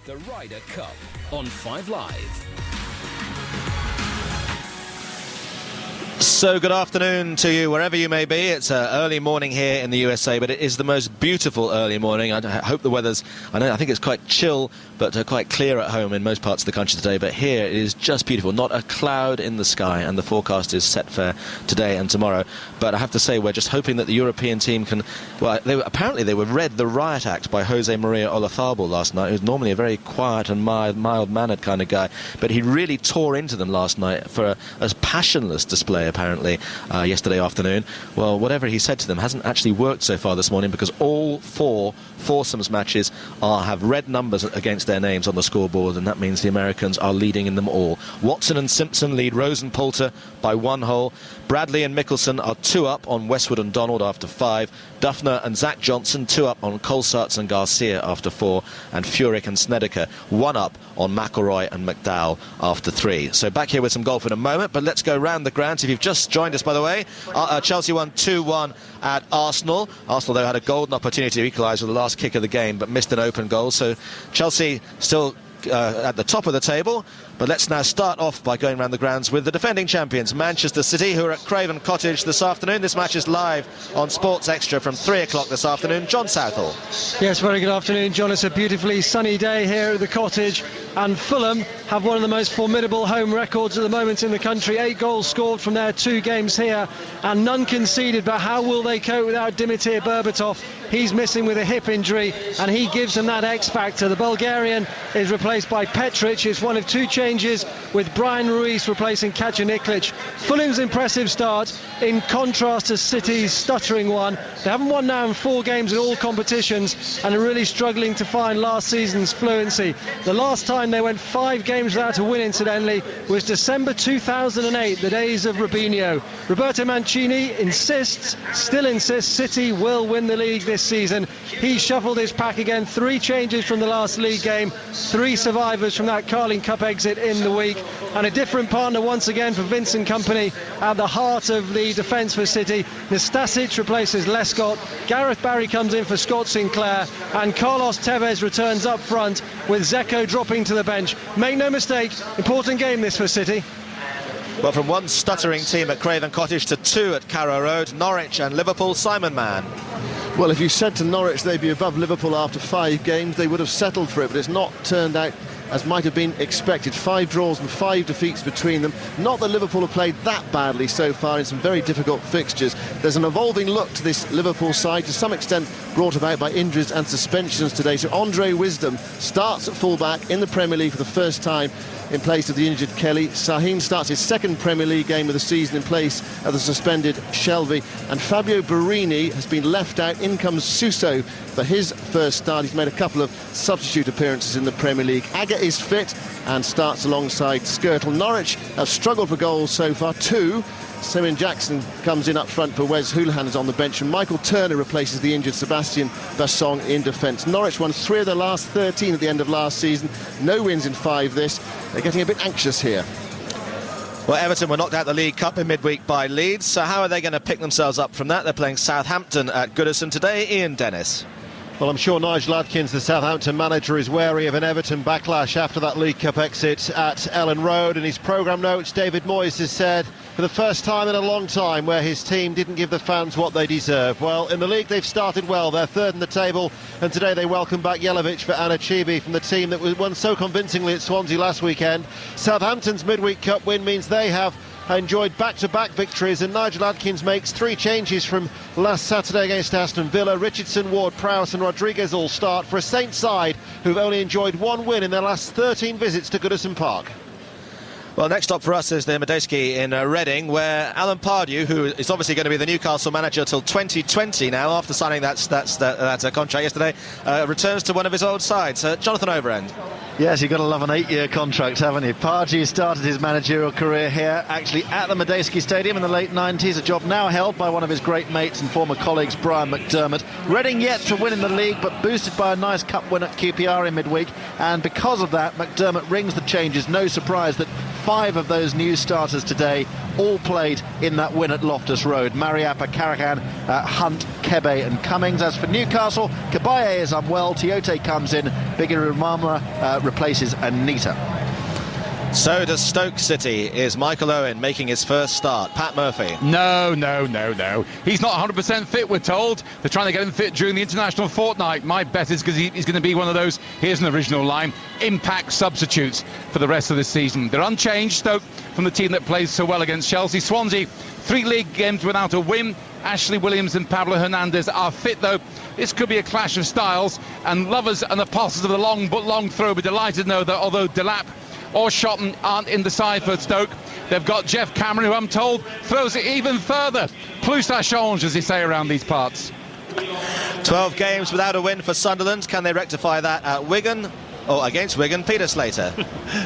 The Ryder Cup on 5 Live. So good afternoon to you wherever you may be. It's early morning here in the USA, but it is the most beautiful early morning. I hope the weather's, I think it's quite chill, but quite clear at home in most parts of the country today. But here it is just beautiful, not a cloud in the sky, and the forecast is set for today and tomorrow. But I have to say, we're just hoping that the European team can, well, apparently they were read the riot act by Jose Maria Olazabal last night, who's normally a very quiet and mild-mannered kind of guy, but he really tore into them last night for a passionless display, apparently, yesterday afternoon. Well, whatever he said to them hasn't actually worked so far this morning, because all four foursomes matches have red numbers against their names on the scoreboard, and that means the Americans are leading in them all. Watson and Simpson lead Rose and Poulter by 1 hole. Bradley and Mickelson are 2 up on Westwood and Donald after 5. Duffner and Zach Johnson 2 up on Colsaerts and Garcia after 4. And Furyk and Snedeker 1 up on McIlroy and McDowell after 3. So back here with some golf in a moment, but let's go round the grounds. If you've just joined us, by the way, Chelsea won 2-1 at Arsenal. Arsenal, though, had a golden opportunity to equalise with the last kick of the game, but missed an open goal. So Chelsea still at the top of the table. But let's now start off by going around the grounds with the defending champions, Manchester City, who are at Craven Cottage this afternoon. This match is live on Sports Extra from 3 o'clock this afternoon. John Southall. Yes, very good afternoon, John. It's a beautifully sunny day here at the cottage, and Fulham have one of the most formidable home records at the moment in the country. 8 goals scored from their 2 games here, and none conceded. But how will they cope without Dimitar Berbatov? He's missing with a hip injury, and he gives them that X factor. The Bulgarian is replaced by Petric. It's one of 2 changes, with Brian Ruiz replacing Katja Niklic. Fulham's impressive start, in contrast to City's stuttering one. They haven't won now in 4 games in all competitions, and are really struggling to find last season's fluency. The last time they went 5 games without a win, incidentally, was December 2008, the days of Robinho. Roberto Mancini still insists City will win the league this season. He shuffled his pack again, 3 changes from the last league game, 3 survivors from that Carling Cup exit in the week, and a different partner once again for Vincent Kompany at the heart of the defence for City. Nastasic replaces Lescott, Gareth Barry comes in for Scott Sinclair, and Carlos Tevez returns up front, with Zeko dropping to the bench. Make no mistake, important game this for City. Well, from 1 stuttering team at Craven Cottage to 2 at Carrow Road, Norwich and Liverpool. Simon Mann. Well, if you said to Norwich they'd be above Liverpool after 5 games, they would have settled for it, but it's not turned out as might have been expected. 5 draws and 5 defeats between them. Not that Liverpool have played that badly so far in some very difficult fixtures. There's an evolving look to this Liverpool side, to some extent brought about by injuries and suspensions today. So Andre Wisdom starts at full-back in the Premier League for the first time in place of the injured Kelly. Sahin starts his 2nd Premier League game of the season in place of the suspended Shelvey. And Fabio Borini has been left out. In comes Suso for his first start. He's made a couple of substitute appearances in the Premier League. Agger is fit and starts alongside Skirtle. Norwich have struggled for goals so far, 2. Semin Jackson comes in up front for Wes Hoolahan is on the bench, and Michael Turner replaces the injured Sebastian Bassong in defence. Norwich won 3 of their last 13 at the end of last season. No wins in 5 this. They're getting a bit anxious here. Well, Everton were knocked out the League Cup in midweek by Leeds, so how are they going to pick themselves up from that? They're playing Southampton at Goodison today. Ian Dennis. Well, I'm sure Nigel Adkins, the Southampton manager, is wary of an Everton backlash after that League Cup exit at Elland Road. In his programme notes, David Moyes has said, for the first time in a long time, where his team didn't give the fans what they deserve. Well, in the league, they've started well. They're 3rd in the table, and today they welcome back Jelavic for Anachibi from the team that won so convincingly at Swansea last weekend. Southampton's midweek cup win means they have enjoyed back-to-back victories, and Nigel Adkins makes 3 changes from last Saturday against Aston Villa. Richardson, Ward, Prowse and Rodriguez all start for a Saints side who've only enjoyed 1 win in their last 13 visits to Goodison Park. Well, next up for us is the Medeski in Reading, where Alan Pardew, who is obviously going to be the Newcastle manager till 2020 now, after signing that contract yesterday, returns to one of his old sides. Jonathan Overend. Yes, you've got to love an 8-year contract, haven't you? Pardew started his managerial career here, actually at the Medeski Stadium in the late 90s, a job now held by one of his great mates and former colleagues, Brian McDermott. Reading yet to win in the league, but boosted by a nice cup win at QPR in midweek, and because of that, McDermott rings the changes. No surprise that 5 of those new starters today all played in that win at Loftus Road. Mariappa, Caracan, Hunt, Kebe and Cummings. As for Newcastle, Kabaye is unwell, Tiote comes in, Bigirumama replaces Anita. So does Stoke City. Is Michael Owen making his first start? Pat Murphy. No. He's not 100% fit, we're told. They're trying to get him fit during the international fortnight. My bet is because he's going to be one of those, here's an original line, impact substitutes for the rest of the season. They're unchanged, Stoke, from the team that plays so well against Chelsea. Swansea, 3 league games without a win. Ashley Williams and Pablo Hernandez are fit, though. This could be a clash of styles, and lovers and apostles of the long throw will be delighted to know that although Delap or Shotton aren't in the side for Stoke, they've got Jeff Cameron, who I'm told throws it even further. Plus ça change, as they say around these parts. 12 games without a win for Sunderland. Can they rectify that at Wigan? Or against Wigan? Peter Slater.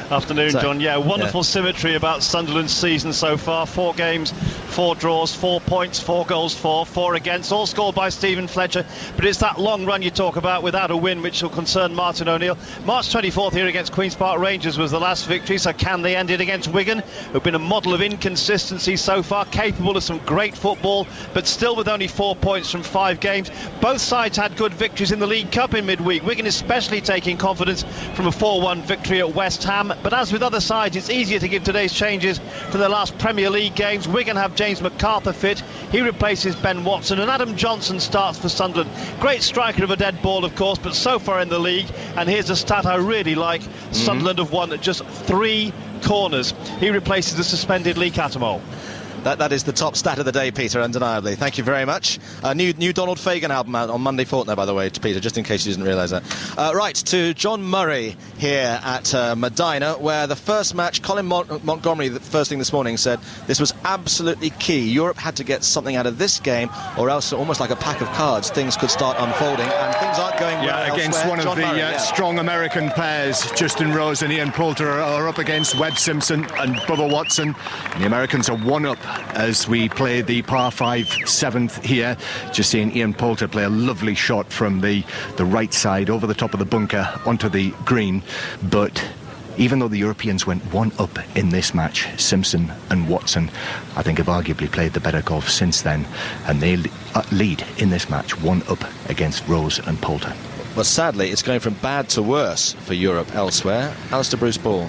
Afternoon, John. Yeah, wonderful symmetry about Sunderland's season so far. 4 games, 4 draws, 4 points, 4 goals for, 4 against, all scored by Stephen Fletcher. But it's that long run you talk about without a win which will concern Martin O'Neill. March 24th here against Queen's Park Rangers was the last victory, so can they end it against Wigan, who've been a model of inconsistency so far, capable of some great football, but still with only 4 points from 5 games. Both sides had good victories in the League Cup in midweek. Wigan especially taking confidence from a 4-1 victory at West Ham. But as with other sides, it's easier to give today's changes to the last Premier League games. Wigan have James MacArthur fit. He replaces Ben Watson, and Adam Johnson starts for Sunderland. Great striker of a dead ball, of course, but so far in the league, and here's a stat I really like, Sunderland have won just 3 corners. He replaces the suspended Lee Cattermole. That is the top stat of the day, Peter, undeniably. Thank you very much. New Donald Fagen album out on Monday fortnight, by the way, to Peter, just in case you didn't realise that. Right, to John Murray here at Medina, where the first match, Colin Montgomery, the first thing this morning, said this was absolutely key. Europe had to get something out of this game, or else almost like a pack of cards, things could start unfolding, and things aren't going well against elsewhere. one of John the Murray, strong American players, Justin Rose and Ian Poulter, are up against Webb Simpson and Bubba Watson. And the Americans are 1-up as we play the par 5 7th here. Just seeing Ian Poulter play a lovely shot from the right side over the top of the bunker onto the green. But even though the Europeans went 1-up in this match, Simpson and Watson, I think, have arguably played the better golf since then, and they lead in this match 1-up against Rose and Poulter. Well, sadly, it's going from bad to worse for Europe elsewhere. Alistair Bruce Ball.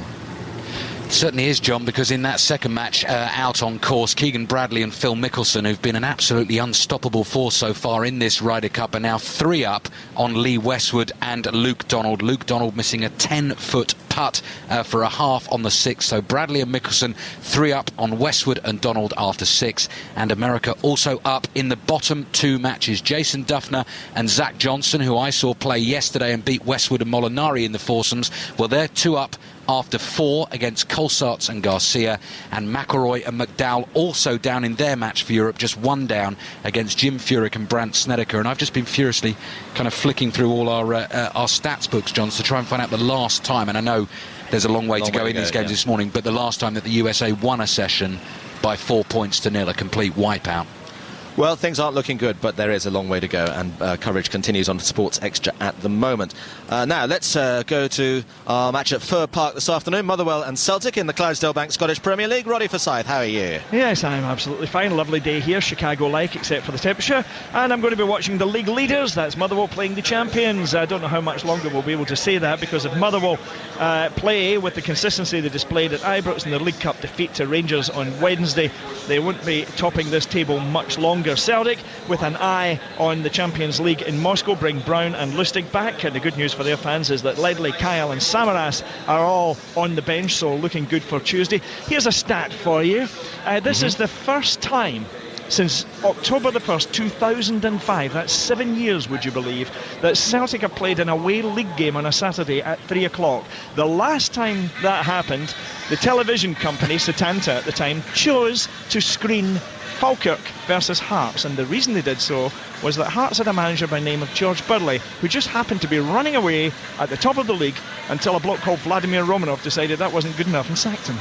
Certainly is, John, because in that second match out on course, Keegan Bradley and Phil Mickelson, who've been an absolutely unstoppable force so far in this Ryder Cup, are now 3 up on Lee Westwood and Luke Donald. Luke Donald missing a 10-foot putt for a half on the 6th. So Bradley and Mickelson 3 up on Westwood and Donald after 6. And America also up in the bottom 2 matches. Jason Duffner and Zach Johnson, who I saw play yesterday and beat Westwood and Molinari in the foursomes, well, they're 2 up after 4 against Colsaerts and Garcia, and McIlroy and McDowell also down in their match for Europe, just 1 down against Jim Furyk and Brandt Snedeker. And I've just been furiously kind of flicking through all our stats books, John, to try and find out the last time, and I know there's a long way to go in these games this morning, but the last time that the USA won a session by 4 points to 0, a complete wipeout. Well, things aren't looking good, but there is a long way to go, and coverage continues on Sports Extra at the moment. Now, let's go to our match at Fir Park this afternoon. Motherwell and Celtic in the Clydesdale Bank Scottish Premier League. Roddy Forsyth, how are you? Yes, I'm absolutely fine. Lovely day here, Chicago-like, except for the temperature. And I'm going to be watching the league leaders. That's Motherwell playing the champions. I don't know how much longer we'll be able to say that, because if Motherwell play with the consistency they displayed at Ibrox in their League Cup defeat to Rangers on Wednesday, they won't be topping this table much longer. Celtic, with an eye on the Champions League in Moscow, bring Brown and Lustig back, and the good news for their fans is that Ledley, Kyle and Samaras are all on the bench, so looking good for Tuesday. Here's a stat for you. This is the first time since October the 1st, 2005, that's 7 years, would you believe, that Celtic have played an away league game on a Saturday at 3 o'clock. The last time that happened, the television company, Setanta at the time, chose to screen Falkirk versus Hearts, and the reason they did so was that Hearts had a manager by the name of George Burley, who just happened to be running away at the top of the league until a bloke called Vladimir Romanov decided that wasn't good enough and sacked him.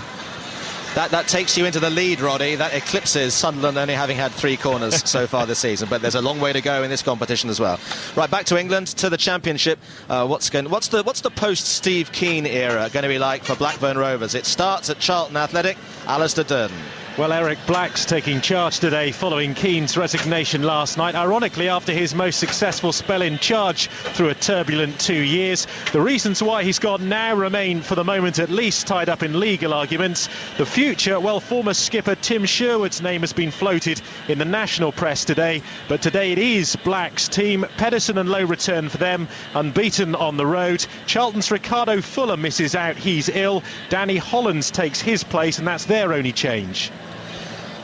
That takes you into the lead, Roddy. That eclipses Sunderland only having had 3 corners so far this season, but there's a long way to go in this competition as well. Right, back to England, to the Championship. What's the post-Steve Keane era going to be like for Blackburn Rovers? It starts at Charlton Athletic. Alistair Durden. Well, Eric Black's taking charge today following Keane's resignation last night, ironically after his most successful spell in charge through a turbulent 2 years. The reasons why he's gone now remain, for the moment at least, tied up in legal arguments. The future, well, former skipper Tim Sherwood's name has been floated in the national press today, but today it is Black's team. Pedersen and Lowe return for them, unbeaten on the road. Charlton's Ricardo Fuller misses out, he's ill. Danny Hollands takes his place, and that's their only change.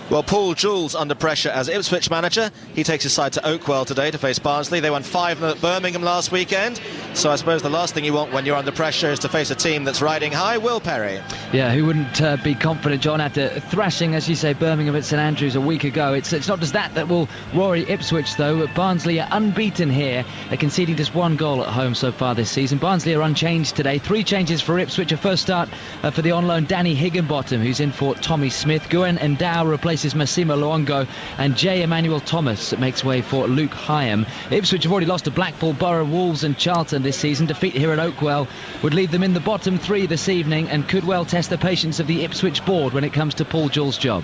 Well, Paul Jewell's under pressure as Ipswich manager. He takes his side to Oakwell today to face Barnsley. They won 5-0 at Birmingham last weekend. So I suppose the last thing you want when you're under pressure is to face a team that's riding high. Will Perry. Yeah, who wouldn't be confident, John, after thrashing, as you say, Birmingham at St Andrews a week ago. It's not just that will worry Ipswich, though. Barnsley are unbeaten here. They're conceding just 1 goal at home so far this season. Barnsley are unchanged today. 3 changes for Ipswich. A first start for the on-loan Danny Higginbottom, who's in for Tommy Smith. Gwen Endow replaces Massimo Luongo, and J. Emmanuel Thomas makes way for Luke Hyam. Ipswich have already lost to Blackpool, Borough, Wolves and Charlton this season. Defeat here at Oakwell would leave them in the bottom 3 this evening and could well test the patience of the Ipswich board when it comes to Paul Jewell's job.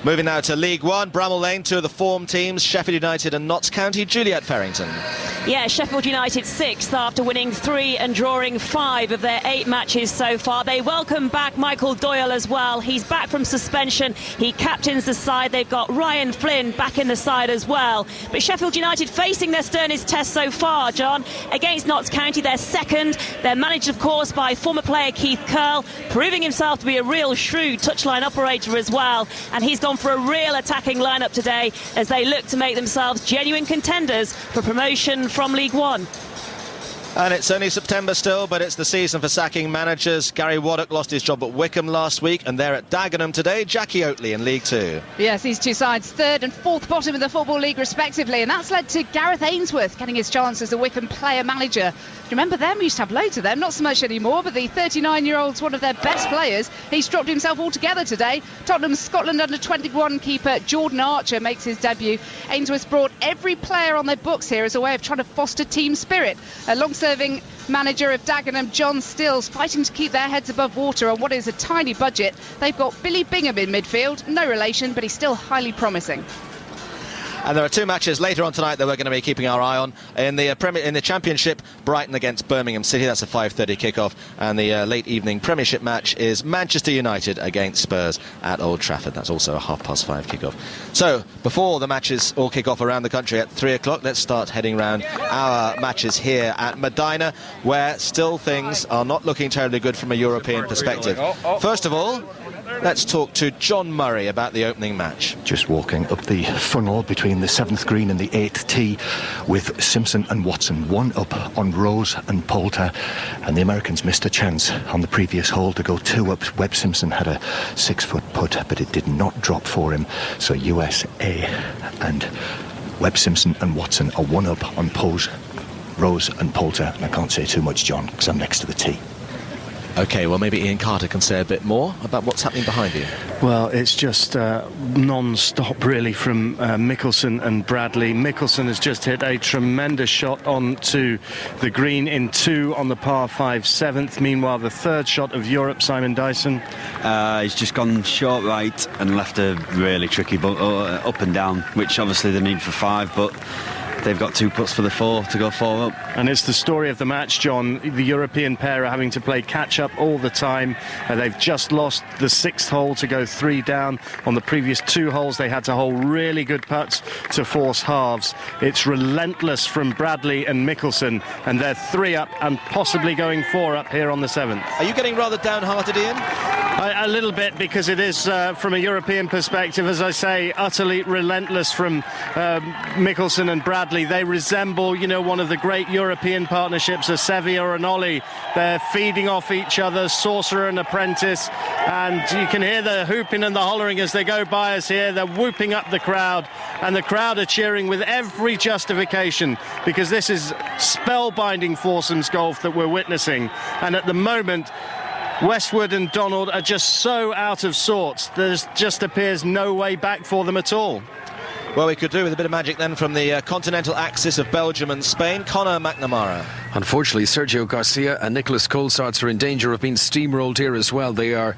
Moving now to League One, Bramall Lane, 2 of the form teams, Sheffield United and Notts County. Juliet Farrington. Yeah, Sheffield United 6th after winning 3 and drawing 5 of their 8 matches so far. They welcome back Michael Doyle as well. He's back from suspension. He captains the side. They've got Ryan Flynn back in the side as well. But Sheffield United facing their sternest test so far, John, against Notts County. They're second. They're managed, of course, by former player Keith Curle, proving himself to be a real shrewd touchline operator as well. And he's gone for a real attacking lineup today as they look to make themselves genuine contenders for promotion from League One. And it's only September still, but it's the season for sacking managers. Gary Waddock lost his job at Wickham last week, and they're at Dagenham today. Jackie Oatley in League Two. Yes, these two sides, 3rd and 4th bottom of the Football League respectively, and that's led to Gareth Ainsworth getting his chance as the Wickham player manager. Remember them? We used to have loads of them, not so much anymore, but the 39-year-old's one of their best players. He's dropped himself altogether today. Tottenham's Scotland under-21 keeper Jordan Archer makes his debut. Ainsworth brought every player on their books here as a way of trying to foster team spirit. A long-serving manager of Dagenham, John Stills, fighting to keep their heads above water on what is a tiny budget. They've got Billy Bingham in midfield, no relation, but he's still highly promising. And there are 2 matches later on tonight that we're going to be keeping our eye on. In the Championship, Brighton against Birmingham City. That's a 5:30 kickoff. And the late evening Premiership match is Manchester United against Spurs at Old Trafford. That's also a 5:30 kickoff. So before the matches all kick off around the country at 3 o'clock, let's start heading round our matches here at Medina, where still things are not looking terribly good from a European perspective. First of all, let's talk to John Murray about the opening match. Just walking up the funnel between the 7th green and the 8th tee with Simpson and Watson, 1 up on Rose and Poulter, and the Americans missed a chance on the previous hole to go 2 up. Webb Simpson had a 6-foot putt, but it did not drop for him, so USA and Webb Simpson and Watson are 1 up on Rose and Poulter. I can't say too much, John, because I'm next to the tee. OK, well, maybe Ian Carter can say a bit more about what's happening behind you. Well, it's just non-stop, really, from Mickelson and Bradley. Mickelson has just hit a tremendous shot onto the green in 2 on the par 5 7th. Meanwhile, the 3rd shot of Europe, Simon Dyson. He's just gone short right and left a really tricky up and down, which obviously they need for 5, but they've got 2 putts for the 4 to go 4 up. And it's the story of the match, John. The European pair are having to play catch-up all the time. They've just lost the 6th hole to go 3 down. On the previous 2 holes, they had to hold really good putts to force halves. It's relentless from Bradley and Mickelson, and they're 3 up and possibly going 4 up here on the 7th. Are you getting rather downhearted, Ian? A little bit, because it is, from a European perspective, as I say, utterly relentless from Mickelson and Bradley. They resemble, one of the great European partnerships, a Seve or an Ollie. They're feeding off each other, sorcerer and apprentice, and you can hear the hooping and the hollering as they go by us here. They're whooping up the crowd, and the crowd are cheering with every justification, because this is spellbinding foursomes golf that we're witnessing. And at the moment, Westwood and Donald are just so out of sorts. There just appears no way back for them at all. Well, we could do with a bit of magic then from the continental axis of Belgium and Spain. Conor McNamara. Unfortunately, Sergio Garcia and Nicholas Colsaerts are in danger of being steamrolled here as well. They are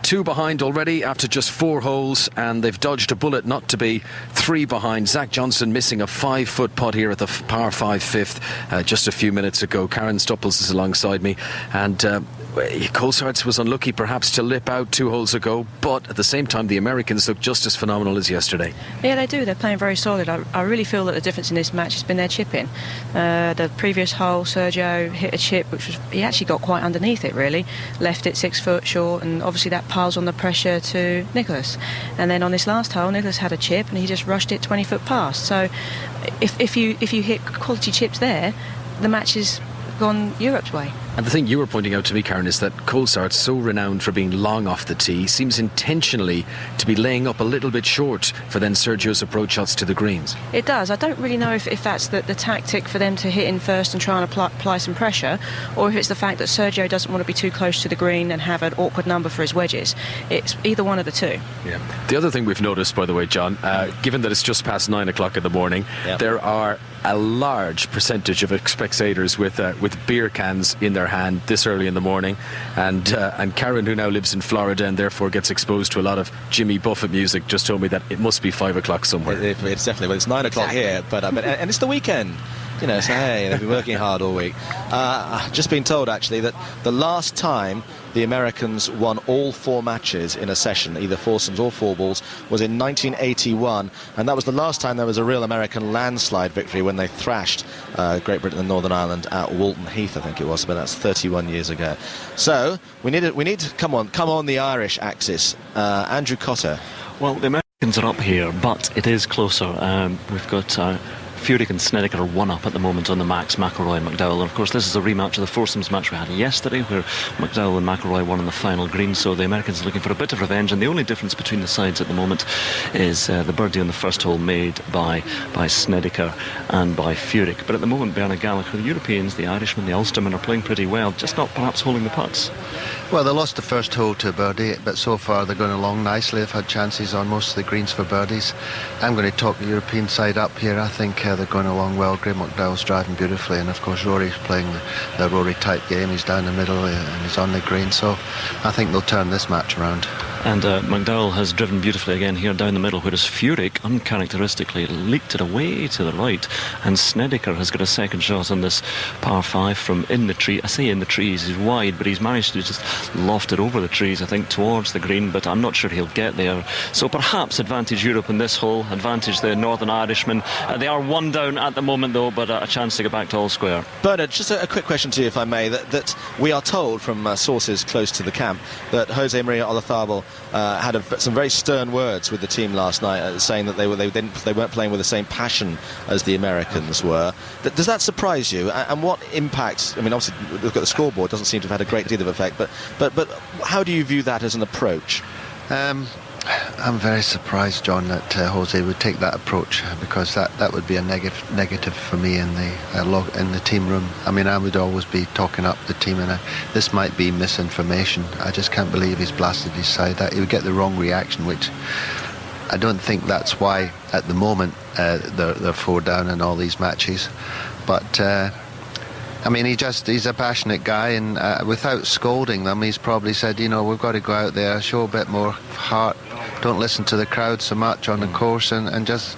2 behind already after just 4 holes, and they've dodged a bullet not to be 3 behind. Zach Johnson missing a 5-foot putt here at the par 5 fifth just a few minutes ago. Karen Stoppels is alongside me, and Colsaerts was unlucky perhaps to lip out 2 holes ago, but at the same time the Americans look just as phenomenal as yesterday. Yeah, they do. They're playing very solid. I really feel that the difference in this match has been their chipping. The previous hole, Sergio hit a chip which was, he actually got quite underneath it really, left it 6 foot short, and obviously that piles on the pressure to Nicholas. And then on this last hole, Nicholas had a chip and he just rushed it 20 foot past. So if you hit quality chips there, the match is gone Europe's way. And the thing you were pointing out to me, Karen, is that Colsaerts, so renowned for being long off the tee, seems intentionally to be laying up a little bit short for then Sergio's approach shots to the greens. It does. I don't really know if that's the tactic for them to hit in first and try and apply some pressure, or if it's the fact that Sergio doesn't want to be too close to the green and have an awkward number for his wedges. It's either one of the two. Yeah. The other thing we've noticed, by the way, John, given that it's just past 9 o'clock in the morning, there are a large percentage of spectators with beer cans in their hand this early in the morning, and Karen, who now lives in Florida and therefore gets exposed to a lot of Jimmy Buffett music, just told me that it must be 5 o'clock somewhere. It's definitely, well, it's 9 o'clock here, but and it's the weekend. You know, so hey, they've been working hard all week. Just been told actually that the last time the Americans won all 4 matches in a session, either foursomes or 4 balls, was in 1981, and that was the last time there was a real American landslide victory when they thrashed Great Britain and Northern Ireland at Walton Heath, I think it was, but that's 31 years ago. So we need to come on the Irish axis. Andrew Cotter. Well, the Americans are up here, but it is closer. We've got Furyk and Snedeker are 1 up at the moment on the Max, McIlroy and McDowell. And of course this is a rematch of the foursomes match we had yesterday, where McDowell and McIlroy won on the final green, so the Americans are looking for a bit of revenge, and the only difference between the sides at the moment is the birdie on the first hole made by Snedeker and by Furyk. But at the moment, Bernard Gallagher, the Europeans, the Irishmen, the Ulstermen are playing pretty well, just not perhaps holding the putts. Well, they lost the first hole to birdie, but so far they're going along nicely. They've had chances on most of the greens for birdies. I'm going to talk the European side up here. I think they're going along well. Graham McDowell's driving beautifully, and of course Rory's playing the Rory type game. He's down the middle and he's on the green, so I think they'll turn this match around. And McDowell has driven beautifully again here down the middle, whereas Furyk uncharacteristically leaked it away to the right, and Snedeker has got a second shot on this par 5 from in the tree. I say in the trees, he's wide, but he's managed to just loft it over the trees, I think, towards the green, but I'm not sure he'll get there. So perhaps advantage Europe in this hole, advantage the Northern Irishmen. They are 1 down at the moment though, but a chance to get back to all square. Bernard, just a quick question to you, if I may, that we are told from sources close to the camp that Jose Maria Olazabal had some very stern words with the team last night, saying that they weren't playing with the same passion as the Americans were. Does that surprise you? And what impact? I mean, obviously, look at the scoreboard; doesn't seem to have had a great deal of effect. But how do you view that as an approach? I'm very surprised, John, that Jose would take that approach, because that would be a negative for me in the team room. I mean, I would always be talking up the team, and this might be misinformation. I just can't believe he's blasted his side. That he would get the wrong reaction, which I don't think that's why at the moment they're 4 down in all these matches. But I mean, he's a passionate guy, and without scolding them, he's probably said, you know, we've got to go out there, show a bit more heart, don't listen to the crowd so much on the course, and just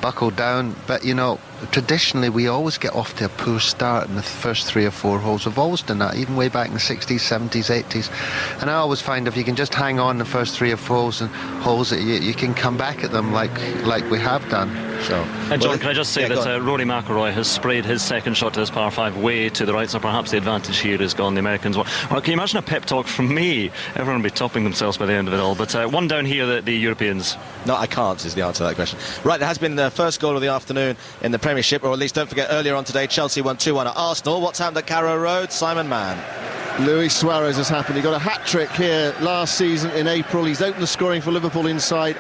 buckle down. But, you know, traditionally we always get off to a poor start in the first 3 or 4 holes. We've always done that, even way back in the 60s, 70s, 80s. And I always find if you can just hang on the first 3 or 4 holes, you can come back at them like we have done. So, John, can I just say that Rory McIlroy has sprayed his second shot to his par 5 way to the right, so perhaps the advantage here is gone. The Americans won. Well, can you imagine a pep talk from me? Everyone will be topping themselves by the end of it all. But 1 down here, the Europeans. No, I can't is the answer to that question. Right, there has been the first goal of the afternoon in the Premiership, or at least don't forget earlier on today, Chelsea won 2-1 at Arsenal. What's happened at Carrow Road? Simon Mann. Luis Suarez has happened. He got a hat-trick here last season in April. He's opened the scoring for Liverpool inside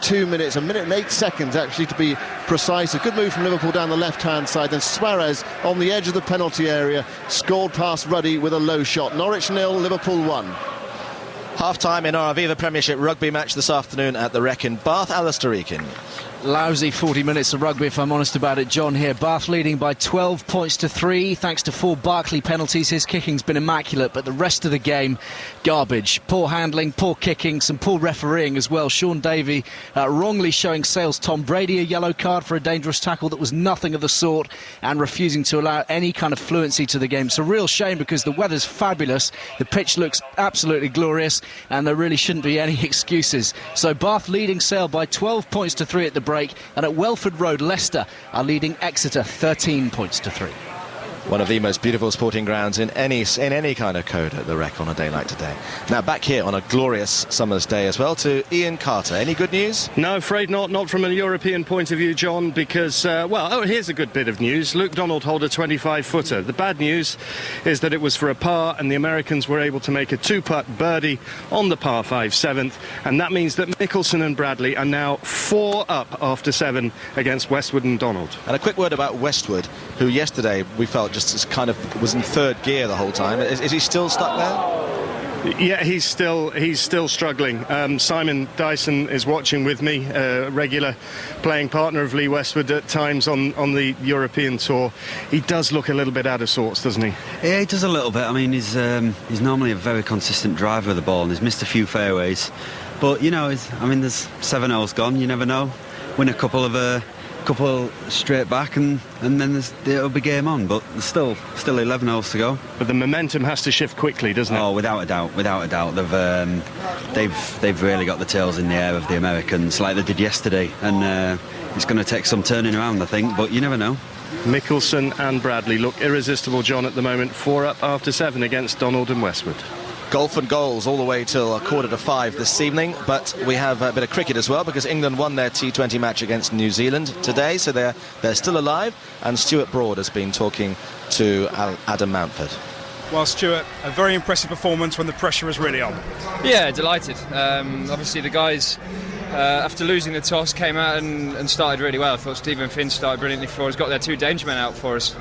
2 minutes, 1 minute and 8 seconds actually to be precise. A good move from Liverpool down the left-hand side. Then Suarez on the edge of the penalty area scored past Ruddy with a low shot. Norwich 0, Liverpool 1. Half-time in our Aviva Premiership rugby match this afternoon at the Wreck in Bath. Alistair Eakin. lousy 40 minutes of rugby, if I'm honest about it, John, here. Bath leading by 12 points to 3, thanks to 4 Barkley penalties. His kicking's been immaculate, but the rest of the game, garbage. Poor handling, poor kicking, some poor refereeing as well. Sean Davey wrongly showing Sales Tom Brady a yellow card for a dangerous tackle that was nothing of the sort, and refusing to allow any kind of fluency to the game. It's a real shame because the weather's fabulous, the pitch looks absolutely glorious, and there really shouldn't be any excuses. So Bath leading Sale by 12 points to 3 at the break, and at Welford Road, Leicester are leading Exeter 13 points to 3. One of the most beautiful sporting grounds in any kind of code at the Rec on a day like today. Now back here on a glorious summer's day as well to Ian Carter. Any good news? No, afraid not from a European point of view, John, because, here's a good bit of news. Luke Donald holed a 25-footer. The bad news is that it was for a par, and the Americans were able to make a 2-putt birdie on the par 5 7th, and that means that Mickelson and Bradley are now 4 up after 7 against Westwood and Donald. And a quick word about Westwood, who yesterday we felt just as kind of was in third gear the whole time. Is he still stuck there? Yeah, he's still struggling. Simon Dyson is watching with me, regular playing partner of Lee Westwood at times on the European tour. He does look a little bit out of sorts, doesn't he? Yeah, he does a little bit. I mean, he's normally a very consistent driver of the ball, and he's missed a few fairways. But there's 7 holes gone. You never know. Win a couple straight back, and then it'll be game on. But there's still 11 holes to go. But the momentum has to shift quickly, doesn't it? Oh, without a doubt. They've really got the tails in the air of the Americans, like they did yesterday, and it's going to take some turning around, I think. But you never know. Mickelson and Bradley look irresistible, John, at the moment. 4 up after 7 against Donald and Westwood. Golf and goals all the way till 4:45 this evening, but we have a bit of cricket as well because England won their T20 match against New Zealand today, so they're still alive, and Stuart Broad has been talking to Adam Mountford. Well, Stuart, a very impressive performance when the pressure was really on. Yeah, delighted. Obviously the guys, after losing the toss, came out and started really well. I thought Stephen Finn started brilliantly for us, got their 2 danger men out for us,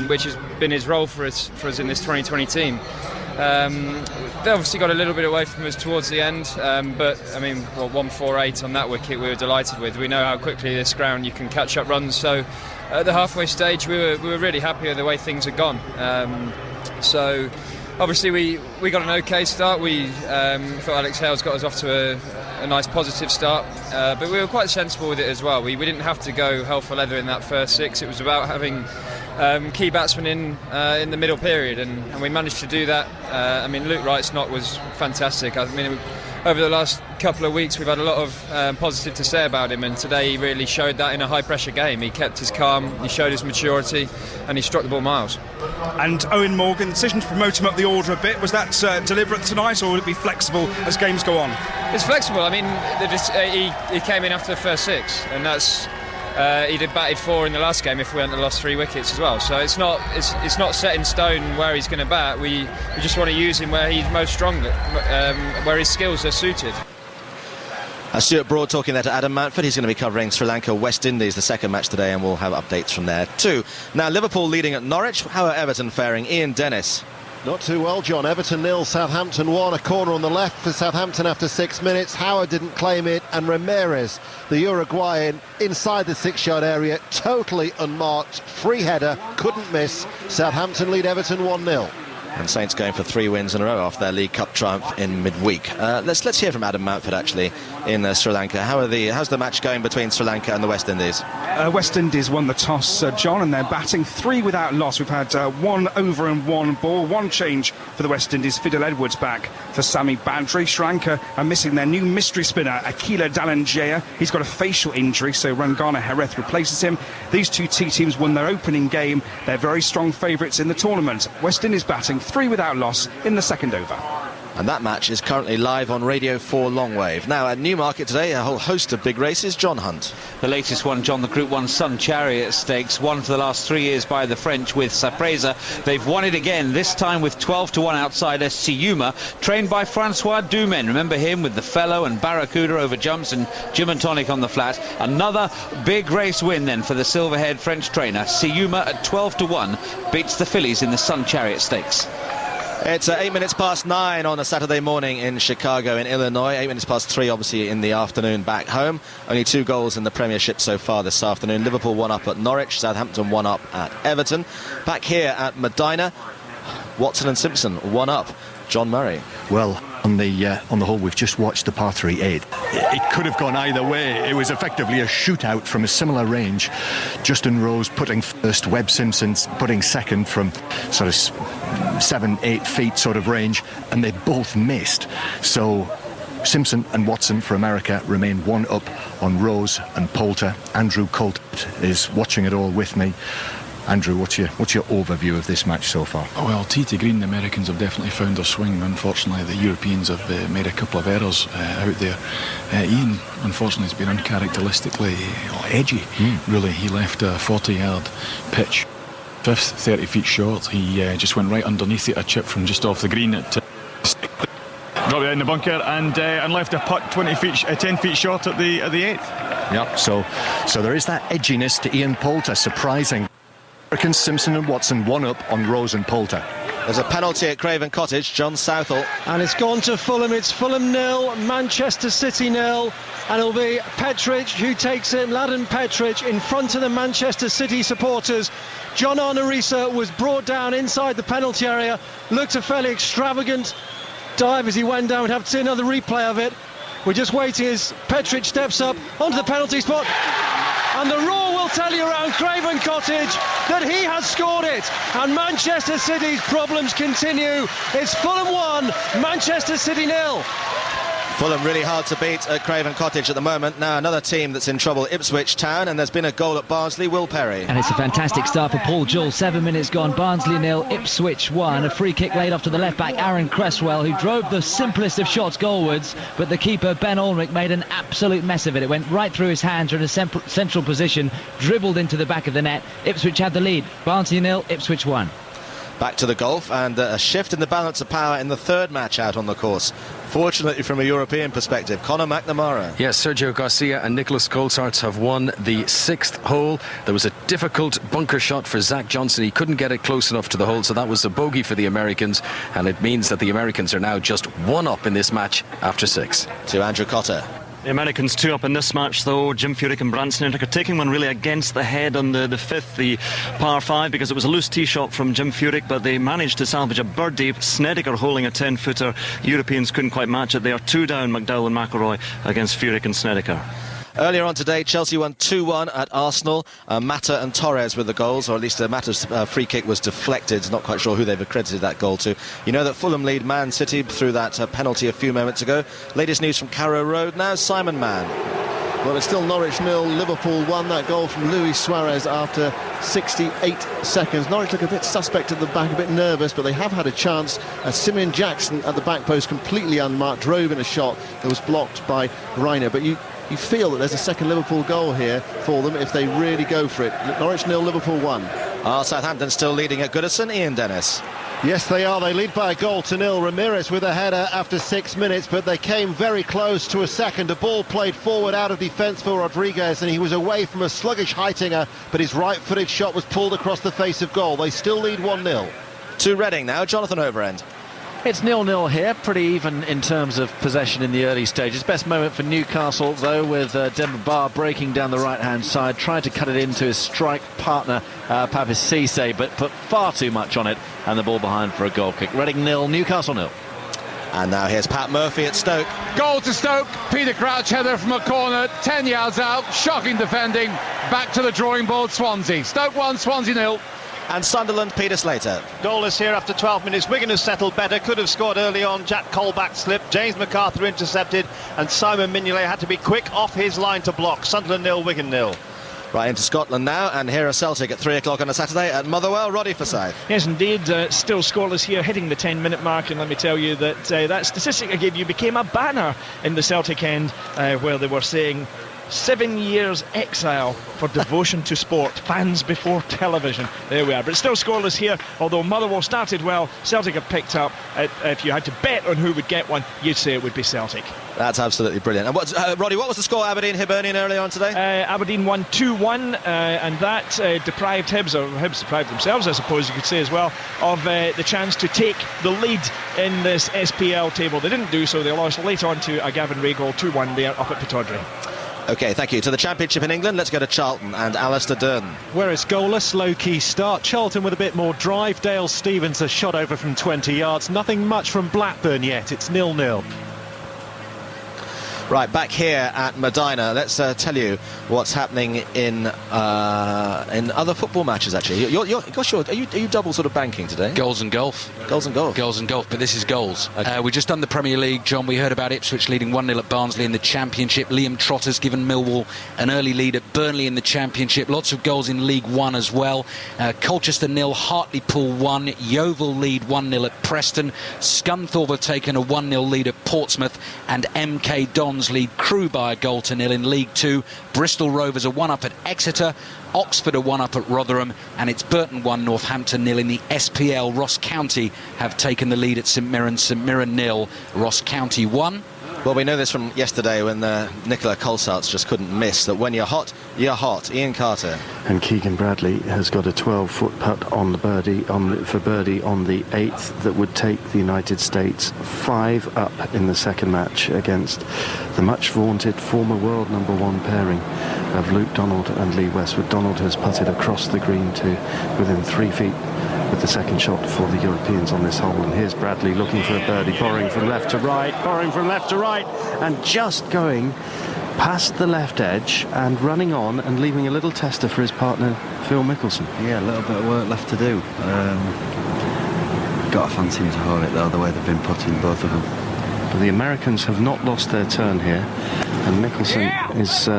which has been his role for us in this 2020 team. They obviously got a little bit away from us towards the end, but 148 on that wicket we were delighted with. We know how quickly this ground you can catch up runs, so at the halfway stage we were really happy with the way things had gone. So obviously we got an okay start. We thought Alex Hale's got us off to a nice positive start, but we were quite sensible with it as well. We didn't have to go hell for leather in that first 6. It was about having key batsmen in the middle period, and we managed to do that. Luke Wright's knock was fantastic. Over the last couple of weeks we've had a lot of positive to say about him, and today he really showed that in a high pressure game. He kept his calm, he showed his maturity, and he struck the ball miles. And Owen Morgan, decision to promote him up the order a bit, was that deliberate tonight, or will it be flexible as games go on? It's flexible. He came in after the first 6, and that's he'd have batted 4 in the last game if we hadn't lost 3 wickets as well. So it's not set in stone where he's going to bat. We just want to use him where he's most strong, where his skills are suited. Stuart Broad talking there to Adam Mountford. He's going to be covering Sri Lanka West Indies, the second match today, and we'll have updates from there too. Now Liverpool leading at Norwich. How are Everton faring? Ian Dennis. Not too well, John. Everton 0, Southampton 1. A corner on the left for Southampton after 6 minutes. Howard didn't claim it, and Ramirez, the Uruguayan, inside the 6-yard area, totally unmarked. Free header, couldn't miss. Southampton lead Everton 1-0. And Saints going for 3 wins in a row after their League Cup triumph in midweek. Let's hear from Adam Mountford actually in Sri Lanka. How's the match going between Sri Lanka and the West Indies? West Indies won the toss, John, and they're batting 3 without loss. We've had 1 over and 1 ball, 1 change for the West Indies. Fidel Edwards back for Sami Badri. Sri Lanka are missing their new mystery spinner, Akila Dalanjaya. He's got a facial injury, so Rangana Hereth replaces him. These 2 T teams won their opening game. They're very strong favourites in the tournament. West Indies batting 3 without loss in the second over. And that match is currently live on Radio 4 Longwave. Now at Newmarket today, a whole host of big races. John Hunt. The latest one, John, the Group 1 Sun Chariot Stakes, won for the last 3 years by the French with Sapresa. They've won it again, this time with 12-1 outsider Siuma, trained by Francois Dumaine. Remember him with the Fellow and Barracuda over jumps and Gym and Tonic on the flat. Another big race win then for the silver-haired French trainer. Siuma at 12-1 beats the fillies in the Sun Chariot Stakes. It's 8 minutes past 9 on a Saturday morning in Chicago in Illinois. 8 minutes past 3 obviously in the afternoon back home. Only 2 goals in the Premiership so far this afternoon. Liverpool 1 up at Norwich, Southampton 1 up at Everton. Back here at Medina, Watson and Simpson 1 up. John Murray. Well, on the whole, we've just watched the par 3-8. It could have gone either way. It was effectively a shootout from a similar range. Justin Rose putting first, Webb Simpson putting second from sort of 7-8 feet sort of range, and they both missed. So Simpson and Watson for America remain 1 up on Rose and Poulter. Andrew Colt is watching it all with me. Andrew, what's your overview of this match so far? Well, tee to green, the Americans have definitely found their swing. Unfortunately, the Europeans have made a couple of errors out there. Ian, unfortunately, has been uncharacteristically edgy, really. He left a 40-yard pitch, fifth, 30 feet short. He just went right underneath it, a chip from just off the green. Dropped it in the bunker and left a putt 10 feet short at the 8th. Yeah, so there is that edginess to Ian Poulter, surprising. Americans, Simpson and Watson 1 up on Rose and Poulter. There's a penalty at Craven Cottage. John Southall. And it's gone to Fulham. It's Fulham 0, Manchester City 0. And it'll be Petric who takes it. Mladen Petric in front of the Manchester City supporters. John Arnorisa was brought down inside the penalty area. Looked a fairly extravagant dive as he went down. We'd have to see another replay of it. We're just waiting as Petric steps up onto the penalty spot. And the roar will tell you around Craven Cottage that he has scored it. And Manchester City's problems continue. It's Fulham 1, Manchester City 0. Fulham really hard to beat at Craven Cottage at the moment. Now another team that's in trouble, Ipswich Town, and there's been a goal at Barnsley, Will Perry. And it's a fantastic start for Paul Jewell. 7 minutes gone, Barnsley 0, Ipswich 1. A free kick laid off to the left back, Aaron Cresswell, who drove the simplest of shots goalwards, but the keeper, Ben Ulrich, made an absolute mess of it. It went right through his hands in a central position, dribbled into the back of the net. Ipswich had the lead. Barnsley 0, Ipswich 1. Back to the golf, and a shift in the balance of power in the third match out on the course. Fortunately, from a European perspective, Conor McNamara. Yes, Sergio Garcia and Nicholas Colsaerts have won the 6th hole. There was a difficult bunker shot for Zach Johnson. He couldn't get it close enough to the hole, so that was a bogey for the Americans, and it means that the Americans are now just 1 up in this match after 6. To Andrew Cotter. The Americans 2 up in this match, though. Jim Furyk and Brandt Snedeker taking one really against the head on the 5th, the par 5, because it was a loose tee shot from Jim Furyk, but they managed to salvage a birdie. Snedeker holding a 10-footer. Europeans couldn't quite match it. They are 2 down, McDowell and McIlroy, against Furyk and Snedeker. Earlier on today, Chelsea won 2-1 at Arsenal. Mata and Torres with the goals, or at least Mata's free kick was deflected. Not quite sure who they've accredited that goal to. You know that Fulham lead Man City through that penalty a few moments ago. Latest news from Carrow Road now, Simon Mann. Well, it's still Norwich 0, Liverpool 1. That goal from Luis Suarez after 68 seconds. Norwich look a bit suspect at the back, a bit nervous, but they have had a chance. Simeon Jackson at the back post, completely unmarked, drove in a shot that was blocked by Reiner. But you feel that there's a second Liverpool goal here for them if they really go for it. Norwich 0, Liverpool 1. Southampton still leading at Goodison. Ian Dennis. Yes, they are. They lead by a goal to 0. Ramirez with a header after 6 minutes, but they came very close to a second. A ball played forward out of defence for Rodriguez, and he was away from a sluggish Heitinger, but his right-footed shot was pulled across the face of goal. They still lead 1-0. To Reading now, Jonathan Overend. It's 0-0 here, pretty even in terms of possession in the early stages. Best moment for Newcastle, though, with Demba Ba breaking down the right-hand side, tried to cut it into his strike partner, Pavis Cisse, but put far too much on it, and the ball behind for a goal kick. Reading 0, Newcastle 0. And now here's Pat Murphy at Stoke. Goal to Stoke, Peter Crouch header from a corner, 10 yards out, shocking defending, back to the drawing board, Swansea. Stoke 1, Swansea 0. And Sunderland, Peter Slater. Goalless here after 12 minutes. Wigan has settled better, could have scored early on. Jack Colback slipped, James MacArthur intercepted, and Simon Mignolet had to be quick off his line to block. Sunderland 0, Wigan 0. Right into Scotland now, and here are Celtic at 3 o'clock on a Saturday at Motherwell. Roddy Forsyth. Yes, indeed, still scoreless here, hitting the 10-minute mark, and let me tell you that that statistic I gave you became a banner in the Celtic end, where they were saying 7 years exile for devotion to sport. Fans before television. There we are. But it's still scoreless here, although Motherwell started well. Celtic have picked up. If you had to bet on who would get one, you'd say it would be Celtic. That's absolutely brilliant. And Roddy, what was the score Aberdeen-Hibernian earlier on today? Aberdeen won 2-1, and that deprived Hibs, or Hibs deprived themselves, I suppose you could say as well, of the chance to take the lead in this SPL table. They didn't do so. They lost late on to a Gavin Ray goal, 2-1 there up at Pittodrie. OK, thank you. To the Championship in England, let's go to Charlton and Alistair Dern. Where it's goalless, low-key start. Charlton with a bit more drive. Dale Stevens a shot over from 20 yards. Nothing much from Blackburn yet. It's 0-0. Right, back here at Medina, let's tell you what's happening in other football matches, actually. Are you double sort of banking today? Goals and golf. Goals and golf. Goals and golf, but this is goals. Okay. We've just done the Premier League, John. We heard about Ipswich leading 1-0 at Barnsley in the Championship. Liam Trotter's given Millwall an early lead at Burnley in the Championship. Lots of goals in League One as well. Colchester 0, Hartlepool 1. Yeovil lead 1-0 at Preston. Scunthorpe have taken a 1-0 lead at Portsmouth. And MK Dons lead Crewe by a goal to 0 in League Two. Bristol Rovers are 1-up at Exeter. Oxford are 1-up at Rotherham, and it's Burton 1, Northampton 0 in the SPL. Ross County have taken the lead at St Mirren. St Mirren 0, Ross County 1. Well, we know this from yesterday when Nicola Colsaerts just couldn't miss, that when you're hot, you're hot. Ian Carter. And Keegan Bradley has got a 12-foot putt on the birdie for birdie on the 8th that would take the United States 5 up in the second match against the much-vaunted former world #1 pairing of Luke Donald and Lee Westwood. Donald has putted across the green to within 3 feet with the second shot for the Europeans on this hole. And here's Bradley looking for a birdie, borrowing from left to right, and just going past the left edge and running on and leaving a little tester for his partner Phil Mickelson. Yeah, a little bit of work left to do. Got to fancy him to hold it though, the way they've been putting, both of them. But the Americans have not lost their turn here, and Mickelson is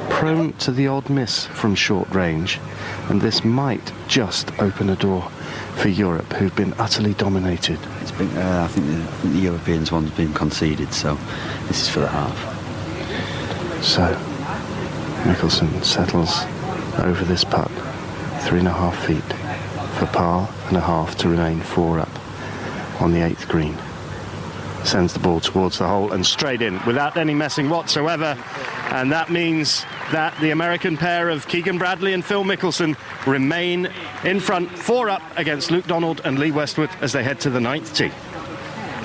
prone to the odd miss from short range, and this might just open a door for Europe, who've been utterly dominated. It's been, I think the Europeans one's been conceded, so this is for the half. So Mickelson settles over this putt, 3.5 feet for par and a half to remain 4 up on the 8th green. Sends the ball towards the hole and straight in without any messing whatsoever, and that means that the American pair of Keegan Bradley and Phil Mickelson remain in front, 4 up against Luke Donald and Lee Westwood as they head to the 9th tee.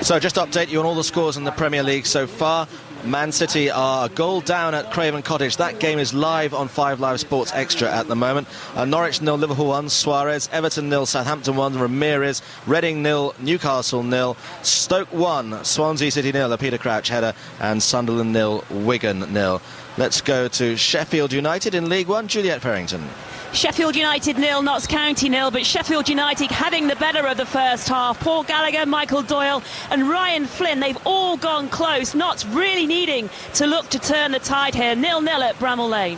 So just to update you on all the scores in the Premier League so far. Man City are a goal down at Craven Cottage. That game is live on 5 Live Sports Extra at the moment. Norwich 0, Liverpool 1, Suarez. Everton 0, Southampton 1, Ramirez. Reading 0, Newcastle 0. Stoke 1, Swansea City 0, a Peter Crouch header. And Sunderland 0, Wigan 0. Let's go to Sheffield United in League One. Juliet Farrington. Sheffield United 0, Notts County 0, but Sheffield United having the better of the first half. Paul Gallagher, Michael Doyle and Ryan Flynn, they've all gone close. Notts really needing to look to turn the tide here. 0-0 at Bramall Lane.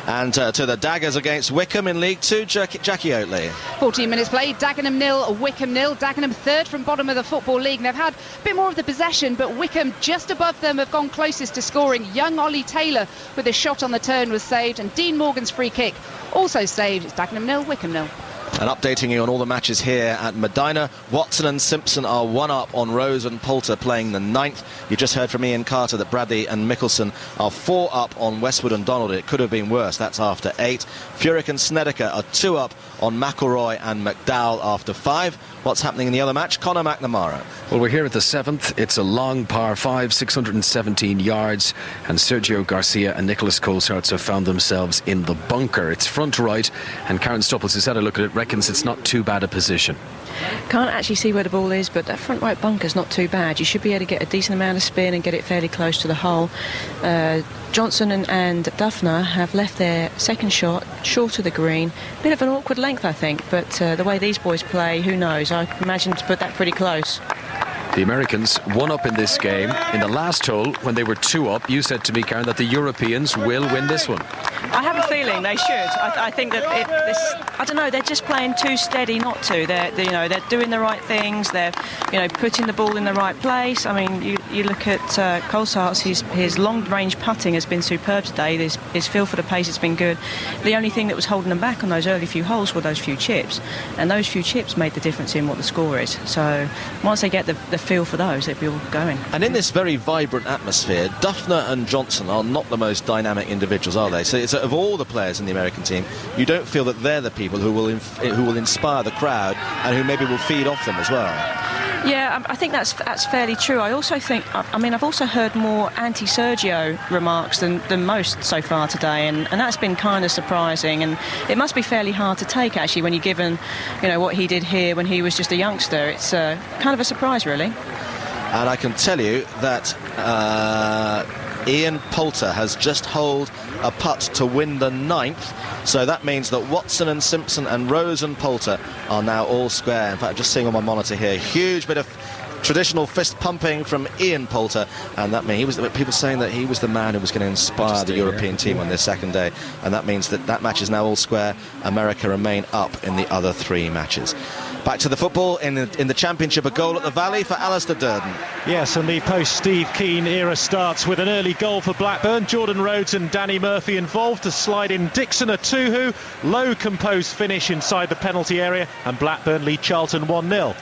And to the Daggers against Wickham in League Two, Jackie Oatley. 14 minutes played, Dagenham 0, Wickham 0. Dagenham third from bottom of the Football League. They've had a bit more of the possession, but Wickham just above them have gone closest to scoring. Young Ollie Taylor with a shot on the turn was saved, and Dean Morgan's free kick also saved. It's Dagenham 0, Wickham 0. And updating you on all the matches here at Medina, Watson and Simpson are 1 up on Rose and Poulter playing the 9th. You just heard from Ian Carter that Bradley and Mickelson are 4 up on Westwood and Donald. It could have been worse. That's after 8. Furyk and Snedeker are 2 up on McIlroy and McDowell after 5. What's happening in the other match? Conor McNamara. Well, we're here at the 7th. It's a long par 5, 617 yards, and Sergio Garcia and Nicholas Colsaerts have found themselves in the bunker. It's front right, and Karen Stopples has had a look at it, reckons it's not too bad a position. Can't actually see where the ball is, but that front right bunker's not too bad. You should be able to get a decent amount of spin and get it fairly close to the hole. Johnson and Duffner have left their second shot short of the green. Bit of an awkward length, I think, but the way these boys play, who knows? I imagine to put that pretty close. The Americans 1 up in this game. In the last hole, when they were 2 up, you said to me, Karen, that the Europeans will win this one. I have a feeling they should. I think that I don't know, they're just playing too steady not to. They're doing the right things. They're, putting the ball in the right place. I mean, you look at Colsaerts, his long-range putting has been superb today. His feel for the pace has been good. The only thing that was holding them back on those early few holes were those few chips, and those few chips made the difference in what the score is. So once they get the feel for those, they'll be all going. And in this very vibrant atmosphere, Duffner and Johnson are not the most dynamic individuals, are they? So it's, of all the players in the American team, you don't feel that they're the people who will inspire the crowd and who maybe will feed off them as well. Yeah, I think that's fairly true. I also think, I've also heard more anti-Sergio remarks than most so far today, and that's been kind of surprising, and it must be fairly hard to take, actually, when you're given, what he did here when he was just a youngster. It's kind of a surprise, really. And I can tell you that Ian Poulter has just holed a putt to win the 9th, so that means that Watson and Simpson and Rose and Poulter are now all square. In fact, just seeing on my monitor here, huge bit of traditional fist pumping from Ian Poulter, and that means people saying that he was the man who was going to inspire the European team on this second day, and that means that match is now all square. America remain up in the other 3 matches. Back to the football in the Championship, a goal at the Valley for Alistair Durden. Yes, and the post-Steve Keane era starts with an early goal for Blackburn. Jordan Rhodes and Danny Murphy involved to slide in Dixon Atuhu. Low composed finish inside the penalty area, and Blackburn lead Charlton 1-0.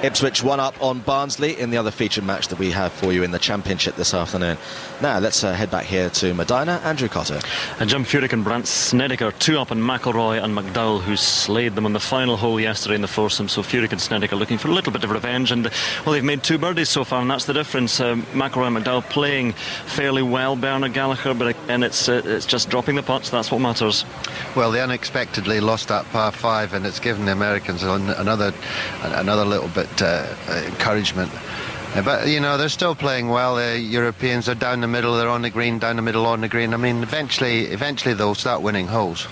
Ipswich 1 up on Barnsley in the other featured match that we have for you in the Championship this afternoon. Now let's head back here to Medina. Andrew Cotter. And Jim Furyk and Brandt Snedeker 2 up on McIlroy and McDowell, who slayed them on the final hole yesterday in the foursome. So Furyk and Snedeker looking for a little bit of revenge, and well, they've made 2 birdies so far, and that's the difference. McIlroy and McDowell playing fairly well. Bernard Gallagher, but again, it's just dropping the putts. That's what matters. Well, they unexpectedly lost that par 5, and it's given the Americans another little bit encouragement. But they're still playing well. The Europeans are down the middle, they're on the green, down the middle, on the green. I mean, eventually they'll start winning holes.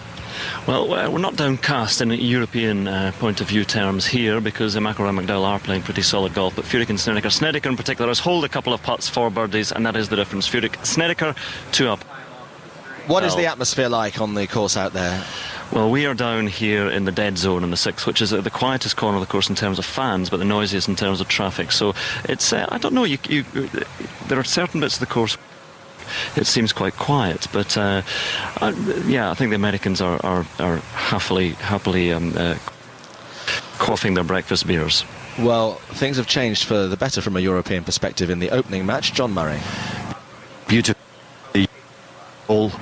Well, we're not downcast in European point of view terms here, because McIlroy and McDowell are playing pretty solid golf, but Furyk and Snedeker in particular has holed a couple of putts for birdies, and that is the difference. Furyk, Snedeker 2 up. What is the atmosphere like on the course out there? Well, we are down here in the dead zone in the 6th, which is the quietest corner of the course in terms of fans, but the noisiest in terms of traffic. So it's, I don't know, there are certain bits of the course it seems quite quiet, but yeah, I think the Americans are happily quaffing their breakfast beers. Well, things have changed for the better from a European perspective in the opening match. John Murray. Beautiful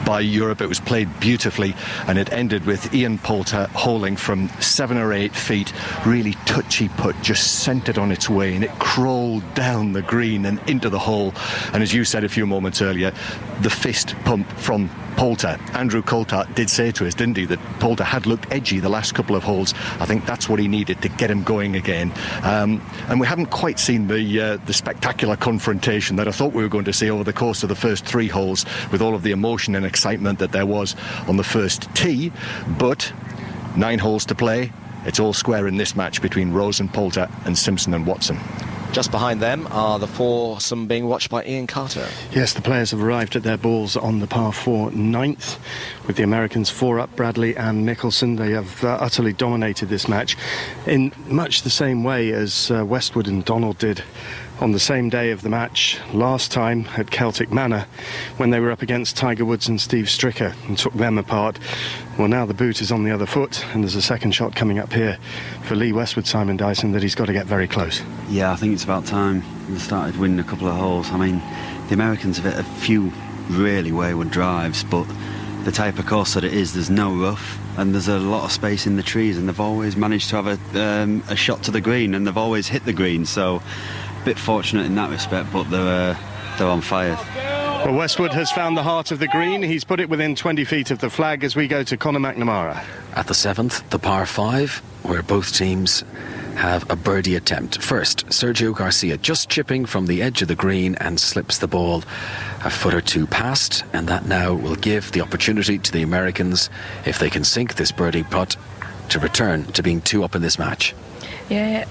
by Europe. It was played beautifully, and it ended with Ian Poulter holing from 7 or 8 feet, really touchy putt, just sent it on its way, and it crawled down the green and into the hole. And as you said a few moments earlier, the fist pump from Poulter. Andrew Coulthard did say to us, didn't he, that Poulter had looked edgy the last couple of holes. I think that's what he needed to get him going again. And we haven't quite seen the spectacular confrontation that I thought we were going to see over the course of the first 3 holes, with all of the emotion and excitement that there was on the first tee. But 9 holes to play. It's all square in this match between Rose and Poulter and Simpson and Watson. Just behind them are the foursome being watched by Ian Carter. Yes, the players have arrived at their balls on the par 4 9th, with the Americans 4 up, Bradley and Mickelson. They have utterly dominated this match in much the same way as Westwood and Donald did on the same day of the match last time at Celtic Manor, when they were up against Tiger Woods and Steve Stricker and took them apart. Well, now the boot is on the other foot, and there's a second shot coming up here for Lee Westwood, Simon Dyson, that he's got to get very close. Yeah, I think it's about time they started winning a couple of holes. I mean, the Americans have hit a few really wayward drives, but the type of course that it is, there's no rough, and there's a lot of space in the trees, and they've always managed to have a shot to the green, and they've always hit the green, so a bit fortunate in that respect, but they're on fire. Well, Westwood has found the heart of the green. He's put it within 20 feet of the flag as we go to Conor McNamara. At the 7th, the par 5, where both teams have a birdie attempt. First, Sergio Garcia just chipping from the edge of the green and slips the ball a foot or 2 past, and that now will give the opportunity to the Americans, if they can sink this birdie putt, to return to being 2 up in this match. Yeah,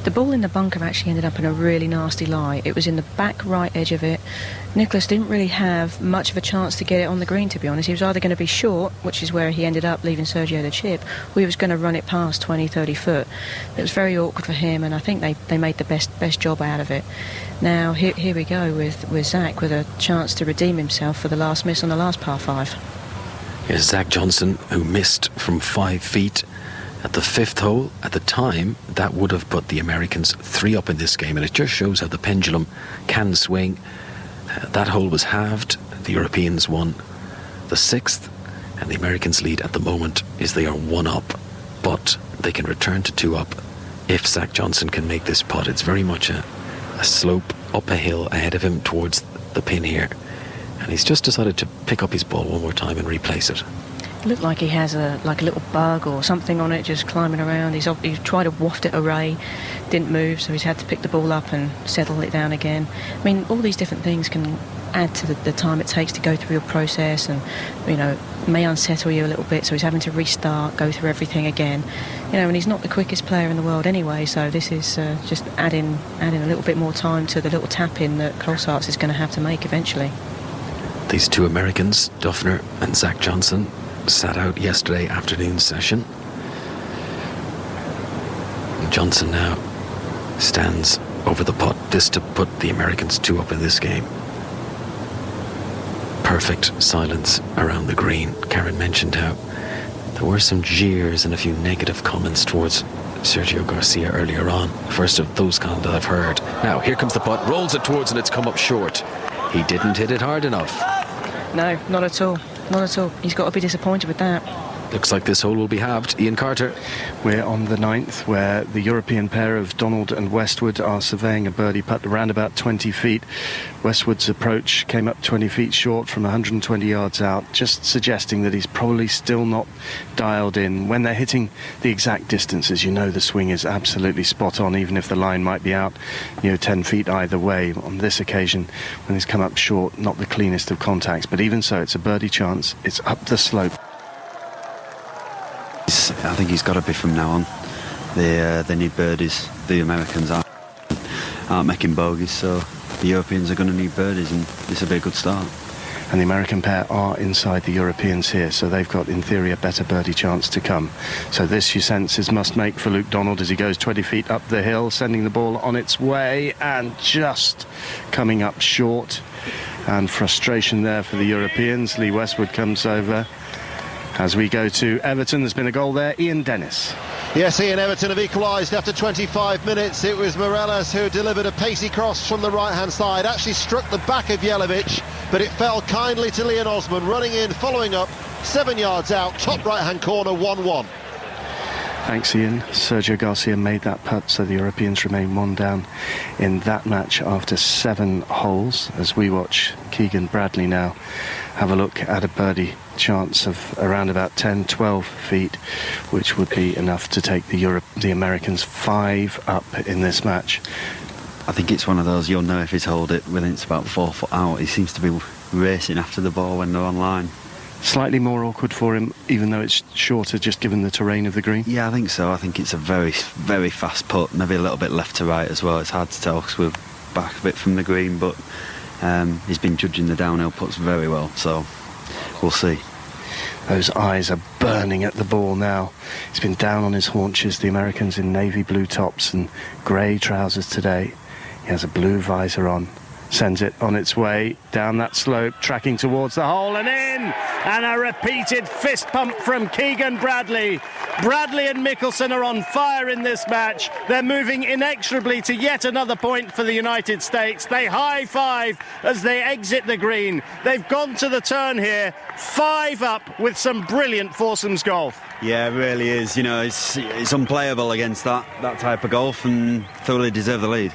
The ball in the bunker actually ended up in a really nasty lie. It was in the back right edge of it. Nicholas didn't really have much of a chance to get it on the green, to be honest. He was either going to be short, which is where he ended up leaving Sergio the chip, or he was going to run it past 20, 30 foot. It was very awkward for him, and I think they made the best job out of it. Now, here we go with Zach with a chance to redeem himself for the last miss on the last par 5. Here's Zach Johnson, who missed from 5 feet at the 5th hole. At the time, that would have put the Americans 3 up in this game, and it just shows how the pendulum can swing. That hole was halved. The Europeans won the 6th, and the Americans' lead at the moment is they are 1 up, but they can return to 2 up if Zach Johnson can make this putt. It's very much a slope up a hill ahead of him towards the pin here, and he's just decided to pick up his ball one more time and replace it. It looked like he has a little bug or something on it just climbing around. He's tried to waft it away, didn't move, so he's had to pick the ball up and settle it down again. I mean, all these different things can add to the time it takes to go through your process, and may unsettle you a little bit, so he's having to restart, go through everything again. And he's not the quickest player in the world anyway, so this is just adding a little bit more time to the little tap-in that Colsaerts is going to have to make eventually. These 2 Americans, Duffner and Zach Johnson, sat out yesterday afternoon session. And Johnson now stands over the putt, this to put the Americans 2 up in this game. Perfect silence around the green. Karen mentioned how there were some jeers and a few negative comments towards Sergio Garcia earlier on. First of those kind that I've heard. Now here comes the putt, rolls it towards, and it's come up short. He didn't hit it hard enough. No, not at all. Not at all. He's got to be disappointed with that. Looks like this hole will be halved. Ian Carter. We're on the 9th, where the European pair of Donald and Westwood are surveying a birdie putt around about 20 feet. Westwood's approach came up 20 feet short from 120 yards out, just suggesting that he's probably still not dialed in. When they're hitting the exact distances, the swing is absolutely spot on, even if the line might be out 10 feet either way. On this occasion, when he's come up short, not the cleanest of contacts, but even so, it's a birdie chance. It's up the slope. I think he's got to be from now on. They need birdies. The Americans aren't making bogeys, so the Europeans are going to need birdies, and this will be a good start. And the American pair are inside the Europeans here, so they've got, in theory, a better birdie chance to come. So this, you sense, is must-make for Luke Donald as he goes 20 feet up the hill, sending the ball on its way, and just coming up short. And frustration there for the Europeans. Lee Westwood comes over. As we go to Everton, there's been a goal there. Ian Dennis. Yes, Ian, Everton have equalised after 25 minutes. It was Morelos who delivered a pacey cross from the right-hand side. Actually struck the back of Jelavic, but it fell kindly to Leon Osman, running in, following up, 7 yards out, top right-hand corner, 1-1. Thanks, Ian. Sergio Garcia made that putt, so the Europeans remain 1 down in that match after 7 holes. As we watch Keegan Bradley now have a look at a birdie chance of around about 10-12 feet, which would be enough to take the Americans 5 up in this match. I think it's one of those, you'll know if he's hold it when it's about 4 foot out. He seems to be racing after the ball when they're on line. Slightly more awkward for him, even though it's shorter, just given the terrain of the green? Yeah, I think so. I think it's a very, very fast putt, maybe a little bit left to right as well. It's hard to tell because we're back a bit from the green, but he's been judging the downhill putts very well, so we'll see. Those eyes are burning at the ball now. He's been down on his haunches, the Americans in navy blue tops and grey trousers today. He has a blue visor on. Sends it on its way down that slope, tracking towards the hole and in! And a repeated fist pump from Keegan Bradley. Bradley and Mickelson are on fire in this match. They're moving inexorably to yet another point for the United States. They high-five as they exit the green. They've gone to the turn here, 5 up with some brilliant foursomes golf. Yeah, it really is. It's unplayable against that type of golf, and thoroughly deserve the lead.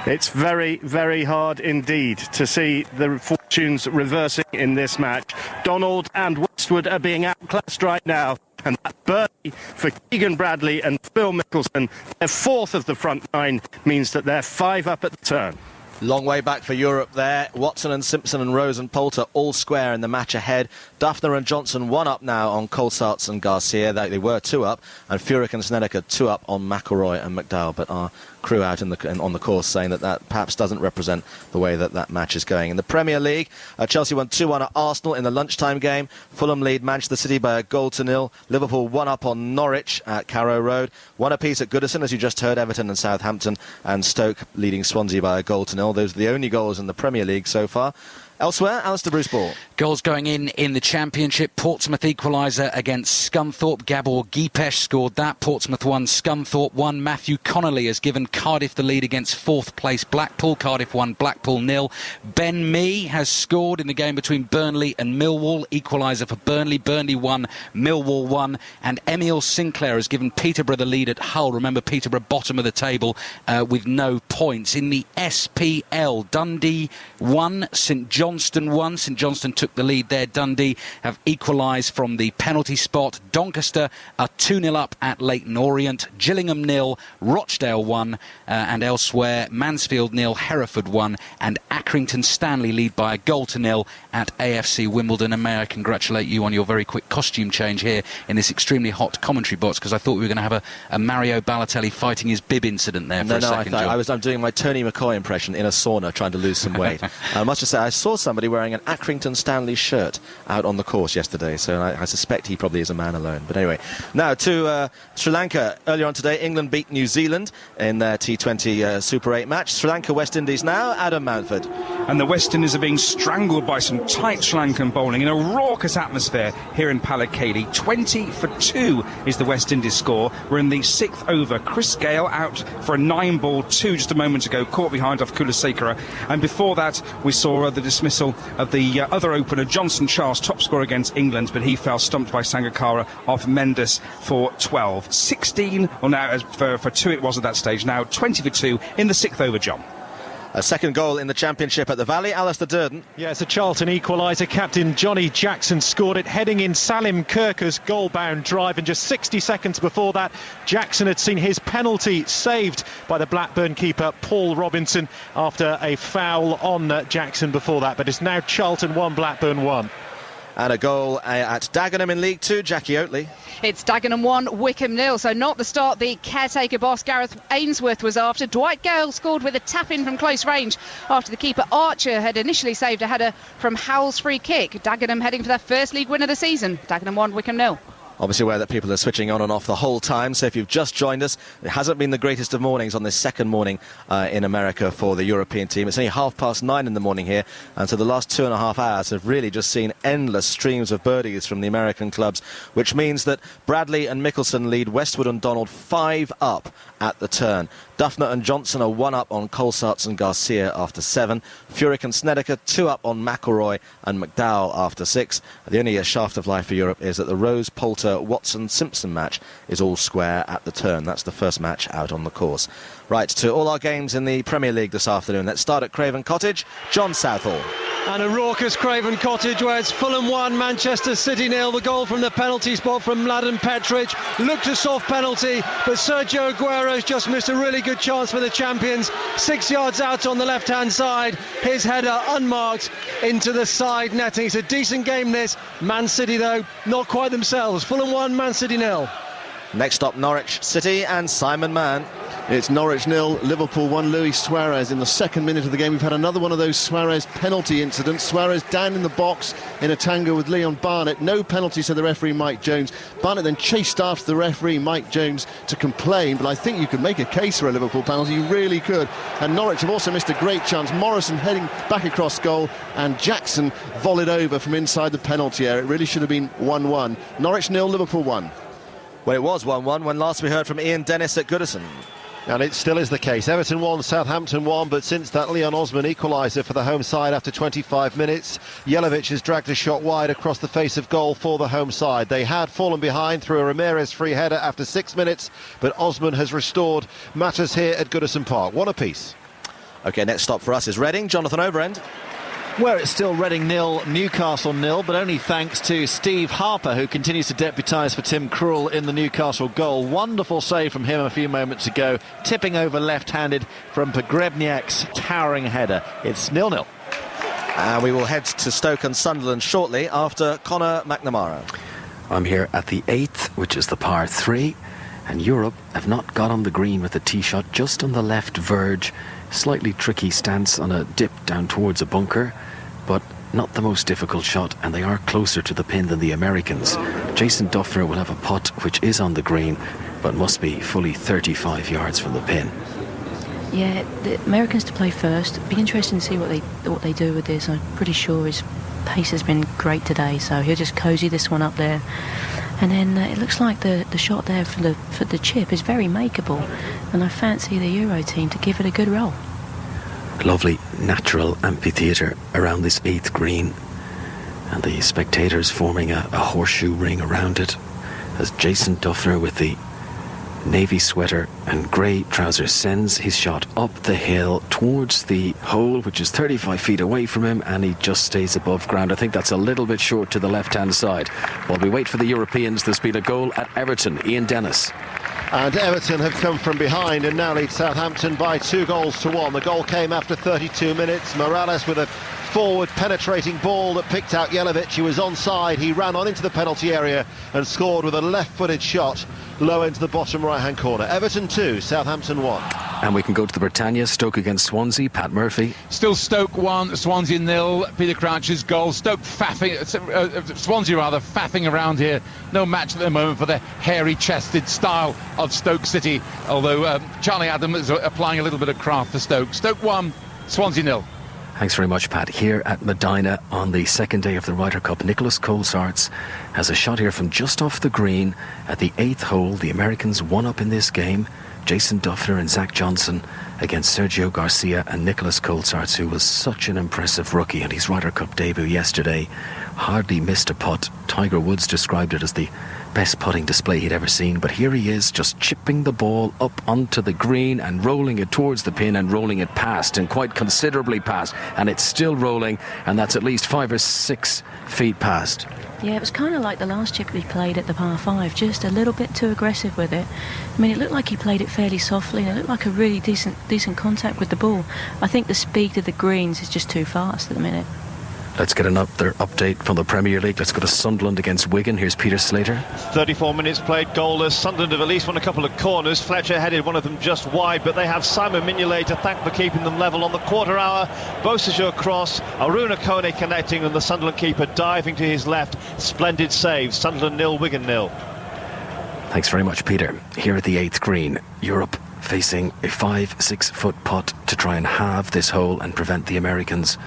It's very, very hard indeed to see the fortunes reversing in this match. Donald and Westwood are being outclassed right now. And that birdie for Keegan Bradley and Phil Mickelson, their 4th of the front 9, means that they're 5 up at the turn. Long way back for Europe there. Watson and Simpson and Rose and Poulter all square in the match ahead. Duffner and Johnson 1 up now on Colsaerts and Garcia. They were 2 up. And Furyk and Snedeker 2 up on McIlroy and McDowell. But our crew out on the course saying that perhaps doesn't represent the way that match is going. In the Premier League, Chelsea won 2-1 at Arsenal in the lunchtime game. Fulham lead Manchester City by a 1-0. Liverpool 1 up on Norwich at Carrow Road. 1 apiece at Goodison, as you just heard, Everton and Southampton. And Stoke leading Swansea by a 0-0. Those are the only goals in the Premier League so far. Elsewhere, Alistair Bruce Ball. Goals going in the Championship. Portsmouth equaliser against Scunthorpe. Gabor Gipesh scored that. Portsmouth 1, Scunthorpe 1. Matthew Connolly has given Cardiff the lead against 4th place Blackpool. Cardiff 1, Blackpool 0. Ben Mee has scored in the game between Burnley and Millwall. Equaliser for Burnley. Burnley 1, Millwall 1. And Emil Sinclair has given Peterborough the lead at Hull. Remember, Peterborough bottom of the table with no points. In the SPL, Dundee 1, St Johnstone 1. St Johnstone took the lead there. Dundee have equalised from the penalty spot. Doncaster are 2-0 up at Leyton Orient. Gillingham 0, Rochdale 1, and elsewhere Mansfield 0, Hereford 1, and Accrington Stanley lead by a 0-0 at AFC Wimbledon. And may I congratulate you on your very quick costume change here in this extremely hot commentary box, because I thought we were going to have a Mario Balotelli fighting his bib incident there for a second. I'm doing my Tony McCoy impression in a sauna trying to lose some weight. I must just say, I saw somebody wearing an Accrington Stanley shirt out on the course yesterday, so I suspect he probably is a man alone. But anyway, now to Sri Lanka. Earlier on today, England beat New Zealand in their T20 Super 8 match. Sri Lanka, West Indies now, Adam Mountford. And the West Indies are being strangled by some tight Sri Lankan bowling in a raucous atmosphere here in Pallekele. 20 for 2 is the West Indies score. We're in the 6th over. Chris Gale out for a 9-ball 2 just a moment ago, caught behind off Kulasekara. And before that, we saw the dismissal of the other opener, Johnson Charles, top scorer against England, but he fell stumped by Sangakkara off Mendes for 12. 16, well now for 2 it was at that stage, now 20 for 2 in the 6th over, John. A second goal in the Championship at the Valley, Alistair Durden. Yeah, it's a Charlton equaliser. Captain Johnny Jackson scored it, heading in Salim Kirker's goal-bound drive, and just 60 seconds before that, Jackson had seen his penalty saved by the Blackburn keeper, Paul Robinson, after a foul on Jackson before that. But it's now Charlton 1, Blackburn 1. And a goal at Dagenham in League 2, Jackie Oatley. It's Dagenham 1, Wickham 0. So not the start the caretaker boss Gareth Ainsworth was after. Dwight Gale scored with a tap-in from close range after the keeper Archer had initially saved a header from Howell's free kick. Dagenham heading for their first league win of the season. Dagenham 1, Wickham 0. Obviously aware that people are switching on and off the whole time, so if you've just joined us, it hasn't been the greatest of mornings on this second morning in America for the European team. It's only 9:30 in the morning here, and so the last 2.5 hours have really just seen endless streams of birdies from the American clubs, which means that Bradley and Mickelson lead Westwood and Donald 5 up at the turn. Duffner and Johnson are 1 up on Colsaerts and Garcia after 7. Furyk and Snedeker 2 up on McIlroy and McDowell after 6. The only shaft of life for Europe is that the Rose, Poulter, Watson-Simpson match is all square at the turn. That's the first match out on the course. Right, to all our games in the Premier League this afternoon. Let's start at Craven Cottage. John Southall. And a raucous Craven Cottage where it's Fulham 1, Manchester City 0. The goal from the penalty spot from Mladen Petric. Looked a soft penalty, but Sergio Aguero's just missed a really good chance for the champions. 6 yards out on the left-hand side. His header unmarked into the side netting. It's a decent game this. Man City, though, not quite themselves. Fulham 1, Man City 0. Next up, Norwich City and Simon Mann. It's Norwich 0, Liverpool 1. Luis Suarez in the second minute of the game. We've had another one of those Suarez penalty incidents. Suarez down in the box in a tango with Leon Barnett. No penalty, said the referee Mike Jones. Barnett then chased after the referee Mike Jones to complain, but I think you could make a case for a Liverpool penalty. You really could. And Norwich have also missed a great chance. Morrison heading back across goal, and Jackson volleyed over from inside the penalty area. It really should have been 1-1. Norwich 0, Liverpool 1. Well, it was 1-1 when last we heard from Ian Dennis at Goodison. And it still is the case. Everton 1, Southampton 1, but since that Leon Osman equaliser for the home side after 25 minutes, Jelavic has dragged a shot wide across the face of goal for the home side. They had fallen behind through a Ramirez free header after 6 minutes, but Osman has restored matters here at Goodison Park. 1 apiece. OK, next stop for us is Reading. Jonathan Overend. Where it's still Reading 0, Newcastle 0, but only thanks to Steve Harper, who continues to deputise for Tim Krul in the Newcastle goal. Wonderful save from him a few moments ago, tipping over left-handed from Pogrebniak's towering header. It's 0-0. And we will head to Stoke and Sunderland shortly after Conor McNamara. I'm here at the 8th, which is the par 3, and Europe have not got on the green with the tee shot, just on the left verge. Slightly tricky stance on a dip down towards a bunker, but not the most difficult shot, and they are closer to the pin than the Americans. Jason Duffner will have a putt which is on the green, but must be fully 35 yards from the pin. Yeah, the Americans to play first. It'd be interesting to see what they do with this. I'm pretty sure his pace has been great today, so he'll just cosy this one up there. And then it looks like the shot there for the chip is very makeable, and I fancy the Euro team to give it a good roll. Lovely natural amphitheatre around this 8th green, and the spectators forming a horseshoe ring around it, as Jason Duffner with the navy sweater and grey trousers sends his shot up the hill towards the hole, which is 35 feet away from him, and he just stays above ground. I think that's a little bit short to the left-hand side. While we wait for the Europeans, there's been a goal at Everton. Ian Dennis. And Everton have come from behind and now lead Southampton by 2-1. The goal came after 32 minutes. Morales with a forward penetrating ball that picked out Jelavic. He was onside. He ran on into the penalty area and scored with a left-footed shot low into the bottom right-hand corner. Everton 2, Southampton 1. And we can go to the Britannia. Stoke against Swansea. Pat Murphy. Still Stoke 1, Swansea 0. Peter Crouch's goal. Stoke Swansea faffing around here. No match at the moment for the hairy-chested style of Stoke City. Although Charlie Adam is applying a little bit of craft for Stoke. Stoke 1, Swansea 0. Thanks very much, Pat. Here at Medina on the second day of the Ryder Cup, Nicholas Colsaerts has a shot here from just off the green at the 8th hole. The Americans one up in this game. Jason Duffner and Zach Johnson against Sergio Garcia and Nicholas Colsaerts, who was such an impressive rookie on his Ryder Cup debut yesterday. Hardly missed a putt. Tiger Woods described it as the best putting display he'd ever seen, but here he is, just chipping the ball up onto the green and rolling it towards the pin and rolling it past, and quite considerably past, and it's still rolling, and that's at least 5 or 6 feet past. Yeah, it was kind of like the last chip he played at the par 5, just a little bit too aggressive with it. I mean, it looked like he played it fairly softly, and it looked like a really decent contact with the ball. I think the speed of the greens is just too fast at the minute. Let's get another update from the Premier League. Let's go to Sunderland against Wigan. Here's Peter Slater. 34 minutes played, goalless. Sunderland have at least won a couple of corners. Fletcher headed one of them just wide, but they have Simon Mignolet to thank for keeping them level on the quarter hour. Beausejour cross, Aruna Kone connecting, and the Sunderland keeper diving to his left. Splendid save. Sunderland 0, Wigan 0. Thanks very much, Peter. Here at the 8th green, Europe facing a 5-6 foot putt to try and halve this hole and prevent the Americans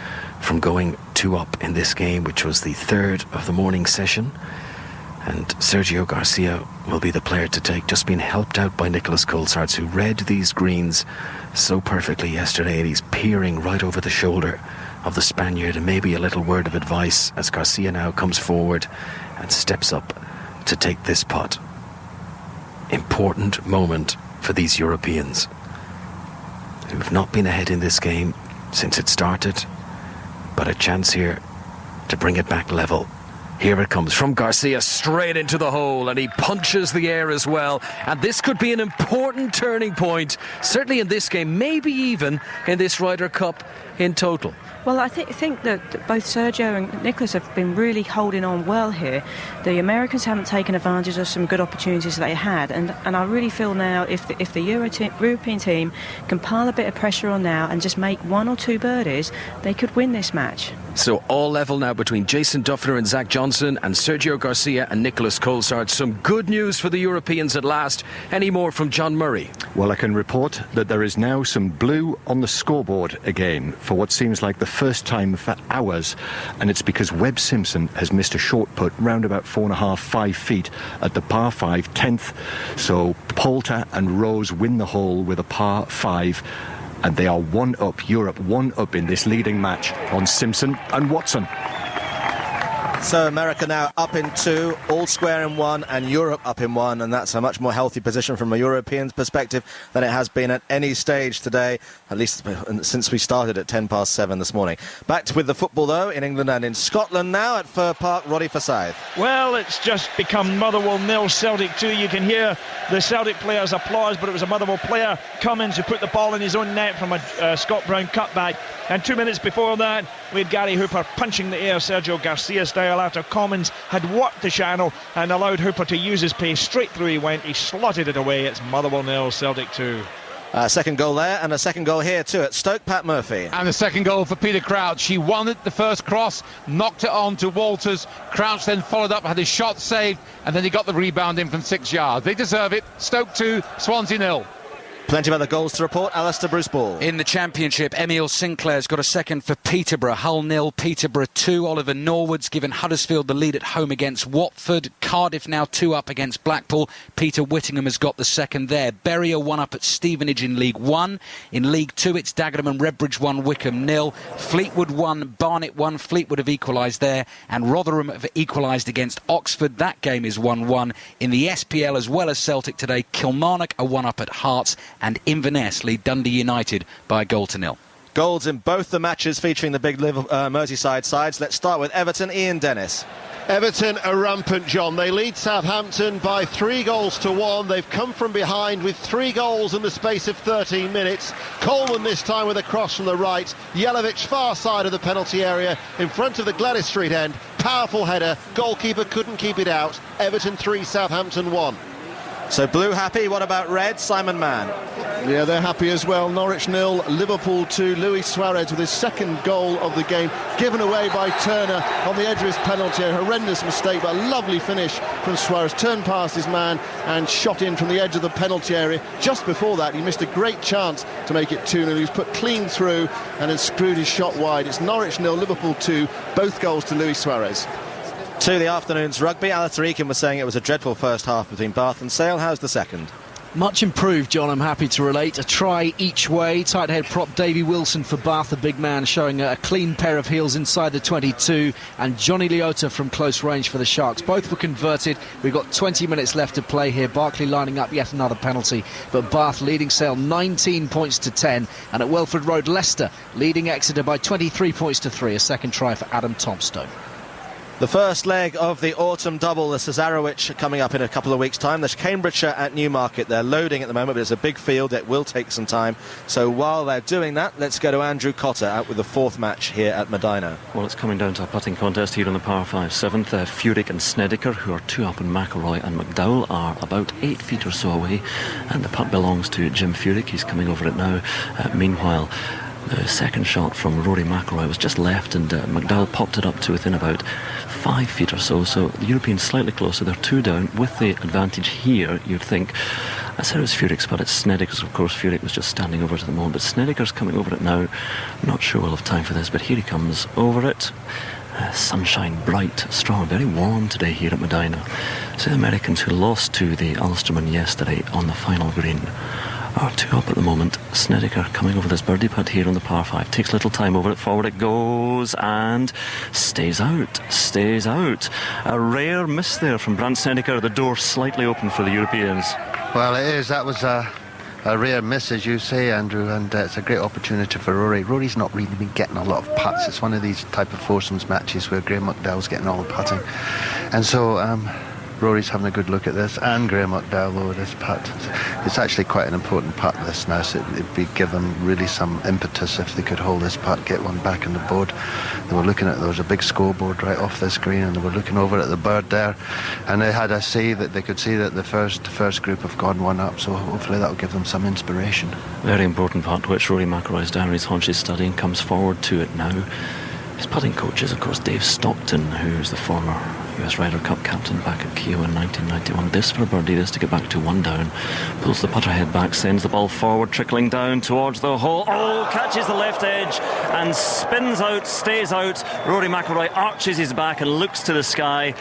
from going 2 up in this game, which was the 3rd of the morning session. And Sergio Garcia will be the player to take, just been helped out by Nicholas Colsaerts, who read these greens so perfectly yesterday, and he's peering right over the shoulder of the Spaniard. And maybe a little word of advice as Garcia now comes forward and steps up to take this putt. Important moment for these Europeans, who've not been ahead in this game since it started, but a chance here to bring it back level. Here it comes from Garcia, straight into the hole, and he punches the air as well. And this could be an important turning point, certainly in this game, maybe even in this Ryder Cup in total. Well, I think that both Sergio and Nicholas have been really holding on well here. The Americans haven't taken advantage of some good opportunities they had, and I really feel now if the European team can pile a bit of pressure on now and just make 1 or 2 birdies, they could win this match. So all level now between Jason Duffner and Zach Johnson and Sergio Garcia and Nicholas Colsaerts. Some good news for the Europeans at last. Any more from John Murray? Well, I can report that there is now some blue on the scoreboard again for what seems like the first time for hours, and it's because Webb Simpson has missed a short putt round about 4.5-5 feet at the par 5 10th. So Poulter and Rose win the hole with a par 5, and they are 1 up. Europe 1 up in this leading match on Simpson and Watson. So America now up in 2, all square in 1, and Europe up in 1, and that's a much more healthy position from a European perspective than it has been at any stage today, at least since we started at 7:10 this morning. Back with the football, though, in England and in Scotland now at Fir Park. Roddy Forsyth. Well, it's just become Motherwell 0, Celtic 2. You can hear the Celtic players' applause, but it was a Motherwell player, Cummins, who put the ball in his own net from a Scott Brown cutback. And 2 minutes before that, we had Gary Hooper punching the air, Sergio Garcia style, after Cummins had worked the channel and allowed Hooper to use his pace. Straight through he went, he slotted it away. It's Motherwell 0, Celtic 2. Second goal there, and a second goal here too at Stoke. Pat Murphy. And the second goal for Peter Crouch. He won it, the first cross, knocked it on to Walters. Crouch then followed up, had his shot saved, and then he got the rebound in from 6 yards. They deserve it. Stoke 2, Swansea 0. Plenty of other goals to report. Alistair Bruce Ball. In the Championship, Emile Sinclair's got a second for Peterborough. Hull 0, Peterborough 2. Oliver Norwood's given Huddersfield the lead at home against Watford. Cardiff now 2 up against Blackpool. Peter Whittingham has got the second there. Bury are 1 up at Stevenage in League 1. In League 2, it's Dagenham and Redbridge 1, Wickham 0. Fleetwood 1, Barnet 1. Fleetwood have equalised there. And Rotherham have equalised against Oxford. That game is 1-1. In the SPL, as well as Celtic today, Kilmarnock are 1 up at Hearts. And Inverness lead Dundee United by 1-0. Goals in both the matches featuring the big Merseyside sides. Let's start with Everton. Ian Dennis. Everton are rampant, John. They lead Southampton by 3-1. They've come from behind with 3 goals in the space of 13 minutes. Coleman this time with a cross from the right. Jelavic far side of the penalty area in front of the Gladys Street end. Powerful header. Goalkeeper couldn't keep it out. Everton 3, Southampton 1. So Blue happy. What about Red? Simon Mann. Yeah, they're happy as well. Norwich 0, Liverpool 2. Luis Suarez with his second goal of the game, given away by Turner on the edge of his penalty. A horrendous mistake, but a lovely finish from Suarez. Turned past his man and shot in from the edge of the penalty area. Just before that, he missed a great chance to make it 2-0. He was put clean through and had screwed his shot wide. It's Norwich 0, Liverpool 2. Both goals to Luis Suarez. To the afternoon's rugby. Alistair Eakin was saying it was a dreadful first half between Bath and Sale. How's the second? Much improved, John, I'm happy to relate. A try each way. Tight head prop Davy Wilson for Bath, the big man, showing a clean pair of heels inside the 22. And Johnny Leota from close range for the Sharks. Both were converted. We've got 20 minutes left to play here. Barkley lining up yet another penalty. But Bath leading Sale 19 points to 10. And at Welford Road, Leicester leading Exeter by 23 points to 3. A second try for Adam Tombstone. The first leg of the autumn double, the Cesarewitch, coming up in a couple of weeks' time. There's Cambridgeshire at Newmarket. They're loading at the moment, but it's a big field. It will take some time. So while they're doing that, let's go to Andrew Cotter out with the fourth match here at Medina. Well, it's coming down to a putting contest here on the par 5 7th. Furyk and Snedeker, who are 2 up, and McIlroy and McDowell are about 8 feet or so away. And the putt belongs to Jim Furyk. He's coming over it now. Meanwhile, the second shot from Rory McIlroy was just left, and McDowell popped it up to within about 5 feet or so. So the Europeans slightly closer. They're 2 down. With the advantage here, you'd think. I said it was Furyk's, but it's Snedeker's. Of course, Furyk was just standing over it at the moment. But Snedeker's coming over it now. I'm not sure we'll have time for this, but here he comes over it. Sunshine, bright, strong, very warm today here at Medina. So the Americans who lost to the Ulstermen yesterday on the final green are 2 up at the moment. Snedeker coming over this birdie putt here on the par 5. Takes little time over it. Forward it goes and stays out. Stays out. A rare miss there from Brant Snedeker. The door slightly open for the Europeans. Well, it is. That was a rare miss, as you say, Andrew, and it's a great opportunity for Rory. Rory's not really been getting a lot of putts. It's one of these type of foursomes matches where Graham McDowell's getting all the putting. And so Rory's having a good look at this, and Graham McDowell over this putt. It's actually quite an important putt, this now, so it'd be given really some impetus if they could hold this putt, get one back on the board. They were looking at, there was a big scoreboard right off this green, and they were looking over at the bird there, and they had a say that they could see that the first group have gone 1 up, so hopefully that'll give them some inspiration. Very important putt, which Rory McIlroy's down on his haunches studying, comes forward to it now. His putting coach is, of course, Dave Stockton, who's the former US Ryder Cup captain back at Keogh in 1991. This for a birdie, this to get back to 1 down. Pulls the putter head back, sends the ball forward, trickling down towards the hole. Oh, catches the left edge and spins out, stays out. Rory McIlroy arches his back and looks to the sky.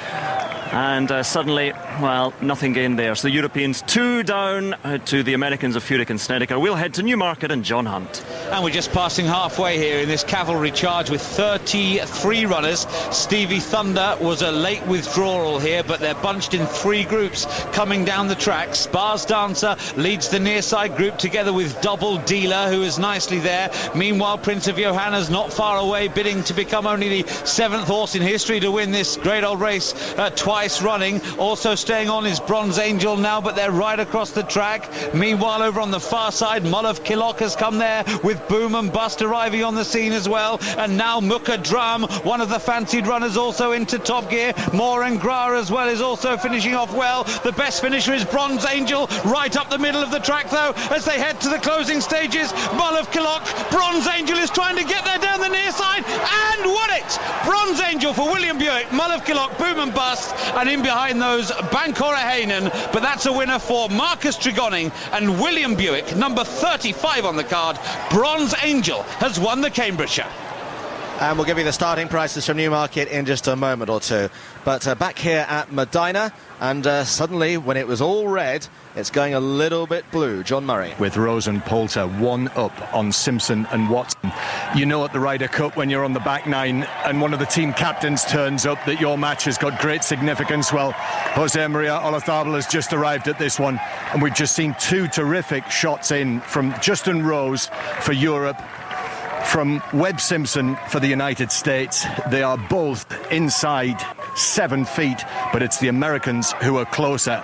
and suddenly, well, nothing gained there. So the Europeans 2 down to the Americans of Furyk and Snedeker. We'll head to Newmarket and John Hunt. And we're just passing halfway here in this cavalry charge with 33 runners. Stevie Thunder was a late withdrawal here, but they're bunched in 3 groups coming down the tracks. Bars Dancer leads the near side group together with Double Dealer, who is nicely there. Meanwhile, Prince of Johanna's not far away, bidding to become only the 7th horse in history to win this great old race twice running. Also staying on is Bronze Angel now, but they're right across the track. Meanwhile, over on the far side, Mull of Killock has come there with Boom and Bust arriving on the scene as well. And now Mukka Drum, one of the fancied runners, also into top gear. Moore and Gra as well is also finishing off well. The best finisher is Bronze Angel, right up the middle of the track though, as they head to the closing stages. Mull of Killock, Bronze Angel is trying to get there down the near side and won it. Bronze Angel for William Buick, Mull of Killock, Boom and Bust, and in behind those Bancora Hainen. But that's a winner for Marcus Tregonning and William Buick, number 35 on the card. Bronze Angel has won the Cambridgeshire. And we'll give you the starting prices from Newmarket in just a moment or two. But back here at Medina, and suddenly, when it was all red, it's going a little bit blue. John Murray. With Rose and Poulter 1 up on Simpson and Watson. You know at the Ryder Cup when you're on the back 9 and one of the team captains turns up that your match has got great significance. Well, Jose Maria Olazabal has just arrived at this one, and we've just seen 2 terrific shots in from Justin Rose for Europe, from Webb Simpson for the United States. They are both inside 7 feet, but it's the Americans who are closer.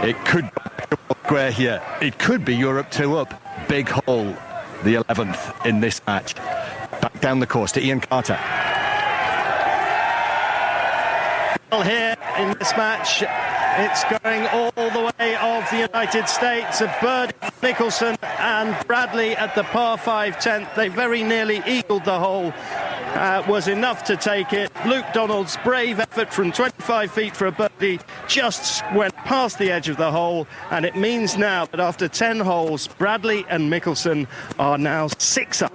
It could be square here. It could be Europe 2 up. Big hole, the 11th in this match. Back down the course to Ian Carter. Well, here in this match, it's going all the way of the United States. Bird, Nicholson and Bradley at the par 5 10th. They very nearly eagled the hole. Was enough to take it. Luke Donald's brave effort from 25 feet for a birdie just went past the edge of the hole, and it means now that after 10 holes, Bradley and Mickelson are now 6 up.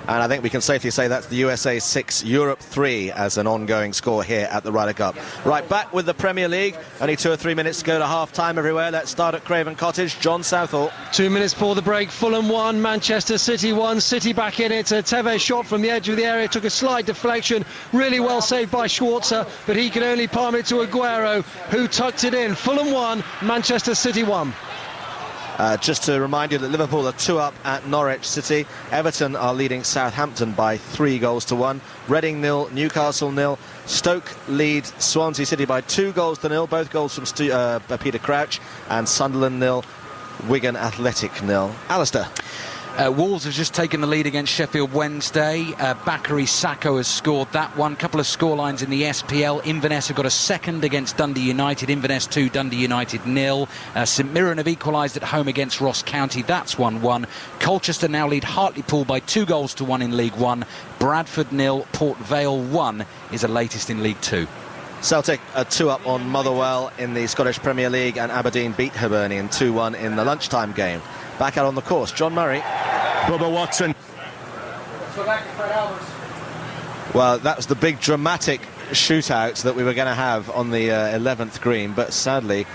And I think we can safely say that's the USA 6, Europe 3 as an ongoing score here at the Ryder Cup. Right, back with the Premier League. Only 2 or 3 minutes to go to half-time everywhere. Let's start at Craven Cottage. John Southall. 2 minutes for the break. Fulham 1, Manchester City 1. City back in it. Tevez shot from the edge of the area. Took a slight deflection. Really well saved by Schwarzer, but he could only palm it to Aguero, who tucked it in. Fulham 1, Manchester City 1. Just to remind you that Liverpool are 2 up at Norwich City. Everton are leading Southampton by 3-1. Reading 0, Newcastle 0. Stoke lead Swansea City by 2-0. Both goals from Peter Crouch. And Sunderland 0, Wigan Athletic 0. Alistair. Wolves have just taken the lead against Sheffield Wednesday. Bakary Sakho has scored that one. Couple of scorelines in the SPL. Inverness have got a second against Dundee United. Inverness 2, Dundee United 0. St Mirren have equalised at home against Ross County. That's 1-1. Colchester now lead Hartlepool by 2-1 in League 1. Bradford 0, Port Vale 1 is the latest in League 2. Celtic are 2 up on Motherwell in the Scottish Premier League, and Aberdeen beat Hibernian 2-1 in the lunchtime game. Back out on the course, John Murray. Bubba Watson. Well, that was the big dramatic shootout that we were going to have on the 11th green, but sadly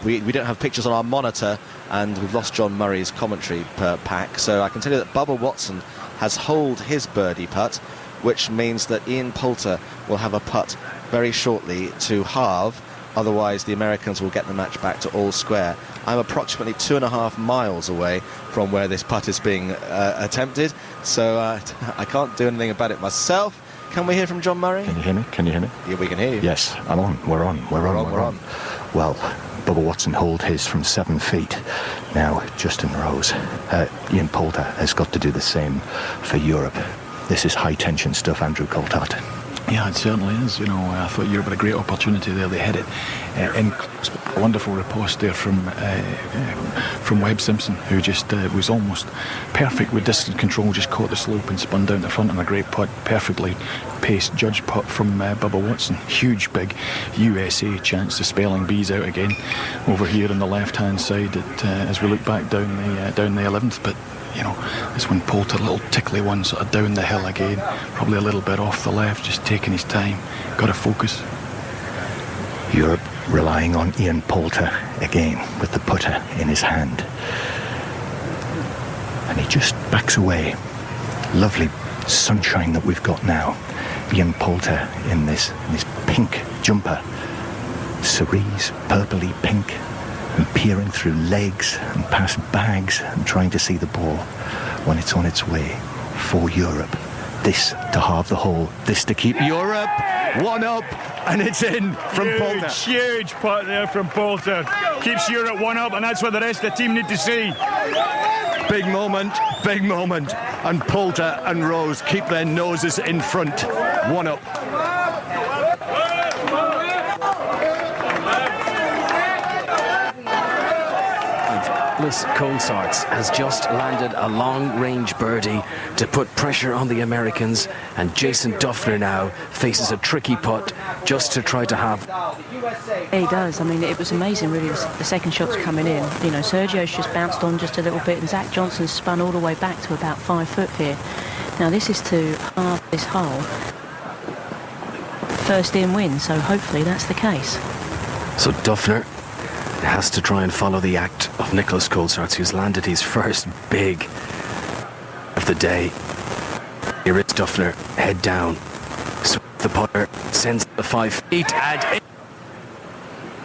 we don't have pictures on our monitor, and we've lost John Murray's commentary pack. So I can tell you that Bubba Watson has holed his birdie putt, which means that Ian Poulter will have a putt very shortly to halve. Otherwise, the Americans will get the match back to all square. I'm approximately 2.5 miles away from where this putt is being attempted, so I can't do anything about it myself. Can we hear from John Murray? Can you hear me? Can you hear me? Yeah, we can hear you. Yes, I'm on. We're on. We're on. Well, Bubba Watson holed his from 7 feet. Now, Justin Rose, Ian Poulter has got to do the same for Europe. This is high-tension stuff, Andrew Coltart. Yeah, it certainly is. You know, I thought Europe had a great opportunity there. They hit it in a wonderful riposte there from Webb Simpson, who just was almost perfect with distance control, just caught the slope and spun down the front on a great putt, perfectly paced judge putt from Bubba Watson. Huge big USA chance. The spelling bees out again over here on the left-hand side as we look back down the 11th, but you know, this one Poulter, a little tickly one, sort of down the hill again, probably a little bit off the left, just taking his time, got to focus. Europe relying on Ian Poulter again with the putter in his hand. And he just backs away. Lovely sunshine that we've got now. Ian Poulter in this pink jumper. Cerise, purpley pink, and peering through legs and past bags and trying to see the ball when it's on its way for Europe. This to halve the hole, this to keep Europe one up, and it's in from Poulter. Huge putt there from Poulter. Keeps Europe one up, and that's what the rest of the team need to see. Big moment, and Poulter and Rose keep their noses in front. One up. Nicholas Colsaerts has just landed a long-range birdie to put pressure on the Americans, and Jason Duffner now faces a tricky putt just to try to have... He does. I mean, it was amazing, really, the second shot's coming in. You know, Sergio's just bounced on just a little bit, and Zach Johnson's spun all the way back to about 5 foot here. Now, this is to halve this hole. First in win, so hopefully that's the case. So Duffner has to try and follow the act of Nicholas Colsaerts, who's landed his first big of the day. Here is Duffner, head down. So the putter sends the 5 feet, and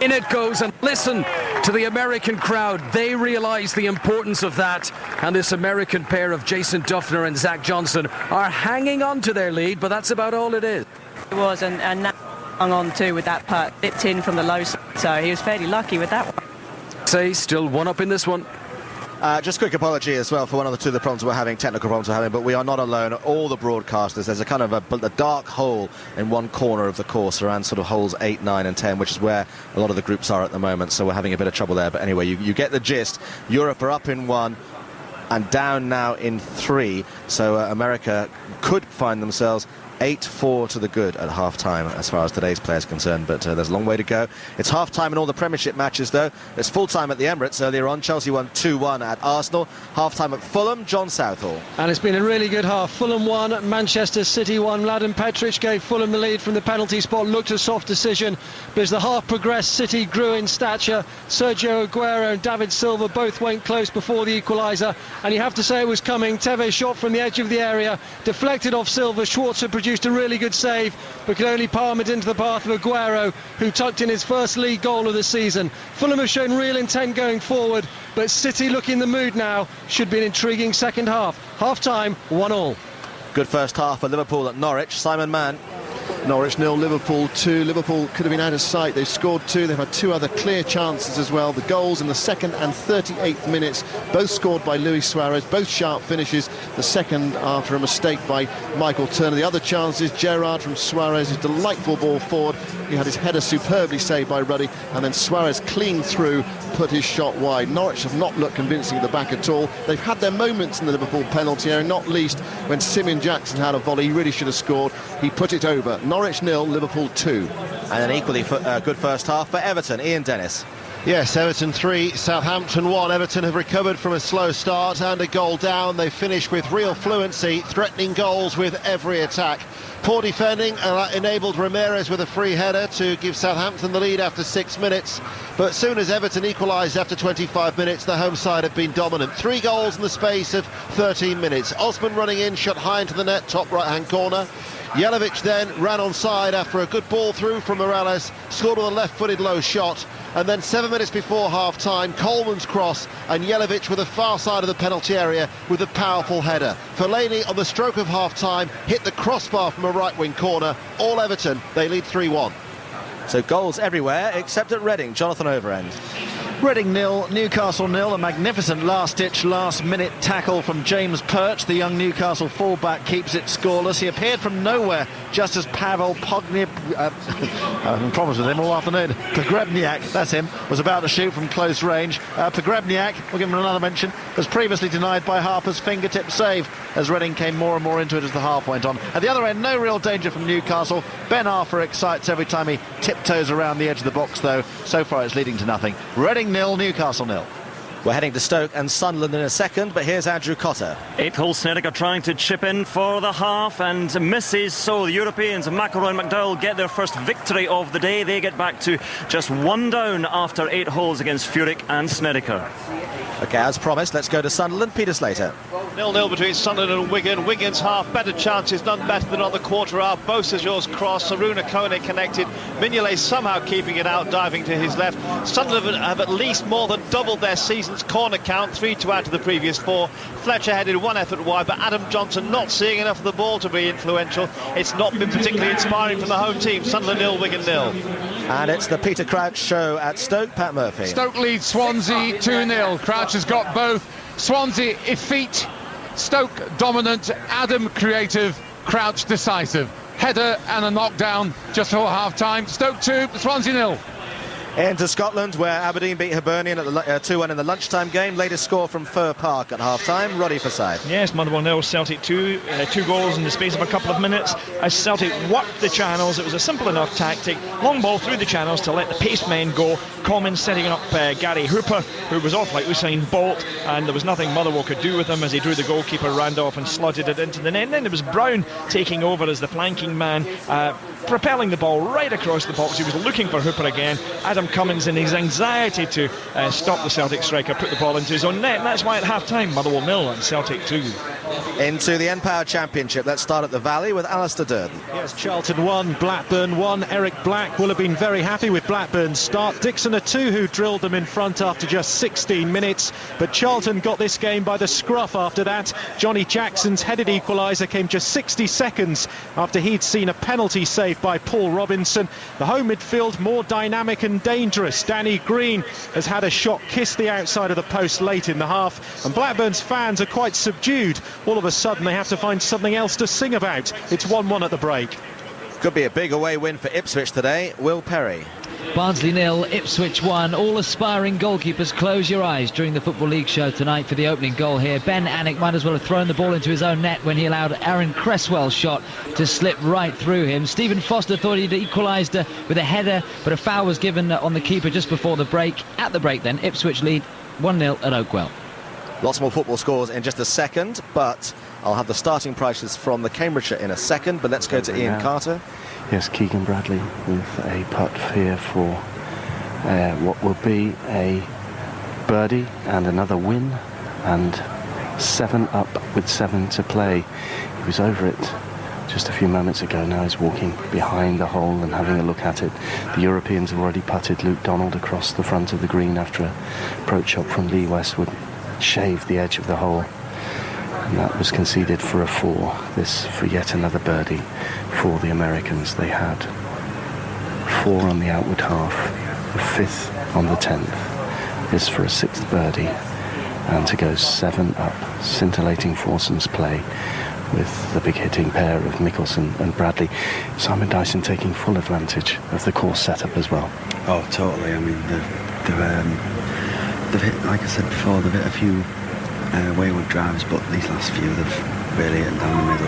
in it goes. And listen to the American crowd. They realise the importance of that. And this American pair of Jason Duffner and Zach Johnson are hanging on to their lead, but that's about all it is. It was, and now hung on too with that putt, dipped in from the low side, so he was fairly lucky with that one. Say, still one up in this one. Just quick apology as well for one of the two of the problems we're having, technical problems we're having, but we are not alone. All the broadcasters, there's a kind of a dark hole in one corner of the course around sort of holes 8, 9 and 10, which is where a lot of the groups are at the moment, so we're having a bit of trouble there. But anyway, you get the gist. Europe are up in 1 and down now in 3, so America could find themselves 8-4 to the good at half-time as far as today's players are concerned, but there's a long way to go. It's half-time in all the Premiership matches, though. It's full-time at the Emirates earlier on. Chelsea won 2-1 at Arsenal. Half-time at Fulham, John Southall. And it's been a really good half. Fulham won, Manchester City won. Mladen Petric gave Fulham the lead from the penalty spot. Looked a soft decision, but as the half progressed, City grew in stature. Sergio Aguero and David Silva both went close before the equaliser, and you have to say it was coming. Tevez shot from the edge of the area, deflected off Silva. Schwarzer produced a really good save, but could only palm it into the path of Aguero, who tucked in his first league goal of the season. Fulham have shown real intent going forward, but City look in the mood now. Should be an intriguing second half. Half-time, 1-1. Good first half for Liverpool at Norwich. Simon Mann. Norwich 0, Liverpool 2. Liverpool could have been out of sight. They've scored 2. They've had 2 other clear chances as well. The goals in the 2nd and 38th minutes, both scored by Luis Suarez, both sharp finishes. The second after a mistake by Michael Turner. The other chances, Gerrard from Suarez, a delightful ball forward. He had his header superbly saved by Ruddy, and then Suarez clean through, put his shot wide. Norwich have not looked convincing at the back at all. They've had their moments in the Liverpool penalty area, not least when Simeon Jackson had a volley. He really should have scored. He put it over. Norwich 0, Liverpool 2. And an equally good first half for Everton. Ian Dennis. Yes, Everton 3, Southampton 1. Everton have recovered from a slow start and a goal down. They finish with real fluency, threatening goals with every attack. Poor defending enabled Ramirez with a free header to give Southampton the lead after 6 minutes. But as soon as Everton equalised after 25 minutes, the home side have been dominant. 3 goals in the space of 13 minutes. Osman running in, shot high into the net, top right-hand corner. Jelavic then ran onside after a good ball through from Morales, scored with a left-footed low shot, and then 7 minutes before half-time, Coleman's cross, and Jelavic with the far side of the penalty area with a powerful header. Fellaini on the stroke of half-time hit the crossbar from a right-wing corner. All Everton, they lead 3-1. So goals everywhere except at Reading. Jonathan Overend. Reading 0, Newcastle 0. A magnificent last-ditch, last-minute tackle from James Perch. The young Newcastle fullback keeps it scoreless. He appeared from nowhere just as Pavel Pogniak, I've promised with him all afternoon, Pogrebniak, that's him, was about to shoot from close range. Pogrebniak, we'll give him another mention, was previously denied by Harper's fingertip save as Reading came more and more into it as the half went on. At the other end, no real danger from Newcastle. Ben Arthur excites every time he tiptoes around the edge of the box, though. So far it's leading to nothing. Reading 0, Newcastle 0. We're heading to Stoke and Sunderland in a second, but here's Andrew Cotter. 8-hole Snedeker trying to chip in for the half and misses. So the Europeans, McIlroy and McDowell, get their first victory of the day. They get back to just 1 down after 8 holes against Furyk and Snedeker. OK, as promised, let's go to Sunderland. Peter Slater. 0-0 between Sunderland and Wigan. Wigan's half better chances, none better than on the quarter half. Both Sergio's cross, Saruna Koenig connected. Mignolet somehow keeping it out, diving to his left. Sunderland have at least more than doubled their season's corner count, 3 to add to the previous 4. Fletcher headed 1 effort wide, but Adam Johnson not seeing enough of the ball to be influential. It's not been particularly inspiring from the home team. Sunderland 0, Wigan 0. And it's the Peter Crouch show at Stoke. Pat Murphy. Stoke leads Swansea 2-0. Crouch has got both. Swansea effete, Stoke dominant, Adam creative, Crouch decisive. Header and a knockdown just before half-time. Stoke 2, Swansea 0. Into Scotland, where Aberdeen beat Hibernian at the 2-1 in the lunchtime game. Latest score from Fir Park at half-time. Roddy Forsyth. Yes, Motherwell 0, Celtic 2. 2 goals in the space of a couple of minutes. As Celtic worked the channels, it was a simple enough tactic. Long ball through the channels to let the pace men go. Common setting up Gary Hooper, who was off like Usain Bolt, and there was nothing Motherwell could do with him as he drew the goalkeeper Randolph and slotted it into the net. And then there was Brown taking over as the flanking man, propelling the ball right across the box. He was looking for Hooper again. Adam Cummins, in his anxiety to stop the Celtic striker, put the ball into his own net, and that's why at half-time Motherwell 0 and Celtic 2. Into the N-Power Championship. Let's start at the Valley with Alistair Durden. Yes, Charlton 1, Blackburn 1. Eric Black will have been very happy with Blackburn's start. Dixon are 2 who drilled them in front after just 16 minutes, but Charlton got this game by the scruff after that. Johnny Jackson's headed equaliser came just 60 seconds after he'd seen a penalty saved by Paul Robinson. The home midfield more dynamic and dangerous. Danny Green has had a shot kiss the outside of the post late in the half, and Blackburn's fans are quite subdued. All of a sudden they have to find something else to sing about. It's 1-1 at the break. Could be a big away win for Ipswich today. Will Perry. Barnsley 0, Ipswich 1. All aspiring goalkeepers close your eyes during the Football League show tonight for the opening goal here. Ben Alnwick might as well have thrown the ball into his own net when he allowed Aaron Cresswell's shot to slip right through him. Stephen Foster thought he'd equalised with a header, but a foul was given on the keeper just before the break. At the break then, Ipswich lead 1-0 at Oakwell. Lots more football scores in just a second, but I'll have the starting prices from the Cambridgeshire in a second, but let's go to Ian Carter. Yes, Keegan Bradley with a putt here for what will be a birdie and another win, and 7 up with 7 to play. He was over it just a few moments ago. Now he's walking behind the hole and having a look at it. The Europeans have already putted. Luke Donald across the front of the green after an approach shot from Lee Westwood shaved the edge of the hole, and that was conceded for a 4. This for yet another birdie for the Americans. They had 4 on the outward half, a 5th on the 10th. This for a 6th birdie, and to go 7 up. Scintillating foursomes play with the big hitting pair of Mickelson and Bradley. Simon Dyson taking full advantage of the course setup as well. Oh, totally. I mean, they've hit, like I said before, they've hit a few wayward drives, but these last few they've really hit down the middle.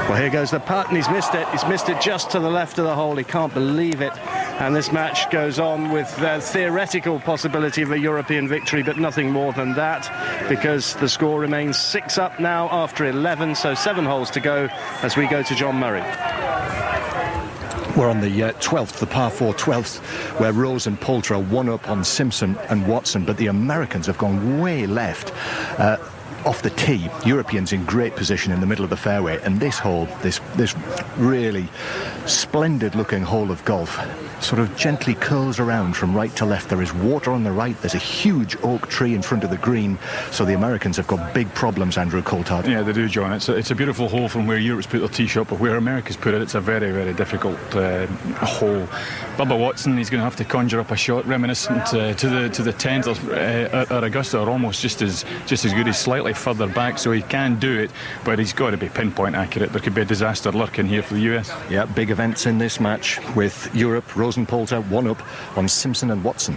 Well, here goes the putt, and he's missed it. He's missed it just to the left of the hole. He can't believe it. And this match goes on with the theoretical possibility of a European victory, but nothing more than that, because the score remains 6 up now after 11, so 7 holes to go as we go to John Murray. We're on the 12th, the par 4 12th, where Rose and Poulter are 1 up on Simpson and Watson, but the Americans have gone way left. Off the tee, Europeans in great position in the middle of the fairway, and this hole, this really splendid looking hole of golf, sort of gently curls around from right to left. There is water on the right, there's a huge oak tree in front of the green, so the Americans have got big problems, Andrew Coulthard. Yeah, they do, John. It's a beautiful hole from where Europe's put their tee shot, but where America's put it, it's a very, very difficult hole. Bubba Watson, he's going to have to conjure up a shot reminiscent to the 10th at Augusta, or almost just as good. He's slightly further back, so he can do it, but he's got to be pinpoint accurate. There could be a disaster lurking here for the US. Yeah, big events in this match with Europe. Rose and Poulter 1 up on Simpson and Watson.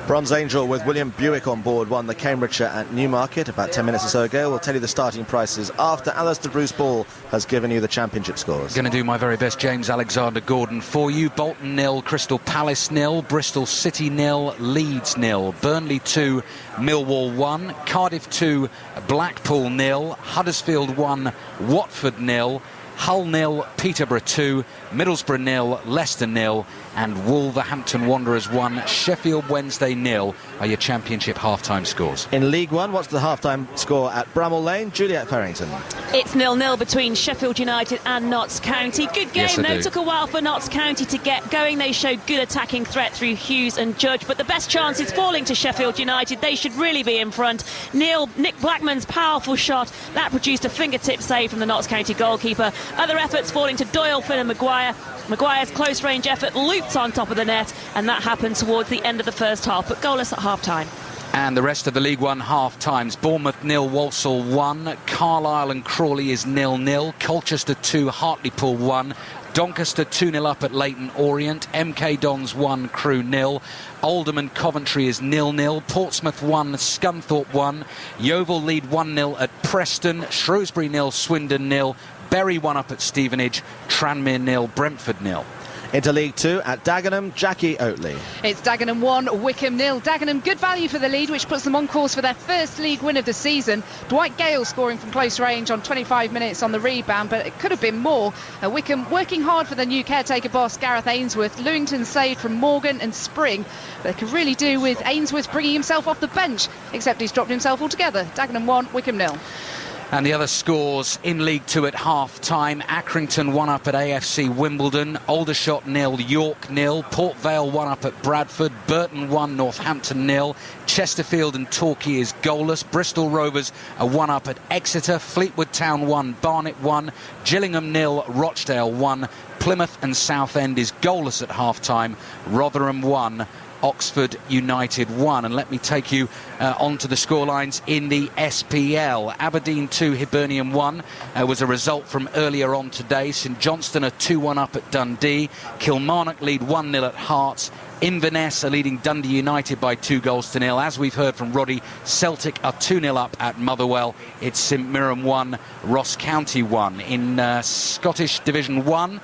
Bronze Angel with William Buick on board won the Cambridgeshire at Newmarket about 10 minutes or so ago. We'll tell you the starting prices after Alistair Bruce Ball has given you the championship scores. Going to do my very best, James Alexander-Gordon, for you. Bolton 0, Crystal Palace 0, Bristol City 0, Leeds 0, Burnley 2, Millwall 1, Cardiff 2, Blackpool 0, Huddersfield 1, Watford 0, Hull 0, Peterborough 2, Middlesbrough 0, Leicester 0, and Wolverhampton Wanderers 1, Sheffield Wednesday 0 are your championship half-time scores. In League One, what's the half-time score at Bramall Lane? Juliet Farrington. It's 0-0 between Sheffield United and Notts County. Good game, Yes, though. Took a while for Notts County to get going. They showed good attacking threat through Hughes and Judge, but the best chance is falling to Sheffield United. They should really be in front. Nick Blackman's powerful shot, that produced a fingertip save from the Notts County goalkeeper. Other efforts falling to Doyle, Finn and Maguire. Maguire's close-range effort looped on top of the net, and that happened towards the end of the first half, but goalless at half-time. And the rest of the League One half-times. Bournemouth 0, Walsall 1, Carlisle and Crawley is 0-0, Colchester 2, Hartlepool 1, Doncaster 2-0 up at Leyton Orient, MK Dons 1, Crewe 0, Oldham and Coventry is 0-0, Portsmouth 1, Scunthorpe 1, Yeovil lead 1-0 at Preston, Shrewsbury 0, Swindon 0, Bury 1 up at Stevenage, Tranmere 0, Brentford 0. Into League Two at Dagenham, Jackie Oatley. It's Dagenham 1, Wickham 0. Dagenham good value for the lead, which puts them on course for their first league win of the season. Dwight Gale scoring from close range on 25 minutes on the rebound, but it could have been more. Wickham working hard for the new caretaker boss, Gareth Ainsworth. Lewington saved from Morgan and Spring. But they could really do with Ainsworth bringing himself off the bench, except he's dropped himself altogether. Dagenham 1, Wickham 0. And the other scores in League Two at half-time. Accrington 1 up at AFC Wimbledon, Aldershot 0, York 0, Port Vale 1 up at Bradford, Burton 1, Northampton 0, Chesterfield and Torquay is goalless, Bristol Rovers are 1 up at Exeter, Fleetwood Town 1, Barnet 1, Gillingham 0, Rochdale 1, Plymouth and Southend is goalless at half-time, Rotherham 1, Oxford United 1. And let me take you onto the scorelines in the SPL. Aberdeen 2, Hibernian 1 was a result from earlier on today. St Johnstone are 2-1 up at Dundee. Kilmarnock lead 1-0 at Hearts. Inverness are leading Dundee United by 2-0. As we've heard from Roddy, Celtic are 2-0 up at Motherwell. It's St Mirren 1, Ross County 1. In Scottish Division 1,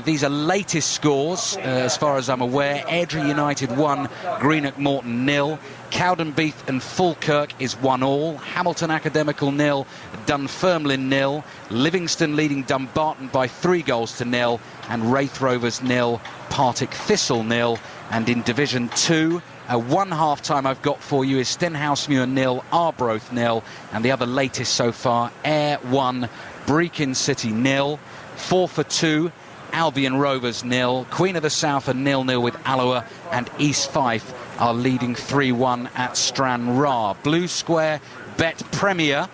these are latest scores, as far as I'm aware. Airdrie United 1, Greenock Morton 0. Cowdenbeath and Falkirk is 1-1. Hamilton Academical 0, Dunfermline 0. Livingston leading Dumbarton by 3-0. And Wraith Rovers 0, Partick Thistle 0. And in Division 2, one half-time I've got for you is Stenhousemuir 0, Arbroath 0. And the other latest so far, Ayr 1, Brechin City 0. 4 for 2. Albion Rovers 0, Queen of the South are 0-0 with Alloa, and East Fife are leading 3-1 at Stranraer. Blue Square Bet Premier.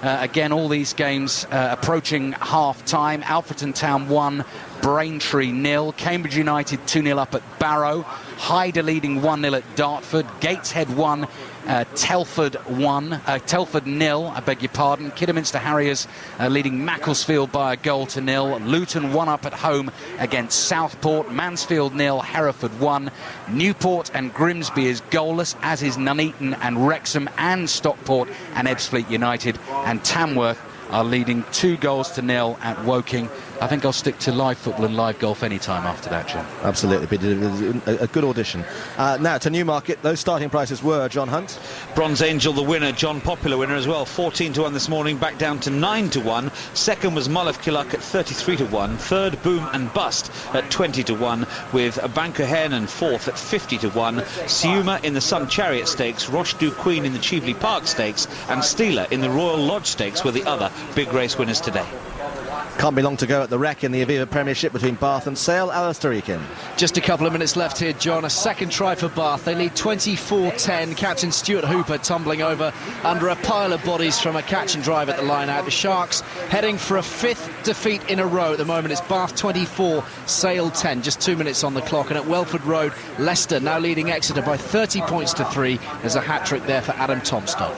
Again, all these games approaching half-time. Alfreton Town 1, Braintree 0. Cambridge United 2-0 up at Barrow. Hyder leading 1-0 at Dartford. Gateshead 1, Telford 0, I beg your pardon. Kidderminster Harriers leading Macclesfield by 1-0. Luton 1 up at home against Southport. Mansfield 0, Hereford 1. Newport and Grimsby is goalless, as is Nuneaton and Wrexham and Stockport and Ebbsfleet United. And Tamworth are leading 2-0 at Woking. I think I'll stick to live football and live golf any time after that, John. Absolutely, a good audition. Now to Newmarket, those starting prices were, John Hunt. Bronze Angel the winner, John Popular winner as well, 14-1 this morning, back down to 9-1. Second was Mull of Killuck at 33-1. Third, Boom and Bust at 20-1, with Banker Hen fourth at 50-1. Siuma in the Sun Chariot Stakes, Roche du Queen in the Cheveley Park Stakes, and Steeler in the Royal Lodge Stakes were the other big race winners today. Can't be long to go at the wreck in the Aviva Premiership between Bath and Sale. Alistair Eakin. Just a couple of minutes left here, John. A second try for Bath. They lead 24-10. Captain Stuart Hooper tumbling over under a pile of bodies from a catch and drive at the line out. The Sharks heading for a fifth defeat in a row at the moment. It's Bath 24, Sale 10. Just 2 minutes on the clock. And at Welford Road, Leicester now leading Exeter by 30 points to 3. There's a hat-trick there for Adam Tomstock.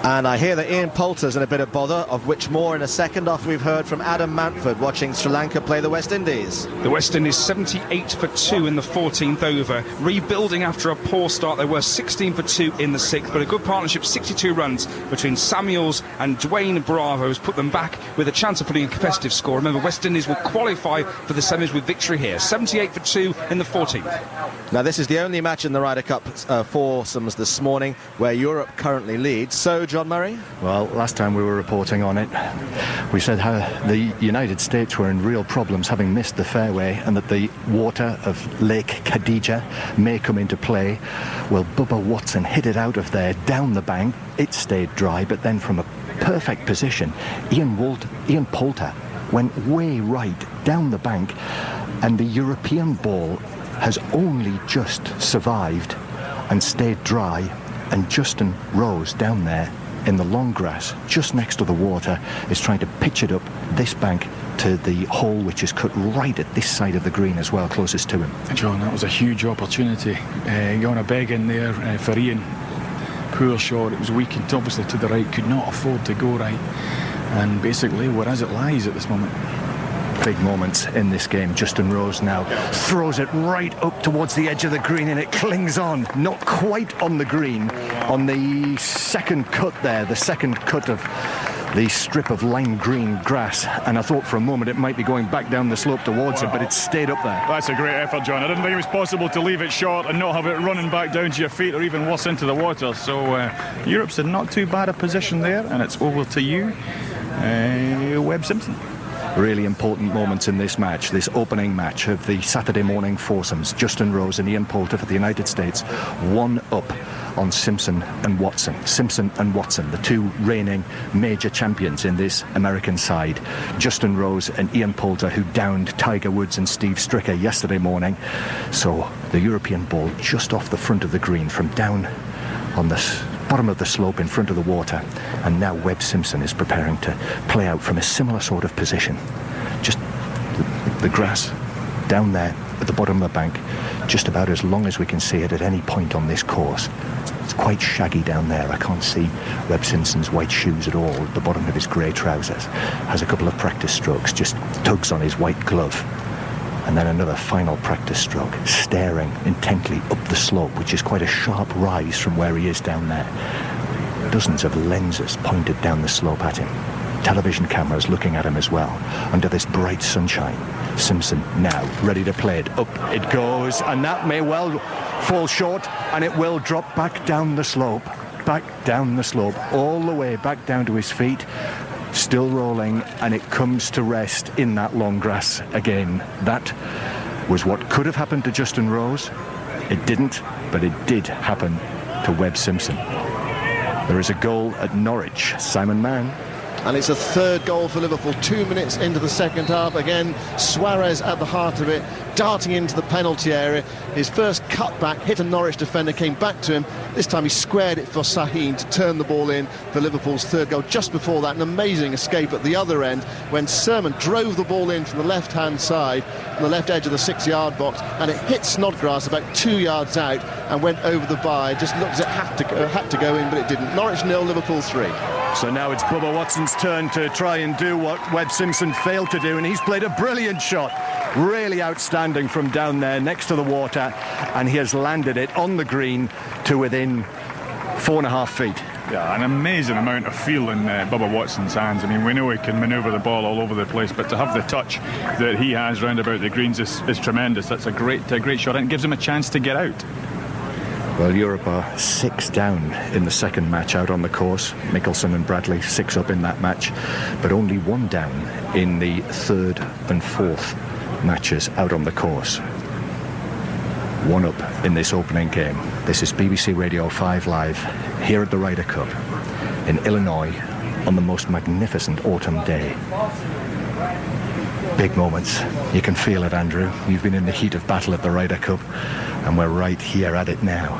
And I hear that Ian Poulter's in a bit of bother, of which more in a second after we've heard from Adam Mantford watching Sri Lanka play the West Indies. The West Indies 78 for 2 in the 14th over. Rebuilding after a poor start. They were 16 for 2 in the 6th, but a good partnership, 62 runs between Samuels and Dwayne Bravo has put them back with a chance of putting a competitive score. Remember, West Indies will qualify for the semis with victory here. 78 for 2 in the 14th. Now, this is the only match in the Ryder Cup foursomes this morning where Europe currently leads. So, John Murray? Well, last time we were reporting on it, we said how the United States were in real problems, having missed the fairway, and that the water of Lake Khadija may come into play. Well, Bubba Watson hit it out of there, down the bank. It stayed dry, but then from a perfect position, Ian Poulter went way right down the bank, and the European ball has only just survived and stayed dry, and Justin Rose down there in the long grass just next to the water is trying to pitch it up this bank to the hole which is cut right at this side of the green as well, closest to him. John, that was a huge opportunity. Going a beg in there for Ian. Poor shot, it was weakened obviously to the right, could not afford to go right, and basically we're as it lies at this moment. Big moments in this game. Justin Rose now throws it right up towards the edge of the green, and it clings on, not quite on the green, on the second cut there, the second cut of the strip of lime green grass, and I thought for a moment it might be going back down the slope towards it, but it stayed up there. That's a great effort, John. I didn't think it was possible to leave it short and not have it running back down to your feet or even worse into the water. So Europe's in not too bad a position there, and it's over to you, Webb Simpson. Really important moments in this match, this opening match of the Saturday morning foursomes. Justin Rose and Ian Poulter for the United States, 1 up on Simpson and Watson. Simpson and Watson, the two reigning major champions in this American side. Justin Rose and Ian Poulter, who downed Tiger Woods and Steve Stricker yesterday morning. So the European ball just off the front of the green from down on the bottom of the slope in front of the water, and now Webb Simpson is preparing to play out from a similar sort of position. Just the grass down there at the bottom of the bank, just about as long as we can see it at any point on this course. It's quite shaggy down there. I can't see Webb Simpson's white shoes at all at the bottom of his grey trousers. Has a couple of practice strokes, just tugs on his white glove, and then another final practice stroke, staring intently up the slope, which is quite a sharp rise from where he is down there. Dozens of lenses pointed down the slope at him. Television cameras looking at him as well, under this bright sunshine. Simpson now ready to play it. Up it goes, and that may well fall short, and it will drop back down the slope. Back down the slope, all the way back down to his feet. Still rolling, and it comes to rest in that long grass again. That was what could have happened to Justin Rose. It didn't, but it did happen to Webb Simpson. There is a goal at Norwich. Simon Mann. And it's a third goal for Liverpool, 2 minutes into the second half. Again, Suarez at the heart of it, darting into the penalty area. His first cutback hit a Norwich defender, came back to him. This time he squared it for Sahin to turn the ball in for Liverpool's third goal. Just before that, an amazing escape at the other end when Sermon drove the ball in from the left-hand side, from the left edge of the 6-yard box, and it hit Snodgrass about 2 yards out and went over the bar. It just looked as it had to go in, but it didn't. Norwich 0, Liverpool 3. So now it's Bubba Watson's turn to try and do what Webb Simpson failed to do, and he's played a brilliant shot. Really outstanding from down there next to the water, and he has landed it on the green to within 4.5 feet. Yeah, an amazing amount of feel in Bubba Watson's hands. I mean, we know he can manoeuvre the ball all over the place, but to have the touch that he has round about the greens is tremendous. That's a great shot, and it gives him a chance to get out. Well, Europe are 6 down in the second match out on the course. Mickelson and Bradley 6 up in that match, but only 1 down in the third and fourth matches out on the course. 1 up in this opening game. This is BBC Radio 5 Live here at the Ryder Cup in Illinois on the most magnificent autumn day. Big moments. You can feel it, Andrew. You've been in the heat of battle at the Ryder Cup, and we're right here at it now.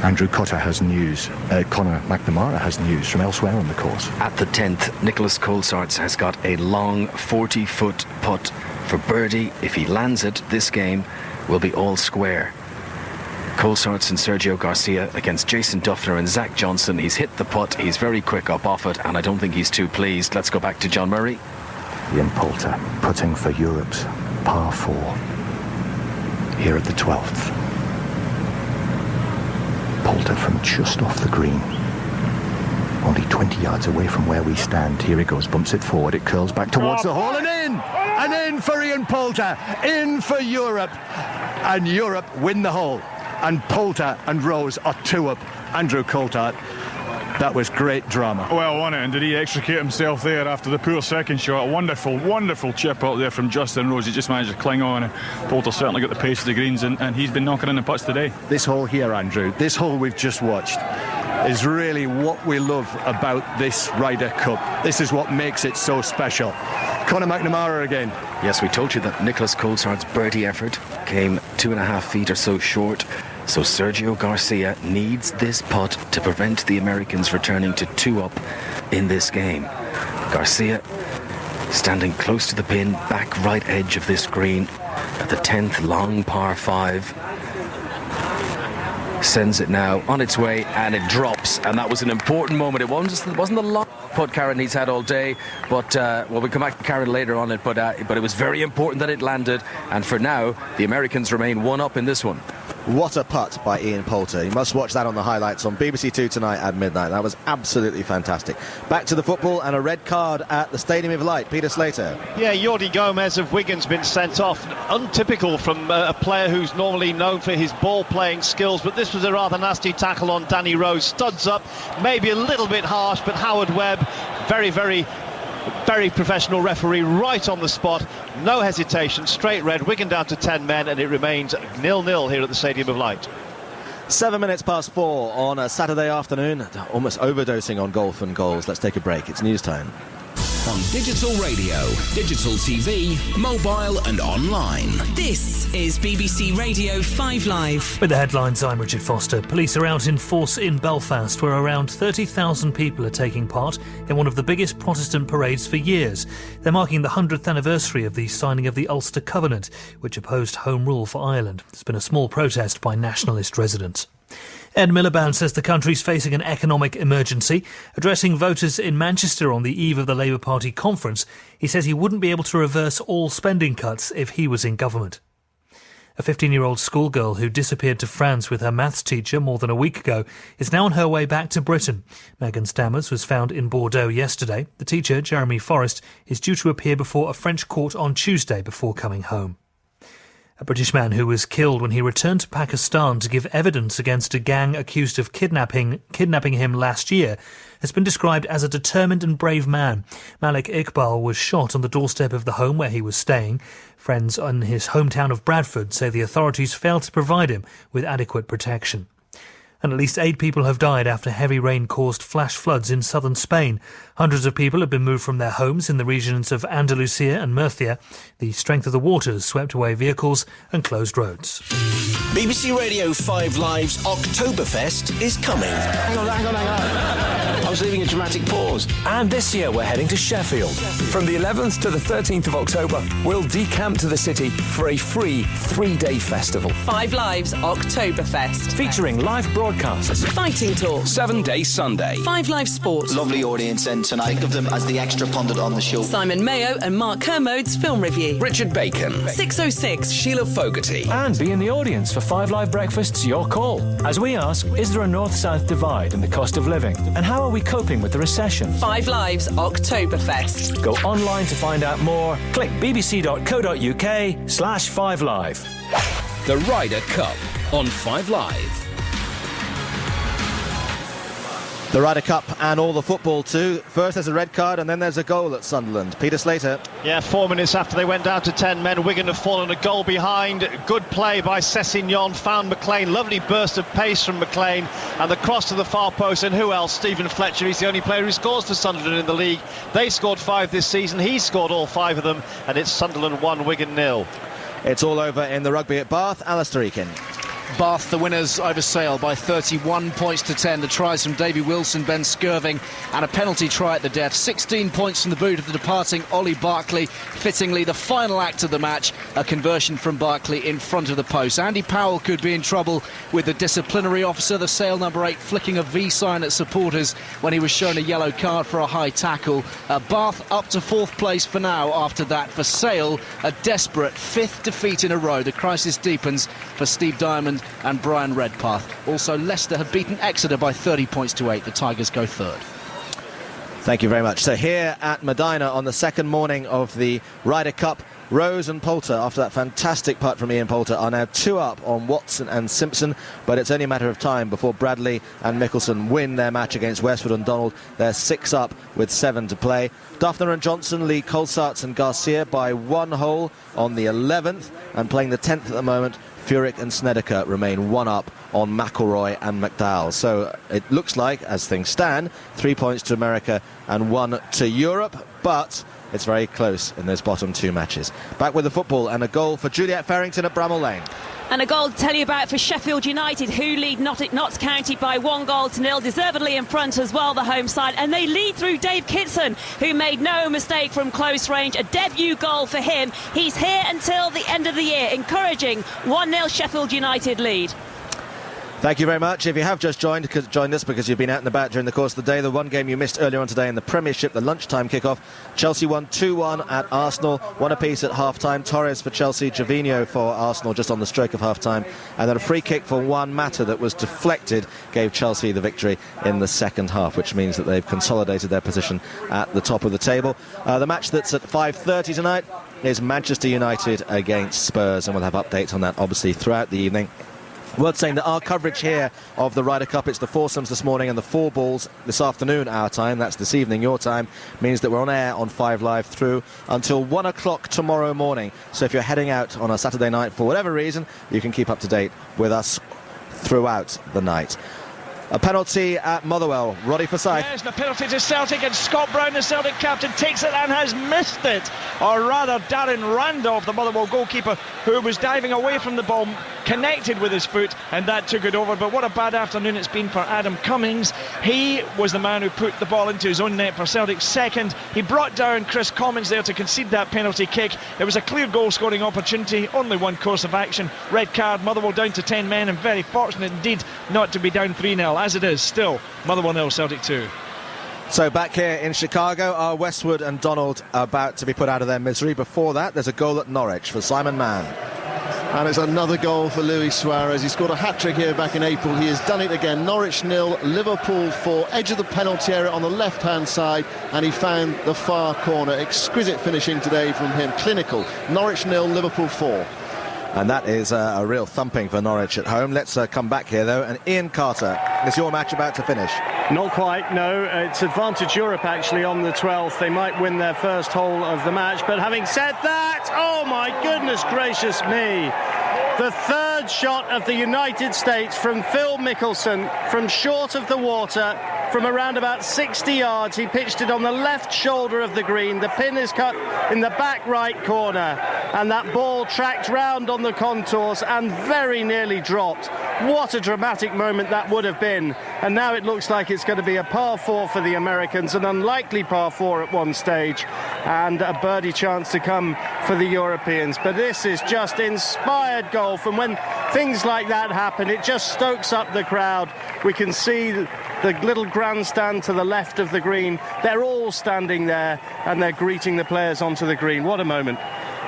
Andrew Cotter has news. Conor McNamara has news from elsewhere on the course. At the 10th, Nicholas Colsaerts has got a long 40-foot putt for birdie. If he lands it, this game will be all square. Colsaerts and Sergio Garcia against Jason Duffner and Zach Johnson. He's hit the putt, he's very quick up off it, and I don't think he's too pleased. Let's go back to John Murray. Ian Poulter putting for Europe's par 4 here at the 12th. Poulter from just off the green, only 20 yards away from where we stand. Here he goes, bumps it forward, it curls back towards the hole and in for Ian Poulter, in for Europe, and Europe win the hole, and Poulter and Rose are 2 up. Andrew Coulthard, that was great drama. Well, won it, and did he extricate himself there after the poor second shot? Wonderful, wonderful chip out there from Justin Rose. He just managed to cling on, and Poulter certainly got the pace of the greens, and he's been knocking in the putts today. This hole here, Andrew, this hole we've just watched, is really what we love about this Ryder Cup. This is what makes it so special. Conor McNamara again. Yes, we told you that Nicholas Colsaert's birdie effort came 2.5 feet or so short. So Sergio Garcia needs this putt to prevent the Americans returning to 2 up in this game. Garcia standing close to the pin, back right edge of this green at the 10th long par 5. Sends it now on its way, and it drops, and that was an important moment. It wasn't the long putt Karen he's had all day, but we'll come back to Karen later on it, but it was very important that it landed, and for now the Americans remain 1 up in this one. What a putt by Ian Poulter. You must watch that on the highlights on BBC Two tonight at midnight. That was absolutely fantastic. Back to the football, and a red card at the Stadium of Light. Peter Slater. Yeah, Jordi Gomez of Wigan's been sent off. Untypical from a player who's normally known for his ball-playing skills, but this was a rather nasty tackle on Danny Rose. Studs up, maybe a little bit harsh, but Howard Webb, very, very professional referee, right on the spot, no hesitation, straight red. Wigan down to 10 men, and it remains 0-0 here at the Stadium of Light. 7 minutes past 4 on a Saturday afternoon, almost overdosing on golf and goals. Let's take a break. It's news time. On digital radio, digital TV, mobile and online. This is BBC Radio 5 Live. With the headlines, I'm Richard Foster. Police are out in force in Belfast, where around 30,000 people are taking part in one of the biggest Protestant parades for years. They're marking the 100th anniversary of the signing of the Ulster Covenant, which opposed Home Rule for Ireland. There's been a small protest by nationalist residents. Ed Miliband says the country's facing an economic emergency. Addressing voters in Manchester on the eve of the Labour Party conference, he says he wouldn't be able to reverse all spending cuts if he was in government. A 15-year-old schoolgirl who disappeared to France with her maths teacher more than a week ago is now on her way back to Britain. Megan Stammers was found in Bordeaux yesterday. The teacher, Jeremy Forrest, is due to appear before a French court on Tuesday before coming home. A British man who was killed when he returned to Pakistan to give evidence against a gang accused of kidnapping him last year has been described as a determined and brave man. Malik Iqbal was shot on the doorstep of the home where he was staying. Friends in his hometown of Bradford say the authorities failed to provide him with adequate protection. And at least 8 people have died after heavy rain caused flash floods in southern Spain. Hundreds of people have been moved from their homes in the regions of Andalusia and Murcia. The strength of the waters swept away vehicles and closed roads. BBC Radio 5 Live's Oktoberfest is coming. Hang on. I was leaving a dramatic pause. And this year we're heading to Sheffield. From the 11th to the 13th of October, we'll decamp to the city for a free 3-day festival. 5 Live's Oktoberfest. Featuring live broadcasts, fighting talk, 7-day Sunday, 5 Live Sport. Lovely audience, and tonight of them as the extra pundit on the show. Simon Mayo and Mark Kermode's film review. Richard Bacon, 606, Sheila Fogarty. And be in the audience for 5 Live Breakfast's Your Call. As we ask, is there a north-south divide in the cost of living? And how are we coping with the recession? 5 Live's Oktoberfest. Go online to find out more. Click bbc.co.uk/5live. The Ryder Cup on 5 Live. The Ryder Cup and all the football too. First there's a red card and then there's a goal at Sunderland. Peter Slater. Yeah, 4 minutes after they went down to 10 men, Wigan have fallen a goal behind. Good play by Sessignon, found McLean. Lovely burst of pace from McLean, and the cross to the far post. And who else? Stephen Fletcher. He's the only player who scores for Sunderland in the league. They scored 5 this season. He scored all 5 of them, and it's Sunderland 1, Wigan 0. It's all over in the rugby at Bath. Alistair Eakin. Bath the winners over Sale by 31 points to 10. The tries from Davy Wilson, Ben Skirving and a penalty try at the death. 16 points from the boot of the departing Ollie Barkley. Fittingly, the final act of the match, a conversion from Barkley in front of the post. Andy Powell could be in trouble with the disciplinary officer, the Sale number 8, flicking a V sign at supporters when he was shown a yellow card for a high tackle. Bath up to 4th place for now after that. For Sale, a desperate 5th defeat in a row. The crisis deepens for Steve Diamond and Brian Redpath. Also, Leicester have beaten Exeter by 30 points to 8. The Tigers go 3rd. Thank you very much. So here at Medina on the second morning of the Ryder Cup, Rose and Poulter, after that fantastic putt from Ian Poulter, are now 2 up on Watson and Simpson, but it's only a matter of time before Bradley and Mickelson win their match against Westwood and Donald. They're 6 up with 7 to play. Duffner and Johnson lead Colsaerts and Garcia by 1 hole on the 11th, and playing the 10th at the moment, Furyk and Snedeker remain 1 up on McIlroy and McDowell. So it looks like, as things stand, 3 points to America and 1 to Europe, but it's very close in those bottom 2 matches. Back with the football and a goal for Juliet Farrington at Bramall Lane. And a goal to tell you about for Sheffield United, who lead Notts County by 1-0, deservedly in front as well, the home side. And they lead through Dave Kitson, who made no mistake from close range. A debut goal for him. He's here until the end of the year, encouraging 1-0 Sheffield United lead. Thank you very much. If you have just joined us because you've been out and about during the course of the day, the one game you missed earlier on today in the Premiership, the lunchtime kickoff, Chelsea won 2-1 at Arsenal, 1 apiece at half-time. Torres for Chelsea, Jovino for Arsenal just on the stroke of half-time, and then a free kick for Juan Mata that was deflected gave Chelsea the victory in the second half, which means that they've consolidated their position at the top of the table. The match that's at 5:30 tonight is Manchester United against Spurs, and we'll have updates on that obviously throughout the evening. Worth saying that our coverage here of the Ryder Cup, it's the foursomes this morning and the 4 balls this afternoon our time, that's this evening your time, means that we're on air on 5 Live through until 1 o'clock tomorrow morning. So if you're heading out on a Saturday night for whatever reason, you can keep up to date with us throughout the night. A penalty at Motherwell. Roddy Forsyth. Yes, the penalty to Celtic, and Scott Brown, the Celtic captain, takes it and has missed it. Or rather, Darren Randolph, the Motherwell goalkeeper, who was diving away from the ball, connected with his foot, and that took it over. But what a bad afternoon it's been for Adam Cummings. He was the man who put the ball into his own net for Celtic's second. He brought down Chris Commons there to concede that penalty kick. It was a clear goal-scoring opportunity, only one course of action. Red card, Motherwell down to 10 men, and very fortunate indeed not to be down 3-0. As it is, still Motherwell 0, Celtic 2. So back here in Chicago, are Westwood and Donald about to be put out of their misery. Before that, there's a goal at Norwich for Simon Mann. And it's another goal for Luis Suarez. He scored a hat-trick here back in April. He has done it again. Norwich 0, Liverpool 4. Edge of the penalty area on the left-hand side, and he found the far corner. Exquisite finishing today from him. Clinical. Norwich 0, Liverpool 4. And that is a real thumping for Norwich at home. Let's come back here, though. And Ian Carter, is your match about to finish? Not quite, no. It's Advantage Europe, actually, on the 12th. They might win their first hole of the match. But having said that, oh, my goodness gracious me. The third shot of the United States from Phil Mickelson from short of the water, from around about 60 yards. He pitched it on the left shoulder of the green. The pin is cut in the back right corner, and that ball tracked round on the contours and very nearly dropped. What a dramatic moment that would have been. And now it looks like it's going to be a par 4 for the Americans, an unlikely par 4 at one stage, and a birdie chance to come for the Europeans. But this is just inspired golf, and when things like that happen, it just stokes up the crowd. We can see the little grandstand to the left of the green. They're all standing there and they're greeting the players onto the green. What a moment.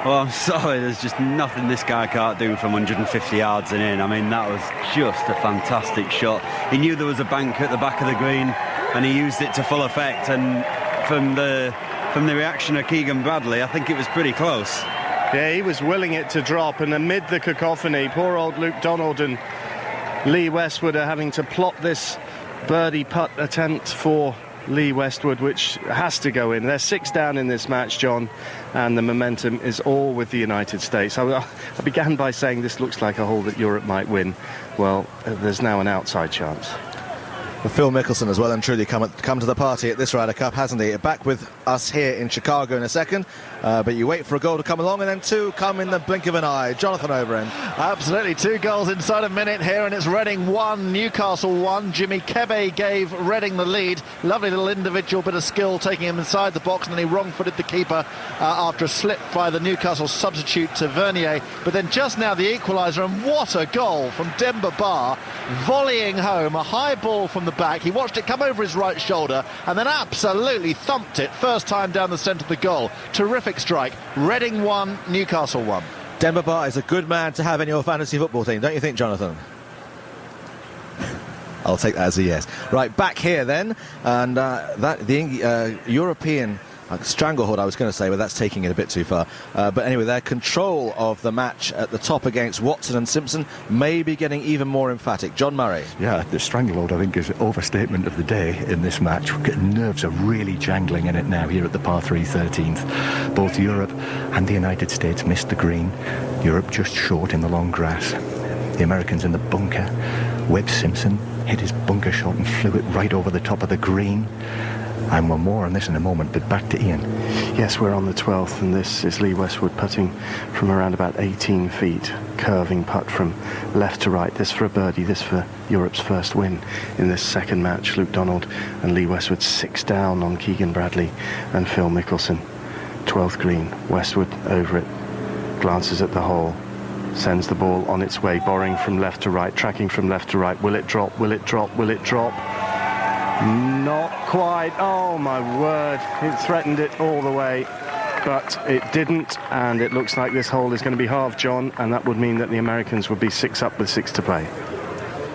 Well, I'm sorry, there's just nothing this guy can't do from 150 yards and in. I mean, that was just a fantastic shot. He knew there was a bank at the back of the green and he used it to full effect, and from the reaction of Keegan Bradley, I think it was pretty close. Yeah, he was willing it to drop, and amid the cacophony, poor old Luke Donald and Lee Westwood are having to plot this birdie putt attempt for Lee Westwood, which has to go in. They're 6 down in this match, John, and the momentum is all with the United States. I began by saying this looks like a hole that Europe might win. Well, there's now an outside chance. Phil Mickelson has well and truly come to the party at this Ryder Cup, hasn't he? Back with us here in Chicago in a second, but you wait for a goal to come along and then two come in the blink of an eye. Jonathan Overend. Absolutely, 2 goals inside a minute here, and it's Reading 1, Newcastle 1. Jimmy Kebe gave Reading the lead. Lovely little individual bit of skill taking him inside the box, and then he wrong-footed the keeper after a slip by the Newcastle substitute to Vernier. But then just now the equaliser, and what a goal from Demba Ba, volleying home a high ball from the back. He watched it come over his right shoulder and then absolutely thumped it first time down the centre of the goal. Terrific strike. Reading 1, Newcastle 1. Demba Ba is a good man to have in your fantasy football team, don't you think, Jonathan? I'll take that as a yes. Right, back here then, and the European stranglehold, I was going to say, but that's taking it a bit too far. But anyway, their control of the match at the top against Watson and Simpson may be getting even more emphatic. John Murray. Yeah, the stranglehold, I think, is an overstatement of the day in this match. Nerves are really jangling in it now here at the par 3 13th. Both Europe and the United States missed the green. Europe just short in the long grass. The Americans in the bunker. Webb Simpson hit his bunker shot and flew it right over the top of the green. And we're more on this in a moment, but back to Ian. Yes, we're on the 12th, and this is Lee Westwood putting from around about 18 feet. Curving putt from left to right. This for a birdie, this for Europe's first win in this second match. Luke Donald and Lee Westwood 6 down on Keegan Bradley and Phil Mickelson. 12th green, Westwood over it, glances at the hole, sends the ball on its way, borrowing from left to right, tracking from left to right. Will it drop? Will it drop? Will it drop? Not quite. Oh my word, it threatened it all the way, but it didn't, and it looks like this hole is going to be halved, John, and that would mean that the Americans would be 6 up with 6 to play.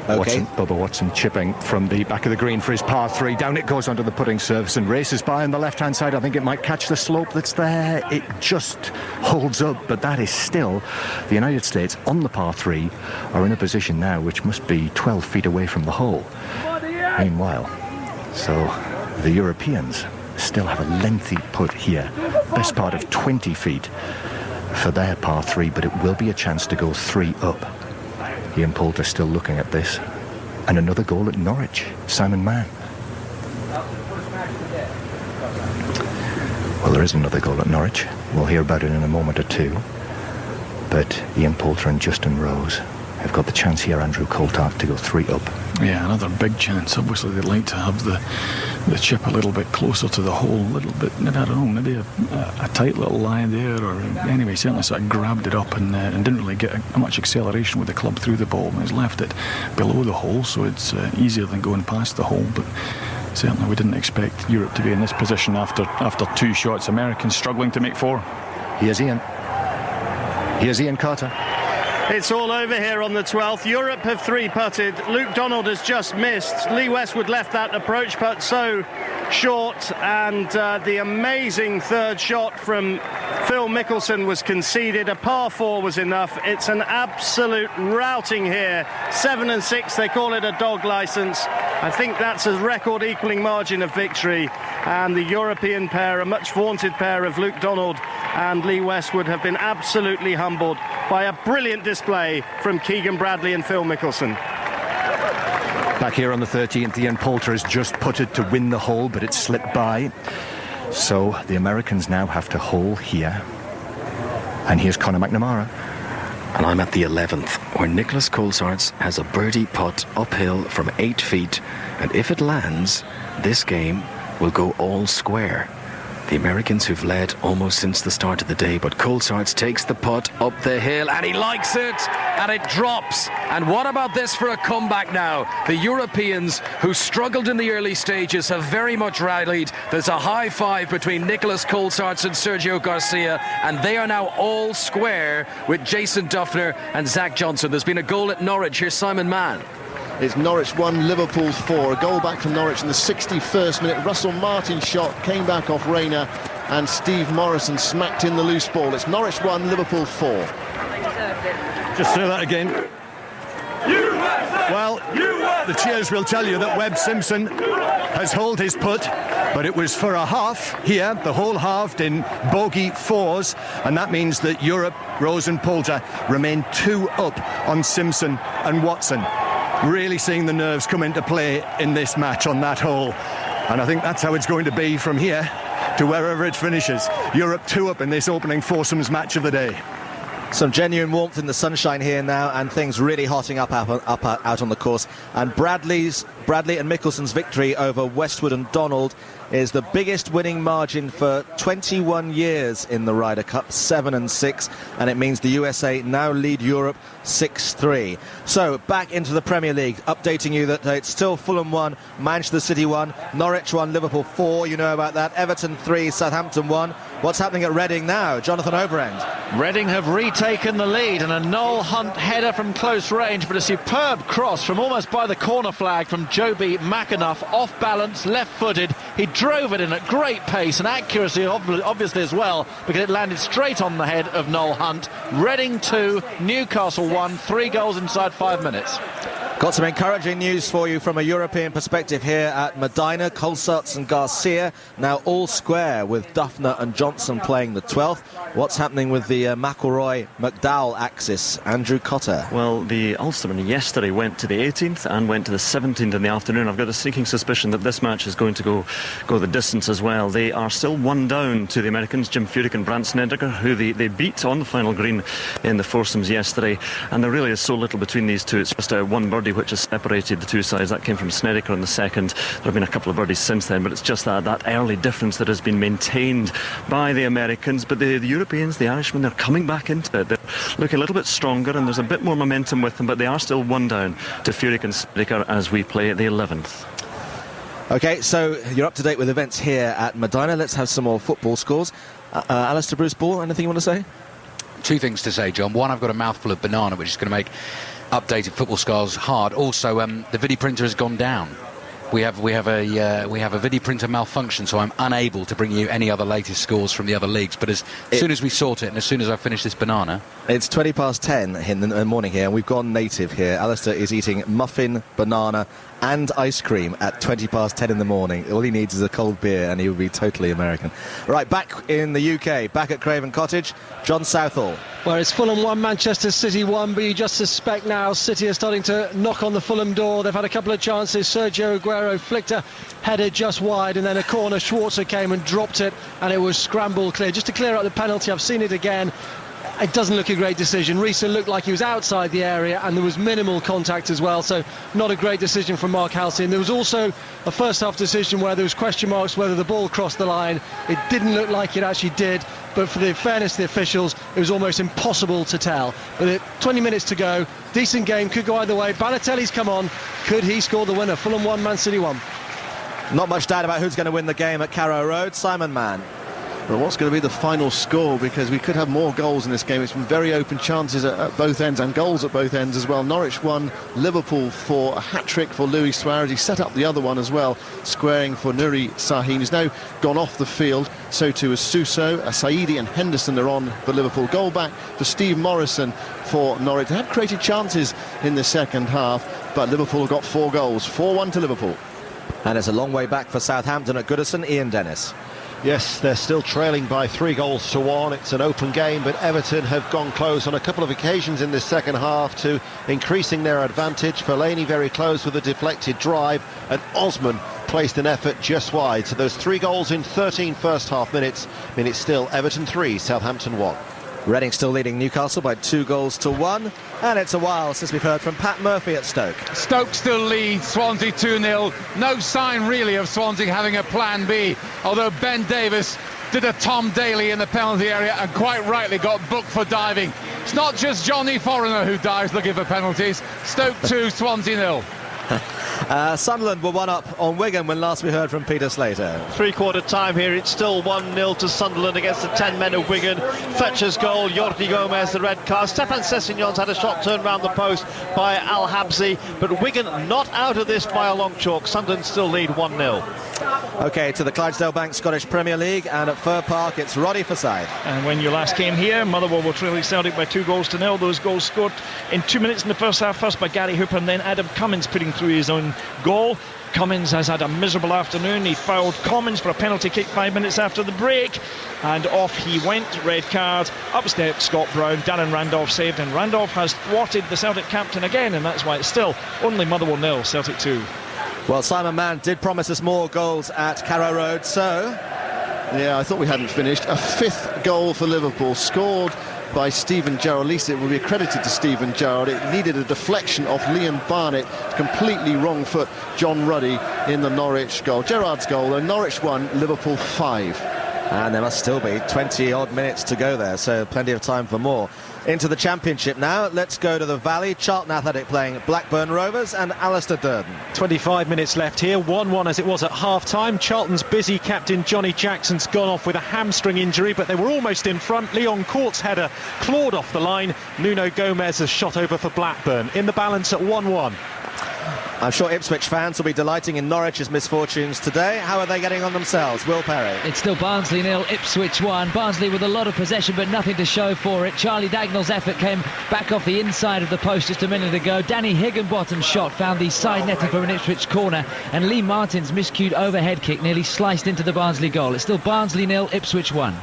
Okay. Bubba Watson chipping from the back of the green for his par 3. Down it goes onto the putting surface and races by on the left-hand side. I think it might catch the slope that's there. It just holds up, but that is still the United States on the par 3 are in a position now which must be 12 feet away from the hole. Meanwhile, so the Europeans still have a lengthy putt here, best part of 20 feet for their par 3, but it will be a chance to go 3 up. Ian Poulter still looking at this, and another goal at Norwich. Simon Mann. Well, there is another goal at Norwich. We'll hear about it in a moment or two, but Ian Poulter and Justin Rose have got the chance here, Andrew Coulthard, to go 3 up. Yeah, another big chance. Obviously they'd like to have the chip a little bit closer to the hole, a little bit, I don't know, maybe a tight little lie there, or anyway, certainly sort of grabbed it up and didn't really get much acceleration with the club through the ball. He's left it below the hole, so it's easier than going past the hole, but certainly we didn't expect Europe to be in this position after 2 shots. Americans struggling to make 4. Here's Ian. Here's Ian Carter. It's all over here on the 12th. Europe have 3-putted. Luke Donald has just missed. Lee Westwood left that approach putt so short, and the amazing third shot from Phil Mickelson was conceded. A par 4 was enough. It's an absolute routing here. 7 and 6, they call it a dog licence. I think that's a record equalling margin of victory, and the European pair, a much vaunted pair of Luke Donald and Lee Westwood, have been absolutely humbled by a brilliant display from Keegan Bradley and Phil Mickelson. Back here on the 13th, Ian Poulter has just putted to win the hole, but it slipped by. So the Americans now have to hole here. And here's Conor McNamara. And I'm at the 11th, where Nicholas Coulthard has a birdie putt uphill from 8 feet, and if it lands, this game will go all square. The Americans who've led almost since the start of the day, but Coulthard takes the putt up the hill, and he likes it, and it drops. And what about this for a comeback now? The Europeans, who struggled in the early stages, have very much rallied. There's a high five between Nicholas Coulthard and Sergio Garcia, and they are now all square with Jason Duffner and Zach Johnson. There's been a goal at Norwich. Here's Simon Mann. It's Norwich 1, Liverpool 4. A goal back from Norwich in the 61st minute. Russell Martin's shot came back off Rayner, and Steve Morrison smacked in the loose ball. It's Norwich 1, Liverpool 4. Just say that again. Well, the cheers will tell you that Webb Simpson has holed his putt, but it was for a half here, the whole halved in bogey 4s, and that means that Europe, Rose and Poulter, remain 2 up on Simpson and Watson. really seeing the nerves come into play in this match on that hole. And I think that's how it's going to be from here to wherever it finishes. Europe 2 up in this opening foursomes match of the day. Some genuine warmth in the sunshine here now, and things really hotting up out on the course. And Bradley and Mickelson's victory over Westwood and Donald is the biggest winning margin for 21 years in the Ryder Cup, 7-6, and it means the USA now lead Europe 6-3. So back into the Premier League, updating you that it's still Fulham 1, Manchester City 1, Norwich 1, Liverpool 4, you know about that, Everton 3, Southampton 1. What's happening at Reading now? Jonathan Overend. Reading have retaken the lead, and a Noel Hunt header from close range, but a superb cross from almost by the corner flag from Joby McAnuff, off balance, left-footed. He drove it in at great pace and accuracy, obviously as well, because it landed straight on the head of Noel Hunt. Reading 2, Newcastle 1, 3 goals inside 5 minutes. Got some encouraging news for you from a European perspective here at Medina. Colsaerts and Garcia now all square with Duffner and Johnson playing the 12th. What's happening with the McElroy-McDowell axis? Andrew Cotter. Well, the Ulstermen yesterday went to the 18th and went to the 17th in the afternoon. I've got a sneaking suspicion that this match is going to go the distance as well. They are still 1 down to the Americans, Jim Furyk and Brant Snedeker, who they beat on the final green in the foursomes yesterday. And there really is so little between these two. It's just one birdie which has separated the two sides. That came from Snedeker in the second. There have been a couple of birdies since then, but it's just that early difference that has been maintained by the Americans. But the Europeans, the Irishmen, they're coming back into it. They look a little bit stronger, and there's a bit more momentum with them, but they are still 1 down to Furyk and Snedeker as we play at the 11th. OK, so you're up to date with events here at Medina. Let's have some more football scores. Alistair Bruce Ball, anything you want to say? 2 things to say, John. One, I've got a mouthful of banana, which is going to make updated football scores hard. Also, the video printer has gone down. We have a video printer malfunction, so I'm unable to bring you any other latest scores from the other leagues. But as soon as we sort it, and as soon as I finish this banana, it's 10:20 in the morning here, and we've gone native here. Alistair is eating muffin, banana, and ice cream at 10:20 in the morning. All he needs is a cold beer, and he will be totally American. Right, back in the UK, back at Craven Cottage, John Southall. Well, it's Fulham 1, Manchester City 1, but you just suspect now City are starting to knock on the Fulham door. They've had a couple of chances. Sergio Aguero flicked a header just wide, and then a corner. Schwarzer came and dropped it, and it was scrambled clear. Just to clear up the penalty, I've seen it again. It doesn't look a great decision. Risa looked like he was outside the area, and there was minimal contact as well, so not a great decision from Mark Halsey. And there was also a first-half decision where there was question marks whether the ball crossed the line. It didn't look like it actually did, but for the fairness of the officials, it was almost impossible to tell. But 20 minutes to go, decent game, could go either way. Balotelli's come on. Could he score the winner? Fulham 1, Man City 1. Not much doubt about who's going to win the game at Carrow Road. Simon Mann. Well, what's going to be the final score? Because we could have more goals in this game. It's been very open chances at both ends, and goals at both ends as well. Norwich 1, Liverpool 4, a hat-trick for Luis Suarez. He set up the other one as well, squaring for Nuri Sahin. He's now gone off the field. So too is Suso, Saidi and Henderson are on for Liverpool. Goal back for Steve Morrison for Norwich. They have created chances in the second half, but Liverpool have got 4 goals. 4-1 to Liverpool. And it's a long way back for Southampton at Goodison. Ian Dennis. Yes, they're still trailing by 3 goals to 1. It's an open game, but Everton have gone close on a couple of occasions in this second half to increasing their advantage. Fellaini very close with a deflected drive, and Osman placed an effort just wide. So those 3 goals in 13 first half minutes mean it's still Everton 3, Southampton 1. Reading still leading Newcastle by 2 goals to 1, and it's a while since we've heard from Pat Murphy at Stoke. Stoke still leads Swansea 2-0. No sign really of Swansea having a plan B, although Ben Davis did a Tom Daly in the penalty area and quite rightly got booked for diving. It's not just Johnny Foreigner who dives looking for penalties. Stoke 2, Swansea 0. Sunderland were 1 up on Wigan when last we heard from Peter Slater. 3/4 time here, it's still 1-0 to Sunderland against the 10 men of Wigan. Fletcher's goal, Jordi Gomez, the red card. Stefan Sessignon's had a shot turned round the post by Al Habsi, but Wigan not out of this by a long chalk. Sunderland still lead 1-0. OK, to the Clydesdale Bank Scottish Premier League, and at Fir Park it's Roddy Forsyth. And when you last came here, Motherwell were trailing Celtic by 2 goals to 0. Those goals scored in 2 minutes in the first half, first by Gary Hooper and then Adam Cummins putting through his own own goal. Cummins has had a miserable afternoon. He fouled Commons for a penalty kick 5 minutes after the break, and off he went. Red card. Up stepped Scott Brown. Darren Randolph saved, and Randolph has thwarted the Celtic captain again, and that's why it's still only Motherwell 0, Celtic 2. Well, Simon Mann did promise us more goals at Carrow Road, so... Yeah, I thought we hadn't finished. A 5th goal for Liverpool, scored by Stephen Gerrard. At least it will be accredited to Stephen Gerrard. It needed a deflection off Liam Barnett, completely wrong foot John Ruddy in the Norwich goal. Gerrard's goal, though. Norwich 1, Liverpool 5. And there must still be 20-odd minutes to go there, so plenty of time for more. Into the Championship now. Let's go to the Valley. Charlton Athletic playing Blackburn Rovers and Alistair Durden. 25 minutes left here. 1-1 as it was at half-time. Charlton's busy captain Johnny Jackson's gone off with a hamstring injury, but they were almost in front. Leon Court's header clawed off the line. Nuno Gomez has shot over for Blackburn. In the balance at 1-1. I'm sure Ipswich fans will be delighting in Norwich's misfortunes today. How are they getting on themselves? Will Perry. It's still Barnsley 0, Ipswich 1. Barnsley with a lot of possession but nothing to show for it. Charlie Dagnall's effort came back off the inside of the post just a minute ago. Danny Higginbottom's shot found the side netting for an Ipswich corner, and Lee Martin's miscued overhead kick nearly sliced into the Barnsley goal. It's still Barnsley 0, Ipswich 1.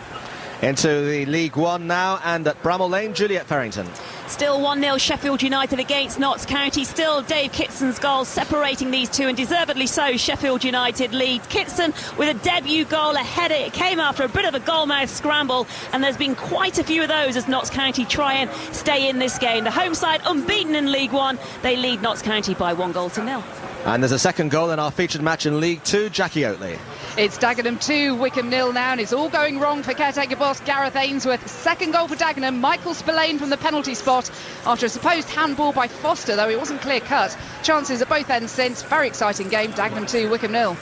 Into the League One now, and at Bramall Lane, Juliet Farrington. Still 1-0 Sheffield United against Notts County. Still Dave Kitson's goal separating these two, and deservedly so. Sheffield United lead. Kitson with a debut goal, a header. It came after a bit of a goalmouth scramble, and there's been quite a few of those as Notts County try and stay in this game. The home side unbeaten in League One. They lead Notts County by 1-0. And there's a second goal in our featured match in League Two. Jackie Oatley. It's Dagenham 2, Wickham 0 now, and it's all going wrong for caretaker boss Gareth Ainsworth. Second goal for Dagenham. Michael Spillane from the penalty spot after a supposed handball by Foster, though it wasn't clear cut. Chances at both ends since. Very exciting game. Dagenham 2, Wickham 0.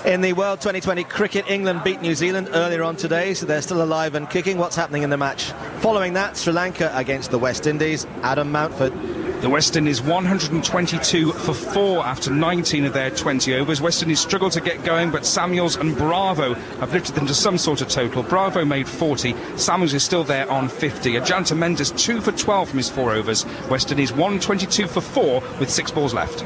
In the World 2020 cricket, England beat New Zealand earlier on today, so they're still alive and kicking. What's happening in the match? Following that, Sri Lanka against the West Indies. Adam Mountford. The West Indies 122 for 4 after 19 of their 20 overs. West Indies struggled to get going, but Samuels and Bravo have lifted them to some sort of total. Bravo made 40. Samuels is still there on 50. Ajanta Mendes 2 for 12 from his 4 overs. West Indies 122 for 4 with 6 balls left.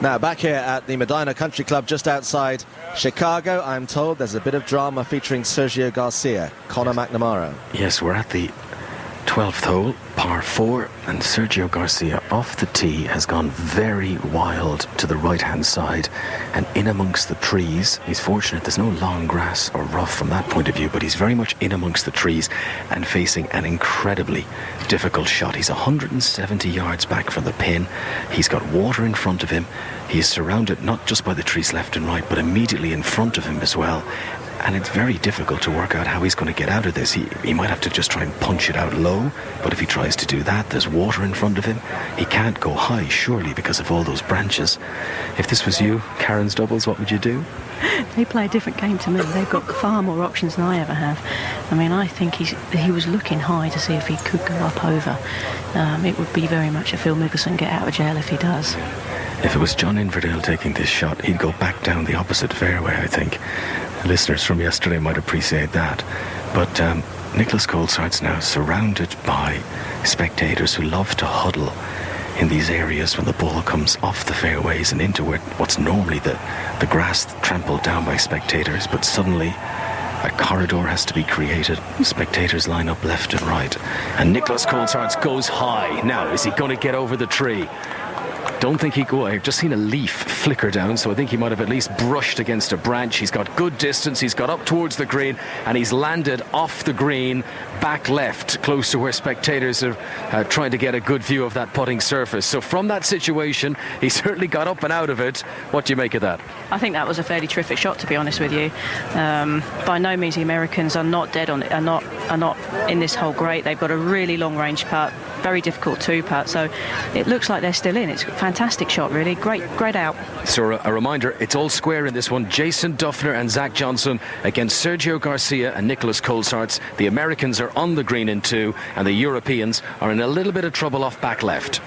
Now, back here at the Medina Country Club just outside Chicago, I'm told there's a bit of drama featuring Sergio Garcia, Conor McNamara. Yes, we're at the 12th hole, par 4, and Sergio Garcia off the tee has gone very wild to the right-hand side and in amongst the trees. He's fortunate there's no long grass or rough from that point of view, but he's very much in amongst the trees and facing an incredibly difficult shot. He's 170 yards back from the pin. He's got water in front of him. He's surrounded not just by the trees left and right, but immediately in front of him as well. And it's very difficult to work out how he's going to get out of this. He might have to just try and punch it out low, but if he tries to do that, there's water in front of him. He can't go high, surely, because of all those branches. If this was you, Karen's doubles, what would you do? They play a different game to me. They've got far more options than I ever have. I mean, I think he was looking high to see if he could go up over. It would be very much a Phil Mickelson get out of jail if he does. If it was John Inverdale taking this shot, he'd go back down the opposite fairway, I think. Listeners from yesterday might appreciate that. But Nicholas Colesart's now surrounded by spectators who love to huddle in these areas when the ball comes off the fairways and into what's normally the grass trampled down by spectators. But suddenly a corridor has to be created. Spectators line up left and right. And Nicholas Colesart goes high. Now, is he going to get over the tree? Don't think he could. I've just seen a leaf flicker down, so I think he might have at least brushed against a branch. He's got good distance. He's got up towards the green, and he's landed off the green, back left, close to where spectators are trying to get a good view of that putting surface. So from that situation, he certainly got up and out of it. What do you make of that? I think that was a fairly terrific shot, to be honest with you. By no means the Americans are not dead on it, are not in this hole great. They've got a really long range putt, very difficult 2-putt, so it looks like they're still in. It's a fantastic shot, really. Great out. So a reminder, it's all square in this one. Jason Duffner and Zach Johnson against Sergio Garcia and Nicholas Colesart. The Americans are on the green in 2, and the Europeans are in a little bit of trouble off back left.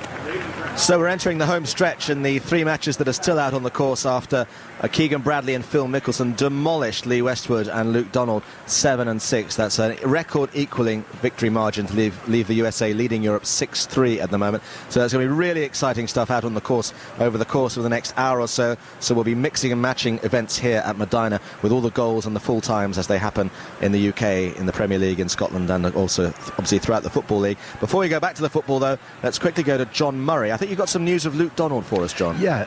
So we're entering the home stretch in the 3 matches that are still out on the course after Keegan Bradley and Phil Mickelson demolished Lee Westwood and Luke Donald 7-6. That's a record equaling victory margin to leave the USA leading Europe 6-3 at the moment. So there's going to be really exciting stuff out on the course over the course of the next hour or so. So we'll be mixing and matching events here at Medina with all the goals and the full times as they happen in the UK, in the Premier League, in Scotland, and also obviously throughout the Football League. Before we go back to the football though, let's quickly go to John Murray. I think you've got some news of Luke Donald for us, John. Yeah,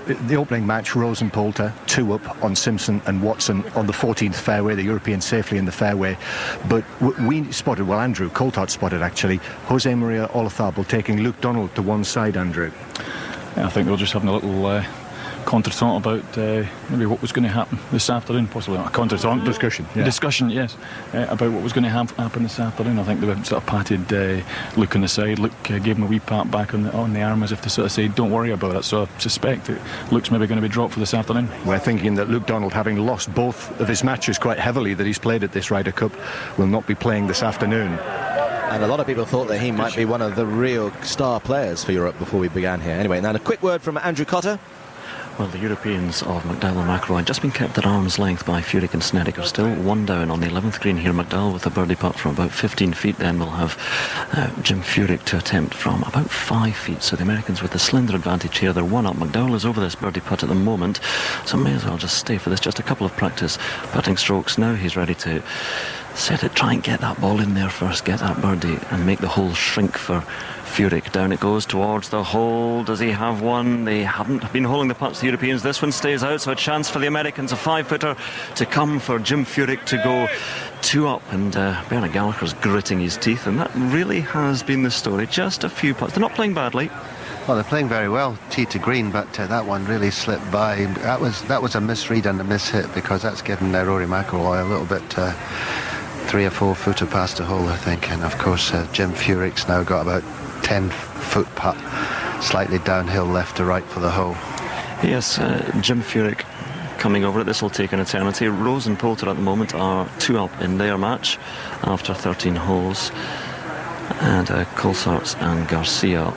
the opening match, Rose and Poulter, 2 up on Simpson and Watson on the 14th fairway, the Europeans safely in the fairway. But we spotted, well, Andrew Coulthard spotted actually, Jose Maria Olazabal taking Luke Donald to one side, Andrew. Yeah, I think they were just having a little contretemps about maybe what was going to happen this afternoon, possibly not a contretemps. Discussion, yes, about what was going to happen this afternoon. I think they sort of patted Luke on the side. Luke gave him a wee pat back on the arm as if to sort of say, don't worry about it. So I suspect that Luke's maybe going to be dropped for this afternoon. We're thinking that Luke Donald, having lost both of his matches quite heavily that he's played at this Ryder Cup, will not be playing this afternoon. And a lot of people thought that he might be one of the real star players for Europe before we began here. Anyway, now a quick word from Andrew Cotter. Well, the Europeans of McDowell and McIlroy just been kept at arm's length by Furyk and Snedeker. Still 1 down on the 11th green here. McDowell with a birdie putt from about 15 feet. Then we'll have Jim Furyk to attempt from about 5 feet. So the Americans with the slender advantage here. They're 1 up. McDowell is over this birdie putt at the moment, so may as well just stay for this. Just a couple of practice putting strokes. Now he's ready to set it, try and get that ball in there first, get that birdie and make the hole shrink for Furyk. Down it goes towards the hole. Does he have one? They haven't been holding the putts, the Europeans. This one stays out, so a chance for the Americans, a 5-footer to come for Jim Furyk to go 2 up. And Bernard Gallagher's gritting his teeth, and that really has been the story. Just a few putts. They're not playing badly. Well, they're playing very well, tee to green, but that one really slipped by. That was a misread and a mishit, because that's given Rory McIlroy a little bit 3 or 4 footer past the hole, I think. And of course Jim Furyk's now got about 10-foot putt, slightly downhill left to right for the hole. Yes, Jim Furyk coming over it. This will take an eternity. Rose and Poulter at the moment are 2 up in their match after 13 holes, and Coulthard and Garcia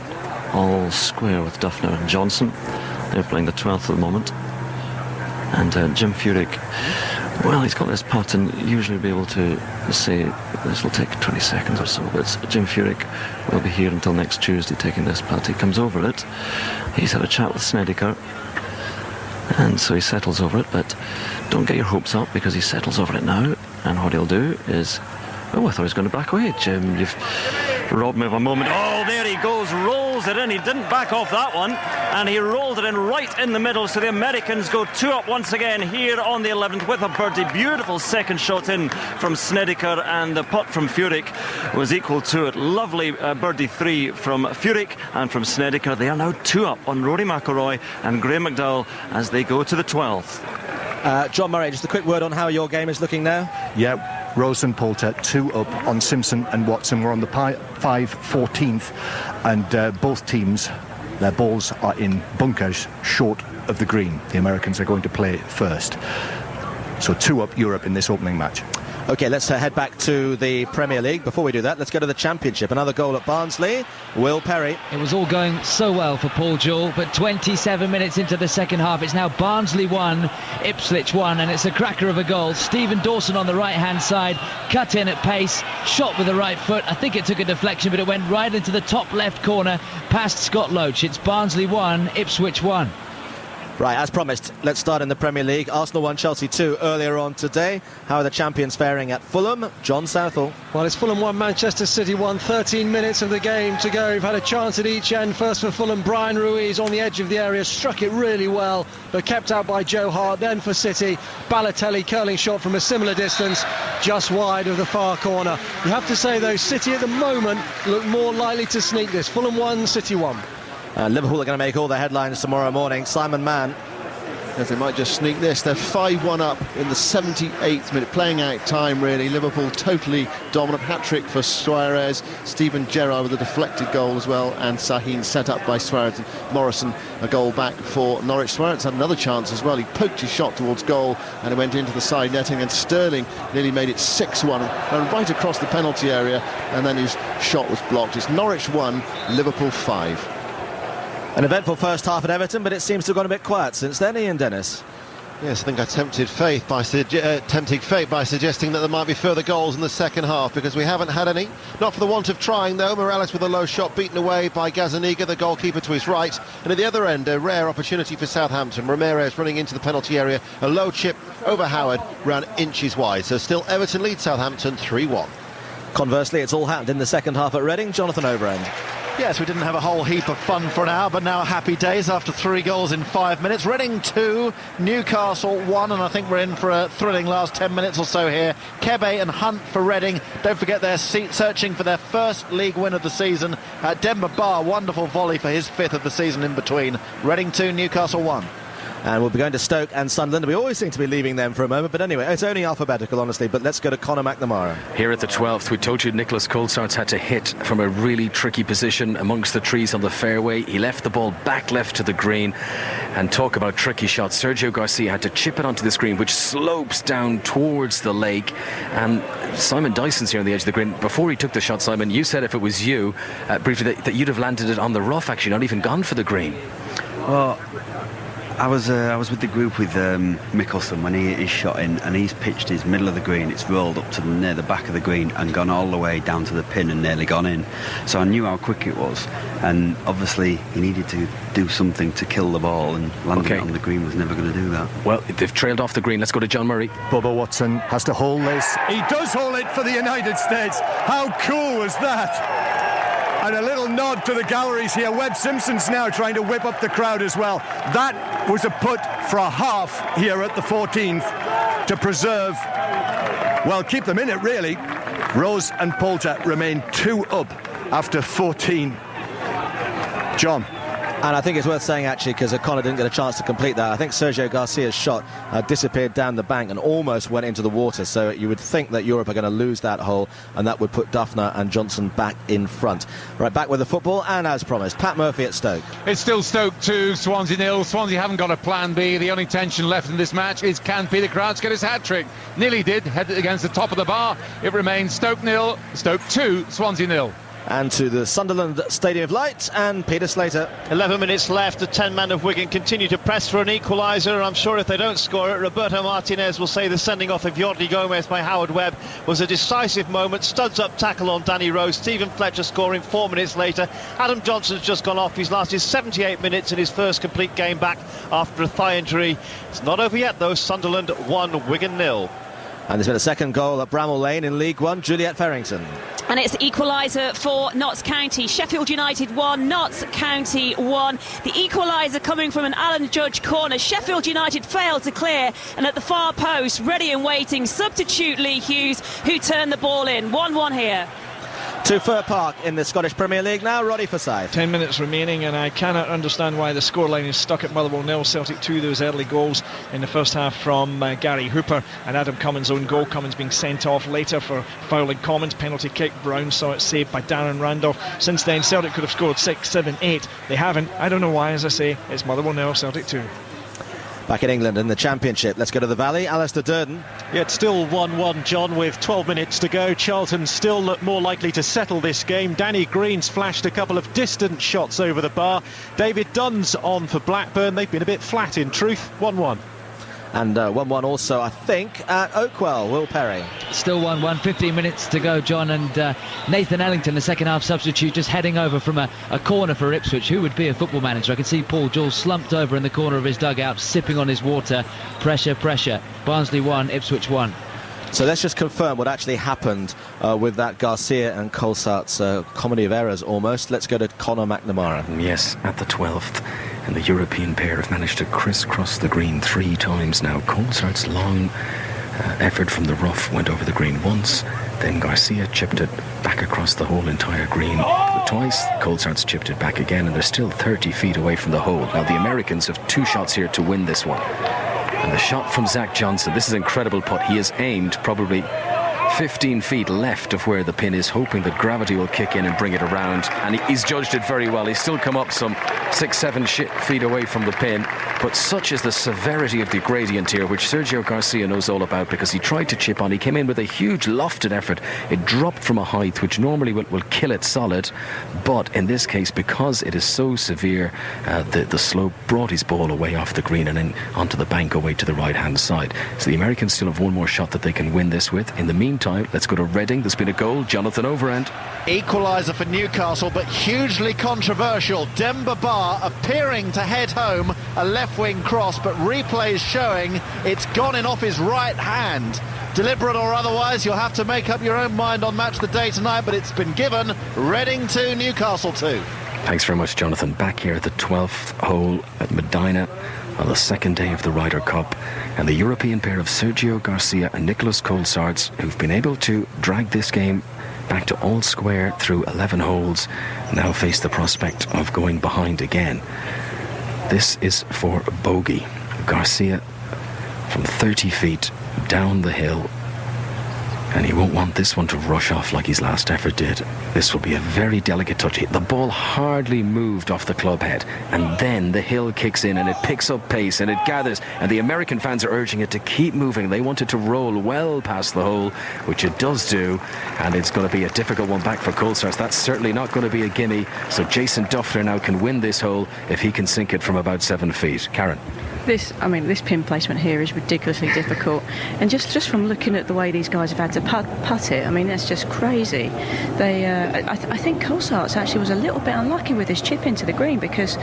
all square with Duffner and Johnson. They're playing the 12th at the moment, and Jim Furyk, well, he's got this putt, and usually be able to say this will take 20 seconds or so, but Jim Furyk will be here until next Tuesday taking this putt. He comes over it. He's had a chat with Snedeker, and so he settles over it, but don't get your hopes up, because he settles over it now, and what he'll do is, oh, I thought he was going to back away. Jim, you've robbed me of a moment. Oh, there he goes, rolls it in. He didn't back off that one, and he rolled it in right in the middle. So the Americans go 2 up once again here on the 11th with a birdie. Beautiful second shot in from Snedeker, and the putt from Furyk was equal to it. Lovely birdie 3 from Furyk and from Snedeker. They are now 2 up on Rory McIlroy and Graham McDowell as they go to the 12th. John Murray, just a quick word on how your game is looking now. Yeah, Rose and Poulter 2 up on Simpson and Watson. We're on the 5-14th, and both teams, their balls are in bunkers short of the green. The Americans are going to play first. So 2 up Europe in this opening match. OK, let's head back to the Premier League. Before we do that, let's go to the Championship. Another goal at Barnsley. Will Perry. It was all going so well for Paul Jewell, but 27 minutes into the second half, it's now Barnsley 1, Ipswich 1, and it's a cracker of a goal. Stephen Dawson on the right-hand side, cut in at pace, shot with the right foot. I think it took a deflection, but it went right into the top left corner, past Scott Loach. It's Barnsley 1, Ipswich 1. Right, as promised, let's start in the Premier League. Arsenal 1, Chelsea 2 earlier on today. How are the champions faring at Fulham? John Southall. Well, it's Fulham 1, Manchester City 1. 13 minutes of the game to go. We've had a chance at each end. First for Fulham, Brian Ruiz on the edge of the area, struck it really well, but kept out by Joe Hart. Then for City, Balotelli curling shot from a similar distance, just wide of the far corner. You have to say, though, City at the moment look more likely to sneak this. Fulham 1, City 1. Liverpool are going to make all the headlines tomorrow morning. Simon Mann. As they might just sneak this. They're 5-1 up in the 78th minute, playing out time really. Liverpool totally dominant. Hat-trick for Suarez. Steven Gerrard with a deflected goal as well, and Sahin set up by Suarez. And Morrison a goal back for Norwich. Suarez had another chance as well. He poked his shot towards goal and it went into the side netting, and Sterling nearly made it 6-1 and right across the penalty area, and then his shot was blocked. It's Norwich 1, Liverpool 5. An eventful first half at Everton, but it seems to have gone a bit quiet since then, Ian Dennis. Yes, I think I tempted fate by suggesting that there might be further goals in the second half, because we haven't had any. Not for the want of trying, though. Morales with a low shot beaten away by Gazzaniga, the goalkeeper, to his right. And at the other end, a rare opportunity for Southampton. Ramirez running into the penalty area. A low chip over Howard, ran inches wide. So still Everton lead Southampton 3-1. Conversely, it's all happened in the second half at Reading. Jonathan Overend. Yes, we didn't have a whole heap of fun for an hour, but now happy days after 3 goals in 5 minutes. Reading 2, Newcastle 1, and I think we're in for a thrilling last 10 minutes or so here. Kebe and Hunt for Reading. Don't forget they're searching for their first league win of the season. Demba Ba, wonderful volley for his 5th of the season in between. Reading 2, Newcastle 1. And we'll be going to Stoke and Sunderland. We always seem to be leaving them for a moment, but anyway, it's only alphabetical, honestly, but let's go to Conor McNamara. Here at the 12th, we told you Nicholas Coulthard's had to hit from a really tricky position amongst the trees on the fairway. He left the ball back left to the green, and talk about tricky shots. Sergio Garcia had to chip it onto the green, which slopes down towards the lake, and Simon Dyson's here on the edge of the green. Before he took the shot, Simon, you said if it was you, briefly, that you'd have landed it on the rough, actually, not even gone for the green. Well, I was with the group with Mickelson when he hit his shot in, and he's pitched his middle of the green. It's rolled up to near the back of the green and gone all the way down to the pin and nearly gone in. So I knew how quick it was, and obviously he needed to do something to kill the ball, and landing it on the green was never going to do that. Well, they've trailed off the green. Let's go to John Murray. Bubba Watson has to hold this. He does hold it for the United States. How cool was that? And a little nod to the galleries here. Webb Simpson's now trying to whip up the crowd as well. That was a putt for a half here at the 14th to preserve, well, keep them in it, really. Rose and Poulter remain 2 up after 14. John. And I think it's worth saying, actually, because Conor didn't get a chance to complete that, I think Sergio Garcia's shot disappeared down the bank and almost went into the water. So you would think that Europe are going to lose that hole, and that would put Duffner and Johnson back in front. Right, back with the football, and as promised, Pat Murphy at Stoke. It's still Stoke 2, Swansea 0. Swansea haven't got a plan B. The only tension left in this match is, can Peter Crouch get his hat-trick? Nearly did, headed against the top of the bar. It remains Stoke 0, Stoke 2, Swansea 0. And to the Sunderland Stadium of Light, and Peter Slater. 11 minutes left. The 10 men of Wigan continue to press for an equaliser, and I'm sure if they don't score it, Roberto Martinez will say the sending off of Yordi Gomez by Howard Webb was a decisive moment. Studs up tackle on Danny Rose. Stephen Fletcher scoring 4 minutes later. Adam Johnson's just gone off. He's lasted 78 minutes in his first complete game back after a thigh injury. It's not over yet, though. Sunderland 1, Wigan 0. And there's been a second goal at Bramall Lane in League One. Juliet Farrington. And it's equaliser for Notts County. Sheffield United 1, Notts County 1. The equaliser coming from an Alan Judge corner. Sheffield United failed to clear, and at the far post, ready and waiting, substitute Lee Hughes, who turned the ball in. 1-1 here. To Fir Park in the Scottish Premier League now, Roddy Forsyth. 10 minutes remaining, and I cannot understand why the scoreline is stuck at Motherwell 0. Celtic 2, those early goals in the first half from Gary Hooper and Adam Cummins' own goal. Cummins being sent off later for fouling Commons. Penalty kick. Brown saw it saved by Darren Randolph. Since then, Celtic could have scored 6, 7, 8. They haven't. I don't know why, as I say. It's Motherwell 0, Celtic 2. Back in England in the Championship. Let's go to the Valley. Alistair Durden. Yeah, it's still 1-1, John, with 12 minutes to go. Charlton still look more likely to settle this game. Danny Green's flashed a couple of distant shots over the bar. David Dunn's on for Blackburn. They've been a bit flat, in truth. 1-1. And 1-1 also, I think, at Oakwell. Will Perry. Still 1-1, 15 minutes to go, John. And Nathan Ellington, the second half substitute, just heading over from a corner for Ipswich. Who would be a football manager? I can see Paul Jules slumped over in the corner of his dugout, sipping on his water. Pressure, pressure. Barnsley 1, Ipswich 1. So let's just confirm what actually happened with that Garcia and Colsaert's comedy of errors almost. Let's go to Conor McNamara. Yes, at the 12th. And the European pair have managed to crisscross the green 3 times now. Colsaert's long effort from the rough went over the green once. Then Garcia chipped it back across the whole entire green twice. Colsaert's chipped it back again, and they're still 30 feet away from the hole. Now the Americans have 2 shots here to win this one. And the shot from Zach Johnson, this is an incredible putt. He has aimed probably 15 feet left of where the pin is, hoping that gravity will kick in and bring it around. And he's judged it very well. He's still come up some 6-7 feet away from the pin. But such is the severity of the gradient here, which Sergio Garcia knows all about, because he tried to chip on. He came in with a huge lofted effort. It dropped from a height which normally will kill it solid. But in this case, because it is so severe, the slope brought his ball away off the green and then onto the bank away to the right-hand side. So the Americans still have one more shot that they can win this with. In the meantime, let's go to Reading. There's been a goal. Jonathan Overend. Equaliser for Newcastle, but hugely controversial. Demba Ba appearing to head home a left-wing cross, but replays showing it's gone in off his right hand. Deliberate or otherwise, you'll have to make up your own mind on Match of the Day tonight, but it's been given. Reading 2, Newcastle 2. Thanks very much, Jonathan. Back here at the 12th hole at Medina on the second day of the Ryder Cup, and the European pair of Sergio Garcia and Nicholas Colsaerts, who've been able to drag this game back to all square through 11 holes, now face the prospect of going behind again. This is for bogey. Garcia from 30 feet down the hill, and he won't want this one to rush off like his last effort did. This will be a very delicate touch. The ball hardly moved off the club head, and then the hill kicks in and it picks up pace and it gathers, and the American fans are urging it to keep moving. They want it to roll well past the hole, which it does do, and it's going to be a difficult one back for Colsaerts. That's certainly not going to be a gimme, so Jason Duffner now can win this hole if he can sink it from about 7 feet. Karen. This pin placement here is ridiculously difficult, and just from looking at the way these guys have had to putt it, I mean, that's just crazy. I think Colsaerts actually was a little bit unlucky with his chip into the green, because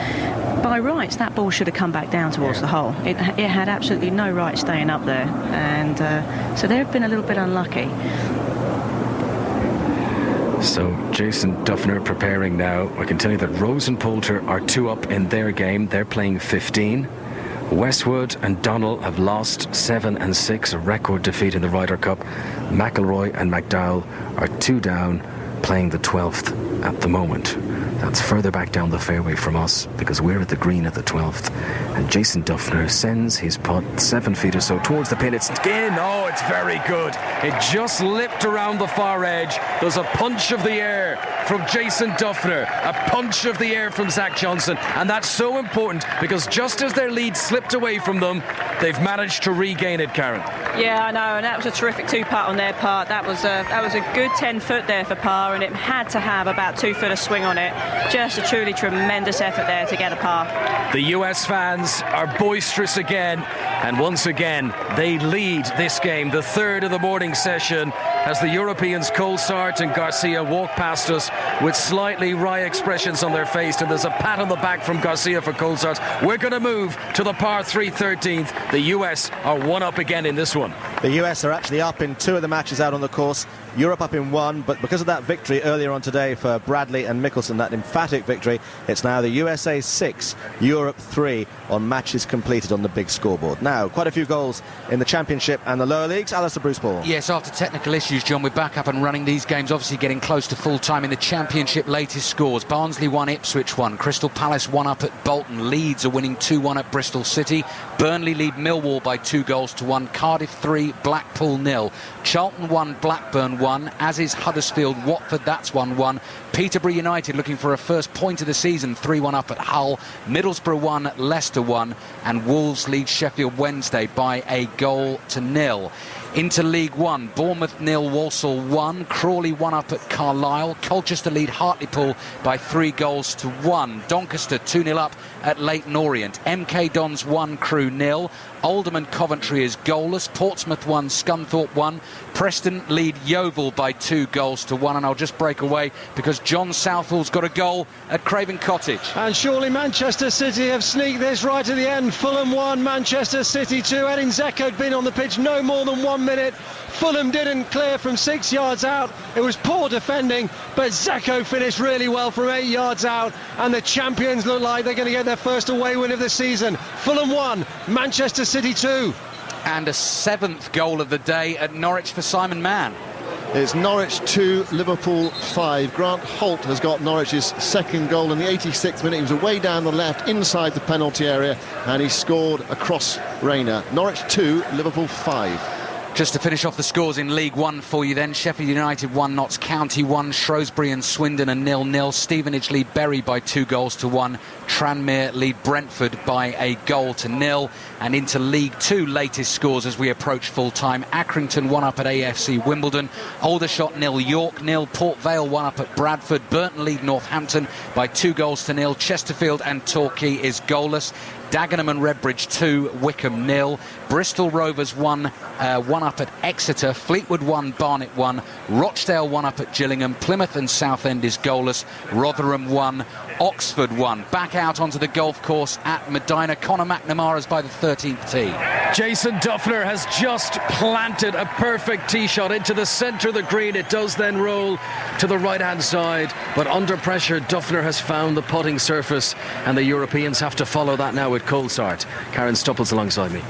by rights that ball should have come back down towards the hole. It had absolutely no right staying up there, and so they've been a little bit unlucky. So Jason Duffner preparing now. I can tell you that Rose and Poulter are 2 up in their game. They're playing 15. Westwood and Donnell have lost 7 and 6, a record defeat in the Ryder Cup. McIlroy and McDowell are 2 down, playing the 12th at the moment. That's further back down the fairway from us, because we're at the green at the 12th. And Jason Duffner sends his putt 7 feet or so towards the pin. It's in. Oh, it's very good. It just lipped around the far edge. There's a punch of the air from Jason Duffner, a punch of the air from Zach Johnson, and that's so important, because just as their lead slipped away from them, they've managed to regain it, Karen. Yeah, I know, and that was a terrific 2-putt on their part. That was a good 10 foot there for par, and it had to have about 2 foot of swing on it. Just a truly tremendous effort there to get a par. The US fans are boisterous again, and once again they lead this game, the third of the morning session, as the Europeans Colsaert and Garcia walk past us with slightly wry expressions on their face, and there's a pat on the back from Garcia for Colsaert. We're going to move to the par 3 13th. The US are 1 up again in this one. The US are actually up in 2 of the matches out on the course. Europe up in 1, but because of that victory earlier on today for Bradley and Mickelson, that emphatic victory, it's now the USA 6, Europe 3 on matches completed on the big scoreboard. Now, quite a few goals in the Championship and the lower leagues. Alistair Bruce-Ball. Yes, after technical issues, John, we're back up and running. These games obviously getting close to full time. In the Championship, latest scores: Barnsley 1, Ipswich 1, Crystal Palace 1 up at Bolton, Leeds are winning 2-1 at Bristol City, Burnley lead Millwall by 2-1, Cardiff 3, Blackpool 0, Charlton 1, Blackburn 1, as is Huddersfield, Watford, that's 1-1. Peterborough United looking for a first point of the season, 3-1 up at Hull, Middlesbrough 1, Leicester 1, and Wolves lead Sheffield Wednesday by 1-0. Into League One, Bournemouth 0, Walsall 1, Crawley 1 up at Carlisle, Colchester lead Hartlepool by 3-1, Doncaster 2-0 up at Leyton Orient, MK Dons 1, Crewe 0, Oldham and Coventry is goalless, Portsmouth 1, Scunthorpe 1, Preston lead Yeovil by 2-1, and I'll just break away because John Southall's got a goal at Craven Cottage. And surely Manchester City have sneaked this right to the end. Fulham 1, Manchester City 2. Edin Dzeko had been on the pitch no more than 1 minute. Fulham didn't clear from 6 yards out. It was poor defending, but Dzeko finished really well from 8 yards out, and the champions look like they're going to get their first away win of the season. Fulham 1, Manchester City 2. And a 7th goal of the day at Norwich for Simon Mann. It's Norwich 2, Liverpool 5. Grant Holt has got Norwich's second goal in the 86th minute. He was away down the left inside the penalty area, and he scored across Rayner. Norwich 2, Liverpool 5. Just to finish off the scores in League One for you then, Sheffield United 1, Notts County 1, Shrewsbury and Swindon a 0-0, Stevenage lead Bury by 2-1, Tranmere lead Brentford by a 0-0, and into League 2 latest scores as we approach full time. Accrington 1-up at AFC Wimbledon, Aldershot 0, York 0, Port Vale 1-up at Bradford, Burton lead Northampton by 2-0, Chesterfield and Torquay is goalless, Dagenham and Redbridge 2, Wickham 0, Bristol Rovers 1-up at Exeter, Fleetwood 1, Barnet 1, Rochdale 1-up at Gillingham, Plymouth and Southend is goalless, Rotherham 1, Oxford 1. Back out onto the golf course at Medina, Conor McNamara's by the 13th tee. Jason Duffner has just planted a perfect tee shot into the centre of the green. It does then roll to the right-hand side, but under pressure, Duffner has found the putting surface, and the Europeans have to follow that now with Colesart. Karen Stupples alongside me.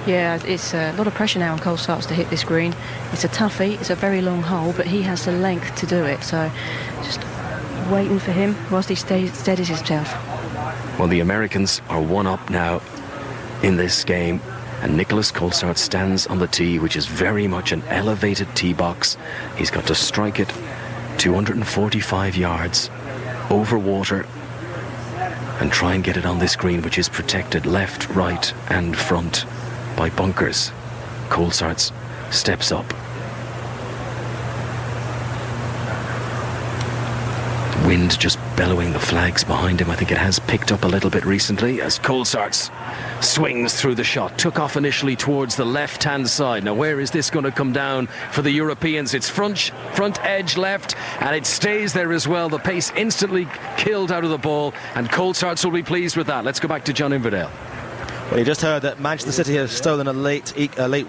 Yeah, it's a lot of pressure now on Colesart to hit this green. It's a toughie, it's a very long hole, but he has the length to do it, so just waiting for him whilst he steadies himself. Well, the Americans are 1-up now in this game, and Nicholas Colesart stands on the tee, which is very much an elevated tee box. He's got to strike it 245 yards over water and try and get it on this green, which is protected left, right and front by bunkers. Colesart steps up. Wind just bellowing the flags behind him. I think it has picked up a little bit recently as Colesart swings through the shot. Took off initially towards the left-hand side. Now, where is this going to come down for the Europeans? It's front edge left, and it stays there as well. The pace instantly killed out of the ball, and Colesart will be pleased with that. Let's go back to John Inverdale. Well, you just heard that Manchester City have stolen a late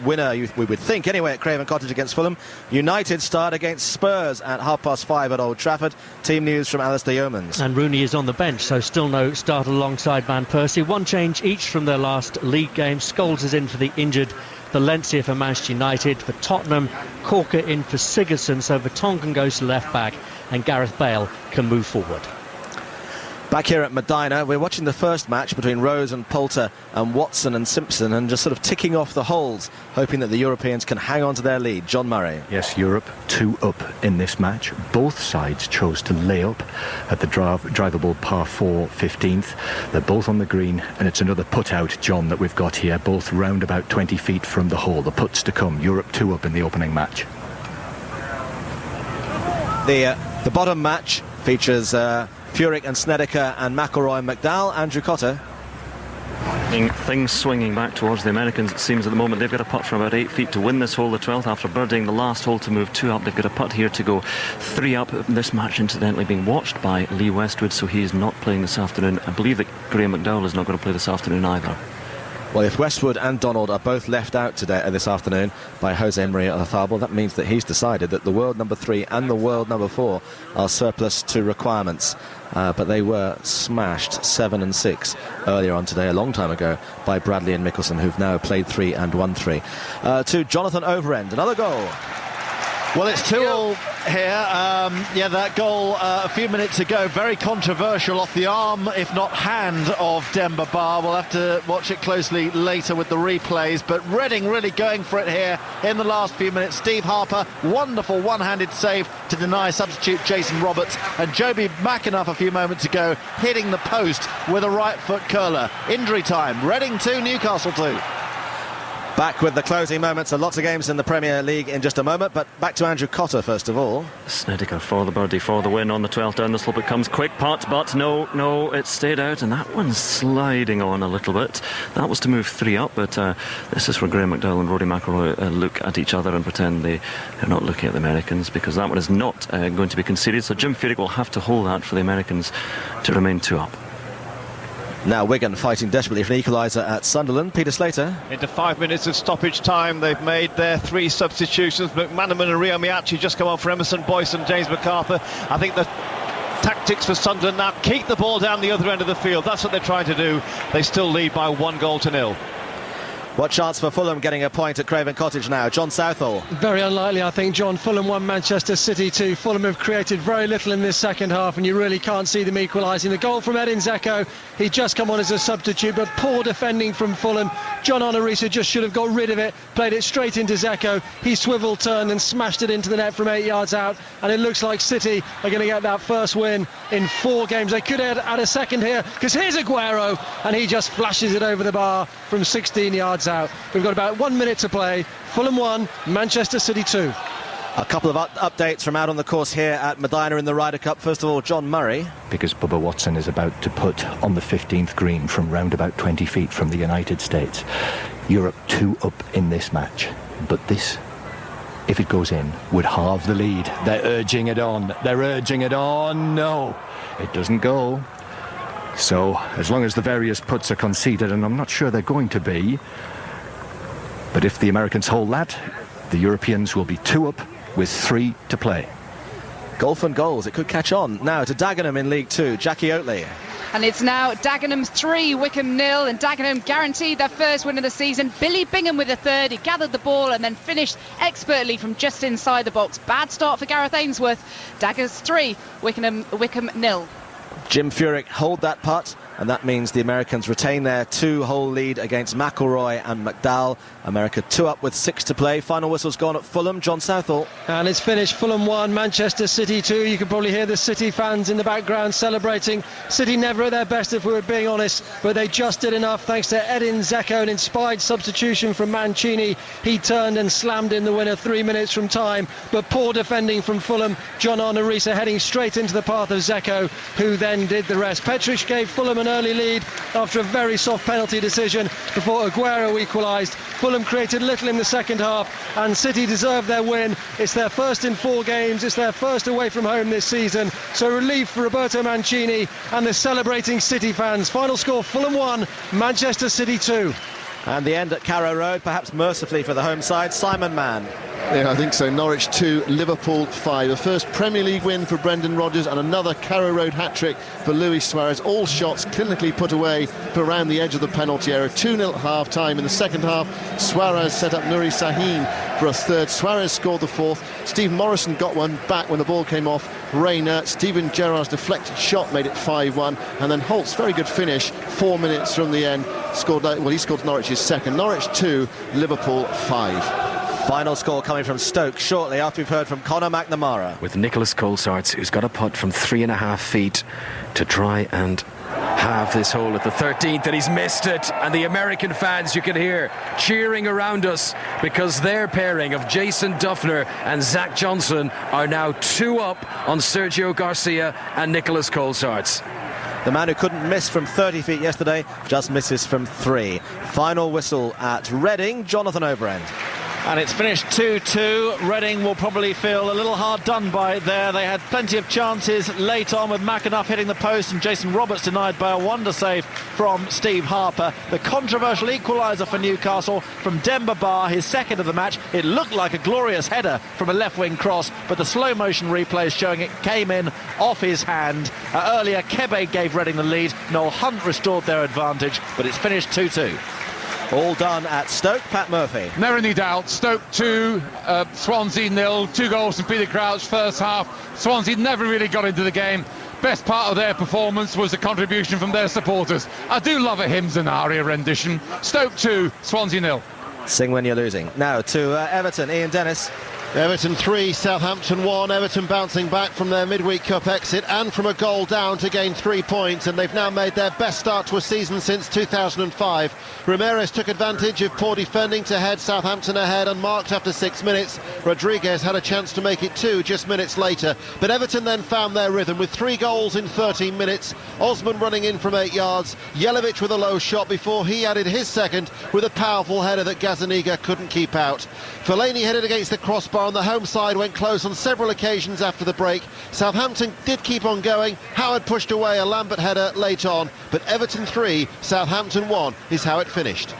winner, we would think, anyway, at Craven Cottage against Fulham. United start against Spurs at 5:30 at Old Trafford. Team news from Alistair Yeomans. And Rooney is on the bench, so still no start alongside Van Persie. One change each from their last league game. Scholes is in for the injured Valencia for Manchester United. For Tottenham, Corker in for Sigurdsson, so Vertonghen goes to left back and Gareth Bale can move forward. Back here at Medina, we're watching the first match between Rose and Poulter and Watson and Simpson, and just sort of ticking off the holes, hoping that the Europeans can hang on to their lead. John Murray. Yes, Europe 2-up in this match. Both sides chose to lay up at the drivable par 4 15th. They're both on the green, and it's another put-out, John, that we've got here, both round about 20 feet from the hole. The puts to come. Europe 2-up in the opening match. The bottom match features Furyk and Snedeker and McIlroy and McDowell. Andrew Cotter. Things swinging back towards the Americans, it seems, at the moment. They've got a putt from about 8 feet to win this hole, the 12th, after birdieing the last hole to move 2-up. They've got a putt here to go 3-up. This match, incidentally, being watched by Lee Westwood, so he is not playing this afternoon. I believe that Graham McDowell is not going to play this afternoon either. Well, if Westwood and Donald are both left out this afternoon by Jose Maria Olazabal, that means that he's decided that the world number 3 and the world number 4 are surplus to requirements. But they were smashed 7 and 6 earlier on today, a long time ago, by Bradley and Mickelson, who've now played 3 and won 3. To Jonathan Overend, another goal. Well, it's 2-all here. Yeah, that goal a few minutes ago, very controversial, off the arm, if not hand, of Demba Ba. We'll have to watch it closely later with the replays, but Reading really going for it here in the last few minutes. Steve Harper, wonderful one-handed save to deny substitute Jason Roberts, and Joby McAnuff a few moments ago hitting the post with a right foot curler. Injury time. Reading 2, Newcastle 2. Back with the closing moments of lots of games in the Premier League in just a moment, but back to Andrew Cotter first of all. Snedeker for the birdie, for the win on the 12th. Down the slope it comes, quick putt, but no, it stayed out, and that one's sliding on a little bit. That was to move 3-up, but this is where Graham McDowell and Rory McIlroy look at each other and pretend they're not looking at the Americans, because that one is not going to be conceded. So Jim Furyk will have to hold that for the Americans to remain 2-up. Now Wigan fighting desperately for an equaliser at Sunderland. Peter Slater. Into 5 minutes of stoppage time, they've made their 3 substitutions. McManaman and Rio Miyachi just come on for Emerson Boyce and James MacArthur. I think the tactics for Sunderland now, keep the ball down the other end of the field. That's what they're trying to do. They still lead by 1-0. What chance for Fulham getting a point at Craven Cottage now? John Southall. Very unlikely, I think, John. Fulham 1, Manchester City 2. Fulham have created very little in this second half, and you really can't see them equalising. The goal from Edin Dzeko, he'd just come on as a substitute, but poor defending from Fulham. John Onorisa just should have got rid of it, played it straight into Dzeko. He swivel turned and smashed it into the net from 8 yards out, and it looks like City are going to get that first win in 4 games. They could add a second here, because here's Aguero, and he just flashes it over the bar from 16 yards out. We've got about 1 minute to play. Fulham 1, Manchester City 2. A couple of updates from out on the course here at Medina in the Ryder Cup. First of all, John Murray. Because Bubba Watson is about to put on the 15th green from round about 20 feet from the United States. Europe 2 up in this match. But this, if it goes in, would halve the lead. They're urging it on. They're urging it on. No, it doesn't go. So, as long as the various puts are conceded, and I'm not sure they're going to be, but if the Americans hold that, the Europeans will be 2 up with 3 to play. Golf and goals, it could catch on. Now to Dagenham in League 2, Jackie Oatley. And it's now Dagenham 3, Wickham 0, and Dagenham guaranteed their first win of the season. Billy Bingham with a third. He gathered the ball and then finished expertly from just inside the box. Bad start for Gareth Ainsworth. Daggers 3, Wickham 0. Jim Furyk hold that putt, and that means the Americans retain their 2-hole lead against McIlroy and McDowell. America 2 up with 6 to play. Final whistle's gone at Fulham. John Southall. And it's finished. Fulham 1, Manchester City 2. You can probably hear the City fans in the background celebrating. City never at their best, if we were being honest, but they just did enough thanks to Edin Dzeko, an inspired substitution from Mancini. He turned and slammed in the winner 3 minutes from time, but poor defending from Fulham. John Onorisa heading straight into the path of Dzeko, who then did the rest. Petric gave Fulham an early lead after a very soft penalty decision before Aguero equalised. Fulham created little in the second half, and City deserved their win. It's their first in 4 games. It's their first away from home this season. So relief for Roberto Mancini and the celebrating City fans. Final score, Fulham 1, Manchester City 2. And the end at Carrow Road, perhaps mercifully for the home side. Simon Mann. Yeah, I think so. Norwich 2, Liverpool 5. A first Premier League win for Brendan Rodgers and another Carrow Road hat-trick for Luis Suarez. All shots clinically put away for around the edge of the penalty area. 2-0 at half-time. In the second half, Suarez set up Nuri Sahin for a third. Suarez scored the fourth. Steve Morrison got one back when the ball came off Rayner. Steven Gerrard's deflected shot made it 5-1. And then Holt's very good finish, 4 minutes from the end, he scored Norwich's second. Norwich 2, Liverpool 5. Final score coming from Stoke shortly after we've heard from Conor McNamara. With Nicholas Colsaerts, who's got a putt from 3.5 feet to try and have this hole at the 13th, and he's missed it. And the American fans, you can hear cheering around us, because their pairing of Jason Duffner and Zach Johnson are now 2 up on Sergio Garcia and Nicholas Colsaerts. The man who couldn't miss from 30 feet yesterday just misses from 3. Final whistle at Reading, Jonathan Overend. And it's finished 2-2. Reading will probably feel a little hard done by there. They had plenty of chances late on, with McAnuff hitting the post and Jason Roberts denied by a wonder save from Steve Harper. The controversial equaliser for Newcastle from Demba Ba, his second of the match. It looked like a glorious header from a left-wing cross, but the slow-motion replay is showing it came in off his hand. Earlier, Kebe gave Reading the lead. Noel Hunt restored their advantage, but it's finished 2-2. All done at Stoke. Pat Murphy. Never any doubt. Stoke 2, Swansea 0. 2 goals from Peter Crouch first half. Swansea never really got into the game. Best part of their performance was the contribution from their supporters. I do love a hymns and aria rendition. Stoke 2, Swansea 0. Sing when you're losing. Now to Everton. Ian Dennis. Everton 3, Southampton 1. Everton bouncing back from their midweek cup exit and from a goal down to gain 3 points, and they've now made their best start to a season since 2005. Ramirez took advantage of poor defending to head Southampton ahead, unmarked after 6 minutes. Rodriguez had a chance to make it 2 just minutes later, but Everton then found their rhythm with 3 goals in 13 minutes. Osman running in from 8 yards, Jelavic with a low shot before he added his second with a powerful header that Gazaniga couldn't keep out. Fellaini headed against the crossbar, and the home side went close on several occasions after the break. Southampton did keep on going. Howard pushed away a Lambert header late on, but Everton 3, Southampton 1 is how it finished.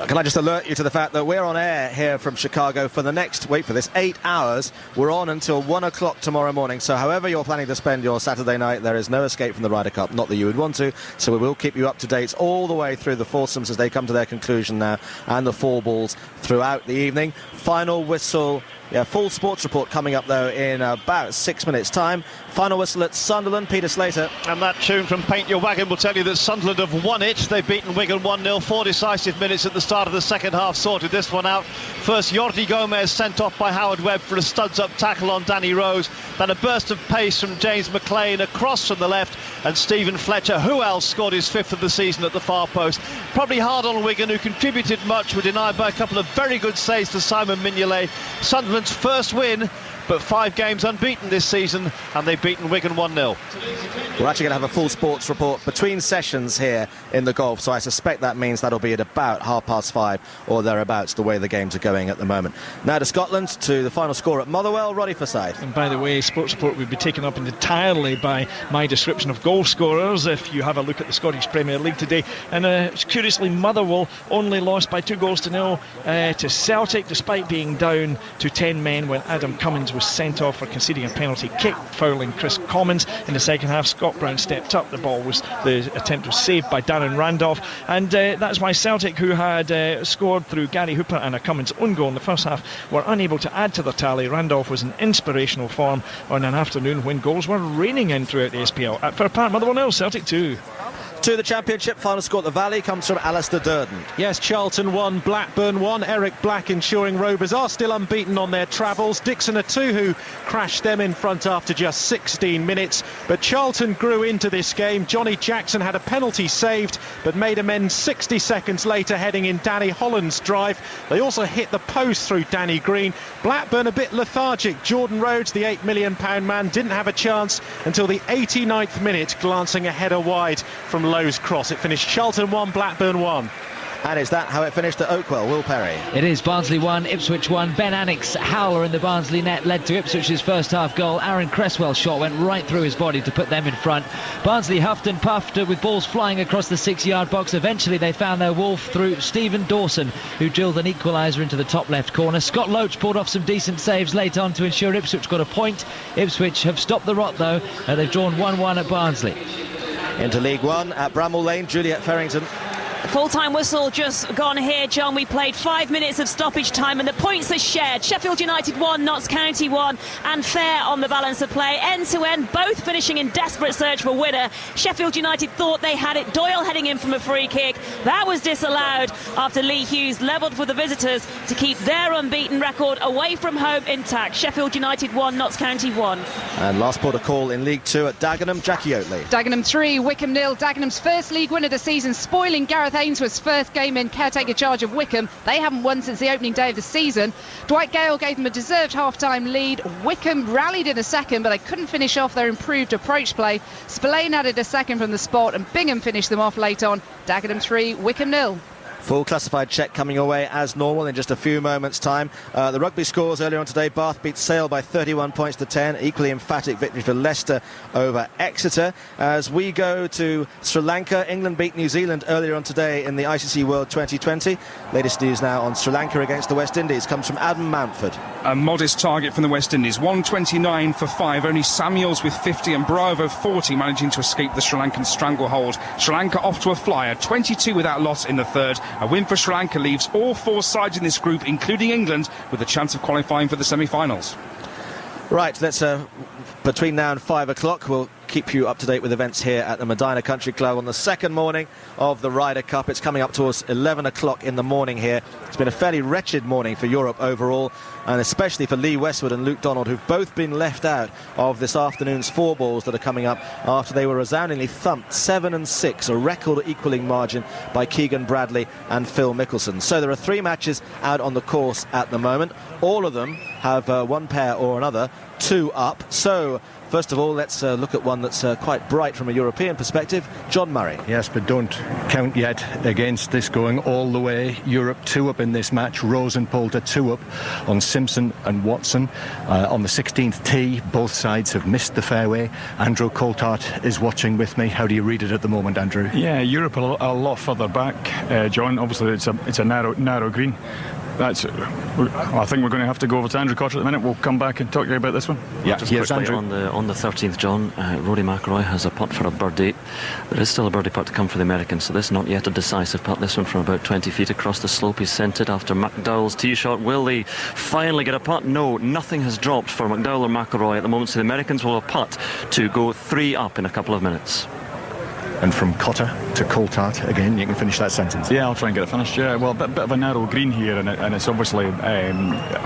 Can I just alert you to the fact that we're on air here from Chicago for the next, wait for this, 8 hours. We're on until 1 o'clock tomorrow morning. So however you're planning to spend your Saturday night, there is no escape from the Ryder Cup. Not that you would want to. So we will keep you up to date all the way through the foursomes as they come to their conclusion now, and the four balls throughout the evening. Final whistle. Yeah, full sports report coming up, though, in about 6 minutes' time. Final whistle at Sunderland. Peter Slater. And that tune from Paint Your Wagon will tell you that Sunderland have won it. They've beaten Wigan 1-0. 4 decisive minutes at the start of the second half sorted this one out. First, Jordi Gomez sent off by Howard Webb for a studs-up tackle on Danny Rose. Then a burst of pace from James McLean, a cross from the left, and Stephen Fletcher, who else scored his 5th of the season at the far post. Probably hard on Wigan, who contributed much, were denied by a couple of very good saves to Simon Mignolet. Sunderland's first win, but 5 games unbeaten this season, and they've beaten Wigan 1-0. We're actually going to have a full sports report between sessions here in the golf, so I suspect that means that'll be at about 5:30 or thereabouts, the way the games are going at the moment. Now to Scotland, to the final score at Motherwell. Roddy Forsyth. And by the way, sports report will be taken up entirely by my description of goal scorers if you have a look at the Scottish Premier League today. And curiously, Motherwell only lost by 2-0 to Celtic, despite being down to 10 men when Adam Cummins was sent off for conceding a penalty kick, fouling Chris Commons. In the second half, Scott Brown stepped up. The attempt was saved by Darren Randolph, and that's why Celtic, who had scored through Gary Hooper and a Cummins own goal in the first half, were unable to add to their tally. Randolph was in inspirational form on an afternoon when goals were raining in throughout the SPL. At Fir Park, Motherwell 0, Celtic 2. To the Championship, final score at the Valley comes from Alistair Durden. Yes, Charlton 1, Blackburn 1. Eric Black ensuring Rovers are still unbeaten on their travels. Dixon are 2 who crashed them in front after just 16 minutes. But Charlton grew into this game. Johnny Jackson had a penalty saved, but made amends 60 seconds later, heading in Danny Holland's drive. They also hit the post through Danny Green. Blackburn a bit lethargic. Jordan Rhodes, the £8 million man, didn't have a chance until the 89th minute, glancing a header wide from Lowe's cross. It finished Charlton 1, Blackburn 1. And is that how it finished at Oakwell? Will Perry. It is. Barnsley 1, Ipswich 1. Ben Annick's howler in the Barnsley net led to Ipswich's first half goal. Aaron Cresswell's shot went right through his body to put them in front. Barnsley huffed and puffed with balls flying across the 6-yard box. Eventually they found their wolf through Stephen Dawson, who drilled an equaliser into the top left corner. Scott Loach pulled off some decent saves late on to ensure Ipswich got a point. Ipswich have stopped the rot though, and they've drawn 1-1 at Barnsley. Into League One at Bramall Lane, Juliet Ferrington. Full-time whistle just gone here, John. We played 5 minutes of stoppage time and the points are shared. Sheffield United 1, Notts County 1, and fair on the balance of play. End to end, both finishing in desperate search for winner. Sheffield United thought they had it. Doyle heading in from a free kick. That was disallowed after Lee Hughes levelled for the visitors to keep their unbeaten record away from home intact. Sheffield United 1, Notts County 1. And last port of call in League 2 at Dagenham, Jackie Oatley. Dagenham 3, Wycombe 0. Dagenham's first league win of the season, spoiling Gareth Ainsworth's first game in caretaker charge of Wycombe. They haven't won since the opening day of the season. Dwight Gale gave them a deserved half-time lead. Wycombe rallied in the second, but they couldn't finish off their improved approach play. Spillane added a second from the spot, and Bingham finished them off late on. Dagenham 3, Wycombe 0. Full classified check coming your way as normal in just a few moments' time. The rugby scores earlier on today. Bath beat Sale by 31 points to 10. Equally emphatic victory for Leicester over Exeter. As we go to Sri Lanka, England beat New Zealand earlier on today in the ICC World 2020. Latest news now on Sri Lanka against the West Indies comes from Adam Mountford. A modest target from the West Indies, 129 for 5. Only Samuels with 50 and Bravo 40 managing to escape the Sri Lankan stranglehold. Sri Lanka off to a flyer, 22 without loss in the third. A win for Sri Lanka leaves all 4 sides in this group, including England, with a chance of qualifying for the semi-finals. Right, let's between now and 5 o'clock, we'll keep you up to date with events here at the Medina Country Club on the second morning of the Ryder Cup. It's coming up towards 11 o'clock in the morning here. It's been a fairly wretched morning for Europe overall, and especially for Lee Westwood and Luke Donald, who've both been left out of this afternoon's 4 balls that are coming up after they were resoundingly thumped 7-6, a record equaling margin by Keegan Bradley and Phil Mickelson. So there are 3 matches out on the course at the moment. All of them have one pair or another 2 up. So first of all, let's look at one one that's quite bright from a European perspective, John Murray. Yes, but don't count yet against this going all the way. Europe 2 up in this match. Rose and Poulter 2 up on Simpson and Watson. On the 16th tee, both sides have missed the fairway. Andrew Coulthard is watching with me. How do you read it at the moment, Andrew? Yeah, Europe a lot further back, John. Obviously, it's a narrow green. I think we're going to have to go over to Andrew Cotter at the minute. We'll come back and talk to you about this one. Yeah, just quickly on the 13th, John, Rory McIlroy has a putt for a birdie. There is still a birdie putt to come for the Americans, so this is not yet a decisive putt. This one from about 20 feet across the slope. He's sent it after McDowell's tee shot. Will they finally get a putt? No, nothing has dropped for McDowell or McIlroy at the moment, so the Americans will have a putt to go 3 up in a couple of minutes. And from Cotter to Coulthard again, you can finish that sentence. Yeah, I'll try and get it finished. Yeah, well, a bit of a narrow green here, and it's obviously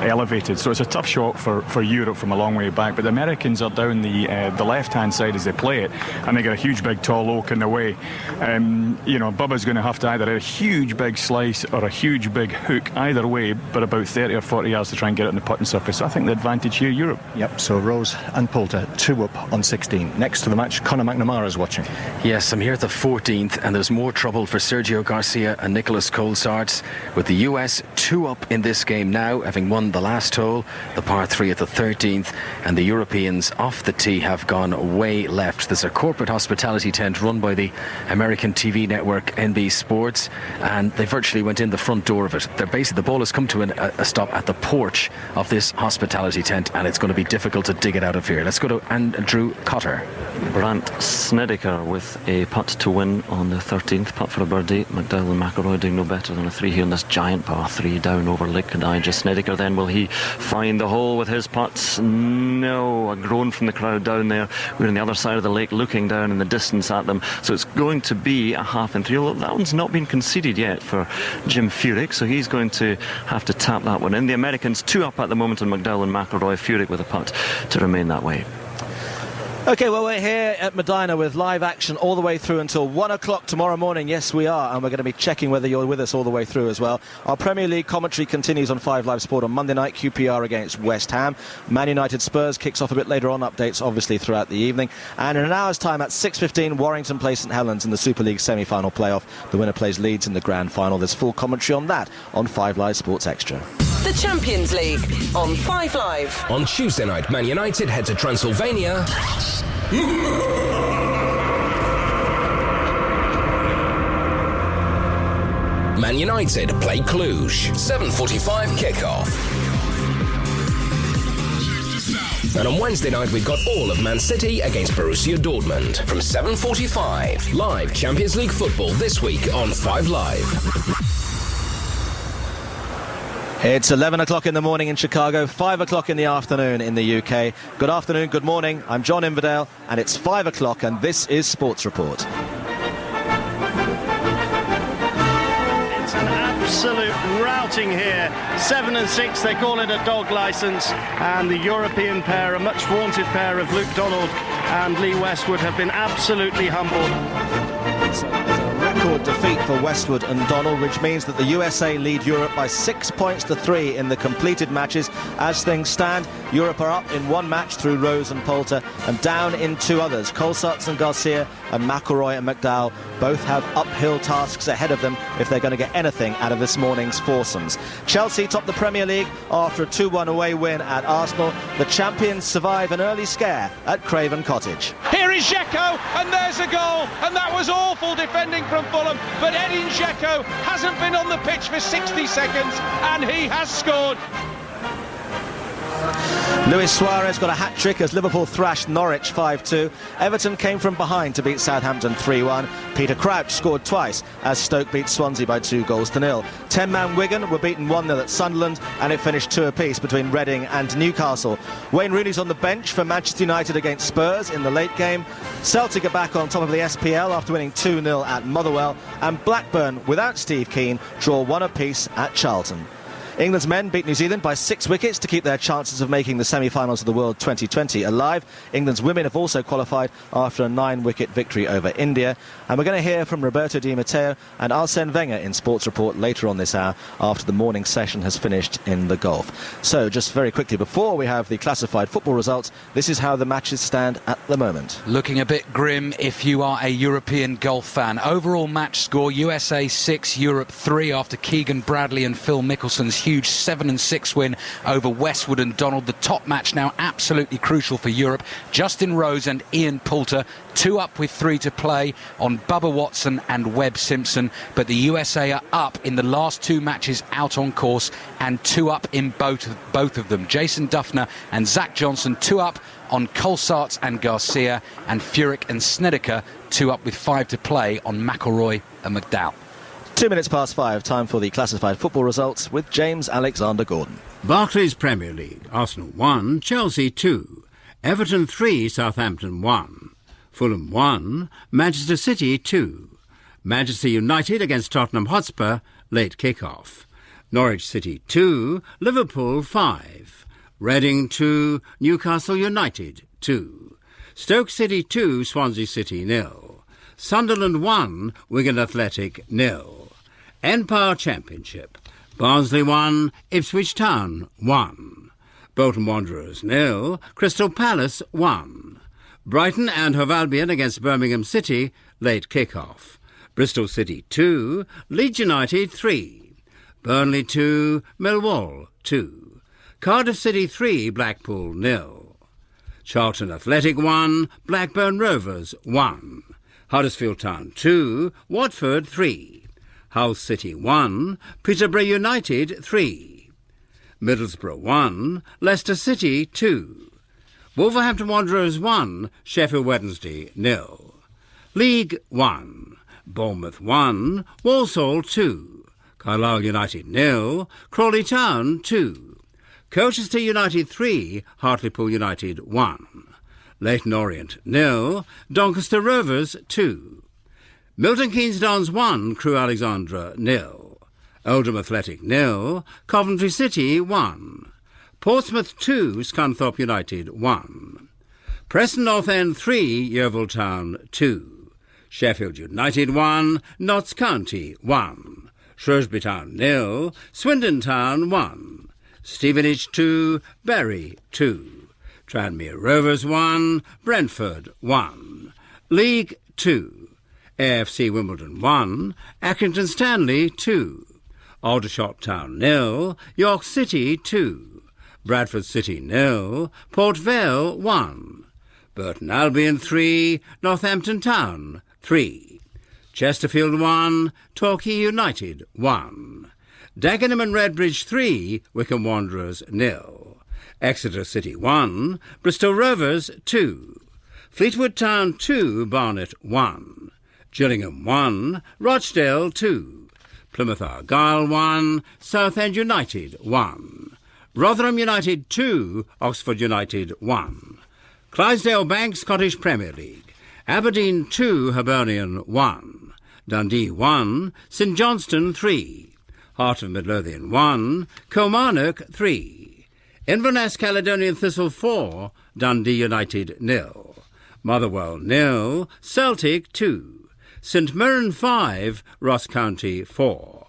elevated, so it's a tough shot for Europe from a long way back. But the Americans are down the left-hand side as they play it, and they got a huge big tall oak in the way. Bubba's going to have to either hit a huge big slice or a huge big hook, either way, but about 30 or 40 yards to try and get it on the putting surface. So I think the advantage here, Europe. Yep. So Rose and Poulter 2 up on 16. Next to the match, Conor McNamara's watching. Yes, I'm here at the 14th, and there's more trouble for Sergio Garcia and Nicholas Coulthard, with the US 2 up in this game now, having won the last hole, the par 3 at the 13th, and the Europeans off the tee have gone way left. There's a corporate hospitality tent run by the American TV network NBC Sports, and they virtually went in the front door of it. The ball has come to a stop at the porch of this hospitality tent, and it's going to be difficult to dig it out of here. Let's go to Andrew Cotter. Brandt Snedeker with a putt to win on the 13th, putt for a birdie. McDowell and McIlroy doing no better than a 3 here in this giant par 3 down over Lake Kadija. Snedeker then, will he find the hole with his putts? No, a groan from the crowd down there. We're on the other side of the lake looking down in the distance at them, so it's going to be a half and 3, although that one's not been conceded yet for Jim Furyk, so he's going to have to tap that one in. The Americans 2 up at the moment on McDowell and McIlroy. Furyk with a putt to remain that way. OK, well, we're here at Medina with live action all the way through until 1 o'clock tomorrow morning. Yes, we are, and we're going to be checking whether you're with us all the way through as well. Our Premier League commentary continues on 5 Live Sport on Monday night. QPR against West Ham. Man United Spurs kicks off a bit later on. Updates, obviously, throughout the evening. And in an hour's time at 6:15, Warrington play St Helens in the Super League semi-final playoff. The winner plays Leeds in the grand final. There's full commentary on that on 5 Live Sports Extra. The Champions League on 5 Live. On Tuesday night, Man United head to Transylvania. Man United play Cluj. 7:45 kickoff. And on Wednesday night, we've got all of Man City against Borussia Dortmund from 7:45. Live Champions League football this week on 5 Live. It's 11 o'clock in the morning in Chicago, 5 o'clock in the afternoon in the UK. Good afternoon, good morning. I'm John Inverdale, and it's 5 o'clock, and this is Sports Report. It's an absolute routing here. 7 and 6, they call it a dog licence, and the European pair, a much vaunted pair of Luke Donald and Lee Westwood, have been absolutely humbled. It's a record defeat for Westwood and Donald, which means that the USA lead Europe by 6 points to 3 in the completed matches. As things stand, Europe are up in 1 match through Rose and Poulter and down in 2 others. Coulthard and Garcia and McIlroy and McDowell both have uphill tasks ahead of them if they're going to get anything out of this morning's foursomes. Chelsea top the Premier League after a 2-1 away win at Arsenal. The champions survive an early scare at Craven Cottage. Here is Dzeko, and there's a goal, and that was awful defending from Fulham, but Edin Dzeko hasn't been on the pitch for 60 seconds, and he has scored. Luis Suarez got a hat-trick as Liverpool thrashed Norwich 5-2. Everton came from behind to beat Southampton 3-1. Peter Crouch scored twice as Stoke beat Swansea by 2-0. 10-man Wigan were beaten 1-0 at Sunderland, and it finished 2 apiece between Reading and Newcastle. Wayne Rooney's on the bench for Manchester United against Spurs in the late game. Celtic are back on top of the SPL after winning 2-0 at Motherwell, and Blackburn, without Steve Keane, draw 1 apiece at Charlton. England's men beat New Zealand by 6 wickets to keep their chances of making the semi-finals of the World 2020 alive. England's women have also qualified after a 9-wicket victory over India. And we're going to hear from Roberto Di Matteo and Arsene Wenger in Sports Report later on this hour after the morning session has finished in the Gulf. So just very quickly, before we have the classified football results, this is how the matches stand at the moment. Looking a bit grim if you are a European golf fan. Overall match score, USA 6, Europe 3 after Keegan Bradley and Phil Mickelson's huge 7-6 win over Westwood and Donald. The top match now absolutely crucial for Europe. Justin Rose and Ian Poulter 2 up with 3 to play on Bubba Watson and Webb Simpson, but the USA are up in the last 2 matches out on course and 2 up in both of them. Jason Duffner and Zach Johnson 2 up on Colsaerts and Garcia, and Furyk and Snedeker 2 up with 5 to play on McIlroy and McDowell. 2 minutes past 5, time for the classified football results with James Alexander-Gordon. Barclays Premier League, Arsenal 1, Chelsea 2, Everton 3, Southampton 1, Fulham 1, Manchester City 2, Manchester United against Tottenham Hotspur, late kick-off, Norwich City 2, Liverpool 5, Reading 2, Newcastle United 2, Stoke City 2, Swansea City 0, Sunderland 1, Wigan Athletic 0, Empire Championship, Barnsley 1, Ipswich Town 1, Bolton Wanderers 0, Crystal Palace 1, Brighton and Hove Albion against Birmingham City, late kick-off, Bristol City 2, Leeds United 3, Burnley 2, Millwall 2, Cardiff City 3, Blackpool 0, Charlton Athletic 1, Blackburn Rovers 1, Huddersfield Town 2, Watford 3, Hull City 1, Peterborough United 3, Middlesbrough 1, Leicester City 2, Wolverhampton Wanderers 1, Sheffield Wednesday 0, League 1, Bournemouth 1, Walsall 2, Carlisle United 0, Crawley Town 2, Colchester United 3, Hartlepool United 1, Leyton Orient 0, Doncaster Rovers 2, Milton Keynes Dons 1, Crewe Alexandra 0, Oldham Athletic 0, Coventry City 1, Portsmouth 2, Scunthorpe United 1, Preston North End 3, Yeovil Town 2, Sheffield United 1, Notts County 1, Shrewsbury Town 0, Swindon Town 1, Stevenage 2, Bury 2, Tranmere Rovers 1, Brentford 1, League 2, AFC Wimbledon 1, Accrington Stanley 2, Aldershot Town 0, York City 2, Bradford City 0, Port Vale 1, Burton Albion 3, Northampton Town 3, Chesterfield 1, Torquay United 1, Dagenham and Redbridge 3, Wycombe Wanderers 0, Exeter City 1, Bristol Rovers 2, Fleetwood Town 2, Barnet 1, Gillingham 1, Rochdale 2, Plymouth Argyle 1, Southend United 1, Rotherham United 2, Oxford United 1, Clydesdale Bank Scottish Premier League, Aberdeen 2, Hibernian 1, Dundee 1, St Johnstone 3, Heart of Midlothian 1, Kilmarnock 3, Inverness Caledonian Thistle 4, Dundee United 0, Motherwell 0, Celtic 2, St Mirren 5, Ross County 4.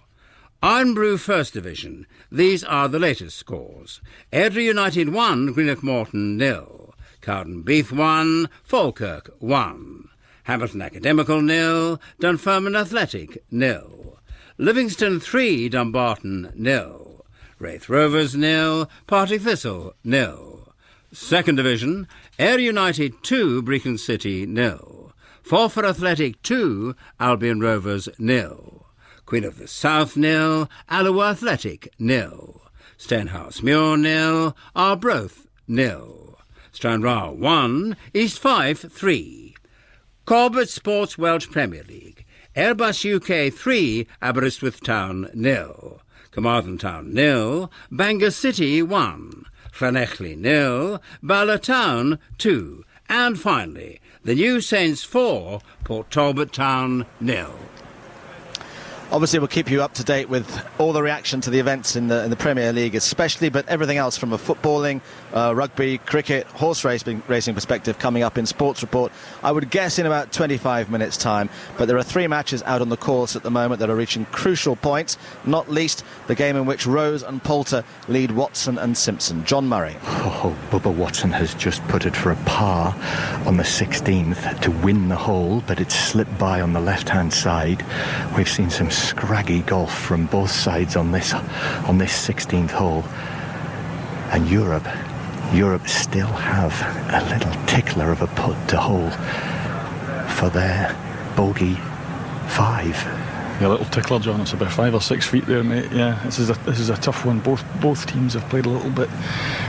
Ironbrew First Division, these are the latest scores. Airdrie United 1, Greenock Morton 0, Cowdenbeath 1, Falkirk 1, Hamilton Academical 0, Dunfermline Athletic 0, Livingston 3, Dumbarton 0, Wraith Rovers 0, Partick Thistle 0. Second Division, Ayr United 2, Brecon City 0, Forfar Athletic 2, Albion Rovers 0. Queen of the South 0, Alloa Athletic 0, Stenhouse Muir 0, Arbroath 0, Stranraer 1, East Fife 3, Corbett Sports Welsh Premier League, Airbus UK 3, Aberystwyth Town 0, Carmarthen Town 0, Bangor City 1, Llanelli 0, Bala Town 2, and finally the New Saints 4, Port Talbot Town 0. Obviously, we'll keep you up to date with all the reaction to the events in the Premier League especially, but everything else from a footballing, rugby, cricket, horse racing perspective coming up in Sports Report, I would guess in about 25 minutes' time. But there are 3 matches out on the course at the moment that are reaching crucial points, not least the game in which Rose and Poulter lead Watson and Simpson. John Murray. Oh, Bubba Watson has just putted for a par on the 16th to win the hole, but it's slipped by on the left-hand side. We've seen some scraggy golf from both sides on this 16th hole, and Europe still have a little tickler of a putt to hole for their bogey 5. Yeah, a little tickler, John. It's about 5 or 6 feet there, mate. Yeah, this is a tough one. Both teams have played a little bit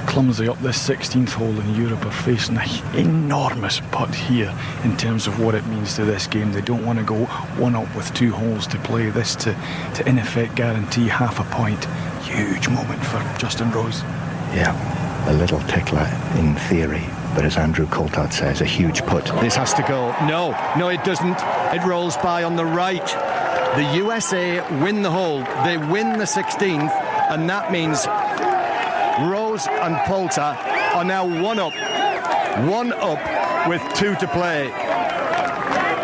clumsy up this 16th hole, and Europe are facing an enormous putt here in terms of what it means to this game. They don't want to go one up with 2 holes to play this to in effect guarantee half a point. Huge moment for Justin Rose. Yeah, a little tickler in theory, but as Andrew Coulthard says, a huge putt. This has to go. No, it doesn't. It rolls by on the right. The USA win the hole. They win the 16th, and that means Rose and Poulter are now one up with 2 to play.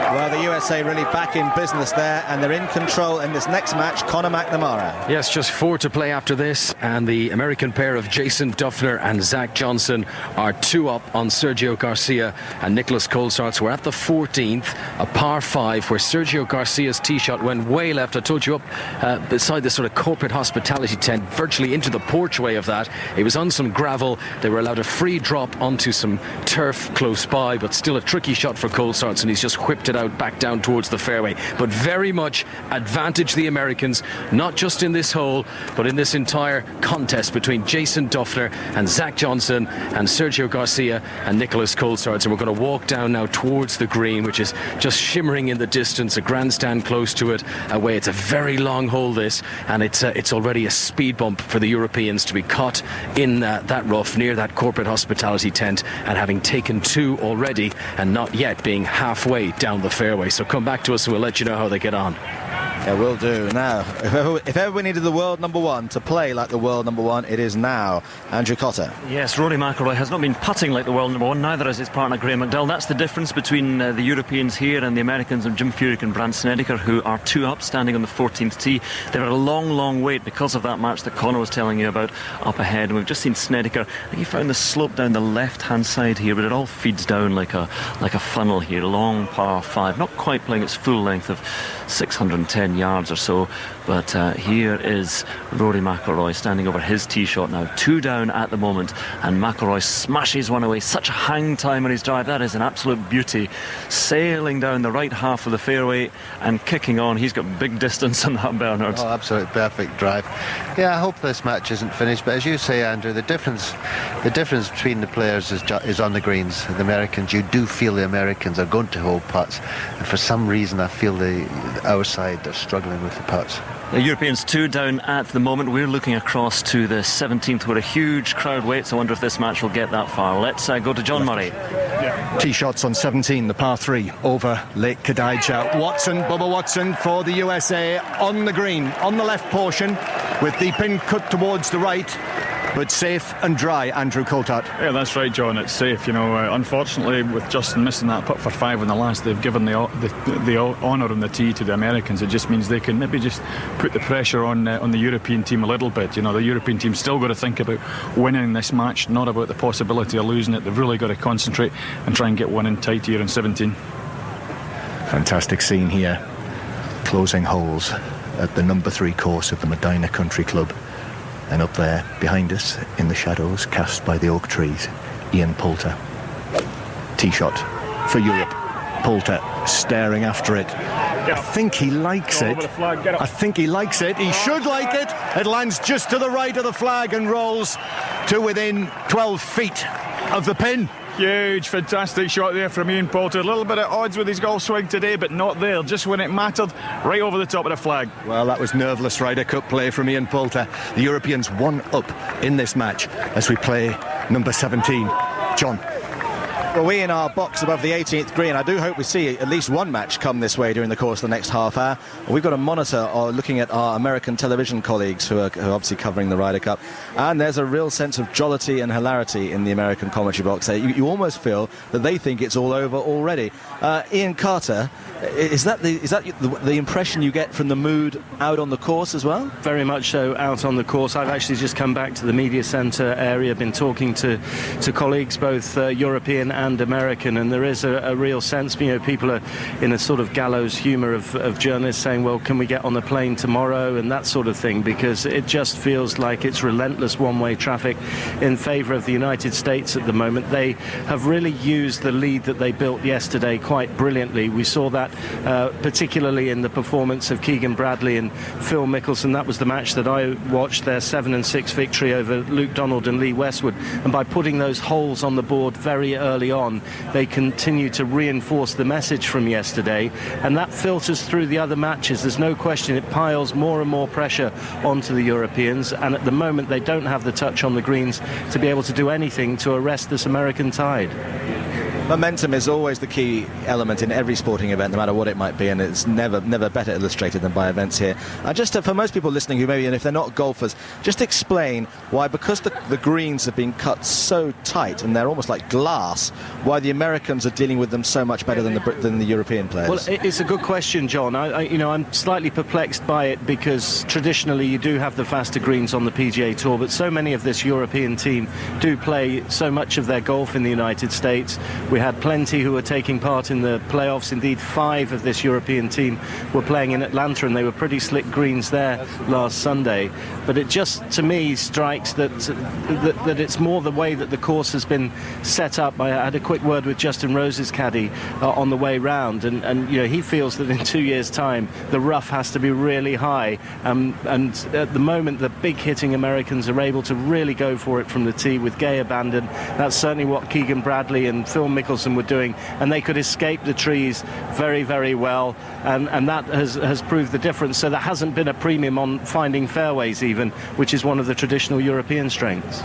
Well, the USA really back in business there, and they're in control in this next match. Conor McNamara. Yes, just 4 to play after this, and the American pair of Jason Duffner and Zach Johnson are 2 up on Sergio Garcia and Nicholas Colsaerts. We're at the 14th, a par 5, where Sergio Garcia's tee shot went way left. I told you up beside the sort of corporate hospitality tent, virtually into the porchway of that. It was on some gravel. They were allowed a free drop onto some turf close by, but still a tricky shot for Colsaerts, and he's just whipped it out back down towards the fairway. But very much advantage the Americans, not just in this hole, but in this entire contest between Jason Duffner and Zach Johnson and Sergio Garcia and Nicholas Colsaerts. And we're going to walk down now towards the green, which is just shimmering in the distance, a grandstand close to it away. It's a very long hole, this, and it's already a speed bump for the Europeans to be caught in that rough near that corporate hospitality tent, and having taken 2 already and not yet being halfway down the fairway. So come back to us and we'll let you know how they get on. Yeah, will do. Now, if ever we needed the world number 1 to play like the world number 1, it is now. Andrew Cotter. Yes, Rory McIlroy has not been putting like the world number 1, neither has his partner Graham McDowell. That's the difference between the Europeans here and the Americans and Jim Furyk and Brandt Snedeker, who are 2 up, standing on the 14th tee. They're at a long wait because of that match that Conor was telling you about up ahead. And we've just seen Snedeker. I think he found the slope down the left-hand side here, but it all feeds down like a funnel here. Long par 5, not quite playing its full length of 610 yards or so, but here is Rory McIlroy standing over his tee shot now, 2 down at the moment, and McIlroy smashes one away. Such a hang time on his drive. That is an absolute beauty, sailing down the right half of the fairway and kicking on. He's got big distance on that, Bernard. Oh, absolute perfect drive. Yeah, I hope this match isn't finished, but as you say, Andrew, the difference between the players is on the greens. The Americans, you do feel the Americans are going to hold putts, and for some reason I feel our side are struggling with the putts. The Europeans 2 down at the moment. We're looking across to the 17th where a huge crowd waits. I wonder if this match will get that far. Let's go to John Murray. Tee shots on 17, the par 3 over Lake Kadija. Bubba Watson for the USA on the green, on the left portion, with the pin cut towards the right. But safe and dry, Andrew Coulthard. Yeah, that's right, John. It's safe. You know, unfortunately, with Justin missing that putt for 5 in the last, they've given the honour on the tee to the Americans. It just means they can maybe just put the pressure on the European team a little bit. You know, the European team's still got to think about winning this match, not about the possibility of losing it. They've really got to concentrate and try and get one in tight here in 17. Fantastic scene here. Closing holes at the number 3 course of the Medina Country Club. And up there, behind us, in the shadows cast by the oak trees, Ian Poulter. Tee shot for Europe. Poulter staring after it. I think he likes it. I think he likes it. He should like it. It lands just to the right of the flag and rolls to within 12 feet of the pin. Huge, fantastic shot there from Ian Poulter. A little bit at odds with his golf swing today, but not there. Just when it mattered, right over the top of the flag. Well, that was nerveless Ryder Cup play from Ian Poulter. The Europeans 1 up in this match as we play number 17. John. Well, we in our box above the 18th green, I do hope we see at least one match come this way during the course of the next half hour. We've got a monitor looking at our American television colleagues who are obviously covering the Ryder Cup, and there's a real sense of jollity and hilarity in the American commentary box. You almost feel that they think it's all over already. Ian Carter, is that the impression you get from the mood out on the course as well? Very much so, out on the course. I've actually just come back to the media centre area, been talking to colleagues, both European and American, and there is a real sense, people are in a sort of gallows humour of journalists saying, well, can we get on the plane tomorrow, and that sort of thing, because it just feels like it's relentless one-way traffic in favour of the United States at the moment. They have really used the lead that they built yesterday quite brilliantly. We saw that particularly in the performance of Keegan Bradley and Phil Mickelson. That was the match that I watched, their 7-6 victory over Luke Donald and Lee Westwood, and by putting those holes on the board very early on, they continue to reinforce the message from yesterday, and that filters through the other matches. There's no question it piles more and more pressure onto the Europeans, and at the moment they don't have the touch on the greens to be able to do anything to arrest this American tide. Momentum is always the key element in every sporting event, no matter what it might be, and it's never better illustrated than by events here. Just for most people listening who maybe, and if they're not golfers, just explain why, because the greens have been cut so tight and they're almost like glass, why the Americans are dealing with them so much better than the European players. Well, it's a good question, John. I'm slightly perplexed by it, because traditionally you do have the faster greens on the PGA Tour, but so many of this European team do play so much of their golf in the United States. We had plenty who were taking part in the playoffs. Indeed, 5 of this European team were playing in Atlanta, and they were pretty slick greens there last Sunday. But it just, to me, strikes that it's more the way that the course has been set up. I had a quick word with Justin Rose's caddy on the way round, and he feels that in 2 years' time the rough has to be really high. And at the moment, the big hitting Americans are able to really go for it from the tee with gay abandon. That's certainly what Keegan Bradley and Phil Mickelson were doing, and they could escape the trees very, very well, and that has proved the difference. So there hasn't been a premium on finding fairways even, which is one of the traditional European strengths.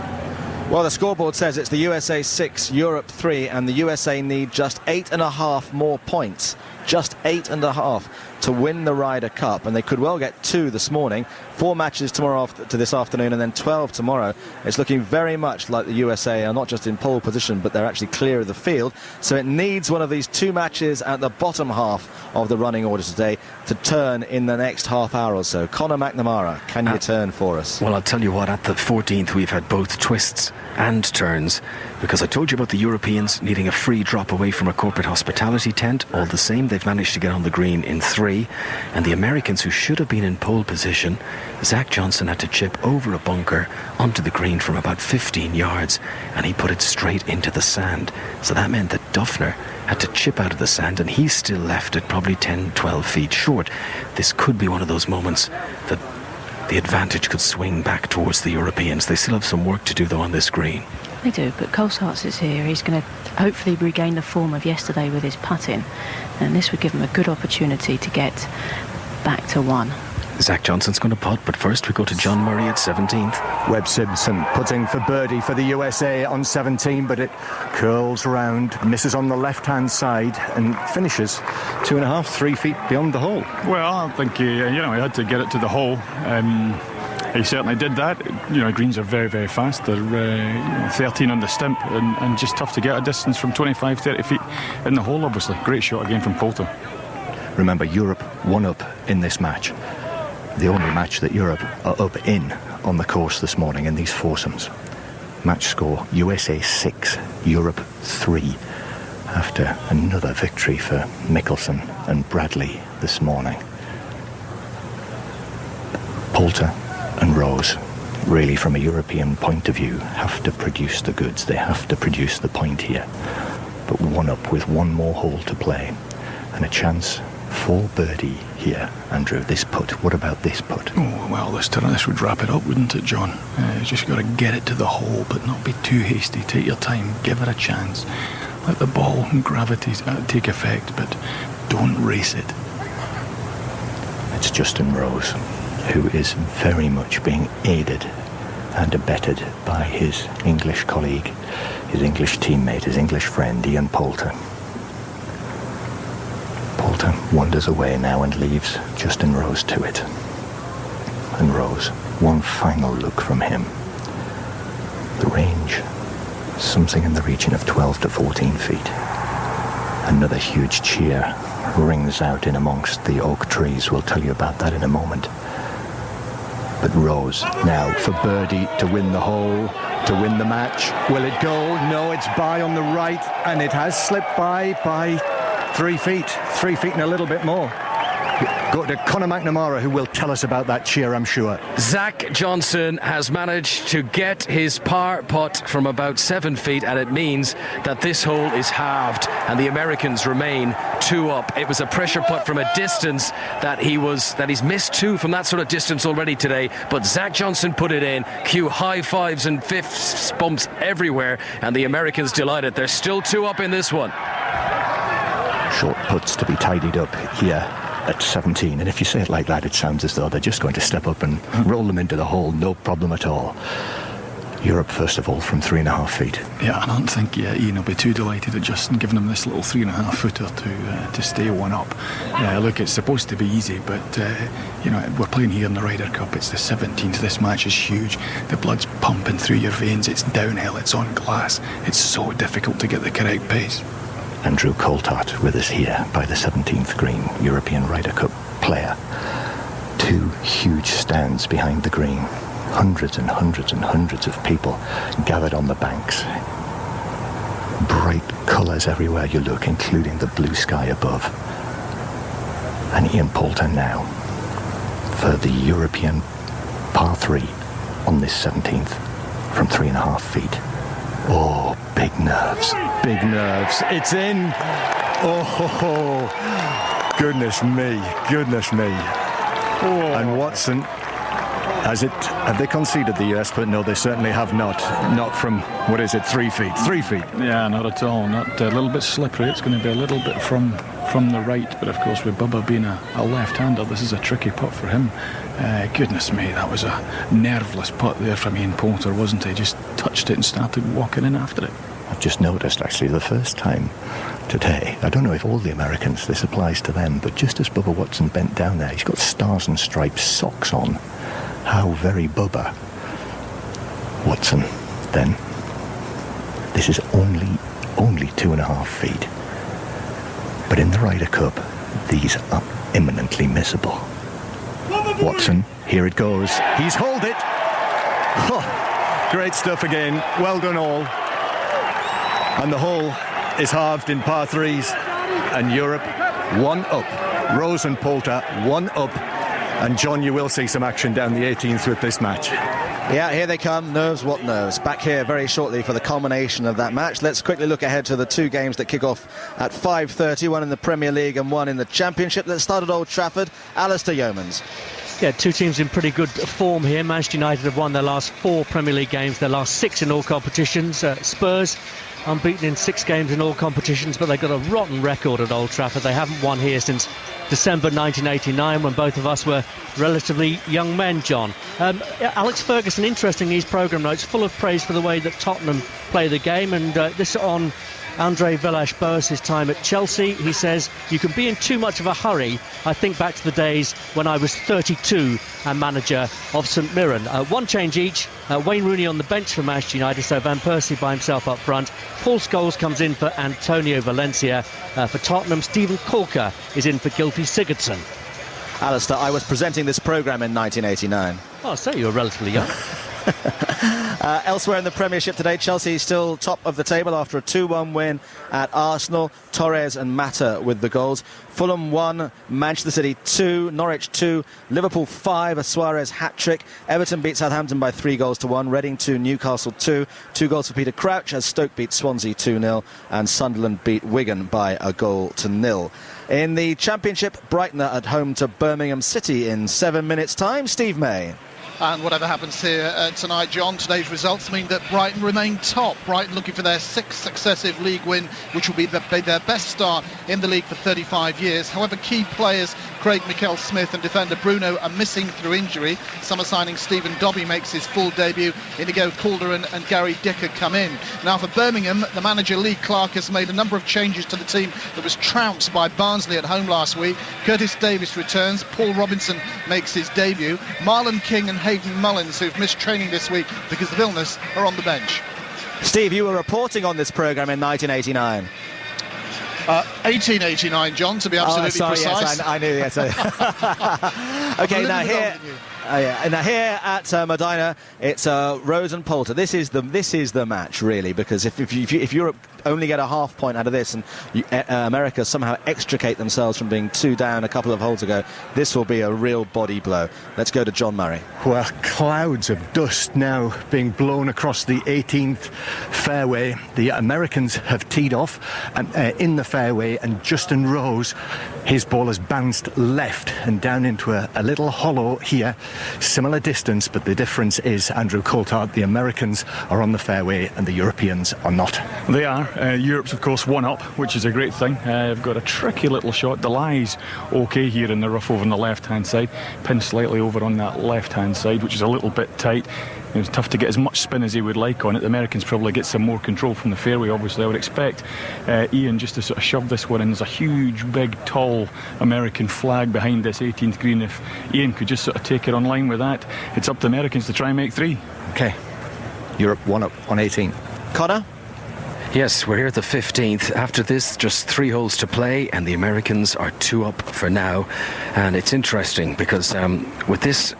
Well, the scoreboard says it's the USA 6, Europe 3, and the USA need just 8.5 more points. Just 8.5 to win the Ryder Cup, and they could well get 2 this morning. 4 matches tomorrow to this afternoon, and then 12 tomorrow. It's looking very much like the USA are not just in pole position, but they're actually clear of the field. So it needs one of these 2 matches at the bottom half of the running order today to turn in the next half hour or so. Conor McNamara, can you turn for us? Well, I'll tell you what, at the 14th we've had both twists and turns, because I told you about the Europeans needing a free drop away from a corporate hospitality tent. All the same, they've managed to get on the green in 3, and the Americans, who should have been in pole position, Zach Johnson had to chip over a bunker onto the green from about 15 yards, and he put it straight into the sand. So that meant that Duffner had to chip out of the sand, and he's still left at probably 10-12 feet short. This could be one of those moments that the advantage could swing back towards the Europeans. They still have some work to do, though, on this green. They do, but Colsaerts is here. He's going to hopefully regain the form of yesterday with his putting, and this would give him a good opportunity to get back to 1. Zach Johnson's going to putt, but first we go to John Murray at 17th. Webb Simpson putting for birdie for the USA on 17, but it curls round, misses on the left-hand side, and finishes 2.5, 3 feet beyond the hole. Well, I think he had to get it to the hole. He certainly did that. Greens are very, very fast. They're 13 on the stump, and just tough to get a distance from 25, 30 feet in the hole, obviously. Great shot again from Poulter. Remember, Europe 1 up in this match. The only match that Europe are up in on the course this morning in these foursomes. Match score, USA 6, Europe 3, after another victory for Mickelson and Bradley this morning. Poulter and Rose, really from a European point of view, have to produce the goods. They have to produce the point here. But 1 up with 1 more hole to play, and a chance for birdie here. Andrew, this putt, what about this putt? Oh, well, this would wrap it up, wouldn't it, John? You just got to get it to the hole, but not be too hasty. Take your time, give it a chance. Let the ball and gravity take effect, but don't race it. It's Justin Rose, who is very much being aided and abetted by his English colleague, his English teammate, his English friend, Ian Poulter. Poulter wanders away now and leaves Justin Rose to it. And Rose, one final look from him. The range, something in the region of 12 to 14 feet. Another huge cheer rings out in amongst the oak trees. We'll tell you about that in a moment. But Rose now for birdie to win the hole, to win the match. Will it go? No, it's by on the right, and it has slipped by 3 feet. 3 feet and a little bit more. Go to Conor McNamara, who will tell us about that cheer, I'm sure. Zach Johnson has managed to get his par putt from about 7 feet, and it means that this hole is halved and the Americans remain 2 up. It was a pressure putt from a distance that he's missed 2 from that sort of distance already today, but Zach Johnson put it in. Cue high fives and fifth bumps everywhere, and the Americans delighted. They're still 2 up in this one. Short putts to be tidied up here at 17, and if you say it like that, it sounds as though they're just going to step up and roll them into the hole, no problem at all. Europe, first of all, from 3.5 feet. Yeah, I don't think Ian will be too delighted at Justin giving him this little 3.5 footer to stay 1 up. Look, it's supposed to be easy, but we're playing here in the Ryder Cup. It's the 17th. This match is huge. The blood's pumping through your veins. It's downhill. It's on glass. It's so difficult to get the correct pace. Andrew Coulthard with us here by the 17th green, European Ryder Cup player. 2 huge stands behind the green. Hundreds and hundreds and hundreds of people gathered on the banks. Bright colours everywhere you look, including the blue sky above. And Ian Poulter now for the European par 3 on this 17th from 3.5 feet. Oh, big nerves. Big nerves. It's in. Oh, goodness me. Goodness me. Oh. And Watson, have they conceded the US? But no, they certainly have not. Not from, 3 feet? 3 feet. Yeah, not at all. Not a little bit slippery. It's going to be a little bit from the right. But of course, with Bubba being a left-hander, this is a tricky putt for him. Goodness me, that was a nerveless putt there from Ian Poulter, wasn't he? Just touched it and started walking in after it. I've just noticed, actually, the first time today, I don't know if all the Americans, this applies to them, but just as Bubba Watson bent down there, he's got stars and stripes socks on. How very Bubba. Watson, then. This is only 2.5 feet. But in the Ryder Cup, these are imminently missable. Watson, here it goes. He's holed it. Oh, great stuff again. Well done all. And the hole is halved in par 3s. And Europe 1 up. Rose and Poulter 1 up. And John, you will see some action down the 18th with this match. Yeah, here they come. Nerves, what nerves? Back here very shortly for the culmination of that match. Let's quickly look ahead to the 2 games that kick off at 5:30, one in the Premier League and one in the Championship. Let's start at Old Trafford. Alistair Yeomans. Yeah, 2 teams in pretty good form here. Manchester United have won their last 4 Premier League games, their last 6 in all competitions. Spurs unbeaten in 6 games in all competitions, but they've got a rotten record at Old Trafford. They haven't won here since December 1989, when both of us were relatively young men, John. Alex Ferguson, interesting, his programme notes, full of praise for the way that Tottenham play the game, and this on Andre Villas-Boas' time at Chelsea. He says, you can be in too much of a hurry. I think back to the days when I was 32 and manager of St Mirren. 1 change each. Wayne Rooney on the bench for Manchester United, so Van Persie by himself up front. Paul Scholes comes in for Antonio Valencia. For Tottenham, Stephen Corker is in for Gylfi Sigurdsson. Alistair, I was presenting this programme in 1989. Oh, so you were relatively young. Elsewhere in the Premiership today, Chelsea still top of the table after a 2-1 win at Arsenal. Torres and Mata with the goals. Fulham 1, Manchester City 2, Norwich 2, Liverpool 5, a Suarez hat-trick. Everton beat Southampton by 3-1. Reading 2, Newcastle 2. 2 goals for Peter Crouch as Stoke beat Swansea 2-0 and Sunderland beat Wigan by 1-0. In the Championship, Brighton are at home to Birmingham City in 7 minutes' time. Steve May. And whatever happens here tonight, John, today's results mean that Brighton remain top. Brighton looking for their 6th successive league win, which will be their best start in the league for 35 years. However, key players Craig Mikel-Smith and defender Bruno are missing through injury. Summer signing Stephen Dobbie makes his full debut. Inigo Calderon and Gary Dicker come in. Now for Birmingham, the manager Lee Clark has made a number of changes to the team that was trounced by Barnsley at home last week. Curtis Davis returns. Paul Robinson makes his debut. Marlon King and Hayden Mullins, who've missed training this week because of illness, are on the bench. Steve, you were reporting on this programme in 1989. 1889, John, to be absolutely precise. Yes, I knew. Yes. Okay, now here at Medina, it's Rose and Poulter. This is the match, really, because if Europe only get a half point out of this and America somehow extricate themselves from being 2 down a couple of holes ago, this will be a real body blow. Let's go to John Murray. Well, clouds of dust now being blown across the 18th fairway. The Americans have teed off in the fairway, and Justin Rose, his ball has bounced left and down into a little hollow here. Similar distance, but the difference is, Andrew Coulthard, the Americans are on the fairway and the Europeans are not. They are. Europe's, of course, one up, which is a great thing. I've got a tricky little shot. Delai's okay here in the rough over on the left-hand side. Pin slightly over on that left-hand side, which is a little bit tight. It was tough to get as much spin as he would like on it. The Americans probably get some more control from the fairway, obviously. I would expect Ian just to sort of shove this one in. There's a huge, big, tall American flag behind this 18th green. If Ian could just sort of take it on line with that, it's up to the Americans to try and make 3. OK. Europe 1 up on 18. Connor? Yes, we're here at the 15th. After this, just 3 holes to play, and the Americans are 2 up for now. And it's interesting because with this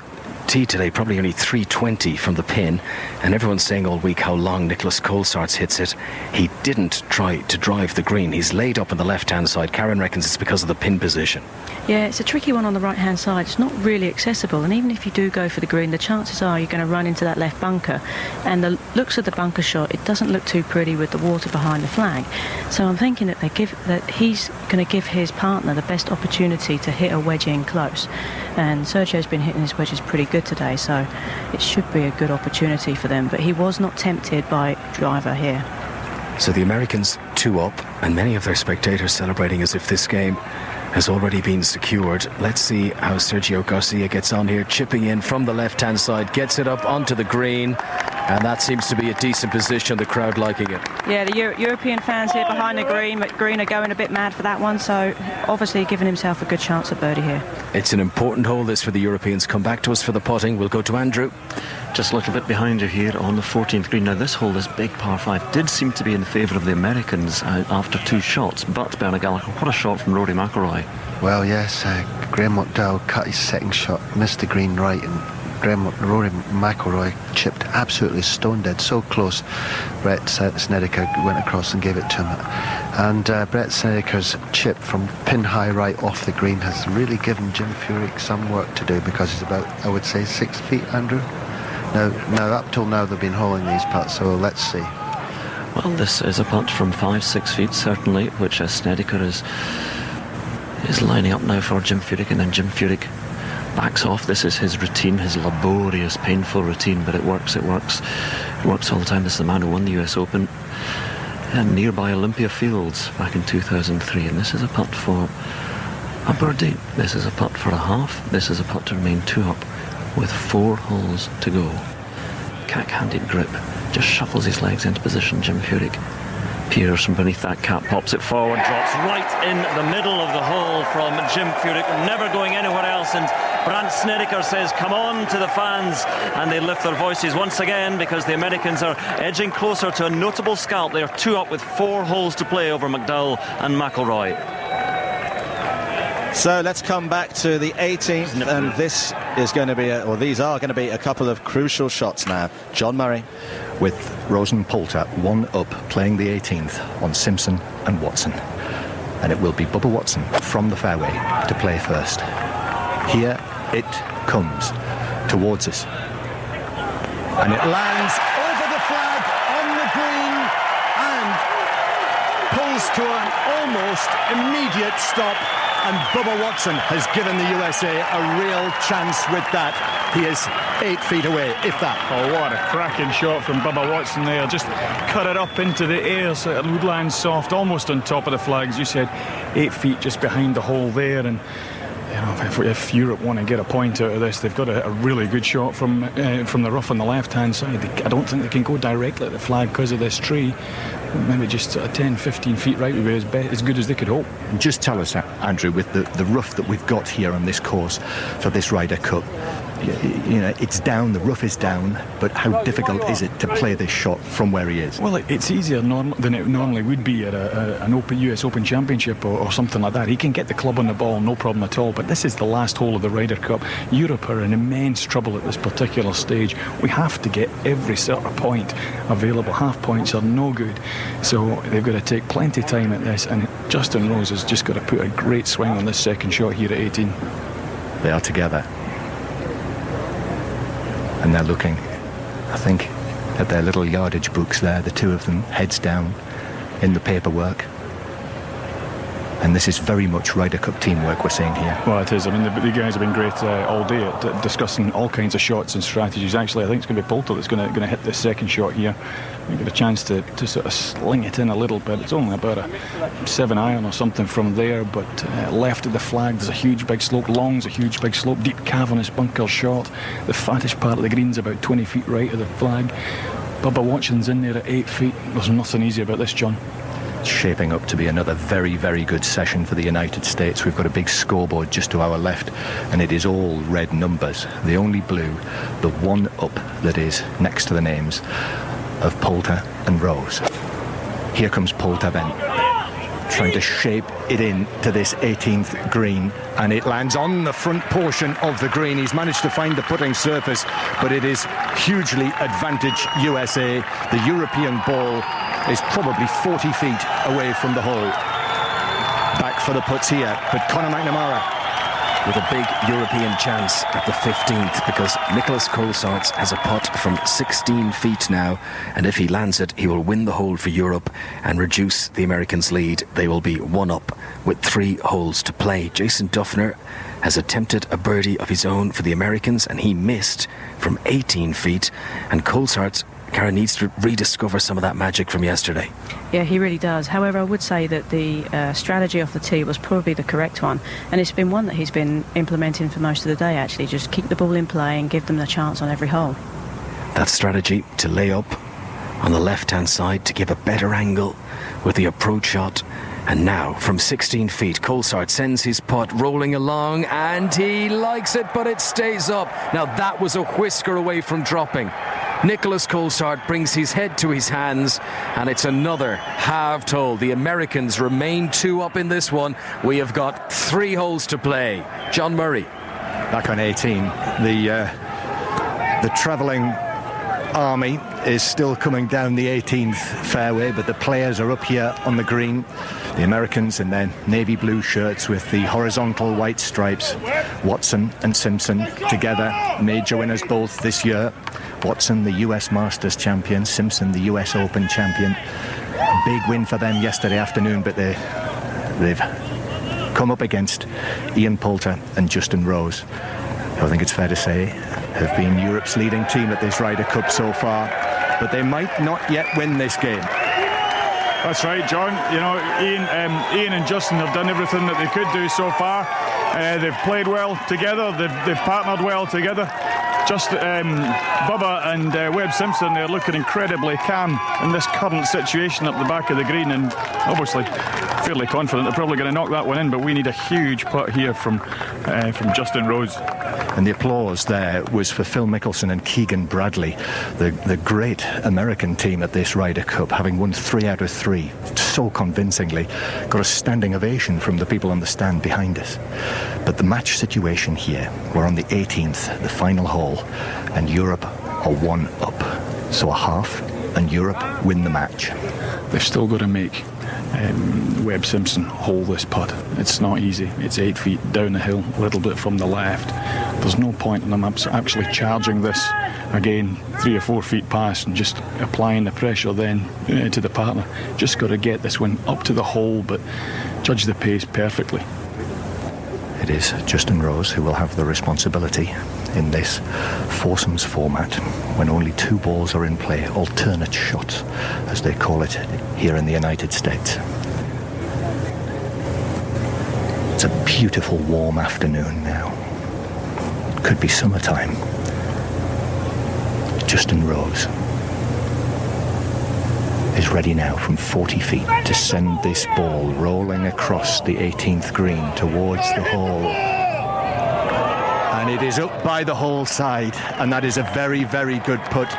tee today, probably only 320 from the pin, and everyone's saying all week how long Nicholas Colsaerts hits it. He didn't try to drive the green. He's laid up on the left-hand side. Karen reckons it's because of the pin position. Yeah, it's a tricky one on the right-hand side. It's not really accessible, and even if you do go for the green, the chances are you're going to run into that left bunker, and the looks of the bunker shot, it doesn't look too pretty with the water behind the flag. So I'm thinking that he's going to give his partner the best opportunity to hit a wedge in close, and Sergio's been hitting his wedges pretty good today, so it should be a good opportunity for them, but he was not tempted by driver here. So the Americans 2 up, and many of their spectators celebrating as if this game has already been secured. Let's see how Sergio Garcia gets on here, chipping in from the left-hand side, gets it up onto the green, and that seems to be a decent position, the crowd liking it. Yeah, the European fans here behind the green are going a bit mad for that one, so obviously giving himself a good chance at birdie here. It's an important hole, this, for the Europeans. Come back to us for the putting. We'll go to Andrew. Just a little bit behind you here on the 14th green. Now this hole, this big par 5, did seem to be in favour of the Americans after 2 shots, but Bernard Gallagher, what a shot from Rory McIlroy. Well, yes, Graham McDowell cut his second shot, missed the green right, and Rory McIlroy chipped absolutely stone dead, so close. Brett Snedeker went across and gave it to him. And Brett Snedeker's chip from pin high right off the green has really given Jim Furyk some work to do, because he's about, I would say, 6 feet, Andrew. Now, up till now they've been holing these putts, so let's see. Well, this is a putt from 5-6 feet, certainly, which Snedeker is lining up now for Jim Furyk, and then Jim Furyk backs off. This is his routine, his laborious, painful routine, but it works all the time. This is the man who won the US Open nearby Olympia Fields back in 2003, and this is a putt for a birdie. This is a putt for a half. This is a putt to remain 2 up with 4 holes to go. Cack-handed grip, just shuffles his legs into position, Jim Furyk. Piers from beneath that cap pops it forward, drops right in the middle of the hole from Jim Furyk, never going anywhere else, and Brandt Snedeker says come on to the fans, and they lift their voices once again because the Americans are edging closer to a notable scalp. They are 2 up with 4 holes to play over McDowell and McIlroy. So let's come back to the 18th, and this is going to be, these are going to be a couple of crucial shots now. John Murray. With Rose and Poulter 1 up, playing the 18th on Simpson and Watson. And it will be Bubba Watson from the fairway to play first. Here it comes towards us. And it lands over the flag on the green and pulls to an almost immediate stop. And Bubba Watson has given the USA a real chance with that. He is 8 feet away, if that. Oh, what a cracking shot from Bubba Watson there. Just cut it up into the air so it would land soft, almost on top of the flag. As you said, 8 feet just behind the hole there. And if Europe want to get a point out of this, they've got a really good shot from the rough on the left-hand side. I don't think they can go directly at the flag because of this tree. Maybe just 10-15 feet right would be as good as they could hope. Just tell us, Andrew, with the rough that we've got here on this course for this Ryder Cup, you know, it's down, the rough is down, but how difficult is it to play this shot from where he is? Well, it's easier than it normally would be at an US Open Championship or something like that. He can get the club on the ball, no problem at all, but this is the last hole of the Ryder Cup. Europe are in immense trouble at this particular stage. We have to get every sort of point available. Half points are no good, so they've got to take plenty of time at this, and Justin Rose has just got to put a great swing on this second shot here at 18. They are together. And they're looking, I think, at their little yardage books there, the two of them, heads down in the paperwork. And this is very much Ryder Cup teamwork we're seeing here. Well, it is. I mean, the guys have been great all day at discussing all kinds of shots and strategies. Actually, I think it's going to be Poulter that's going to hit this second shot here. You get a chance to sort of sling it in a little bit. It's only about a 7-iron or something from there, but left of the flag there's a huge big slope, long's a huge big slope, deep cavernous bunker shot. The fattest part of the green's about 20 feet right of the flag. Bubba Watson's in there at 8 feet. There's nothing easy about this, John. It's shaping up to be another very, very good session for the United States. We've got a big scoreboard just to our left, and it is all red numbers. The only blue, the one up that is next to the names of Poulter and Rose. Here comes Poulter then, trying to shape it in to this 18th green, and it lands on the front portion of the green. He's managed to find the putting surface, but it is hugely advantage USA. The European ball is probably 40 feet away from the hole. Back for the putts here, but Conor McNamara with a big European chance at the 15th, because Nicholas Colsaerts has a putt from 16 feet now, and if he lands it, he will win the hole for Europe and reduce the Americans' lead. They will be one up with 3 holes to play. Jason Duffner has attempted a birdie of his own for the Americans, and he missed from 18 feet, and Colsaerts, Karen, needs to rediscover some of that magic from yesterday. Yeah, he really does. However, I would say that the strategy off the tee was probably the correct one, and it's been one that he's been implementing for most of the day, actually. Just keep the ball in play and give them the chance on every hole. That strategy to lay up on the left-hand side to give a better angle with the approach shot. And now, from 16 feet, Colsaerts sends his putt rolling along, and he likes it, but it stays up. Now, that was a whisker away from dropping. Nicholas Colsaerts brings his head to his hands, and it's another halved hole. The Americans remain 2 up in this one. We have got 3 holes to play. John Murray. Back on 18, the travelling army is still coming down the 18th fairway, but the players are up here on the green. The Americans in their navy blue shirts with the horizontal white stripes. Watson and Simpson together, major winners both this year. Watson, the US Masters champion, Simpson, the US Open champion. Big win for them yesterday afternoon, but they've come up against Ian Poulter and Justin Rose, who I think it's fair to say have been Europe's leading team at this Ryder Cup so far, but they might not yet win this game. That's right, John. You know, Ian and Justin have done everything that they could do so far. They've played well together. They've partnered well together. Just Bubba and Webb Simpson, they're looking incredibly calm in this current situation up the back of the green, and obviously fairly confident they're probably going to knock that one in, but we need a huge putt here from Justin Rose. And the applause there was for Phil Mickelson and Keegan Bradley, the great American team at this Ryder Cup, having won 3 out of 3 so convincingly. Got a standing ovation from the people on the stand behind us. But the match situation here, we're on the 18th, the final hole, and Europe are 1 up. So a half, and Europe win the match. They've still got to make Webb Simpson hold this putt. It's not easy. It's 8 feet down the hill, a little bit from the left. There's no point in them actually charging this again 3 or 4 feet past and just applying the pressure then to the partner. Just got to get this one up to the hole, but judge the pace perfectly. It is Justin Rose who will have the responsibility in this foursomes format when only 2 balls are in play, alternate shots as they call it here in the United States. It's a beautiful warm afternoon now. Could be summertime. Justin Rose is ready now from 40 feet to send this ball rolling across the 18th green towards the hole. And it is up by the hole side, and that is a very, very good putt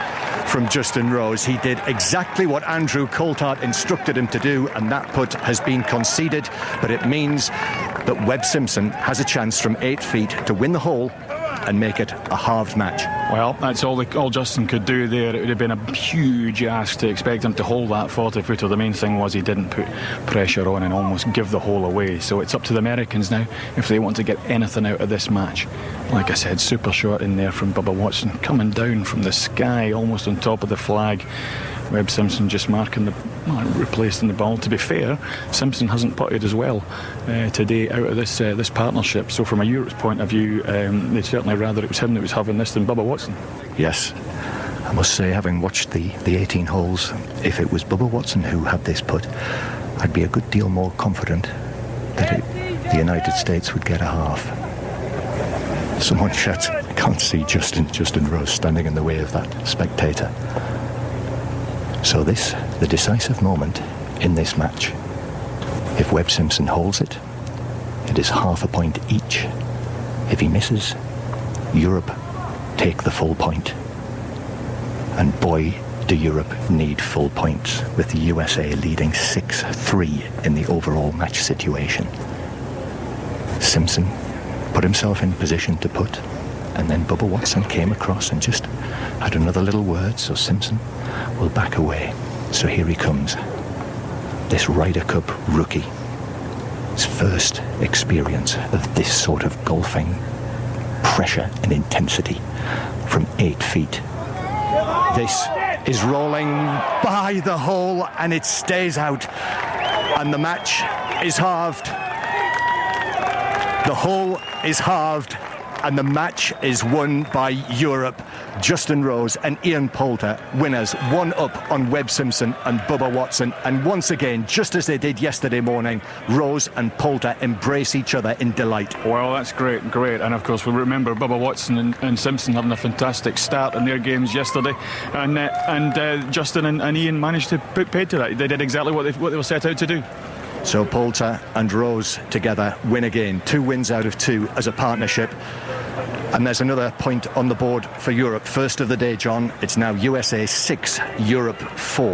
from Justin Rose. He did exactly what Andrew Coulthard instructed him to do, and that putt has been conceded, but it means that Webb Simpson has a chance from 8 feet to win the hole and make it a halved match. Well, that's all Justin could do there. It would have been a huge ask to expect him to hold that 40-footer. The main thing was he didn't put pressure on and almost give the hole away. So it's up to the Americans now if they want to get anything out of this match. Like I said, super shot in there from Bubba Watson, coming down from the sky, almost on top of the flag. Webb Simpson just replacing the ball. To be fair, Simpson hasn't putted as well today out of this partnership. So from a Europe's point of view, they'd certainly rather it was him that was having this than Bubba Watson. Yes, I must say, having watched the 18 holes, if it was Bubba Watson who had this putt, I'd be a good deal more confident that the United States would get a half. Someone shouts, I can't see Justin Rose standing in the way of that spectator. So the decisive moment in this match. If Webb Simpson holds it, it is half a point each. If he misses, Europe take the full point. And boy, do Europe need full points, with the USA leading 6-3 in the overall match situation. Simpson put himself in position to putt, and then Bubba Watson came across and just had another little word, so Simpson will back away. So here he comes, this Ryder Cup rookie. His first experience of this sort of golfing pressure and intensity from 8 feet. This is rolling by the hole, and it stays out, and the match is halved. The hole is halved, and the match is won by Europe. Justin Rose and Ian Poulter, winners, one up on Webb Simpson and Bubba Watson. And once again, just as they did yesterday morning, Rose and Poulter embrace each other in delight. Well, that's great. And of course, we remember Bubba Watson and Simpson having a fantastic start in their games yesterday. And Justin and Ian managed to put paid to that. They did exactly what they were set out to do. So Poulter and Rose together win again. 2 wins out of 2 as a partnership. And there's another point on the board for Europe. First of the day, John. It's now USA 6, Europe 4.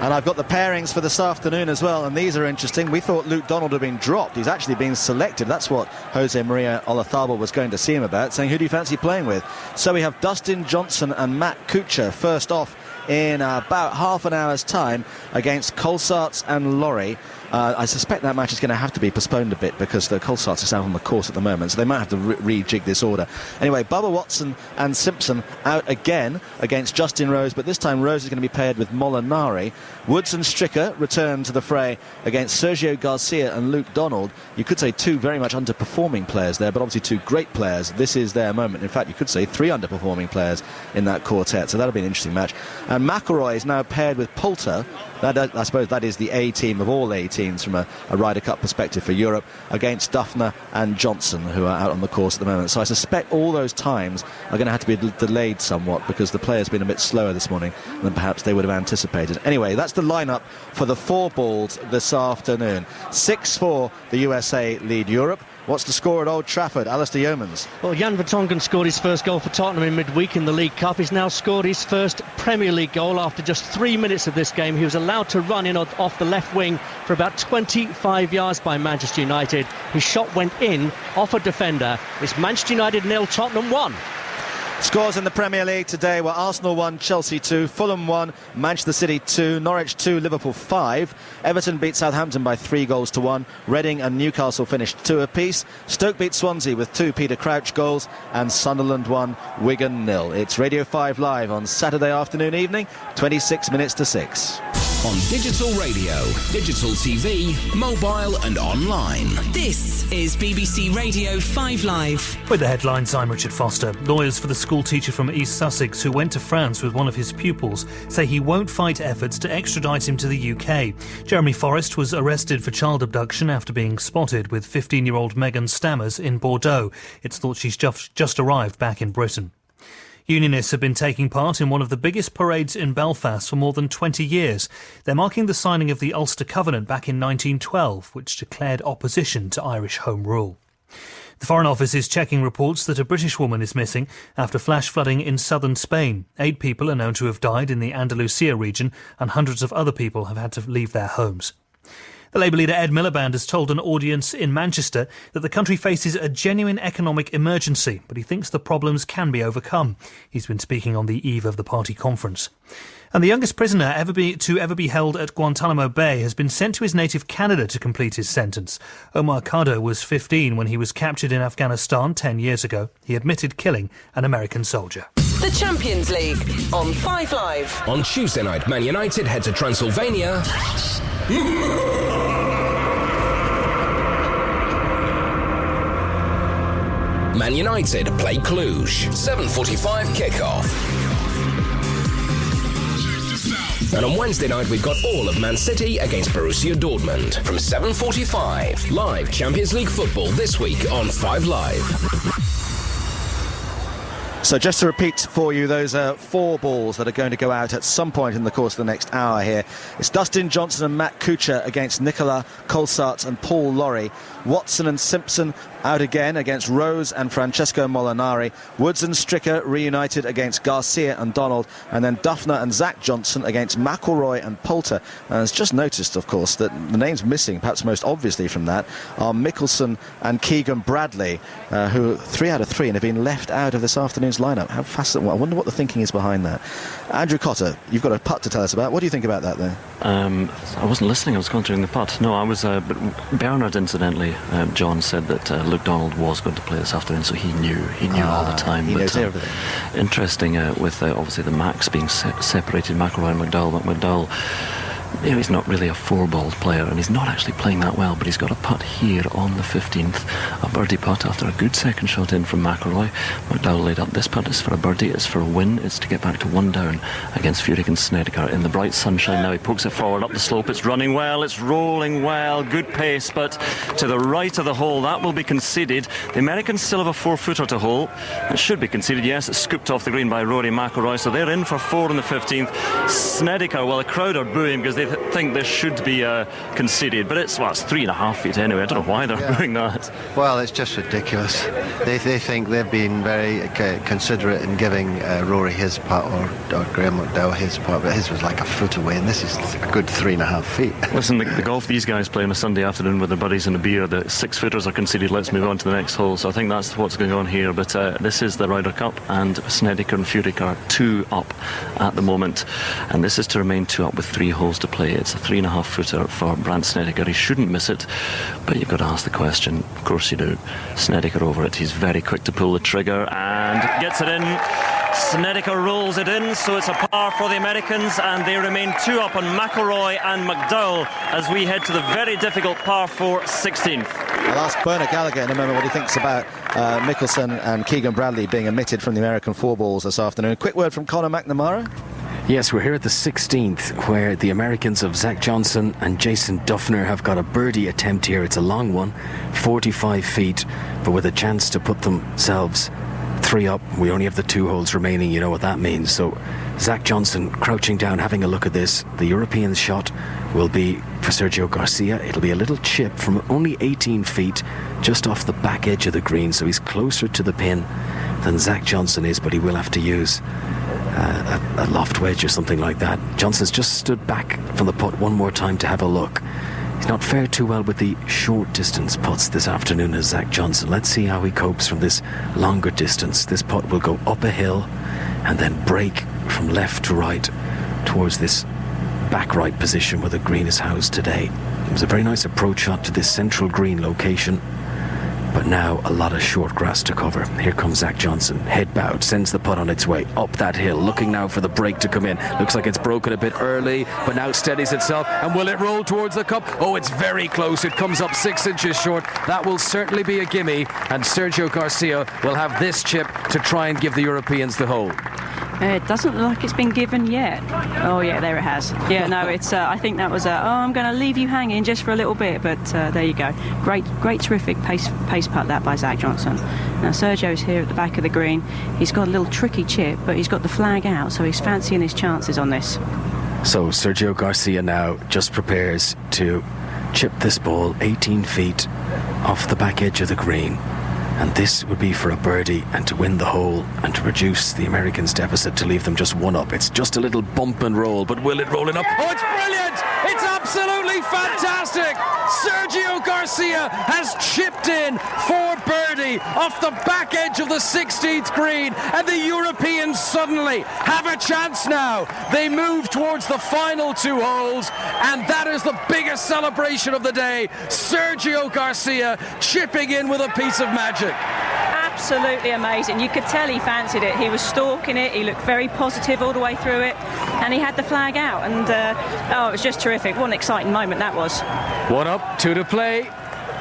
And I've got the pairings for this afternoon as well, and these are interesting. We thought Luke Donald had been dropped. He's actually been selected. That's what Jose Maria Olazabal was going to see him about, saying, who do you fancy playing with? So we have Dustin Johnson and Matt Kuchar first off in about half an hour's time against Colsaerts and Laurie. I suspect that match is going to have to be postponed a bit because the Colsaerts is out on the course at the moment, so they might have to rejig this order. Anyway, Bubba Watson and Simpson out again against Justin Rose, but this time Rose is going to be paired with Molinari. Woods and Stricker return to the fray against Sergio Garcia and Luke Donald. You could say 2 very much underperforming players there, but obviously 2 great players. This is their moment. In fact, you could say 3 underperforming players in that quartet, so that'll be an interesting match. And McIlroy is now paired with Poulter. I suppose that is the A team of all A teams from a Ryder Cup perspective for Europe, against Duffner and Johnson, who are out on the course at the moment. So I suspect all those times are going to have to be delayed somewhat because the players have been a bit slower this morning than perhaps they would have anticipated. Anyway, that's the lineup for the 4 balls this afternoon. 6-4, the USA lead Europe. What's the score at Old Trafford? Alistair Yeomans. Well, Jan Vertonghen scored his first goal for Tottenham in midweek in the League Cup. He's now scored his first Premier League goal after just 3 minutes of this game. He was allowed to run in off the left wing for about 25 yards by Manchester United. His shot went in off a defender. It's Manchester United 0, Tottenham 1. Scores in the Premier League today were Arsenal 1, Chelsea 2, Fulham 1, Manchester City 2, Norwich 2, Liverpool 5. Everton beat Southampton by 3-1. Reading and Newcastle finished 2 apiece. Stoke beat Swansea with 2 Peter Crouch goals, and Sunderland 1, Wigan 0. It's Radio 5 Live on Saturday afternoon evening, 26 minutes to 6. on digital radio, digital TV, mobile and online. This is BBC Radio 5 Live. With the headlines, I'm Richard Foster. Lawyers for the school teacher from East Sussex who went to France with one of his pupils say he won't fight efforts to extradite him to the UK. Jeremy Forrest was arrested for child abduction after being spotted with 15-year-old Megan Stammers in Bordeaux. It's thought she's just arrived back in Britain. Unionists have been taking part in one of the biggest parades in Belfast for more than 20 years. They're marking the signing of the Ulster Covenant back in 1912, which declared opposition to Irish Home Rule. The Foreign Office is checking reports that a British woman is missing after flash flooding in southern Spain. 8 people are known to have died in the Andalusia region, and hundreds of other people have had to leave their homes. The Labour leader Ed Miliband has told an audience in Manchester that the country faces a genuine economic emergency, but he thinks the problems can be overcome. He's been speaking on the eve of the party conference. And the youngest prisoner ever be held at Guantanamo Bay has been sent to his native Canada to complete his sentence. Omar Khadr was 15 when he was captured in Afghanistan 10 years ago. He admitted killing an American soldier. The Champions League on 5 Live. On Tuesday night, Man United head to Transylvania. Man United play Cluj. 7:45 kickoff. And on Wednesday night, we've got all of Man City against Borussia Dortmund. From 7:45, live Champions League football this week on 5 Live. So just to repeat for you, those are 4 balls that are going to go out at some point in the course of the next hour here. It's Dustin Johnson and Matt Kuchar against Nicola Colsaert and Paul Lawrie. Watson and Simpson out again against Rose and Francesco Molinari. Woods and Stricker reunited against Garcia and Donald. And then Duffner and Zach Johnson against McIlroy and Poulter. And it's just noticed, of course, that the names missing, perhaps most obviously from that, are Mickelson and Keegan Bradley, who 3 out of 3 and have been left out of this afternoon's lineup. How fascinating. I wonder what the thinking is behind that. Andrew Cotter, you've got a putt to tell us about. What do you think about that, though? I wasn't listening. I was conjuring the putt. No, I was. But Bernard, incidentally, John said that Luke Donald was going to play this afternoon, so he knew all the time. He knows everything. Interesting with obviously the Max being separated, McIlroy and McDowell. McDowell, you know, he's not really a 4-ball player, and he's not actually playing that well, but he's got a putt here on the 15th, a birdie putt after a good second shot in from McIlroy. McDowell laid up this putt. It's for a birdie, it's for a win, it's to get back to 1 down against Furyk and Snedeker in the bright sunshine. Now he pokes it forward up the slope. It's running well, it's rolling well, good pace, but to the right of the hole, that will be conceded. The Americans still have a 4-footer to hole. It should be conceded, yes. It's scooped off the green by Rory McIlroy, so they're in for 4 on the 15th. Snedeker, well, the crowd are booing because they think this should be conceded, but it's 3.5 feet anyway. I don't know why they're doing that. Well, it's just ridiculous. They think they've been very considerate in giving Rory his putt or Graham McDowell his putt, but his was like a foot away, and this is a good 3.5 feet. Listen, the golf these guys play on a Sunday afternoon with their buddies and a beer, the 6-footers are conceded. Let's move on to the next hole. So I think that's what's going on here, but this is the Ryder Cup, and Snedeker and Furyk are 2 up at the moment, and this is to remain 2 up with 3 holes to play. It's a 3.5-footer for Brandt Snedeker. He shouldn't miss it, but you've got to ask the question. Of course you do. Snedeker over it. He's very quick to pull the trigger and gets it in. Snedeker rolls it in, so it's a par for the Americans, and they remain 2 up on McIlroy and McDowell as we head to the very difficult par 4 16th. I'll ask Bernard Gallagher in a moment what he thinks about Mickelson and Keegan Bradley being omitted from the American 4 balls this afternoon. Quick word from Conor McNamara. Yes, we're here at the 16th, where the Americans of Zach Johnson and Jason Duffner have got a birdie attempt here. It's a long one, 45 feet, but with a chance to put themselves 3 up. We only have the 2 holes remaining, you know what that means. So Zach Johnson crouching down, having a look at this. The European shot will be for Sergio Garcia. It'll be a little chip from only 18 feet, just off the back edge of the green, so he's closer to the pin than Zach Johnson is, but he will have to use a loft wedge or something like that. Johnson's just stood back from the putt one more time to have a look. He's not fared too well with the short distance putts this afternoon as Zach Johnson. Let's see how he copes from this longer distance. This putt will go up a hill and then break from left to right towards this back right position where the green is housed today. It was a very nice approach shot to this central green location. But now a lot of short grass to cover. Here comes Zach Johnson, head bowed, sends the putt on its way up that hill, looking now for the break to come in. Looks like it's broken a bit early, but now steadies itself. And will it roll towards the cup? Oh, it's very close. It comes up 6 inches short. That will certainly be a gimme, and Sergio Garcia will have this chip to try and give the Europeans the hole. It doesn't look like it's been given yet. Oh yeah, there it has. Yeah, no, it's. I think that was I'm going to leave you hanging just for a little bit, but there you go. Great, terrific pace putt that by Zach Johnson. Now Sergio's here at the back of the green. He's got a little tricky chip, but he's got the flag out, so he's fancying his chances on this. So Sergio Garcia now just prepares to chip this ball 18 feet off the back edge of the green. And this would be for a birdie and to win the hole and to reduce the Americans' deficit to leave them just one up. It's just a little bump and roll, but will it roll it up? Oh, it's brilliant! It's absolutely fantastic! Sergio Garcia has chipped in for birdie off the back edge of the 16th green, and the Europeans suddenly have a chance now. They move towards the final 2 holes, and that is the biggest celebration of the day. Sergio Garcia chipping in with a piece of magic. Absolutely amazing. You could tell he fancied it. He was stalking it. He looked very positive all the way through it, and he had the flag out. And it was just terrific. What an exciting moment that was. 1 up, 2 to play.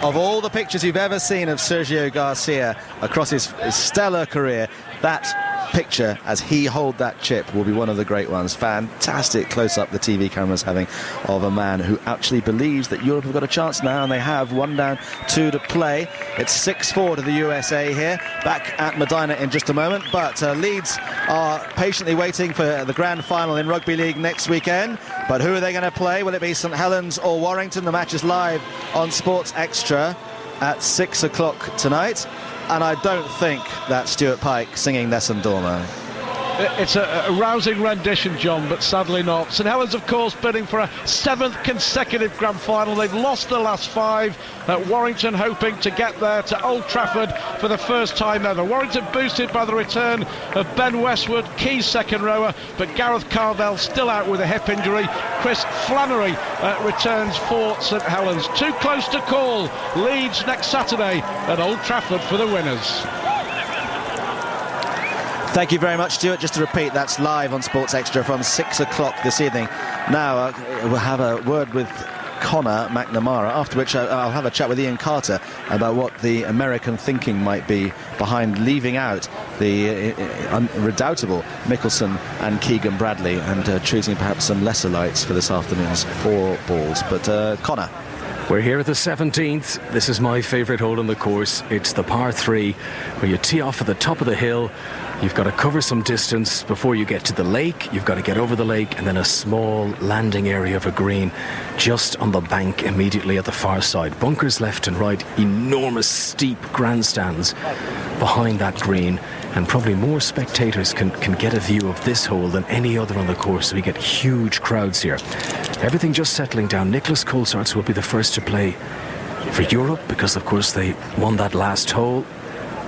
Of all the pictures you've ever seen of Sergio Garcia across his stellar career, that picture as he holds that chip will be one of the great ones. Fantastic close-up the TV cameras having of a man who actually believes that Europe have got a chance now, and they have. 1 down, 2 to play. It's 6-4 to the USA here. Back at Medina in just a moment, but Leeds are patiently waiting for the grand final in Rugby League next weekend. But who are they going to play? Will it be St Helens or Warrington? The match is live on Sports Extra at 6 o'clock tonight. And I don't think that's Stuart Pike singing Nessun Dorma. It's a rousing rendition, John, but sadly not. St Helens, of course, bidding for a 7th consecutive grand final. They've lost the last 5. Warrington hoping to get there to Old Trafford for the first time ever. Warrington boosted by the return of Ben Westwood, key second rower, but Gareth Carvell still out with a hip injury. Chris Flannery returns for St Helens. Too close to call. Leeds next Saturday at Old Trafford for the winners. Thank you very much, Stuart. Just to repeat, that's live on Sports Extra from 6 o'clock this evening. Now we'll have a word with Connor McNamara, after which I'll have a chat with Ian Carter about what the American thinking might be behind leaving out the redoubtable Mickelson and Keegan Bradley and choosing perhaps some lesser lights for this afternoon's 4 balls. But Connor. We're here at the 17th. This is my favourite hole on the course. It's the par 3, where you tee off at the top of the hill. You've got to cover some distance before you get to the lake. You've got to get over the lake, and then a small landing area of a green just on the bank immediately at the far side. Bunkers left and right, enormous steep grandstands behind that green, and probably more spectators can get a view of this hole than any other on the course, so we get huge crowds here. Everything just settling down. Nicholas Colsaerts will be the first to play for Europe because, of course, they won that last hole.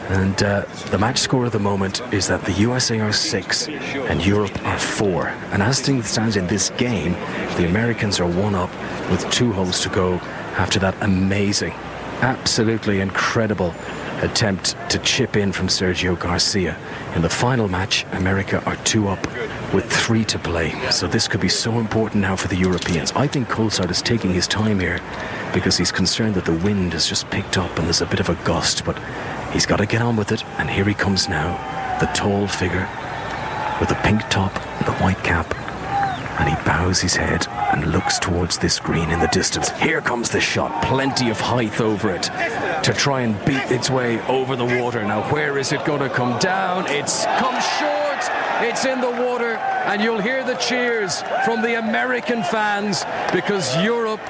And the match score at the moment is that the USA are 6 and Europe are 4. And as things stand in this game, the Americans are 1 up with 2 holes to go after that amazing, absolutely incredible attempt to chip in from Sergio Garcia. In the final match, America are 2 up with 3 to play. So this could be so important now for the Europeans. I think Colsaert is taking his time here because he's concerned that the wind has just picked up and there's a bit of a gust, but he's got to get on with it. And here he comes now, the tall figure with the pink top and the white cap, and he bows his head and looks towards this green in the distance. Here comes the shot, plenty of height over it to try and beat its way over the water. Now where is it going to come down? It's come short, it's in the water, and you'll hear the cheers from the American fans because Europe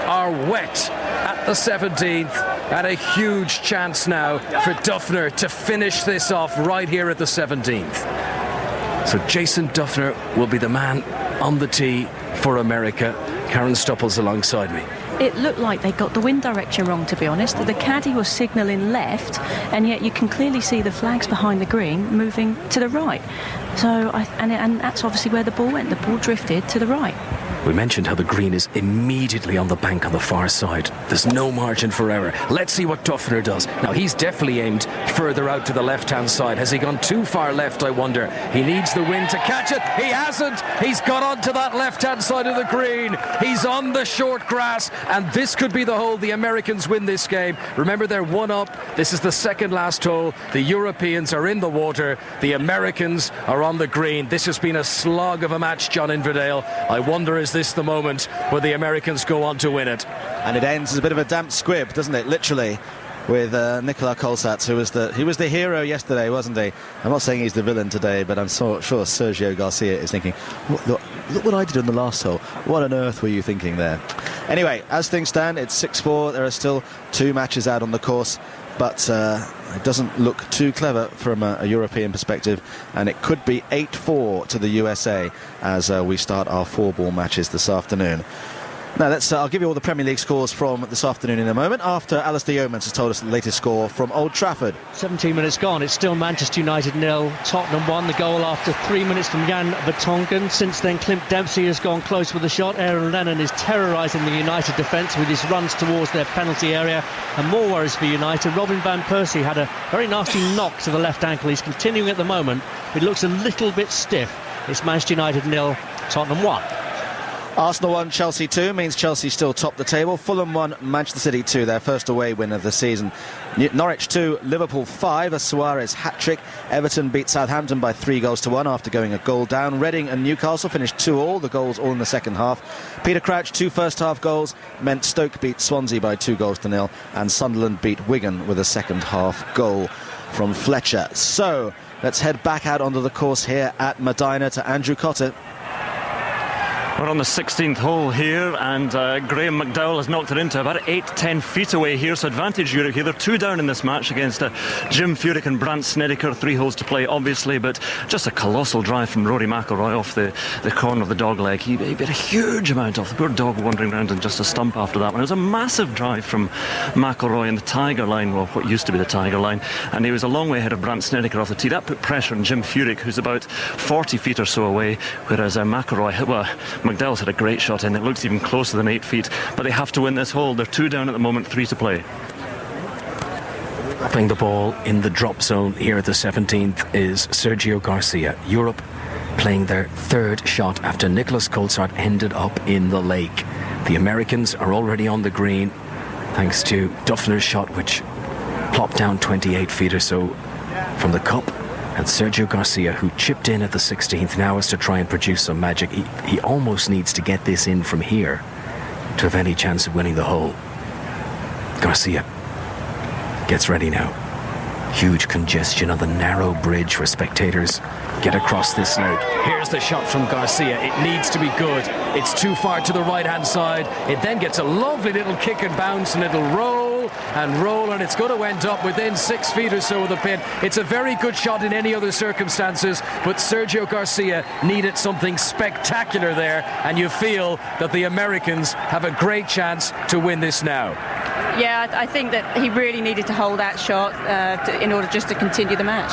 are wet at the 17th, and a huge chance now for Duffner to finish this off right here at the 17th. So Jason Duffner will be the man on the tee for America. Karen Stoppels alongside me. It looked like they got the wind direction wrong, to be honest. The caddy was signalling left, and yet you can clearly see the flags behind the green moving to the right. So, and that's obviously where the ball went. The ball drifted to the right. We mentioned how the green is immediately on the bank on the far side. There's no margin for error. Let's see what Duffner does. Now, he's definitely aimed further out to the left-hand side. Has he gone too far left, I wonder? He needs the wind to catch it. He hasn't. He's got onto that left-hand side of the green. He's on the short grass, and this could be the hole the Americans win this game. Remember, they're 1 up. This is the second last hole. The Europeans are in the water. The Americans are on the green. This has been a slog of a match, John Inverdale. I wonder, is this the moment where the Americans go on to win it? And it ends as a bit of a damp squib, doesn't it? Literally, with Nikola Kolsats, he was the hero yesterday, wasn't he? I'm not saying he's the villain today, but I'm sure Sergio Garcia is thinking, look what I did on the last hole. What on earth were you thinking there? Anyway, as things stand, it's 6-4. There are still 2 matches out on the course, but it doesn't look too clever from a European perspective, and it could be 8-4 to the USA as we start our 4-ball matches this afternoon. Now, I'll give you all the Premier League scores from this afternoon in a moment, after Alistair Yeomans has told us the latest score from Old Trafford. 17 minutes gone. It's still Manchester United 0, Tottenham 1. The goal after 3 minutes from Jan Vertonghen. Since then, Clint Dempsey has gone close with a shot. Aaron Lennon is terrorising the United defence with his runs towards their penalty area. And more worries for United. Robin van Persie had a very nasty knock to the left ankle. He's continuing at the moment. It looks a little bit stiff. It's Manchester United 0, Tottenham 1. Arsenal 1, Chelsea 2 means Chelsea still top the table. Fulham 1, Manchester City 2, their first away win of the season. Norwich 2, Liverpool 5, a Suarez hat-trick. Everton beat Southampton by 3-1 after going a goal down. Reading and Newcastle finished 2-2, the goals all in the second half. Peter Crouch, 2 first-half goals, meant Stoke beat Swansea by 2-0, and Sunderland beat Wigan with a second-half goal from Fletcher. So, let's head back out onto the course here at Medina to Andrew Cotter. We're on the 16th hole here, and Graham McDowell has knocked it into about 8-10 feet away here, so advantage Europe here. They're 2 down in this match against Jim Furyk and Brandt Snedeker. 3 holes to play, obviously, but just a colossal drive from Rory McIlroy off the corner of the dog leg. He made a huge amount off the poor dog, wandering around in just a stump after that one. It was a massive drive from McIlroy in the Tiger line, well, what used to be the Tiger line, and he was a long way ahead of Brandt Snedeker off the tee. That put pressure on Jim Furyk, who's about 40 feet or so away, whereas McDowell's had a great shot in. It looks even closer than 8 feet, but they have to win this hole. They're 2 down at the moment, 3 to play. Playing the ball in the drop zone here at the 17th is Sergio Garcia. Europe playing their 3rd shot after Nicholas Colsaert ended up in the lake. The Americans are already on the green thanks to Duffner's shot, which plopped down 28 feet or so from the cup. And Sergio Garcia, who chipped in at the 16th, now has to try and produce some magic. He almost needs to get this in from here to have any chance of winning the hole. Garcia gets ready now. Huge congestion on the narrow bridge where spectators get across this lake. Here's the shot from Garcia. It needs to be good. It's too far to the right-hand side. It then gets a lovely little kick and bounce, and it'll roll, and it's going to end up within 6 feet or so of the pin. It's a very good shot in any other circumstances, but Sergio Garcia needed something spectacular there, and you feel that the Americans have a great chance to win this now. Yeah, I think that he really needed to hold that shot in order just to continue the match.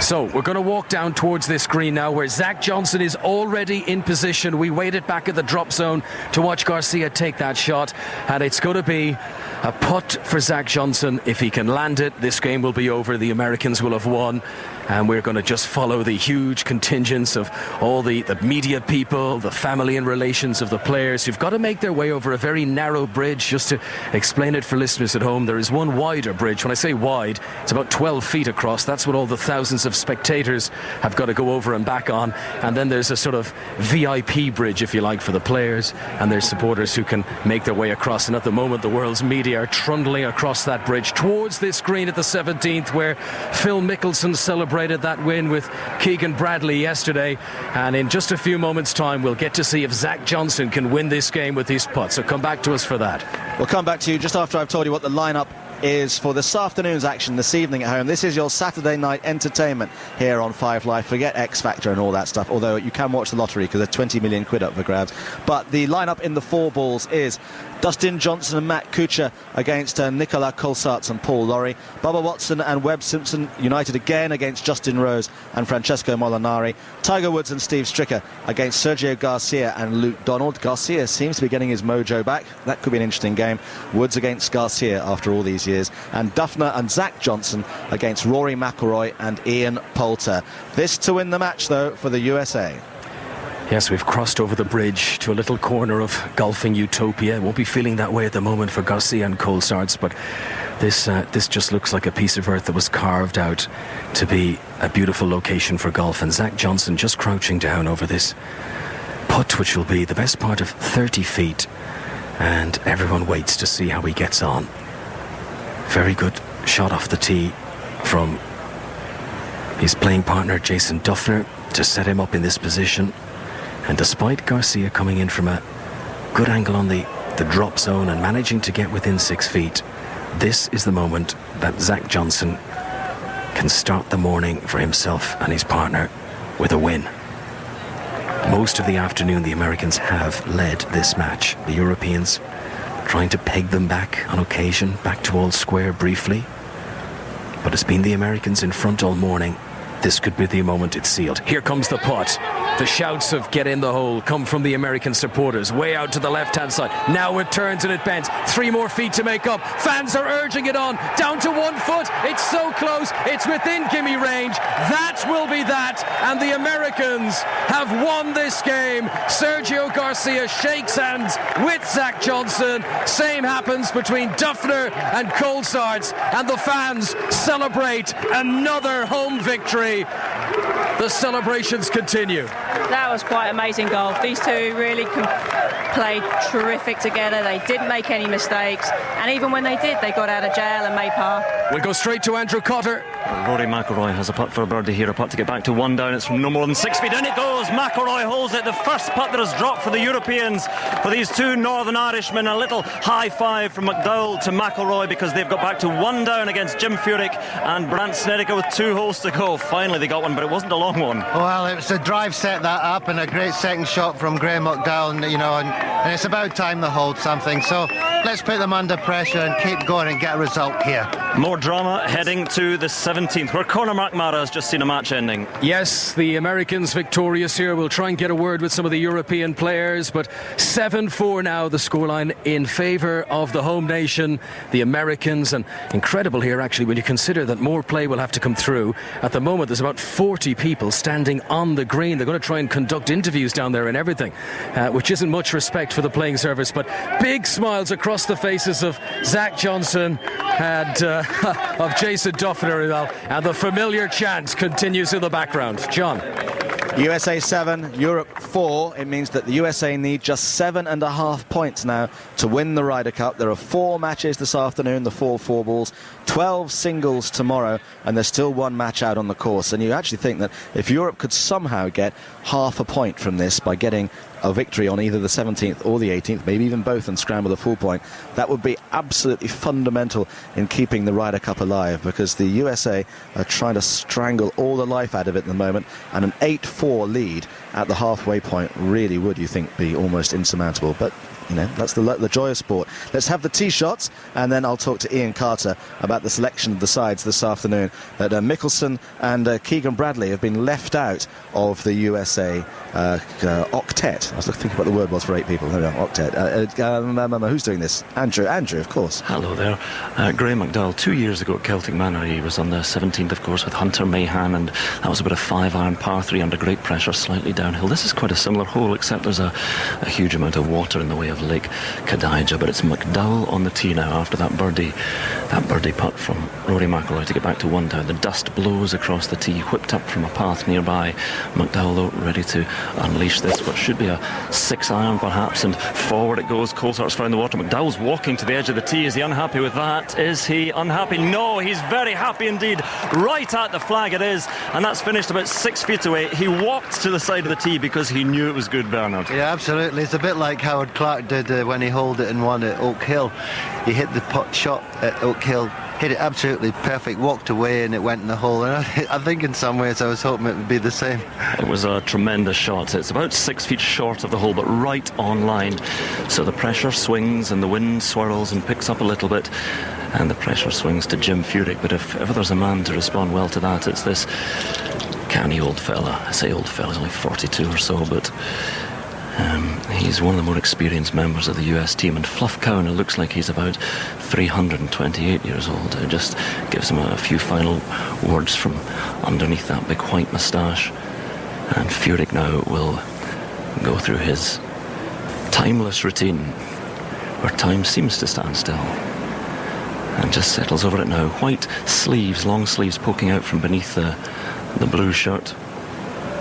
So we're going to walk down towards this green now, where Zach Johnson is already in position. We waited back at the drop zone to watch Garcia take that shot, and it's going to be a putt for Zach Johnson. If he can land it, this game will be over. The Americans will have won, and we're going to just follow the huge contingents of all the media people, the family and relations of the players who've got to make their way over a very narrow bridge. Just to explain it for listeners at home, there is one wider bridge. When I say wide, it's about 12 feet across. That's what all the thousands of spectators have got to go over and back on. And then there's a sort of VIP bridge, if you like, for the players and their supporters who can make their way across. And at the moment, the world's media are trundling across that bridge towards this green at the 17th, where Phil Mickelson celebrated that win with Keegan Bradley yesterday. And in just a few moments' time, we'll get to see if Zach Johnson can win this game with his putt. So come back to us for that. We'll come back to you just after I've told you what the lineup is for this afternoon's action this evening at home. This is your Saturday night entertainment here on 5 Live. Forget X Factor and all that stuff, although you can watch the lottery because there's 20 million quid up for grabs. But the lineup in the 4 balls is Dustin Johnson and Matt Kuchar against Nicolas Colsaerts and Paul Lawrie. Bubba Watson and Webb Simpson united again against Justin Rose and Francesco Molinari. Tiger Woods and Steve Stricker against Sergio Garcia and Luke Donald. Garcia seems to be getting his mojo back. That could be an interesting game. Woods against Garcia after all these years. And Duffner and Zach Johnson against Rory McIlroy and Ian Poulter. This to win the match, though, for the USA. Yes, we've crossed over the bridge to a little corner of golfing utopia. Won't be feeling that way at the moment for Garcia and Colsaerts, but this just looks like a piece of earth that was carved out to be a beautiful location for golf. And Zach Johnson just crouching down over this putt, which will be the best part of 30 feet. And everyone waits to see how he gets on. Very good shot off the tee from his playing partner Jason Duffner to set him up in this position. And despite Garcia coming in from a good angle on the drop zone and managing to get within 6 feet, this is the moment that Zach Johnson can start the morning for himself and his partner with a win. Most of the afternoon the Americans have led this match. The Europeans trying to peg them back on occasion, back to all square briefly. But it's been the Americans in front all morning. This could be the moment it's sealed. Here comes the putt. The shouts of get in the hole come from the American supporters way out to the left-hand side. Now it turns and it bends. 3 more feet to make up. Fans are urging it on. Down to 1 foot. It's so close. It's within gimme range. That will be that. And the Americans have won this game. Sergio Garcia shakes hands with Zach Johnson. Same happens between Duffner and Colsaerts. And the fans celebrate another home victory. The celebrations continue. That was quite amazing golf. These two really played terrific together. They didn't make any mistakes, and even when they did, they got out of jail and made par. We'll go straight to Andrew Cotter. Rory McIlroy has a putt for a birdie here, a putt to get back to 1 down. It's from no more than 6 feet. In it goes. McIlroy holds it. The first putt that has dropped for the Europeans, for these 2 Northern Irishmen. A little high five from McDowell to McIlroy because they've got back to 1 down against Jim Furyk and Brandt Snedeker with 2 holes to go. Finally they got one, but it wasn't a long one. Well, it was a drive set that up and a great second shot from Graham McDowell, you know, and it's about time they hold something. So let's put them under pressure and keep going and get a result here. More drama heading to the 17th, where Conor McNamara has just seen a match ending. Yes, the Americans victorious here. We'll try and get a word with some of the European players, but 7-4 now the scoreline in favour of the home nation, the Americans. And incredible here actually when you consider that more play will have to come through. At the moment there's about 40 people standing on the green. They're going to try and conduct interviews down there and everything, which isn't much respect for the playing surface, but big smiles across the faces of Zach Johnson and of Jason Duffner, and the familiar chant continues in the background. John. USA 7, Europe 4. It means that the USA need just 7.5 points now to win the Ryder Cup. There are 4 matches this afternoon, the 4 balls, 12 singles tomorrow, and there's still 1 match out on the course. And you actually think that if Europe could somehow get half a point from this by getting a victory on either the 17th or the 18th, maybe even both, and scramble the full point, that would be absolutely fundamental in keeping the Ryder Cup alive, because the USA are trying to strangle all the life out of it at the moment, and an 8-4 lead at the halfway point really would, you think, be almost insurmountable. But you know, that's the joy of sport. Let's have the tee shots, and then I'll talk to Ian Carter about the selection of the sides this afternoon. That Mickelson and Keegan Bradley have been left out of the USA octet. I was thinking what the word was for 8 people. There we are, octet. Who's doing this? Andrew, of course. Hello there. Graham McDowell, 2 years ago at Celtic Manor, he was on the 17th, of course, with Hunter Mahan, and that was about a 5-iron par 3 under great pressure, slightly downhill. This is quite a similar hole, except there's a huge amount of water in the way of Lake Kadija. But it's McDowell on the tee now after that birdie putt from Rory McIlroy to get back to 1 down. The dust blows across the tee, whipped up from a path nearby. McDowell, though, ready to unleash this, what should be a 6-iron perhaps, and forward it goes. Colsaerts found the water. McDowell's walking to the edge of the tee. Is he unhappy with that? Is he unhappy? No, he's very happy indeed. Right at the flag it is, and that's finished about 6 feet away. He walked to the side of the tee because he knew it was good, Bernard. Yeah, absolutely. It's a bit like Howard Clark did when he holed it and won at Oak Hill. He hit the putt shot at Oak Hill hit it absolutely perfect, walked away and it went in the hole. And I think in some ways I was hoping it would be the same. It was a tremendous shot. It's about 6 feet short of the hole, but right on line. So the pressure swings and the wind swirls and picks up a little bit, and the pressure swings to Jim Furyk. But if ever there's a man to respond well to that, it's this canny old fella. I say old fella, he's only 42 or so, but he's one of the more experienced members of the US team, and Fluff Cowan looks like he's about 328 years old. It just gives him a few final words from underneath that big white moustache. And Furyk now will go through his timeless routine, where time seems to stand still, and just settles over it now. White sleeves, long sleeves poking out from beneath the blue shirt.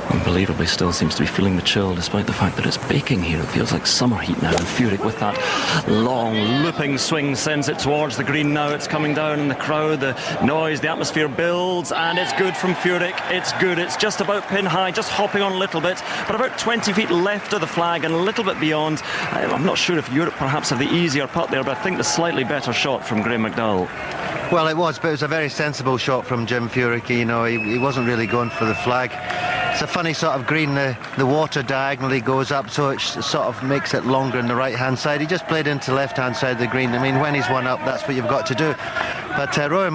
Unbelievably still seems to be feeling the chill, despite the fact that it's baking here. It feels like summer heat now, and Furyk with that long looping swing sends it towards the green now. It's coming down in the crowd, the noise, the atmosphere builds, and it's good from Furyk. It's good. It's just about pin high, just hopping on a little bit, but about 20 feet left of the flag and a little bit beyond. I'm not sure if Europe perhaps have the easier putt there, but I think the slightly better shot from Graeme McDowell. Well, it was, but it was a very sensible shot from Jim Furyk. You know, he wasn't really going for the flag. It's a funny sort of green. The water diagonally goes up, so it sort of makes it longer on the right-hand side. He just played into the left-hand side of the green. I mean, when he's one up, that's what you've got to do. But Rory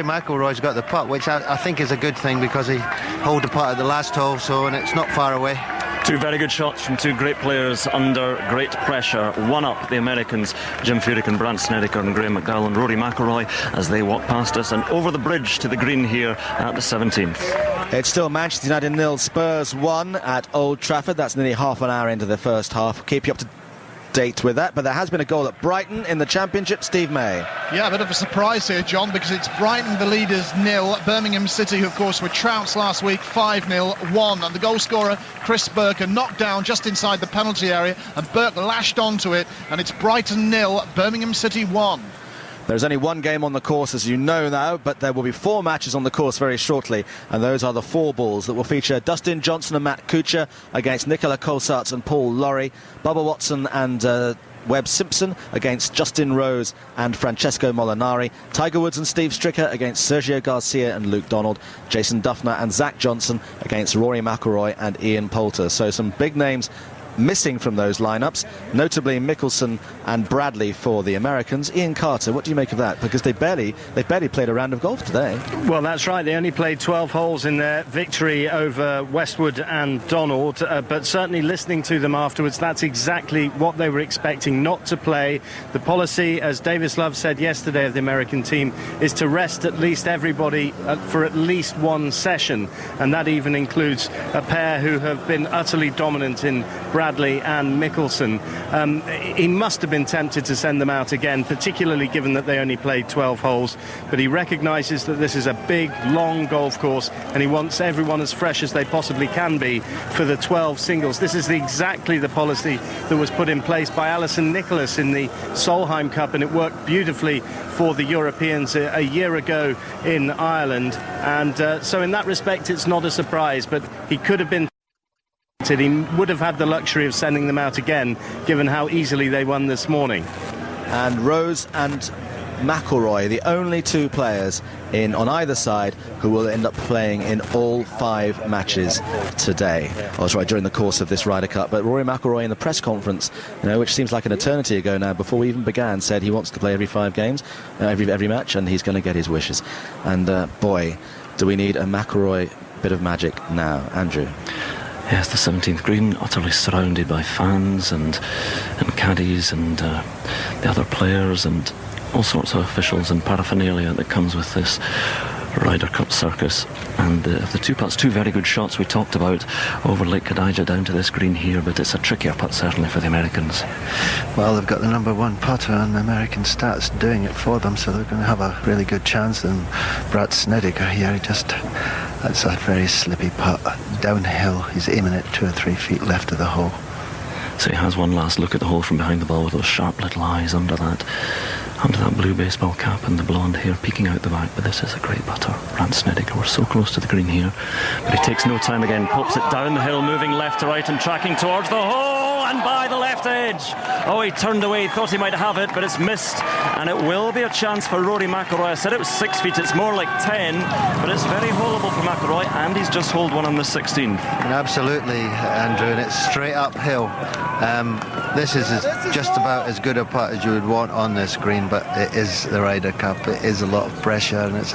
McIlroy's got the putt, which I think is a good thing, because he held the putt at the last hole, and it's not far away. Two very good shots from two great players under great pressure. One up, the Americans, Jim Furyk and Brandt Snedeker, and Graeme McDowell and Rory McIlroy as they walk past us and over the bridge to the green here at the 17th. It's still Manchester United 0, Spurs 1 at Old Trafford. That's nearly half an hour into the first half. Keep you up to date with that, but there has been a goal at Brighton in the Championship. Steve May. Yeah, a bit of a surprise here, John, because it's Brighton the leaders 0, Birmingham City, who of course were trounced last week 5-0, and the goal scorer Chris Burke knocked down just inside the penalty area, and Burke lashed onto it, and it's Brighton 0, Birmingham City 1. There's only one game on the course, as you know now, but there will be 4 matches on the course very shortly, and those are the 4 balls that will feature Dustin Johnson and Matt Kuchar against Nicola Colsaerts and Paul Lawrie, Bubba Watson and Webb Simpson against Justin Rose and Francesco Molinari, Tiger Woods and Steve Stricker against Sergio Garcia and Luke Donald, Jason Duffner and Zach Johnson against Rory McIlroy and Ian Poulter. So some big names missing from those lineups, notably Mickelson and Bradley for the Americans. Ian Carter, what do you make of that? Because they've barely played a round of golf today. Well, that's right. They only played 12 holes in their victory over Westwood and Donald, but certainly listening to them afterwards, that's exactly what they were expecting, not to play. The policy, as Davis Love said yesterday of the American team, is to rest at least everybody for at least one session, and that even includes a pair who have been utterly dominant in Bradley and Mickelson. He must have been tempted to send them out again, particularly given that they only played 12 holes, but he recognises that this is a big, long golf course, and he wants everyone as fresh as they possibly can be for the 12 singles. This is exactly the policy that was put in place by Alison Nicholas in the Solheim Cup, and it worked beautifully for the Europeans a year ago in Ireland, and so in that respect it's not a surprise, but he could have been. He would have had the luxury of sending them out again, given how easily they won this morning. And Rose and McIlroy, the only 2 players on either side who will end up playing in all 5 matches today. Oh, that's right, during the course of this Ryder Cup. But Rory McIlroy in the press conference, which seems like an eternity ago now, before we even began, said he wants to play every 5 games, every match, and he's going to get his wishes. And boy, do we need a McIlroy bit of magic now, Andrew. Yes, the 17th green, utterly surrounded by fans and caddies and the other players and all sorts of officials and paraphernalia that comes with this Ryder Cup circus. And the 2 putts, 2 very good shots we talked about over Lake Kadija down to this green here, but it's a trickier putt certainly for the Americans. Well, they've got the number 1 putter on the American stats doing it for them, so they're going to have a really good chance. And Brandt Snedeker here, that's a very slippy putt downhill. He's aiming it 2 or 3 feet left of the hole. So he has one last look at the hole from behind the ball with those sharp little eyes under that blue baseball cap and the blonde hair peeking out the back. But this is a great putter. Brandt Snedeker, we're so close to the green here, but he takes no time again, pops it down the hill, moving left to right and tracking towards the hole. and by the left edge. Oh, he turned away, thought he might have it, but it's missed. And it will be a chance for Rory McIlroy. I said it was 6 feet, it's more like 10, but it's very holeable for McIlroy, and he's just holed one on the 16th. Absolutely, Andrew, and it's straight uphill. This is just about as good a putt as you would want on this green, but it is the Ryder Cup. It is a lot of pressure, and it's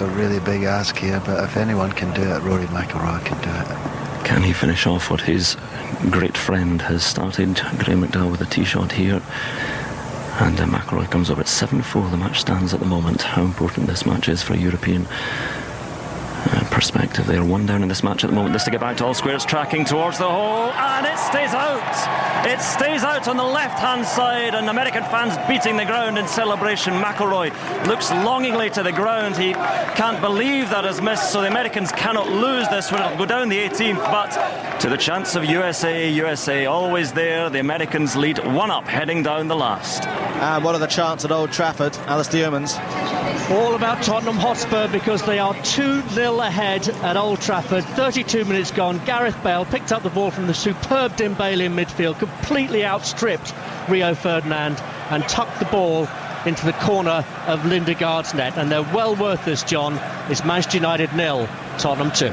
a really big ask here, but if anyone can do it, Rory McIlroy can do it. Can he finish off what his great friend has started? Graham McDowell with a tee shot here. And McIlroy comes over at 7-4. The match stands at the moment. How important this match is for European perspective. They are 1 down in this match at the moment. This to get back to all square. It's tracking towards the hole, and it stays out. It stays out on the left-hand side, and American fans beating the ground in celebration. McIlroy looks longingly to the ground. He can't believe that has missed, so the Americans cannot lose this one. It'll go down the 18th, but to the chance of USA always there. The Americans lead 1-up, heading down the last. And what are the chants at Old Trafford? Alistair Yeomans. All about Tottenham Hotspur, because they are 2-0 ahead at Old Trafford. 32 minutes gone. Gareth Bale picked up the ball from the superb Dembele in midfield, completely outstripped Rio Ferdinand and tucked the ball into the corner of Lindegaard's net. And they're well worth this, John. It's Manchester United 0, Tottenham 2.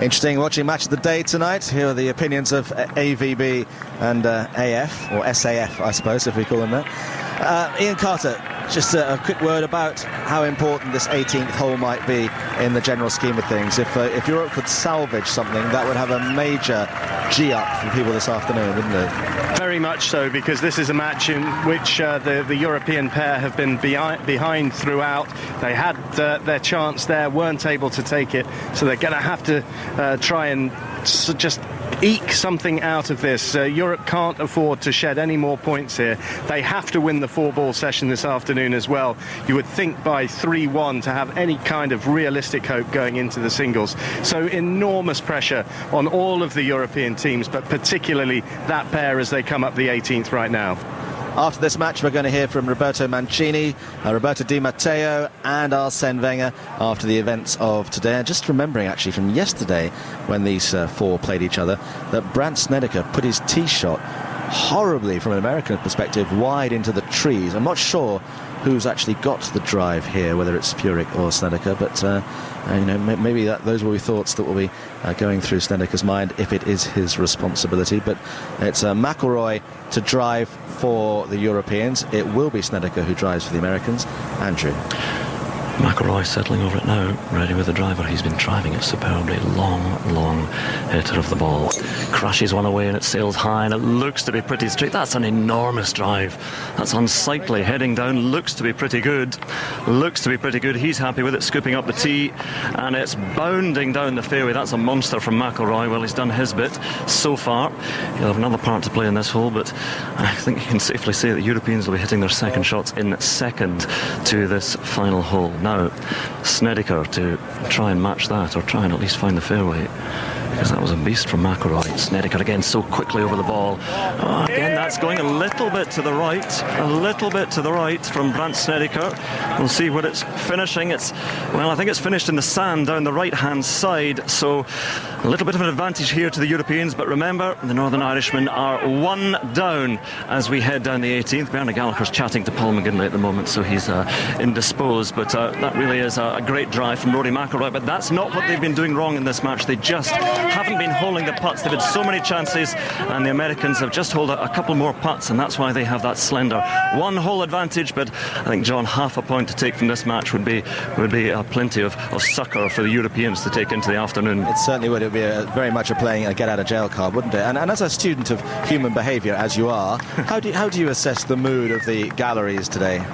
Interesting watching Match of the Day tonight. Here are the opinions of AVB and AF, or SAF, I suppose, if we call them that. Ian Carter, just a quick word about how important this 18th hole might be in the general scheme of things. If Europe could salvage something, that would have a major G-up for people this afternoon, wouldn't it? Very much so, because this is a match in which the European pair have been behind throughout. They had their chance there, weren't able to take it, so they're going to have to try and just eke something out of this. Europe can't afford to shed any more points here. They have to win the 4-ball session this afternoon as well. You would think by 3-1 to have any kind of realistic hope going into the singles. So enormous pressure on all of the European teams, but particularly that pair as they come up the 18th right now. After this match, we're going to hear from Roberto Mancini, Roberto Di Matteo and Arsene Wenger after the events of today. And just remembering, actually, from yesterday when these four played each other, that Brandt Snedeker put his tee shot horribly, from an American perspective, wide into the trees. I'm not sure who's actually got the drive here, whether it's Furyk or Snedeker, but maybe those will be thoughts that will be going through Snedeker's mind if it is his responsibility. But it's McIlroy to drive for the Europeans. It will be Snedeker who drives for the Americans. Andrew. McIlroy settling over it now, ready with the driver. He's been driving it superbly. Long hitter of the ball. Crashes one away and it sails high and it looks to be pretty straight. That's an enormous drive. That's unsightly. Heading down, looks to be pretty good. He's happy with it, scooping up the tee, and it's bounding down the fairway. That's a monster from McIlroy. Well, he's done his bit so far. He'll have another part to play in this hole, but I think you can safely say that Europeans will be hitting their second shots in second to this final hole. Now, Snedeker to try and match that, or try and at least find the fairway, because that was a beast from McIlroy. Snedeker again so quickly over the ball. Again, that's going a little bit to the right from Brandt Snedeker. We'll see what it's finishing. I think it's finished in the sand down the right-hand side, so a little bit of an advantage here to the Europeans. But remember, the Northern Irishmen are 1 down as we head down the 18th. Bernard Gallagher's chatting to Paul McGinley at the moment, so he's indisposed. But that really is a great drive from Rory McIlroy. But that's not what they've been doing wrong in this match. They just haven't been holding the putts. They've had so many chances, and the Americans have just held a couple more putts, and that's why they have that slender 1-hole advantage. But I think, John, half a point to take from this match would be plenty of succour for the Europeans to take into the afternoon. It certainly would. It would be very much playing a get-out-of-jail card, wouldn't it? And as a student of human behaviour, as you are, how do you assess the mood of the galleries today?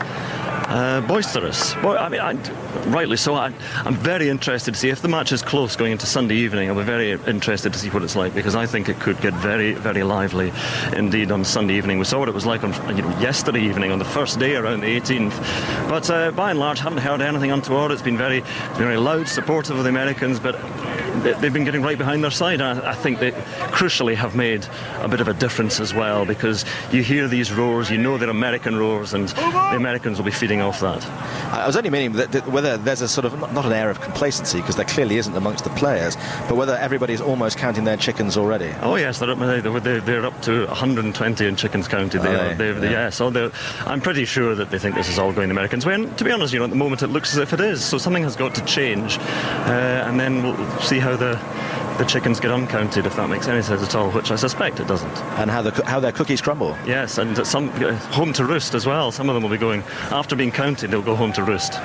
Boisterous. Rightly so. I'm very interested to see if the match is close going into Sunday evening. I'll be very interested to see what it's like, because I think it could get very, very lively indeed on Sunday evening. We saw what it was like on yesterday evening on the first day around the 18th. But by and large, haven't heard anything untoward. It's been very, very loud, supportive of the Americans, but they've been getting right behind their side. I think they crucially have made a bit of a difference as well, because you hear these roars, you know they're American roars, and the Americans will be feeding off that. I was only meaning that whether there's a sort of, not an air of complacency, because there clearly isn't amongst the players, but whether everybody's almost counting their chickens already. Oh yes, they're up to 120 in chickens counted. I'm pretty sure that they think this is all going the Americans' way. And to be honest, at the moment it looks as if it is. So something has got to change, and then we'll see how the chickens get uncounted, if that makes any sense at all, which I suspect it doesn't. And how their cookies crumble. Yes, and some home to roost as well. Some of them will be going, after being counted, they'll go home to roost.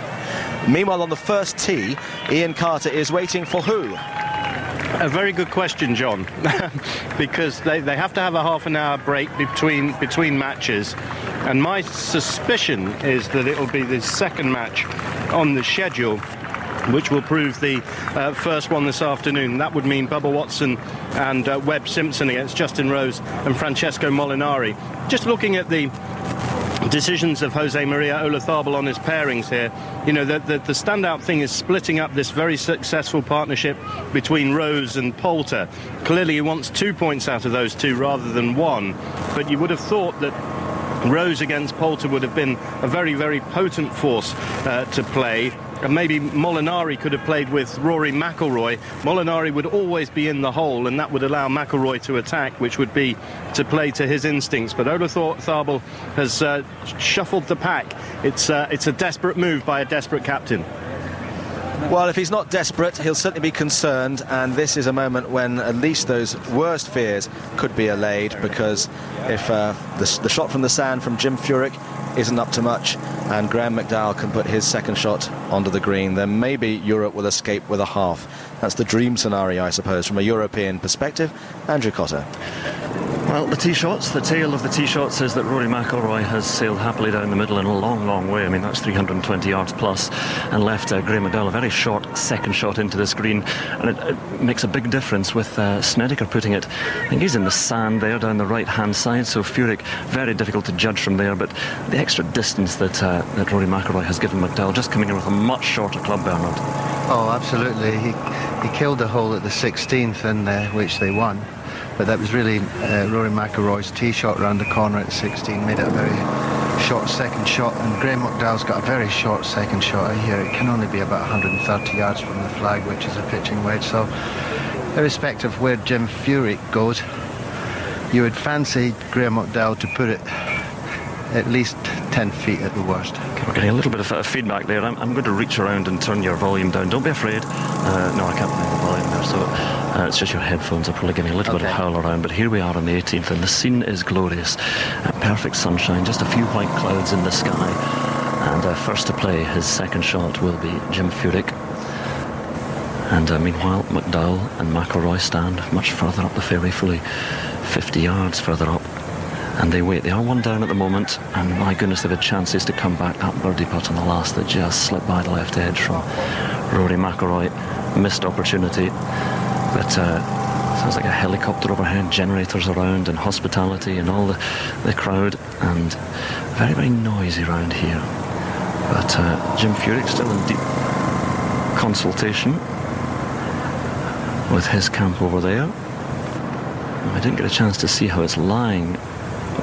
Meanwhile, on the first tee, Ian Carter is waiting for who? A very good question, John, because they have to have a half an hour break between matches, and my suspicion is that it will be the second match on the schedule, which will prove the first one this afternoon. That would mean Bubba Watson and Webb Simpson against Justin Rose and Francesco Molinari. Just looking at the decisions of Jose Maria Olazabal on his pairings here, the standout thing is splitting up this very successful partnership between Rose and Poulter. Clearly he wants 2 points out of those two rather than one, but you would have thought that Rose against Poulter would have been a very, very potent force to play. And maybe Molinari could have played with Rory McIlroy. Molinari would always be in the hole, and that would allow McIlroy to attack, which would be to play to his instincts. But Olazabal has shuffled the pack. It's a desperate move by a desperate captain. Well, if he's not desperate, he'll certainly be concerned, and this is a moment when at least those worst fears could be allayed, because if the shot from the sand from Jim Furyk isn't up to much, and Graham McDowell can put his second shot onto the green, then maybe Europe will escape with a half. That's the dream scenario, I suppose, from a European perspective. Andrew Cotter. Well, the tail of the tee shots is that Rory McIlroy has sailed happily down the middle in a long, long way. I mean, that's 320 yards plus, and left Graham McDowell a very short second shot into this green, and it makes a big difference with Snedeker putting it. I think he's in the sand there down the right-hand side, so Furyk, very difficult to judge from there, but the extra distance that Rory McIlroy has given McDowell, just coming in with a much shorter club, Bernard. Oh, absolutely. He killed the hole at the 16th, in which they won. But that was really Rory McIlroy's tee shot around the corner at 16 made it a very short second shot, and Graham McDowell's got a very short second shot here. It can only be about 130 yards from the flag, which is a pitching wedge. So, irrespective of where Jim Furyk goes, you would fancy Graham McDowell to put it at least 10 feet at the worst. We're getting a little bit of feedback there. I'm going to reach around and turn your volume down. Don't be afraid. No, I can't find the volume there, so it's just your headphones are probably giving a little bit of howl around. But here we are on the 18th, and the scene is glorious. Perfect sunshine, just a few white clouds in the sky. And first to play his second shot will be Jim Furyk. And meanwhile, McDowell and McIlroy stand much further up the fairway, fully 50 yards further up. And they wait. They are one down at the moment, and my goodness, they've had chances to come back. That birdie putt on the last that just slipped by the left edge from Rory McIlroy. Missed opportunity. But sounds like a helicopter overhead, generators around, and hospitality, and all the crowd, and very, very noisy around here. But Jim Furyk still in deep consultation with his camp over there. I didn't get a chance to see how it's lying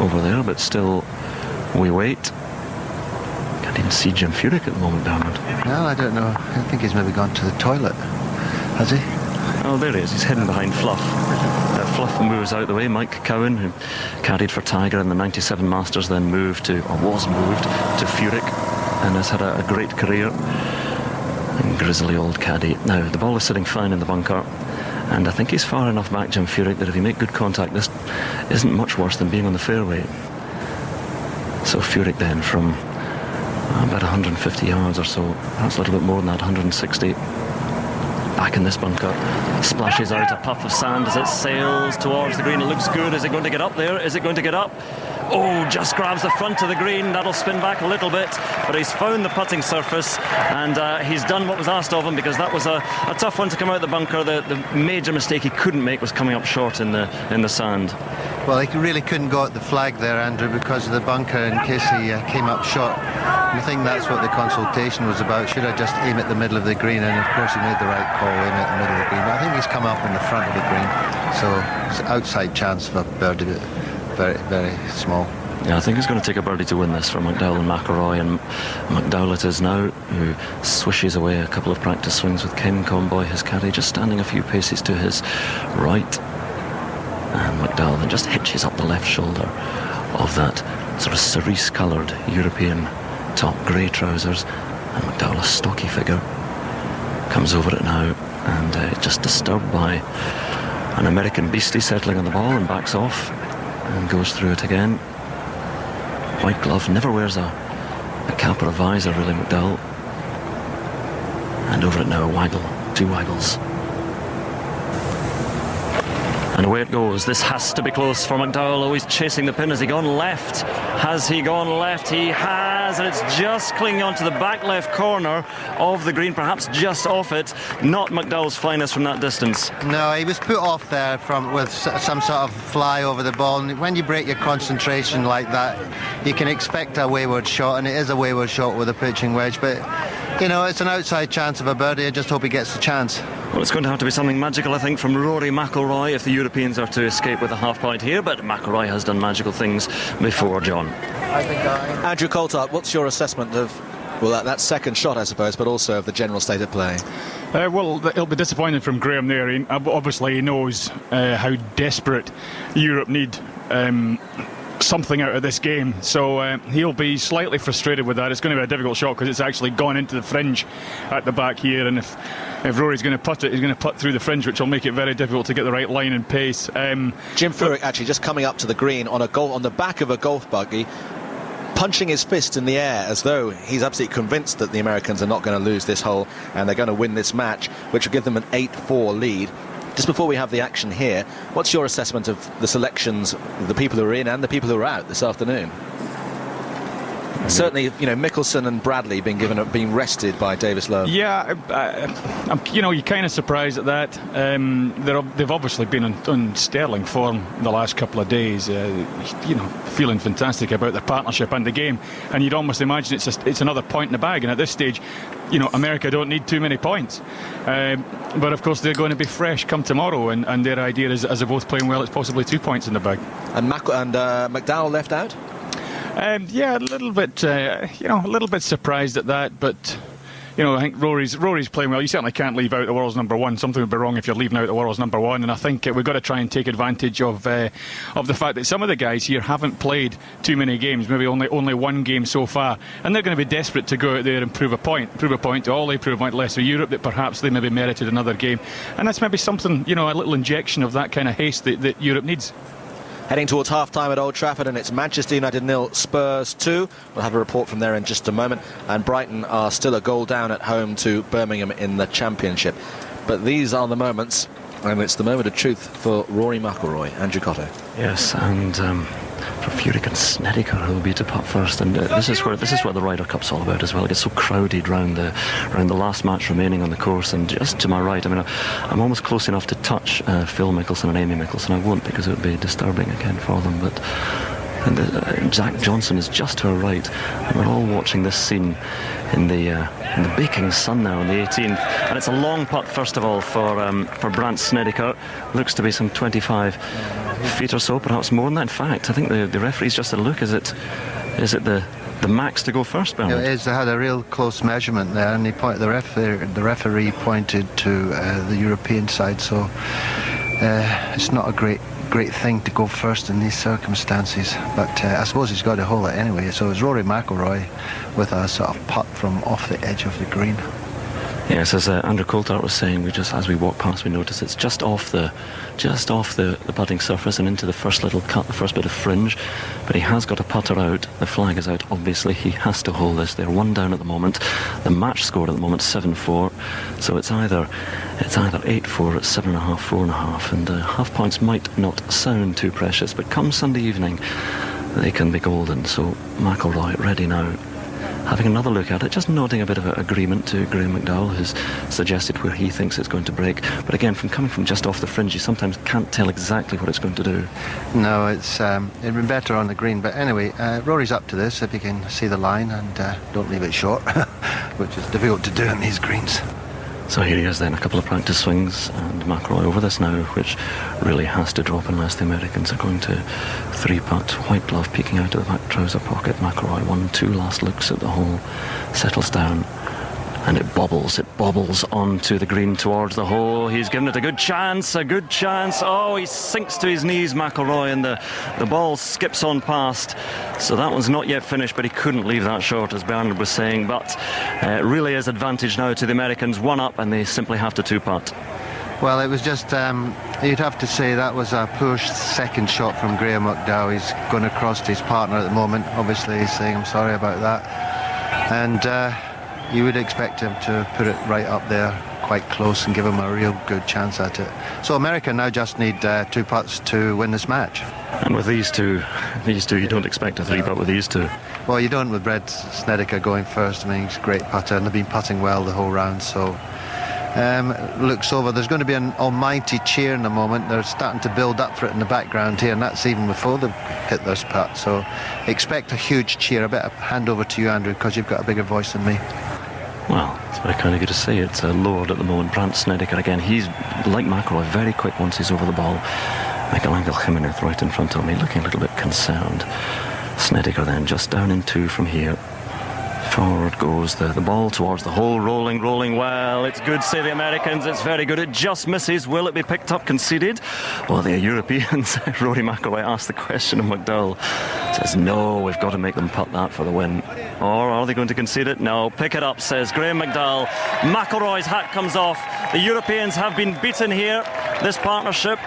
over there, but still we wait. Can't even see Jim Furyk at the moment, Bernard. Well, I don't know. I think he's maybe gone to the toilet. Has he? Oh, there he is. He's hidden behind Fluff. Fluff moves out the way. Mike Cowan, who caddied for Tiger in the 97 Masters, then was moved to Furyk, and has had a great career. And grizzly old caddy. Now, the ball is sitting fine in the bunker, and I think he's far enough back, Jim Furyk, that if you make good contact, this isn't much worse than being on the fairway. So Furyk then from about 150 yards or so, perhaps a little bit more than that, 160, back in this bunker, splashes out a puff of sand as it sails towards the green. It looks good. Is it going to get up there? Is it going to get up? Oh, just grabs the front of the green. That'll spin back a little bit, but he's found the putting surface, and he's done what was asked of him, because that was a tough one to come out of the bunker. The major mistake he couldn't make was coming up short in the sand. Well, he really couldn't go at the flag there, Andrew, because of the bunker, in case he came up short. I think that's what the consultation was about. Should I just aim at the middle of the green? And of course he made the right call, aim at the middle of the green. But I think he's come up in the front of the green, so it's an outside chance for birdie, but very, very small. Yeah, I think it's going to take a birdie to win this for McDowell and McIlroy, and McDowell it is now, who swishes away a couple of practice swings with Ken Comboy, his caddy, just standing a few paces to his right. And McDowell then just hitches up the left shoulder of that sort of cerise-coloured European top, grey trousers, and McDowell, a stocky figure, comes over it now, and just disturbed by an American beastie settling on the ball, and backs off and goes through it again. White glove, never wears a cap or a visor really, McDowell. And over it now, a waggle, 2 waggles. And away it goes. This has to be close for McDowell. Always chasing the pin. Has he gone left? Has he gone left? He has, and it's just clinging onto the back left corner of the green, perhaps just off it. Not McDowell's finest from that distance. No, he was put off there with some sort of fly over the ball. And when you break your concentration like that, you can expect a wayward shot, and it is a wayward shot with a pitching wedge. But, you know, it's an outside chance of a birdie. I just hope he gets the chance. Well, it's going to have to be something magical, I think, from Rory McIlroy if the Europeans are to escape with a half point here. But McIlroy has done magical things before, John. Andrew Coulthard, what's your assessment of, well, that second shot, I suppose, but also of the general state of play? Well, it'll be disappointing from Graham there. Obviously, he knows how desperate Europe need something out of this game, so he'll be slightly frustrated with that. It's going to be a difficult shot because it's actually gone into the fringe at the back here, and if Rory's going to putt it, he's going to putt through the fringe, which will make it very difficult to get the right line and pace. Jim Furyk actually just coming up to the green on the back of a golf buggy, punching his fist in the air as though he's absolutely convinced that the Americans are not going to lose this hole and they're going to win this match, which will give them an 8-4 lead. Just before we have the action here, what's your assessment of the selections, the people who are in and the people who are out this afternoon? Certainly, you know, Mickelson and Bradley being rested by Davis Lowe. Yeah, you're kind of surprised at that. They've obviously been on sterling form the last couple of days. Feeling fantastic about their partnership and the game. And you'd almost imagine it's another point in the bag. And at this stage, America don't need too many points. But of course, they're going to be fresh come tomorrow. And their idea is, as they're both playing well, it's possibly 2 points in the bag. And McDowell left out? Yeah, a little bit surprised at that, but I think Rory's playing well. You certainly can't leave out the world's number one. Something would be wrong if you're leaving out the world's number one. And I think we've got to try and take advantage of the fact that some of the guys here haven't played too many games, maybe only one game so far, and they're going to be desperate to go out there and prove a point to Ollie, prove a point less to Europe, that perhaps they maybe merited another game. And that's maybe something, a little injection of that kind of haste that Europe needs. Heading towards half-time at Old Trafford, and it's Manchester United 0, Spurs 2. We'll have a report from there in just a moment. And Brighton are still a goal down at home to Birmingham in the Championship. But these are the moments, and it's the moment of truth for Rory McIlroy. Andrew Cotto. Yes, and for Furyk and Snedeker, who will be to putt first, and this is what the Ryder Cup's all about as well. It gets so crowded round the last match remaining on the course, and just to my right, I'm almost close enough to touch Phil Mickelson and Amy Mickelson. I won't, because it would be disturbing again for them, but Zach Johnson is just to her right, and we're all watching this scene in the baking sun now on the 18th, and it's a long putt first of all for Brandt Snedeker. Looks to be some 25 feet or so, perhaps more than that. In fact, I think the referee's just a look. Is it the max to go first, Bernard? It is. They had a real close measurement there, and the referee pointed to the European side, so it's not a great thing to go first in these circumstances, but I suppose he's got to hold it anyway. So it's Rory McIlroy with a sort of putt from off the edge of the green. Yes, as Andrew Coulthard was saying, as we walk past, we notice it's just off the putting surface and into the first little cut, the first bit of fringe. But he has got a putter out. The flag is out. Obviously, he has to hold this. They're 1 down at the moment. The match score at the moment 7-4. So it's either 8-4, it's 7.5, 4.5, and half points might not sound too precious, but come Sunday evening, they can be golden. So McIlroy ready now, having another look at it, just nodding a bit of agreement to Graham McDowell, who's suggested where he thinks it's going to break. But again, coming from just off the fringe, you sometimes can't tell exactly what it's going to do. No, it'd been better on the green. But anyway, Rory's up to this, if he can see the line and don't leave it short, which is difficult to do on these greens. So here he is then, a couple of practice swings, and McIlroy over this now, which really has to drop unless the Americans are going to three-putt. White glove peeking out of the back trouser pocket. McIlroy 1-2 last looks at the hole, settles down, and it bobbles onto the green towards the hole. He's given it a good chance. Oh, he sinks to his knees, McIlroy, and the ball skips on past. So that one's not yet finished, but he couldn't leave that short, as Bernard was saying. But it really is advantage now to the Americans, one up, and they simply have to two-putt. Well, it was just, you'd have to say that was a poor second shot from Graham McDowell. He's going across to his partner at the moment. Obviously, he's saying, I'm sorry about that. And you would expect him to put it right up there, quite close, and give him a real good chance at it. So America now just need two putts to win this match. And with these two, you don't expect a three-putt with these two. Well, you don't with Brett Snedeker going first. I mean, he's a great putter, and they've been putting well the whole round, so... looks over. There's going to be an almighty cheer in a moment. They're starting to build up for it in the background here, and that's even before they've hit their putt. So expect a huge cheer. I better hand over to you, Andrew, because you've got a bigger voice than me. Well, it's very kind of good to see. It's lowered at the moment. Brandt Snedeker again. He's, like McIlroy, very quick once he's over the ball. Miguel Angel Jimenez right in front of me, looking a little bit concerned. Snedeker then just down in two from here. Forward goes the ball towards the hole, rolling well. It's good, say the Americans. It's very good. It just misses. Will it be picked up, conceded? Well, the Europeans, Rory McIlroy asked the question of McDowell. Says, no, we've got to make them putt that for the win. Or are they going to concede it? No, pick it up, says Graham McDowell. McIlroy's hat comes off. The Europeans have been beaten here, this partnership.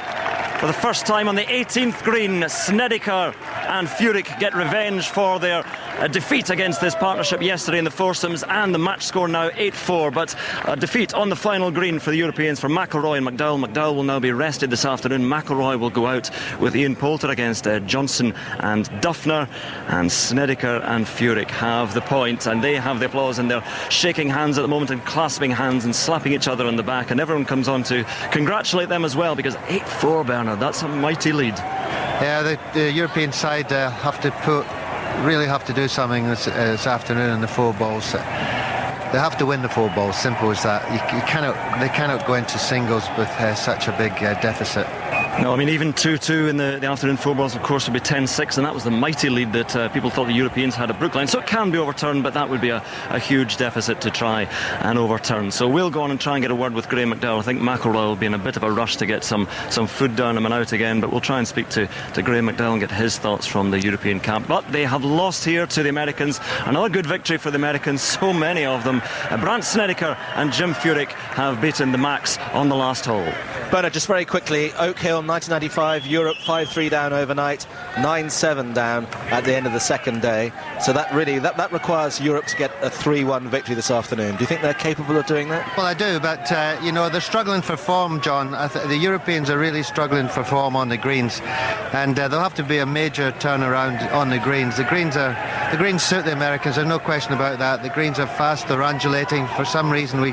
For the first time on the 18th green, Snedeker and Furyk get revenge for their defeat against this partnership yesterday in the foursomes, and the match score now 8-4. But a defeat on the final green for the Europeans, for McIlroy and McDowell. McDowell will now be rested this afternoon. McIlroy will go out with Ian Poulter against Johnson and Duffner, and Snedeker and Furyk have the point, and they have the applause, and they're shaking hands at the moment and clasping hands and slapping each other on the back, and everyone comes on to congratulate them as well, because 8-4, Bernard, that's a mighty lead. Yeah, the European side really have to do something this afternoon in the four balls. They have to win the four balls, simple as that. They cannot go into singles with such a big deficit. No, I mean, even 2-2 in the afternoon four balls, of course, would be 10-6, and that was the mighty lead that people thought the Europeans had at Brookline. So it can be overturned, but that would be a huge deficit to try and overturn. So we'll go on and try and get a word with Graham McDowell. I think McIlroy will be in a bit of a rush to get some food down him and out again, but we'll try and speak to Graham McDowell and get his thoughts from the European camp. But they have lost here to the Americans. Another good victory for the Americans, so many of them. Brandt Snedeker and Jim Furyk have beaten the Max on the last hole. Bernard, just very quickly, Oak Hill 1995, Europe 5-3 down overnight, 9-7 down at the end of the second day. So that requires Europe to get a 3-1 victory this afternoon. Do you think they're capable of doing that? Well, I do, but they're struggling for form, John. The Europeans are really struggling for form on the greens, and there'll have to be a major turnaround on the greens. The greens suit the Americans. There's no question about that. The greens are fast, they're undulating. For some reason, we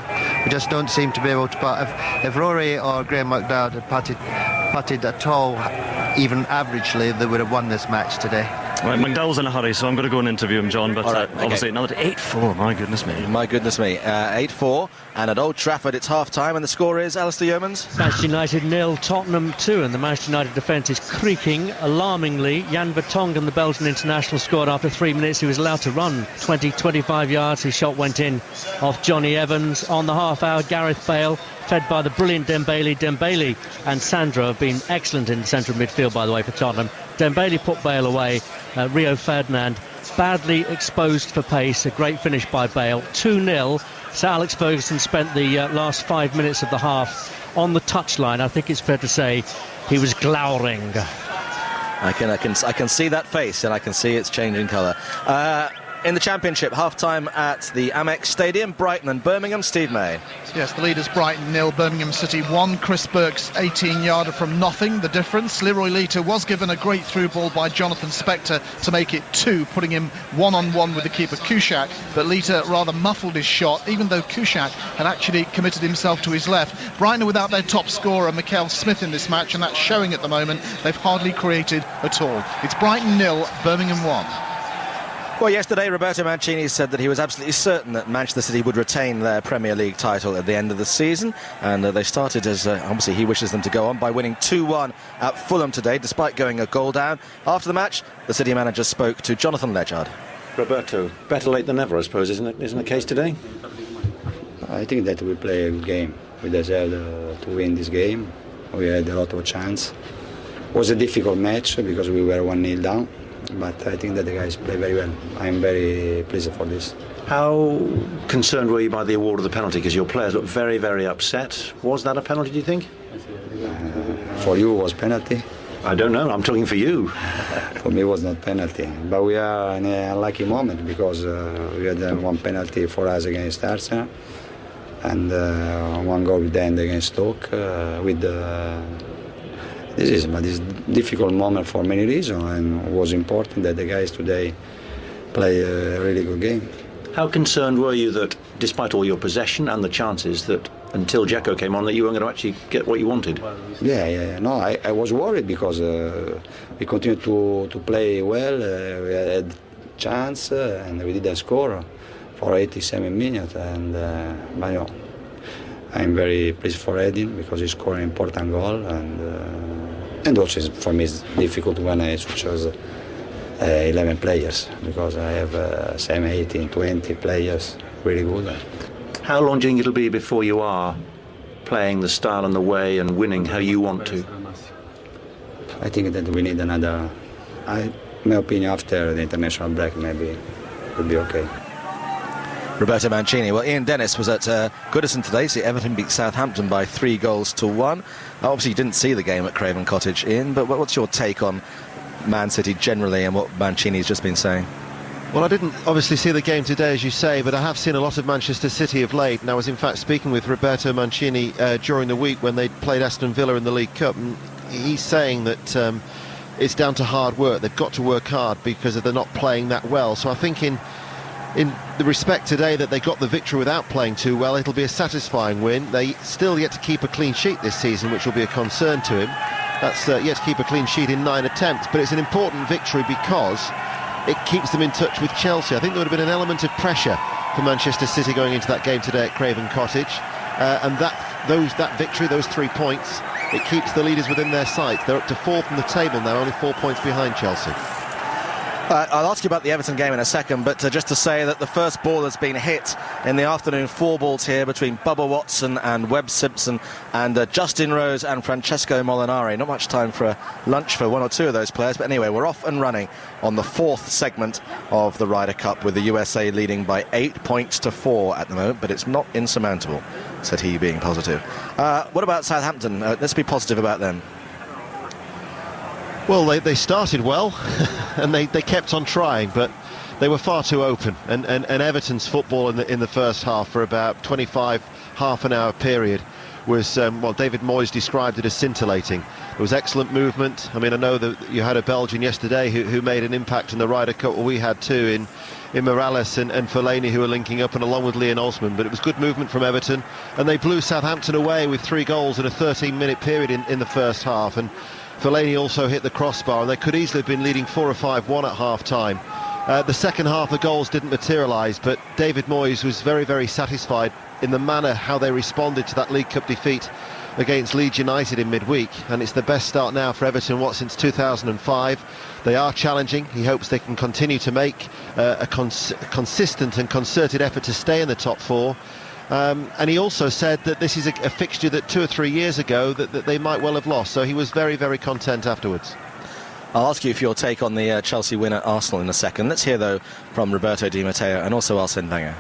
just don't seem to be able to putt. If Rory or Graham McDowell had putted at all, even averagely, they would have won this match today. Right, McDowell's in a hurry, so I'm going to go and interview him, John. But right, obviously another 8-4. My goodness me. 8-4, and at Old Trafford it's half-time, and the score is, Alistair Yeomans? Manchester United 0, Tottenham 2, and the Manchester United defence is creaking alarmingly. Jan Vertonghen, the Belgian international, scored after 3 minutes. He was allowed to run 20-25 yards. His shot went in off Johnny Evans. On the half-hour, Gareth Bale, fed by the brilliant Dembele. Dembele and Sandro have been excellent in the centre of midfield, by the way, for Tottenham. Dembele put Bale away. Rio Ferdinand badly exposed for pace. A great finish by Bale. 2-0. Sir Alex Ferguson spent the last 5 minutes of the half on the touchline. I think it's fair to say he was glowering. I can see that face, and I can see it's changing colour. In the Championship, half-time at the Amex Stadium, Brighton and Birmingham. Steve May. Yes, the leaders Brighton 0, Birmingham City 1. Chris Burke's 18-yarder from nothing, the difference. Leroy Lita was given a great through ball by Jonathan Spector to make it 2, putting him one-on-one with the keeper Kushak, but Lita rather muffled his shot, even though Kushak had actually committed himself to his left. Brighton are without their top scorer, Mikael Smith, in this match, and that's showing at the moment. They've hardly created at all. It's Brighton 0, Birmingham 1. Well, yesterday Roberto Mancini said that he was absolutely certain that Manchester City would retain their Premier League title at the end of the season, and they started as, obviously he wishes them to go on, by winning 2-1 at Fulham today, despite going a goal down. After the match, the City manager spoke to Jonathan Ledgard. Roberto, better late than never, I suppose, isn't it? Isn't the case today? I think that we play a good game. We deserve to win this game. We had a lot of chance. It was a difficult match because we were 1-0 down, but I think that the guys play very well. I'm very pleased for this. How concerned were you by the award of the penalty? Because your players looked very, very upset. Was that a penalty, do you think? For you, it was penalty. I don't know. I'm talking for you. For me, it was not penalty. But we are in a unlucky moment because we had one penalty for us against Arsenal and one goal at the end against Stoke. This is a difficult moment for many reasons, and it was important that the guys today play a really good game. How concerned were you that, despite all your possession and the chances, that until Dzeko came on, that you weren't going to actually get what you wanted? Yeah. No, I was worried because we continued to play well. We had chance and we didn't score for 87 minutes. And I'm very pleased for Edin because he scored an important goal. And also for me it's difficult when I choose 11 players because I have 7, 18, 20 players really good. How long do you think it'll be before you are playing the style and the way and winning how you want to? I think that we need another, my opinion, after the international break maybe it will be okay. Roberto Mancini. Well, Ian Dennis was at Goodison today. See, Everton beat Southampton by 3-1. Obviously, you didn't see the game at Craven Cottage, Ian, but what's your take on Man City generally and what Mancini's just been saying? Well, I didn't obviously see the game today, as you say, but I have seen a lot of Manchester City of late, and I was in fact speaking with Roberto Mancini during the week when they played Aston Villa in the League Cup, and he's saying that it's down to hard work. They've got to work hard because they're not playing that well. So I think in the respect today that they got the victory without playing too well, it'll be a satisfying win. They still yet to keep a clean sheet this season, which will be a concern to him. That's yet to keep a clean sheet in 9 attempts, but it's an important victory because it keeps them in touch with Chelsea. I think there would have been an element of pressure for Manchester City going into that game today at Craven Cottage, and that victory, those 3 points, it keeps the leaders within their sights. They're up to 4th in the table now, only 4 points behind Chelsea. I'll ask you about the Everton game in a second, but just to say that the first ball has been hit in the afternoon. 4 balls here between Bubba Watson and Webb Simpson and Justin Rose and Francesco Molinari. Not much time for a lunch for 1 or 2 of those players, but anyway, we're off and running on the 4th segment of the Ryder Cup with the USA leading by 8 points to 4 at the moment, but it's not insurmountable, said he, being positive. What about Southampton? Let's be positive about them. Well, they started well and they kept on trying, but they were far too open, and Everton's football in the first half for about 25 half an hour period was David Moyes described it as scintillating. There was excellent movement. I mean, I know that you had a Belgian yesterday who made an impact in the Ryder Cup. Well, we had too in Morales and Fellaini, who were linking up, and along with Leon Osman. But it was good movement from Everton, and they blew Southampton away with 3 goals in a 13-minute period in the first half. And Fellaini also hit the crossbar, and they could easily have been leading 4 or 5-1 at half-time. The second half, the goals didn't materialise, but David Moyes was very, very satisfied in the manner how they responded to that League Cup defeat against Leeds United in midweek, and it's the best start now for Everton, since 2005. They are challenging. He hopes they can continue to make a consistent and concerted effort to stay in the top 4. And he also said that this is a fixture that 2 or 3 years ago that they might well have lost, so he was very, very content afterwards. I'll ask you for your take on the Chelsea win at Arsenal in a second. Let's hear, though, from Roberto Di Matteo and also Arsene Wenger.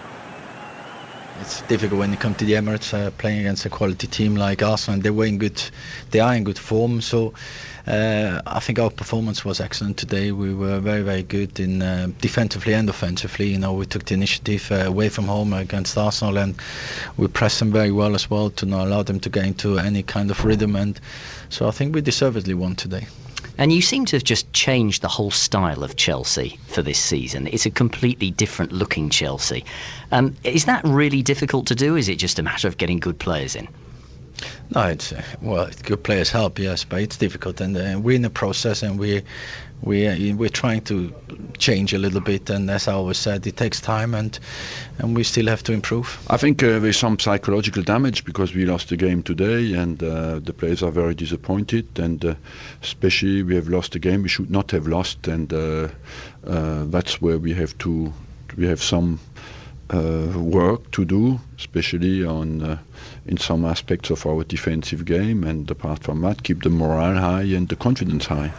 It's difficult when you come to the Emirates playing against a quality team like Arsenal. They are in good form, so I think our performance was excellent today. We were very, very good in defensively and offensively. We took the initiative away from home against Arsenal, and we pressed them very well as well to not allow them to get into any kind of rhythm, and so I think we deservedly won today. And you seem to have just changed the whole style of Chelsea for this season. It's a completely different looking Chelsea. Is that really difficult to do? Is it just a matter of getting good players in? No, it's good players help, yes, but it's difficult, and we're in the process, and we're trying to change a little bit, and as I always said, it takes time, and we still have to improve. I think there's some psychological damage because we lost the game today, and the players are very disappointed, and especially we have lost a game we should not have lost, and that's where we have some work to do, especially on in some aspects of our defensive game, and apart from that, keep the morale high and the confidence high.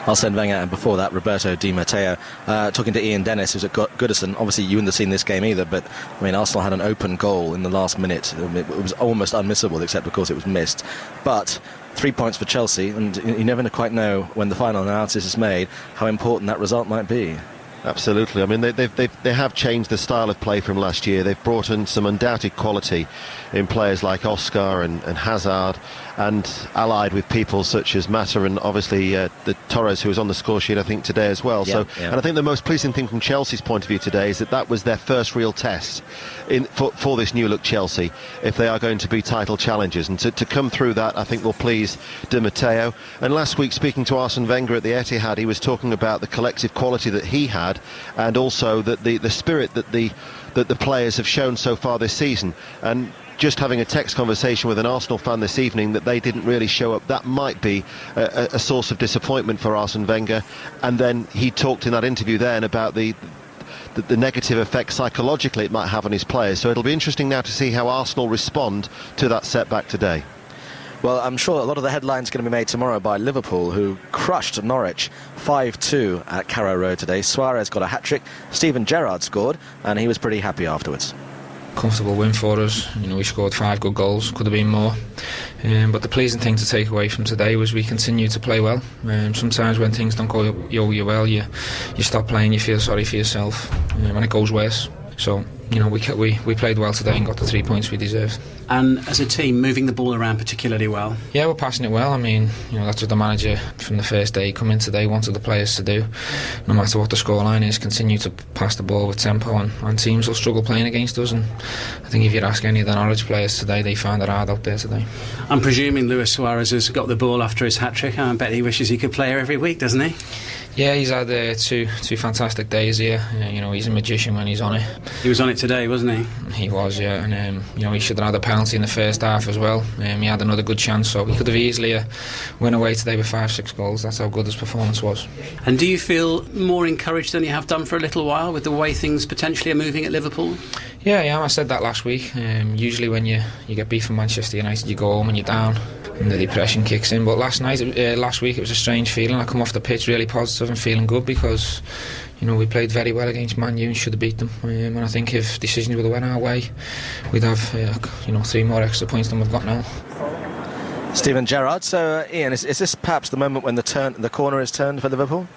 Arsene Wenger, and before that, Roberto Di Matteo, talking to Ian Dennis, who's at Goodison. Obviously, you wouldn't have seen this game either, but I mean, Arsenal had an open goal in the last minute. It was almost unmissable, except of course it was missed. But 3 points for Chelsea, and you never quite know when the final analysis is made how important that result might be. Absolutely. I mean, they have changed the style of play from last year. They've brought in some undoubted quality in players like Oscar and Hazard, and allied with people such as Mata and obviously the Torres, who was on the score sheet I think today as well. Yeah, And I think the most pleasing thing from Chelsea's point of view today is that was their first real test for this new look Chelsea, if they are going to be title challengers, and to come through that I think will please Di Matteo. And last week, speaking to Arsene Wenger at the Etihad, he was talking about the collective quality that he had, and also that the spirit that the players have shown so far this season. And just having a text conversation with an Arsenal fan this evening that they didn't really show up, that might be a source of disappointment for Arsene Wenger. And then he talked in that interview then about the negative effect psychologically it might have on his players. So it'll be interesting now to see how Arsenal respond to that setback today. Well, I'm sure a lot of the headlines are going to be made tomorrow by Liverpool, who crushed Norwich 5-2 at Carrow Road today. Suarez got a hat-trick, Steven Gerrard scored, and he was pretty happy afterwards. Comfortable win for us. You know, we scored 5 good goals, could have been more. But the pleasing thing to take away from today was we continue to play well. Sometimes when things don't go you well, you stop playing, you feel sorry for yourself, and it goes worse. So, you know, we played well today and got the 3 points we deserved. And as a team, moving the ball around particularly well? Yeah, we're passing it well. I mean, you know, that's what the manager from the first day come in today wanted the players to do. No matter what the scoreline is, continue to pass the ball with tempo, and teams will struggle playing against us. And I think if you ask any of the Norwich players today, they found it hard out there today. I'm presuming Luis Suarez has got the ball after his hat-trick. I bet he wishes he could play here every week, doesn't he? Yeah, he's had two fantastic days here. You know, he's a magician when he's on it. He was on it today, wasn't he? He was, yeah. And you know, he should have had a penalty in the first half as well. He had another good chance, so he could have easily went away today with 5-6 goals. That's how good his performance was. And do you feel more encouraged than you have done for a little while with the way things potentially are moving at Liverpool? Yeah, I said that last week. Usually when you get beat from Manchester United, you go home and you're down and the depression kicks in. But last week it was a strange feeling. I come off the pitch really positive and feeling good because, you know, we played very well against Man U and should have beat them. And I think if decisions would have went our way, we'd have 3 more extra points than we've got now. Steven Gerrard. So, Ian, is this perhaps the moment when the corner is turned for Liverpool?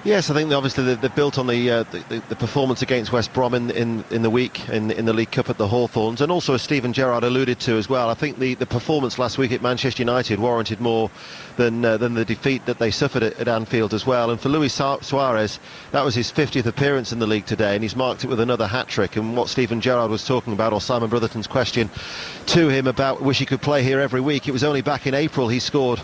Yes, I think obviously they've built on the performance against West Brom in the week in the League Cup at the Hawthorns, and also as Steven Gerrard alluded to as well, I think the performance last week at Manchester United warranted more than the defeat that they suffered at Anfield as well. And for Luis Suarez, that was his 50th appearance in the league today, and he's marked it with another hat-trick. And what Steven Gerrard was talking about, or Simon Brotherton's question to him about wish he could play here every week, it was only back in April he scored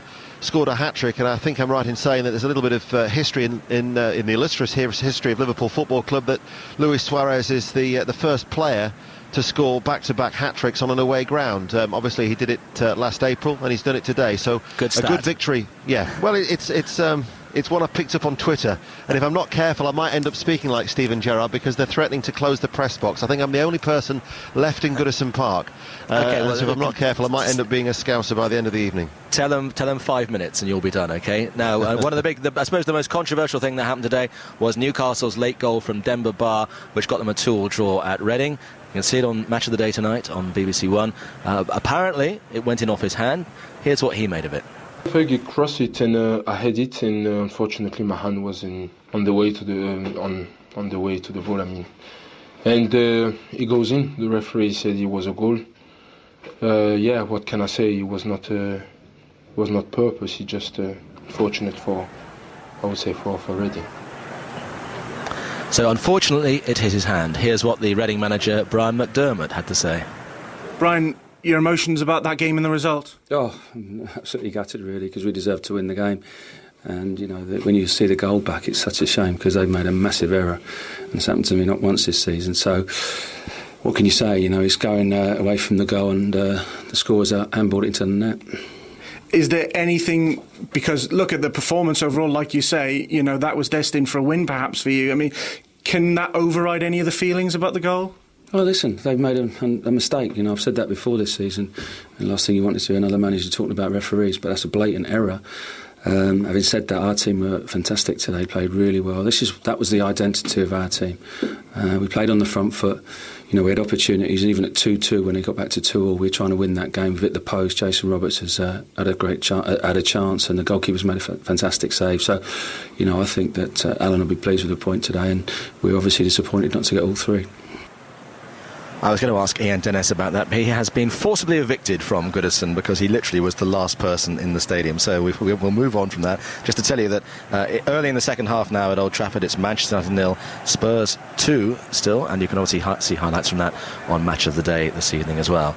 a hat-trick, and I think I'm right in saying that there's a little bit of history in the illustrious history of Liverpool Football Club that Luis Suarez is the first player to score back-to-back hat-tricks on an away ground. Obviously he did it last April, and he's done it today, so good a good victory. Yeah, well, it's one I picked up on Twitter, and if I'm not careful I might end up speaking like Steven Gerrard because they're threatening to close the press box. I think I'm the only person left in Goodison Park. So if I'm not careful I might end up being a Scouser by the end of the evening. Tell them 5 minutes and you'll be done, okay? Now, one of I suppose the most controversial thing that happened today was Newcastle's late goal from Demba Ba, which got them a 2-2 draw at Reading. You can see it on Match of the Day tonight on BBC One. Apparently, it went in off his hand. Here's what he made of it. I think he crossed it and I had it, and unfortunately my hand was on the way to the ball. I mean, and it goes in. The referee said it was a goal. Yeah, what can I say? It was not purpose. He just fortunate for Reading. So unfortunately, it hit his hand. Here's what the Reading manager Brian McDermott had to say. Brian, your emotions about that game and the result? Oh, I'm absolutely gutted, really, because we deserved to win the game. And, when you see the goal back, it's such a shame because they've made a massive error. And it's happened to me not once this season. So, what can you say? It's going away from the goal and the score's handballed into the net. Is there anything, because look at the performance overall, like you say, that was destined for a win perhaps for you. I mean, can that override any of the feelings about the goal? Oh, listen, they've made a mistake. I've said that before this season. And the last thing you want is to hear another manager talking about referees, but that's a blatant error. Having said that, our team were fantastic today, played really well. That was the identity of our team. We played on the front foot. We had opportunities, and even at 2-2, when it got back to 2-2, we were trying to win that game. We've hit the post. Jason Roberts has had a chance, and the goalkeeper's made a fantastic save. So, I think that Alan will be pleased with the point today, and we're obviously disappointed not to get all three. I was going to ask Ian Dennis about that. He has been forcibly evicted from Goodison because he literally was the last person in the stadium. So we'll move on from that. Just to tell you that early in the second half now at Old Trafford, it's Manchester United 0, Spurs 2 still, and you can obviously see highlights from that on Match of the Day this evening as well.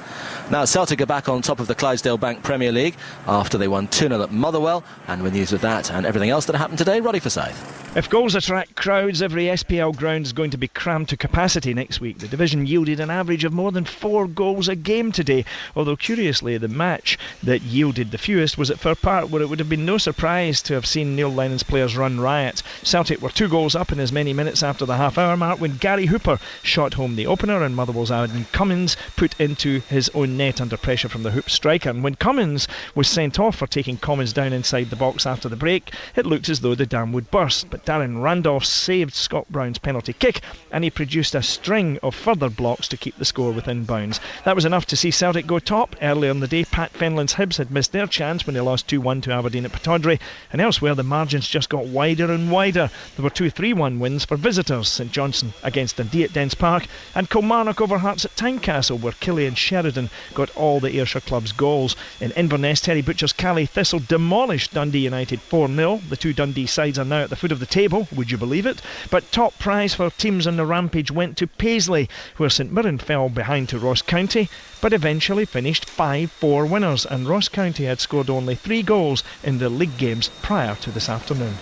Now Celtic are back on top of the Clydesdale Bank Premier League after they won 2-0 at Motherwell, and with news of that and everything else that happened today, Roddy Forsyth. If goals attract crowds, every SPL ground is going to be crammed to capacity next week. The division yielded an average of more than 4 goals a game today, although curiously the match that yielded the fewest was at Fir Park, where it would have been no surprise to have seen Neil Lennon's players run riot. Celtic were 2 goals up in as many minutes after the half-hour mark when Gary Hooper shot home the opener and Motherwell's Adam Cummins put into his own net under pressure from the Hoop striker. And when Cummins was sent off for taking Commons down inside the box after the break, it looked as though the dam would burst. But Darren Randolph saved Scott Brown's penalty kick, and he produced a string of further blocks to keep the score within bounds. That was enough to see Celtic go top. Earlier in the day, Pat Fenlon's Hibs had missed their chance when they lost 2-1 to Aberdeen at Pittodrie, and elsewhere the margins just got wider and wider. There were 2 3-1 wins for visitors, St Johnstone against Dundee at Dens Park, and Kilmarnock over Hearts at Tynecastle, where Killian Sheridan got all the Ayrshire club's goals. In Inverness, Terry Butcher's Cally Thistle demolished Dundee United 4-0. The 2 Dundee sides are now at the foot of the table, would you believe it? But top prize for teams on the rampage went to Paisley, where St Mirren fell behind to Ross County, but eventually finished 5-4 winners, and Ross County had scored only 3 goals in the league games prior to this afternoon.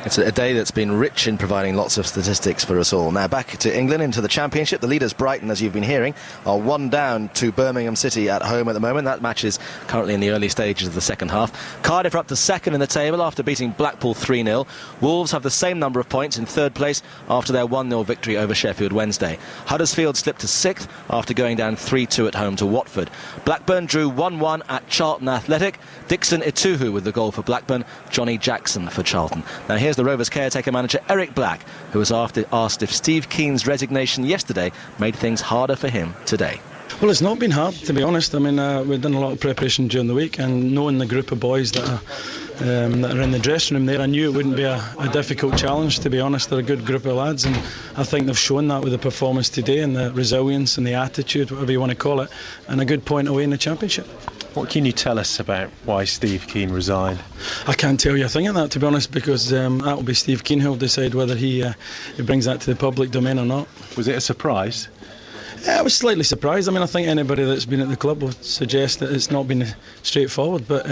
It's a day that's been rich in providing lots of statistics for us all. Now back to England, into the Championship. The leaders, Brighton, as you've been hearing, are 1 down to Birmingham City at home at the moment. That match is currently in the early stages of the second half. Cardiff are up to second in the table after beating Blackpool 3-0. Wolves have the same number of points in third place after their 1-0 victory over Sheffield Wednesday. Huddersfield slipped to 6th after going down 3-2 at home to Watford. Blackburn drew 1-1 at Charlton Athletic. Dixon Ituhu with the goal for Blackburn, Johnny Jackson for Charlton. Now here's the Rovers caretaker manager Eric Black, who was asked if Steve Keane's resignation yesterday made things harder for him today. Well, it's not been hard, to be honest. I mean, we've done a lot of preparation during the week, and knowing the group of boys that are in the dressing room there, I knew it wouldn't be a difficult challenge, to be honest. They're a good group of lads, and I think they've shown that with the performance today, and the resilience and the attitude, whatever you want to call it, and a good point away in the Championship. What can you tell us about why Steve Keane resigned? I can't tell you a thing of that, to be honest, because that will be Steve Keane who'll decide whether he brings that to the public domain or not. Was it a surprise? I was slightly surprised. I mean, I think anybody that's been at the club would suggest that it's not been straightforward, but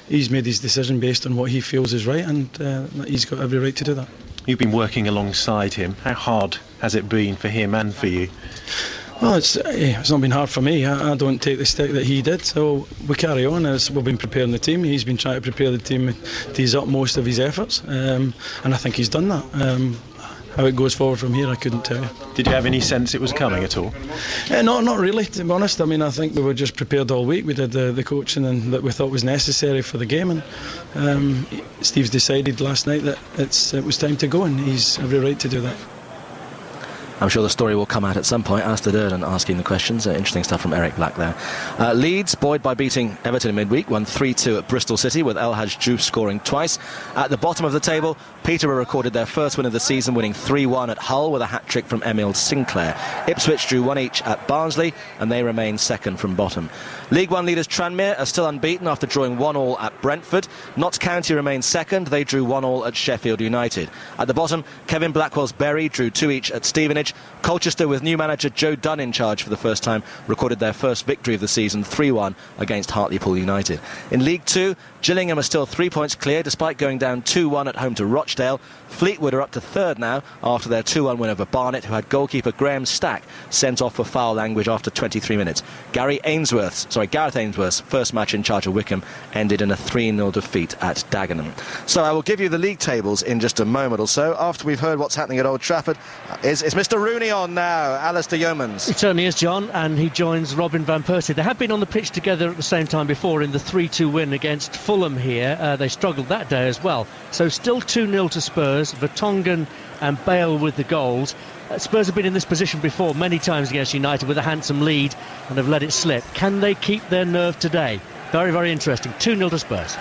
he's made his decision based on what he feels is right, and he's got every right to do that. You've been working alongside him. How hard has it been for him and for you? Well, it's not been hard for me. I don't take the stick that he did, so we carry on. We've been preparing the team. He's been trying to prepare the team to his utmost of his efforts, and I think he's done that. How it goes forward from here, I couldn't tell you. Did you have any sense it was coming at all? Not really, to be honest. I mean, I think we were just prepared all week. We did the coaching and that we thought was necessary for the game, and Steve's decided last night that it was time to go, and he's every right to do that. I'm sure the story will come out at some point. Alistair Durden asking the questions. Interesting stuff from Eric Black there. Leeds, buoyed by beating Everton in midweek, won 3-2 at Bristol City with El Hadj Diouf scoring twice. At the bottom of the table, Peterborough recorded their first win of the season, winning 3-1 at Hull with a hat-trick from Emile Sinclair. Ipswich drew 1 each at Barnsley, and they remain second from bottom. League One leaders Tranmere are still unbeaten after drawing 1-1 at Brentford. Notts County remains second. They drew 1-1 at Sheffield United. At the bottom, Kevin Blackwell's Bury drew 2 each at Stevenage. Colchester, with new manager Joe Dunn in charge for the first time, recorded their first victory of the season, 3-1 against Hartlepool United. In League Two, Gillingham are still 3 points clear despite going down 2-1 at home to Rochdale. Fleetwood are up to third now after their 2-1 win over Barnet, who had goalkeeper Graham Stack sent off for foul language after 23 minutes. Gareth Ainsworth's first match in charge of Wycombe ended in a 3-0 defeat at Dagenham. So I will give you the league tables in just a moment or so after we've heard what's happening at Old Trafford. Is Mr. Rooney on now? Alistair Yeomans. It certainly is, John, and he joins Robin van Persie. They have been on the pitch together at the same time before in the 3-2 win against Fulham here. They struggled that day as well. So still 2-0 to Spurs. Vertonghen and Bale with the goals. Spurs have been in this position before many times against United with a handsome lead and have let it slip. Can they keep their nerve today? Very, very interesting. 2-0 to Spurs.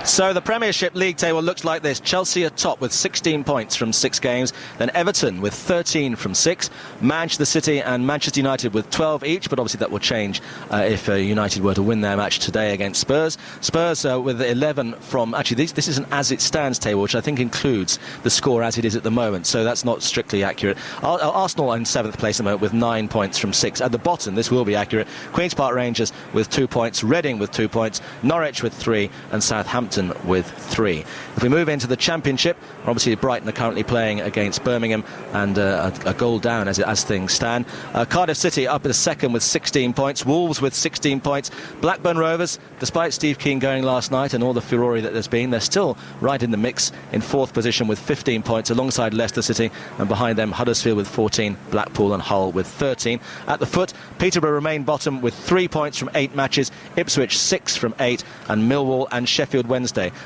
So the Premiership League table looks like this. Chelsea are top with 16 points from 6 games. Then Everton with 13 from 6. Manchester City and Manchester United with 12 each, but obviously that will change if United were to win their match today against Spurs. Spurs with 11 from... Actually, this is an as-it-stands table, which I think includes the score as it is at the moment, so that's not strictly accurate. Arsenal in 7th place at the moment with 9 points from 6. At the bottom, this will be accurate. Queen's Park Rangers with 2 points, Reading with 2 points, Norwich with 3, and Southampton with 3. If we move into the Championship, obviously Brighton are currently playing against Birmingham and a goal down as things stand. Cardiff City up at 2nd with 16 points, Wolves with 16 points, Blackburn Rovers, despite Steve Keane going last night and all the furore that there's been, they're still right in the mix in 4th position with 15 points alongside Leicester City, and behind them Huddersfield with 14, Blackpool and Hull with 13. At the foot, Peterborough remain bottom with 3 points from 8 matches, Ipswich 6 from 8, and Millwall and Sheffield Wednesday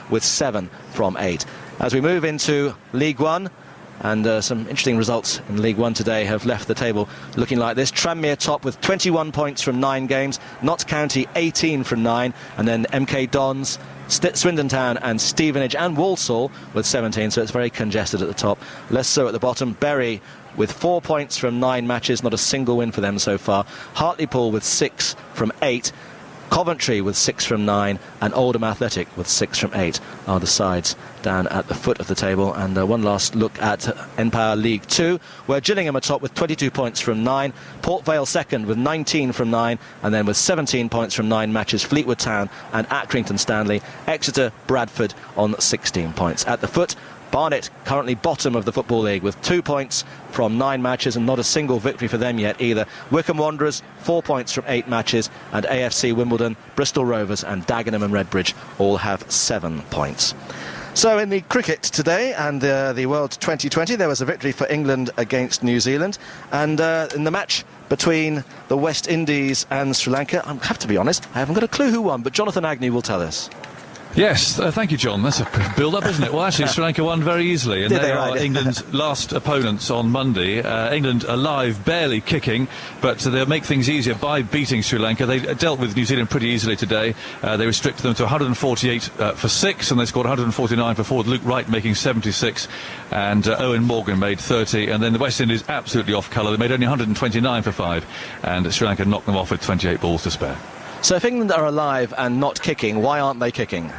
with 7 from 8. As we move into League One, and some interesting results in League One today have left the table looking like this. Tranmere top with 21 points from 9 games, Notts County 18 from 9, and then MK Dons, Swindon Town and Stevenage and Walsall with 17, so it's very congested at the top. Less so at the bottom. Bury with 4 points from 9 matches, not a single win for them so far. Hartlepool with 6 from 8. Coventry with 6 from 9, and Oldham Athletic with 6 from 8 are the sides down at the foot of the table. And one last look at Empire League 2, where Gillingham are top with 22 points from 9, Port Vale second with 19 from 9, and then with 17 points from 9 matches, Fleetwood Town and Accrington Stanley. Exeter, Bradford on 16 points. At the foot, Barnet currently bottom of the Football League with 2 points from 9 matches and not a single victory for them yet either. Wycombe Wanderers 4 points from 8 matches, and AFC Wimbledon, Bristol Rovers and Dagenham and Redbridge all have 7 points. So in the cricket today and the World 2020, there was a victory for England against New Zealand, and in the match between the West Indies and Sri Lanka, I have to be honest, I haven't got a clue who won, but Jonathan Agnew will tell us. Yes, thank you, John. That's a build-up, isn't it? Well, actually, Sri Lanka won very easily, and they are England's last opponents on Monday. England alive, barely kicking, but they'll make things easier by beating Sri Lanka. They dealt with New Zealand pretty easily today. They restricted them to 148 for 6, and they scored 149 for 4, with Luke Wright making 76, and Owen Morgan made 30, and then the West Indies absolutely off colour. They made only 129 for 5, and Sri Lanka knocked them off with 28 balls to spare. So if England are alive and not kicking, why aren't they kicking?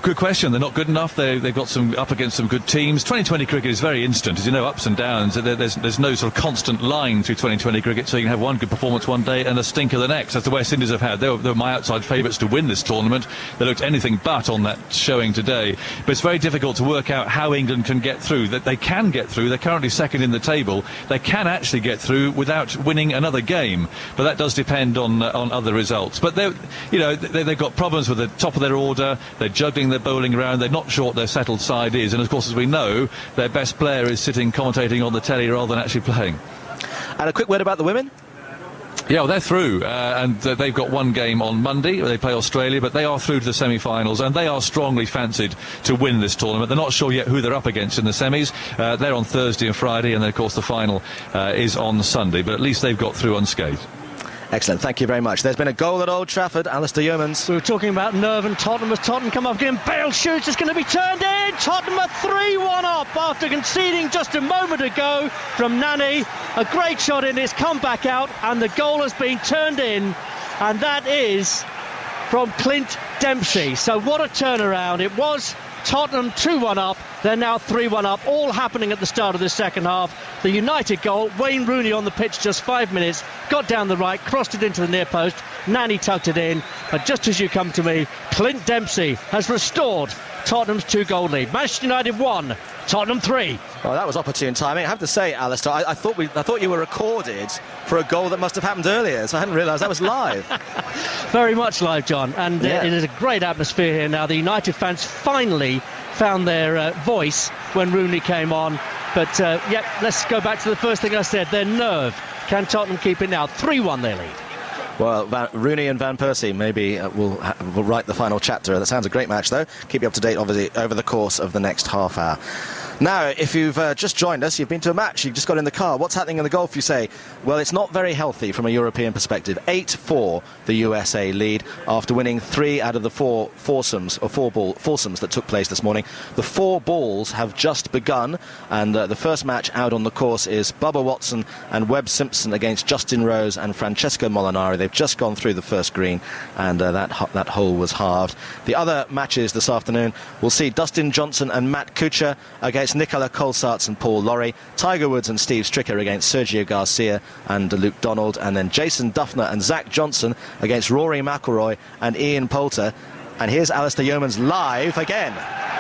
Good question. They're not good enough. They've got some up against some good teams. 2020 cricket is very instant, as you know, ups and downs. There's no sort of constant line through 2020 cricket, so you can have one good performance one day and a stinker the next, as the West Indies have had. They were my outside favourites to win this tournament. They looked anything but on that showing today. But it's very difficult to work out how England can get through. That they can get through. They're currently second in the table. They can actually get through without winning another game, but that does depend on other results. But they've got problems with the top of their order. They're juggling their bowling around. They're not sure what their settled side is, and of course, as we know, their best player is sitting commentating on the telly rather than actually playing. And a quick word about the women. Yeah, well, they're through, and they've got one game on Monday where they play Australia, but they are through to the semi-finals, and they are strongly fancied to win this tournament. They're not sure yet who they're up against in the semis. They're on Thursday and Friday, and then of course the final is on Sunday, but at least they've got through unscathed. Excellent, thank you very much. There's been a goal at Old Trafford, Alistair Yeomans. We were talking about nerve and Tottenham as Tottenham come up again. Bale shoots, it's going to be turned in. Tottenham are 3-1 up after conceding just a moment ago from Nani. A great shot in, it's come back out, and the goal has been turned in, and that is from Clint Dempsey. So what a turnaround. It was Tottenham 2-1 up, they're now 3-1 up, all happening at the start of the second half. The United goal, Wayne Rooney on the pitch just 5 minutes, got down the right, crossed it into the near post, Nani tucked it in, but just as you come to me, Clint Dempsey has restored Tottenham's 2-goal lead. Manchester United 1, Tottenham 3. Well, that was opportune timing. I have to say, Alistair, I thought you were recorded for a goal that must have happened earlier, so I hadn't realised that was live. Very much live, John, and it is a great atmosphere here now. The United fans finally found their voice when Rooney came on, but let's go back to the first thing I said, their nerve. Can Tottenham keep it now? 3-1 their lead. Well, Rooney and Van Persie maybe will write the final chapter. That sounds a great match, though. Keep you up to date, obviously, over the course of the next half hour. Now, if you've just joined us, you've been to a match, you've just got in the car. What's happening in the golf, you say? Well, it's not very healthy from a European perspective. 8-4, the USA lead, after winning 3 out of the 4 foursomes that took place this morning. The 4 balls have just begun, and the first match out on the course is Bubba Watson and Webb Simpson against Justin Rose and Francesco Molinari. They've just gone through the first green, and that hole was halved. The other matches this afternoon will see Dustin Johnson and Matt Kuchar against Nicola Colsaerts and Paul Lawrie, Tiger Woods and Steve Stricker against Sergio Garcia and Luke Donald, and then Jason Duffner and Zach Johnson against Rory McIlroy and Ian Poulter. And here's Alistair Yeomans live again.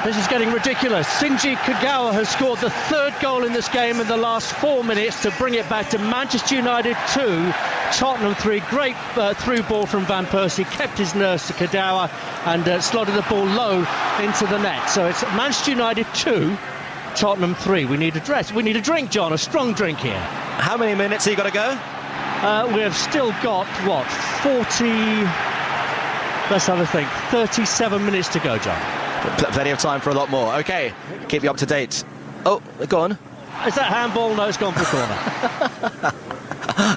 This is getting ridiculous. Shinji Kagawa has scored the 3rd goal in this game in the last 4 minutes to bring it back to Manchester United 2, Tottenham 3. Great through ball from Van Persie, kept his nerves to Kagawa and slotted the ball low into the net. So it's Manchester United 2, Tottenham 3. We need a drink, John, a strong drink here. How many minutes have you got to go? We have still got, let's have a think, 37 minutes to go, John. Plenty of time for a lot more. OK, keep you up to date. Oh, go on. Is that handball? No, it's gone for a corner.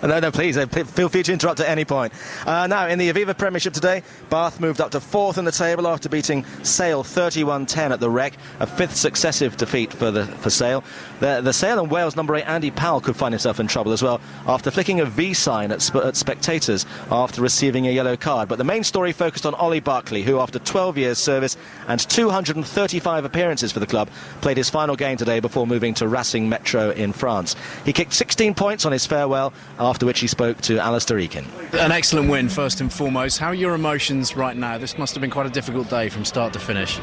No, please, feel free to interrupt at any point. Now, in the Aviva Premiership today, Bath moved up to 4th in the table after beating Sale 31-10 at the Rec, a 5th successive defeat for Sale. The Sale and Wales number 8 Andy Powell could find himself in trouble as well after flicking a V sign at spectators after receiving a yellow card. But the main story focused on Ollie Barkley, who after 12 years service and 235 appearances for the club, played his final game today before moving to Racing Metro in France. He kicked 16 points on his farewell, after which he spoke to Alistair Eakin. An excellent win, first and foremost. How are your emotions right now? This must have been quite a difficult day from start to finish.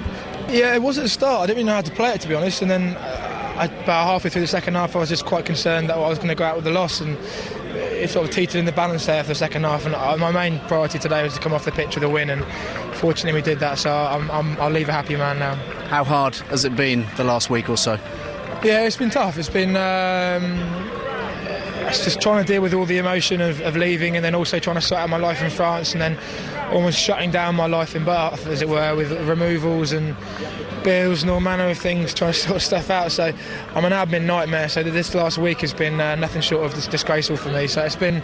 Yeah, it was at the start. I didn't really know how to play it, to be honest, and then about halfway through the second half I was just quite concerned that I was going to go out with a loss, and it sort of teetered in the balance there for the second half, and my main priority today was to come off the pitch with a win, and fortunately we did that, so I'll leave a happy man now. How hard has it been the last week or so? Yeah, it's been tough. It's been it's just trying to deal with all the emotion of leaving, and then also trying to sort out my life in France, and then almost shutting down my life in Bath, as it were, with removals and bills and all manner of things, trying to sort stuff out. So I'm an admin nightmare, so this last week has been nothing short of disgraceful for me. So it's been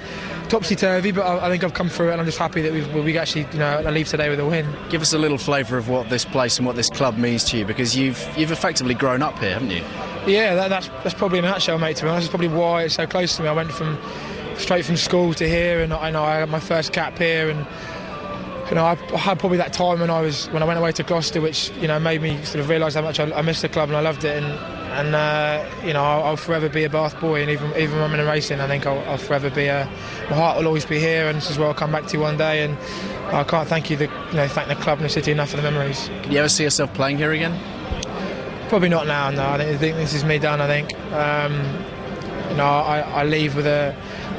topsy-turvy, but I think I've come through it, and I'm just happy that we actually, I leave today with a win. Give us a little flavour of what this place and what this club means to you, because you've effectively grown up here, haven't you? Yeah, that's probably in a nutshell, mate, to be honest. That's probably why it's so close to me. I went straight from school to here, and I had my first cap here, and I had probably that time when I went away to Gloucester, which made me sort of realise how much I missed the club and I loved it, and I'll forever be a Bath boy, and even when I'm in racing, I think I'll forever be my heart will always be here, and this is where I'll come back to one day, and I can't thank the club and the city enough for the memories. Can you ever see yourself playing here again? Probably not now. No, I think this is me done. I think I leave with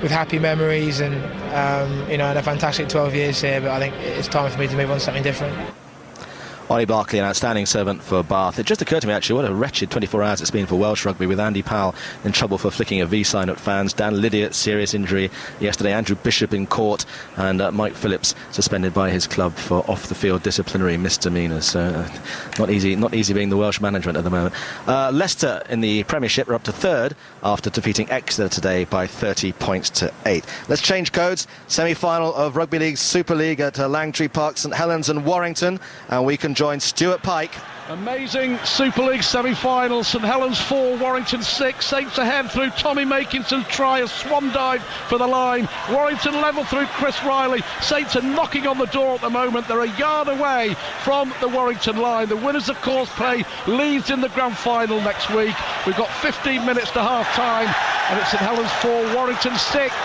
happy memories and and a fantastic 12 years here. But I think it's time for me to move on to something different. Ollie Barkley, an outstanding servant for Bath. It just occurred to me, actually, what a wretched 24 hours it's been for Welsh rugby, with Andy Powell in trouble for flicking a V sign at fans, Dan Lydiot, serious injury yesterday, Andrew Bishop in court, and Mike Phillips suspended by his club for off-the-field disciplinary misdemeanours. So not easy being the Welsh management at the moment. Leicester in the Premiership are up to third after defeating Exeter today by 30 points to 8. Let's change codes. Semi-final of Rugby League Super League at Langtree Park, St Helens and Warrington, and we can join Stuart Pike. Amazing Super League semi-final. St Helens 4, Warrington 6. Saints ahead through Tommy Makinson try, a swan dive for the line. Warrington level through Chris Riley. Saints are knocking on the door at the moment. They're a yard away from the Warrington line. The winners, of course, play Leeds in the grand final next week. We've got 15 minutes to half-time, and it's St Helens 4, Warrington 6.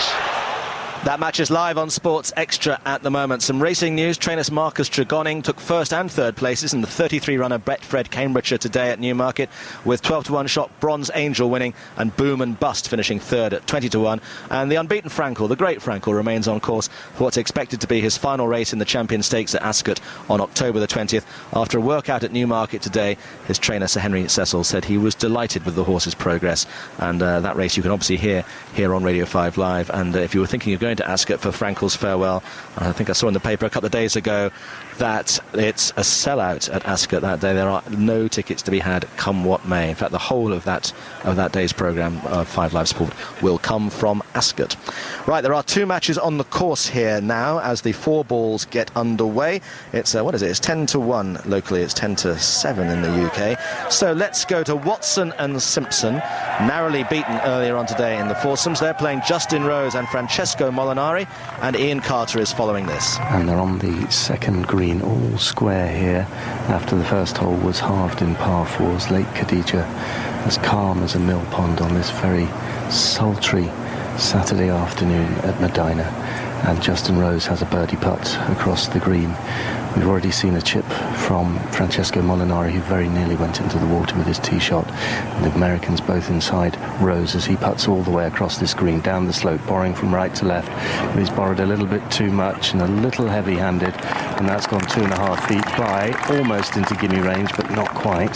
That match is live on Sports Extra at the moment. Some racing news. Trainer Marcus Tregoning took first and third places in the 33-runner Betfred Cambridgeshire today at Newmarket, with 12-1 shot Bronze Angel winning and Boom and Bust finishing third at 20-1. And the unbeaten Frankel, the great Frankel, remains on course for what's expected to be his final race in the Champion Stakes at Ascot on October the 20th. After a workout at Newmarket today, his trainer Sir Henry Cecil said he was delighted with the horse's progress. And that race you can obviously hear here on Radio 5 Live. And if you were thinking of going to Ascot for Frankel's farewell, I think I saw in the paper a couple of days ago that it's a sellout at Ascot that day. There are no tickets to be had, come what may. In fact, the whole of that day's programme of 5 Live Sport will come from Ascot. Right, there are 2 matches on the course here now as the 4 balls get underway. It's what is it? It's 10-1 locally. It's 10-7 in the UK. So let's go to Watson and Simpson, narrowly beaten earlier on today in the foursomes. They're playing Justin Rose and Francesco Molinari, and Ian Carter is following this. And they're on the second green, all square here, after the first hole was halved in par 4s. Lake Khadija as calm as a mill pond on this very sultry Saturday afternoon at Medina, and Justin Rose has a birdie putt across the green. We've already seen a chip from Francesco Molinari, who very nearly went into the water with his tee shot. And the Americans both inside Rose as he putts all the way across this green, down the slope, borrowing from right to left. But he's borrowed a little bit too much and a little heavy-handed, and that's gone 2.5 feet by, almost into gimme range, but not quite.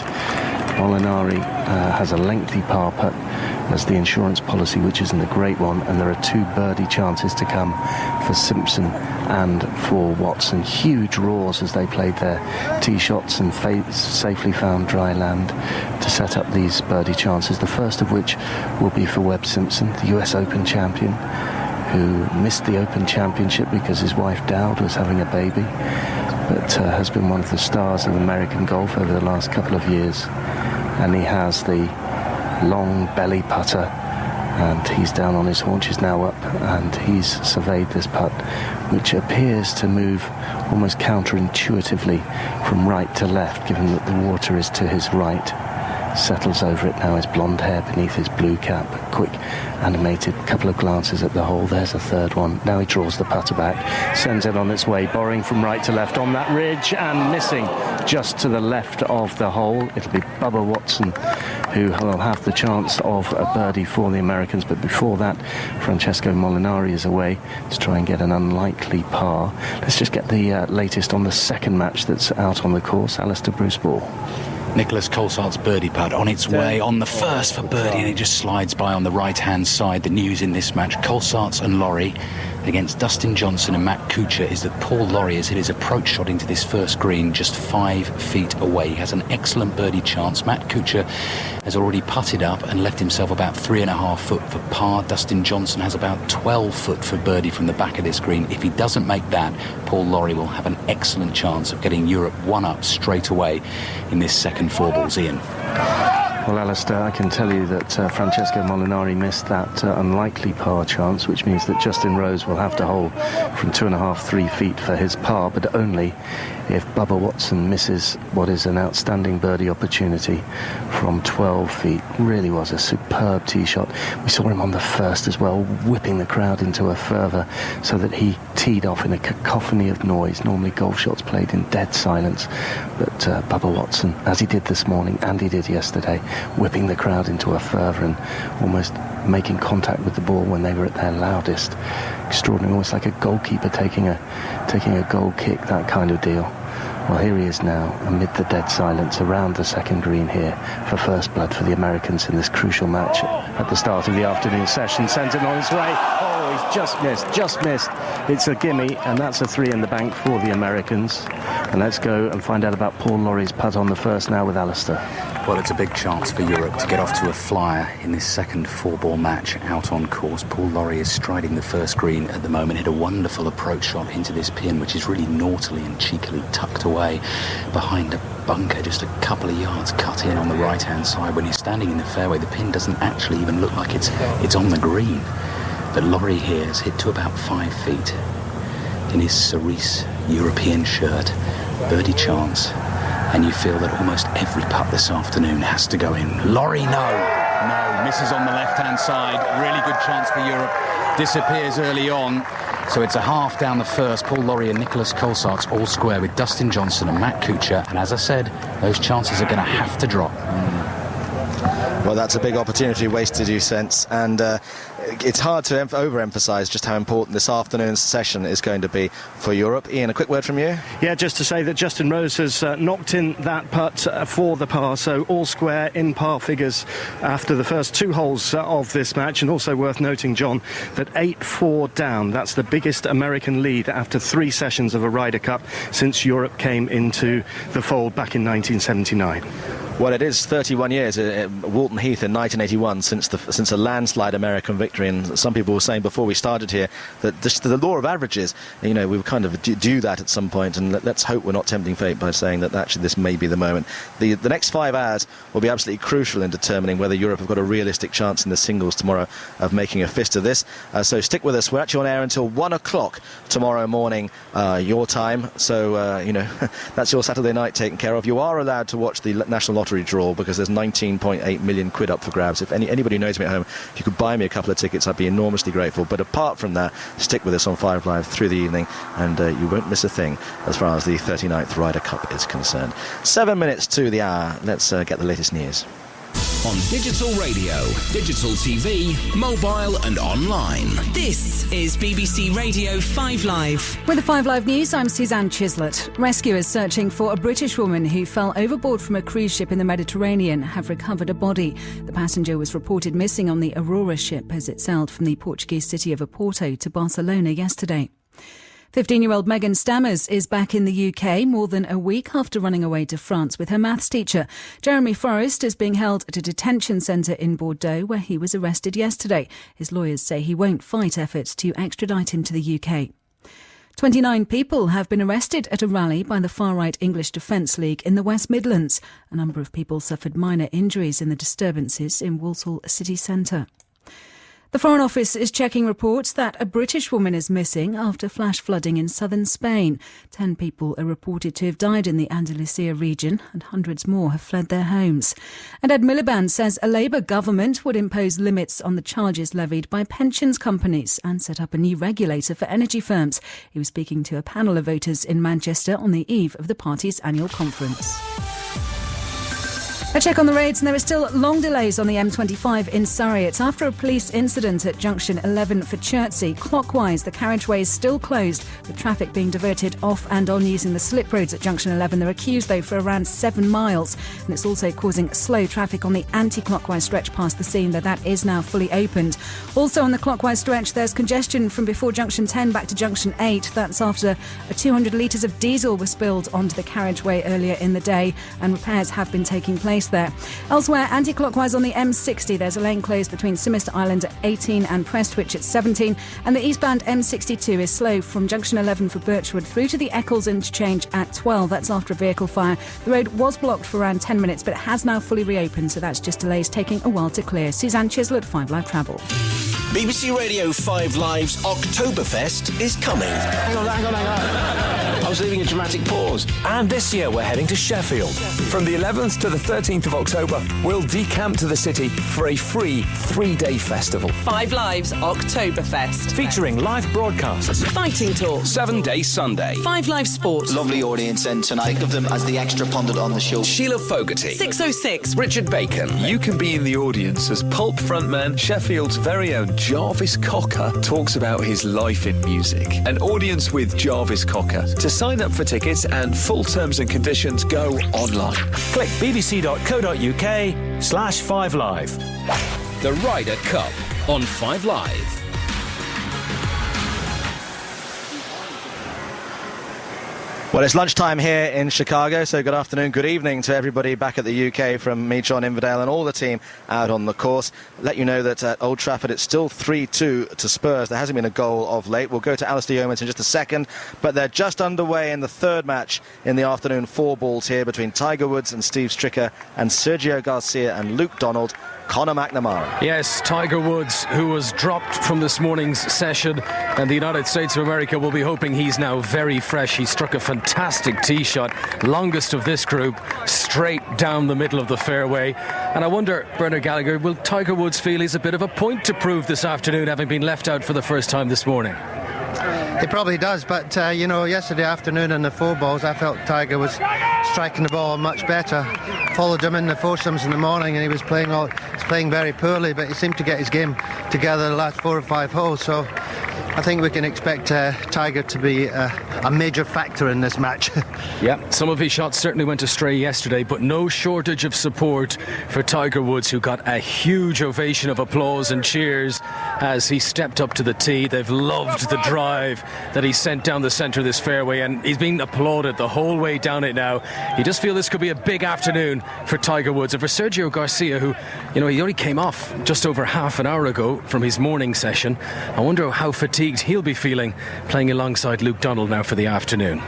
Molinari has a lengthy par putt as the insurance policy, which isn't a great one, and there are 2 birdie chances to come for Simpson and for Watson. Huge roars as they played their tee shots and safely found dry land to set up these birdie chances, the first of which will be for Webb Simpson, the US Open champion, who missed the Open Championship because his wife Dowd was having a baby, but has been one of the stars of American golf over the last couple of years. And he has the long belly putter, and he's down on his haunches now up, and he's surveyed this putt, which appears to move almost counterintuitively from right to left, given that the water is to his right. Settles over it now, his blonde hair beneath his blue cap. Quick, animated couple of glances at the hole. There's a third one. Now he draws the putter back, sends it on its way, borrowing from right to left on that ridge and missing just to the left of the hole. It'll be Bubba Watson who will have the chance of a birdie for the Americans, but before that, Francesco Molinari is away to try and get an unlikely par. Let's just get the latest on the second match that's out on the course. Alistair Bruce Ball. Nicholas Colsaert's birdie putt on its way on the first for birdie, and it just slides by on the right-hand side. The news in this match, Colsaert's and Laurie against Dustin Johnson and Matt Kuchar, is that Paul Laurie has hit his approach shot into this first green just 5 feet away. He has an excellent birdie chance. Matt Kuchar has already putted up and left himself about 3.5 foot for par. Dustin Johnson has about 12 foot for birdie from the back of this green. If he doesn't make that, Paul Laurie will have an excellent chance of getting Europe 1 up straight away in this second 4 balls. Ian. Well, Alistair, I can tell you that Francesco Molinari missed that unlikely par chance, which means that Justin Rose will have to hole from 2.5-3 feet for his par, but only if Bubba Watson misses what is an outstanding birdie opportunity from 12 feet. Really was a superb tee shot. We saw him on the first as well, whipping the crowd into a fervour so that he teed off in a cacophony of noise. Normally golf shots played in dead silence, but Bubba Watson, as he did this morning and he did yesterday, whipping the crowd into a fervour and almost making contact with the ball when they were at their loudest. Extraordinary, almost like a goalkeeper taking a goal kick, that kind of deal. Well, here he is now, amid the dead silence around the second green here for first blood for the Americans in this crucial match at the start of the afternoon session. Sends it on its way. Oh, he's just missed. It's a gimme, and that's a 3 in the bank for the Americans. And let's go and find out about Paul Lawrie's putt on the first now with Alistair. Well, it's a big chance for Europe to get off to a flyer in this second 4-ball match out on course. Paul Lawrie is striding the first green at the moment. Hit a wonderful approach shot into this pin, which is really naughtily and cheekily tucked away behind a bunker just a couple of yards cut in on the right-hand side. When he's standing in the fairway, the pin doesn't actually even look like it's on the green. But Lawrie here has hit to about 5 feet in his cerise European shirt. Birdie chance. And you feel that almost every putt this afternoon has to go in. Lawrie, no, misses on the left-hand side. Really good chance for Europe. Disappears early on. So it's a half down the first. Paul Lawrie and Nicholas Colsaerts all square with Dustin Johnson and Matt Kuchar. And as I said, those chances are going to have to drop. Well, that's a big opportunity wasted, you sense, and it's hard to overemphasise just how important this afternoon's session is going to be for Europe. Ian, a quick word from you? Yeah, just to say that Justin Rose has knocked in that putt for the par, so all square in par figures after the first 2 holes of this match. And also worth noting, John, that 8-4 down, that's the biggest American lead after 3 sessions of a Ryder Cup since Europe came into the fold back in 1979. Well, it is 31 years at Walton Heath in 1981 since a landslide American victory, and some people were saying before we started here that the law of averages, we were kind of due that at some point, and let's hope we're not tempting fate by saying that actually this may be the moment. The next 5 hours will be absolutely crucial in determining whether Europe have got a realistic chance in the singles tomorrow of making a fist of this. So stick with us. We're actually on air until 1 o'clock tomorrow morning, your time. So, that's your Saturday night taken care of. You are allowed to watch the National Lottery draw because there's 19.8 million quid up for grabs. If anybody knows me at home, if you could buy me a couple of tickets, I'd be enormously grateful. But apart from that, stick with us on 5 Live through the evening, and you won't miss a thing as far as the 39th Ryder Cup is concerned. 7 minutes to the hour. Let's get the latest news. On digital radio, digital TV, mobile and online. This is BBC Radio 5 Live. With the 5 Live News, I'm Suzanne Chislett. Rescuers searching for a British woman who fell overboard from a cruise ship in the Mediterranean have recovered a body. The passenger was reported missing on the Aurora ship as it sailed from the Portuguese city of Oporto to Barcelona yesterday. 15-year-old Megan Stammers is back in the UK more than a week after running away to France with her maths teacher. Jeremy Forrest is being held at a detention centre in Bordeaux where he was arrested yesterday. His lawyers say he won't fight efforts to extradite him to the UK. 29 people have been arrested at a rally by the far-right English Defence League in the West Midlands. A number of people suffered minor injuries in the disturbances in Walsall city centre. The Foreign Office is checking reports that a British woman is missing after flash flooding in southern Spain. 10 people are reported to have died in the Andalusia region and hundreds more have fled their homes. And Ed Miliband says a Labour government would impose limits on the charges levied by pensions companies and set up a new regulator for energy firms. He was speaking to a panel of voters in Manchester on the eve of the party's annual conference. A check on the roads, and there are still long delays on the M25 in Surrey. It's after a police incident at junction 11 for Chertsey. Clockwise, the carriageway is still closed, with traffic being diverted off and on using the slip roads at junction 11. They're queues, though, for around 7 miles, and it's also causing slow traffic on the anti-clockwise stretch past the scene, though that is now fully opened. Also on the clockwise stretch, there's congestion from before junction 10 back to junction 8. That's after 200 litres of diesel was spilled onto the carriageway earlier in the day, and repairs have been taking place there. Elsewhere, anti-clockwise on the M60, there's a lane closed between Simister Island at 18 and Prestwich at 17, and the eastbound M62 is slow from junction 11 for Birchwood through to the Eccles interchange at 12. That's after a vehicle fire. The road was blocked for around 10 minutes, but it has now fully reopened, so that's just delays taking a while to clear. Suzanne Chislett, 5 Live Travel. BBC Radio 5 Live's Oktoberfest is coming. Hang on. I was leaving a dramatic pause. And this year we're heading to Sheffield. From the 11th to the 13th of October, we'll decamp to the city for a free 3-day festival. 5 Live's Oktoberfest. Featuring live broadcasts, Fighting talk, 7-day Sunday, 5 Live Sport, lovely audience, and tonight of them as the extra pundit on the show. Sheila Fogarty, 606, Richard Bacon. You can be in the audience as Pulp frontman, Sheffield's very own Jarvis Cocker talks about his life in music. An audience with Jarvis Cocker. To sign up for tickets and full terms and conditions, go online. Click bbc.co.uk/5live. The Ryder Cup on 5 Live. Well, it's lunchtime here in Chicago, so good afternoon, good evening to everybody back at the UK from me, John Inverdale, and all the team out on the course. Let you know that at Old Trafford it's still 3-2 to Spurs. There hasn't been a goal of late. We'll go to Alistair Yeomans in just a second, but they're just underway in the third match in the afternoon. 4 balls here between Tiger Woods and Steve Stricker and Sergio Garcia and Luke Donald. Conor McNamara. Yes, Tiger Woods, who was dropped from this morning's session, and the United States of America will be hoping he's now very fresh. He struck a fantastic tee shot, longest of this group, straight down the middle of the fairway. And I wonder, Bernard Gallagher, will Tiger Woods feel he's a bit of a point to prove this afternoon, having been left out for the first time this morning? He probably does, but yesterday afternoon in the 4 balls, I felt Tiger was striking the ball much better. Followed him in the foursomes in the morning, and he was playing very poorly, but he seemed to get his game together the last 4 or 5 holes. So I think we can expect Tiger to be a major factor in this match. Yeah, some of his shots certainly went astray yesterday, but no shortage of support for Tiger Woods, who got a huge ovation of applause and cheers as he stepped up to the tee. They've loved the drive that he sent down the centre of this fairway, and he's been applauded the whole way down it now. You just feel this could be a big afternoon for Tiger Woods. And for Sergio Garcia, who, he only came off just over half an hour ago from his morning session. I wonder how fatigued he'll be feeling playing alongside Luke Donald now for the afternoon.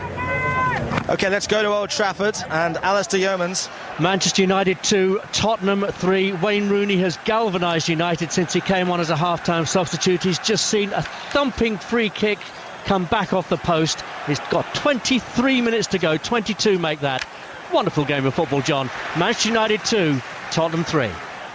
OK, let's go to Old Trafford and Alistair Yeomans. Manchester United 2, Tottenham 3. Wayne Rooney has galvanised United since he came on as a half-time substitute. He's just seen a thumping free kick come back off the post. He's got 23 minutes to go, 22 make that. Wonderful game of football, John. Manchester United 2, Tottenham 3.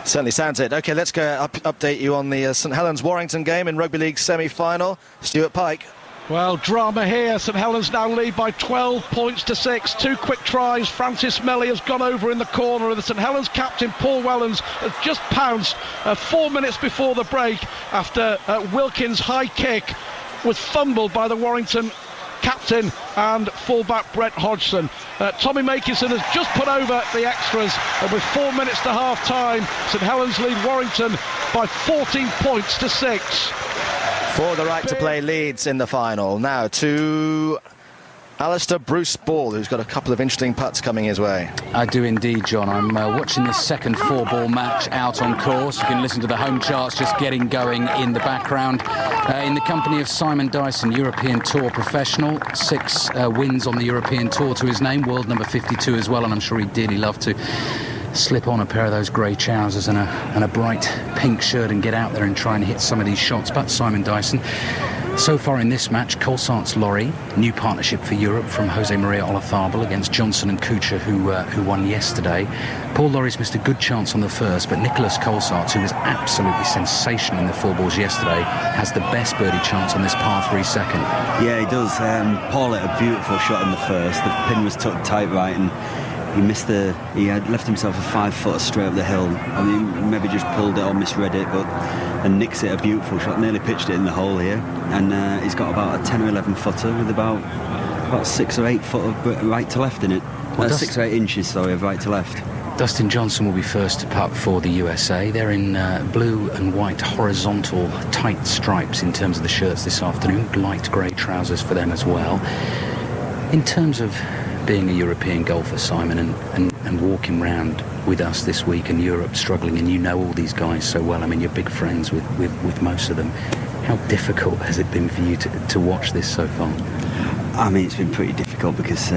Certainly sounds it. OK, let's go update you on the St Helens Warrington game in Rugby League semi-final. Stuart Pike. Well, drama here. St Helens now lead by 12 points to 6. 2 quick tries. Francis Melly has gone over in the corner, and the St Helens captain Paul Wellens has just pounced 4 minutes before the break after Wilkins' high kick was fumbled by the Warrington captain and fullback Brett Hodgson. Tommy Makinson has just put over the extras, and with 4 minutes to half time, St Helens lead Warrington by 14 points to 6. For the right to play Leeds in the final. Now to Alistair Bruce Ball, who's got a couple of interesting putts coming his way. I do indeed, John. I'm watching this second 4-ball match out on course. You can listen to the home charts just getting going in the background. In the company of Simon Dyson, European Tour professional. 6 wins on the European Tour to his name. World number 52 as well, and I'm sure he'd dearly love to slip on a pair of those grey trousers and a bright pink shirt and get out there and try and hit some of these shots. But Simon Dyson, so far in this match, Colsaerts Lorry, new partnership for Europe from Jose Maria Olazabal against Johnson and Kuchar, who won yesterday. Paul Lorry's missed a good chance on the first, but Nicholas Colsaerts, who was absolutely sensational in the 4 balls yesterday, has the best birdie chance on this par 3 second. Yeah, he does. Paul hit a beautiful shot in the first. The pin was tucked tight right, and he had left himself a 5-footer straight up the hill. I mean, maybe just pulled it or misread it, and Nick's hit a beautiful shot, nearly pitched it in the hole here, and he's got about a 10 or 11 footer with about 6 or 8 foot of right to left in it. 6 or 8 inches, sorry, of right to left. Dustin Johnson will be first to putt for the USA. They're in blue and white horizontal tight stripes in terms of the shirts this afternoon, light grey trousers for them as well. In terms of being a European golfer, Simon, and walking round with us this week in Europe struggling, and you know all these guys so well, I mean, you're big friends with most of them. How difficult has it been for you to watch this so far? I mean, it's been pretty difficult because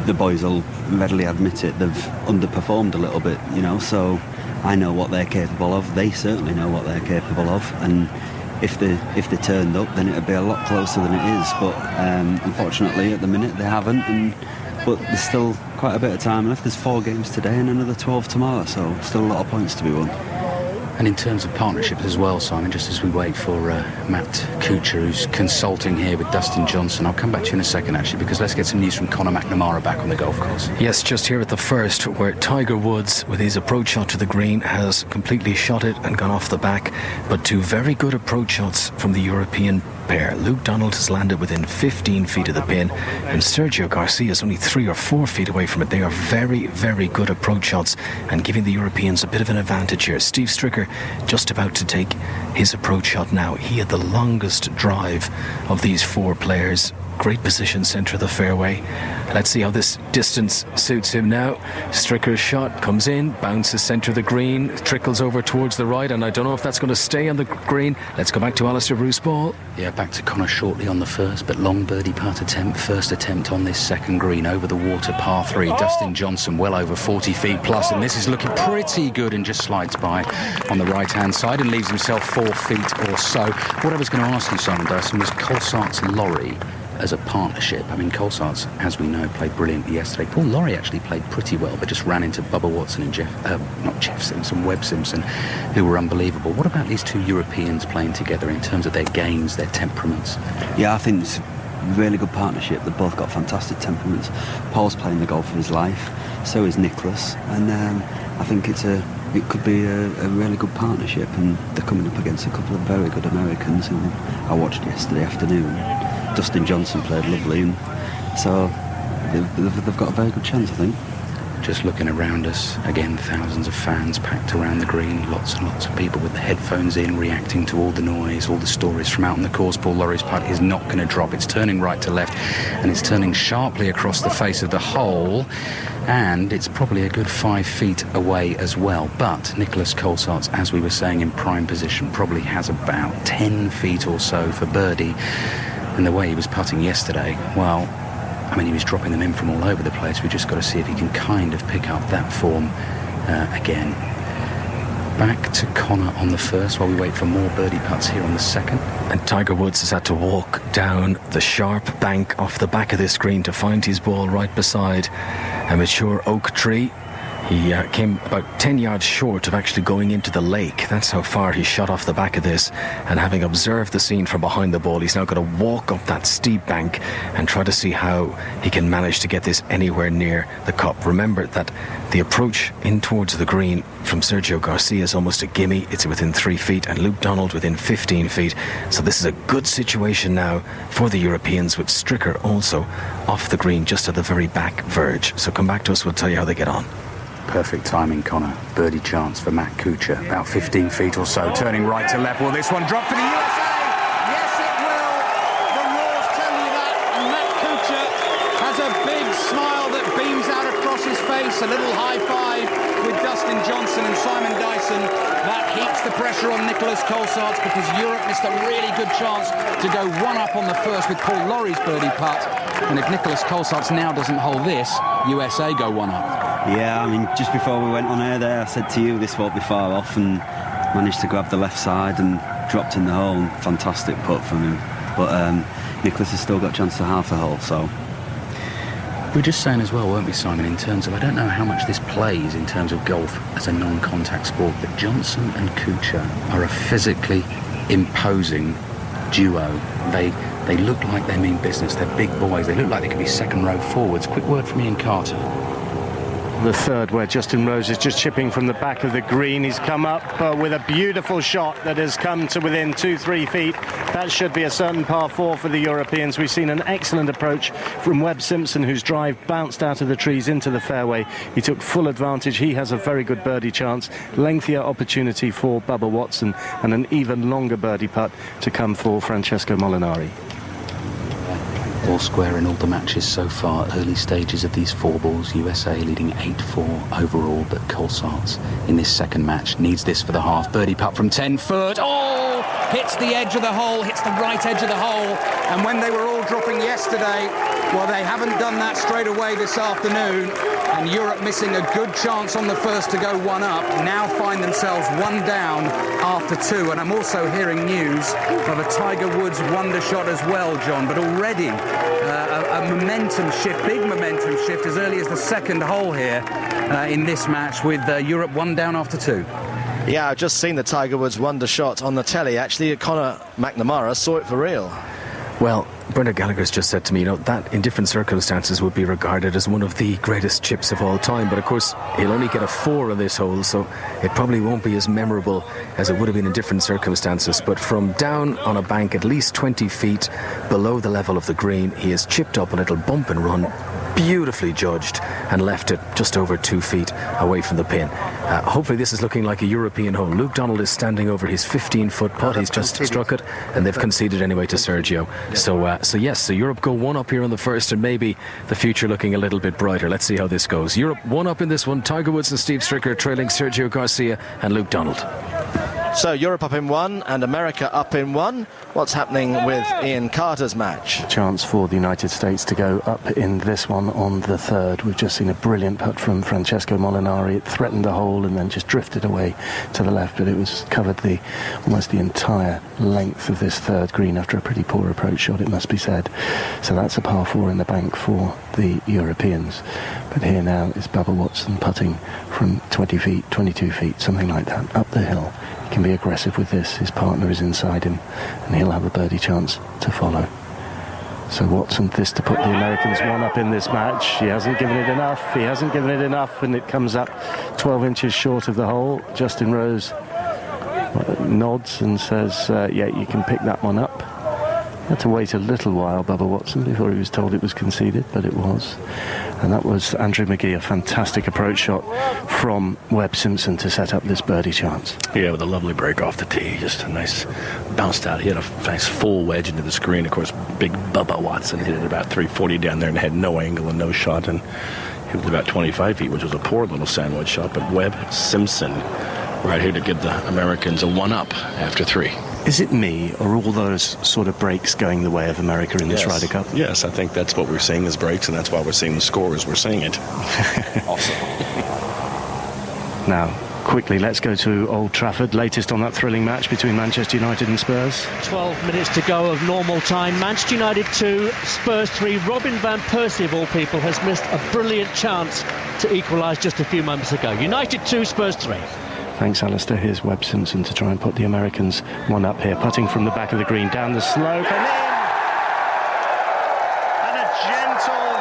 the boys will readily admit it. They've underperformed a little bit, so I know what they're capable of. They certainly know what they're capable of, and if they turned up, then it'd be a lot closer than it is. But unfortunately, at the minute, they haven't. But there's still quite a bit of time left. There's 4 games today and another 12 tomorrow, so still a lot of points to be won. And in terms of partnerships as well, Simon, just as we wait for Matt Kuchar, who's consulting here with Dustin Johnson. I'll come back to you in a second, actually, because let's get some news from Conor McNamara back on the golf course. Yes, just here at the first, where Tiger Woods, with his approach shot to the green, has completely shot it and gone off the back. But two very good approach shots from the European pair. Luke Donald has landed within 15 feet of the pin, and Sergio Garcia is only 3 or 4 feet away from it. They are very, very good approach shots and giving the Europeans a bit of an advantage here. Steve Stricker just about to take his approach shot now. He had the longest drive of these 4 players. Great position, centre of the fairway. Let's see how this distance suits him now. Stricker's shot comes in, bounces centre of the green, trickles over towards the right, and I don't know if that's going to stay on the green. Let's go back to Alistair Bruce Ball. Yeah, back to Conor shortly on the first, but long birdie putt attempt. First attempt on this second green, over the water, par 3. Dustin Johnson well over 40 feet plus, and this is looking pretty good, and just slides by on the right-hand side and leaves himself 4 feet or so. What I was going to ask you, Simon Dyson, was Colsaert's Laurie as a partnership. I mean, Colsaert's, as we know, played brilliantly yesterday. Paul Laurie actually played pretty well, but just ran into Bubba Watson and Webb Simpson, who were unbelievable. What about these two Europeans playing together in terms of their games, their temperaments? Yeah, I think it's a really good partnership. They've both got fantastic temperaments. Paul's playing the golf of his life, so is Nicholas, and I think it could be a really good partnership, and they're coming up against a couple of very good Americans who I watched yesterday afternoon. Dustin Johnson played lovely, and so they've got a very good chance, I think. Just looking around us, again, thousands of fans packed around the green, lots and lots of people with the headphones in, reacting to all the noise, all the stories from out on the course. Paul Laurie's putt is not going to drop. It's turning right to left, and it's turning sharply across the face of the hole, and it's probably a good 5 feet away as well. But Nicholas Colsaert's, as we were saying, in prime position, probably has about 10 feet or so for birdie. And the way he was putting yesterday, well, I mean, he was dropping them in from all over the place. We've just got to see if he can kind of pick up that form again. Back to Conor on the first while we wait for more birdie putts here on the second. And Tiger Woods has had to walk down the sharp bank off the back of this green to find his ball right beside a mature oak tree. He came about 10 yards short of actually going into the lake. That's how far he shot off the back of this. And having observed the scene from behind the ball, he's now going to walk up that steep bank and try to see how he can manage to get this anywhere near the cup. Remember that the approach in towards the green from Sergio Garcia is almost a gimme. It's within 3 feet, and Luke Donald within 15 feet. So this is a good situation now for the Europeans, with Stricker also off the green just at the very back verge. So come back to us, we'll tell you how they get on. Perfect timing, Conor. Birdie chance for Matt Kuchar, about 15 feet or so, turning right to left. Will this one drop for the USA? Yes, it will. The Raws tell you that. And Matt Kuchar has a big smile that beams out across his face. A little high five with Dustin Johnson and Simon Dyson. That heats the pressure on Nicholas Colsaert's, because Europe missed a really good chance to go one up on the first with Paul Laurie's birdie putt. And if Nicholas Colsaert's now doesn't hold this, USA go one up. Yeah, I mean, just before we went on air there, I said to you this won't be far off, and managed to grab the left side and dropped in the hole. Fantastic putt from him. But Nicholas has still got a chance to half the hole, so... We were just saying as well, weren't we, Simon, in terms of, I don't know how much this plays in terms of golf as a non-contact sport, but Johnson and Kuchar are a physically imposing duo. They look like they mean business. They're big boys. They look like they could be second row forwards. Quick word from Ian Carter. The third, where Justin Rose is just chipping from the back of the green. He's come up with a beautiful shot that has come to within 2-3 feet. That should be a certain par 4 for the Europeans. We've seen an excellent approach from Webb Simpson, whose drive bounced out of the trees into the fairway. He took full advantage. He has a very good birdie chance. Lengthier opportunity for Bubba Watson, and an even longer birdie putt to come for Francesco Molinari. All square in all the matches so far. Early stages of these 4 balls. USA leading 8-4 overall, but Colsaert's in this second match needs this for the half. Birdie putt from 10 foot. Oh! Hits the edge of the hole, hits the right edge of the hole. And when they were all dropping yesterday, well, they haven't done that straight away this afternoon. And Europe missing a good chance on the first to go one up, now find themselves one down after 2. And I'm also hearing news of a Tiger Woods wonder shot as well, John, but already a momentum shift, big momentum shift as early as the second hole here in this match, with Europe one down after 2. Yeah, I've just seen the Tiger Woods wonder shot on the telly. Actually, Conor McNamara saw it for real. Well, Brendan Gallagher's just said to me, that in different circumstances would be regarded as one of the greatest chips of all time. But of course, he'll only get a 4 on this hole, so it probably won't be as memorable as it would have been in different circumstances. But from down on a bank at least 20 feet below the level of the green, he has chipped up a little bump and run, beautifully judged, and left it just over 2 feet away from the pin. Hopefully this is looking like a European hole. Luke Donald is standing over his 15-foot putt. He's just struck it, and they've conceded anyway to Sergio. So Europe go 1 up here on the first, and maybe the future looking a little bit brighter. Let's see how this goes. Europe 1 up in this one. Tiger Woods and Steve Stricker trailing Sergio Garcia and Luke Donald. So Europe up in 1 and America up in 1. What's happening with Ian Carter's match? Chance for the United States to go up in this one on the third. We've just seen a brilliant putt from Francesco Molinari. It threatened the hole and then just drifted away to the left, but it was covered almost the entire length of this third green after a pretty poor approach shot, it must be said. So that's a par 4 in the bank for the Europeans. But here now is Bubba Watson putting from 20 feet, 22 feet, something like that, up the hill. He can be aggressive with this. His partner is inside him, and he'll have a birdie chance to follow. So Watson, this to put the Americans 1 up in this match. He hasn't given it enough, and it comes up 12 inches short of the hole. Justin Rose nods and says, yeah, you can pick that one up. Had to wait a little while, Bubba Watson, before he was told it was conceded, but it was. And that was Andrew McGee, a fantastic approach shot from Webb Simpson to set up this birdie chance. Yeah, with a lovely break off the tee, just a nice bounced out. He had a nice full wedge into the screen. Of course, big Bubba Watson hit it about 340 down there and had no angle and no shot, and hit it about 25 feet, which was a poor little sandwich shot. But Webb Simpson right here to give the Americans a 1 up after 3. Is it me, or all those sort of breaks going the way of America in this Ryder Cup? Yes, I think that's what we're seeing as breaks, and that's why we're seeing the score as we're seeing it. Awesome. Now, quickly, let's go to Old Trafford. Latest on that thrilling match between Manchester United and Spurs. 12 minutes to go of normal time. Manchester United 2, Spurs 3. Robin van Persie, of all people, has missed a brilliant chance to equalise just a few moments ago. United 2, Spurs 3. Thanks, Alistair. Here's Webb Simpson to try and put the Americans 1 up here. Putting from the back of the green, down the slope, and in! And a gentle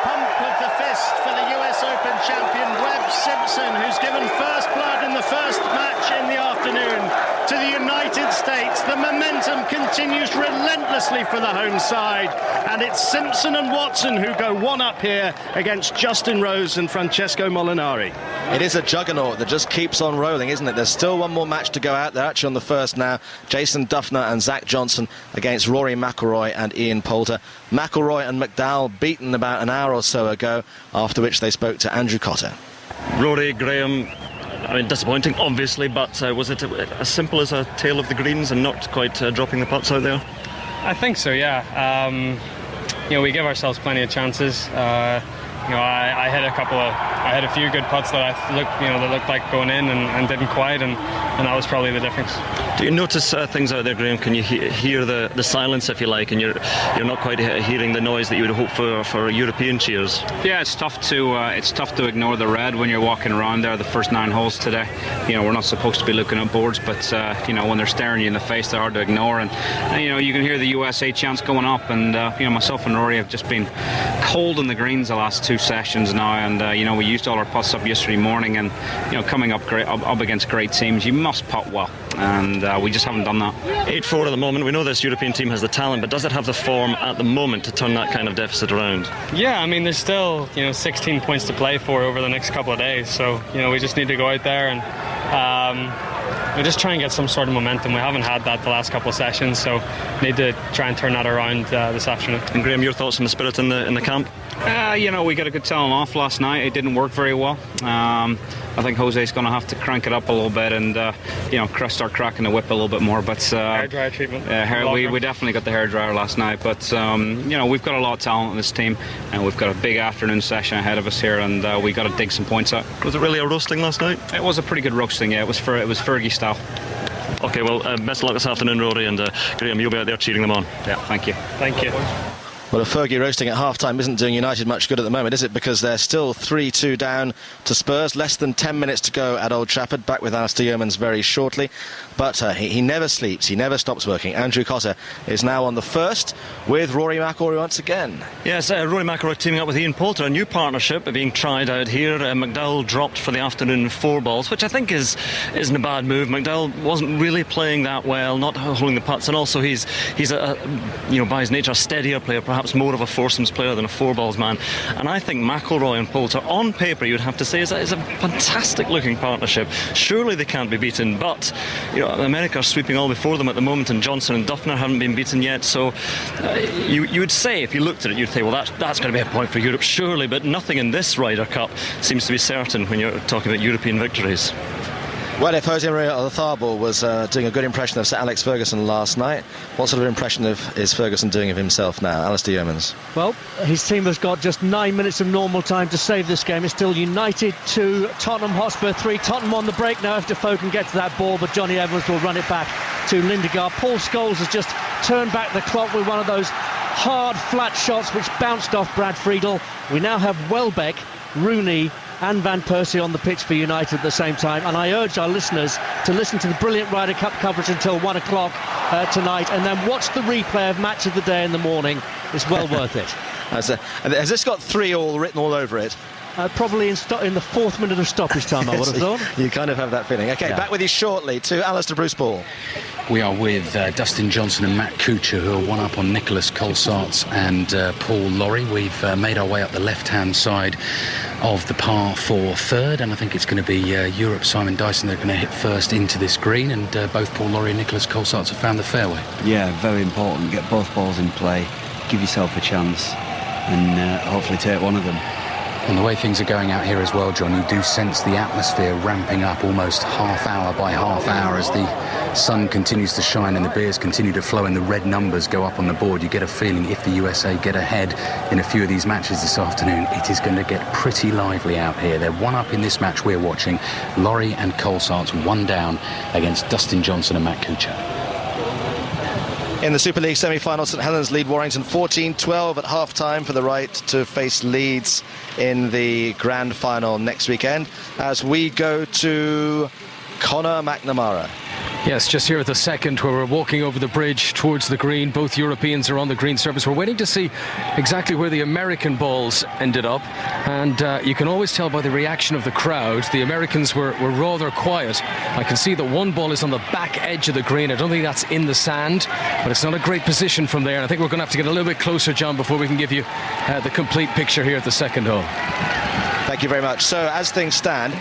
pump of the fist for the US Open champion, Webb Simpson, who's given first blood in the first match in the afternoon to the United States. The momentum continues relentlessly for the home side, and it's Simpson and Watson who go 1 up here against Justin Rose and Francesco Molinari. It is a juggernaut that just keeps on rolling, isn't it? There's still one more match to go out. They're actually on the first now. Jason Duffner and Zach Johnson against Rory McIlroy and Ian Poulter. McIlroy and McDowell beaten about an hour or so ago, after which they spoke to Andrew Cotter. Rory, Graham, I mean, disappointing, obviously, but was it as simple as a tail of the greens and not quite dropping the putts out there? I think so, yeah. We give ourselves plenty of chances. I hit a few good putts that looked like going in and didn't quite, and that was probably the difference. Do you notice things out there, Graham? Can you hear the silence, if you like, and you're not quite hearing the noise that you would hope for European cheers? Yeah, it's tough to ignore the red when you're walking around there the first 9 holes today. We're not supposed to be looking at boards, but when they're staring you in the face, they're hard to ignore, and you can hear the USA chants going up, and myself and Rory have just been cold in the greens the last 2 sessions now, and we used all our putts up yesterday morning, and coming up against great teams, you must putt well, and we just haven't done that. 8-4 at the moment. We know this European team has the talent, but does it have the form at the moment to turn that kind of deficit around? Yeah, I mean, there's still 16 points to play for over the next couple of days, so we just need to go out there and we just try and get some sort of momentum. We haven't had that the last couple of sessions, so need to try and turn that around this afternoon. And Graham, your thoughts on the spirit in the camp? We got a good telling off last night. It didn't work very well. I think Jose's going to have to crank it up a little bit and start cracking the whip a little bit more. But hairdryer treatment. We definitely got the hairdryer last night. But we've got a lot of talent in this team, and we've got a big afternoon session ahead of us here, and we got to dig some points out. Was it really a roasting last night? It was a pretty good roasting. Yeah, it was Fergie style. Okay, well, best of luck this afternoon, Rory, and Graham, you'll be out there cheering them on. Yeah, thank you. Thank you. Well, a Fergie roasting at half-time isn't doing United much good at the moment, is it? Because they're still 3-2 down to Spurs. Less than 10 minutes to go at Old Trafford. Back with Alistair Yeomans very shortly. But he never sleeps. He never stops working. Andrew Cotter is now on the first with Rory McIlroy once again. Yes, Rory McIlroy teaming up with Ian Poulter. A new partnership being tried out here. McDowell dropped for the afternoon 4 balls, which I think isn't a bad move. McDowell wasn't really playing that well, not holding the putts, and also he's a by his nature a steadier player, perhaps more of a foursomes player than a 4 balls man. And I think McIlroy and Poulter, on paper, you'd have to say, is a fantastic looking partnership. Surely they can't be beaten, but America are sweeping all before them at the moment, and Johnson and Duffner haven't been beaten yet. So you would say, if you looked at it, you'd say, well, that's going to be a point for Europe, surely. But nothing in this Ryder Cup seems to be certain when you're talking about European victories. Well, if Jose Maria Olazabal was doing a good impression of Sir Alex Ferguson last night, what sort of impression is Ferguson doing of himself now? Alistair Yeomans. Well, his team has got just 9 minutes of normal time to save this game. It's still United 2, Tottenham Hotspur 3. Tottenham on the break now if Defoe can get to that ball, but Johnny Evans will run it back to Lindegaard. Paul Scholes has just turned back the clock with one of those hard, flat shots which bounced off Brad Friedel. We now have Welbeck, Rooney and Van Persie on the pitch for United at the same time, and I urge our listeners to listen to the brilliant Ryder Cup coverage until 1 o'clock tonight, and then watch the replay of Match of the Day in the morning. It's well worth it. Has this got 3-all written all over it? Probably in the 4th minute of stoppage time, I would have thought. You kind of have that feeling. OK, Back with you shortly to Alistair Bruce Ball. We are with Dustin Johnson and Matt Kuchar, who are one up on Nicholas Colsaerts and Paul Lawrie. We've made our way up the left-hand side of the par 4 third, and I think it's going to be Europe, Simon Dyson, they're going to hit first into this green, and both Paul Lawrie and Nicholas Colsaerts have found the fairway. Yeah, very important. Get both balls in play, give yourself a chance, and hopefully take one of them. And the way things are going out here as well, John, you do sense the atmosphere ramping up almost half hour by half hour as the sun continues to shine and the beers continue to flow and the red numbers go up on the board. You get a feeling if the USA get ahead in a few of these matches this afternoon, it is going to get pretty lively out here. They're one up in this match we're watching. Lawrie and Colsaerts 1 down against Dustin Johnson and Matt Kuchar. In the Super League semi-final, St Helens lead Warrington 14-12 at half-time for the right to face Leeds in the grand final next weekend, as we go to Conor McNamara. Yes, just here at the second where we're walking over the bridge towards the green. Both Europeans are on the green surface. We're waiting to see exactly where the American balls ended up, and you can always tell by the reaction of the crowd. The Americans were rather quiet. I can see that one ball is on the back edge of the green. I don't think that's in the sand, but it's not a great position from there, and I think we're going to have to get a little bit closer, John, before we can give you the complete picture here at the second hole. Thank you very much. So as things stand,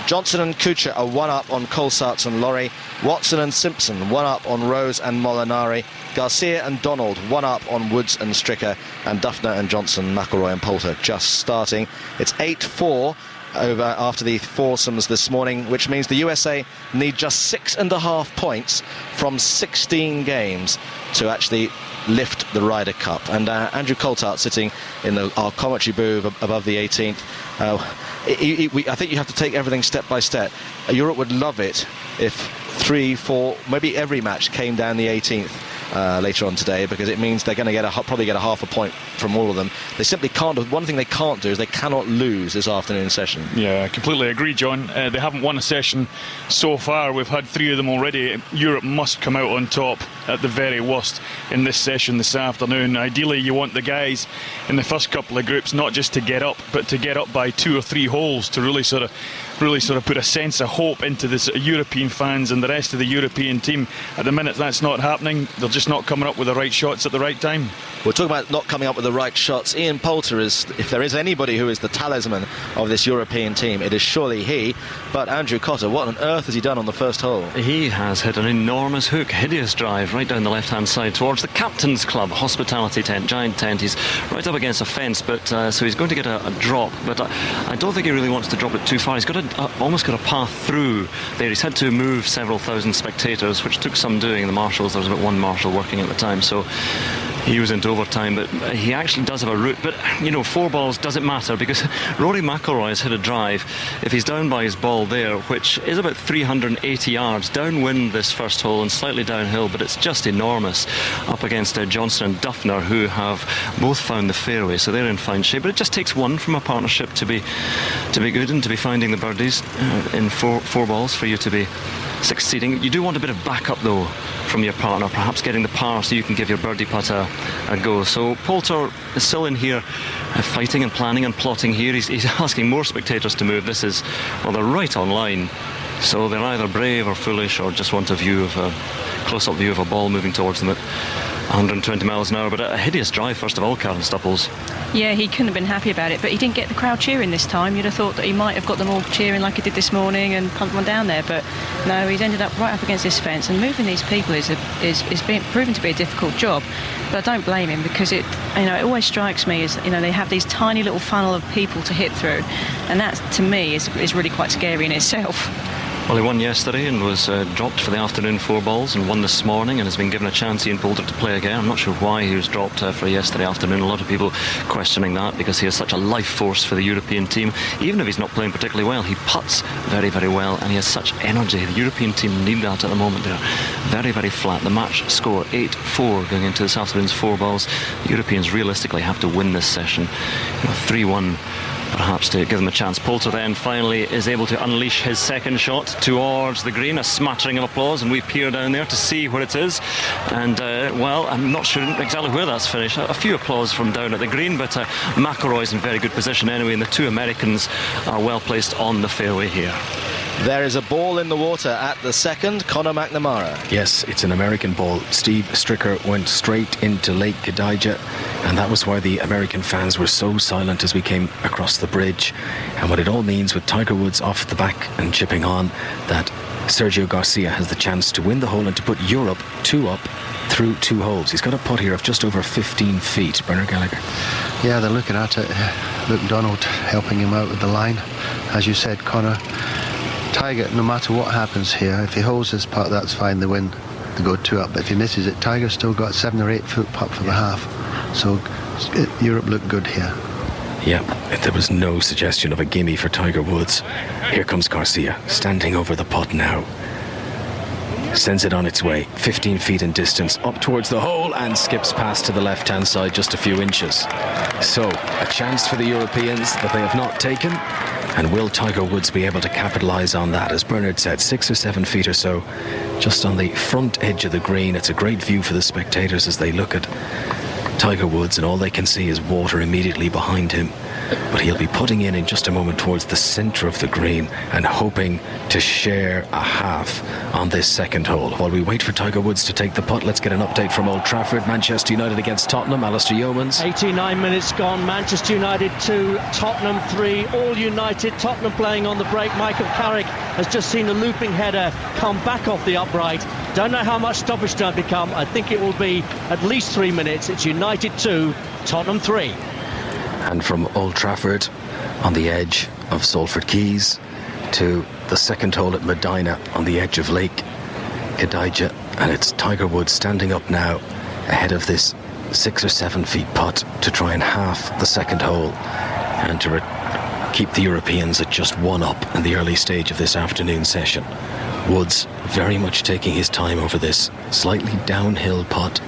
Johnson and Kuchar are 1 up on Colsaerts and Lawrie. Watson and Simpson 1 up on Rose and Molinari. Garcia and Donald 1 up on Woods and Stricker. And Duffner and Johnson, McIlroy and Poulter just starting. It's 8-4 over after the foursomes this morning, which means the USA need just 6.5 points from 16 games to actually lift the Ryder Cup. And Andrew Colsaerts sitting in our commentary booth above the 18th. I think you have to take everything step by step. Europe would love it if 3, 4, maybe every match came down the 18th later on today, because it means they're going to probably get a half a point from all of them. They simply can't. One thing they can't do is they cannot lose this afternoon session. Yeah, I completely agree, John. They haven't won a session so far. We've had 3 of them already. Europe must come out on top at the very worst in this session this afternoon. Ideally, you want the guys in the first couple of groups not just to get up, but to get up by 2 or 3 holes to really sort of put a sense of hope into the European fans and the rest of the European team. At the minute, that's not happening. They're just not coming up with the right shots at the right time. We're talking about not coming up with the right shots. Ian Poulter is, if there is anybody who is the talisman of this European team, it is surely he. But Andrew Cotter, what on earth has he done on the first hole? He has hit an enormous hook, hideous drive right down the left-hand side towards the Captain's Club hospitality tent, giant tent. He's right up against a fence, but so he's going to get a drop. But I don't think he really wants to drop it too far. He's got almost got a path through there. He's had to move several thousand spectators, which took some doing. The marshals, there was about 1 marshal working at the time, so he was into overtime, but he actually does have a route. But, you know, 4 balls doesn't matter, because Rory McIlroy has hit a drive. If he's down by his ball there, which is about 380 yards, downwind this first hole and slightly downhill, but it's just enormous, up against Johnson and Duffner, who have both found the fairway, so they're in fine shape. But it just takes one from a partnership to be good and to be finding the birdies in four balls for you to be succeeding. You do want a bit of backup though from your partner, perhaps getting the par so you can give your birdie putt a go. So Poulter is still in here fighting and planning and plotting here. He's asking more spectators to move. This is, well, they're right on line, so they're either brave or foolish or just want a close-up view of a ball moving towards them at 120 miles an hour. But a hideous drive first of all, Karen Stupples. Yeah, he couldn't have been happy about it, but he didn't get the crowd cheering this time. You'd have thought that he might have got them all cheering like he did this morning and pumped one down there, but no, he's ended up right up against this fence, and moving these people is proven to be a difficult job. But I don't blame him, because it always strikes me as, they have these tiny little funnel of people to hit through, and that to me is really quite scary in itself. Well, he won yesterday and was dropped for the afternoon 4 balls, and won this morning and has been given a chance, Ian Poulter, to play again. I'm not sure why he was dropped for yesterday afternoon. A lot of people questioning that, because he is such a life force for the European team. Even if he's not playing particularly well, he putts very, very well, and he has such energy. The European team need that at the moment. They're very, very flat. The match score 8-4 going into this afternoon's 4 balls. The Europeans realistically have to win this session, 3-1. Perhaps to give them a chance. Poulter then finally is able to unleash his second shot towards the green. A smattering of applause, and we peer down there to see where it is. And well, I'm not sure exactly where that's finished. A few applause from down at the green, but McIlroy's in very good position anyway, and the 2 Americans are well placed on the fairway here. There is a ball in the water at the second. Conor McNamara. Yes, it's an American ball. Steve Stricker went straight into Lake Kadija, and that was why the American fans were so silent as we came across the bridge. And what it all means, with Tiger Woods off the back and chipping on, that Sergio Garcia has the chance to win the hole and to put Europe 2 up through 2 holes. He's got a putt here of just over 15 feet. Bernard Gallagher. Yeah, they're looking at it. Luke Donald helping him out with the line. As you said, Conor, Tiger, no matter what happens here, if he holds this putt, that's fine, they win, they go 2 up. But if he misses it, Tiger's still got 7 or 8 foot putt for the half. So Europe looked good here. Yeah, there was no suggestion of a gimme for Tiger Woods. Here comes Garcia, standing over the putt now. Sends it on its way, 15 feet in distance, up towards the hole, and skips past to the left-hand side just a few inches. So, a chance for the Europeans that they have not taken. And will Tiger Woods be able to capitalise on that? As Bernard said, 6 or 7 feet or so, just on the front edge of the green. It's a great view for the spectators as they look at Tiger Woods, and all they can see is water immediately behind him. But he'll be putting in just a moment towards the centre of the green and hoping to share a half on this second hole. While we wait for Tiger Woods to take the putt, let's get an update from Old Trafford. Manchester United against Tottenham. Alistair Yeomans. 89 minutes gone. Manchester United 2, Tottenham 3. All United. Tottenham playing on the break. Michael Carrick has just seen a looping header come back off the upright. Don't know how much stoppage time to come. I think it will be at least 3 minutes. It's United 2, Tottenham 3. And from Old Trafford, on the edge of Salford Quays, to the second hole at Medina on the edge of Lake Kadija, and it's Tiger Woods standing up now ahead of this 6 or 7 feet putt to try and half the second hole and to keep the Europeans at just 1 up in the early stage of this afternoon session. Woods very much taking his time over this slightly downhill putt,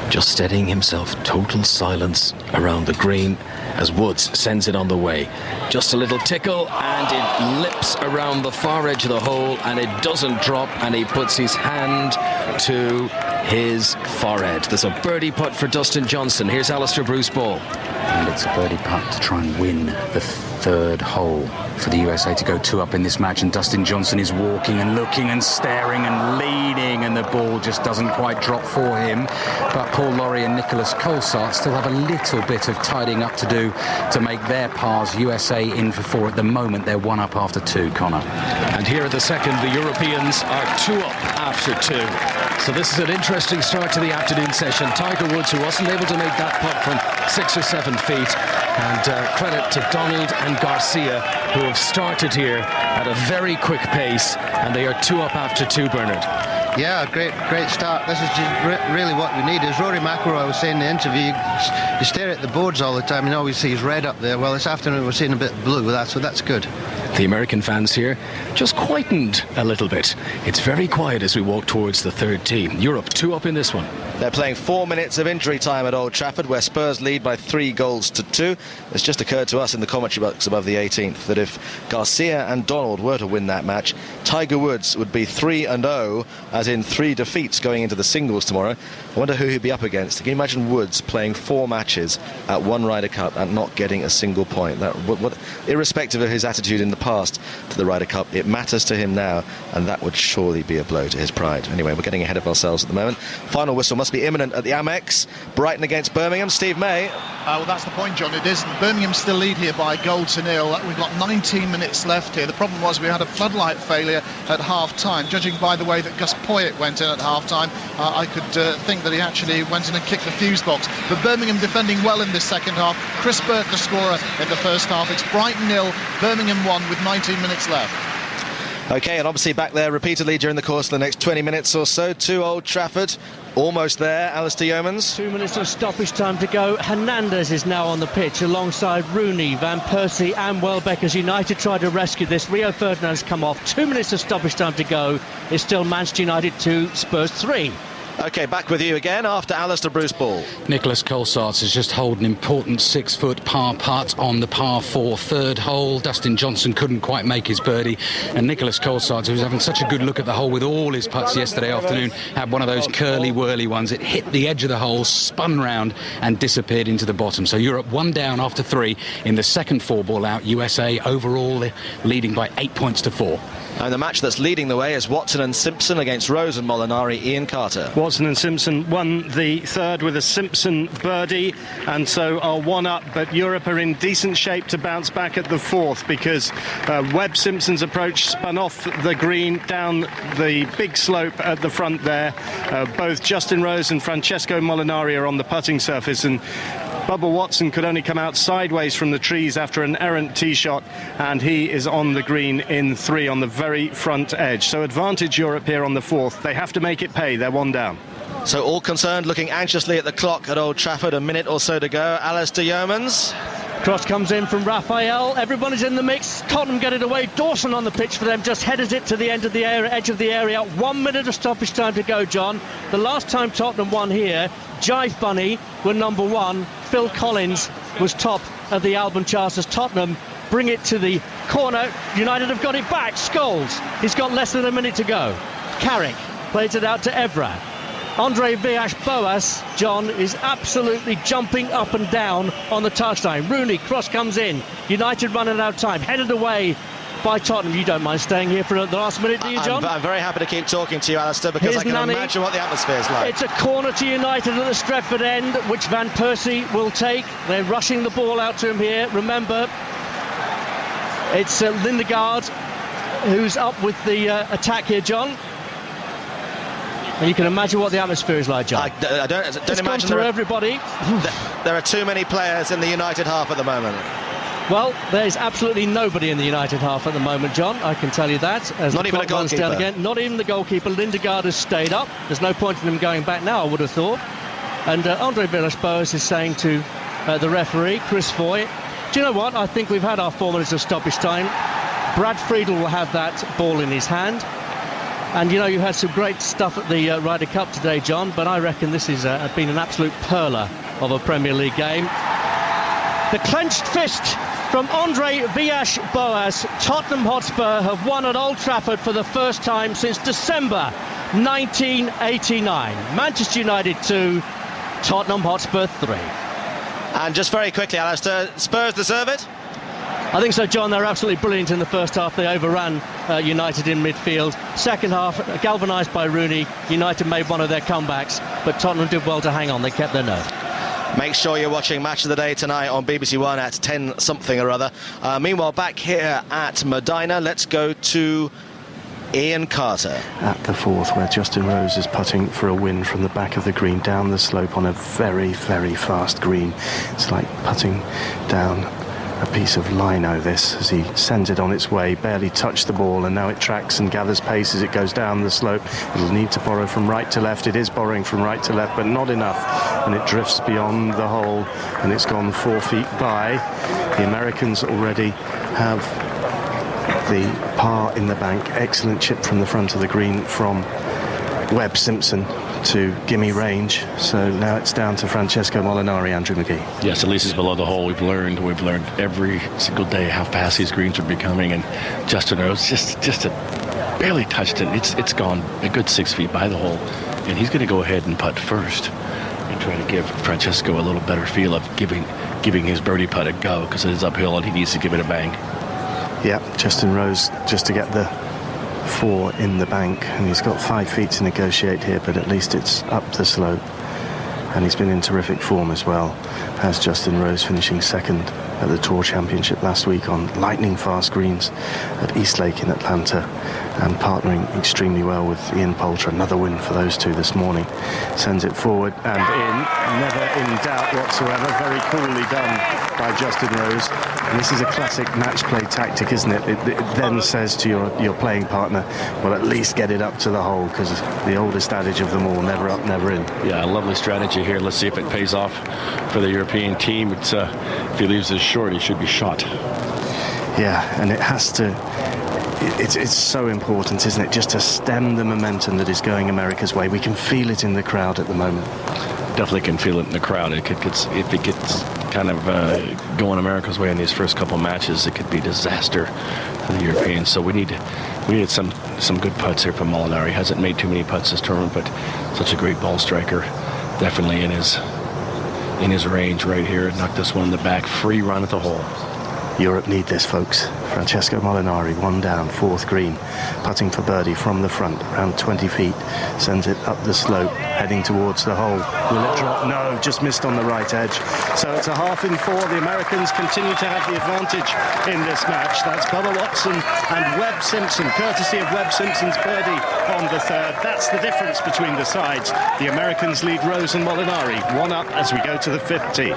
just steadying himself. Total silence around the green as Woods sends it on the way. Just a little tickle, and it lips around the far edge of the hole, and it doesn't drop, and he puts his hand to his forehead. There's a birdie putt for Dustin Johnson. Here's Alistair Bruce Ball. And it's a birdie putt to try and win the 3rd hole for the USA to go 2 up in this match, and Dustin Johnson is walking and looking and staring and leaning, and the ball just doesn't quite drop for him. But Paul Lawrie and Nicholas Colsaert still have a little bit of tidying up to do to make their pars. USA in for 4 at the moment. They're 1 up after 2, Connor. And here at the second, the Europeans are 2 up after 2. So this is an interesting start to the afternoon session. Tiger Woods, who wasn't able to make that putt from 6 or 7 feet, and credit to Donald and Garcia, who have started here at a very quick pace, and they are 2 up after 2, Bernard. Yeah, great start. This is just really what we need. As Rory McIlroy was saying in the interview, you stare at the boards all the time and always see red up there. Well, this afternoon we're seeing a bit of blue with that, so that's good. The American fans here just quietened a little bit. It's very quiet as we walk towards the third tee. Europe 2 up in this one. They're playing 4 minutes of injury time at Old Trafford, where Spurs lead by 3-2. It's just occurred to us in the commentary box above the 18th that if Garcia and Donald were to win that match, Tiger Woods would be 3-0, as in 3 defeats going into the singles tomorrow. I wonder who he'd be up against. Can you imagine Woods playing 4 matches at one Ryder Cup and not getting a single point? Irrespective of his attitude in the past to the Ryder Cup, it matters to him now, and that would surely be a blow to his pride. Anyway, we're getting ahead of ourselves at the moment. Final whistle must be imminent at the Amex. Brighton against Birmingham. Steve May. Well, that's the point, John. It isn't. Birmingham still lead here by 1-0. We've got 19 minutes left here. The problem was we had a floodlight failure at half-time. Judging by the way that Gus Poyet went in at half-time, I could think that he actually went in and kicked the fuse box. But Birmingham defending well in this second half. Chris Burke, the scorer in the first half. It's Brighton 0, Birmingham 1 with 19 minutes left. OK, and obviously back there repeatedly during the course of the next 20 minutes or so to Old Trafford. Almost there, Alistair Yeomans. 2 minutes of stoppage time to go. Hernandez is now on the pitch alongside Rooney, Van Persie and Welbeck as United try to rescue this. Rio Ferdinand has come off. 2 minutes of stoppage time to go. It's still Manchester United 2, Spurs 3. OK, back with you again after Alistair Bruce Ball. Nicholas Colsaerts has just holed an important 6-foot par putt on the par 4 third hole. Dustin Johnson couldn't quite make his birdie, and Nicholas Colsaerts, who was having such a good look at the hole with all his putts yesterday afternoon, had one of those curly whirly ones. It hit the edge of the hole, spun round and disappeared into the bottom. So Europe 1 down after 3 in the second 4-ball out. USA overall leading by 8 points to 4. And the match that's leading the way is Watson and Simpson against Rose and Molinari. Ian Carter. Watson and Simpson won the third with a Simpson birdie, and so are 1 up, but Europe are in decent shape to bounce back at the fourth because Webb Simpson's approach spun off the green down the big slope at the front there. Both Justin Rose and Francesco Molinari are on the putting surface, and Bubba Watson could only come out sideways from the trees after an errant tee shot, and he is on the green in 3 on the very front edge. So advantage Europe here on the fourth. They have to make it pay. They're 1 down. So all concerned looking anxiously at the clock at Old Trafford. A minute or so to go. Alistair Yeomans. Cross comes in from Raphael. Everyone is in the mix. Tottenham get it away. Dawson on the pitch for them. Just headed it to the end of the area, edge of the area. 1 minute of stoppage time to go, John. The last time Tottenham won here, Jive Bunny were number 1. Phil Collins was top of the Alban charts as Tottenham bring it to the corner. United have got it back. Scholes, he's got less than a minute to go. Carrick plays it out to Evra. Andre Villas-Boas, John, is absolutely jumping up and down on the touchline. Rooney, cross comes in. United running out of time. Headed away by Tottenham. You don't mind staying here for the last minute, do you, John? I'm very happy to keep talking to you, Alistair, because I can imagine what the atmosphere is like. It's a corner to United at the Stretford end, which Van Persie will take. They're rushing the ball out to him here. Remember, it's Lindegaard who's up with the attack here, John. And you can imagine what the atmosphere is like, John. I don't imagine through everybody. There are too many players in the United half at the moment. Well, there's absolutely nobody in the United half at the moment, John. I can tell you that. As Not even a goalkeeper. Down again. Not even the goalkeeper. Lindegaard has stayed up. There's no point in him going back now, I would have thought. And Andre Villas-Boas is saying to the referee, Chris Foy, do you know what? I think we've had our 4 minutes of stoppage time. Brad Friedel will have that ball in his hand. And, you know, you had some great stuff at the Ryder Cup today, John, but I reckon this has been an absolute perler of a Premier League game. The clenched fist from Andre Villas-Boas. Tottenham Hotspur have won at Old Trafford for the first time since December 1989. Manchester United 2, Tottenham Hotspur 3. And just very quickly, Alistair, Spurs deserve it? I think so, John. They're absolutely brilliant in the first half. They overran United in midfield. Second half, galvanised by Rooney, United made one of their comebacks, but Tottenham did well to hang on. They kept their nerve. Make sure you're watching Match of the Day tonight on BBC One at 10 something or other. Meanwhile, back here at Medina, let's go to Ian Carter. At the fourth, where Justin Rose is putting for a win from the back of the green down the slope on a very, very fast green. It's like putting down a piece of lino, this, as he sends it on its way, barely touched the ball, and now it tracks and gathers pace as it goes down the slope. It'll need to borrow from right to left. It is borrowing from right to left, but not enough, and it drifts beyond the hole, and it's gone 4 feet by. The Americans already have the par in the bank. Excellent chip from the front of the green from Webb Simpson to gimme range. So now it's down to Francesco Molinari. Andrew McGee. Yes, at least it's below the hole. We've learned every single day how fast these greens are becoming, and Justin Rose just barely touched it. It's gone a good 6 feet by the hole, and he's going to go ahead and putt first and try to give Francesco a little better feel of giving his birdie putt a go, because it is uphill and he needs to give it a bang. Yeah, Justin Rose just to get the 4 in the bank, and he's got 5 feet to negotiate here, but at least it's up the slope, and he's been in terrific form as well, as Justin Rose, finishing second at the Tour Championship last week on lightning fast greens at Eastlake in Atlanta, and partnering extremely well with Ian Poulter. Another win for those two this morning. Sends it forward and in, never in doubt whatsoever. Very coolly done by Justin Rose. And this is a classic match play tactic, isn't it? It then says to your playing partner, well, at least get it up to the hole, because the oldest adage of them all, never up, never in. Yeah, a lovely strategy here. Let's see if it pays off for the European team. It's if he leaves this short, he should be shot. Yeah, and it has to. It's so important, isn't it, just to stem the momentum that is going America's way. We can feel it in the crowd at the moment. Definitely can feel it in the crowd. If it gets kind of going America's way in these first couple matches, it could be disaster for the Europeans. So we needed some good putts here from Molinari. Hasn't made too many putts this tournament, but such a great ball striker. Definitely in his range right here. Knocked this one in the back. Free run at the hole. Europe need this, folks. Francesco Molinari, 1 down, 4th green, putting for birdie from the front, around 20 feet, sends it up the slope, heading towards the hole. Will it drop? No, just missed on the right edge. So it's a half in 4. The Americans continue to have the advantage in this match. That's Bubba Watson and Webb Simpson, courtesy of Webb Simpson's birdie on the 3rd. That's the difference between the sides. The Americans lead Rose and Molinari, 1 up as we go to the 5th tee.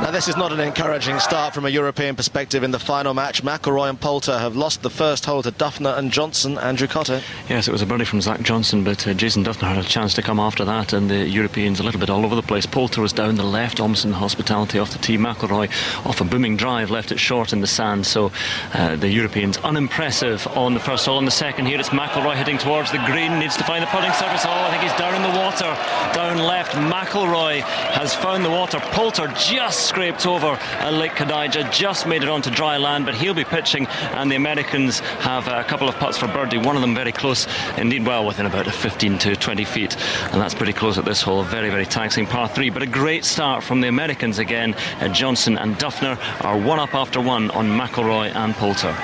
Now, this is not an encouraging start from a European perspective in the final match. McIlroy and Poulter have lost the first hole to Duffner and Johnson. Andrew Cotter. Yes, it was a birdie from Zach Johnson, but Jason Duffner had a chance to come after that, and the Europeans a little bit all over the place. Poulter was down the left, Olmsson Hospitality off the tee, McIlroy off a booming drive, left it short in the sand. So the Europeans unimpressive on the first hole. On the second here, it's McIlroy heading towards the green, needs to find the putting surface. I think he's down in the water, down left. McIlroy has found the water. Poulter just scraped over Lake Kadija, just made it onto dry land, but he'll be pitching, and the Americans have a couple of putts for birdie, one of them very close indeed, well within about 15 to 20 feet, and that's pretty close at this hole. Very, very taxing par 3, but a great start from the Americans again. Johnson and Duffner are 1 up after 1 on McIlroy and Poulter.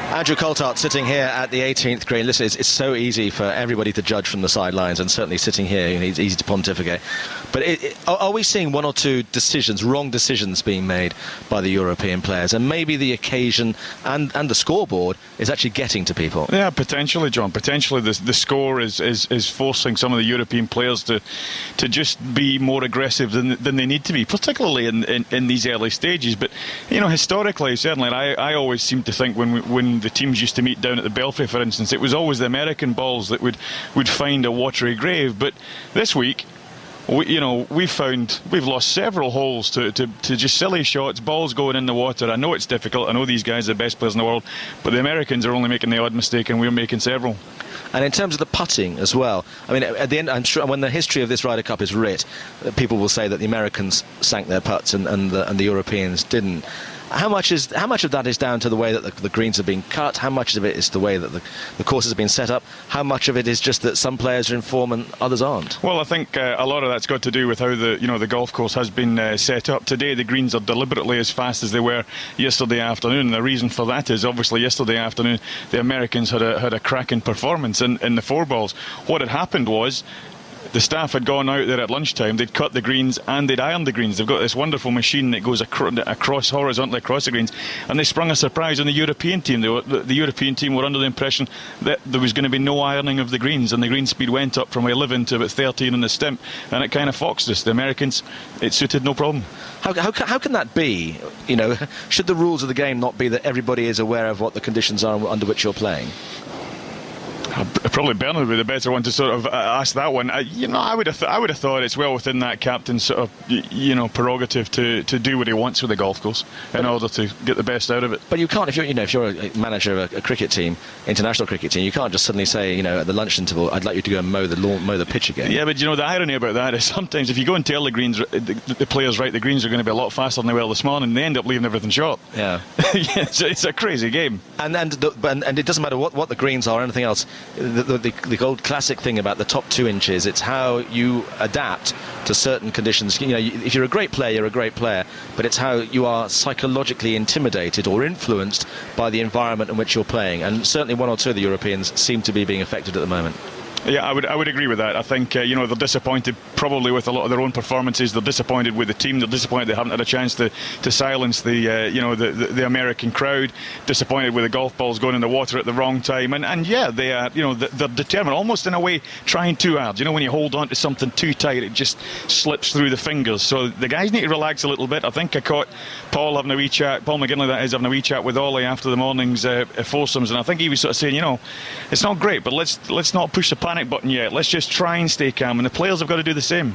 Andrew Coulthard sitting here at the 18th green. Listen, it's so easy for everybody to judge from the sidelines, and certainly sitting here, it's easy to pontificate. But are we seeing 1 or 2 decisions, wrong decisions being made by the European players? And maybe the occasion and the scoreboard is actually getting to people? Yeah, potentially, John. Potentially the score is forcing some of the European players to just be more aggressive than they need to be, particularly in these early stages. But, historically, certainly, I always seem to think when the teams used to meet down at the Belfry, for instance, it was always the American balls that would find a watery grave. But this week, we've lost several holes to just silly shots, balls going in the water. I know it's difficult. I know these guys are the best players in the world, but the Americans are only making the odd mistake, and we're making several. And in terms of the putting as well, I mean, at the end, I'm sure when the history of this Ryder Cup is writ, people will say that the Americans sank their putts and the Europeans didn't. How much of that is down to the way that the greens are being cut? How much of it is the way that the courses have been set up? How much of it is just that some players are in form and others aren't? Well, I think a lot of that's got to do with how the golf course has been set up. Today, the greens are deliberately as fast as they were yesterday afternoon. And the reason for that is obviously yesterday afternoon the Americans had a cracking performance in the 4 balls. What had happened was the staff had gone out there at lunchtime, they'd cut the greens and they'd ironed the greens. They've got this wonderful machine that goes across horizontally across the greens, and they sprung a surprise on the European team. The European team were under the impression that there was going to be no ironing of the greens, and the green speed went up from 11 to about 13 on the stimp, and it kind of foxed us. The Americans, it suited no problem. How can that be? You know, should the rules of the game not be that everybody is aware of what the conditions are under which you're playing? Probably Bernard would be the better one to sort of ask that one. I would have thought it's well within that captain's sort of prerogative to do what he wants with the golf course in order to get the best out of it. But you can't, if you're a manager of a cricket team, international cricket team, you can't just suddenly say, at the lunch interval, I'd like you to go and mow the pitch again. Yeah, but the irony about that is sometimes if you go and tell the players, right, the greens are going to be a lot faster than they were this morning, they end up leaving everything short. Yeah, it's a crazy game. And it doesn't matter what the greens are or anything else. The old classic thing about the top 2 inches, it's how you adapt to certain conditions. If you're a great player, you're a great player, but it's how you are psychologically intimidated or influenced by the environment in which you're playing. And certainly one or two of the Europeans seem to be being affected at the moment. Yeah, I would agree with that. I think they're disappointed probably with a lot of their own performances. They're disappointed with the team. They're disappointed they haven't had a chance to silence the American crowd. Disappointed with the golf balls going in the water at the wrong time. And yeah, they are they're determined, almost in a way trying too hard. When you hold on to something too tight, it just slips through the fingers. So the guys need to relax a little bit. I think I caught Paul McGinley, that is, having a wee chat with Ollie after the morning's foursomes, and I think he was sort of saying, it's not great, but let's not push the panic button yet. Let's just try and stay calm, and the players have got to do the same.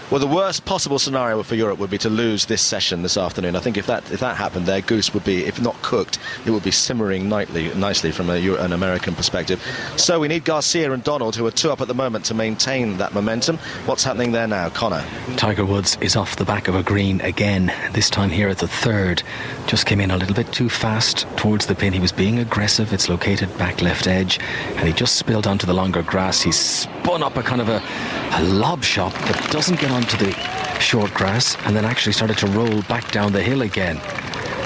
Well, the worst possible scenario for Europe would be to lose this session this afternoon. I think if that happened, their goose would be, if not cooked, it would be simmering nicely from an American perspective. So we need Garcia and Donald, who are 2 up at the moment, to maintain that momentum. What's happening there now, Connor? Tiger Woods is off the back of a green again, this time here at the 3rd. Just came in a little bit too fast towards the pin. He was being aggressive. It's located back left edge, and he just spilled onto the longer grass. He spun up a kind of a lob shot, but doesn't get onto the short grass, and then actually started to roll back down the hill again.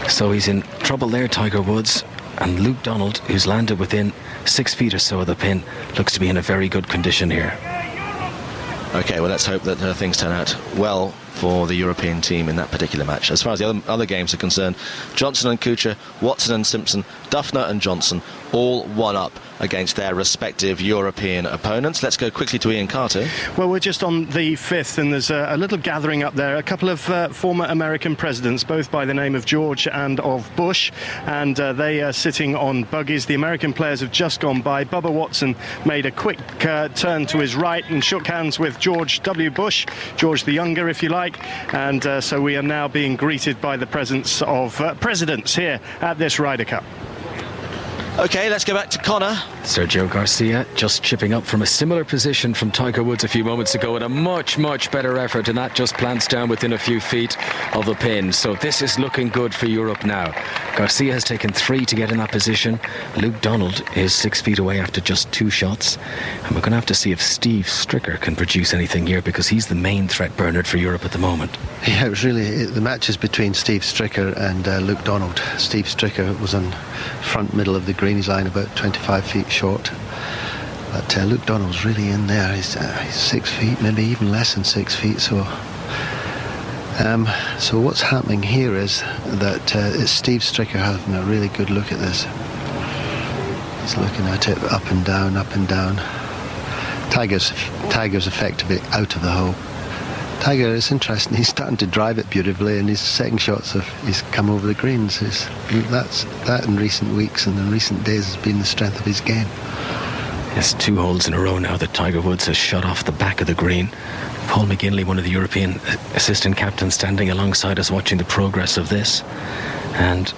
So he's in trouble there, Tiger Woods. And Luke Donald, who's landed within 6 feet or so of the pin, looks to be in a very good condition here. Okay, well, let's hope that things turn out well for the European team in that particular match. As far as the other games are concerned, Johnson and Kuchar, Watson and Simpson, Duffner and Johnson, all 1 up against their respective European opponents. Let's go quickly to Ian Carter. Well, we're just on the 5th, and there's a little gathering up there. A couple of former American presidents, both by the name of George and of Bush, and they are sitting on buggies. The American players have just gone by. Bubba Watson made a quick turn to his right and shook hands with George W. Bush, George the Younger, if you like. And so we are now being greeted by the presence of presidents here at this Ryder Cup. OK, let's go back to Connor. Sergio Garcia just chipping up from a similar position from Tiger Woods a few moments ago, and a much better effort, and that just plants down within a few feet of the pin. So this is looking good for Europe now. Garcia has taken 3 to get in that position. Luke Donald is 6 feet away after just 2 shots, and we're going to have to see if Steve Stricker can produce anything here, because he's the main threat, Bernard, for Europe at the moment. Yeah, it was really the match is between Steve Stricker and Luke Donald. Steve Stricker was on front middle of the greens line, about 25 feet short, but Luke Donald's really in there. He's 6 feet, maybe even less than 6 feet. So what's happening here is that it's Steve Stricker having a really good look at this. He's looking at it up and down, up and down. Tiger's effectively out of the hole. Tiger, it's interesting, he's starting to drive it beautifully, and his second shots he's come over the greens. That in recent weeks and in recent days has been the strength of his game. Yes, 2 holes in a row now that Tiger Woods has shot off the back of the green. Paul McGinley, one of the European assistant captains, standing alongside us watching the progress of this. And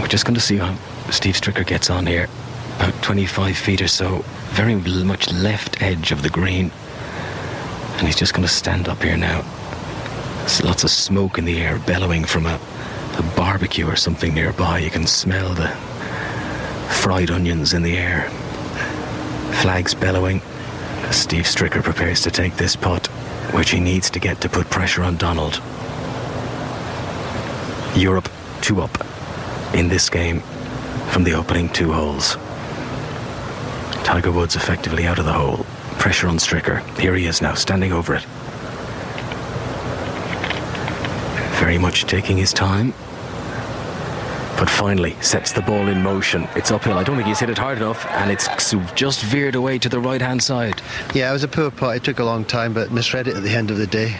we're just going to see how Steve Stricker gets on here. About 25 feet or so, very much left edge of the green. And he's just going to stand up here now. There's lots of smoke in the air, bellowing from a barbecue or something nearby. You can smell the fried onions in the air. Flags bellowing. Steve Stricker prepares to take this putt, which he needs to get to put pressure on Donald. Europe 2 up in this game from the opening 2 holes. Tiger Woods effectively out of the hole Pressure on Stricker. Here he is now, standing over it. Very much taking his time, but finally sets the ball in motion. It's uphill. I don't think he's hit it hard enough, and it's just veered away to the right-hand side. Yeah, it was a poor putt. It took a long time, but misread it at the end of the day.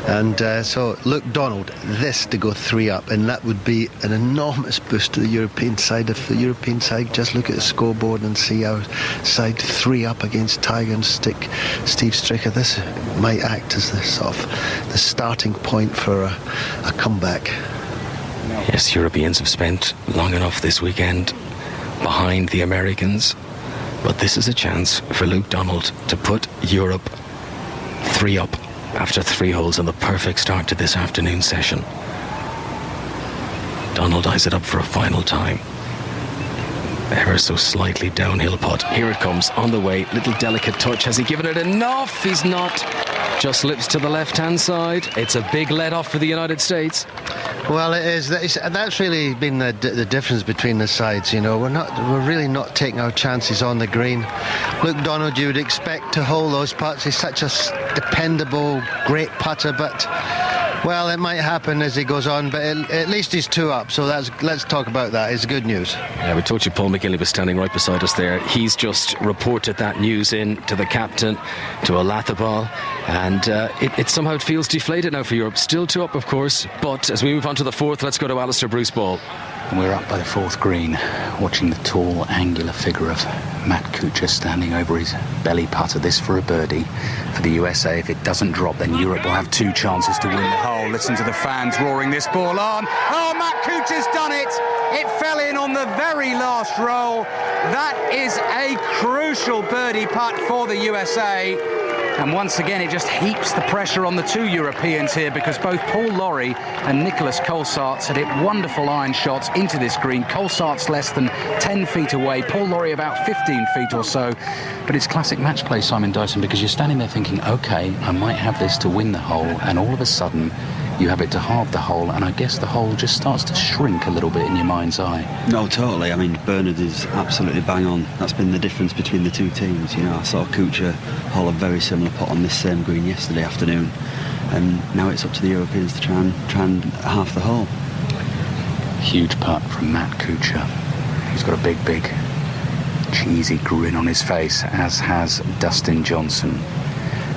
And so Luke Donald, this to go 3 up, and that would be an enormous boost to the European side. If the European side just look at the scoreboard and see our side 3 up against Tiger and Steve Stricker, this might act as the sort of the starting point for a comeback. Yes, Europeans have spent long enough this weekend behind the Americans, but this is a chance for Luke Donald to put Europe 3 up after 3 holes, and the perfect start to this afternoon session. Donald eyes it up for a final time. Ever so slightly downhill putt. Here it comes, on the way, little delicate touch. Has he given it enough? He's not. Just lips to the left-hand side. It's a big let-off for the United States. Well, it is. That's really been the difference between the sides. You know, we're really not taking our chances on the green. Luke Donald, you would expect to hold those putts. He's such a dependable, great putter, but well, it might happen as he goes on. But at least he's 2 up. So let's talk about that. It's good news. Yeah, we told you Paul McGinley was standing right beside us there. He's just reported that news in to the captain, to Olathibal, and it somehow feels deflated now for Europe. Still 2 up, of course, but as we move on to the 4th, let's go to Alistair Bruce Ball. And we're up by the 4th green, watching the tall, angular figure of Matt Kuchar standing over his belly putter. This for a birdie for the USA. If it doesn't drop, then Europe will have 2 chances to win the hole. Listen to the fans roaring this ball on. Oh, Matt Kuchar's done it. It fell in on the very last roll. That is a crucial birdie putt for the USA. And once again, it just heaps the pressure on the 2 Europeans here, because both Paul Lawrie and Nicholas Colsaerts had hit wonderful iron shots into this green. Colsaerts less than 10 feet away, Paul Lawrie about 15 feet or so. But it's classic match play, Simon Dyson, because you're standing there thinking, OK, I might have this to win the hole, and all of a sudden you have it to halve the hole, and I guess the hole just starts to shrink a little bit in your mind's eye. No, totally. I mean, Bernard is absolutely bang on. That's been the difference between the 2 teams. You know, I saw Kuchar hole a very similar putt on this same green yesterday afternoon, and now it's up to the Europeans to try and halve the hole. Huge putt from Matt Kuchar. He's got a big, cheesy grin on his face, as has Dustin Johnson.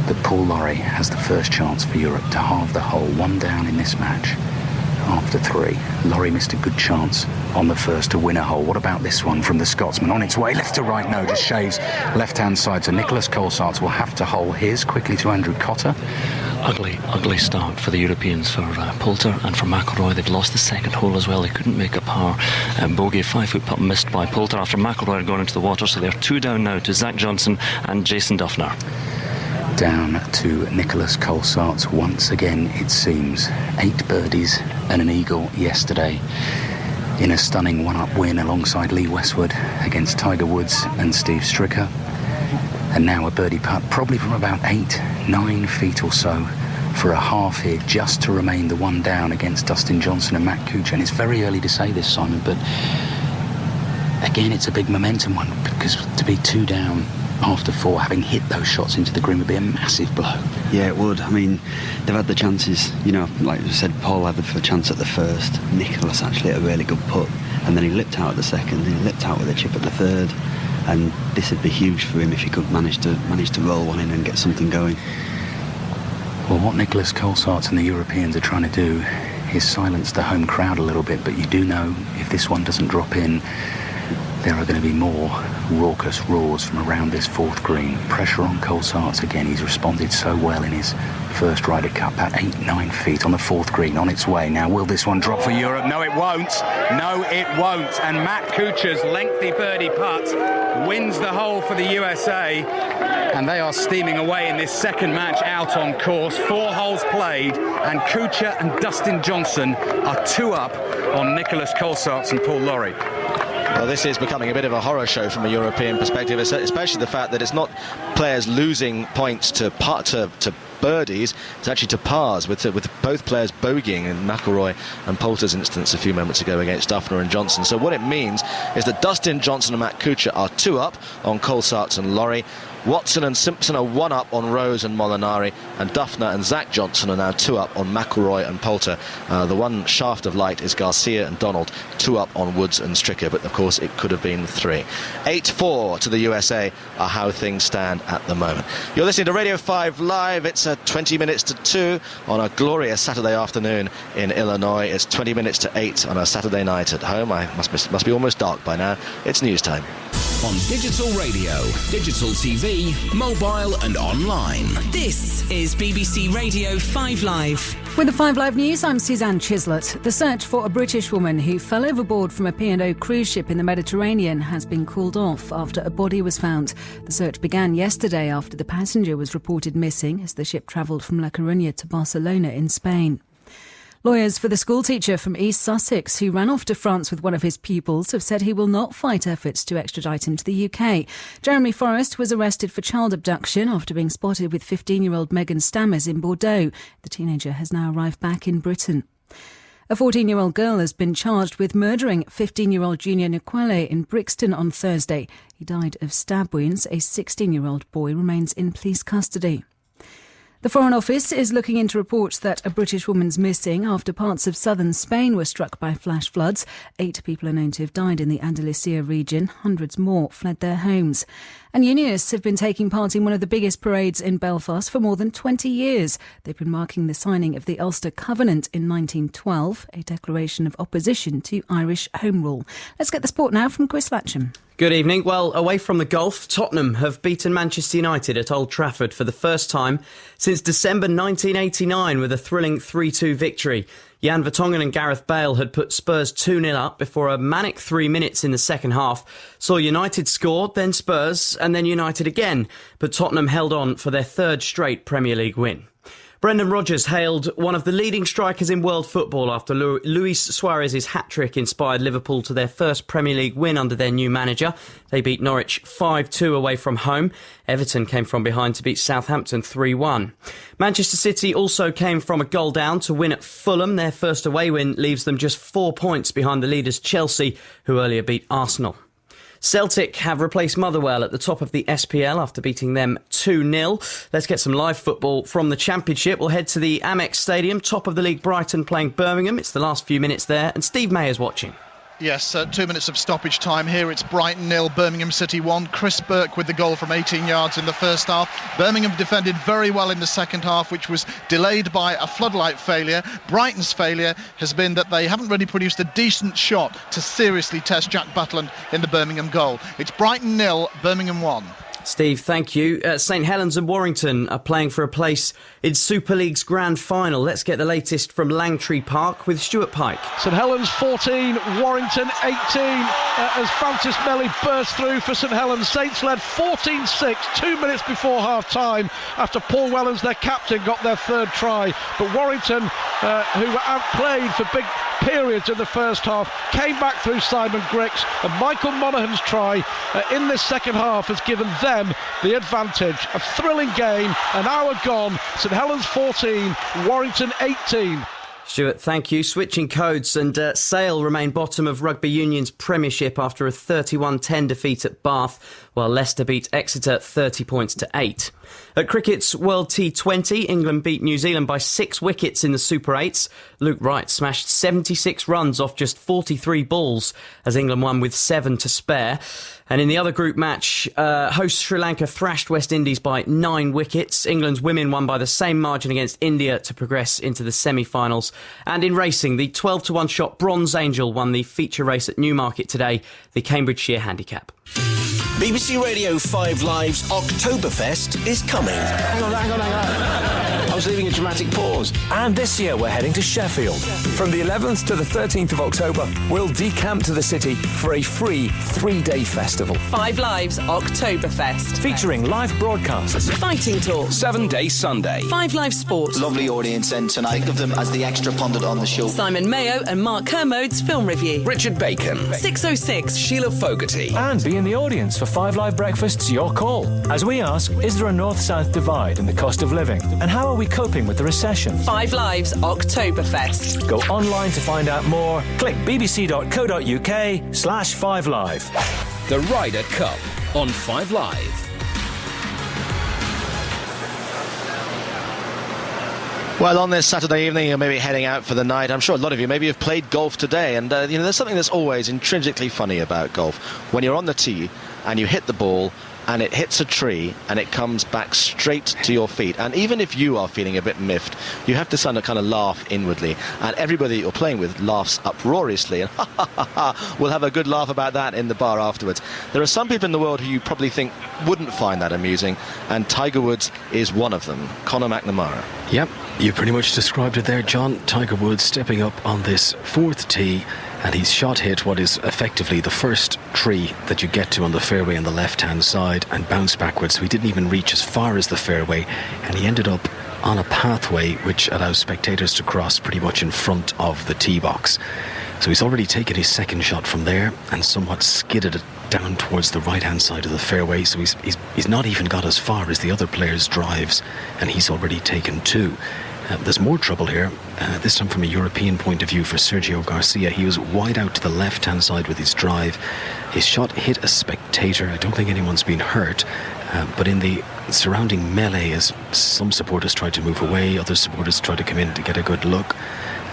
But Paul Lawrie has the first chance for Europe to halve the hole. 1 down in this match after 3. Lawrie missed a good chance on the first to win a hole. What about this one from the Scotsman? On its way, left to right, no, just shaves left-hand side. So Nicholas Colsaerts will have to hole his. Quickly to Andrew Cotter. Ugly start for the Europeans, for Poulter and for McIlroy. They've lost the 2nd hole as well. They couldn't make a par. Bogey, 5-foot putt missed by Poulter after McIlroy had gone into the water. So they're 2 down now to Zach Johnson and Jason Duffner. Down to Nicholas Colsaerts once again, it seems. 8 birdies and an eagle yesterday in a stunning 1-up win alongside Lee Westwood against Tiger Woods and Steve Stricker. And now a birdie putt, probably from about 8-9 feet or so, for a half here, just to remain the 1 down against Dustin Johnson and Matt Kuchar. And it's very early to say this, Simon, but again, it's a big momentum one, because to be 2 down after 4, having hit those shots into the green, would be a massive blow. Yeah, it would. I mean, they've had the chances, you know, like you said, Paul had the chance at the first. Nicholas actually had a really good putt, and then he lipped out at the second, and he lipped out with a chip at the third, and this would be huge for him if he could manage to roll one in and get something going. Well, what Nicholas Colsaerts and the Europeans are trying to do is silence the home crowd a little bit, but you do know if this one doesn't drop in, there are going to be more raucous roars from around this 4th green. Pressure on Colsaerts again. He's responded so well in his first Ryder Cup at 8-9 feet on the 4th green, on its way. Now, will this one drop for Europe? No, it won't. No, it won't. And Matt Kuchar's lengthy birdie putt wins the hole for the USA. And they are steaming away in this 2nd match out on course. 4 holes played, and Kuchar and Dustin Johnson are 2 up on Nicholas Colsaerts and Paul Lawrie. Well, this is becoming a bit of a horror show from a European perspective, especially the fact that it's not players losing points to birdies. It's actually to pars with both players bogeying in McIlroy and Poulter's instance a few moments ago against Duffner and Johnson. So what it means is that Dustin Johnson and Matt Kuchar are 2 up on Colsaerts and Laurie. Watson and Simpson are 1 up on Rose and Molinari, and Duffner and Zach Johnson are now 2 up on McIlroy and Poulter. The one shaft of light is Garcia and Donald, 2 up on Woods and Stricker, but of course it could have been 3. 8-4 to the USA are how things stand at the moment. You're listening to Radio 5 Live. It's 20 minutes to 2 on a glorious Saturday afternoon in Illinois. It's 20 minutes to 8 on a Saturday night at home. I must be almost dark by now. It's news time. On digital radio, digital TV, mobile and online. This is BBC Radio 5 Live. With the 5 Live News, I'm Suzanne Chislett. The search for a British woman who fell overboard from a P&O cruise ship in the Mediterranean has been called off after a body was found. The search began yesterday after the passenger was reported missing as the ship travelled from La Coruña to Barcelona in Spain. Lawyers for the schoolteacher from East Sussex who ran off to France with one of his pupils have said he will not fight efforts to extradite him to the UK. Jeremy Forrest was arrested for child abduction after being spotted with 15-year-old Megan Stammers in Bordeaux. The teenager has now arrived back in Britain. A 14-year-old girl has been charged with murdering 15-year-old Junior Niquele in Brixton on Thursday. He died of stab wounds. A 16-year-old boy remains in police custody. The Foreign Office is looking into reports that a British woman's missing after parts of southern Spain were struck by flash floods. 8 people are known to have died in the Andalusia region. Hundreds more fled their homes. And Unionists have been taking part in one of the biggest parades in Belfast for more than 20 years. They've been marking the signing of the Ulster Covenant in 1912, a declaration of opposition to Irish Home Rule. Let's get the sport now from Chris Latcham. Good evening. Well, away from the golf, Tottenham have beaten Manchester United at Old Trafford for the first time since December 1989 with a thrilling 3-2 victory. Jan Vertonghen and Gareth Bale had put Spurs 2-0 up before a manic 3 minutes in the second half saw United score, then Spurs, and then United again. But Tottenham held on for their 3rd straight Premier League win. Brendan Rodgers hailed one of the leading strikers in world football after Luis Suarez's hat-trick inspired Liverpool to their first Premier League win under their new manager. They beat Norwich 5-2 away from home. Everton came from behind to beat Southampton 3-1. Manchester City also came from a goal down to win at Fulham. Their first away win leaves them just 4 points behind the leaders Chelsea, who earlier beat Arsenal. Celtic have replaced Motherwell at the top of the SPL after beating them 2-0. Let's get some live football from the Championship. We'll head to the Amex Stadium, top of the league Brighton playing Birmingham. It's the last few minutes there, and Steve Mayer's watching. Yes, 2 minutes of stoppage time here. It's Brighton 0, Birmingham City 1. Chris Burke with the goal from 18 yards in the first half. Birmingham defended very well in the second half, which was delayed by a floodlight failure. Brighton's failure has been that they haven't really produced a decent shot to seriously test Jack Butland in the Birmingham goal. It's Brighton 0, Birmingham 1. Steve, thank you. St Helens and Warrington are playing for a place in Super League's grand final. Let's get the latest from Langtree Park with Stuart Pike. St Helens 14, Warrington 18 as Francis Melly burst through for St Helens. Saints led 14-6 2 minutes before half-time after Paul Wellens, their captain, got their 3rd try. But Warrington, who were outplayed for big periods in the first half, came back through Simon Grix, and Michael Monaghan's try in this second half has given them the advantage. A thrilling game, an hour gone. St Helens 14, Warrington 18. Stuart, thank you. Switching codes, and Sale remain bottom of Rugby Union's Premiership after a 31-10 defeat at Bath, while Leicester beat Exeter 30 points to 8. At cricket's World T20, England beat New Zealand by 6 wickets in the Super 8s. Luke Wright smashed 76 runs off just 43 balls as England won with 7 to spare. And in the other group match, host Sri Lanka thrashed West Indies by 9 wickets. England's women won by the same margin against India to progress into the semi-finals. And in racing, the 12-1 shot Bronze Angel won the feature race at Newmarket today, the Cambridgeshire Handicap. BBC Radio 5 Live's Oktoberfest is coming. Hang on. I was leaving a dramatic pause. And this year we're heading to Sheffield. From the 11th to the 13th of October, we'll decamp to the city for a free 3-day festival. 5 Lives Oktoberfest. Featuring live broadcasts, Fighting Talk, 7-day Sunday. 5 Live Sport. Lovely audience in tonight. Think of them as the extra pundit on the show. Simon Mayo and Mark Kermode's film review. Richard Bacon. 606. Sheila Fogarty. And be in the audience for 5 Live Breakfast's Your Call. As we ask, is there a north-south divide in the cost of living? And how are we coping with the recession? 5 Lives Oktoberfest. Go online to find out more. Click bbc.co.uk/5live. The Ryder Cup on 5 Live. Well, on this Saturday evening, you're maybe heading out for the night. I'm sure a lot of you maybe have played golf today, and there's something that's always intrinsically funny about golf. When you're on the tee and you hit the ball and it hits a tree and it comes back straight to your feet, and even if you are feeling a bit miffed, you have to kind of laugh inwardly, and everybody that you're playing with laughs uproariously, and we'll have a good laugh about that in the bar afterwards. There are some people in the world who you probably think wouldn't find that amusing, and Tiger Woods is one of them. Conor McNamara. Yep, you pretty much described it there, John. Tiger Woods stepping up on this 4th tee, and he's shot hit what is effectively the first tree that you get to on the fairway on the left-hand side and bounced backwards. So he didn't even reach as far as the fairway, and he ended up on a pathway which allows spectators to cross pretty much in front of the tee box. So he's already taken his second shot from there and somewhat skidded it down towards the right-hand side of the fairway. So he's not even got as far as the other players' drives, and he's already taken 2. There's more trouble here, this time from a European point of view for Sergio Garcia. He was wide out to the left-hand side with his drive. His shot hit a spectator. I don't think anyone's been hurt, but in the surrounding melee, as some supporters tried to move away, other supporters tried to come in to get a good look,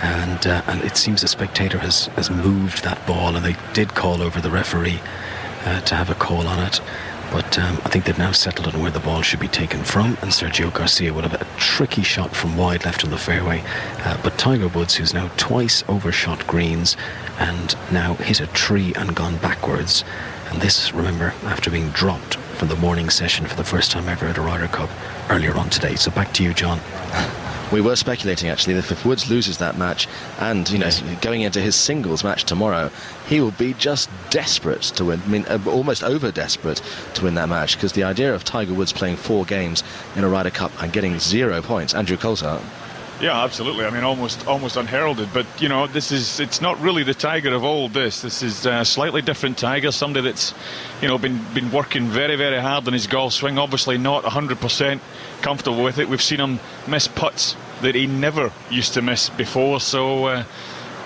and it seems a spectator has moved that ball, and they did call over the referee to have a call on it. But I think they've now settled on where the ball should be taken from, and Sergio Garcia would have a tricky shot from wide left on the fairway. But Tiger Woods, who's now twice overshot greens and now hit a tree and gone backwards, and this, remember, after being dropped from the morning session for the first time ever at a Ryder Cup earlier on today. So back to you, John. We were speculating, actually, that if Woods loses that match and, going into his singles match tomorrow, he will be just desperate to win. I mean, almost over-desperate to win that match, because the idea of Tiger Woods playing 4 games in a Ryder Cup and getting 0 points. Andrew Colesart. Yeah, absolutely. I mean, almost unheralded. But, it's not really the Tiger of old, this is a slightly different Tiger, somebody that's, been working very, very hard on his golf swing, obviously not 100% comfortable with it. We've seen him miss putts that he never used to miss before, so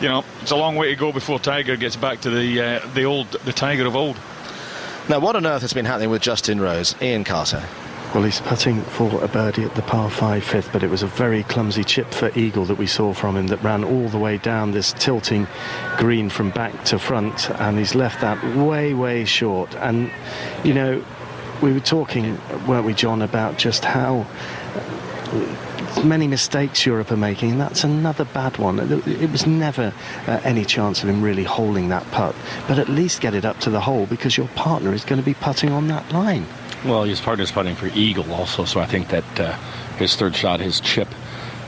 it's a long way to go before Tiger gets back to the Tiger of old. Now, what on earth has been happening with Justin Rose? Ian Carter. Well, he's putting for a birdie at the par 5 fifth, but it was a very clumsy chip for eagle that we saw from him that ran all the way down this tilting green from back to front, and he's left that way short. And we were talking, weren't we, John, about just how many mistakes Europe are making, and that's another bad one. It was never any chance of him really holding that putt, but at least get it up to the hole, because your partner is going to be putting on that line. Well, his partner's putting for eagle also, so I think that his third shot, his chip,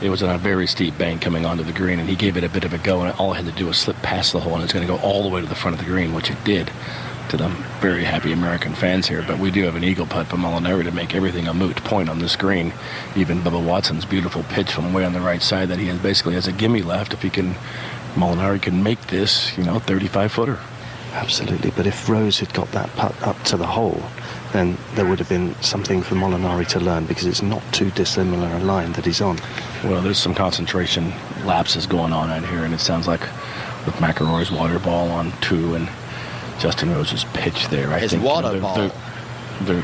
it was on a very steep bank coming onto the green, and he gave it a bit of a go, and all it had to do was slip past the hole, and it's going to go all the way to the front of the green, which it did, to the very happy American fans here. But we do have an eagle putt from Molinari to make everything a moot point on this green. Even Bubba Watson's beautiful pitch from way on the right side that he basically has a gimme left. If Molinari can make this, 35-footer. Absolutely, but if Rose had got that putt up to the hole, then there would have been something for Molinari to learn, because it's not too dissimilar a line that he's on. Well, there's some concentration lapses going on out here, and it sounds like with McIlroy's water ball on 2 and Justin Rose's pitch there, I think they're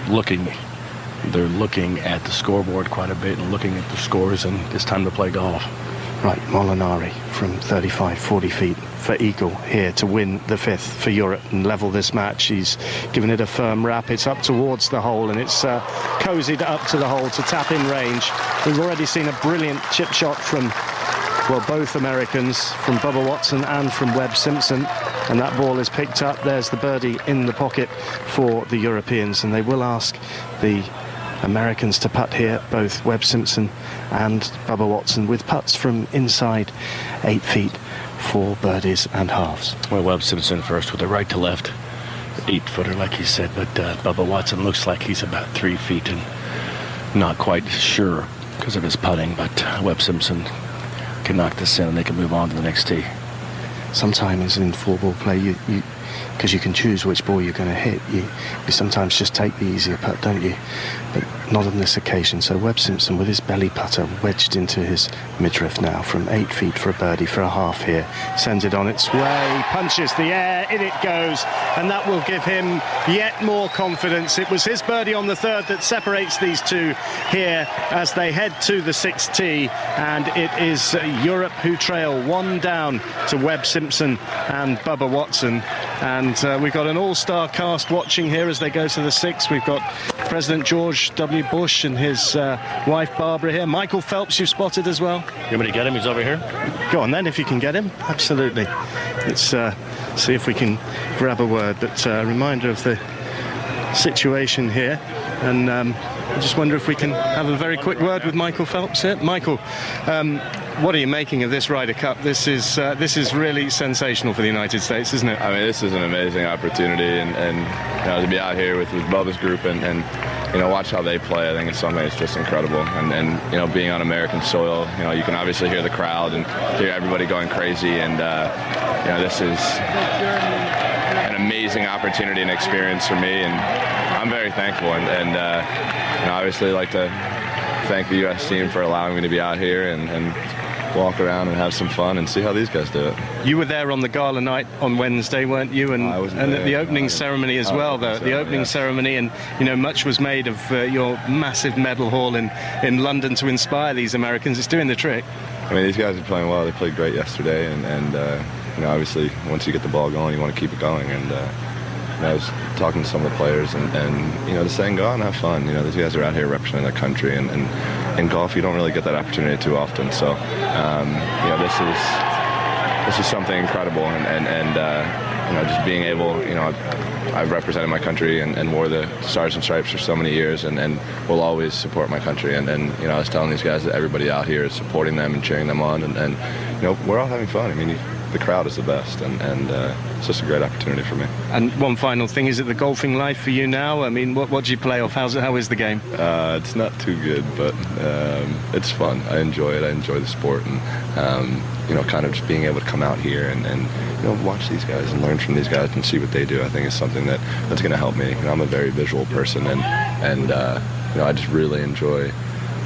looking at the scoreboard quite a bit and looking at the scores, and it's time to play golf. Right, Molinari from 35-40 feet for eagle here to win the 5th for Europe and level this match. He's given it a firm wrap. It's up towards the hole, and it's cozied up to the hole to tap in range. We've already seen a brilliant chip shot from, both Americans, from Bubba Watson and from Webb Simpson, and that ball is picked up. There's the birdie in the pocket for the Europeans, and they will ask the Americans to putt here, both Webb Simpson and Bubba Watson, with putts from inside 8 feet for birdies and halves. Well, Webb Simpson first with a right to left 8-footer, like you said, but Bubba Watson looks like he's about 3 feet and not quite sure because of his putting, but Webb Simpson can knock this in and they can move on to the next tee. Sometimes in 4-ball play, because you can choose which ball you're going to hit, you sometimes just take the easier putt, don't you? But not on this occasion. So Webb Simpson with his belly putter wedged into his midriff now from 8 feet for a birdie for a half here. Sends it on its way, punches the air, in it goes, and that will give him yet more confidence. It was his birdie on the third that separates these two here as they head to the 6th tee, and it is Europe who trail 1 down to Webb Simpson and Bubba Watson. And we've got an all-star cast watching here as they go to the 6th. We've got President George W. Bush and his wife Barbara here. Michael Phelps you've spotted as well. You want me to get him? He's over here. Go on then, if you can get him. Absolutely. Let's see if we can grab a word. But a reminder of the situation here. And I just wonder if we can have a very quick word with Michael Phelps here. Michael, what are you making of this Ryder Cup? This is really sensational for the United States, isn't it? I mean, this is an amazing opportunity, and you know, to be out here with Bubba's group and you know, watch how they play. I think it's something that's just incredible. And you know, being on American soil, you know, you can obviously hear the crowd and hear everybody going crazy. And you know, this is an amazing opportunity and experience for me, and I'm very thankful. And you know, obviously, like to thank the U.S. team for allowing me to be out here and walk around and have some fun and see how these guys do it. You were there on the gala night on Wednesday, weren't you? And at the opening ceremony as well, though. At the opening ceremony, and you know, much was made of your massive medal haul in London to inspire these Americans. It's doing the trick. I mean, these guys are playing well. They played great yesterday, and you know, obviously, once you get the ball going, you want to keep it going. And you know, I was talking to some of the players, and you know, just saying, go out and have fun. You know, these guys are out here representing their country, and in golf, you don't really get that opportunity too often. So, you know, this is something incredible, and you know, just being able, you know, I've represented my country and wore the Stars and Stripes for so many years, and will always support my country. And you know, I was telling these guys that everybody out here is supporting them and cheering them on, and you know, we're all having fun. I mean, the crowd is the best, and it's just a great opportunity for me. And one final thing, is it the golfing life for you now? I mean, what do you play off? How is the game? It's not too good, but it's fun. I enjoy it. I enjoy the sport, and you know, kind of just being able to come out here and you know, watch these guys and learn from these guys and see what they do. I think is something that's going to help me. You know, I'm a very visual person, and you know, I just really enjoy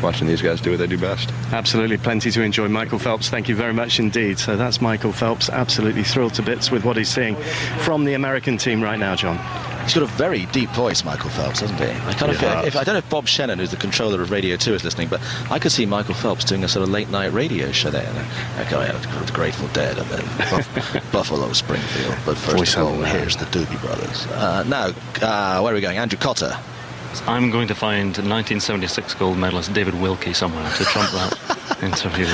watching these guys do what they do best. Absolutely, plenty to enjoy. Michael Phelps, thank you very much indeed. So that's Michael Phelps, absolutely thrilled to bits with what he's seeing from the American team right now, John. He's got a very deep voice, Michael Phelps, hasn't he? I kind of feel, I don't know if Bob Shannon, who's the controller of Radio 2, is listening, but I could see Michael Phelps doing a sort of late-night radio show there. The Grateful Dead and then Buffalo Springfield. But first of all, here's the Doobie Brothers. Now, where are we going? Andrew Cotter. I'm going to find 1976 gold medalist David Wilkie somewhere to trump that interview.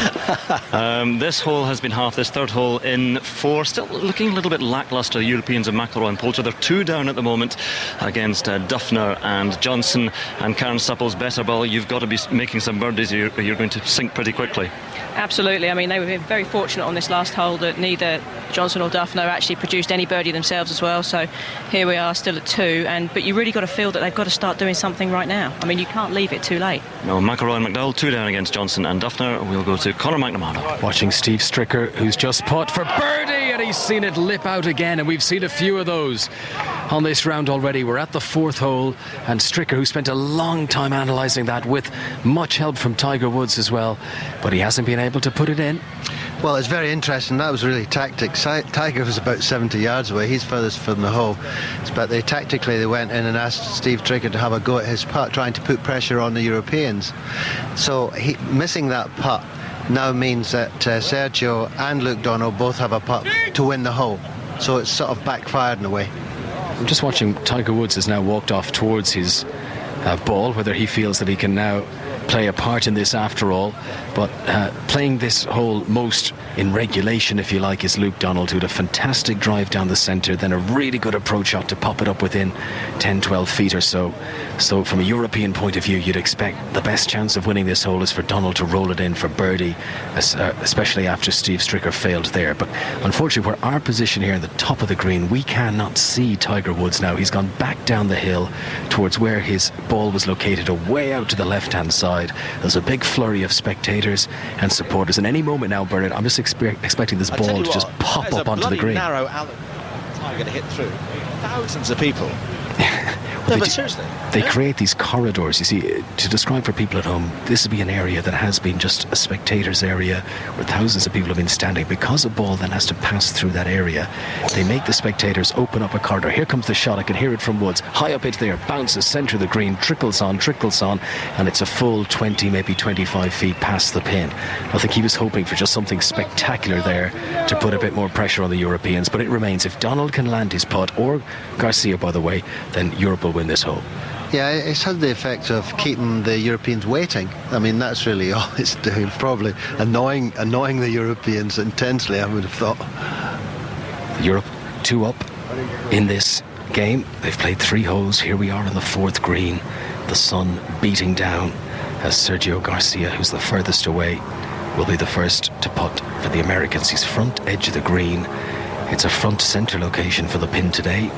This hole has been half. This third hole in 4. Still looking a little bit lacklustre, the Europeans of McIlroy and Poulter. They're 2 down at the moment against Duffner and Johnson. And Karen Supple's better ball. You've got to be making some birdies. You're going to sink pretty quickly. Absolutely. I mean, they were very fortunate on this last hole that neither Johnson or Duffner actually produced any birdie themselves as well. So here we are, still at 2. But you really got to feel that they've got to start doing something right now. I mean, you can't leave it too late. No, McIlroy and McDowell 2 down against Johnson and Duffner. We'll go to Conor McNamara. Watching Steve Stricker, who's just put for birdie, and he's seen it lip out again, and we've seen a few of those on this round already. We're at the 4th hole, and Stricker, who spent a long time analysing that with much help from Tiger Woods as well, but he hasn't been able to put it in. Well, it's very interesting. That was really tactics. Tiger was about 70 yards away. He's furthest from the hole. But tactically they went in and asked Steve Stricker to have a go at his putt, trying to put pressure on the Europeans. So missing that putt now means that Sergio and Luke Donald both have a putt to win the hole. So it's sort of backfired in a way. I'm just watching. Tiger Woods has now walked off towards his ball, whether he feels that he can now play a part in this after all, but playing this hole most in regulation, if you like, is Luke Donald, who had a fantastic drive down the centre, then a really good approach shot to pop it up within 10-12 feet or so. So from a European point of view, you'd expect the best chance of winning this hole is for Donald to roll it in for birdie, especially after Steve Stricker failed there. But unfortunately, where our position here in the top of the green, we cannot see Tiger Woods now. He's gone back down the hill towards where his ball was located, away out to the left-hand side. There's a big flurry of spectators and supporters, and any moment now, Bernard, I'm just expecting this ball to just pop up onto the green. Narrow alley. Tiger to hit through. Thousands of people. No, but seriously. They create these corridors. You see, to describe for people at home, this would be an area that has been just a spectators area where thousands of people have been standing. Because a ball then has to pass through that area, they make the spectators open up a corridor. Here comes the shot. I can hear it from Woods. High up it there, bounces centre of the green, trickles on, and it's a full 20, maybe 25 feet past the pin. I think he was hoping for just something spectacular there to put a bit more pressure on the Europeans. But it remains, if Donald can land his putt, or Garcia, by the way, then Europe will win this hole. Yeah, it's had the effect of keeping the Europeans waiting. I mean, that's really all it's doing. Probably annoying the Europeans intensely, I would have thought. Europe 2 up in this game. They've played 3 holes. Here we are on the 4th green. The sun beating down as Sergio Garcia, who's the furthest away, will be the first to putt for the Americans. He's front edge of the green. It's a front centre location for the pin today,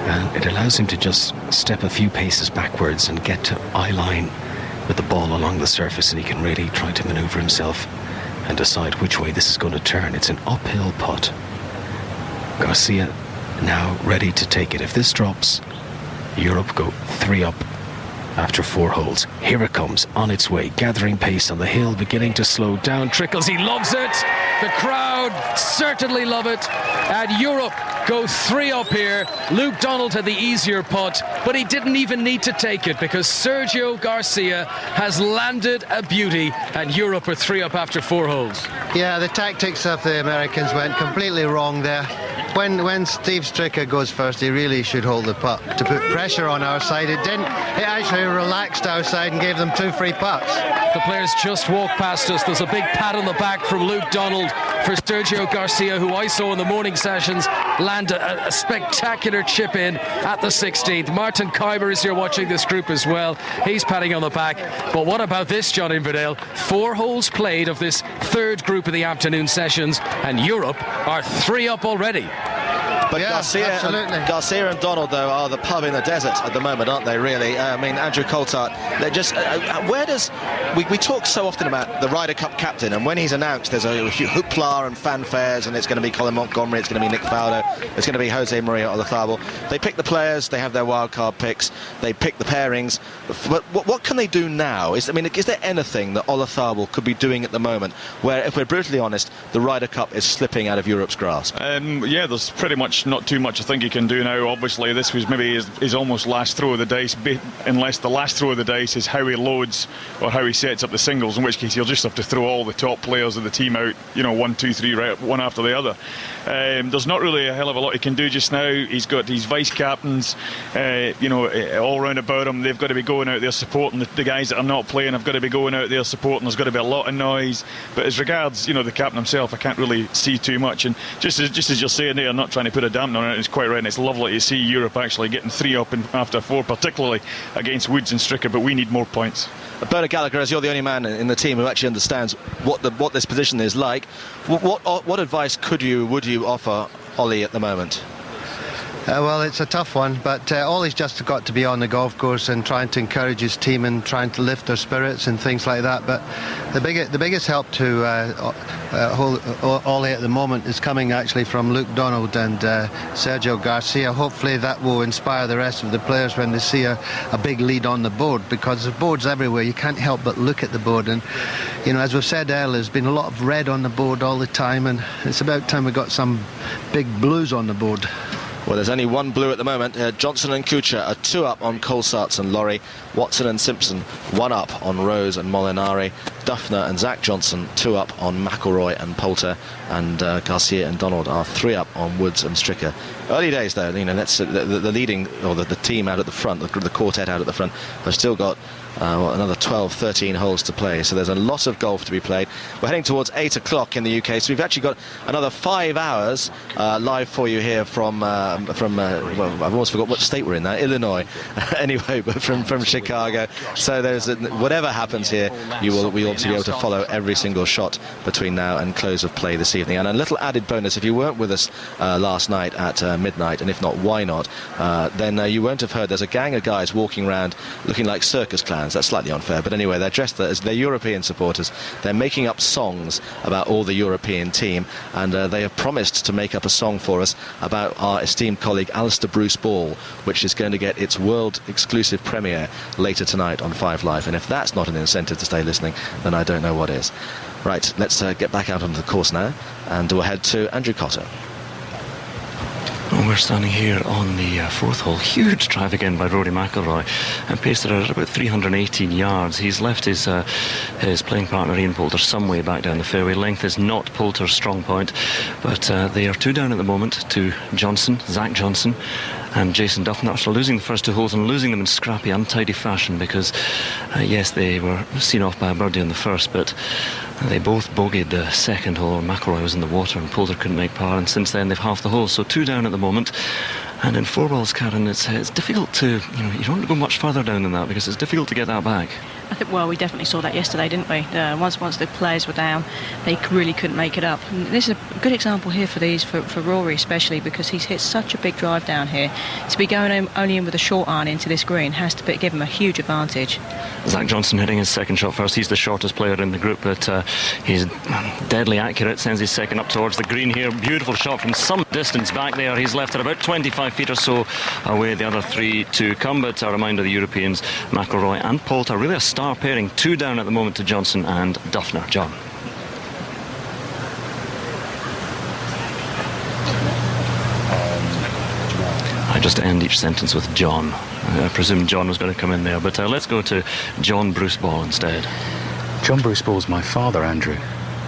and it allows him to just step a few paces backwards and get to eye line with the ball along the surface, and he can really try to manoeuvre himself and decide which way this is going to turn. It's an uphill putt. Garcia now ready to take it. If this drops, Europe go 3 up after 4 holes. Here it comes, on its way, gathering pace on the hill, beginning to slow down. Trickles, he loves it. The crowd certainly love it. And Europe go 3 up here. Luke Donald had the easier putt, but he didn't even need to take it because Sergio Garcia has landed a beauty, and Europe are 3 up after 4 holes. Yeah, the tactics of the Americans went completely wrong there. When Steve Stricker goes first, he really should hold the putt to put pressure on our side. It didn't. It actually relaxed our side and gave them 2 free putts. The players just walked past us. There's a big pat on the back from Luke Donald for Sergio Garcia, who I saw in the morning sessions land a spectacular chip in at the 16th. Martin Keimer is here watching this group as well. He's patting on the back. But what about this, John Inverdale? 4 holes played of this 3rd group of the afternoon sessions, and Europe are 3 up already. But yeah, Garcia and Donald, though, are the pub in the desert at the moment, aren't they, really? I mean, Andrew Coulthard, they're just... where does... We talk so often about the Ryder Cup captain, and when he's announced, there's a hoopla and fanfares, and it's going to be Colin Montgomery, it's going to be Nick Faldo, it's going to be Jose Maria Olazabal. They pick the players, they have their wildcard picks, they pick the pairings. But what can they do now? Is there anything that Olazabal could be doing at the moment where, if we're brutally honest, the Ryder Cup is slipping out of Europe's grasp? Yeah, there's pretty much not too much I think he can do now. Obviously, this was maybe his almost last throw of the dice, unless the last throw of the dice is how he loads or how he sets up the singles, in which case he'll just have to throw all the top players of the team out, 1, 2, 3, right, one after the other. There's not really a hell of a lot he can do just now. He's got these vice captains, all round about him. They've got to be going out there supporting the guys that are not playing. Have got to be going out there supporting. There's got to be a lot of noise. But as regards, the captain himself, I can't really see too much. And just as you're saying there, not trying to put a dampener on it, it's quite right. And it's lovely to see Europe actually getting 3 up after 4, particularly against Woods and Stricker. But we need more points. Bernard Gallagher, as you're the only man in the team who actually understands what this position is like, what advice would you offer Ollie at the moment? Well, it's a tough one, but Ollie's just got to be on the golf course and trying to encourage his team and trying to lift their spirits and things like that. But the biggest help to Ollie at the moment is coming actually from Luke Donald and Sergio Garcia. Hopefully that will inspire the rest of the players when they see a big lead on the board, because the board's everywhere. You can't help but look at the board, and as we've said earlier, there's been a lot of red on the board all the time, and it's about time we got some big blues on the board. Well, there's only one blue at the moment. Johnson and Kuchar are 2 up on Colsaerts and Laurie. Watson and Simpson 1 up on Rose and Molinari. Duffner and Zach Johnson 2 up on McIlroy and Poulter. And Garcia and Donald are 3 up on Woods and Stricker. Early days, though. That's the leading, or the team out at the front, the quartet out at the front, have still got another 12, 13 holes to play. So there's a lot of golf to be played. We're heading towards 8 o'clock in the UK, so we've actually got another 5 hours live for you here from well, I've almost forgot what state we're in now, Illinois. Anyway, but from Chicago. So there's whatever happens here, we'll obviously be able to follow every single shot between now and close of play this evening. And a little added bonus, if you weren't with us last night at midnight, and if not, why not, then you won't have heard there's a gang of guys walking around looking like circus clowns. That's slightly unfair, but anyway, they're dressed as they're European supporters. They're making up songs about all the European team, and they have promised to make up a song for us about our esteemed colleague Alistair Bruce Ball, which is going to get its world exclusive premiere later tonight on 5 Live. And if that's not an incentive to stay listening, then I don't know what is. Right, let's get back out onto the course now, and we'll head to Andrew Cotter. Well, we're standing here on the 4th hole. Huge drive again by Rory McIlroy, and paced it at about 318 yards. He's left his playing partner Ian Poulter some way back down the fairway. Length is not Poulter's strong point, but they are 2 down at the moment to Zach Johnson and Jason Duffner, after losing the first 2 holes and losing them in scrappy, untidy fashion, because yes, they were seen off by a birdie on the first, but they both bogeyed the second hole. McIlroy was in the water and Poulter couldn't make par, and since then they've halved the hole, so 2 down at the moment. And in 4 balls, Karen, it's difficult to, you don't want to go much further down than that, because it's difficult to get that back. I think, well, we definitely saw that yesterday, didn't we? Once the players were down, they really couldn't make it up. And this is a good example here for Rory especially, because he's hit such a big drive down here. To be going only in with a short iron into this green has to give him a huge advantage. Zach Johnson hitting his second shot first. He's the shortest player in the group, but he's deadly accurate. Sends his second up towards the green here. Beautiful shot from some distance back there. He's left it about 25 feet or so away. The other 3 to come, but a reminder, the Europeans, McIlroy and Poulter, really a star pairing. 2 down at the moment to Johnson and Duffner. John. I just end each sentence with John. I presume John was going to come in there, but let's go to John Bruce Ball instead. John Bruce Ball's my father, Andrew,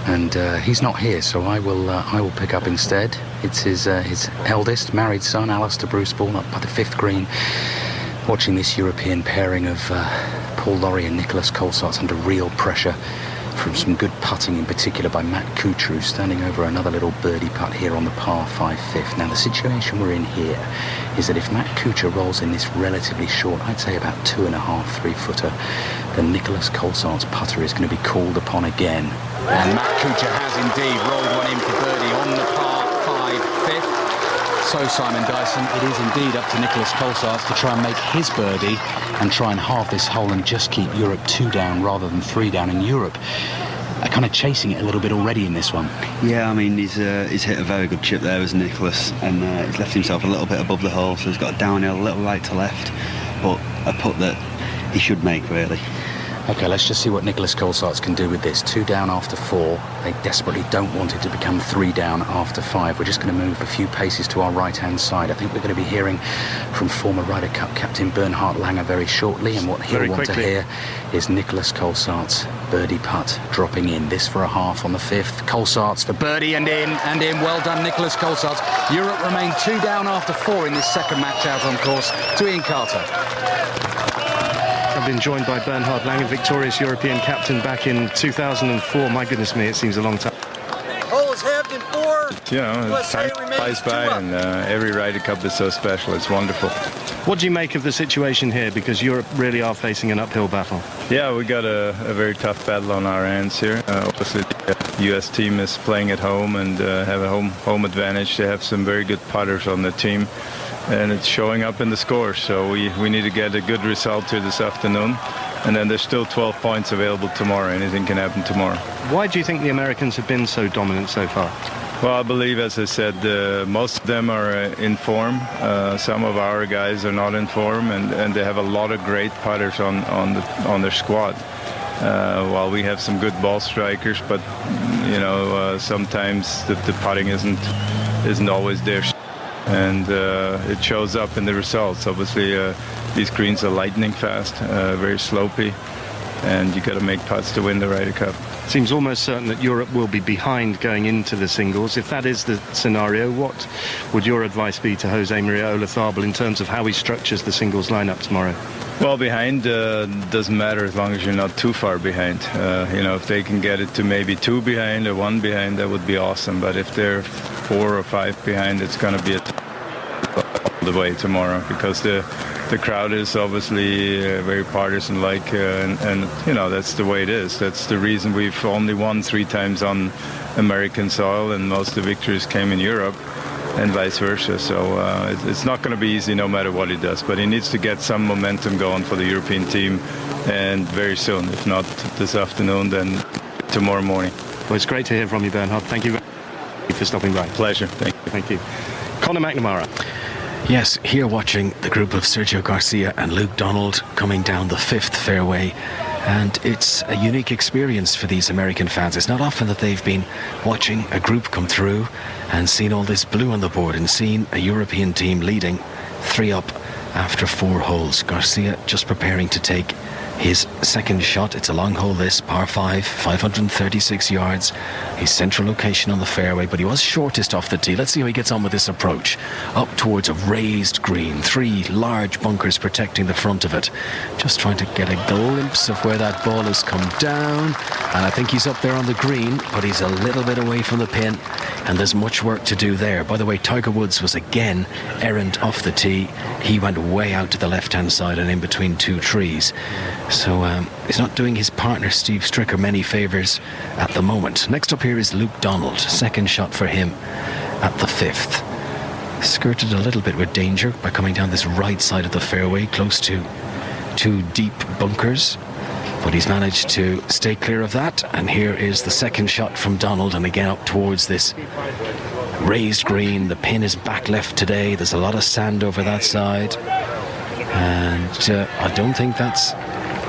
and he's not here, so I will pick up instead. It's his eldest married son, Alistair Bruce Ball, up by the 5th green, watching this European pairing of Paul Lawrie and Nicholas Colsaerts under real pressure from some good putting, in particular by Matt Kuchar, who's standing over another little birdie putt here on the par 5 fifth. Now, the situation we're in here is that if Matt Kuchar rolls in this relatively short, I'd say about 2.5, 3-footer, then Nicholas Colsaerts' putter is going to be called upon again. And Matt Kuchar has indeed rolled one in for birdie on the par 5 fifth. So, Simon Dyson, it is indeed up to Nicholas Colsaerts to try and make his birdie and try and halve this hole and just keep Europe 2 down rather than 3 down. In Europe, kind of chasing it a little bit already in this one. Yeah, I mean, he's hit a very good chip there, as Nicholas, and he's left himself a little bit above the hole, so he's got a downhill, a little right to left, but a putt that he should make, really. OK, let's just see what Nicholas Colsaerts can do with this. 2 down after 4. They desperately don't want it to become 3 down after 5. We're just going to move a few paces to our right-hand side. I think we're going to be hearing from former Ryder Cup captain Bernhard Langer very shortly, and what he'll want to hear is Nicholas Colsaerts' birdie putt dropping in. This for a half on the 5th. Colsaerts for birdie and in, and in. Well done, Nicholas Colsaerts. Europe remain 2 down after 4 in this second match out on course. To Ian Carter. I've been joined by Bernhard Langer, victorious European captain back in 2004. My goodness me, it seems a long time. Hole is halved in 4. Time flies by, and every Ryder Cup is so special. It's wonderful. What do you make of the situation here? Because Europe really are facing an uphill battle. Yeah, we got a very tough battle on our hands here. Obviously, the U.S. team is playing at home and have a home advantage. They have some very good putters on the team, and it's showing up in the scores. So we need to get a good result here this afternoon. And then there's still 12 points available tomorrow. Anything can happen tomorrow. Why do you think the Americans have been so dominant so far? Well, I believe, as I said, most of them are in form. Some of our guys are not in form, and they have a lot of great putters on their squad. While we have some good ball strikers, but sometimes the putting isn't always there, and it shows up in the results. Obviously, these greens are lightning fast, very slopey, and you got to make putts to win the Ryder Cup. Seems almost certain that Europe will be behind going into the singles. If that is the scenario, what would your advice be to Jose Maria Olazabal in terms of how he structures the singles lineup tomorrow? Well, behind doesn't matter as long as you're not too far behind. If they can get it to maybe 2 behind or 1 behind, that would be awesome. But if they're 4 or 5 behind, it's going to be all the way tomorrow, because the crowd is obviously very partisan-like, and that's the way it is. That's the reason we've only won 3 times on American soil, and most of the victories came in Europe, and vice versa. So it's not going to be easy no matter what he does, but he needs to get some momentum going for the European team, and very soon. If not this afternoon, then tomorrow morning. Well, it's great to hear from you, Bernhard. Thank you very much for stopping by. Pleasure. Thank you. Conor McNamara. Yes, here watching the group of Sergio Garcia and Luke Donald coming down the 5th fairway, and it's a unique experience for these American fans. It's not often that they've been watching a group come through and seen all this blue on the board and seen a European team leading 3 up after 4 holes. Garcia just preparing to take his second shot. It's a long hole, this par 5, 536 yards. His central location on the fairway, but he was shortest off the tee. Let's see how he gets on with this approach. Up towards a raised green, 3 large bunkers protecting the front of it. Just trying to get a glimpse of where that ball has come down, and I think he's up there on the green, but he's a little bit away from the pin, and there's much work to do there. By the way, Tiger Woods was again errant off the tee. He went way out to the left-hand side and in between 2 trees. So he's not doing his partner Steve Stricker many favours at the moment. Next up here is Luke Donald. Second shot for him at the 5th. Skirted a little bit with danger by coming down this right side of the fairway, close to 2 deep bunkers. But he's managed to stay clear of that. And here is the second shot from Donald, and again up towards this raised green. The pin is back left today. There's a lot of sand over that side. And I don't think that's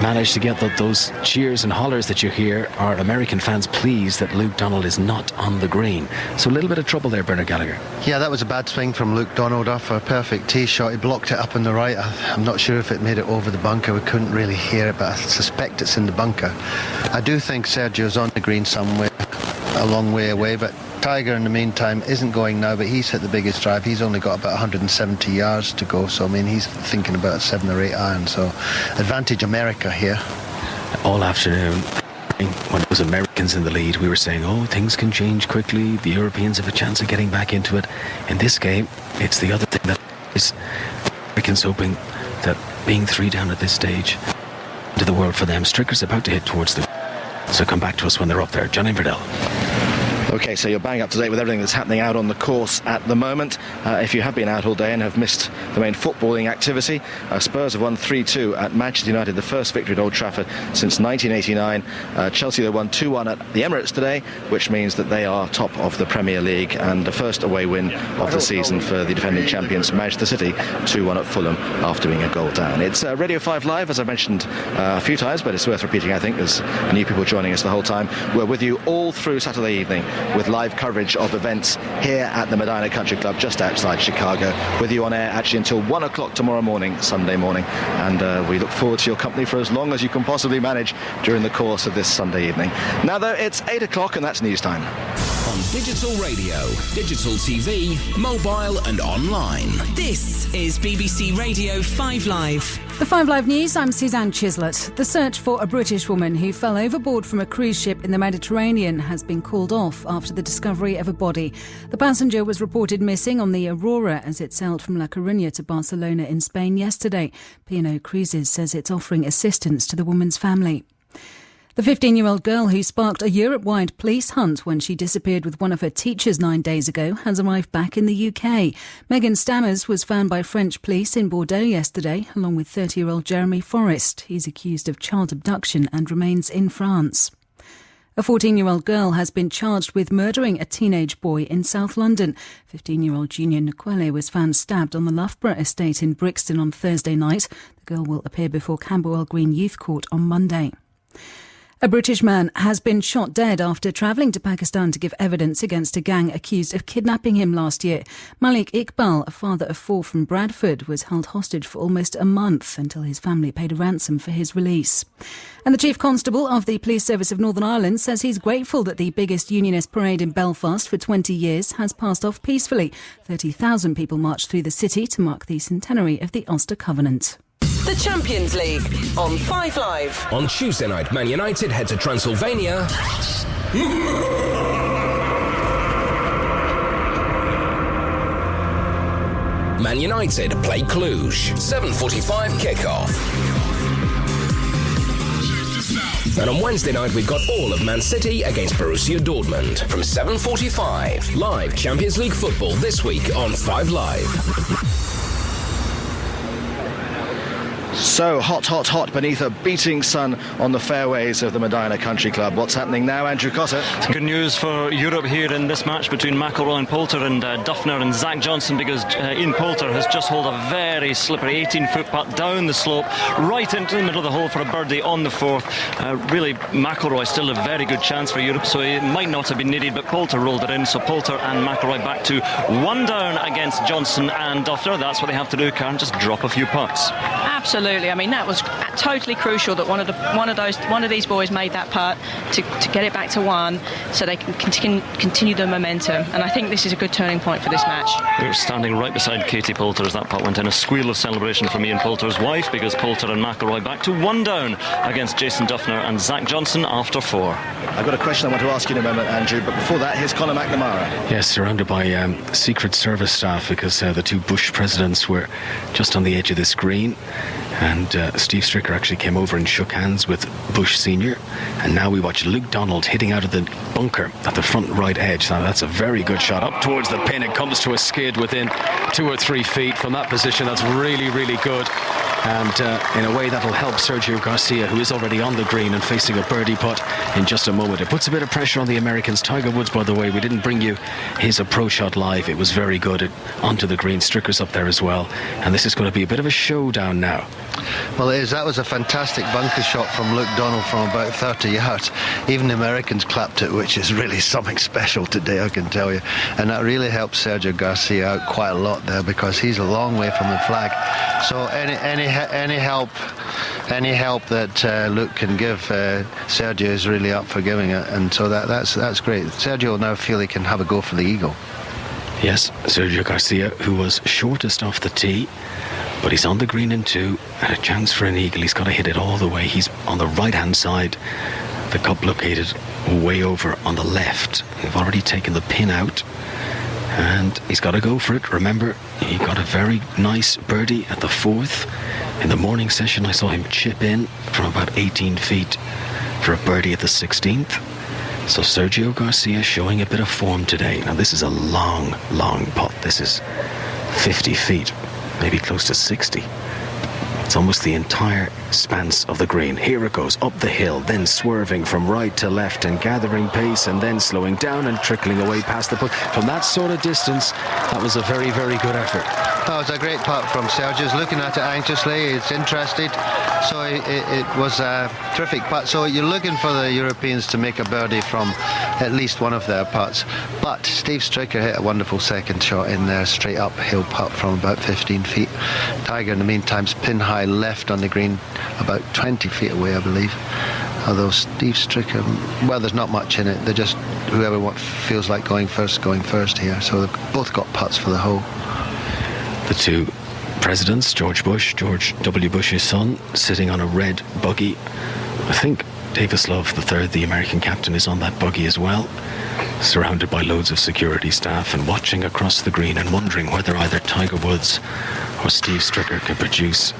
managed to get those cheers and hollers that you hear are American fans pleased that Luke Donald is not on the green. So a little bit of trouble there, Bernard Gallagher. Yeah, that was a bad swing from Luke Donald off a perfect tee shot. He blocked it up on the right. I'm not sure if it made it over the bunker. We couldn't really hear it, but I suspect it's in the bunker. I do think Sergio's on the green somewhere, a long way away, but Tiger in the meantime isn't going now, but he's hit the biggest drive. He's only got about 170 yards to go, so I mean he's thinking about a 7 or 8 iron, so advantage America here. All afternoon when it was Americans in the lead, we were saying, oh, things can change quickly, the Europeans have a chance of getting back into it. In this game, it's the other thing that is Americans hoping that being 3 down at this stage to the world for them. Stricker's about to hit towards the, so come back to us when they're up there. John Inverdell. OK, so you're bang up to date with everything that's happening out on the course at the moment. If you have been out all day and have missed the main footballing activity, Spurs have won 3-2 at Manchester United, the first victory at Old Trafford since 1989. Chelsea, they won 2-1 at the Emirates today, which means that they are top of the Premier League, and the first away win of the season for the defending champions Manchester City, 2-1 at Fulham after being a goal down. It's Radio 5 Live, as I mentioned a few times, but it's worth repeating, I think, as new people joining us the whole time. We're with you all through Saturday evening with live coverage of events here at the Medina Country Club just outside Chicago, with you on air actually until 1 o'clock tomorrow morning, Sunday morning, and we look forward to your company for as long as you can possibly manage during the course of this Sunday evening. Now though, it's 8 o'clock and that's news time. On digital radio, digital TV, mobile and online. This is BBC Radio 5 Live. The 5 Live News, I'm Suzanne Chislett. The search for a British woman who fell overboard from a cruise ship in the Mediterranean has been called off after the discovery of a body. The passenger was reported missing on the Aurora as it sailed from La Coruña to Barcelona in Spain yesterday. P&O Cruises says it's offering assistance to the woman's family. The 15-year-old girl who sparked a Europe-wide police hunt when she disappeared with one of her teachers 9 days ago has arrived back in the UK. Megan Stammers was found by French police in Bordeaux yesterday, along with 30-year-old Jeremy Forrest. He's accused of child abduction and remains in France. A 14-year-old girl has been charged with murdering a teenage boy in South London. 15-year-old Junior Nkwele was found stabbed on the Loughborough estate in Brixton on Thursday night. The girl will appear before Camberwell Green Youth Court on Monday. A British man has been shot dead after travelling to Pakistan to give evidence against a gang accused of kidnapping him last year. Malik Iqbal, a father of 4 from Bradford, was held hostage for almost a month until his family paid a ransom for his release. And the Chief Constable of the Police Service of Northern Ireland says he's grateful that the biggest unionist parade in Belfast for 20 years has passed off peacefully. 30,000 people marched through the city to mark the centenary of the Ulster Covenant. The Champions League on 5 Live. On Tuesday night, Man United head to Transylvania. Man United play Cluj. 7:45 kickoff. And on Wednesday night, we've got all of Man City against Borussia Dortmund from 7:45. Live Champions League football this week on 5 Live. So hot beneath a beating sun on the fairways of the Medina Country Club. What's happening now, Andrew Cotter? Good news for Europe here in this match between McIlroy and Poulter and Duffner and Zach Johnson, because Ian Poulter has just holed a very slippery 18-foot putt down the slope, right into the middle of the hole for a birdie on the 4th. Really, McIlroy still a very good chance for Europe, so it might not have been needed, but Poulter rolled it in, so Poulter and McIlroy back to 1 down against Johnson and Duffner. That's what they have to do, Karen, just drop a few putts. Absolutely. I mean, that was totally crucial that one of these boys made that putt to get it back to 1, so they can continue the momentum. And I think this is a good turning point for this match. We're standing right beside Katie Poulter as that putt went in. A squeal of celebration from Ian Poulter's wife, because Poulter and McIlroy back to 1 down against Jason Duffner and Zach Johnson after 4. I've got a question I want to ask you in a moment, Andrew, but before that, here's Conor McNamara. Yes, surrounded by Secret Service staff, because the 2 Bush presidents were just on the edge of this green. And Steve Stricker actually came over and shook hands with Bush Sr. And now we watch Luke Donald hitting out of the bunker at the front right edge. Now that's a very good shot up towards the pin. It comes to a skid within 2 or 3 feet from that position. That's really, really good. And in a way that'll help Sergio Garcia, who is already on the green and facing a birdie putt in just a moment. It puts a bit of pressure on the Americans. Tiger Woods, by the way, we didn't bring you his approach shot live. It was very good. Onto the green. Stricker's up there as well. And this is going to be a bit of a showdown now. Well, it is. That was a fantastic bunker shot from Luke Donald from about 30 yards. Even the Americans clapped it, which is really something special today, I can tell you. And that really helped Sergio Garcia out quite a lot there, because he's a long way from the flag. So any help that Luke can give, Sergio is really up for giving it, and so that's great. Sergio will now feel he can have a go for the eagle. Yes, Sergio Garcia, who was shortest off the tee, but he's on the green in 2 and a chance for an eagle. He's got to hit it all the way. He's on the right hand side, the cup located way over on the left. They've already taken the pin out, and he's got to go for it. Remember, he got a very nice birdie at the 4th. In the morning session, I saw him chip in from about 18 feet for a birdie at the 16th. So Sergio Garcia showing a bit of form today. Now this is a long putt. This is 50 feet, maybe close to 60. It's almost the entire span of the green. Here it goes, up the hill, then swerving from right to left and gathering pace, and then slowing down and trickling away past the putt. From that sort of distance, that was a very, very good effort. That was a great putt from Sergio. He's looking at it anxiously. He's interested. So it was a terrific putt. So you're looking for the Europeans to make a birdie from at least one of their putts. But Steve Stricker hit a wonderful second shot in there, straight uphill putt from about 15 feet. Tiger, in the meantime, pin high left on the green, about 20 feet away, I believe. Although Steve Stricker, well, there's not much in it. They're just whoever feels like going first here. So they've both got putts for the hole. The 2 presidents, George Bush, George W. Bush's son, sitting on a red buggy. I think Davis Love III, the American captain, is on that buggy as well, surrounded by loads of security staff and watching across the green and wondering whether either Tiger Woods or Steve Stricker can produce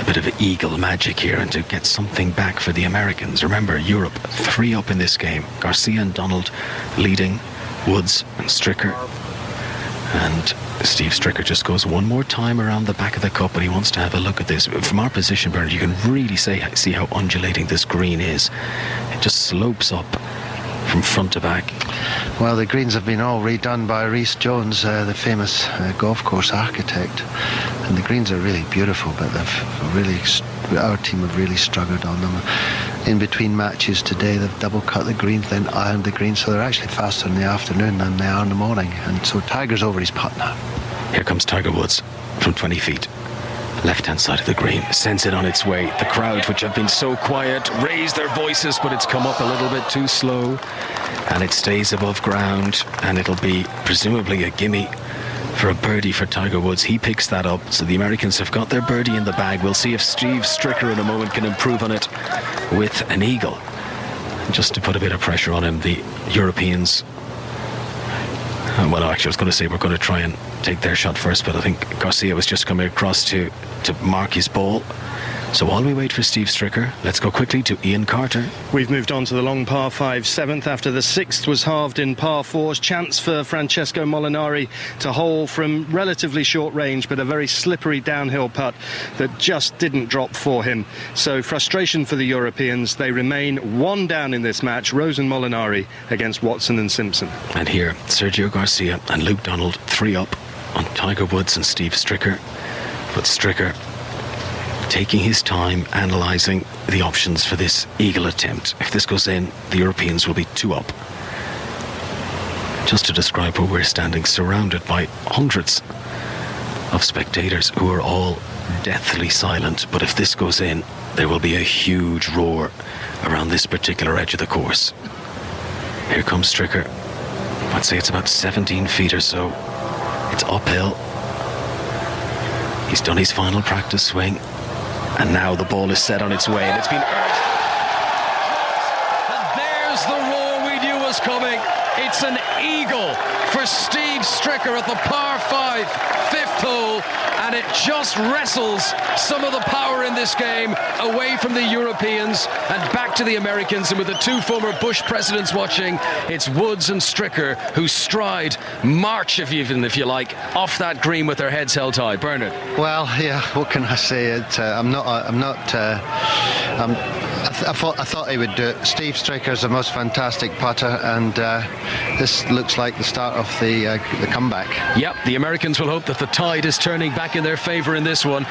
a bit of eagle magic here and to get something back for the Americans. Remember, Europe 3 up in this game. Garcia and Donald leading, Woods and Stricker. And Steve Stricker just goes one more time around the back of the cup, and he wants to have a look at this. From our position, Bernard, you can really see how undulating this green is. It just slopes up from front to back. Well, the greens have been all redone by Rhys Jones, the famous golf course architect. And the greens are really beautiful, but our team have really struggled on them. in between matches today. They've double cut the greens, then ironed the greens, so they're actually faster in the afternoon than they are in the morning. And so Tiger's over his putt now. Here comes Tiger Woods from 20 feet. Left-hand side of the green, sends it on its way. The crowd, which have been so quiet, raise their voices, but it's come up a little bit too slow. And it stays above ground, and it'll be presumably a gimme for a birdie for Tiger Woods. He picks that up, so the Americans have got their birdie in the bag. We'll see if Steve Stricker in a moment can improve on it with an eagle. Just to put a bit of pressure on him, the Europeans... well, actually, I was going to say we're going to try and take their shot first, but I think Garcia was just coming across to mark his ball. So while we wait for Steve Stricker, let's go quickly to Ian Carter. We've moved on to the long par 5 7th after the 6th was halved in par 4s. Chance for Francesco Molinari to hole from relatively short range, but a very slippery downhill putt that just didn't drop for him. So frustration for the Europeans. They remain 1 down in this match. Rose and Molinari against Watson and Simpson. And here, Sergio Garcia and Luke Donald 3 up on Tiger Woods and Steve Stricker. But Stricker taking his time, analysing the options for this eagle attempt. If this goes in, the Europeans will be 2 up. Just to describe where we're standing, surrounded by hundreds of spectators who are all deathly silent. But if this goes in, there will be a huge roar around this particular edge of the course. Here comes Stricker. I'd say it's about 17 feet or so. It's uphill. He's done his final practice swing. And now the ball is set on its way, and it's been urged. And there's the roar we knew was coming. It's an eagle for Steve Stricker at the par 5 5th hole, and it just wrestles some of the power in this game away from the Europeans and back to the Americans. And with the 2 former Bush presidents watching, it's Woods and Stricker who stride, march if you like, off that green with their heads held high. Bernard. Well, yeah, what can I say? I thought he would do it. Steve Stricker's the most fantastic putter, and this looks like the start of the comeback. Yep, the Americans will hope that the tide is turning back in their favour in this one.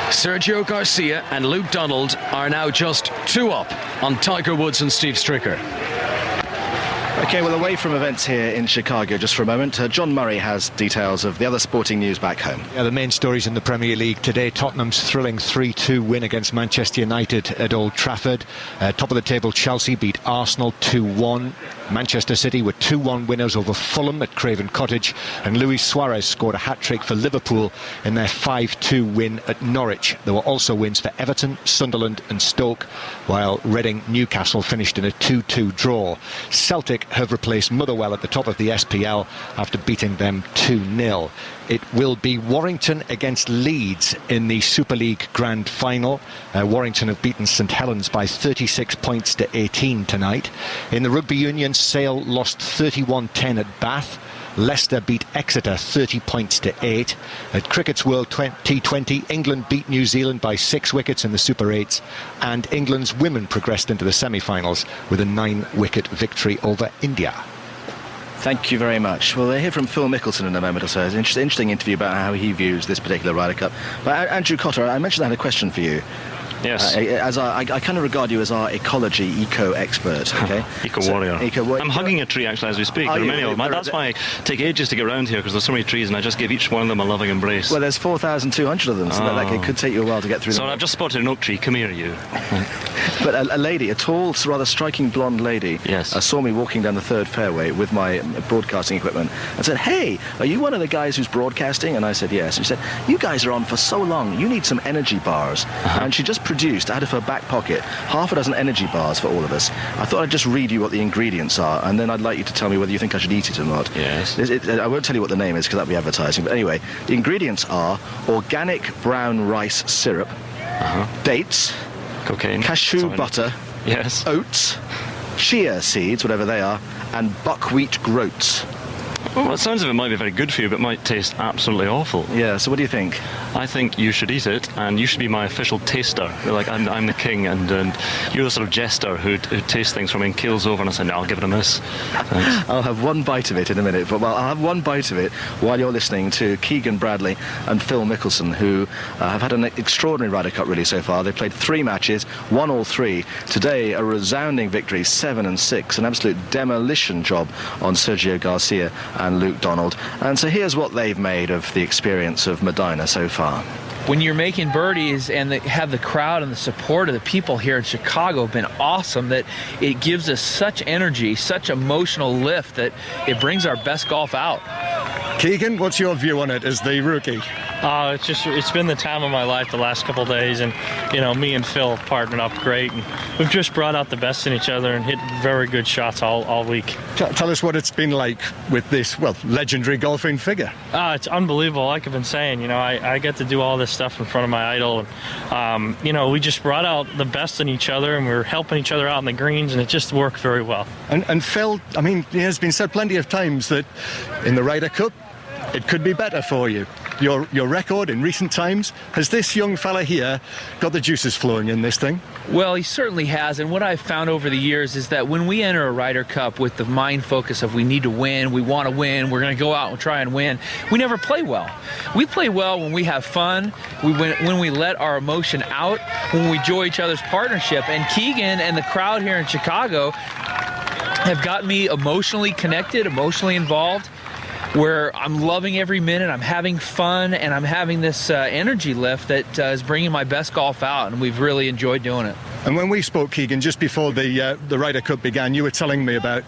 Sergio Garcia and Luke Donald are now just 2 up on Tiger Woods and Steve Stricker. OK, well, away from events here in Chicago just for a moment, John Murray has details of the other sporting news back home. Yeah, the main stories in the Premier League today. Tottenham's thrilling 3-2 win against Manchester United at Old Trafford. Top of the table, Chelsea beat Arsenal 2-1. Manchester City were 2-1 winners over Fulham at Craven Cottage, and Luis Suarez scored a hat-trick for Liverpool in their 5-2 win at Norwich. There were also wins for Everton, Sunderland and Stoke, while Reading Newcastle finished in a 2-2 draw. Celtic have replaced Motherwell at the top of the SPL after beating them 2-0. It will be Warrington against Leeds in the Super League Grand Final. Warrington have beaten St Helens by 36 points to 18 tonight. In the Rugby Union, Sale lost 31-10 at Bath. Leicester beat Exeter 30 points to 8. At Cricket's World T20, England beat New Zealand by 6 wickets in the Super 8s, and England's women progressed into the semi-finals with a 9-wicket victory over India. Thank you very much. Well, we'll hear from Phil Mickelson in a moment or so. It's an interesting interview about how he views this particular Ryder Cup. But Andrew Cotter, I mentioned I had a question for you. Yes. I kind of regard you as our ecology eco-expert, okay? Eco-warrior. I'm hugging a tree, actually, as we speak. There are many of them. That's why I take ages to get around here, because there's so many trees, and I just give each one of them a loving embrace. Well, there's 4,200 of them, so that it could take you a while to get through them. So I've just spotted an oak tree. Come here, you. But a lady, a tall, rather striking blonde lady, saw me walking down the 3rd fairway with my broadcasting equipment and said, "Hey, are you one of the guys who's broadcasting?" And I said, "Yes." And she said, "You guys are on for so long, you need some energy bars." And she just produced, out of her back pocket, half a dozen energy bars for all of us. I thought I'd just read you what the ingredients are, and then I'd like you to tell me whether you think I should eat it or not. Yes. I won't tell you what the name is, because that'd be advertising. But anyway, the ingredients are organic brown rice syrup, dates, cocaine, cashew butter, yes, oats, chia seeds, whatever they are, and buckwheat groats. Well, it sounds as if it might be very good for you, but might taste absolutely awful. Yeah, so what do you think? I think you should eat it, and you should be my official taster. Like, I'm the king, and you're the sort of jester who tastes things from me and keels over, and I say, no, I'll give it a miss. Thanks. I'll have one bite of it in a minute, but I'll have one bite of it while you're listening to Keegan Bradley and Phil Mickelson, who have had an extraordinary Ryder Cup really so far. They've played 3 matches, won all 3. Today, a resounding victory, 7-6, an absolute demolition job on Sergio Garcia and Luke Donald. And so here's what they've made of the experience of Medina so far. When you're making birdies and have the crowd and the support of the people here in Chicago have been awesome, that it gives us such energy, such emotional lift that it brings our best golf out. Keegan, what's your view on it as the rookie? It's been the time of my life the last couple of days, and me and Phil have partnered up great, and we've just brought out the best in each other and hit very good shots all week. Tell us what it's been like with this, legendary golfing figure. It's unbelievable. Like I've been saying, I get to do all this stuff in front of my idol, and we just brought out the best in each other, and we were helping each other out on the greens, and it just worked very well. And Phil, I mean, it has been said plenty of times that in the Ryder Cup, it could be better for you. Your record in recent times, has this young fella here got the juices flowing in this thing? Well, he certainly has, and what I've found over the years is that when we enter a Ryder Cup with the mind focus of we need to win, we want to win, we're going to go out and try and win, we never play well. We play well when we have fun, when we let our emotion out, when we enjoy each other's partnership. And Keegan and the crowd here in Chicago have got me emotionally connected, emotionally involved, where I'm loving every minute, I'm having fun, and I'm having this energy lift that is bringing my best golf out, and we've really enjoyed doing it. And when we spoke, Keegan, just before the Ryder Cup began, you were telling me about,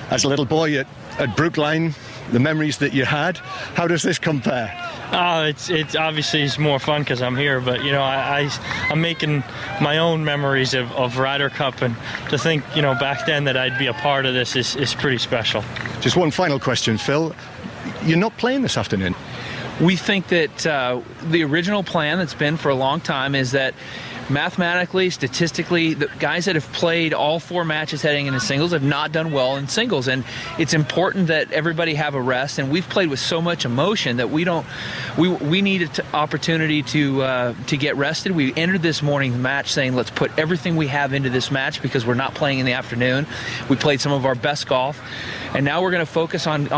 as a little boy at Brookline, the memories that you had. How does this compare? It's obviously it's more fun because I'm here, but I'm making my own memories of Ryder Cup, and to think back then that I'd be a part of this is pretty special. Just one final question, Phil. You're not playing this afternoon. We think that the original plan that's been for a long time is that mathematically, statistically, the guys that have played all 4 matches heading into singles have not done well in singles, and it's important that everybody have a rest. And we've played with so much emotion that we need an opportunity to get rested. We entered this morning's match saying let's put everything we have into this match because we're not playing in the afternoon. We played some of our best golf, and now we're going to focus on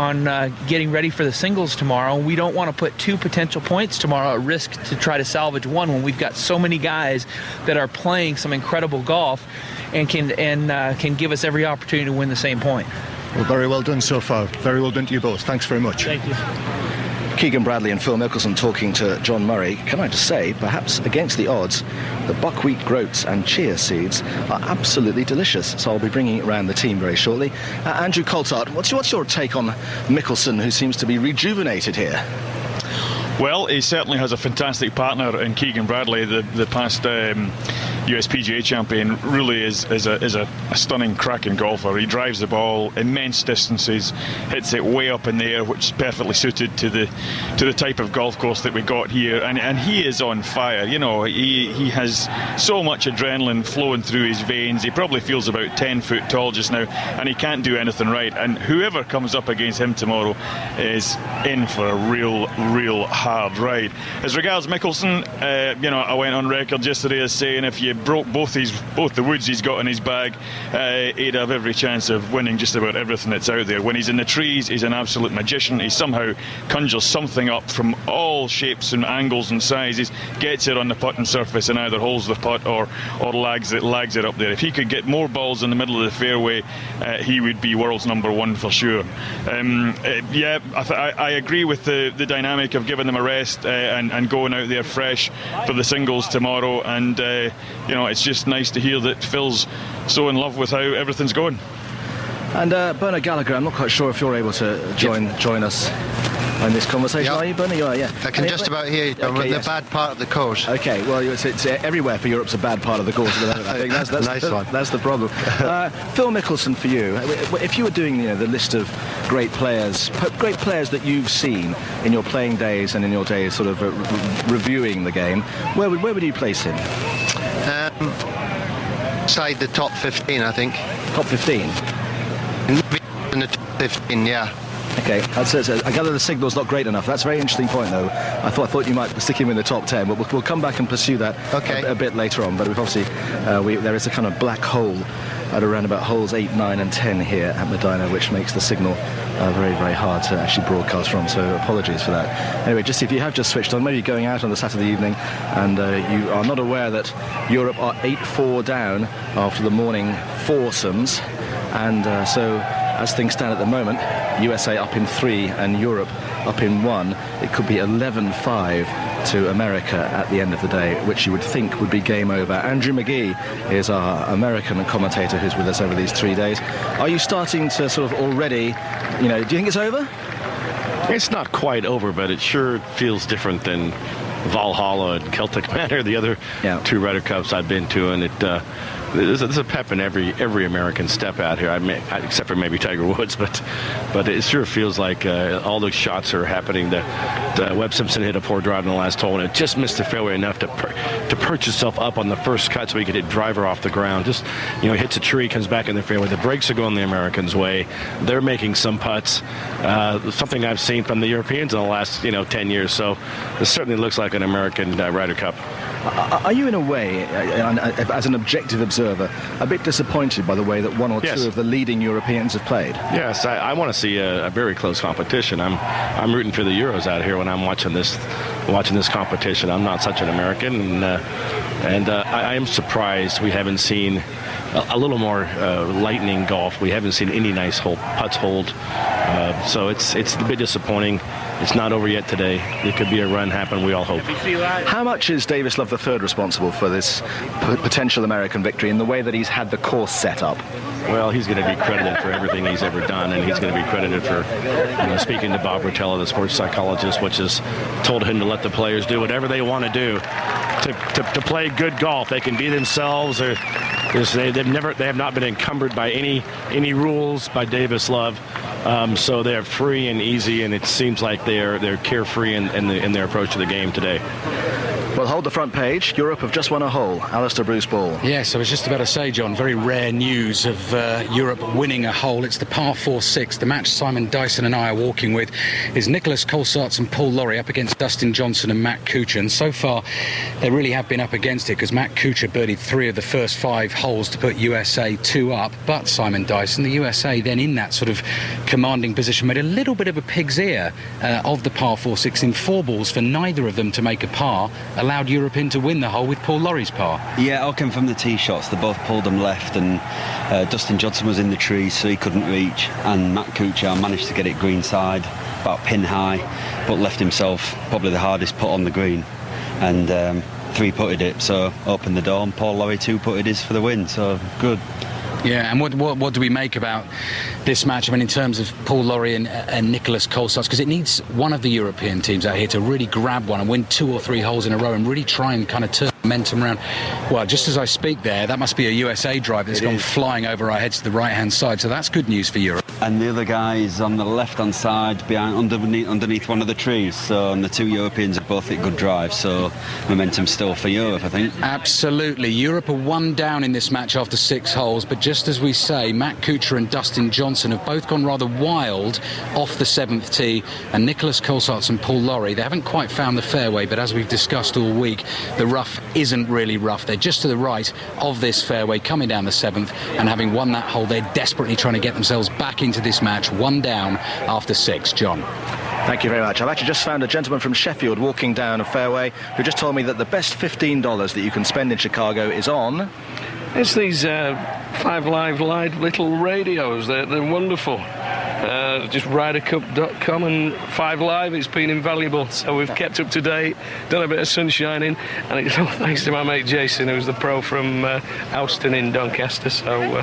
getting ready for the singles tomorrow. We don't want to put 2 potential points tomorrow at risk to try to salvage 1 when we've got so many guys that are playing some incredible golf and can give us every opportunity to win the same point. Well, very well done so far. Very well done to you both. Thanks very much. Thank you. Keegan Bradley and Phil Mickelson talking to John Murray. Can I just say, perhaps against the odds, the buckwheat groats and chia seeds are absolutely delicious. So I'll be bringing it around the team very shortly. Andrew Coulthard, what's your take on Mickelson, who seems to be rejuvenated here? Well, he certainly has a fantastic partner in Keegan Bradley, the past USPGA champion. Really is a stunning, cracking golfer. He drives the ball immense distances, hits it way up in the air, which is perfectly suited to the type of golf course that we got here. And he is on fire. He has so much adrenaline flowing through his veins. He probably feels about 10 foot tall just now, and he can't do anything right. And whoever comes up against him tomorrow is in for a real hard ride. As regards Mickelson, I went on record yesterday as saying if you broke both the woods he's got in his bag, he'd have every chance of winning just about everything that's out there. When he's in the trees, he's an absolute magician. He somehow conjures something up from all shapes and angles and sizes, gets it on the putting surface and either holds the putt or lags it up there. If he could get more balls in the middle of the fairway, he would be world's #1 for sure. I agree with the dynamic of giving them a rest and going out there fresh for the singles tomorrow. And it's just nice to hear that Phil's so in love with how everything's going. And Bernard Gallagher, I'm not quite sure if you're able to join us in this conversation. Yep. Are you, Bernard? You are, yeah. I can just about hear you, John, the bad part of the course. Okay, well, it's everywhere for Europe's a bad part of the course. I think that's nice one. That's the problem. Phil Mickelson, for you, if you were doing the list of great players that you've seen in your playing days and in your days sort of reviewing the game, where would you place him? Inside the top 15, I think. Top 15? In the top 15, yeah. Okay, I gather the signal's not great enough. That's a very interesting point, though. I thought you might stick him in the top 10, but we'll come back and pursue that a bit later on. But we've obviously, there is a kind of black hole at around about holes 8, 9 and 10 here at Medina, which makes the signal very, very hard to actually broadcast from, so apologies for that. Anyway, just if you have just switched on, maybe going out on the Saturday evening and you are not aware that Europe are 8-4 down after the morning foursomes, and so as things stand at the moment, USA up in 3 and Europe up in 1. It could be 11-5 to America at the end of the day, which you would think would be game over. Andrew McGee is our American commentator who's with us over these 3 days. Are you starting to sort of already, do you think it's over? It's not quite over, but it sure feels different than Valhalla and Celtic Manor, the other 2 Ryder Cups I've been to, and there's a pep in every American step out here. Except for maybe Tiger Woods, but it sure feels like all those shots are happening. The Webb Simpson hit a poor drive in the last hole, and it just missed the fairway enough to perch itself up on the first cut so he could hit driver off the ground. Just hits a tree, comes back in the fairway. The breaks are going the Americans' way. They're making some putts, something I've seen from the Europeans in the last 10 years. So this certainly looks like an American Ryder Cup. Are you, in a way, as an objective observer, a bit disappointed by the way that one or two of the leading Europeans have played? Yes, I want to see a very close competition. I'm rooting for the Euros out here when I'm watching this competition. I'm not such an American, and I am surprised we haven't seen a little more lightning golf. We haven't seen any nice putts hold. So it's a bit disappointing. It's not over yet today. There could be a run happen, we all hope. How much is Davis Love III responsible for this potential American victory in the way that he's had the course set up? Well, he's going to be credited for everything he's ever done, and he's going to be credited for speaking to Bob Rotella, the sports psychologist, which has told him to let the players do whatever they want to do to play good golf. They can be themselves, or they have not been encumbered by any rules by Davis Love. So they're free and easy, and it seems like they're carefree in their approach to the game today. Well, hold the front page. Europe have just won a hole. Alistair Bruce Ball. Yes, I was just about to say, John, very rare news of Europe winning a hole. It's the par 4-6. The match Simon Dyson and I are walking with is Nicholas Colsaerts and Paul Lawrie up against Dustin Johnson and Matt Kuchar. And so far, they really have been up against it because Matt Kuchar birdied 3 of the first 5 holes to put USA 2 up. But Simon Dyson, the USA, then in that sort of commanding position, made a little bit of a pig's ear of the par 4-6 in 4 balls for neither of them to make a par, allowed Europe in to win the hole with Paul Lawrie's par. Yeah, all came from the tee shots. They both pulled them left, and Dustin Johnson was in the trees, so he couldn't reach, and Matt Kuchar managed to get it greenside, about pin high, but left himself probably the hardest putt on the green, and 3-putted it, so opened the door, and Paul Lawrie 2-putted his for the win, so good. Yeah, and what do we make about this match? I mean, in terms of Paul Lawrie and Nicholas Colsaerts, because it needs one of the European teams out here to really grab one and win 2 or 3 holes in a row and really try and kind of turn momentum around. Well, just as I speak there, that must be a USA drive that's gone flying over our heads to the right-hand side, so that's good news for Europe. And the other guy is on the left-hand side underneath one of the trees, so and the 2 Europeans have both hit good drives, so momentum still for Europe, I think. Absolutely. Europe are 1 down in this match after 6 holes, but just as we say, Matt Kuchar and Dustin Johnson have both gone rather wild off the 7th tee, and Nicholas Colsaerts and Paul Lawrie, they haven't quite found the fairway, but as we've discussed all week, the rough isn't really rough. They're just to the right of this fairway coming down the 7th, and having won that hole, they're desperately trying to get themselves back into this match, 1 down after 6. John. Thank you very much. I've actually just found a gentleman from Sheffield walking down a fairway who just told me that the best $15 that you can spend in Chicago is on... It's these 5 Live little radios. They're wonderful. Just RyderCup.com and 5 Live. It's been invaluable. So we've kept up to date, done a bit of sunshining, and it's all thanks to my mate Jason, who's the pro from Austin in Doncaster. So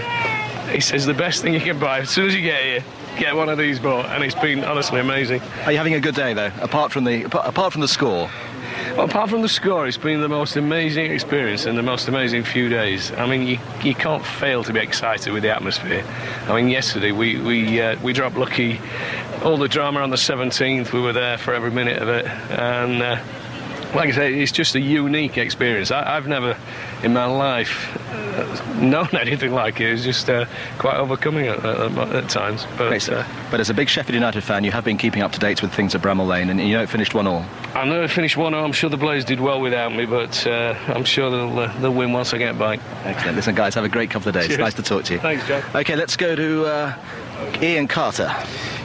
he says the best thing you can buy as soon as you get here, get one of these bought, and it's been honestly amazing. Are you having a good day though, apart from the score? Well, apart from the score, it's been the most amazing experience and the most amazing few days. I mean, you can't fail to be excited with the atmosphere. I mean, yesterday we dropped lucky. All the drama on the 17th, we were there for every minute of it, and like I say, it's just a unique experience. I've never in my life known anything like it. It's just quite overcoming at times. But as a big Sheffield United fan, you have been keeping up to date with things at Bramall Lane, and you know it finished 1-1. I know it finished 1-0. I'm sure the Blaze did well without me, but I'm sure they'll win once I get back. Excellent. Listen, guys, have a great couple of days. Cheers. Nice to talk to you. Thanks, John. OK, let's go to Ian Carter.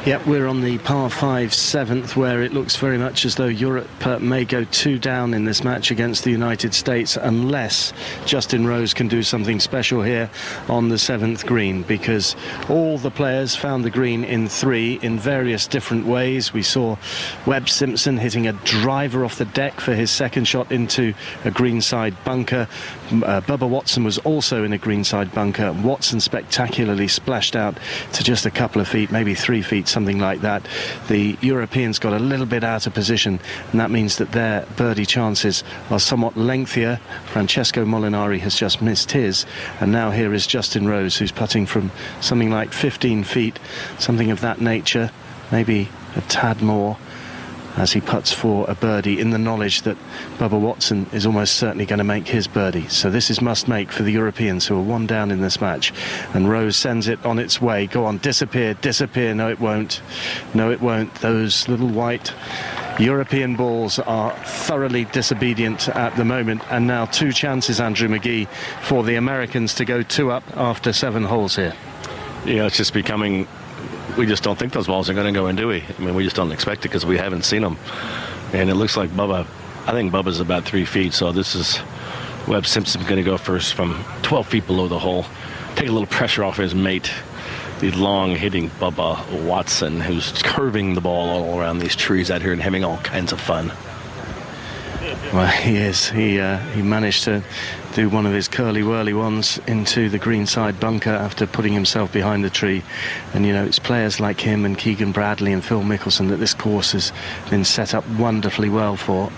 Yep, we're on the par 5 7th, where it looks very much as though Europe may go 2 down in this match against the United States, unless Justin Rose can do something special here on the 7th green, because all the players found the green in 3 in various different ways. We saw Webb Simpson hitting a driver off the deck for his second shot into a greenside bunker. Bubba Watson was also in a greenside bunker. Watson spectacularly splashed out to just a couple of feet, maybe 3 feet, something like that. The Europeans got a little bit out of position, and that means that their birdie chances are somewhat lengthier. Francesco Molinari has just missed his, and now here is Justin Rose, who's putting from something like 15 feet, something of that nature, maybe a tad more, as he putts for a birdie, in the knowledge that Bubba Watson is almost certainly going to make his birdie. So this is must make for the Europeans, who are 1 down in this match. And Rose sends it on its way. Go on, disappear, disappear. No, it won't. No, it won't. Those little white European balls are thoroughly disobedient at the moment. And now 2 chances, Andrew McGee, for the Americans to go 2 up after 7 holes here. Yeah, it's just becoming... We just don't think those balls are going to go in, do we? I mean, we just don't expect it because we haven't seen them. And it looks like Bubba, I think Bubba's about 3 feet, so this is Webb Simpson going to go first from 12 feet below the hole. Take a little pressure off his mate, the long-hitting Bubba Watson, who's curving the ball all around these trees out here and having all kinds of fun. Well, he is. He managed to do one of his curly-whirly ones into the greenside bunker after putting himself behind the tree. And, you know, it's players like him and Keegan Bradley and Phil Mickelson that this course has been set up wonderfully well for,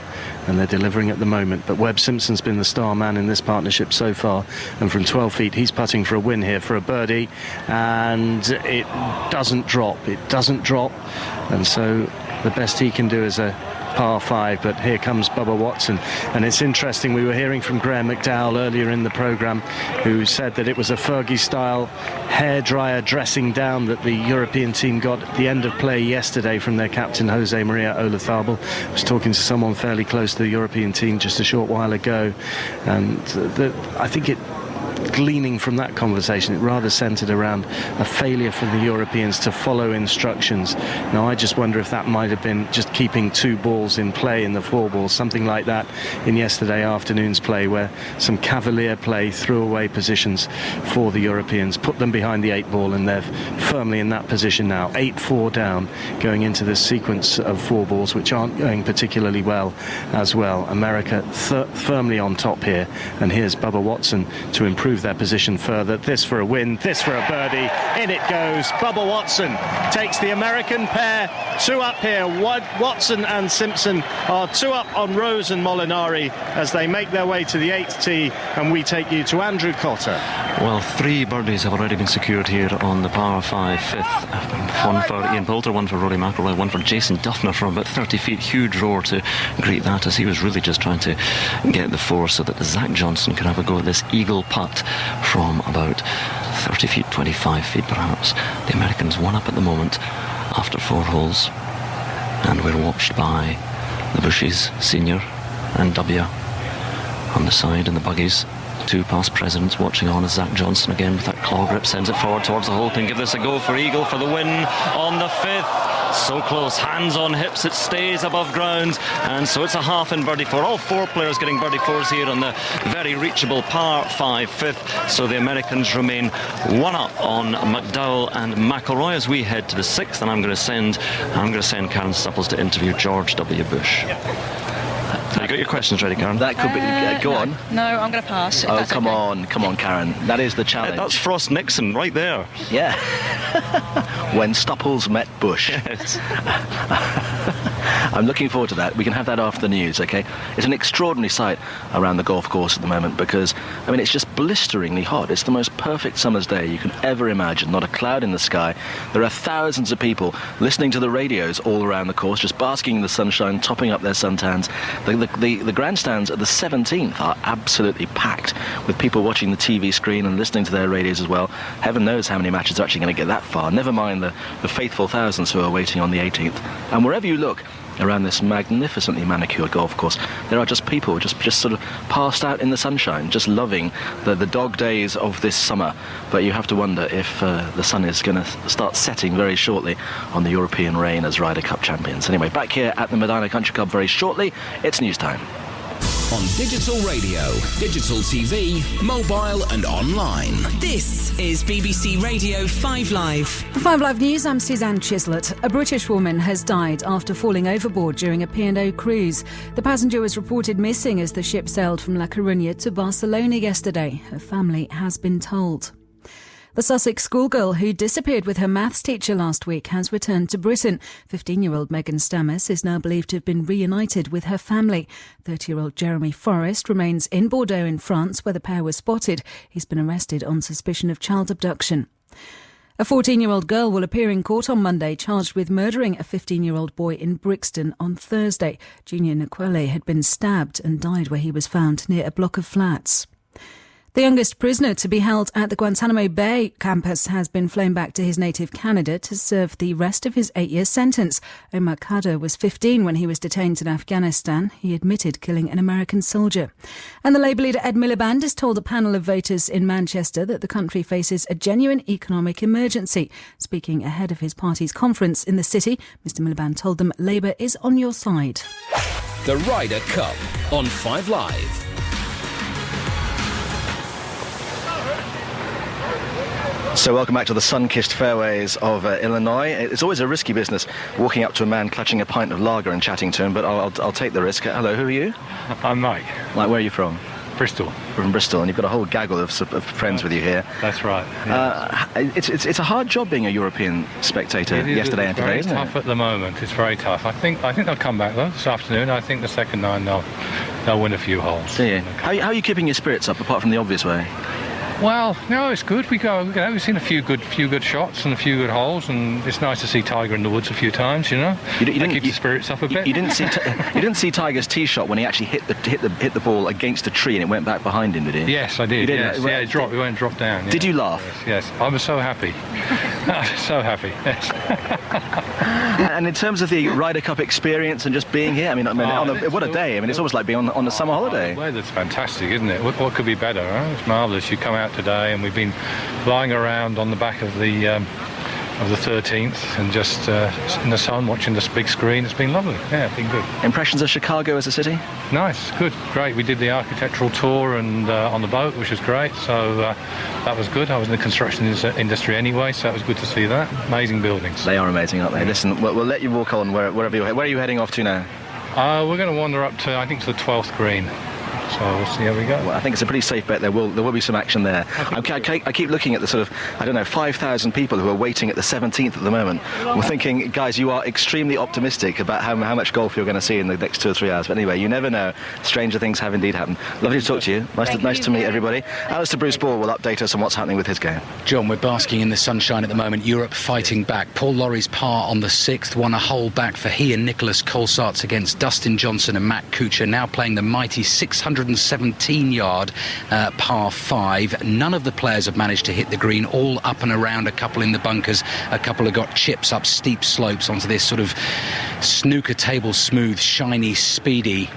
and they're delivering at the moment. But Webb Simpson's been the star man in this partnership so far, and from 12 feet he's putting for a win here for a birdie, and it doesn't drop. It doesn't drop, and so the best he can do is a par 5, but here comes Bubba Watson. And it's interesting, we were hearing from Graham McDowell earlier in the programme, who said that it was a Fergie-style hairdryer dressing down that the European team got at the end of play yesterday from their captain Jose Maria Olazabal. I was talking to someone fairly close to the European team just a short while ago, and I think it, gleaning from that conversation, it rather centred around a failure from the Europeans to follow instructions. Now, I just wonder if that might have been just keeping 2 balls in play in the 4 balls, something like that in yesterday afternoon's play, where some cavalier play threw away positions for the Europeans, put them behind the 8 ball, and they're firmly in that position now. 8-4 down going into this sequence of 4 balls, which aren't going particularly well as well. America firmly on top here, and here's Bubba Watson to improve their position further. This for a win, this for a birdie. In it goes. Bubba Watson takes the American pair 2 up here. Watson and Simpson are 2 up on Rose and Molinari as they make their way to the 8th tee, and we take you to Andrew Cotter. Well, 3 birdies have already been secured here on the par 5 5th. One for Ian Poulter, one for Rory McIlroy, one for Jason Duffner from about 30 feet. Huge roar to greet that, as he was really just trying to get the 4 so that Zach Johnson could have a go at this eagle putt from about 30 feet, 25 feet perhaps. The Americans 1 up at the moment after 4 holes, and we're watched by the Bushes, Senior and W on the side in the buggies. 2 past presidents watching on as Zach Johnson again with that claw grip sends it forward towards the hole. Can give this a go for eagle for the win on the 5th. So close, hands on hips, it stays above ground, and so it's a half in birdie 4. All 4 players getting birdie 4s here on the very reachable par 5 5th. So the Americans remain 1 up on McDowell and McIlroy as we head to the 6th, and I'm going to send Karen Supples to interview George W. Bush. Have you got your questions ready, Karen? That could be... go on. No, I'm going to pass. Oh, come on, Karen. That is the challenge. That's Frost Nixon right there. Yeah. When Stupples met Bush. Yes. I'm looking forward to that. We can have that after the news, okay? It's an extraordinary sight around the golf course at the moment because, I mean, it's just blisteringly hot. It's the most perfect summer's day you can ever imagine. Not a cloud in the sky. There are thousands of people listening to the radios all around the course, just basking in the sunshine, topping up their suntans. The grandstands at the 17th are absolutely packed with people watching the TV screen and listening to their radios as well. Heaven knows how many matches are actually going to get that far. Never mind the faithful thousands who are waiting on the 18th. And wherever you look around this magnificently manicured golf course, there are just people just sort of passed out in the sunshine, just loving the dog days of this summer. But you have to wonder if the sun is going to start setting very shortly on the European reign as Ryder Cup champions. Anyway, back here at the Medina Country Club very shortly. It's news time. On digital radio, digital TV, mobile and online. This is BBC Radio 5 Live. For 5 Live News, I'm Suzanne Chislett. A British woman has died after falling overboard during a P&O cruise. The passenger was reported missing as the ship sailed from La Coruña to Barcelona yesterday. Her family has been told. The Sussex schoolgirl who disappeared with her maths teacher last week has returned to Britain. 15-year-old Megan Stammes is now believed to have been reunited with her family. 30-year-old Jeremy Forrest remains in Bordeaux in France, where the pair was spotted. He's been arrested on suspicion of child abduction. A 14-year-old girl will appear in court on Monday, charged with murdering a 15-year-old boy in Brixton on Thursday. Junior Nkwele had been stabbed and died where he was found near a block of flats. The youngest prisoner to be held at the Guantanamo Bay campus has been flown back to his native Canada to serve the rest of his 8-year sentence. Omar Khadr was 15 when he was detained in Afghanistan. He admitted killing an American soldier. And the Labour leader Ed Miliband has told a panel of voters in Manchester that the country faces a genuine economic emergency. Speaking ahead of his party's conference in the city, Mr Miliband told them Labour is on your side. The Ryder Cup on 5 Live. So welcome back to the sun-kissed fairways of Illinois. It's always a risky business walking up to a man clutching a pint of lager and chatting to him, but I'll take the risk. Hello, who are you? I'm Mike. Mike, where are you from? Bristol. We're from Bristol, and you've got a whole gaggle of friends with you here. That's right. It's a hard job being a European spectator yesterday and today, isn't it? It's tough at the moment. It's very tough. I think they'll come back though this afternoon. I think the second 9 they'll win a few holes. Do you? How are you keeping your spirits up apart from the obvious way? Well, no, it's good. We've seen a few good shots and a few good holes, and it's nice to see Tiger in the woods a few times. You didn't keep the spirits up a bit. You didn't see Tiger's tee shot when he actually hit the ball against a tree and it went back behind him, did he? Yes, I did. You did? Yes. Yeah, it dropped. It went drop down. Yeah. Did you laugh? Yes. I was so happy. So happy. Yes. And in terms of the Ryder Cup experience and just being here, what a day! I mean, it's almost like being on a summer holiday. The weather's fantastic, isn't it? What could be better? Huh? It's marvellous. You come out today, and we've been flying around on the back of the 13th and just in the sun watching this big screen. It's been lovely. Yeah, it's been good. Impressions of Chicago as a city? Nice, good, great. We did the architectural tour and on the boat, which was great. So that was good. I was in the construction industry anyway, so it was good to see that. Amazing buildings. They are amazing, aren't they? Listen, we'll let you walk on wherever you're. Where are you heading off to now? We're going to wander up to, I think, to the 12th green. So we'll see how we go. Well, I think it's a pretty safe bet. There will be some action there. I keep looking at the sort of, 5,000 people who are waiting at the 17th at the moment. We're thinking, guys, you are extremely optimistic about how much golf you're going to see in the next 2 or 3 hours. But anyway, you never know. Stranger things have indeed happened. Lovely to talk to you. Nice to meet everybody. Alistair Bruce Ball will update us on what's happening with his game. John, we're basking in the sunshine at the moment. Europe fighting back. Paul Lawrie's par on the 6th won a hole back for he and Nicholas Colsaerts against Dustin Johnson and Matt Kuchar, now playing the mighty 617-yard par 5. None of the players have managed to hit the green, all up and around, a couple in the bunkers, a couple have got chips up steep slopes onto this sort of snooker table smooth, shiny, speedy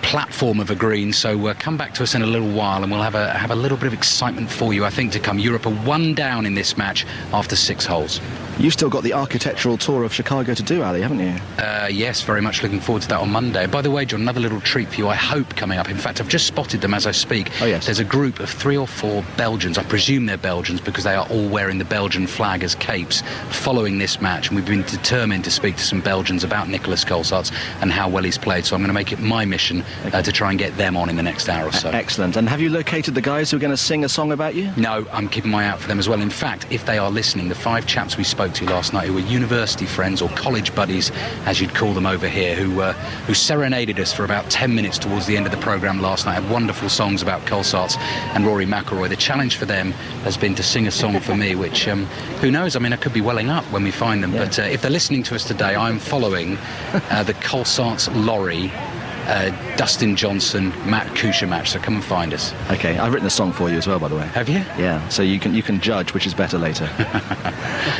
platform of a green. So come back to us in a little while and we'll have a little bit of excitement for you, I think, to come. Europe are 1 down in this match after 6 holes. You've still got the architectural tour of Chicago to do, Ali, haven't you? Yes, very much looking forward to that on Monday. By the way, John, another little treat for you, I hope, coming up. In fact, I've just spotted them as I speak. Oh, yes. There's a group of 3 or 4 Belgians. I presume they're Belgians because they are all wearing the Belgian flag as capes following this match. And we've been determined to speak to some Belgians about Nicholas Colsaerts and how well he's played. So I'm going to make it my mission to try and get them on in the next hour or so. Excellent. And have you located the guys who are going to sing a song about you? No, I'm keeping my eye out for them as well. In fact, if they are listening, the 5 chaps we spoke spoke to last night who were university friends or college buddies, as you'd call them over here, who serenaded us for about 10 minutes towards the end of the programme last night. Had wonderful songs about Colsaerts and Rory McIlroy. The challenge for them has been to sing a song for me, which, who knows, I mean, I could be welling up when we find them. Yeah. But if they're listening to us today, I'm following the Colsaerts Lorry Dustin Johnson, Matt Kuchar match, so come and find us. Okay, I've written a song for you as well, by the way. Have you? Yeah, so you can judge which is better later.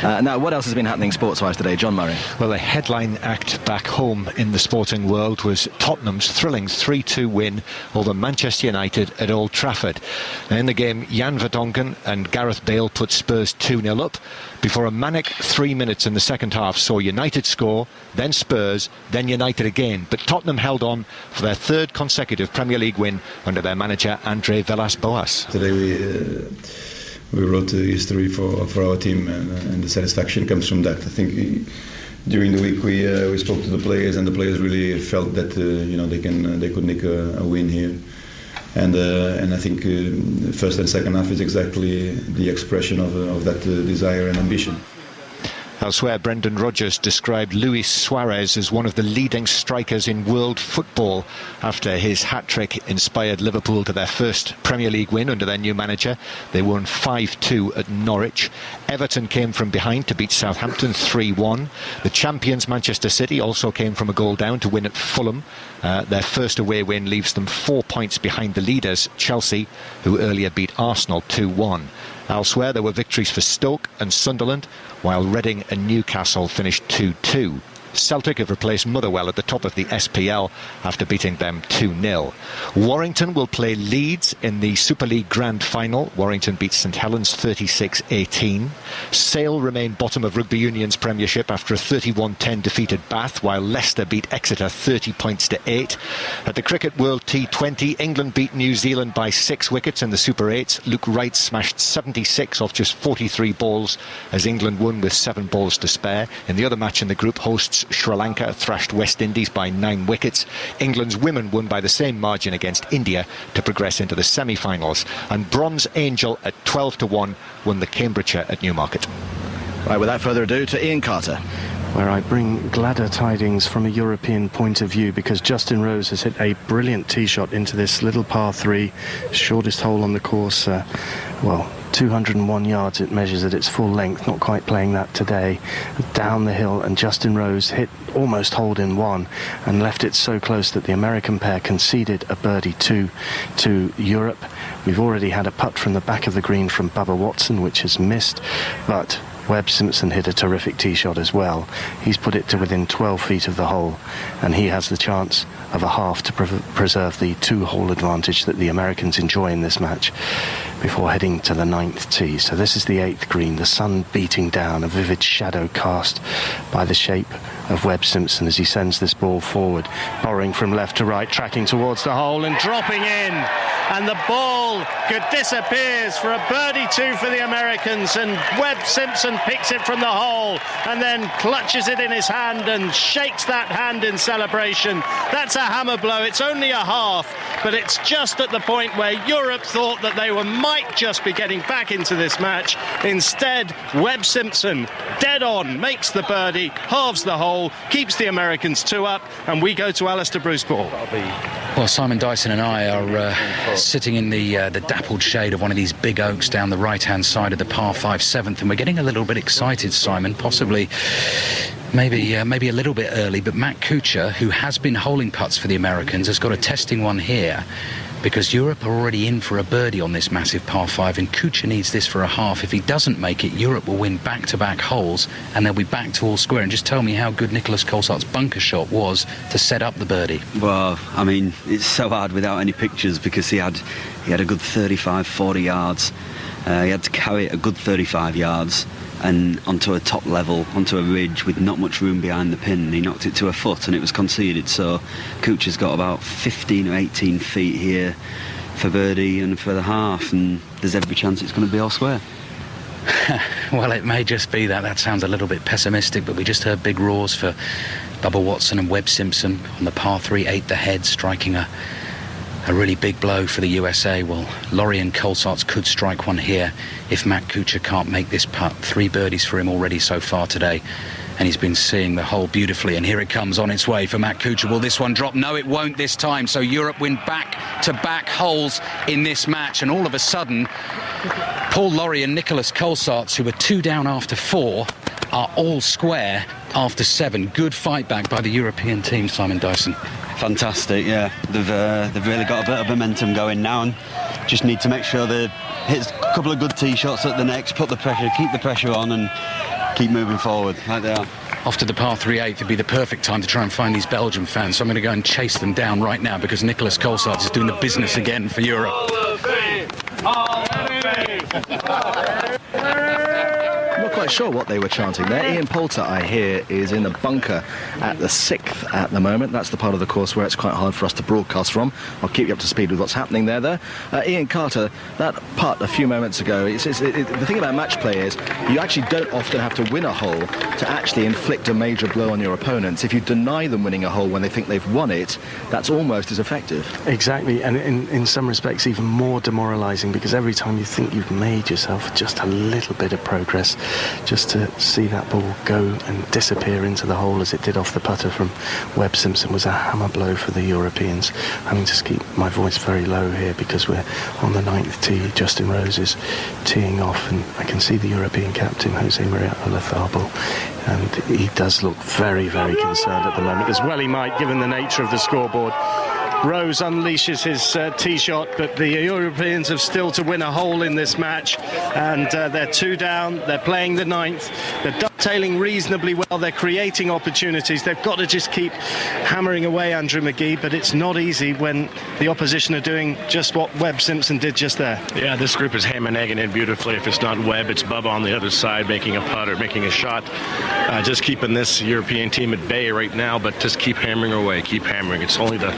Now, what else has been happening sports-wise today, John Murray? Well, the headline act back home in the sporting world was Tottenham's thrilling 3-2 win over Manchester United at Old Trafford. Now, in the game, Jan Vertonghen and Gareth Bale put Spurs 2-0 up before a manic 3 minutes in the second half saw United score, then Spurs, then United again. But Tottenham held on for their third consecutive Premier League win under their manager Andre Villas-Boas. Today we wrote history for our team, and the satisfaction comes from that. I think during the week we spoke to the players, and the players really felt that they could make a win here. And I think first and second half is exactly the expression of that desire and ambition. Elsewhere, Brendan Rodgers described Luis Suarez as one of the leading strikers in world football after his hat-trick inspired Liverpool to their first Premier League win under their new manager. They won 5-2 at Norwich. Everton came from behind to beat Southampton 3-1. The champions Manchester City also came from a goal down to win at Fulham. Their first away win leaves them 4 points behind the leaders, Chelsea, who earlier beat Arsenal 2-1. Elsewhere, there were victories for Stoke and Sunderland, while Reading and Newcastle finished 2-2. Celtic have replaced Motherwell at the top of the SPL after beating them 2-0. Warrington will play Leeds in the Super League Grand Final. Warrington beat St Helens 36-18. Sale remain bottom of Rugby Union's Premiership after a 31-10 defeat at Bath, while Leicester beat Exeter 30-8. At the Cricket World T20, England beat New Zealand by 6 wickets in the Super 8s. Luke Wright smashed 76 off just 43 balls as England won with 7 balls to spare. In the other match in the group, hosts Sri Lanka thrashed West Indies by 9 wickets. England's women won by the same margin against India to progress into the semi-finals. And Bronze Angel at 12-1 won the Cambridgeshire at Newmarket. Right, without further ado, to Ian Carter, where I bring gladder tidings from a European point of view, because Justin Rose has hit a brilliant tee shot into this little par 3, shortest hole on the course. 201 yards it measures at its full length, not quite playing that today, down the hill, and Justin Rose hit almost holed in one and left it so close that the American pair conceded a birdie to Europe. We've already had a putt from the back of the green from Bubba Watson, which has missed, but Webb Simpson hit a terrific tee shot as well. He's put it to within 12 feet of the hole, and he has the chance of a half to preserve the 2-hole advantage that the Americans enjoy in this match before heading to the 9th tee. So this is the 8th green, the sun beating down, a vivid shadow cast by the shape of Webb Simpson as he sends this ball forward, borrowing from left to right, tracking towards the hole and dropping in. And the ball disappears for a birdie 2 for the Americans, and Webb Simpson picks it from the hole and then clutches it in his hand and shakes that hand in celebration. That's a hammer blow. It's only a half, but it's just at the point where Europe thought that they might just be getting back into this match. Instead, Webb Simpson, dead on, makes the birdie, halves the hole, keeps the Americans 2 up, and we go to Alistair Bruce Ball. Well, Simon Dyson and I are sitting in the dappled shade of one of these big oaks down the right-hand side of the par 5 7th, and we're getting a little bit excited, Simon, possibly maybe a little bit early, but Matt Kuchar, who has been holing putts for the Americans, has got a testing one here, because Europe are already in for a birdie on this massive par 5, and Kuchar needs this for a half. If he doesn't make it, Europe will win back-to-back holes, and they'll be back to all square. And just tell me how good Nicholas Colsaert's bunker shot was to set up the birdie. Well, I mean, it's so hard without any pictures, because he had a good 35-40 yards. He had to carry it a good 35 yards and onto a top level, onto a ridge with not much room behind the pin, and he knocked it to a foot and it was conceded. So Kuchar's got about 15 or 18 feet here for birdie and for the half, and there's every chance it's going to be all square. Well, it may just be that. That sounds a little bit pessimistic, but we just heard big roars for Bubba Watson and Webb Simpson on the par 3 8 the head, striking a A really big blow for the USA. Well, Laurie and Colsaerts could strike one here if Matt Kuchar can't make this putt. 3 birdies for him already so far today, and he's been seeing the hole beautifully. And here it comes on its way for Matt Kuchar. Will this one drop? No, it won't this time. So Europe win back-to-back holes in this match, and all of a sudden, Paul Laurie and Nicholas Colsaerts, who were 2 down after 4, are all square after 7. Good fight back by the European team, Simon Dyson. Fantastic, yeah. They've really got a bit of momentum going now, and just need to make sure they hit a couple of good tee shots at the next, keep the pressure on, and keep moving forward like they are. Off to the par 3/8 would be the perfect time to try and find these Belgian fans. So I'm going to go and chase them down right now, because Nicholas Colsaerts is doing the business again for Europe. I'm not quite sure what they were chanting there. Ian Poulter, I hear, is in the bunker at the 6th at the moment. That's the part of the course where it's quite hard for us to broadcast from. I'll keep you up to speed with what's happening there, though. Ian Carter, that putt a few moments ago, the thing about match play is you actually don't often have to win a hole to actually inflict a major blow on your opponents. If you deny them winning a hole when they think they've won it, that's almost as effective. Exactly, and in some respects even more demoralising, because every time you think you've made yourself just a little bit of progress, just to see that ball go and disappear into the hole as it did off the putter from Webb Simpson was a hammer blow for the Europeans. I mean, just keep my voice very low here because we're on the 9th tee. Justin Rose is teeing off, and I can see the European captain, Jose Maria Olazabal, and he does look very, very concerned at the moment, as well he might, given the nature of the scoreboard. Rose unleashes his tee shot, but the Europeans have still to win a hole in this match, and they're 2 down. They're playing the 9th. They're dovetailing reasonably well. They're creating opportunities. They've got to just keep hammering away, Andrew McGee, but it's not easy when the opposition are doing just what Webb Simpson did just there. Yeah, this group is ham and egging in beautifully. If it's not Webb, it's Bubba on the other side making a putt or making a shot. Just keeping this European team at bay right now, but just keep hammering away, keep hammering. It's only the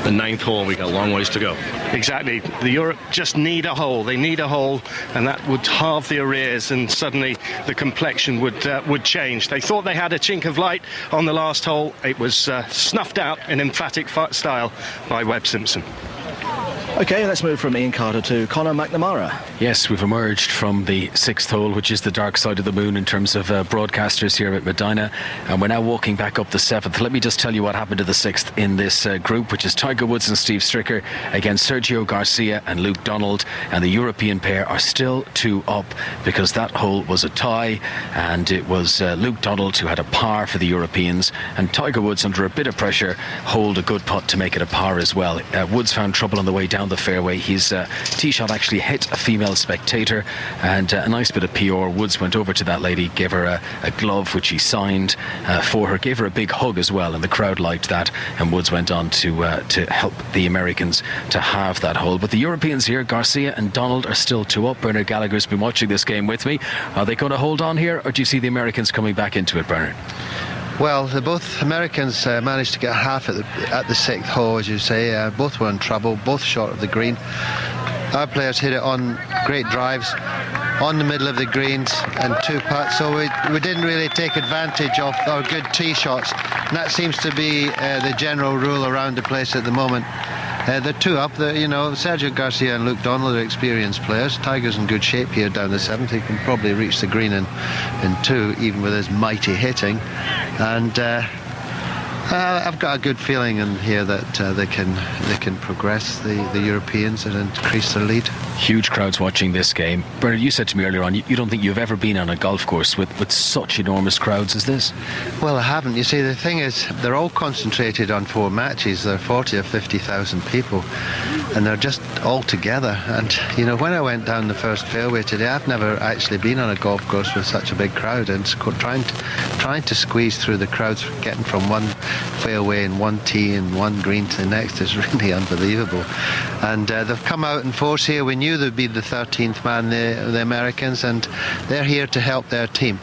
9th hole. We got a long ways to go. Exactly. The Europe just need a hole. They need a hole, and that would halve the arrears, and suddenly the complexion would change. They thought they had a chink of light on the last hole. It was snuffed out in emphatic style by Webb Simpson. OK, let's move from Ian Carter to Conor McNamara. Yes, we've emerged from the 6th hole, which is the dark side of the moon in terms of broadcasters here at Medina, and we're now walking back up the 7th. Let me just tell you what happened to the 6th in this group, which is Tiger Woods and Steve Stricker against Sergio Garcia and Luke Donald, and the European pair are still 2 up because that hole was a tie, and it was Luke Donald who had a par for the Europeans, and Tiger Woods, under a bit of pressure, holed a good putt to make it a par as well. Woods found trouble on the way down the fairway. His tee shot actually hit a female spectator, and a nice bit of PR. Woods went over to that lady, gave her a glove which he signed for her, gave her a big hug as well, and the crowd liked that, and Woods went on to help the Americans to halve that hole. But the Europeans here, Garcia and Donald, are still 2 up. Bernard Gallagher's been watching this game with me. Are they going to hold on here, or do you see the Americans coming back into it, Bernard? Well, both Americans managed to get half at the 6th hole, as you say. Both were in trouble, both short of the green. Our players hit it on great drives on the middle of the greens and 2 putts, so we didn't really take advantage of our good tee shots, and that seems to be the general rule around the place at the moment. They're 2 up. Sergio Garcia and Luke Donald are experienced players. Tiger's in good shape here down the 7th. He can probably reach the green in 2, even with his mighty hitting. And I've got a good feeling in here that they can progress, the Europeans, and increase their lead. Huge crowds watching this game. Bernard, you said to me earlier on, you don't think you've ever been on a golf course with such enormous crowds as this? Well, I haven't. You see, the thing is, they're all concentrated on 4 matches. There are 40 or 50,000 people, and they're just all together. And, when I went down the first fairway today, I've never actually been on a golf course with such a big crowd, and trying to squeeze through the crowds, getting from one fairway and 1 tee and 1 green to the next is really unbelievable. And they've come out in force here. We knew they'd be the 13th man, the Americans, and they're here to help their team.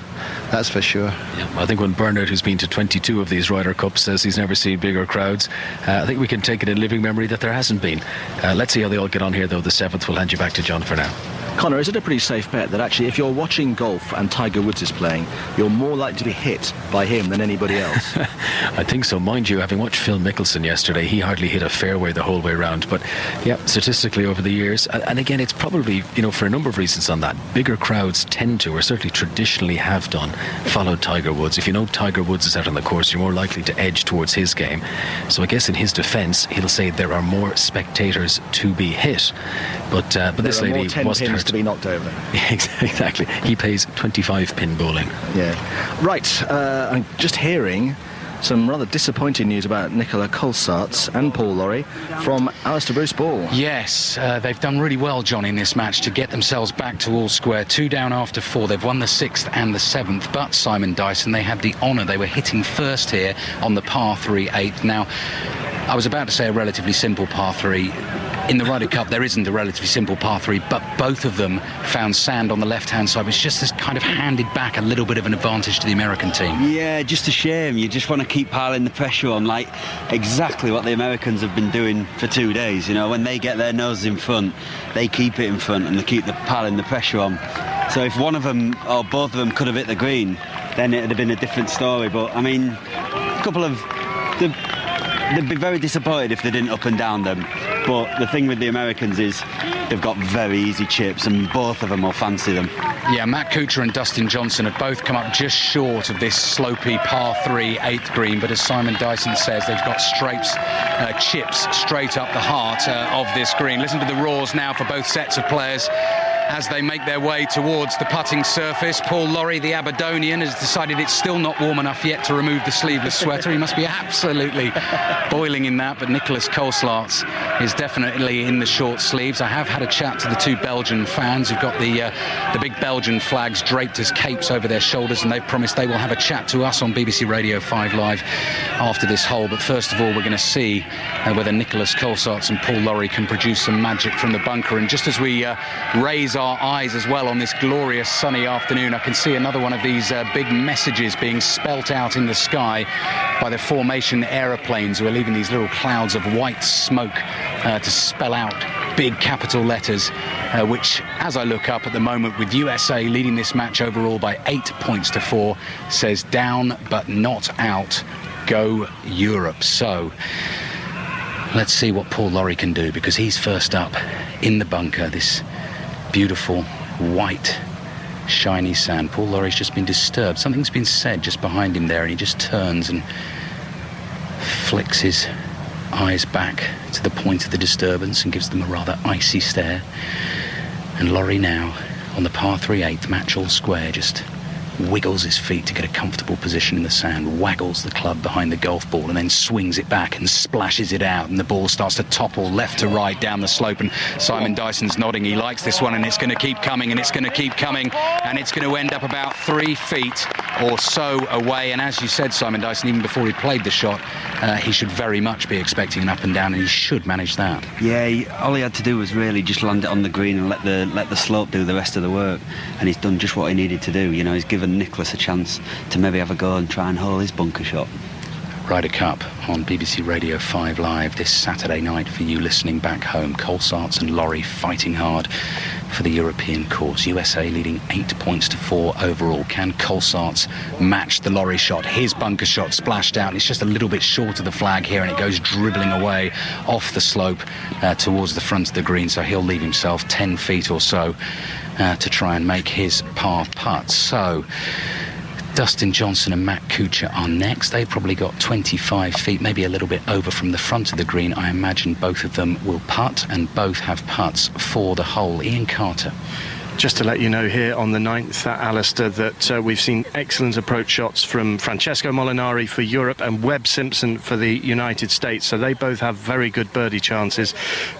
That's for sure. Yeah, I think when Bernard, who's been to 22 of these Ryder Cups, says he's never seen bigger crowds, I think we can take it in living memory that there hasn't been. Let's see how they all get on here, though. The 7th, we'll hand you back to John for now. Connor, is it a pretty safe bet that actually if you're watching golf and Tiger Woods is playing, you're more likely to be hit by him than anybody else? I think so. Mind you, having watched Phil Mickelson yesterday, he hardly hit a fairway the whole way round. But yeah, statistically over the years, and again, it's probably, for a number of reasons on that, bigger crowds tend to, or certainly traditionally have done, follow Tiger Woods. If you know Tiger Woods is out on the course, you're more likely to edge towards his game. So I guess in his defence, he'll say there are more spectators to be hit. But this lady wasn't hurt. To be knocked over. Exactly. He pays 25 pin bowling. Yeah. Right. I'm just hearing some rather disappointing news about Nicola Colsaerts and Paul Lawrie from Alistair Bruce Ball. Yes, they've done really well, John, in this match to get themselves back to all square. 2 down after 4. They've won the 6th and the 7th, but Simon Dyson, they had the honour. They were hitting first here on the par 3 8th. Now, I was about to say a relatively simple par 3. In the Ryder Cup, there isn't a relatively simple par 3, but both of them found sand on the left-hand side, which just kind of handed back a little bit of an advantage to the American team. Yeah, just a shame. You just want to keep piling the pressure on, like exactly what the Americans have been doing for 2 days. When they get their noses in front, they keep it in front and they keep piling the pressure on. So if one of them or both of them could have hit the green, then it would have been a different story. But, I mean, a couple of... They'd be very disappointed if they didn't up and down them. But the thing with the Americans is they've got very easy chips and both of them will fancy them. Yeah, Matt Kuchar and Dustin Johnson have both come up just short of this slopey par 3 8th green. But as Simon Dyson says, they've got chips straight up the heart of this green. Listen to the roars now for both sets of players as they make their way towards the putting surface. Paul Lawrie, the Aberdonian, has decided it's still not warm enough yet to remove the sleeveless sweater. He must be absolutely boiling in that, but Nicolas Colsaerts is definitely in the short sleeves. I have had a chat to the 2 Belgian fans who've got the big Belgian flags draped as capes over their shoulders, and they've promised they will have a chat to us on BBC Radio 5 Live after this hole. But first of all, we're going to see whether Nicolas Colsaerts and Paul Lawrie can produce some magic from the bunker. And just as we raise our eyes as well on this glorious sunny afternoon, I can see another one of these big messages being spelt out in the sky by the formation aeroplanes, who are leaving these little clouds of white smoke to spell out big capital letters, which, as I look up at the moment, with USA leading this match overall by 8 points to 4, says down but not out, go Europe. So let's see what Paul Lawrie can do, because he's first up in the bunker. This beautiful white shiny sand. Paul Lawrie's just been disturbed. Something's been said just behind him there, and he just turns and flicks his eyes back to the point of the disturbance and gives them a rather icy stare. And Lawrie now on the par 3 8th, match all square, just wiggles his feet to get a comfortable position in the sand, waggles the club behind the golf ball, and then swings it back and splashes it out, and the ball starts to topple left to right down the slope. And Simon Dyson's nodding. He likes this one, and it's going to keep coming, and it's going to keep coming, and it's going to end up about 3 feet or so away. And as you said, Simon Dyson, even before he played the shot, he should very much be expecting an up and down, and he should manage that. Yeah, all he had to do was really just land it on the green and let the slope do the rest of the work, and he's done just what he needed to do. He's given Nicholas a chance to maybe have a go and try and hole his bunker shot. Ryder Cup on BBC Radio 5 Live this Saturday night for you listening back home. Colsaerts and Lawrie fighting hard for the European course. USA leading 8 points to 4 overall. Can Colsaerts match the Lawrie shot? His bunker shot splashed out. It's just a little bit short of the flag here, and it goes dribbling away off the slope towards the front of the green. So he'll leave himself 10 feet or so to try and make his par putt. So Dustin Johnson and Matt Kuchar are next. They've probably got 25 feet, maybe a little bit over from the front of the green. I imagine both of them will putt, and both have putts for the hole. Ian Carter. Just to let you know here on the 9th, Alistair, that we've seen excellent approach shots from Francesco Molinari for Europe and Webb Simpson for the United States. So they both have very good birdie chances.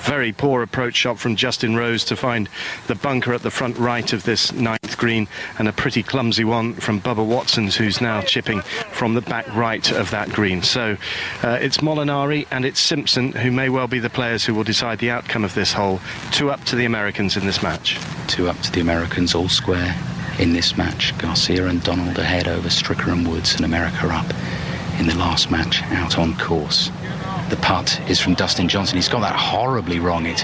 Very poor approach shot from Justin Rose to find the bunker at the front right of this 9th green, and a pretty clumsy one from Bubba Watsons, who's now chipping from the back right of that green. So it's Molinari and it's Simpson who may well be the players who will decide the outcome of this hole. 2 up to the Americans in this match. 2 up to the Americans, all square in this match. Garcia and Donald ahead over Stricker and Woods, and America up in the last match out on course. The putt is from Dustin Johnson. He's got that horribly wrong. It's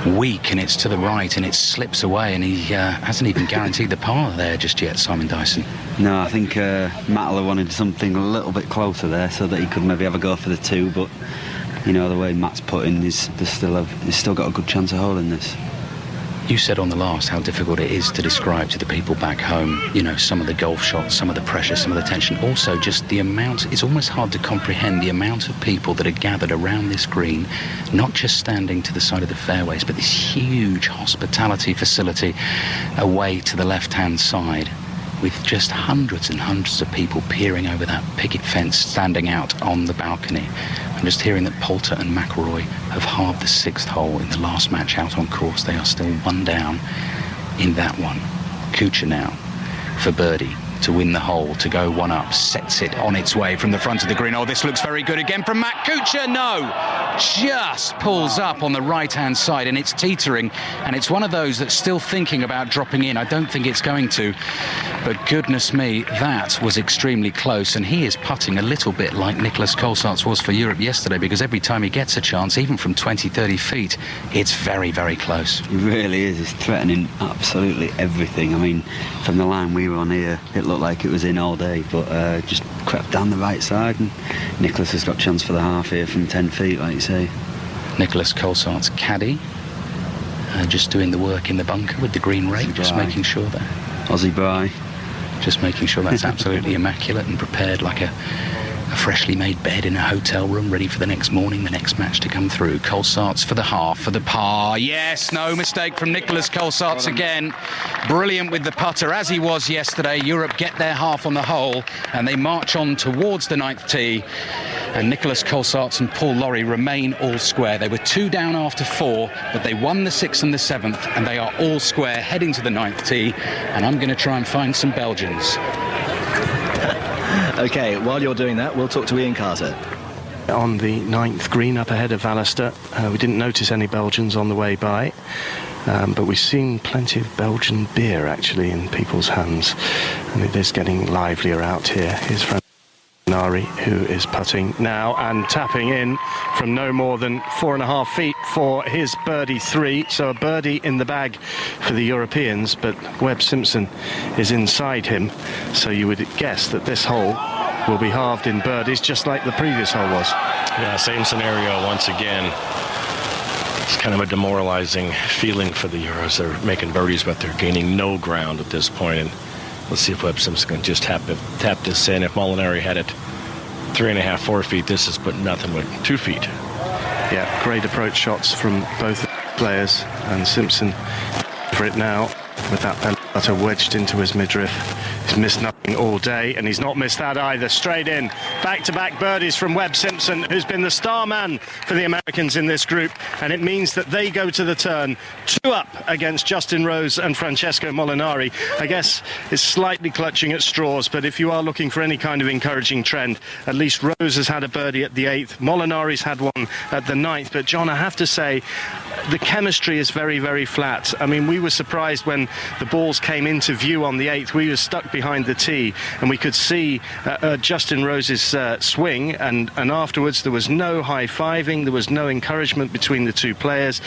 weak and it's to the right and it slips away, and he hasn't even guaranteed the par there just yet, Simon Dyson. No, I think Matala wanted something a little bit closer there so that he could maybe have a go for the 2, but you know, the way Matt's putting, he's still got a good chance of holding this. You said on the last how difficult it is to describe to the people back home, you know, some of the golf shots, some of the pressure, some of the tension. Also, just the amount, it's almost hard to comprehend the amount of people that are gathered around this green, not just standing to the side of the fairways, but this huge hospitality facility away to the left-hand side, with just hundreds and hundreds of people peering over that picket fence, standing out on the balcony. I'm just hearing that Poulter and McIlroy have halved the 6th hole in the last match out on course. They are still 1 down in that one. Kuchar now for birdie to win the hole, to go 1 up, sets it on its way from the front of the green. Oh, this looks very good again from Matt Kuchar. No, just pulls up on the right-hand side, and it's teetering, and it's one of those that's still thinking about dropping in. I don't think it's going to, but goodness me, that was extremely close, and he is putting a little bit like Nicholas Colsaerts was for Europe yesterday, because every time he gets a chance, even from 20, 30 feet, it's very, very close. He really is. He's threatening absolutely everything. I mean, from the line we were on here, it looked like it was in all day, but just crept down the right side, and Nicholas has got chance for the half here from 10 feet, like you say. Nicholas Colsaerts caddy, just doing the work in the bunker with the green rake, just making sure that Aussie Bry, just making sure that's absolutely immaculate and prepared like a freshly made bed in a hotel room, ready for the next morning, the next match to come through. Colsaerts for the half, for the par. Yes, no mistake from Nicholas Colsaerts again. Brilliant with the putter, as he was yesterday. Europe get their half on the hole, and they march on towards the 9th tee. And Nicholas Colsaerts and Paul Lawrie remain all square. They were 2 down after 4, but they won the 6th and the 7th, and they are all square heading to the 9th tee. And I'm going to try and find some Belgians. OK, while you're doing that, we'll talk to Ian Carter. On the 9th green up ahead of Alistair, we didn't notice any Belgians on the way by, but we've seen plenty of Belgian beer actually in people's hands, and it is getting livelier out here. Here's Molinari, who is putting now and tapping in from no more than 4.5 feet for his birdie 3, so a birdie in the bag for the Europeans, but Webb Simpson is inside him, so you would guess that this hole will be halved in birdies, just like the previous hole was. Yeah, same scenario once again. It's kind of a demoralizing feeling for the Euros. They're making birdies, but they're gaining no ground at this point. And let's see if Webb Simpson can just tap this in. If Molinari had it 3.5, 4 feet, this is but nothing but 2 feet. Yeah, great approach shots from both players, and Simpson for it now with that putter wedged into his midriff. He's missed nothing all day, and he's not missed that either. Straight in, back-to-back birdies from Webb Simpson, who's been the star man for the Americans in this group, and it means that they go to the turn 2 up against Justin Rose and Francesco Molinari. I guess it's slightly clutching at straws, but if you are looking for any kind of encouraging trend, at least Rose has had a birdie at the 8th, Molinari's had one at the 9th, but John, I have to say, the chemistry is very, very flat. I mean, we were surprised when the balls came into view on the 8th. We were stuck behind the tee, and we could see Justin Rose's swing, and afterwards there was no high-fiving, there was no encouragement between the two players,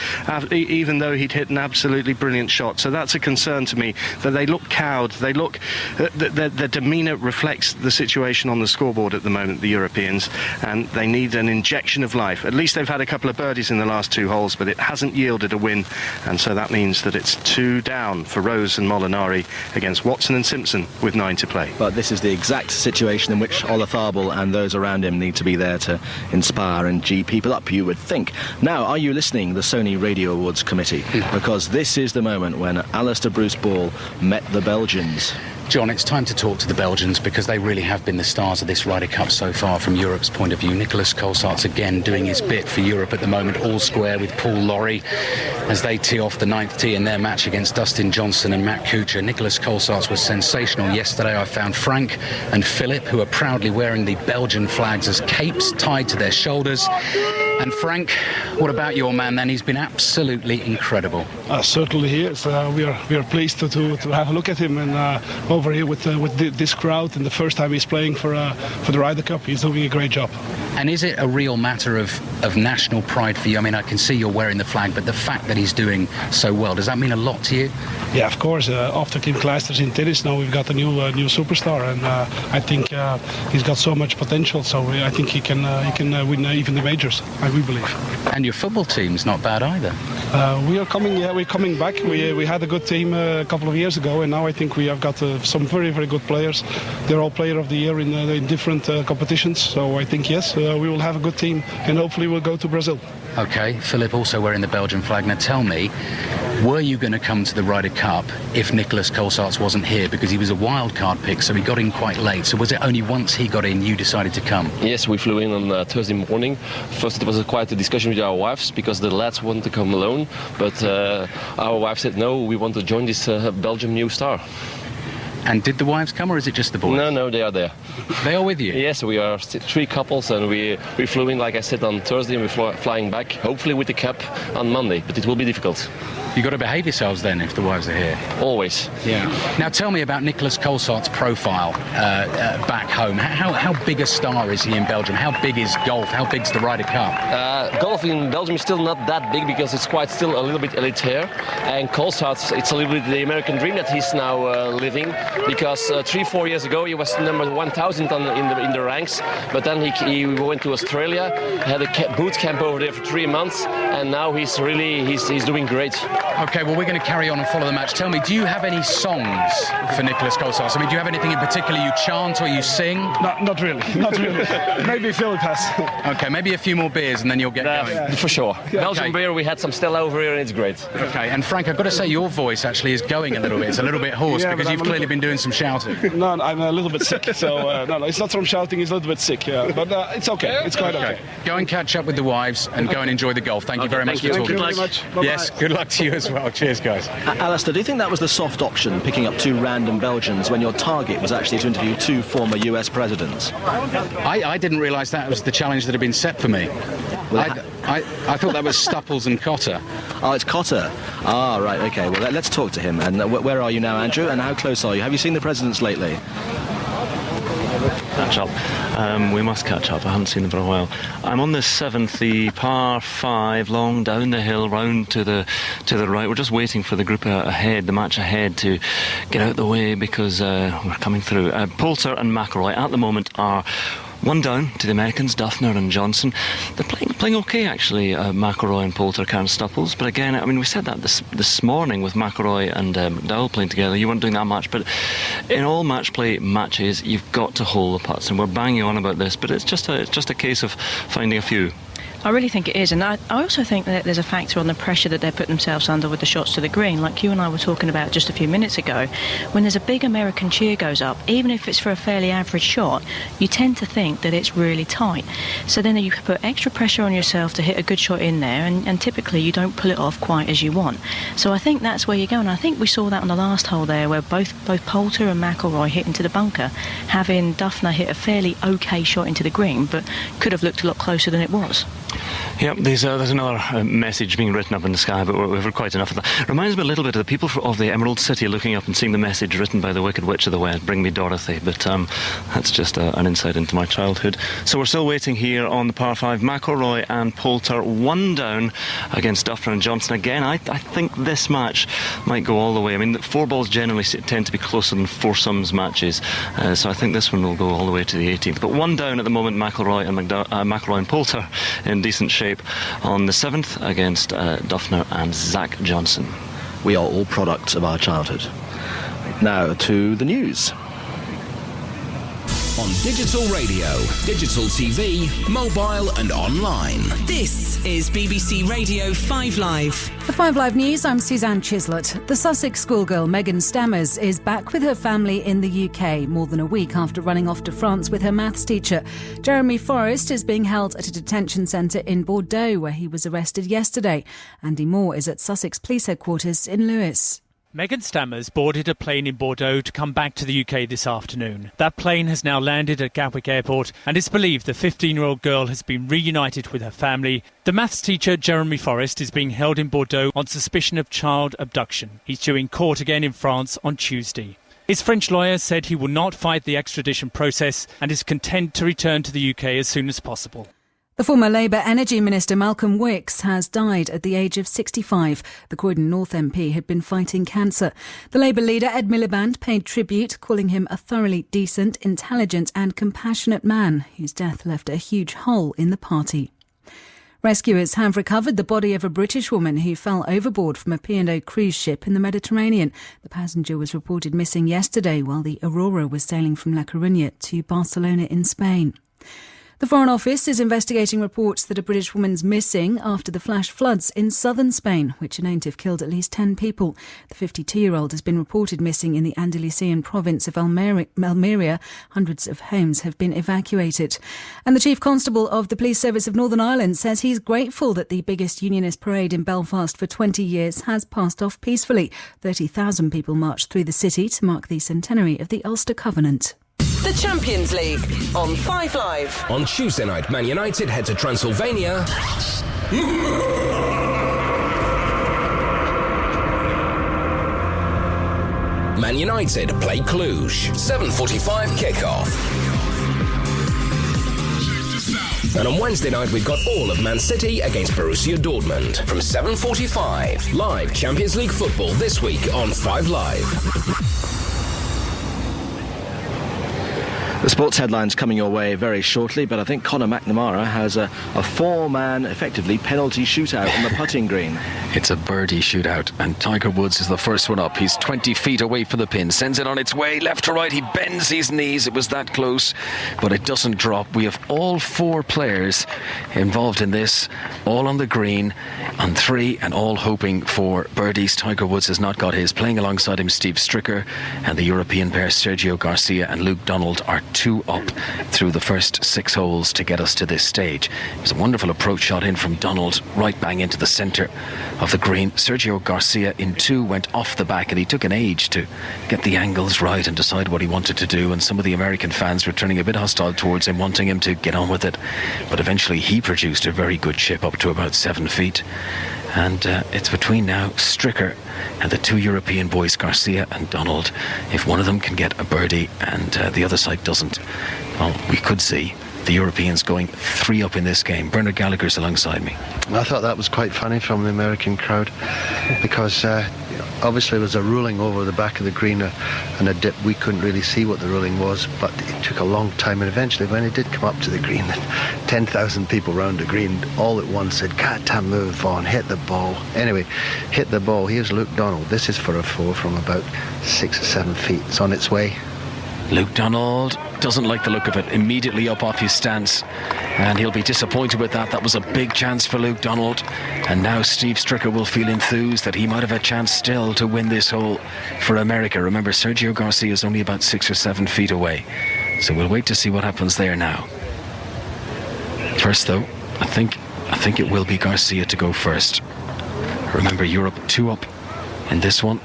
even though he'd hit an absolutely brilliant shot. So that's a concern to me, that they look cowed. They look, their demeanour reflects the situation on the scoreboard at the moment, the Europeans, and they need an injection of life. At least they've had a couple of birdies in the last 2 holes, but it hasn't yielded a win, and so that means that it's 2 down for Rose and Molinari against Watson and Simpson with 9 to play. But this is the exact situation in which Olafable and those around him need to be there to inspire and G people up, you would think. Now, are you listening, the Sony Radio Awards Committee? Because this is the moment when Alistair Bruce Ball met the Belgians. John, it's time to talk to the Belgians, because they really have been the stars of this Ryder Cup so far from Europe's point of view. Nicholas Colsaerts again doing his bit for Europe at the moment, all square with Paul Lawrie as they tee off the 9th tee in their match against Dustin Johnson and Matt Kuchar. Nicholas Colsaerts was sensational yesterday. I found Frank and Philip, who are proudly wearing the Belgian flags as capes tied to their shoulders. And Frank, what about your man then? He's been absolutely incredible. Certainly he is. We are pleased to have a look at him, and over here with this crowd, and the first time he's playing for the Ryder Cup, he's doing a great job. And is it a real matter of national pride for you? I mean, I can see you're wearing the flag, but the fact that he's doing so well, does that mean a lot to you? Yeah, of course. After Kim Clijsters in tennis, now we've got a new superstar, and I think he's got so much potential. So I think he can win even the majors. We believe. And your football team's not bad either. We're coming back. We had a good team a couple of years ago, and now I think we have got some very, very good players. They're all Player of the Year in different competitions. So I think yes, we will have a good team, and hopefully we'll go to Brazil. Okay, Philip also wearing the Belgian flag. Now tell me, were you going to come to the Ryder Cup if Nicholas Colsaerts wasn't here? Because he was a wild card pick, so he got in quite late. So was it only once he got in you decided to come? Yes, we flew in on Thursday morning. First it was quite a discussion with our wives because the lads wanted to come alone, but our wife said no, we want to join this Belgium new star. And did the wives come, or is it just the boys? No, they are there. They are with you? Yes, we are 3 couples, and we flew in, like I said, on Thursday, and we're flying back, hopefully with the cap on Monday, but it will be difficult. You've got to behave yourselves then if the wives are here. Always. Yeah. Now tell me about Nicholas Colsaerts' profile back home. How big a star is he in Belgium? How big is golf? How big's the Ryder Cup? Golf in Belgium is still not that big because it's still a little bit elitaire. And Colsaerts, it's a little bit the American dream that he's now living, because 3-4 years ago he was number 1,000 in the ranks, but then he went to Australia, had a boot camp over there for 3 months, and now he's doing great. Okay, well, we're going to carry on and follow the match. Tell me, do you have any songs for Nicholas Colsaerts? I mean, do you have anything in particular you chant or you sing? Not really. Maybe Philip has. Okay, maybe a few more beers and then you'll get going. Yeah, for sure. Yeah. Belgian beer, we had some Stella over here and it's great. Okay, and Frank, I've got to say your voice actually is going a little bit. It's a little bit hoarse because you've clearly been doing some shouting. No, I'm a little bit sick. So, no, it's not from shouting, it's a little bit sick. Yeah. But it's okay. It's quite okay. Go and catch up with the wives and go and enjoy the golf. Thank you very much for talking. Thank you very much. Bye-bye. Yes, good luck to you as well. Cheers, guys. Alistair, do you think that was the soft option, picking up 2 random Belgians when your target was actually to interview 2 former US presidents? I didn't realise that was the challenge that had been set for me. I thought that was Stupples and Cotter. Oh, it's Cotter. Ah, right, OK. Well, let's talk to him. And where are you now, Andrew? And how close are you? Have you seen the presidents lately? Catch up. We must catch up. I haven't seen them for a while. I'm on this 7th, the par 5, long down the hill, round to the right. We're just waiting for the group ahead, the match ahead, to get out of the way because we're coming through. Poulter and McIlroy at the moment are 1 down to the Americans, Duffner and Johnson. They're playing okay, actually, McIlroy and Poulter, Karen Stupples. But again, I mean, we said that this morning with McIlroy and McDowell playing together. You weren't doing that much, but in all match play matches, you've got to hold the putts. And we're banging on about this, but it's just a case of finding a few. I really think it is, and I also think that there's a factor on the pressure that they're putting themselves under with the shots to the green, like you and I were talking about just a few minutes ago. When there's a big American cheer goes up, even if it's for a fairly average shot, you tend to think that it's really tight. So then you put extra pressure on yourself to hit a good shot in there, and typically you don't pull it off quite as you want. So I think that's where you go, and I think we saw that on the last hole there, where both Poulter and McIlroy hit into the bunker, having Duffner hit a fairly okay shot into the green, but could have looked a lot closer than it was. Yep, there's another message being written up in the sky, but we've heard quite enough of that. Reminds me a little bit of the people of the Emerald City looking up and seeing the message written by the Wicked Witch of the West, "Bring me Dorothy," but that's just an insight into my childhood. So we're still waiting here on the par 5. McIlroy and Poulter 1 down against Duffner and Johnson. Again, I think this match might go all the way. I mean, the 4 balls generally tend to be closer than foursomes matches, so I think this one will go all the way to the 18th. But 1 down at the moment, McIlroy and Poulter in decent shape on the 7th against Duffner and Zach Johnson. We are all products of our childhood. Now to the news. On digital radio, digital TV, mobile and online. This is BBC Radio 5 Live. The 5 Live News, I'm Suzanne Chislett. The Sussex schoolgirl Megan Stammers is back with her family in the UK more than a week after running off to France with her maths teacher. Jeremy Forrest is being held at a detention centre in Bordeaux where he was arrested yesterday. Andy Moore is at Sussex Police Headquarters in Lewes. Megan Stammers boarded a plane in Bordeaux to come back to the UK this afternoon. That plane has now landed at Gatwick Airport, and it's believed the 15-year-old girl has been reunited with her family. The maths teacher, Jeremy Forrest, is being held in Bordeaux on suspicion of child abduction. He's due in court again in France on Tuesday. His French lawyer said he will not fight the extradition process and is content to return to the UK as soon as possible. The former Labour Energy Minister Malcolm Wicks has died at the age of 65. The Croydon North MP had been fighting cancer. The Labour leader Ed Miliband paid tribute, calling him a thoroughly decent, intelligent and compassionate man whose death left a huge hole in the party. Rescuers have recovered the body of a British woman who fell overboard from a P&O cruise ship in the Mediterranean. The passenger was reported missing yesterday while the Aurora was sailing from La Coruña to Barcelona in Spain. The Foreign Office is investigating reports that a British woman's missing after the flash floods in southern Spain, which are known to have killed at least 10 people. The 52-year-old has been reported missing in the Andalusian province of Almeria. Hundreds of homes have been evacuated. And the Chief Constable of the Police Service of Northern Ireland says he's grateful that the biggest unionist parade in Belfast for 20 years has passed off peacefully. 30,000 people marched through the city to mark the centenary of the Ulster Covenant. The Champions League on 5 Live. On Tuesday night, Man United head to Transylvania. Man United play Cluj. 7:45 kickoff. And on Wednesday night, we've got all of Man City against Borussia Dortmund. From 7:45, live Champions League football this week on 5 Live. The sports headlines coming your way very shortly, but I think Conor McNamara has a four-man, effectively, penalty shootout on the putting green. It's a birdie shootout, and Tiger Woods is the first one up. He's 20 feet away from the pin, sends it on its way, left to right, he bends his knees. It was that close, but it doesn't drop. We have all four players involved in this, all on the green, on three, and all hoping for birdies. Tiger Woods has not got his. Playing alongside him, Steve Stricker, and the European pair, Sergio Garcia and Luke Donald, are 2 up through the first 6 holes to get us to this stage. It was a wonderful approach shot in from Donald, right bang into the centre of the green. Sergio Garcia in 2 went off the back, and he took an age to get the angles right and decide what he wanted to do, and some of the American fans were turning a bit hostile towards him, wanting him to get on with it, but eventually he produced a very good chip up to about 7 feet. And it's between now Stricker and the 2 European boys, Garcia and Donald. If one of them can get a birdie and the other side doesn't, well, we could see the Europeans going 3 up in this game. Bernard Gallagher's alongside me. I thought that was quite funny from the American crowd, because obviously there was a ruling over the back of the green and a dip. We couldn't really see what the ruling was, but it took a long time, and eventually when it did come up to the green, 10,000 people round the green all at once said, "Can't move on, hit the ball." Anyway, hit the ball. Here's Luke Donald. This is for a 4 from about 6 or 7 feet. It's on its way. Luke Donald doesn't like the look of it. Immediately up off his stance, and he'll be disappointed with that. That was a big chance for Luke Donald, and now Steve Stricker will feel enthused that he might have a chance still to win this hole for America. Remember, Sergio Garcia is only about 6 or 7 feet away, so we'll wait to see what happens there now. First though, I think it will be Garcia to go first. Remember, Europe 2 up in this one.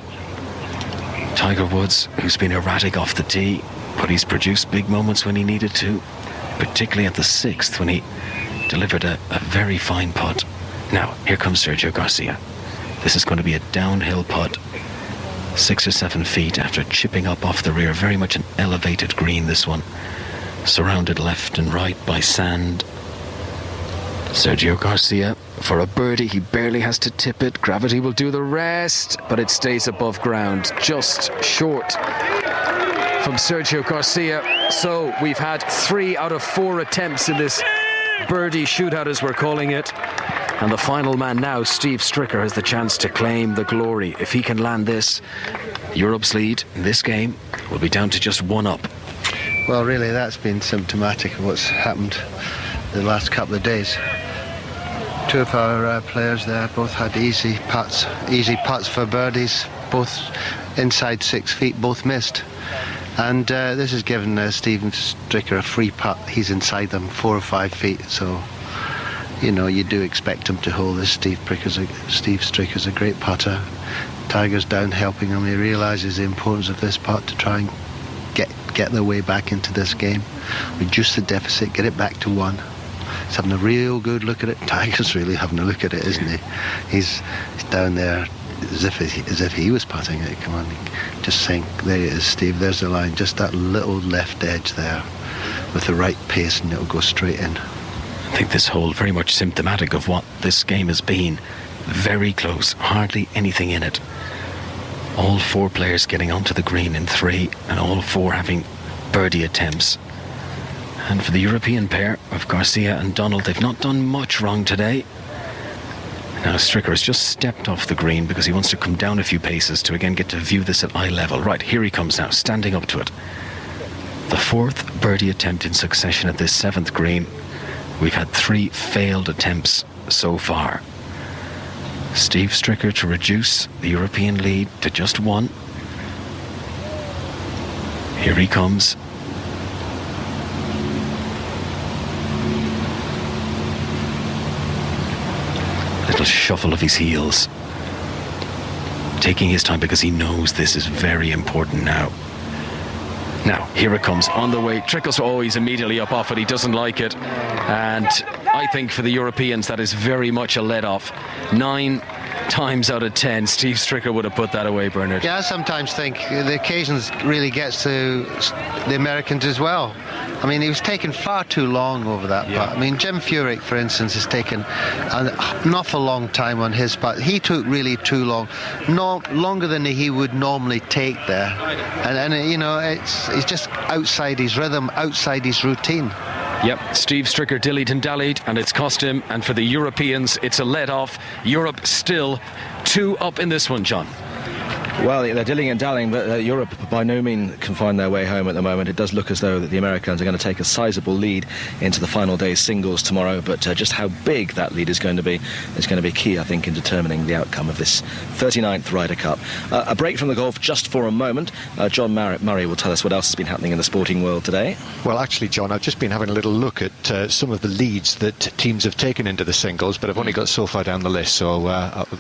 Tiger Woods, who's been erratic off the tee, but he's produced big moments when he needed to, particularly at the 6th when he delivered a very fine putt. Now, here comes Sergio Garcia. This is going to be a downhill putt, 6 or 7 feet after chipping up off the rear. Very much an elevated green, this one, surrounded left and right by sand. Sergio Garcia for a birdie. He barely has to tip it. Gravity will do the rest, but it stays above ground, just short from Sergio Garcia. So we've had 3 out of 4 attempts in this birdie shootout, as we're calling it. And the final man now, Steve Stricker, has the chance to claim the glory. If he can land this, Europe's lead in this game will be down to just 1 up. Well, really, that's been symptomatic of what's happened the last couple of days. 2 of our players there both had easy putts for birdies, both inside 6 feet, both missed. And this has given Stephen Stricker a free putt. He's inside them 4 or 5 feet, so you know you do expect him to hold this. Steve Stricker's a great putter, Tiger's down helping him. He realises the importance of this putt to try and get their way back into this game, reduce the deficit, get it back to 1. He's having a real good look at it. Tiger's really having a look at it, isn't he? He's down there as if he was putting it. Come on, just think, there it is, Steve, there's the line, just that little left edge there with the right pace, and it'll go straight in. I think this hole very much symptomatic of what this game has been. Very close, hardly anything in it. All 4 players getting onto the green in 3, and all 4 having birdie attempts. And for the European pair of Garcia and Donald, they've not done much wrong today. Now Stricker has just stepped off the green because he wants to come down a few paces to again get to view this at eye level. Right, here he comes now, standing up to it. The 4th birdie attempt in succession at this 7th green. We've had 3 failed attempts so far. Steve Stricker to reduce the European lead to just 1. Here he comes. Little shuffle of his heels. Taking his time because he knows this is very important now. Now, here it comes, on the way, trickles, he's immediately up off it, he doesn't like it. And I think for the Europeans that is very much a let-off. 9 times out of 10, Steve Stricker would have put that away, Bernard. Yeah, I sometimes think the occasions really gets to the Americans as well. I mean, he was taking far too long over that putt. I mean, Jim Furyk, for instance, has taken an awful long time on his putt. He took really too long, longer than he would normally take there. And you know, it's just outside his rhythm, outside his routine. Yep, Steve Stricker dillied and dallied, and it's cost him. And for the Europeans, it's a let-off. Europe still 2 up in this one, John. Well, they're dilling and dallying, but Europe by no means can find their way home at the moment. It does look as though that the Americans are going to take a sizable lead into the final day's singles tomorrow, but just how big that lead is going to be key, I think, in determining the outcome of this 39th Ryder Cup. A break from the golf just for a moment. John Murray will tell us what else has been happening in the sporting world today. Well, actually, John, I've just been having a little look at some of the leads that teams have taken into the singles, but I've only got so far down the list, so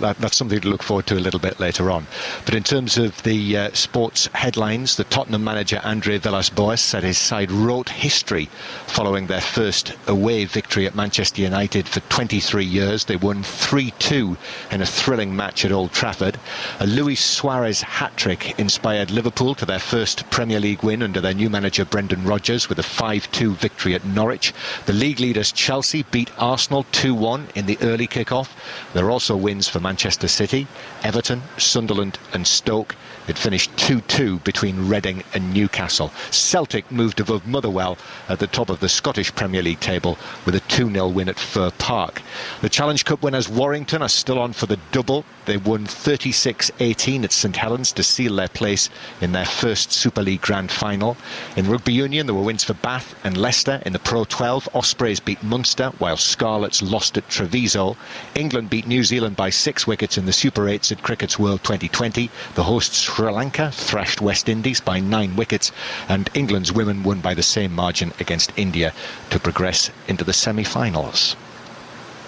that's something to look forward to a little bit later on. But in terms of the sports headlines, the Tottenham manager Andre Villas-Boas said his side wrote history following their first away victory at Manchester United for 23 years. They won 3-2 in a thrilling match at Old Trafford. A Luis Suarez hat-trick inspired Liverpool to their first Premier League win under their new manager Brendan Rodgers with a 5-2 victory at Norwich. The league leaders Chelsea beat Arsenal 2-1 in the early kick-off. There are also wins for Manchester City, Everton, Sunderland and Stoke. It finished 2-2 between Reading and Newcastle. Celtic moved above Motherwell at the top of the Scottish Premier League table with a 2-0 win at Fir Park. The Challenge Cup winners Warrington are still on for the double. They won 36-18 at St Helens to seal their place in their first Super League Grand Final. In Rugby Union, there were wins for Bath and Leicester. In the Pro 12, Ospreys beat Munster, while Scarlets lost at Treviso. England beat New Zealand by 6 wickets in the Super 8s at Cricket's World 2020. The hosts Sri Lanka thrashed West Indies by 9 wickets, and England's women won by the same margin against India to progress into the semi-finals.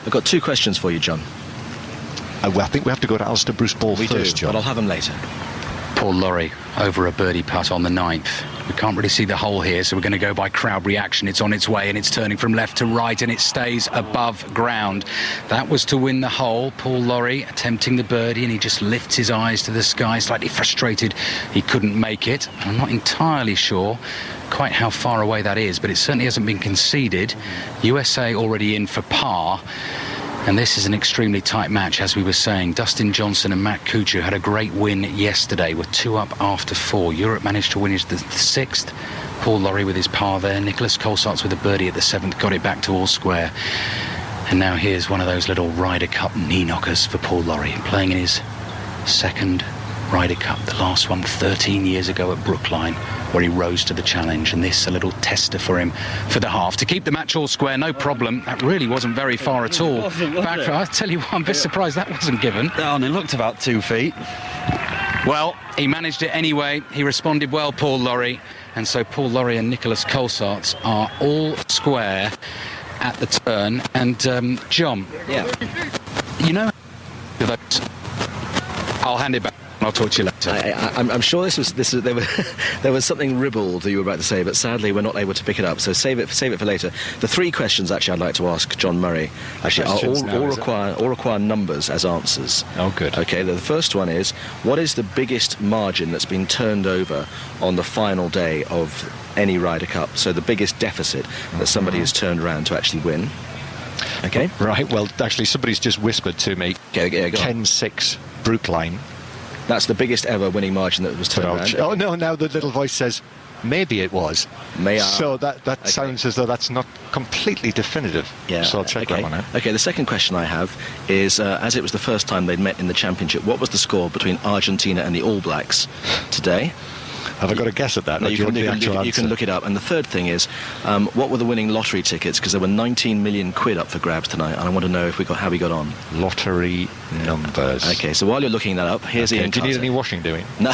I've got 2 questions for you, John. Well, I think we have to go to Alistair Bruce Ball first, John. But I'll have them later. Paul Lawrie over a birdie putt on the 9th. We can't really see the hole here, so we're going to go by crowd reaction. It's on its way and it's turning from left to right and it stays above ground. That was to win the hole. Paul Lawrie attempting the birdie, and he just lifts his eyes to the sky, slightly frustrated he couldn't make it. I'm not entirely sure quite how far away that is, but it certainly hasn't been conceded. USA already in for par. And this is an extremely tight match, as we were saying. Dustin Johnson and Matt Kuchar had a great win yesterday with 2 up after 4. Europe managed to win the 6th. Paul Lawrie with his par there. Nicholas Colsaerts with a birdie at the 7th, got it back to all square. And now here's one of those little Ryder Cup knee knockers for Paul Lawrie, playing in his 2nd Ryder Cup, the last one 13 years ago at Brookline, where he rose to the challenge, and this a little tester for him for the half to keep the match all square. No problem. That really wasn't very far at all. I tell you what, I'm a bit surprised that wasn't given. Down, it looked about 2 feet. Well, he managed it anyway. He responded well, Paul Lawrie, and so Paul Lawrie and Nicholas Colsaerts are all square at the turn. And John, yeah, you know, I'll hand it back. I'll talk to you later. I'm sure there was something ribald that you were about to say, but sadly we're not able to pick it up. So save it for later. The 3 questions actually I'd like to ask John Murray actually all require numbers as answers. Oh, good. Okay. The first one is, what is the biggest margin that's been turned over on the final day of any Ryder Cup? So the biggest deficit that somebody has turned around to actually win. Okay. Right. Well, actually, somebody's just whispered to me. Okay, 10-6 Brookline. That's the biggest ever winning margin that was turned around. Oh no! Now the little voice says, maybe it was. So that sounds as though that's not completely definitive. Yeah. So I'll check that one out. Okay. The second question I have is, as it was the first time they'd met in the championship, what was the score between Argentina and the All Blacks today? Have I got a guess at that? No, you can look it up. And the third thing is, what were the winning lottery tickets? Because there were 19 million quid up for grabs tonight, and I want to know how we got on. Lottery numbers. Okay, so while you're looking that up, here's Ian Carter. Do you need any washing doing? No.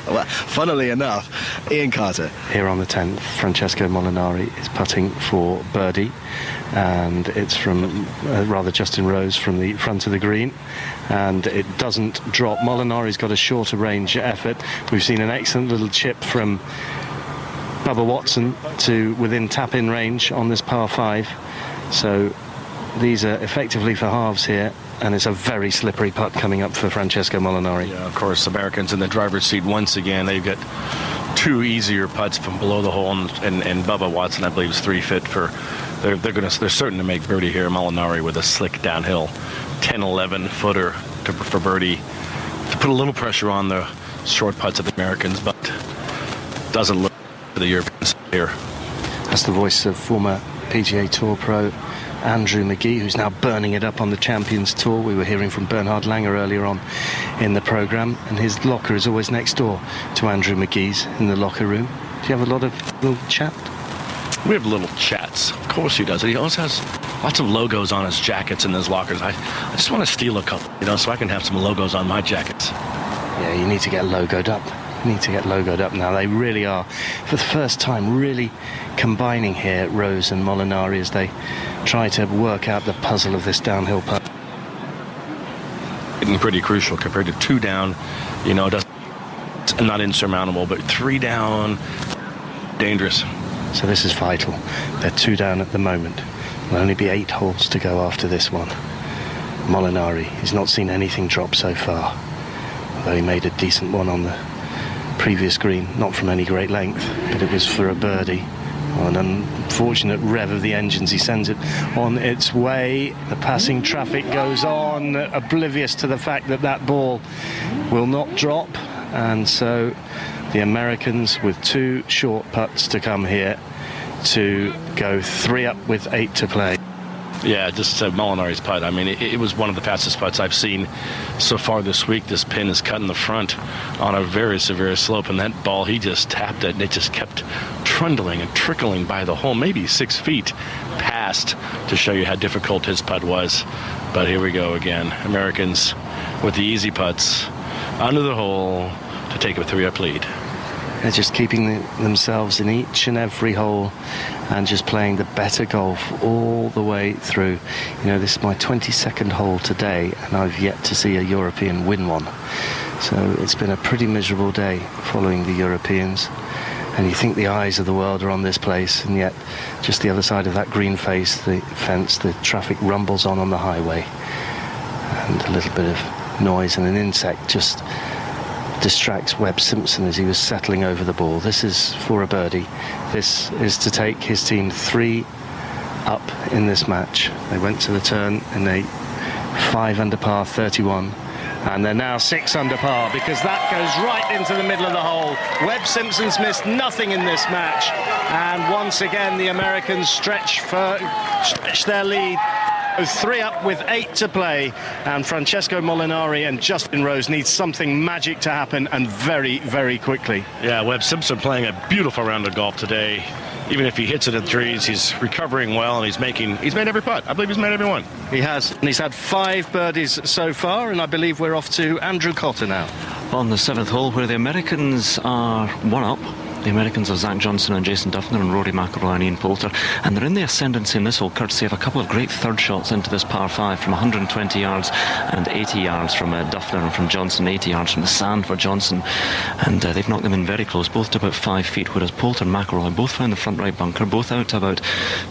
Well, funnily enough, Ian Carter. Here on the 10th, Francesco Molinari is putting for birdie, and it's from Justin Rose from the front of the green, and it doesn't drop. Molinari's got a shorter range effort. We've seen an excellent little chip from Bubba Watson to within tap-in range on this par 5. So these are effectively for halves here, and it's a very slippery putt coming up for Francesco Molinari. Yeah, of course, Americans in the driver's seat once again. They've got 2 easier putts from below the hole, and Bubba Watson, I believe, is 3 fit for. They're certain to make birdie here. Molinari with a slick downhill 10-11 footer for birdie to put a little pressure on the short putts of the Americans, but doesn't look for the Europeans here. That's the voice of former PGA Tour pro Andrew McGee, who's now burning it up on the Champions Tour. We were hearing from Bernhard Langer earlier on in the programme, and his locker is always next door to Andrew McGee's in the locker room. Do you have a lot of little chat? We have little chats. Of course he does. He also has lots of logos on his jackets in his lockers. I just want to steal a couple, so I can have some logos on my jackets. Yeah, you need to get logoed up. Now. They really are, for the first time, really combining here, Rose and Molinari, as they try to work out the puzzle of this downhill putt. Getting pretty crucial compared to 2 down. It's not insurmountable, but 3 down, dangerous. So this is vital. They're 2 down at the moment. There'll only be 8 holes to go after this one. Molinari, he's not seen anything drop so far, although he made a decent one on the previous green, not from any great length, but it was for a birdie. An unfortunate rev of the engines. He sends it on its way. The passing traffic goes on, oblivious to the fact that that ball will not drop, and so the Americans with 2 short putts to come here to go 3 up with 8 to play. Yeah, just Molinari's putt. I mean, it was one of the fastest putts I've seen so far this week. This pin is cut in the front on a very severe slope, and that ball, he just tapped it, and it just kept trundling and trickling by the hole, maybe 6 feet past, to show you how difficult his putt was. But here we go again. Americans with the easy putts under the hole to take a 3-up lead. They're just keeping themselves in each and every hole and just playing the better golf all the way through. This is my 22nd hole today, and I've yet to see a European win one. So it's been a pretty miserable day following the Europeans. And you think the eyes of the world are on this place, and yet just the other side of that green fence, the traffic rumbles on the highway. And a little bit of noise, and an insect just distracts Webb Simpson as he was settling over the ball. This is for a birdie. This is to take his team 3 up in this match. They went to the turn in a 5 under par 31, and they're now 6 under par, because that goes right into the middle of the hole. Webb Simpson's missed nothing in this match, and once again the Americans stretch their lead. 3 up with 8 to play, and Francesco Molinari and Justin Rose need something magic to happen, and very, very quickly. Yeah, Webb Simpson playing a beautiful round of golf today. Even if he hits it in threes, he's recovering well, and he's made every putt. I believe he's made every one. He has, and he's had 5 birdies so far, and I believe we're off to Andrew Cotter now. On the 7th hole, where the Americans are 1 up, The Americans of Zach Johnson and Jason Duffner and Rory McIlroy and Ian Poulter, and they're in the ascendancy in this hole courtesy of a couple of great third shots into this par 5 from 120 yards and 80 yards from Duffner, and from Johnson 80 yards from the sand for Johnson, and they've knocked them in very close, both to about 5 feet, whereas Poulter and McIlroy both found the front right bunker, both out to about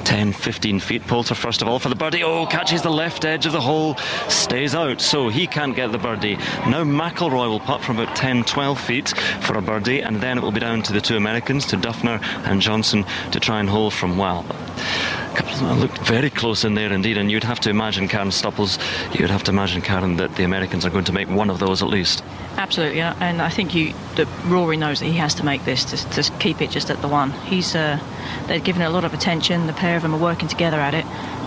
10-15 feet. Poulter first of all for the birdie, catches the left edge of the hole, stays out, so he can't get the birdie. Now McIlroy will putt from about 10-12 feet for a birdie, and then it will be down to the two Americans, to Duffner and Johnson, to try and hole from well. Looked very close in there indeed, and you'd have to imagine, Karen Stupples, that the Americans are going to make one of those at least. Absolutely, yeah. And I think that Rory knows that he has to make this to keep it just at the one. They've given it a lot of attention. The pair of them are working together at it,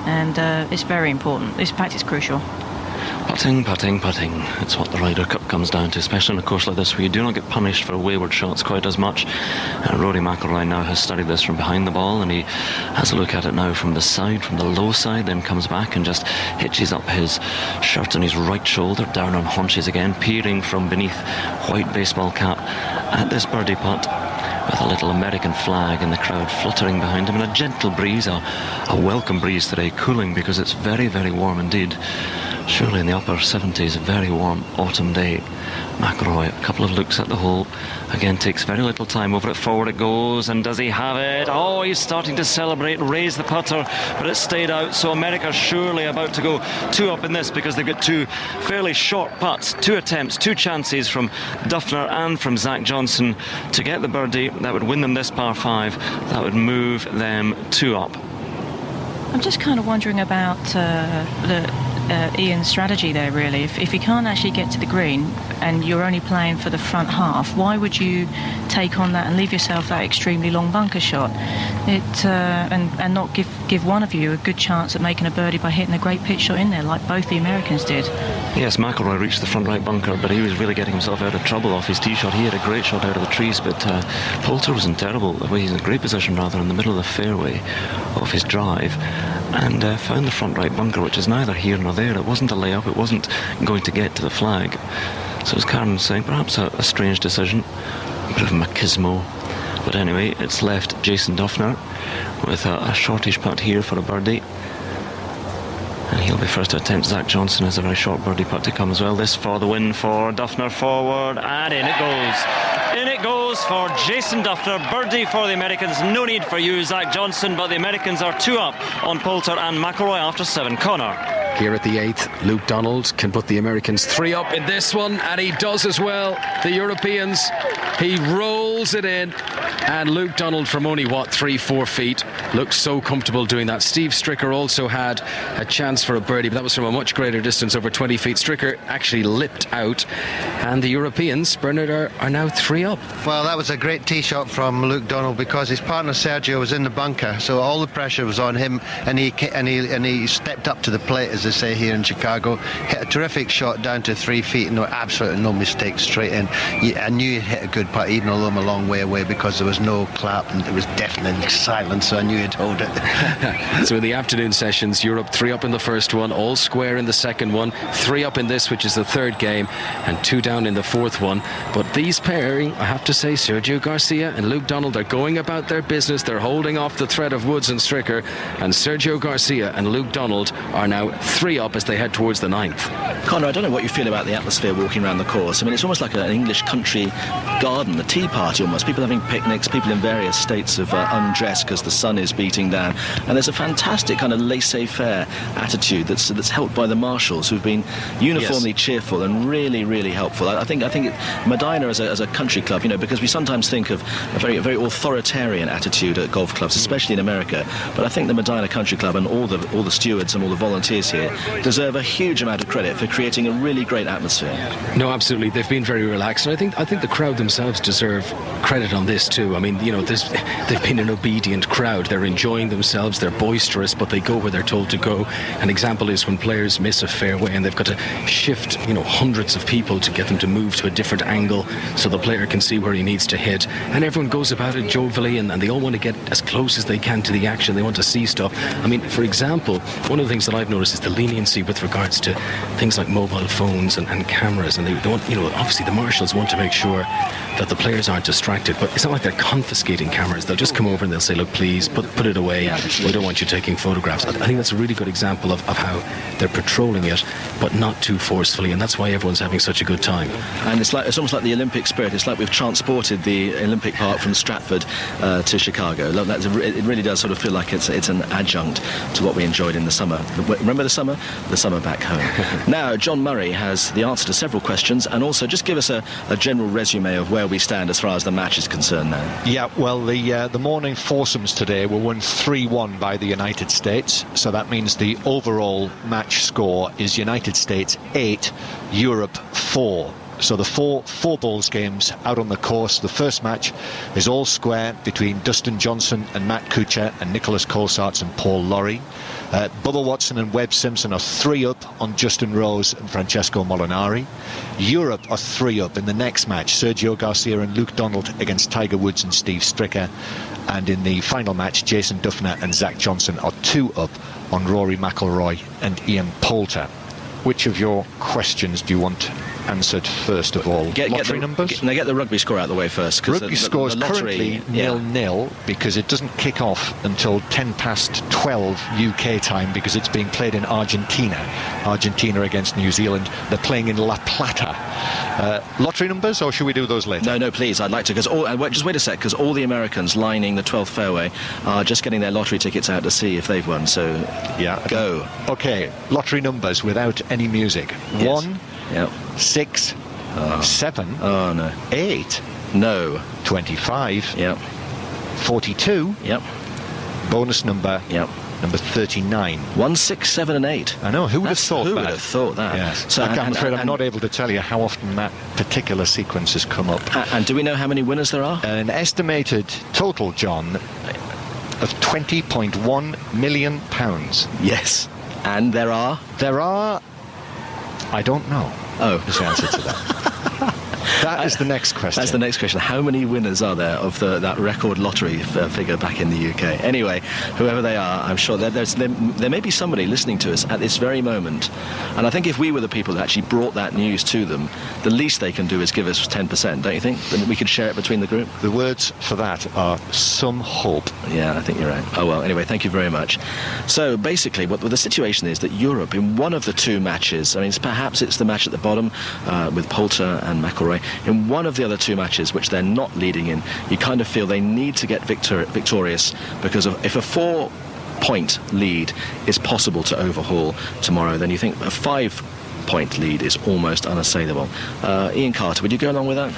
and it's very important. In fact, it's crucial. Putting. It's what the Ryder Cup comes down to, especially on a course like this where you do not get punished for wayward shots quite as much. Rory McIlroy now has studied this from behind the ball, and he has a look at it now from the side, from the low side, then comes back and just hitches up his shirt on his right shoulder, down on haunches again, peering from beneath white baseball cap at this birdie putt, with a little American flag in the crowd fluttering behind him, and a gentle breeze, a welcome breeze today, cooling because it's very, very warm indeed. Surely in the upper 70s, a very warm autumn day. McIlroy, a couple of looks at the hole, again takes very little time over it, forward it goes, and does he have it? He's starting to celebrate, raise the putter, but it stayed out, so America's surely about to go 2 up in this, because they've got 2 fairly short putts, 2 attempts, 2 chances from Duffner and from Zach Johnson to get the birdie. That would win them this par 5, that would move them 2 up. I'm just kind of wondering about Ian's strategy there, really. If you can't actually get to the green and you're only playing for the front half, why would you take on that and leave yourself that extremely long bunker shot? And not give one of you a good chance at making a birdie by hitting a great pitch shot in there, like both the Americans did. Yes, McIlroy reached the front right bunker, but he was really getting himself out of trouble off his tee shot. He had a great shot out of the trees, but Poulter was in he's in a great position rather in the middle of the fairway of his drive, and found the front right bunker, which is neither here nor there. It wasn't a layup, it wasn't going to get to the flag. So as Karen was saying, perhaps a strange decision, a bit of a machismo. But anyway, it's left Jason Duffner with a shortish putt here for a birdie. And he'll be first to attempt. Zach Johnson has a very short birdie putt to come as well. This for the win for Duffner, forward, and in it goes. In it goes for Jason Duffner. Birdie for the Americans. No need for you, Zach Johnson, but the Americans are 2 up on Poulter and McIlroy after 7. Connor. Here at the 8th, Luke Donald can put the Americans 3 up in this one, and he does as well. The Europeans, he rolls it in, and Luke Donald from only 3-4 feet looks so comfortable doing that. Steve Stricker also had a chance for a birdie, but that was from a much greater distance, over 20 feet. Stricker actually lipped out, and the Europeans, Bernard, are now 3 up. Well, that was a great tee shot from Luke Donald, because his partner Sergio was in the bunker, so all the pressure was on him, and he stepped up to the plate, as they say here in Chicago, hit a terrific shot down to 3 feet, absolutely no mistake, straight in. I knew he'd hit a good putt, even although I'm a long way away, because there was no clap and there was definitely silence, so I knew he'd hold it. So in the afternoon sessions, Europe 3 up in the first one, all square in the second one, 3 up in this, which is the third game, and 2 down in the fourth one. But these pairing, I have to say, Sergio Garcia and Luke Donald are going about their business. They're holding off the threat of Woods and Stricker, and Sergio Garcia and Luke Donald are now 3 up as they head towards the 9th. Connor, I don't know what you feel about the atmosphere walking around the course. I mean, it's almost like an English country garden, a tea party almost. People having picnics, people in various states of undress because the sun is beating down. And there's a fantastic kind of laissez-faire attitude that's helped by the marshals, who've been uniformly cheerful and really, really helpful. I think Medina as a country club, because we sometimes think of a very, very authoritarian attitude at golf clubs, especially in America. But I think the Medina Country Club and all the stewards and all the volunteers here deserve a huge amount of credit for creating a really great atmosphere. No, absolutely. They've been very relaxed, and I think the crowd themselves deserve credit on this too. I mean, they've been an obedient crowd. They're enjoying themselves. They're boisterous, but they go where they're told to go. An example is when players miss a fairway and they've got to shift, hundreds of people to get them to move to a different angle so the player can see where he needs to hit. And everyone goes about it jovially, and they all want to get as close as they can to the action. They want to see stuff. I mean, for example, one of the things that I've noticed is the leniency with regards to things like mobile phones and cameras, and they don't, obviously the marshals want to make sure that the players aren't distracted, but it's not like they're confiscating cameras. They'll just come over and they'll say, look, please put it away. We don't want you taking photographs. I think that's a really good example of how they're patrolling it, but not too forcefully, and that's why everyone's having such a good time. And it's almost like the Olympic spirit. It's like we've transported the Olympic Park from Stratford to Chicago. It really does sort of feel like it's an adjunct to what we enjoyed in the summer. Remember the summer? The summer back home. Now, John Murray has the answer to several questions, and also just give us a general resume of where we stand as far as the match is concerned now. Yeah, well, the morning foursomes today were won 3-1 by the United States, so that means the overall match score is United States 8, Europe 4. So the four balls games out on the course. The first match is all square between Dustin Johnson and Matt Kuchar and Nicholas Colsaerts and Paul Lawrie. Bubba Watson and Webb Simpson are 3 up on Justin Rose and Francesco Molinari. Europe are 3 up in the next match. Sergio Garcia and Luke Donald against Tiger Woods and Steve Stricker. And in the final match, Jason Duffner and Zach Johnson are 2 up on Rory McIlroy and Ian Poulter. Which of your questions do you want answered first of all? Get the rugby score out of the way first. Rugby score is currently 0-0 because it doesn't kick off until 12 UK time because it's being played in Argentina. Argentina against New Zealand. They're playing in La Plata. Lottery numbers, or should we do those later? No, please. I'd like to, because just wait a sec, because all the Americans lining the 12th fairway are just getting their lottery tickets out to see if they've won. So yeah, go. Okay, lottery numbers without any music. Yes. 1. Yep. 6. 7. Oh no. 8. No. 25. Yep. 42. Yep. Bonus number. Yep. Number 39. 1, 6, 7 and 8. I know, who would have thought that? Who would have thought that? Yes. So, I'm afraid I'm not able to tell you how often that particular sequence has come up. And do we know how many winners there are? An estimated total, John, of £20.1 million. Yes. And there are? There are... I don't know. Oh. Is the answer to that. That is the next question. That's the next question. How many winners are there of that record lottery figure back in the UK? Anyway, whoever they are, I'm sure there may be somebody listening to us at this very moment. And I think if we were the people that actually brought that news to them, the least they can do is give us 10%, don't you think? Then we could share it between the group. The words for that are some hope. Yeah, I think you're right. Oh, well, anyway, thank you very much. So, basically, what the situation is that Europe, in one of the 2 matches, I mean, perhaps it's the match at the bottom with Poulter and McIlroy, in one of the other 2 matches, which they're not leading in, you kind of feel they need to get victorious because if a 4-point lead is possible to overhaul tomorrow, then you think a 5-point lead is almost unassailable. Ian Carter, would you go along with that?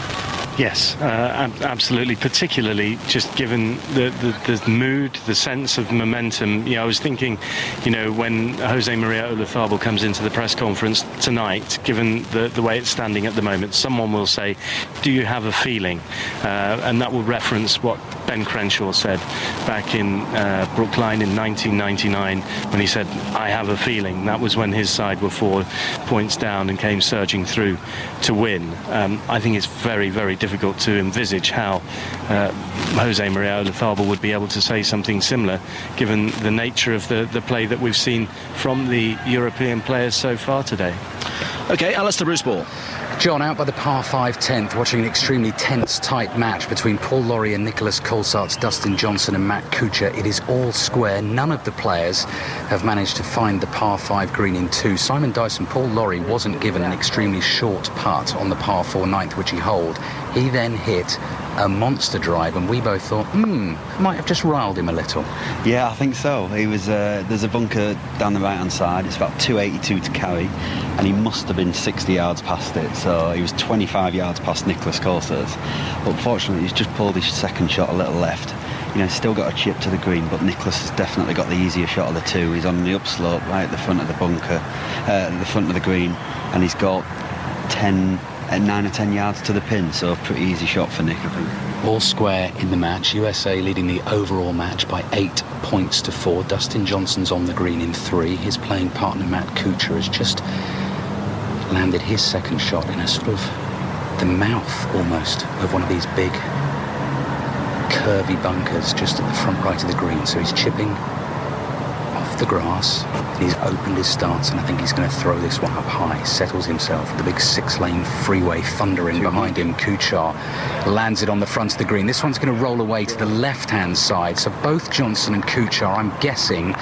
Yes, absolutely, particularly just given the mood, the sense of momentum. I was thinking, when Jose Maria Olazabal comes into the press conference tonight, given the way it's standing at the moment, someone will say, do you have a feeling? And that will reference what Ben Crenshaw said back in Brookline in 1999 when he said, I have a feeling. That was when his side were 4 points down and came surging through to win. I think it's very, very difficult to envisage how Jose Maria Olazabal would be able to say something similar given the nature of the play that we've seen from the European players so far today. OK, Alistair Bruce-Ball. John, out by the par 5 10th, watching an extremely tense, tight match between Paul Lawrie and Nicholas Colsaerts, Dustin Johnson and Matt Kuchar. It is all square. None of the players have managed to find the par 5 green in 2. Simon Dyson, Paul Lawrie wasn't given an extremely short putt on the par 4 9th, which he holed. He then hit a monster drive, and we both thought, might have just riled him a little. Yeah, I think so. He was. There's a bunker down the right-hand side. It's about 282 to carry, and he must have been 60 yards past it. So he was 25 yards past Nicholas Colsaerts. But fortunately, he's just pulled his second shot a little left. Still got a chip to the green, but Nicholas has definitely got the easier shot of the 2. He's on the upslope, right at the front of the bunker, the front of the green, and he's got 9 or 10 yards to the pin, so a pretty easy shot for Nick, I think. All square in the match. USA leading the overall match by 8 points to 4. Dustin Johnson's on the green in 3. His playing partner Matt Kuchar has just landed his second shot in a sort of the mouth almost of one of these big curvy bunkers just at the front right of the green. So he's chipping off off the grass, and he's opened his stance, and I think he's going to throw this one up high. Settles himself with the big 6-lane freeway thundering behind him. Kuchar lands it on the front of the green. This one's going to roll away to the left-hand side, so both Johnson and Kuchar, I'm guessing,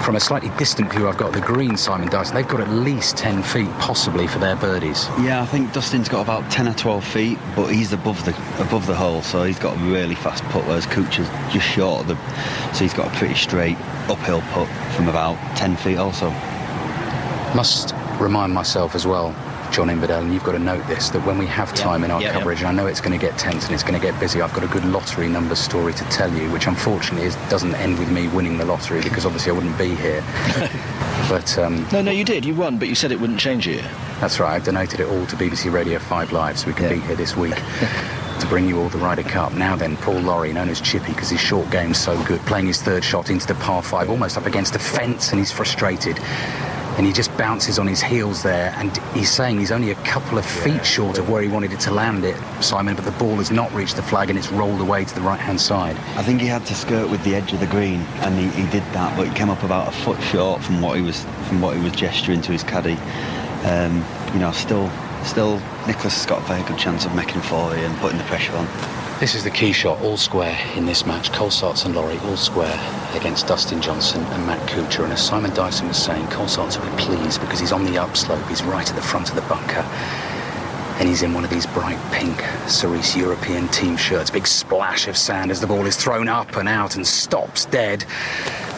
from a slightly distant view I've got the green, Simon Dyson, they've got at least 10 feet possibly for their birdies. Yeah, I think Dustin's got about 10 or 12 feet, but he's above the hole, so he's got a really fast putt, whereas Kuchar's just short of the, so he's got a pretty straight uphill putt from about 10 feet also. Must remind myself as well, John Inverdale, and you've got to note this, that when we have time in our coverage, and I know it's going to get tense and it's going to get busy, I've got a good lottery numbers story to tell you, which unfortunately doesn't end with me winning the lottery, because obviously I wouldn't be here. But No, you did. You won, but you said it wouldn't change you. That's right. I've donated it all to BBC Radio 5 Live, so we can be here this week to bring you all the Ryder Cup. Now then, Paul Lawrie, known as Chippy because his short game's so good, playing his third shot into the par 5, almost up against a fence, and he's frustrated. And he just bounces on his heels there, and he's saying he's only a couple of feet short of where he wanted it to land it, Simon, but the ball has not reached the flag and it's rolled away to the right-hand side. I think he had to skirt with the edge of the green, and he did that, but he came up about a foot short from what he was gesturing to his caddy. Still, Nicholas has got a very good chance of making 40 and putting the pressure on. This is the key shot, all square in this match. Colsaerts and Lawrie all square against Dustin Johnson and Matt Kuchar. And as Simon Dyson was saying, Colsaerts will be pleased because he's on the upslope. He's right at the front of the bunker. And he's in one of these bright pink Cerise European team shirts. Big splash of sand as the ball is thrown up and out and stops dead.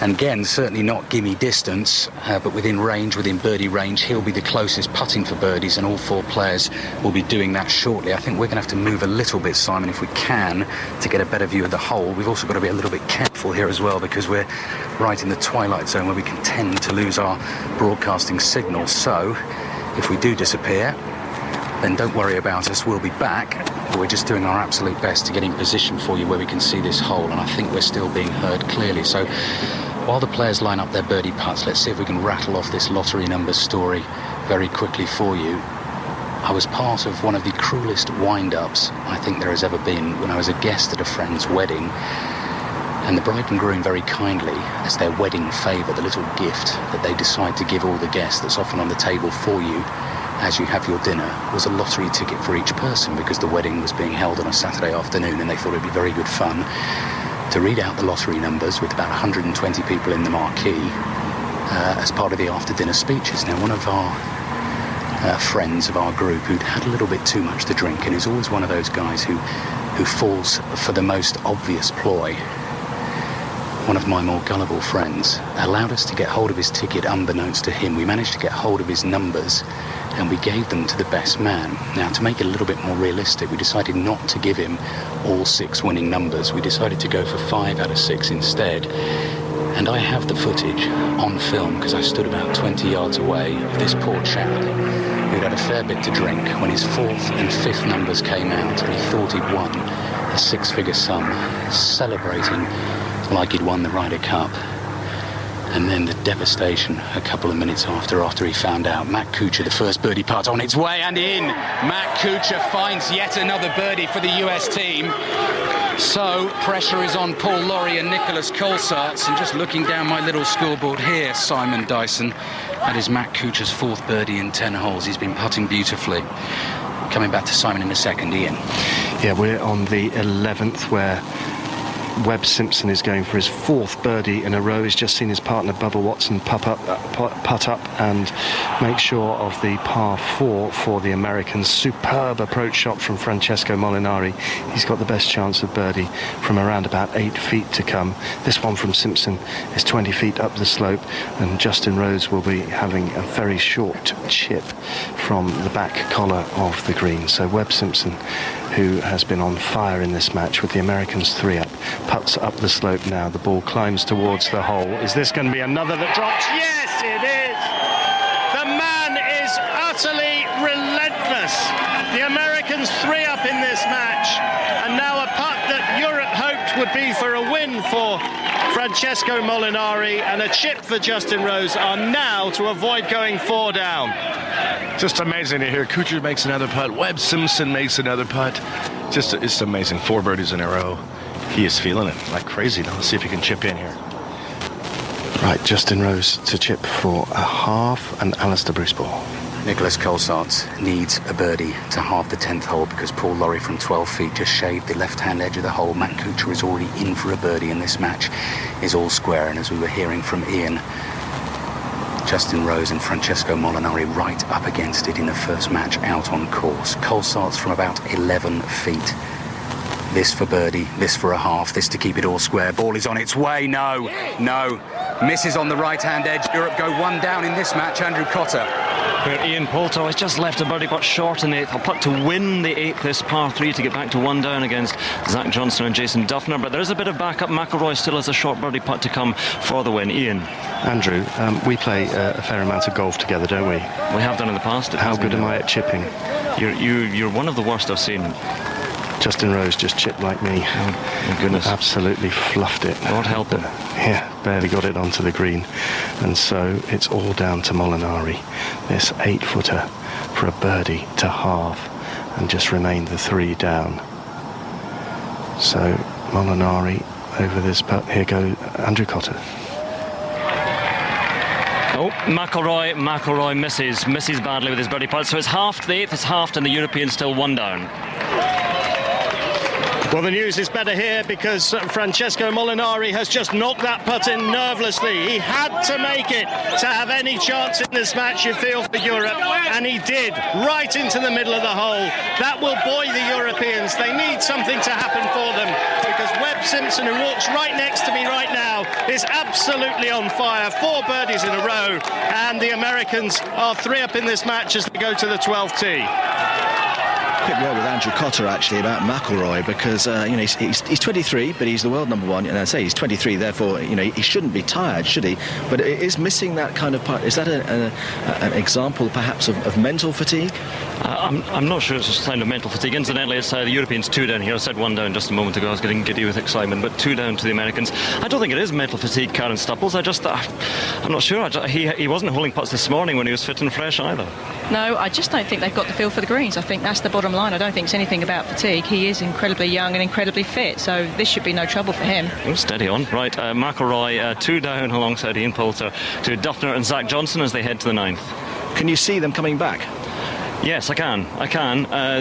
And again, certainly not gimme distance, but within range, within birdie range. He'll be the closest putting for birdies, and all 4 players will be doing that shortly. I think we're going to have to move a little bit, Simon, if we can, to get a better view of the hole. We've also got to be a little bit careful here as well, because we're right in the twilight zone where we can tend to lose our broadcasting signal. So, if we do disappear, then don't worry about us, we'll be back. But we're just doing our absolute best to get in position for you where we can see this hole, and I think we're still being heard clearly. So while the players line up their birdie putts, let's see if we can rattle off this lottery numbers story very quickly for you. I was part of one of the cruelest wind-ups I think there has ever been when I was a guest at a friend's wedding, and the bride and groom very kindly, as their wedding favour, the little gift that they decide to give all the guests that's often on the table for you as you have your dinner, was a lottery ticket for each person, because the wedding was being held on a Saturday afternoon and they thought it'd be very good fun to read out the lottery numbers with about 120 people in the marquee as part of the after-dinner speeches. Now, one of our friends of our group who'd had a little bit too much to drink, and is always one of those guys who falls for the most obvious ploy, one of my more gullible friends allowed us to get hold of his ticket unbeknownst to him. We managed to get hold of his numbers and we gave them to the best man. Now, to make it a little bit more realistic, we decided not to give him all 6 winning numbers. We decided to go for 5 out of 6 instead. And I have the footage on film, because I stood about 20 yards away of this poor chap who'd had a fair bit to drink when his 4th and 5th numbers came out and he thought he'd won a 6-figure sum, celebrating like he'd won the Ryder Cup. And then the devastation a couple of minutes after he found out. Matt Kuchar, the first birdie putt on its way and in. Matt Kuchar finds yet another birdie for the US team. So pressure is on Paul Lawrie and Nicholas Colsaerts. And just looking down my little scoreboard here, Simon Dyson, that is Matt Kuchar's 4th birdie in 10 holes. He's been putting beautifully. Coming back to Simon in a second. Ian. Yeah, we're on the 11th, where Webb Simpson is going for his 4th birdie in a row. He's just seen his partner Bubba Watson putt up and make sure of the par 4 for the Americans. Superb approach shot from Francesco Molinari. He's got the best chance of birdie from around about 8 feet to come. This one from Simpson is 20 feet up the slope, and Justin Rose will be having a very short chip from the back collar of the green. So Webb Simpson, who has been on fire in this match with the Americans 3 up, puts up the slope now. The ball climbs towards the hole. Is this going to be another that drops? Yes, it is! The man is utterly relentless. The Americans 3 up in this match, and now a putt that Europe hoped would be for a win for Francesco Molinari, and a chip for Justin Rose are now to avoid going 4 down. Just amazing to hear. Kuchar makes another putt. Webb Simpson makes another putt. It's amazing. 4 birdies in a row. He is feeling it like crazy. Now let's see if he can chip in here. Right, Justin Rose to chip for a half and Alistair Bruce ball. Nicholas Colsaerts needs a birdie to halve the 10th hole because Paul Lawrie from 12 feet just shaved the left-hand edge of the hole. Matt Kuchar is already in for a birdie, and this match is all square. And as we were hearing from Ian, Justin Rose and Francesco Molinari right up against it in the first match out on course. Colsaerts from about 11 feet. This for birdie, this for a half, this to keep it all square. Ball is on its way. No. Misses on the right-hand edge. Europe go one down in this match. Andrew Cotter. Where Ian Poulter has just left a birdie putt short in the 8th. A putt to win the 8th, this par 3, to get back to one down against Zach Johnson and Jason Duffner. But there is a bit of backup. McIlroy still has a short birdie putt to come for the win. Ian. Andrew, we play a fair amount of golf together, don't we? We have done in the past. How good am I at chipping? You're one of the worst I've seen. Justin Rose just chipped like me. Oh, my goodness. Absolutely fluffed it. Lord help him. Yeah, barely got it onto the green. And so it's all down to Molinari. This 8-footer for a birdie to halve and just remained the 3 down. So Molinari over this putt. Here goes Andrew Cotter. Oh, McIlroy misses badly with his birdie putt. So it's halved, the 8th is halved, and the Europeans still one down. Well, the news is better here because Francesco Molinari has just knocked that putt in nervelessly. He had to make it to have any chance in this match, you feel, for Europe, and he did, right into the middle of the hole. That will buoy the Europeans. They need something to happen for them because Webb Simpson, who walks right next to me right now, is absolutely on fire. 4 birdies in a row, and the Americans are 3 up in this match as they go to the 12th tee. Quick word with Andrew Cotter actually about McIlroy because he's 23, but he's the world number 1, and I say he's 23, therefore he shouldn't be tired, should he? But it is missing that kind of part. Is that an example perhaps of mental fatigue? I'm not sure it's a sign of mental fatigue. Incidentally, it's the Europeans 2 down here. I said 1 down just a moment ago. I was getting giddy with excitement, but 2 down to the Americans. I don't think it is mental fatigue, Karen Stupples. I'm not sure. He wasn't holding putts this morning when he was fit and fresh either. No, I just don't think they've got the feel for the greens. I think that's the bottom line. I don't think it's anything about fatigue. He is incredibly young and incredibly fit, so this should be no trouble for him. Oh, steady on. Right, McIlroy 2 down alongside Ian Poulter to Duffner and Zach Johnson as they head to the 9th. Can you see them coming back? Yes, I can.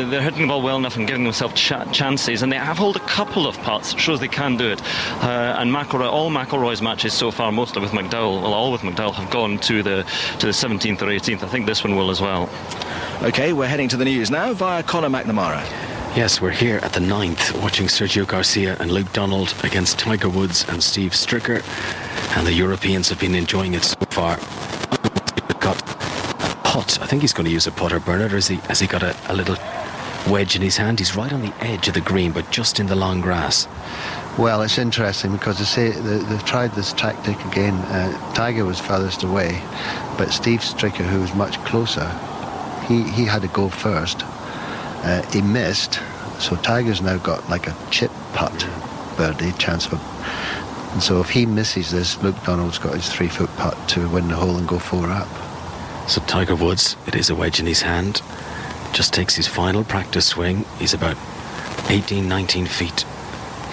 They're hitting the ball well enough and giving themselves chances, and they have held a couple of putts. Shows they can do it. And all McIlroy's matches so far, mostly with McDowell, all with McDowell, have gone to the 17th or 18th. I think this one will as well. OK, we're heading to the news now via Conor McNamara. Yes, we're here at the 9th, watching Sergio Garcia and Luke Donald against Tiger Woods and Steve Stricker, and the Europeans have been enjoying it so far. I think he's going to use a putter, Bernard, or has he got a little wedge in his hand? He's right on the edge of the green, but just in the long grass. Well, it's interesting because they've tried this tactic again. Tiger was furthest away, but Steve Stricker, who was much closer, he had to go first. He missed, so Tiger's now got like a chip putt birdie chance for. And so if he misses this, Luke Donald's got his 3-foot putt to win the hole and go 4 up. So Tiger Woods, it is a wedge in his hand, just takes his final practice swing. He's about 18-19 feet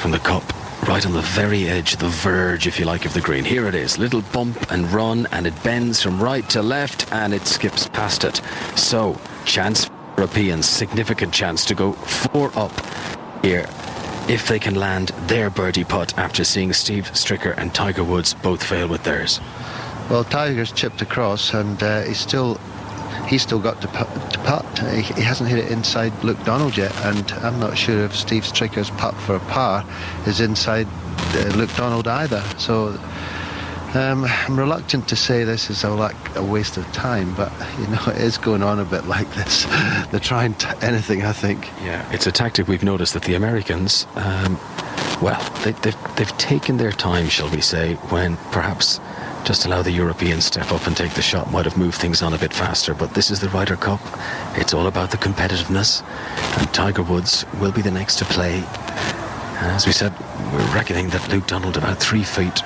from the cup, right on the very edge, the verge, if you like, of the green. Here it is, little bump and run, and it bends from right to left, and it skips past it. So, chance for Europeans, significant chance to go 4 up here if they can land their birdie putt after seeing Steve Stricker and Tiger Woods both fail with theirs. Well, Tiger's chipped across, and he's still got to putt. He hasn't hit it inside Luke Donald yet, and I'm not sure if Steve Stricker's putt for a par is inside Luke Donald either. So I'm reluctant to say this is a waste of time, but it is going on a bit like this. They're trying anything, I think. Yeah, it's a tactic we've noticed that the Americans, they've taken their time, shall we say, when perhaps just allow the Europeans step up and take the shot might have moved things on a bit faster. But this is the Ryder Cup. It's all about the competitiveness, and Tiger Woods will be the next to play. And as we said, we're reckoning that Luke Donald about 3 feet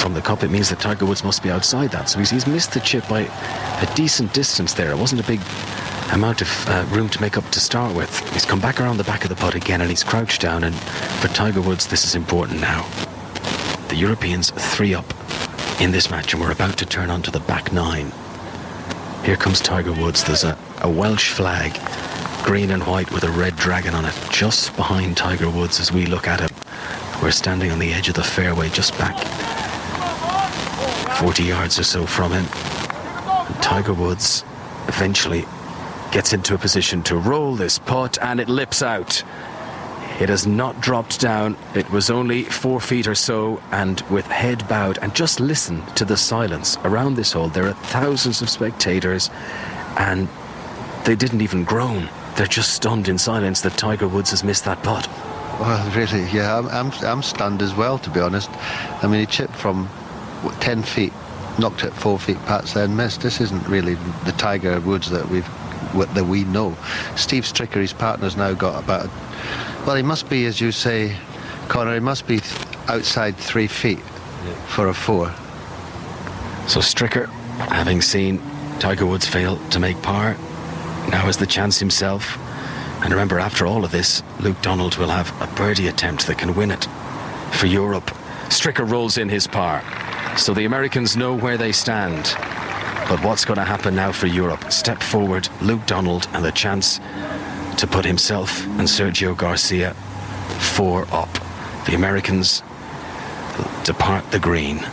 from the cup. It means that Tiger Woods must be outside that. So he's missed the chip by a decent distance there. It wasn't a big amount of room to make up to start with. He's come back around the back of the putt again, and he's crouched down. And for Tiger Woods, this is important now. The Europeans 3 up. in this match, and we're about to turn onto the back nine. Here comes Tiger Woods. There's a Welsh flag, green and white with a red dragon on it, just behind Tiger Woods as we look at him. We're standing on the edge of the fairway, just back 40 yards or so from him. And Tiger Woods eventually gets into a position to roll this putt, and it lips out. It has not dropped down. It was only 4 feet or so, and with head bowed, and just listen to the silence around this hole. There are thousands of spectators, and they didn't even groan. They're just stunned in silence that Tiger Woods has missed that putt. Well, really, yeah, I'm stunned as well, to be honest. I mean, he chipped from 10 feet, knocked it 4 feet putts, then missed. This isn't really the Tiger Woods that we know. Steve Stricker, his partner's now got about, well, he must be, as you say, Connor, he must be outside 3 feet for a 4. So Stricker, having seen Tiger Woods fail to make par, now has the chance himself. And remember, after all of this, Luke Donald will have a birdie attempt that can win it for Europe. Stricker rolls in his par, so the Americans know where they stand. But what's going to happen now for Europe? Step forward, Luke Donald, and the chance to put himself and Sergio Garcia 4 up. The Americans depart the green.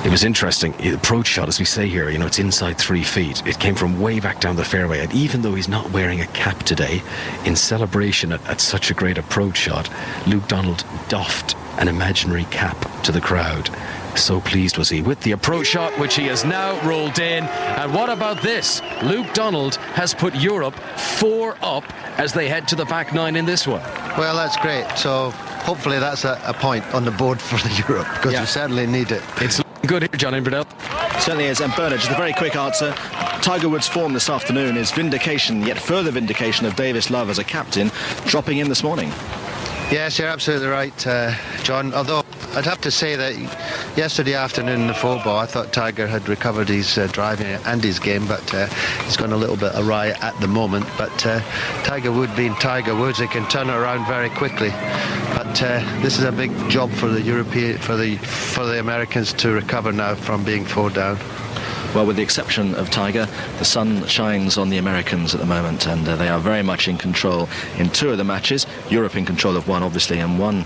It was interesting. The approach shot, as we say here, you know, it's inside 3 feet. It came from way back down the fairway, and even though he's not wearing a cap today, in celebration at such a great approach shot, Luke Donald doffed an imaginary cap to the crowd. So pleased was he with the approach shot, which he has now rolled in. And what about this? Luke Donald has put Europe 4 up as they head to the back nine in this one. Well, that's great. So hopefully that's a point on the board for the Europe, because we certainly need it. It's good here, John Inverdale. Certainly is. And Bernard, just a very quick answer. Tiger Woods' form this afternoon is vindication, yet further vindication of Davis Love as a captain, dropping in this morning. Yes, you're absolutely right, John. Although I'd have to say that yesterday afternoon in the 4-ball, I thought Tiger had recovered his driving and his game, but he's gone a little bit awry at the moment. But Tiger Woods being Tiger Woods, he can turn it around very quickly. But this is a big job for the for the Americans to recover now from being 4 down. Well, with the exception of Tiger, the sun shines on the Americans at the moment, and they are very much in control in 2 of the matches. Europe in control of 1, obviously, and 1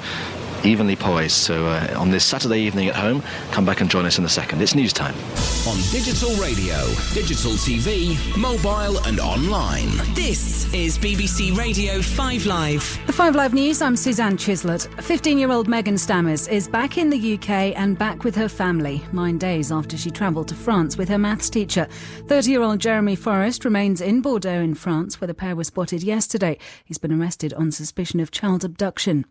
evenly poised. So on this Saturday evening at home, come back and join us in the second. It's news time. On digital radio, digital TV, mobile and online. This is BBC Radio 5 Live. The 5 Live News, I'm Suzanne Chislett. 15-year-old Megan Stammers is back in the UK and back with her family, 9 days after she travelled to France with her maths teacher. 30-year-old Jeremy Forrest remains in Bordeaux in France, where the pair were spotted yesterday. He's been arrested on suspicion of child abduction.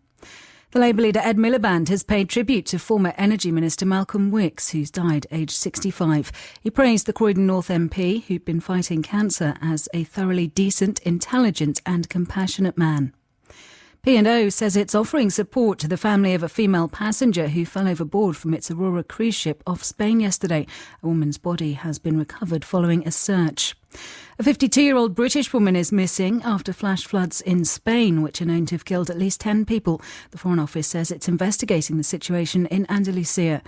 The Labour leader Ed Miliband has paid tribute to former Energy Minister Malcolm Wicks, who's died aged 65. He praised the Croydon North MP, who'd been fighting cancer, as a thoroughly decent, intelligent and compassionate man. P&O says it's offering support to the family of a female passenger who fell overboard from its Aurora cruise ship off Spain yesterday. A woman's body has been recovered following a search. A 52-year-old British woman is missing after flash floods in Spain, which are known to have killed at least 10 people. The Foreign Office says it's investigating the situation in Andalusia.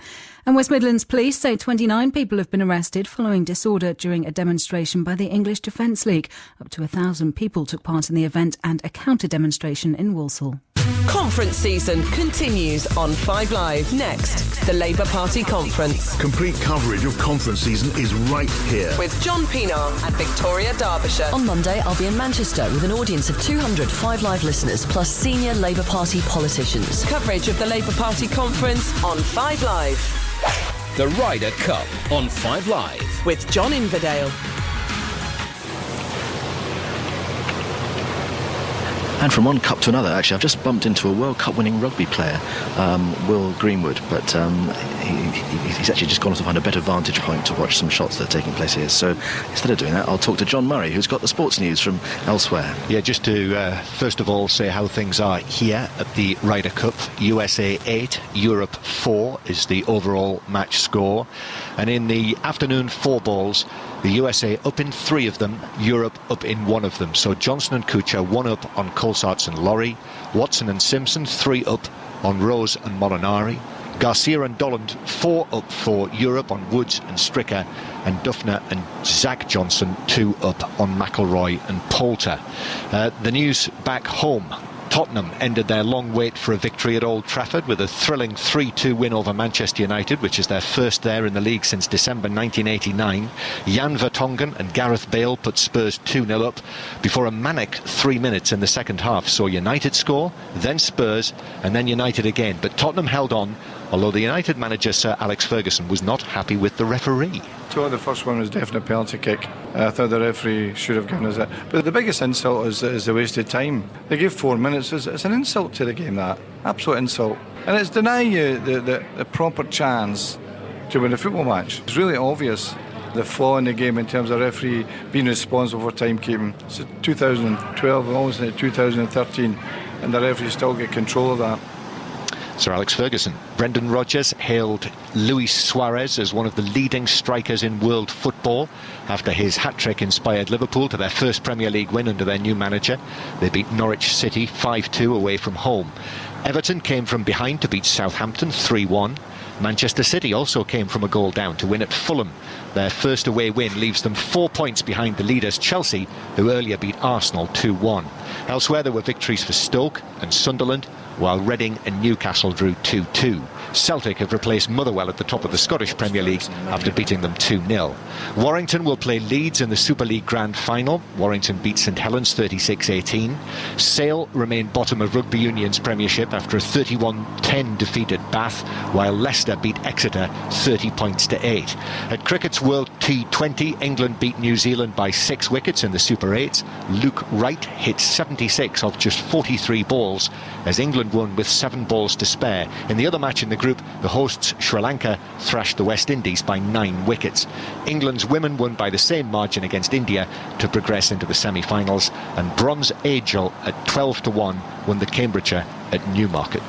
And West Midlands police say 29 people have been arrested following disorder during a demonstration by the English Defence League. Up to 1,000 people took part in the event and a counter-demonstration in Walsall. Conference season continues on 5 Live. Next, the Labour Party Conference. Complete coverage of conference season is right here. With John Pienaar and Victoria Derbyshire. On Monday, I'll be in Manchester with an audience of 200 5 Live listeners plus senior Labour Party politicians. Coverage of the Labour Party Conference on 5 Live. The Ryder Cup on 5 Live. With John Inverdale. And from one cup to another, actually, I've just bumped into a World Cup winning rugby player, Will Greenwood, but he's actually just gone off to find a better vantage point to watch some shots that are taking place here. So instead of doing that, I'll talk to John Murray, who's got the sports news from elsewhere. Yeah, just to first of all say how things are here at the Ryder Cup. USA 8, Europe 4 is the overall match score. And in the afternoon 4 balls, the USA up in 3 of them, Europe up in 1 of them. So Johnson and Kuchar 1 up on Colsaerts and Lorry, Watson and Simpson 3 up on Rose and Molinari, Garcia and Dolland 4 up for Europe on Woods and Stricker, and Duffner and Zach Johnson 2 up on McIlroy and Poulter. The news back home. Tottenham ended their long wait for a victory at Old Trafford with a thrilling 3-2 win over Manchester United, which is their first there in the league since December 1989. Jan Vertonghen and Gareth Bale put Spurs 2-0 up before a manic 3 minutes in the second half saw United score, then Spurs, and then United again. But Tottenham held on, although the United manager Sir Alex Ferguson was not happy with the referee. So the first one was definitely a penalty kick. I thought the referee should have given us it. But the biggest insult is the wasted time. They gave 4 minutes. It's an insult to the game, that. Absolute insult. And it's denying you the proper chance to win a football match. It's really obvious the flaw in the game in terms of referee being responsible for timekeeping. It's 2012, almost 2013, and the referee still get control of that. Sir Alex Ferguson. Brendan Rodgers hailed Luis Suarez as one of the leading strikers in world football after his hat-trick inspired Liverpool to their first Premier League win under their new manager. They beat Norwich City 5-2 away from home. Everton came from behind to beat Southampton 3-1. Manchester City also came from a goal down to win at Fulham. Their first away win leaves them 4 points behind the leaders Chelsea, who earlier beat Arsenal 2-1. Elsewhere there were victories for Stoke and Sunderland, while Reading and Newcastle drew 2-2. Celtic have replaced Motherwell at the top of the Scottish Premier League after beating them 2-0. Warrington will play Leeds in the Super League Grand Final. Warrington beat St Helens 36-18. Sale remain bottom of Rugby Union's Premiership after a 31-10 defeat at Bath, while Leicester beat Exeter 30 points to 8. At Cricket's World T20, England beat New Zealand by 6 wickets in the Super 8s. Luke Wright hit 76 off just 43 balls as England won with 7 balls to spare. In the other match in the group, the hosts Sri Lanka thrashed the West Indies by 9 wickets. England's women won by the same margin against India to progress into the semi-finals, and Bronze Angel at 12-1 won the Cambridgeshire at Newmarket.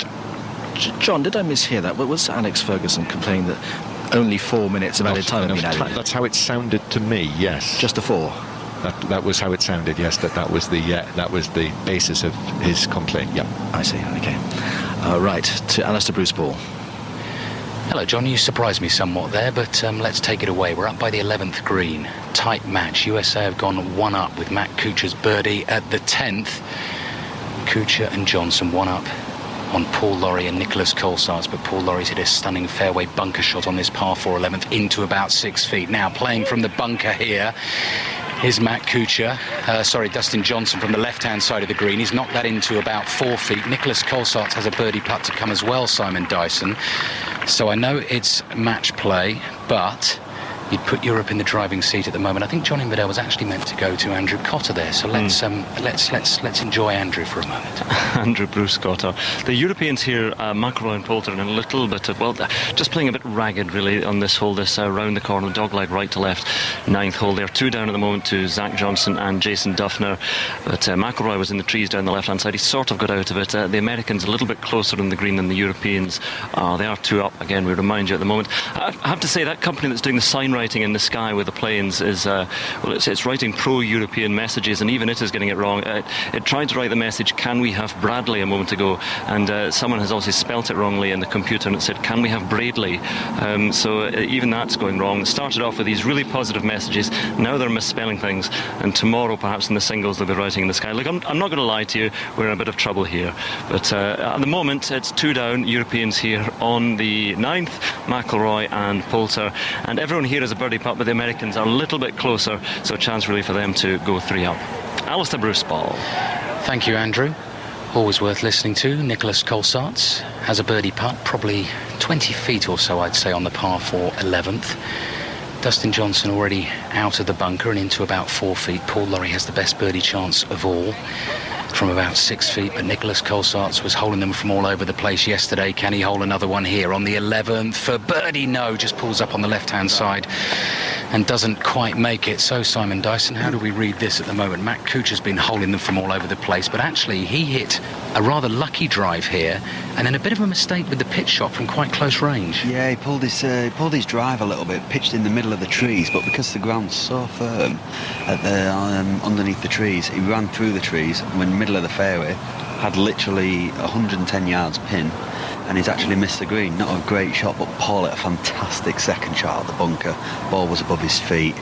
John, did I mishear that? Was Alex Ferguson complaining that only 4 minutes of added time had been added? That's how it sounded to me, yes. Just a 4? That was how it sounded, yes. That was the basis of his complaint, yeah. I see, okay. Right, to Alistair Bruce Ball. Hello, John. You surprised me somewhat there, but let's take it away. We're up by the 11th green. Tight match. USA have gone 1 up with Matt Kuchar's birdie at the 10th. Kuchar and Johnson 1 up on Paul Lawrie and Nicholas Colsaerts, but Paul Laurie's hit a stunning fairway bunker shot on this par 4 11th into about 6 feet. Now playing from the bunker here is Matt Kuchar, Dustin Johnson from the left-hand side of the green. He's knocked that into about 4 feet. Nicholas Colsaerts has a birdie putt to come as well, Simon Dyson. So I know it's match play, but you'd put Europe in the driving seat at the moment. I think John Inverdale was actually meant to go to Andrew Cotter there, so let's enjoy Andrew for a moment. Andrew Bruce Cotter. The Europeans here, McIlroy and Poulter, in a little bit of, well, just playing a bit ragged really on this hole, this round the corner, dog-leg right to left, 9th hole. They're 2 down at the moment to Zach Johnson and Jason Duffner, but McIlroy was in the trees down the left-hand side. He sort of got out of it. The Americans a little bit closer in the green than the Europeans. They are 2 up again, we remind you at the moment. I have to say that company that's doing the sign writing in the sky with the planes is it's writing pro-European messages, and even it is getting it wrong. It tried to write the message, can we have Bradley, a moment ago, and someone has obviously spelt it wrongly in the computer, and it said, can we have Bradley? So even that's going wrong. It started off with these really positive messages, now they're misspelling things, and tomorrow perhaps in the singles they'll be writing in the sky. Look, I'm not going to lie to you, we're in a bit of trouble here, but at the moment it's 2 down, Europeans here on the 9th, McIlroy and Poulter, and everyone here is a birdie putt, but the Americans are a little bit closer, so a chance really for them to go 3 up. Alistair Bruce Ball. Thank you, Andrew. Always worth listening to. Nicholas Colsaerts has a birdie putt, probably 20 feet or so, I'd say, on the par 4 11th. Dustin Johnson already out of the bunker and into about 4 feet. Paul Lawrie has the best birdie chance of all, from about 6 feet, but Nicholas Colsaerts was holding them from all over the place yesterday. Can he hold another one here on the 11th for birdie? No, just pulls up on the left-hand side and doesn't quite make it. So, Simon Dyson, how do we read this at the moment? Matt Kuchar's been holding them from all over the place, but actually he hit a rather lucky drive here, and then a bit of a mistake with the pitch shot from quite close range. Yeah, he pulled his drive a little bit, pitched in the middle of the trees, but because the ground's so firm at the underneath the trees, he ran through the trees and went middle of the fairway, had literally 110 yards pin, and he's actually missed the green. Not a great shot, but Paul hit a fantastic second shot at the bunker. Ball was above his feet,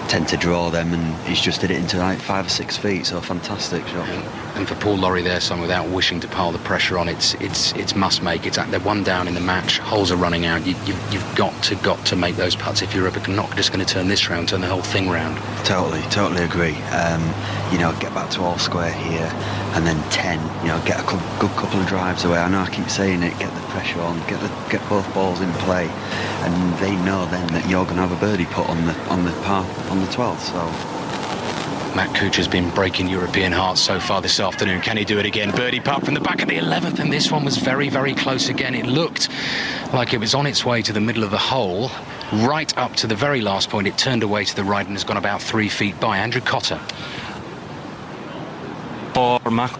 tend to draw them, and he's just did it into like 5 or 6 feet, so a fantastic shot. And for Paul Lawrie there, son, without wishing to pile the pressure on, it's must make. They're one down in the match, holes are running out. You've got to make those putts if you're not just going to turn this round, turn the whole thing round. Totally agree. Get back to all square here, and then 10. Get a good couple of drives away. I know I keep saying it. Get the pressure on. Get both balls in play, and they know then that you're going to have a birdie putt on the 12th. So. Matt Kuchar's been breaking European hearts so far this afternoon. Can he do it again? Birdie putt from the back of the 11th, and this one was very, very close again. It looked like it was on its way to the middle of the hole, right up to the very last point. It turned away to the right and has gone about 3 feet by. Andrew Cotter. For Mac,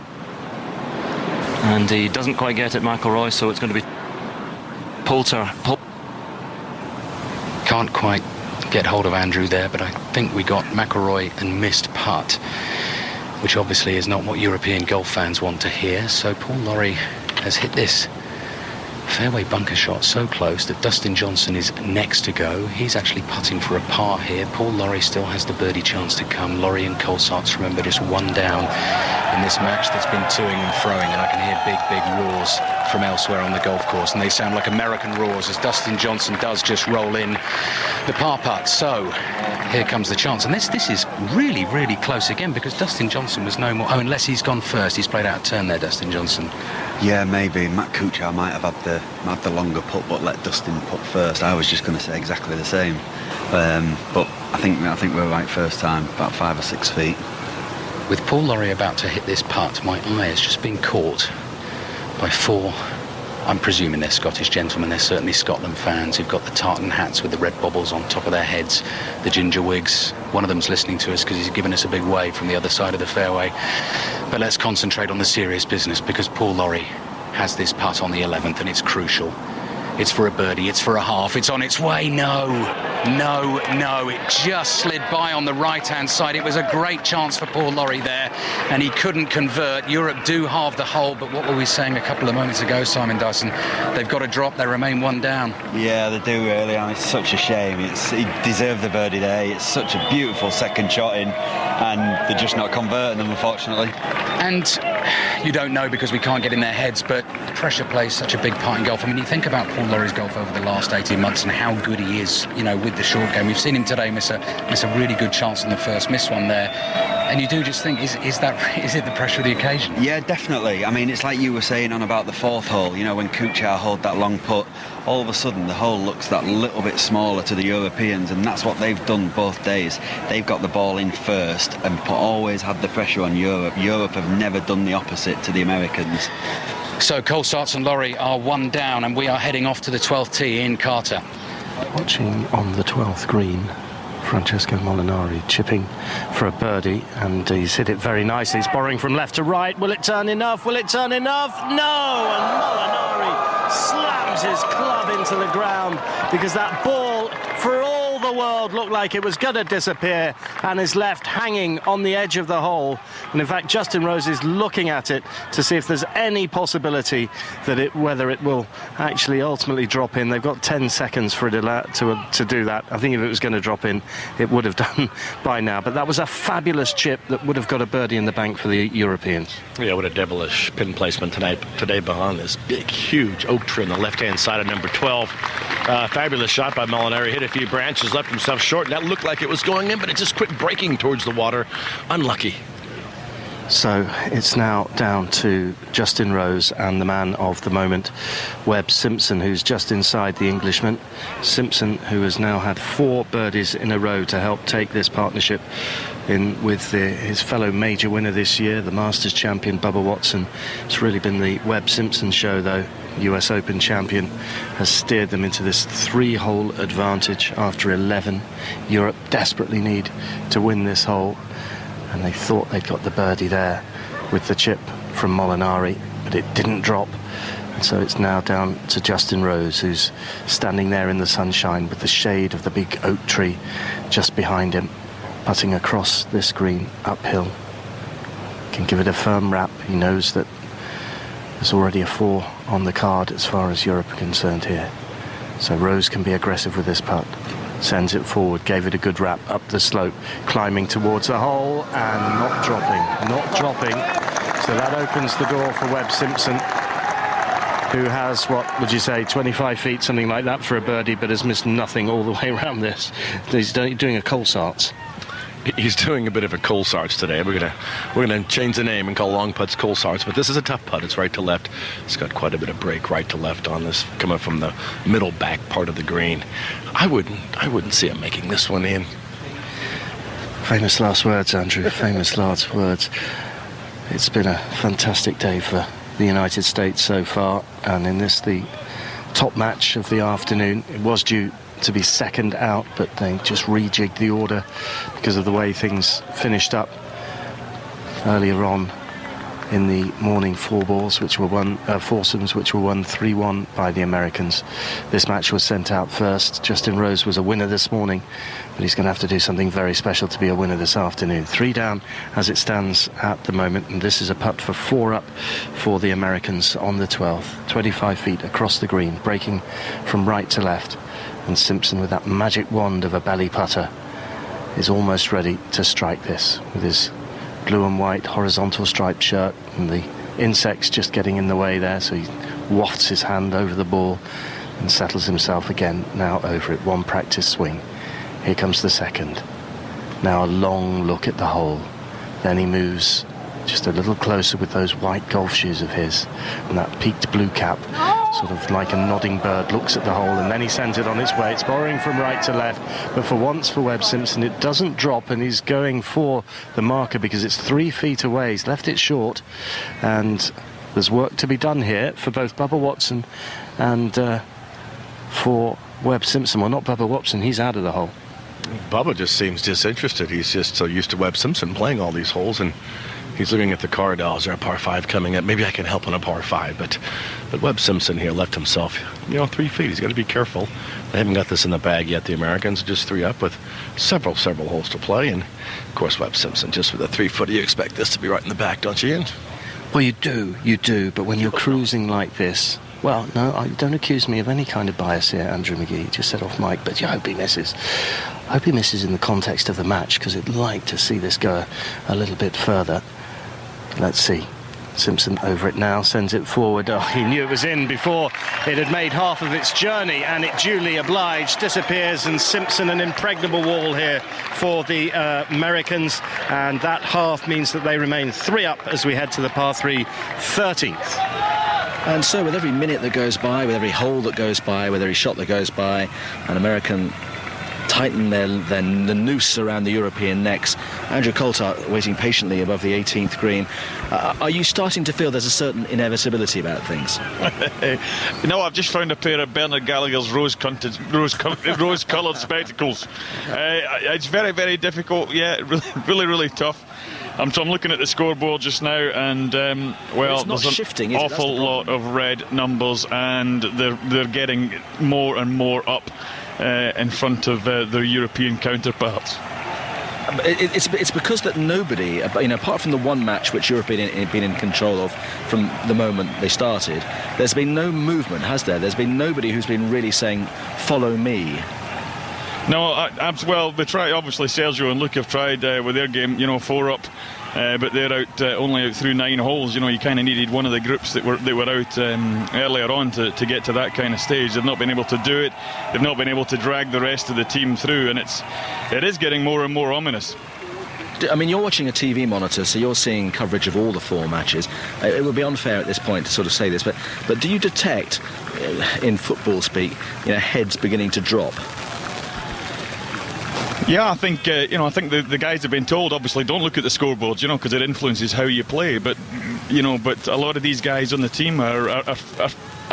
and he doesn't quite get it, McIlroy, so it's going to be Poulter. Can't quite get hold of Andrew there, but I think we got McIlroy and missed putt, which obviously is not what European golf fans want to hear. So Paul Lawrie has hit this fairway bunker shot so close that Dustin Johnson is next to go. He's actually putting for a par here. Paul Lawrie still has the birdie chance to come. Lawrie and Colsaerts, remember, just one down in this match that's been toing and froing, and I can hear big roars from elsewhere on the golf course, and they sound like American roars as Dustin Johnson does just roll in the par putt. So here comes the chance, and this is really, really close again, because Dustin Johnson was no more. Oh, unless he's gone first. He's played out a turn there, Dustin Johnson. Yeah, maybe. Matt Kuchar might have had the longer putt, but let Dustin putt first. I was just going to say exactly the same. But I think we're right first time, about 5 or 6 feet. With Paul Lawrie about to hit this putt, my eye has just been caught by 4, I'm presuming they're Scottish gentlemen. They're certainly Scotland fans who've got the tartan hats with the red bobbles on top of their heads, the ginger wigs. One of them's listening to us because he's given us a big wave from the other side of the fairway. But let's concentrate on the serious business, because Paul Lawrie has this putt on the 11th, and it's crucial. It's for a birdie, it's for a half, it's on its way. No, it just slid by on the right-hand side. It was a great chance for Paul Lawrie there, and he couldn't convert. Europe do halve the hole, but what were we saying a couple of moments ago, Simon Dyson? They've got to drop, they remain one down. Yeah, they do really, and it's such a shame. He deserved the birdie there. It's such a beautiful second shot in, and they're just not converting them, unfortunately. And you don't know, because we can't get in their heads, but pressure plays such a big part in golf. I mean, you think about Paul Lawrie's golf over the last 18 months and how good he is, with the short game. We've seen him today miss a really good chance on the first, miss one there. And you do just think, is it the pressure of the occasion? Yeah, definitely. I mean, it's like you were saying on about the 4th hole, when Kuchar holed that long putt, all of a sudden the hole looks that little bit smaller to the Europeans, and that's what they've done both days. They've got the ball in first and always had the pressure on Europe. Europe have never done the opposite to the Americans. So Colsaerts and Lawrie are one down, and we are heading off to the 12th tee in Carter. Watching on the 12th green, Francesco Molinari chipping for a birdie, and he's hit it very nicely. He's borrowing from left to right. Will it turn enough? Will it turn enough? No! And Molinari slams his club into the ground, because that ball, for all the world, looked like it was going to disappear, and is left hanging on the edge of the hole. And in fact, Justin Rose is looking at it to see if there's any possibility that whether it will actually ultimately drop in. They've got 10 seconds for it to do that. I think if it was going to drop in, it would have done by now. But that was a fabulous chip that would have got a birdie in the bank for the Europeans. Yeah, what a devilish pin placement today behind this big, huge oak tree on the left-hand side of number 12. Fabulous shot by Molinari. Hit a few branches, left himself short, and that looked like it was going in, but it just quit breaking towards the water. Unlucky. So it's now down to Justin Rose and the man of the moment, Webb Simpson, who's just inside the Englishman. Simpson, who has now had 4 birdies in a row to help take this partnership in with his fellow major winner this year, the Masters champion Bubba Watson. It's really been the Webb Simpson show, though. US Open champion has steered them into this 3-hole advantage after 11. Europe desperately need to win this hole, and they thought they'd got the birdie there with the chip from Molinari, but it didn't drop. And so it's now down to Justin Rose, who's standing there in the sunshine with the shade of the big oak tree just behind him, putting across this green uphill. Can give it a firm wrap. He knows that There's already a 4 on the card as far as Europe are concerned here. So Rose can be aggressive with this putt. Sends it forward, gave it a good wrap up the slope, climbing towards the hole and not dropping. So that opens the door for Webb Simpson, who has, what would you say, 25 feet, something like that for a birdie, but has missed nothing all the way around this. He's doing a Colsaerts. He's doing a bit of a Colsaerts today. We're gonna change the name and call long putts Colsaerts, but this is a tough putt. It's right to left. It's got quite a bit of break right to left on this, coming from the middle back part of the green. I wouldn't see him making this one in. Famous last words, Andrew. Famous last words. It's been a fantastic day for the United States so far, and in this, the top match of the afternoon. It was due to be second out, but they just rejigged the order because of the way things finished up earlier on in the morning foursomes, which were won 3-1 by the Americans. This match was sent out first. Justin Rose was a winner this morning, but he's going to have to do something very special to be a winner this afternoon. 3 down as it stands at the moment, and this is a putt for 4 up for the Americans on the 12th. 25 feet across the green, breaking from right to left, and Simpson, with that magic wand of a belly putter, is almost ready to strike this with his blue and white horizontal striped shirt, and the insects just getting in the way there, so he wafts his hand over the ball and settles himself again, now over it. 1 practice swing. Here comes the second. Now a long look at the hole. Then he moves just a little closer with those white golf shoes of his, and that peaked blue cap, sort of like a nodding bird, looks at the hole, and then he sends it on its way. It's borrowing from right to left, but for once for Webb Simpson it doesn't drop, and he's going for the marker because it's 3 feet away. He's left it short, and there's work to be done here for both Bubba Watson and for Webb Simpson. Well, not Bubba Watson, he's out of the hole. Bubba just seems disinterested. He's just so used to Webb Simpson playing all these holes, and he's looking at the card. Oh, is there a par 5 coming up? Maybe I can help on a par 5. But Webb Simpson here left himself, 3 feet. He's got to be careful. They haven't got this in the bag yet. The Americans are just 3 up with several holes to play. And, of course, Webb Simpson, just with a 3-footer, you expect this to be right in the back, don't you, Ian? Well, you do. But when you're cruising like this... Well, no, don't accuse me of any kind of bias here, Andrew McGee. Just said off mic, but you hope he misses. I hope he misses in the context of the match, because I'd like to see this go a little bit further. Let's see. Simpson over it now, sends it forward. Oh, he knew it was in before it had made half of its journey, and it duly obliged, disappears, and Simpson an impregnable wall here for the Americans, and that half means that they remain 3 up as we head to the par 3 13th. And so with every minute that goes by, with every hole that goes by, with every shot that goes by, an American tighten the noose around the European necks. Andrew Coulthard waiting patiently above the 18th green. Are you starting to feel there's a certain inevitability about things? I've just found a pair of Bernard Gallagher's rose-coloured spectacles. It's very, very difficult. Yeah, really, really tough. So I'm looking at the scoreboard just now, and there's shifting, an awful lot of red numbers, and they're getting more and more up in front of their European counterparts. It's because that nobody, apart from the one match which Europe have been in control of from the moment they started, there's been no movement, has there? There's been nobody who's been really saying, follow me. No, well, they try. Obviously, Sergio and Luke have tried with their game, 4 up, but they're out only out through 9 holes. You kind of needed one of the groups that were out earlier on to get to that kind of stage. They've not been able to do it. They've not been able to drag the rest of the team through, and it is getting more and more ominous. You're watching a TV monitor, so you're seeing coverage of all the 4 matches. It would be unfair at this point to sort of say this, but do you detect, in football speak, heads beginning to drop? Yeah, I think the guys have been told, obviously, don't look at the scoreboards, because it influences how you play. But a lot of these guys on the team are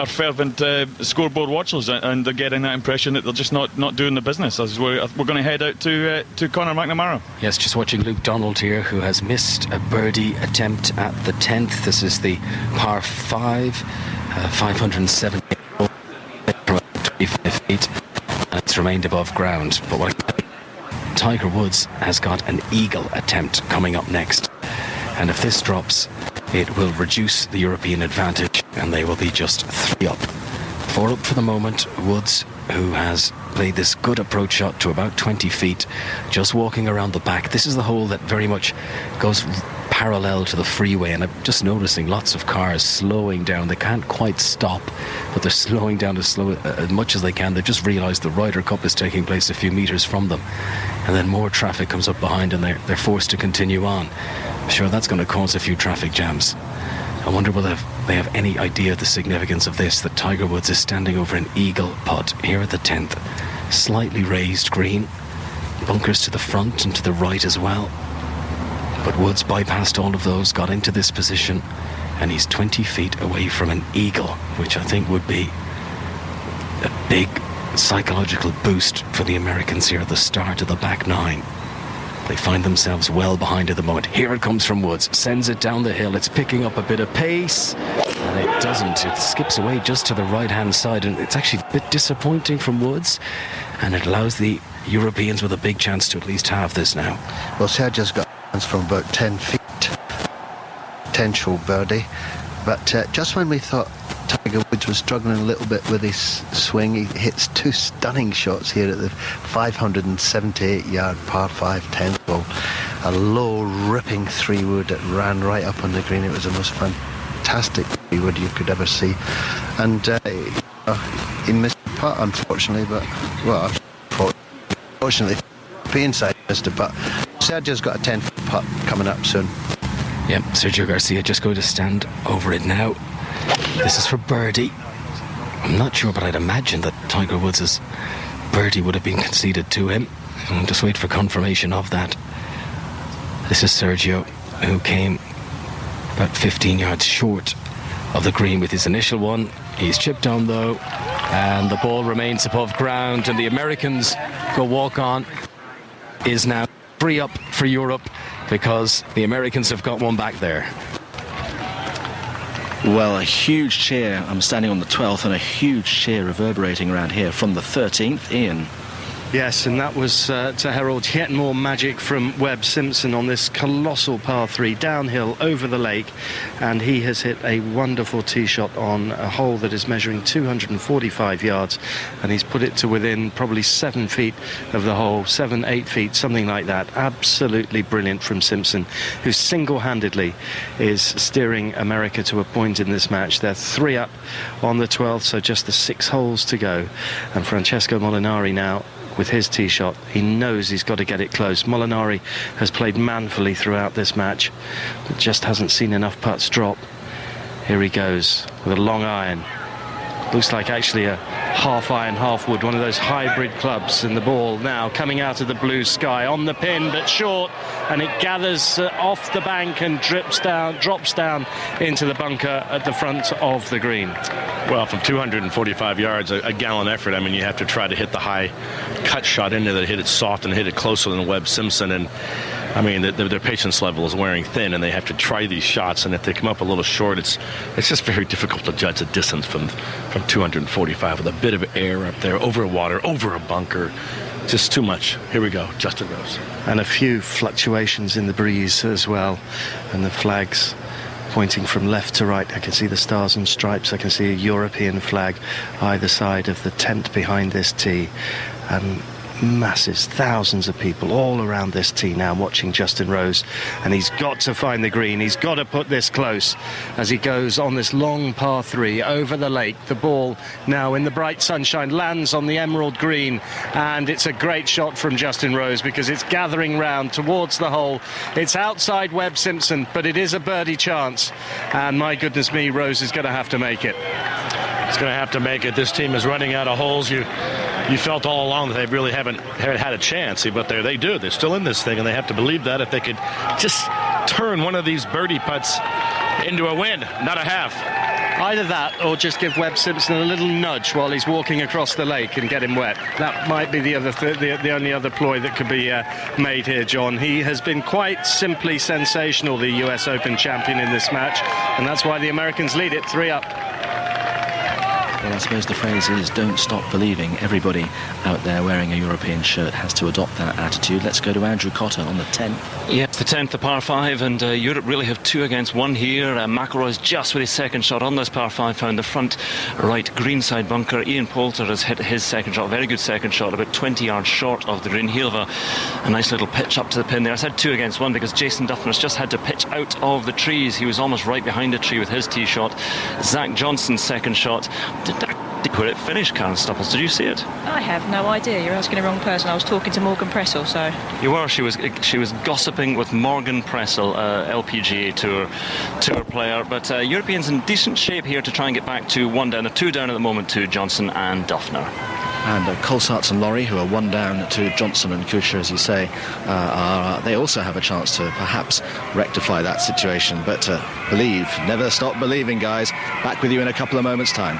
fervent scoreboard watchers, and they're getting that impression that they're just not doing the business. As we're going to head out to Conor McNamara. Yes, just watching Luke Donald here, who has missed a birdie attempt at the 10th. This is the par 5, 570 from 25 feet, and it's remained above ground. But Tiger Woods has got an eagle attempt coming up next, and if this drops, it will reduce the European advantage, and they will be just 3 up. 4 up for the moment. Woods, who has played this good approach shot to about 20 feet, just walking around the back. This is the hole that very much goes parallel to the freeway, and I'm just noticing lots of cars slowing down. They can't quite stop, but they're slowing down as much as they can. They've just realised the Ryder Cup is taking place a few metres from them, and then more traffic comes up behind, and they're forced to continue on. I'm sure that's going to cause a few traffic jams. I wonder whether they have any idea of the significance of this, that Tiger Woods is standing over an eagle putt here at the 10th. Slightly raised green, bunkers to the front and to the right as well. But Woods bypassed all of those, got into this position, and he's 20 feet away from an eagle, which I think would be a big psychological boost for the Americans here at the start of the back 9. They find themselves well behind at the moment. Here it comes from Woods, sends it down the hill. It's picking up a bit of pace, and it doesn't. It skips away just to the right-hand side, and it's actually a bit disappointing from Woods, and it allows the Europeans with a big chance to at least have this now. Well, Sergio's got hands from about 10 feet. Potential birdie. But just when we thought Tiger Woods was struggling a little bit with his swing, he hits 2 stunning shots here at the 578-yard par 5 10th hole. A low, ripping 3-wood that ran right up on the green. It was the most fantastic 3-wood you could ever see. And he missed the putt, unfortunately, but, well, fortunately, the inside missed it, but Sergio's got a 10-foot putt coming up soon. Yep, Sergio Garcia just going to stand over it now. This is for birdie. I'm not sure, but I'd imagine that Tiger Woods' birdie would have been conceded to him. I'll just wait for confirmation of that. This is Sergio, who came about 15 yards short of the green with his initial one. He's chipped on though, and the ball remains above ground, and the Americans go walk on. Is now 3 up for Europe, because the Americans have got one back there. Well, a huge cheer. I'm standing on the 12th, and a huge cheer reverberating around here from the 13th. Ian. Yes, and that was to herald yet more magic from Webb Simpson on this colossal par 3 downhill over the lake, and he has hit a wonderful tee shot on a hole that is measuring 245 yards, and he's put it to within probably 7 feet of the hole, 7-8 feet, something like that. Absolutely brilliant from Simpson, who single-handedly is steering America to a point in this match. They're 3 up on the 12th, so just the 6 holes to go, and Francesco Molinari now with his tee shot. He knows he's got to get it close. Molinari has played manfully throughout this match, but just hasn't seen enough putts drop. Here he goes with a long iron. Looks like actually a half iron, half wood, one of those hybrid clubs, and the ball now coming out of the blue sky on the pin, but short, and it gathers off the bank and drops down into the bunker at the front of the green. Well, from 245 yards, a gallant effort. I mean, you have to try to hit the high cut shot into that, hit it soft and hit it closer than Webb Simpson, and I mean, their patience level is wearing thin, and they have to try these shots, and if they come up a little short, it's just very difficult to judge the distance from 245 with a bit of air up there, over water, over a bunker. Just too much. Here we go, Justin Rose. And a few fluctuations in the breeze as well, and the flags pointing from left to right. I can see the stars and stripes. I can see a European flag either side of the tent behind this tee. Masses, thousands of people all around this tee now watching Justin Rose, and he's got to find the green. He's got to put this close as he goes on this long par 3 over the lake. The ball now in the bright sunshine lands on the emerald green, and it's a great shot from Justin Rose because it's gathering round towards the hole. It's outside Webb Simpson, but it is a birdie chance, and my goodness me, Rose is going to have to make it. It's going to have to make it. This team is running out of holes. You felt all along that they really haven't had a chance, but they do. They're still in this thing, and they have to believe that if they could just turn one of these birdie putts into a win, not a half. Either that or just give Webb Simpson a little nudge while he's walking across the lake and get him wet. That might be the only other ploy that could be made here, John. He has been quite simply sensational, the US Open champion, in this match, and that's why the Americans lead it 3 up. Well, I suppose the phrase is don't stop believing. Everybody out there wearing a European shirt has to adopt that attitude. Let's go to Andrew Cotter on the 10th. Yeah, it's the 10th, the par 5, and Europe really have 2 against 1 here. McIlroy's just with his second shot on this par 5 found the front right greenside bunker. Ian Poulter has hit his second shot, very good second shot, about 20 yards short of the green. He'll have a nice little pitch up to the pin there. I said 2 against 1 because Jason Duffner's just had to pitch out of the trees. He was almost right behind the tree with his tee shot. Zach Johnson's second shot. Where it finished, Karen Stupples, did you see it? I have no idea. You're asking the wrong person. I was talking to Morgan Pressel, so... You were. She was gossiping with Morgan Pressel, LPGA Tour player. But Europeans in decent shape here to try and get back to 1 down. They're 2 down at the moment to Johnson and Duffner. And Colsaerts and Laurie, who are 1 down to Johnson and Kuchar, as you say, they also have a chance to perhaps rectify that situation. But believe, never stop believing, guys. Back with you in a couple of moments' time.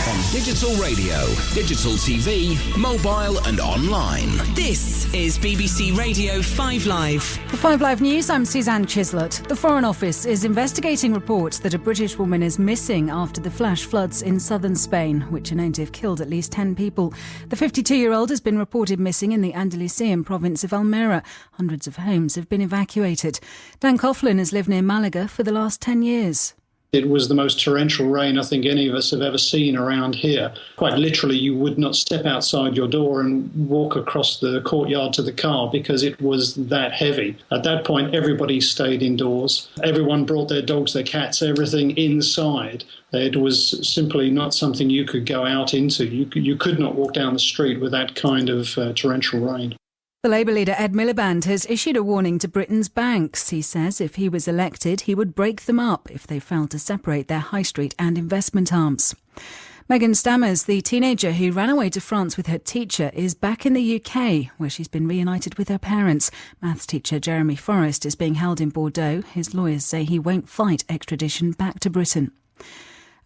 On digital radio, digital TV, mobile and online. This is BBC Radio 5 Live. For 5 Live News, I'm Suzanne Chislett. The Foreign Office is investigating reports that a British woman is missing after the flash floods in southern Spain, which are known to have killed at least 10 people. The 52-year-old has been reported missing in the Andalusian province of Almeria. Hundreds of homes have been evacuated. Dan Coughlin has lived near Malaga for the last 10 years. It was the most torrential rain I think any of us have ever seen around here. Quite literally, you would not step outside your door and walk across the courtyard to the car because it was that heavy. At that point, everybody stayed indoors. Everyone brought their dogs, their cats, everything inside. It was simply not something you could go out into. You could not walk down the street with that kind of torrential rain. The Labour leader Ed Miliband has issued a warning to Britain's banks. He says if he was elected, he would break them up if they failed to separate their high street and investment arms. Megan Stammers, the teenager who ran away to France with her teacher, is back in the UK, where she's been reunited with her parents. Maths teacher Jeremy Forrest is being held in Bordeaux. His lawyers say he won't fight extradition back to Britain.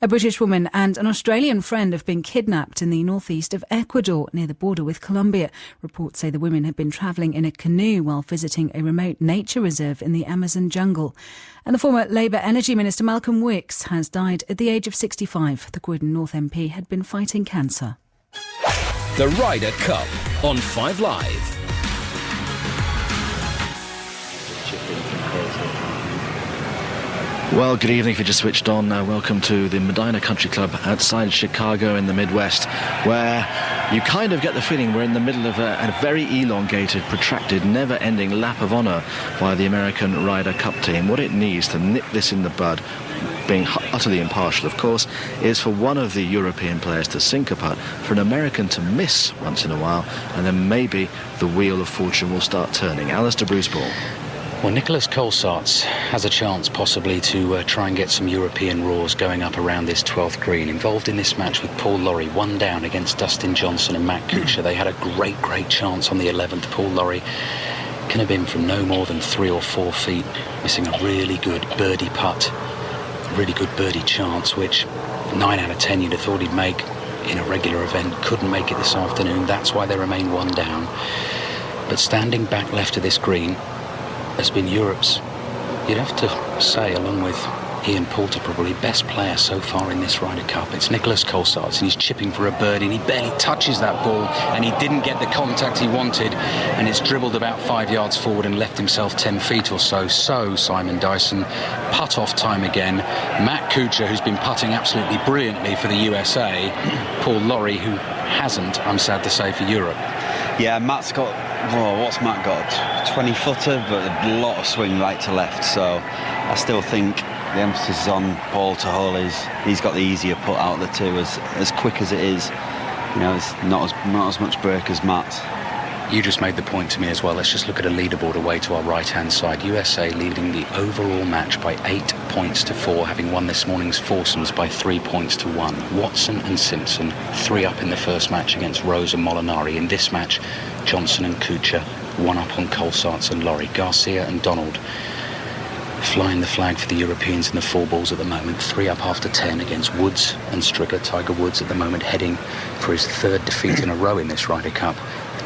A British woman and an Australian friend have been kidnapped in the northeast of Ecuador, near the border with Colombia. Reports say the women had been travelling in a canoe while visiting a remote nature reserve in the Amazon jungle. And the former Labour Energy Minister Malcolm Wicks has died at the age of 65. The Croydon North MP had been fighting cancer. The Ryder Cup on 5 Live. Well, good evening if you just switched on. Welcome to the Medina Country Club outside Chicago in the Midwest, where you kind of get the feeling we're in the middle of a very elongated, protracted, never-ending lap of honour by the American Ryder Cup team. What it needs to nip this in the bud, being utterly impartial, of course, is for one of the European players to sink a putt, for an American to miss once in a while, and then maybe the wheel of fortune will start turning. Alistair Bruce-Ball. Well, Nicholas Colsaerts has a chance possibly to try and get some European roars going up around this 12th green. Involved in this match with Paul Lawrie, 1 down against Dustin Johnson and Matt Kuchar. They had a great chance on the 11th. Paul Lawrie can have been from no more than 3 or 4 feet, missing a really good birdie putt, a really good birdie chance, which 9 out of 10 you'd have thought he'd make in a regular event. Couldn't make it this afternoon. That's why they remain 1 down. But standing back left of this green has been Europe's, you'd have to say, along with Ian Poulter, probably best player so far in this Ryder Cup. It's Nicholas Colsaerts, and he's chipping for a birdie, and he barely touches that ball, and he didn't get the contact he wanted, and it's dribbled about 5 yards forward and left himself 10 feet or so. So, Simon Dyson, putt off time again. Matt Kuchar, who's been putting absolutely brilliantly for the USA. Paul Lawrie, who hasn't, I'm sad to say, for Europe. Yeah, Matt's got, what's Matt got? 20-footer, but a lot of swing right to left. So I still think the emphasis is on Paul to hole. He's got the easier putt out of the two. As quick as it is, you know, it's not as much break as Matt's. You just made the point to me as well. Let's just look at a leaderboard away to our right-hand side. USA leading the overall match by 8 points to 4, having won this morning's foursomes by 3 points to 1. Watson and Simpson 3 up in the first match against Rose and Molinari. In this match, Johnson and Kuchar 1 up on Colsaerts and Lawrie. Garcia and Donald flying the flag for the Europeans in the 4 balls at the moment. 3 up after 10 against Woods and Stricker. Tiger Woods at the moment heading for his 3rd defeat in a row in this Ryder Cup.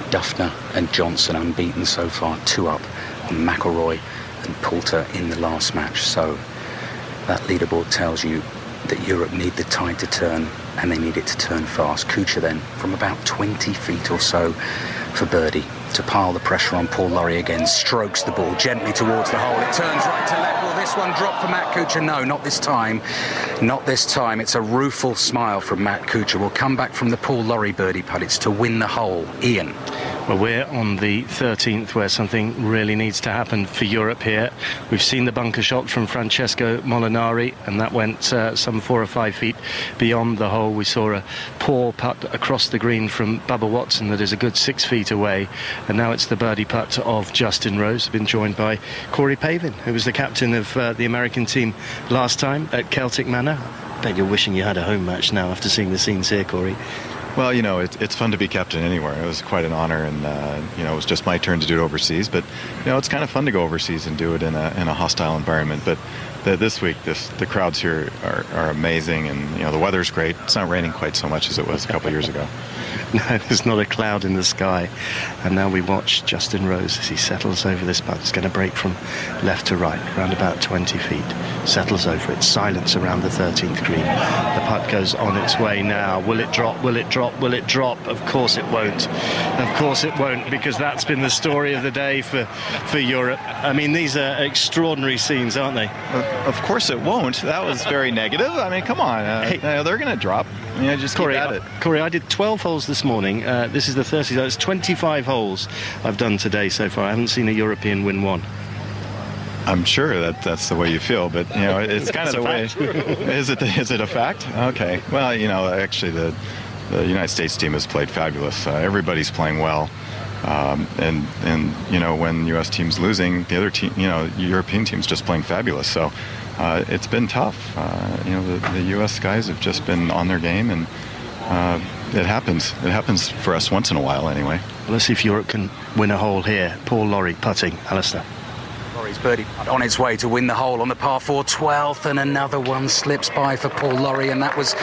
Duffner and Johnson unbeaten so far, 2 up on McIlroy and Poulter in the last match. So that leaderboard tells you that Europe need the tide to turn, and they need it to turn fast. Kuchar then, from about 20 feet or so for birdie, to pile the pressure on Paul Lawrie again, strokes the ball gently towards the hole. It turns right to left. Will this one drop for Matt Kuchar? No, not this time. Not this time. It's a rueful smile from Matt Kuchar. We'll come back from the Paul Lawrie birdie putt. It's to win the hole. Ian. Well, we're on the 13th where something really needs to happen for Europe here. We've seen the bunker shot from Francesco Molinari, and that went some 4 or 5 feet beyond the hole. We saw a poor putt across the green from Bubba Watson that is a good 6 feet away. And now it's the birdie putt of Justin Rose, been joined by Corey Pavin, who was the captain of the American team last time at Celtic Manor. I bet you're wishing you had a home match now after seeing the scenes here, Corey. Well, you know, it's fun to be captain anywhere. It was quite an honor, and you know, it was just my turn to do it overseas. But you know, it's kind of fun to go overseas and do it in a hostile environment. But this week, the crowds here are amazing, and you know, the weather's great. It's not raining quite so much as it was a couple of years ago. No, there's not a cloud in the sky. And now we watch Justin Rose as he settles over this putt. It's going to break from left to right, around about 20 feet. Settles over it. Silence around the 13th green. The putt goes on its way now. Will it drop? Will it drop? Will it drop? Of course it won't. Of course it won't, because that's been the story of the day for Europe. I mean, these are extraordinary scenes, aren't they? Of course it won't. That was very negative. I mean, come on. They're going to drop. You know, just Corey, keep at it. Corey, I did 12 holes this morning. This is the 30th. So it's 25 holes I've done today so far. I haven't seen a European win one. I'm sure that's the way you feel, but you know, it's kind of the way. Is it a fact? Okay. Well, you know, actually, the United States team has played fabulous. Everybody's playing well, and you know, when U.S. team's losing, the other team, you know, European team's just playing fabulous. So it's been tough. You know, the U.S. guys have just been on their game, and it happens. It happens for us once in a while, anyway. Well, let's see if Europe can win a hole here. Paul Lawrie putting. Alistair. Lawrie's birdie putt on its way to win the hole on the par 4, 12th, and another one slips by for Paul Lawrie, and that was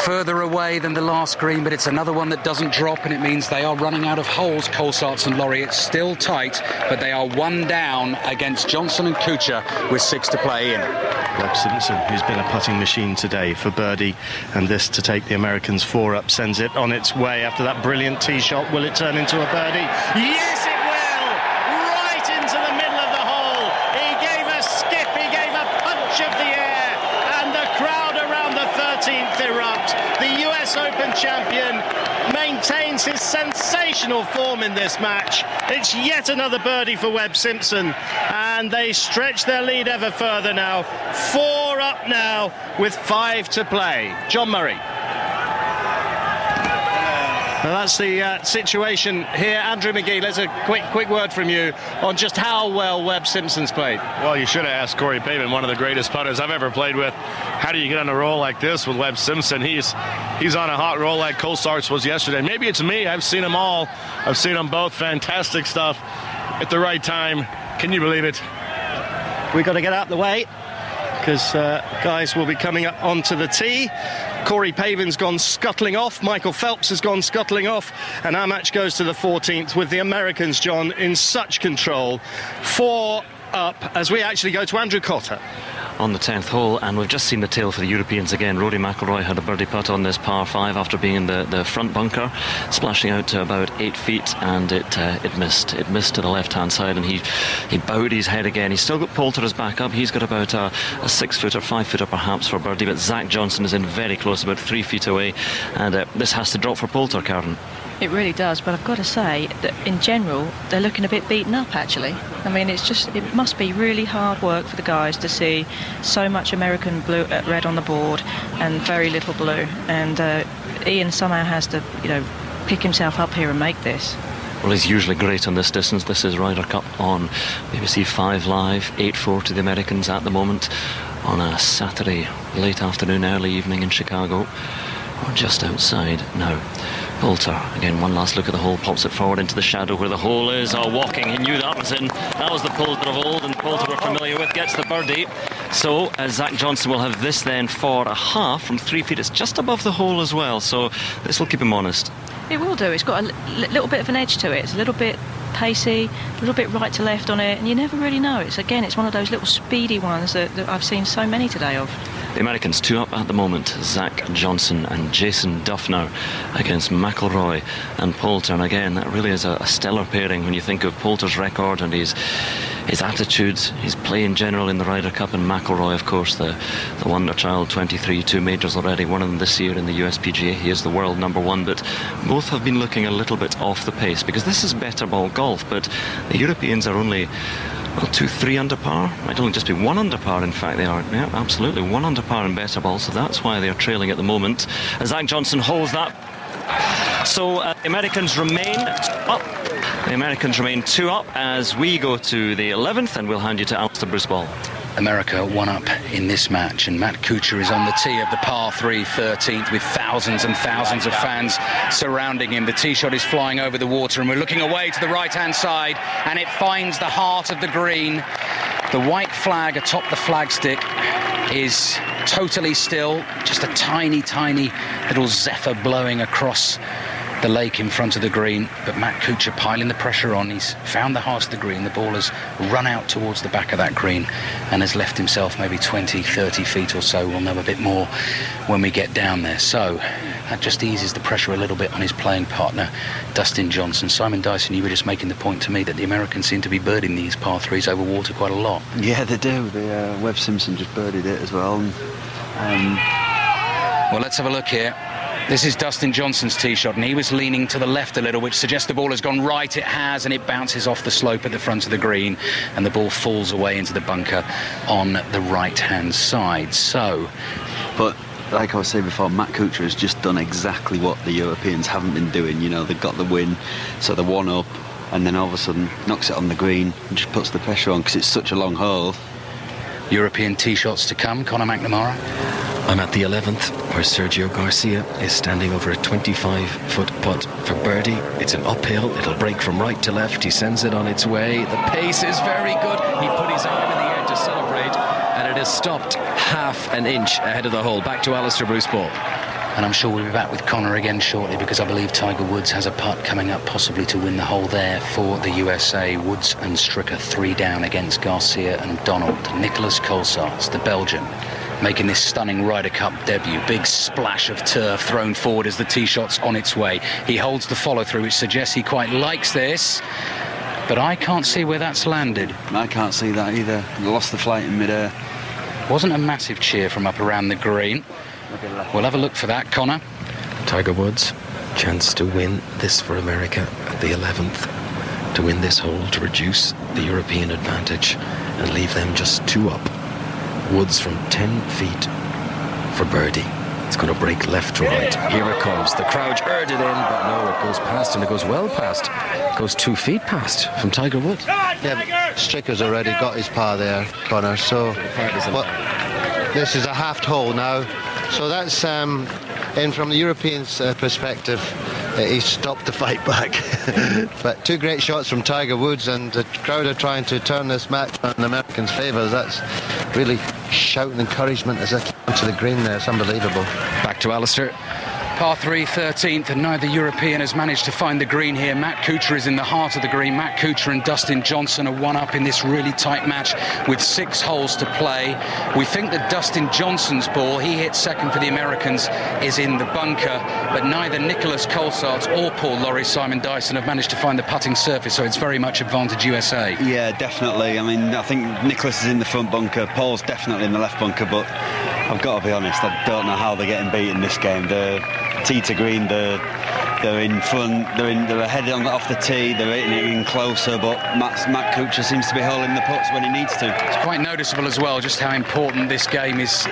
further away than the last green, but it's another one that doesn't drop, and it means they are running out of holes, Colsaerts and Lawrie. It's still tight, but they are one down against Johnson and Kuchar with 6 to play in. Webb Simpson, who's been a putting machine today for birdie, and this to take the Americans 4 up, sends it on its way after that brilliant tee shot. Will it turn into a birdie? Yes, it will! Right into the middle of the hole. He gave a skip, he gave a punch of the air, and the crowd around the 13th erupt. The US Open champion maintains his sensational form in this match. It's yet another birdie for Webb Simpson, and they stretch their lead ever further now. 4 up now with 5 to play. John Murray. Well, that's the situation here. Andrew McGee, let's a quick word from you on just how well Webb Simpson's played. Well, you should have asked Corey Pavin, one of the greatest putters I've ever played with. How do you get on a roll like this with Webb Simpson? He's on a hot roll like Colsaerts was yesterday. Maybe it's me. I've seen them all. I've seen them both. Fantastic stuff at the right time. Can you believe it? We've got to get out the way because guys will be coming up onto the tee. Corey Pavin's gone scuttling off. Michael Phelps has gone scuttling off. And our match goes to the 14th with the Americans, John, in such control. 4 up as we actually go to Andrew Cotter. On the 10th hole, and we've just seen the tail for the Europeans again. Rory McIlroy had a birdie putt on this par 5 after being in the front bunker, splashing out to about 8 feet, and it missed. It missed to the left-hand side, and he bowed his head again. He's still got Poulter as backup. He's got about a 6-footer, 5-footer perhaps for birdie, but Zach Johnson is in very close, about 3 feet away, and this has to drop for Poulter, Karen. It really does, but I've got to say that in general they're looking a bit beaten up actually. I mean, it must be really hard work for the guys to see so much American blue red on the board and very little blue, and Ian somehow has to, you know, pick himself up here and make this. Well, he's usually great on this distance. This is Ryder Cup on BBC 5 Live, 8-4 to the Americans at the moment on a Saturday late afternoon, early evening in Chicago. Or just outside now. Poulter, again, one last look at the hole, pops it forward into the shadow where the hole is. Oh, walking, he knew that was in. That was the Poulter of old, and Poulter we're familiar with, gets the birdie. So, Zach Johnson will have this then for a half from 3 feet. It's just above the hole as well, so this will keep him honest. It will do. It's got a little bit of an edge to it. It's a little bit pacey, a little bit right to left on it, and you never really know. It's one of those little speedy ones that I've seen so many today of. The Americans 2 up at the moment. Zach Johnson and Jason Duffner against McIlroy and Poulter. And again, that really is a stellar pairing when you think of Poulter's record and his attitude, his play in general in the Ryder Cup, and McIlroy, of course, the wonder child, 23, 2 majors already, one of them this year in the USPGA. He is the world number one, but both have been looking a little bit off the pace because this is better ball golf, but the Europeans are only 2-3 under par. Might only just be 1 under par, in fact. They are, yeah, absolutely 1 under par in better ball, so that's why they are trailing at the moment. Zach Johnson holds that. So the Americans remain up. The Americans remain 2 up as we go to the 11th, and we'll hand you to Alistair Bruce-Ball. America 1 up in this match, and Matt Kuchar is on the tee of the par 3 13th with thousands and thousands of fans surrounding him. The tee shot is flying over the water, and we're looking away to the right-hand side, and it finds the heart of the green. The white flag atop the flagstick is totally still, just a tiny, tiny little zephyr blowing across the lake in front of the green, but Matt Kuchar piling the pressure on. He's found the heart of the green. The ball has run out towards the back of that green and has left himself maybe 20, 30 feet or so. We'll know a bit more when we get down there. So that just eases the pressure a little bit on his playing partner, Dustin Johnson. Simon Dyson, you were just making the point to me that the Americans seem to be birding these par 3s over water quite a lot. Yeah, they do. Webb Simpson just birdied it as well. Well, let's have a look here. This is Dustin Johnson's tee shot, and he was leaning to the left a little, which suggests the ball has gone right. It has, and it bounces off the slope at the front of the green, and the ball falls away into the bunker on the right-hand side. So, but like I was saying before, Matt Kuchar has just done exactly what the Europeans haven't been doing. You know, they've got the win, so they're 1 up, and then all of a sudden knocks it on the green and just puts the pressure on because it's such a long hole. European tee shots to come. Conor McNamara. I'm at the 11th, where Sergio Garcia is standing over a 25-foot putt for birdie. It's an uphill. It'll break from right to left. He sends it on its way. The pace is very good. He put his arm in the air to celebrate, and it has stopped half an inch ahead of the hole. Back to Alistair Bruce-Ball. And I'm sure we'll be back with Conor again shortly, because I believe Tiger Woods has a putt coming up, possibly to win the hole there for the USA. Woods and Stricker 3 down against Garcia and Donald. Nicholas Colsaerts, the Belgian, making this stunning Ryder Cup debut. Big splash of turf thrown forward as the tee shot's on its way. He holds the follow-through, which suggests he quite likes this, but I can't see where that's landed. I can't see that either. Lost the flight in mid-air. Wasn't a massive cheer from up around the green. We'll have a look for that, Conor. Tiger Woods, chance to win this for America at the 11th, to win this hole, to reduce the European advantage and leave them just 2 up. Woods from 10 feet for birdie. It's going to break left to right. Here it comes. The crowd heard it in, but no, it goes past, and it goes well past. It goes 2 feet past from Tiger Woods. Yeah, Stricker's already got his par there, Conor. So this is a halved hole now. So that's, and from the Europeans' perspective, he stopped the fight back. But 2 great shots from Tiger Woods, and the crowd are trying to turn this match in the Americans' favour. That's really shouting encouragement as they come to the green there. It's unbelievable. Back to Alistair. Par 3 13th, and neither European has managed to find the green here. Matt Kuchar is in the heart of the green. Matt Kuchar and Dustin Johnson are 1 up in this really tight match with 6 holes to play. We think that Dustin Johnson's ball, he hit second for the Americans, is in the bunker, but neither Nicholas Colsaerts or Paul Lawrie, Simon Dyson, have managed to find the putting surface, so it's very much advantage USA. Yeah, definitely. I mean, I think Nicholas is in the front bunker, Paul's definitely in the left bunker, but I've got to be honest, I don't know how they're getting beat in this game. The tee to green, they're in front, they're ahead off the tee, they're hitting it in closer, but Matt Kuchar seems to be holding the putts when he needs to. It's quite noticeable as well just how important this game is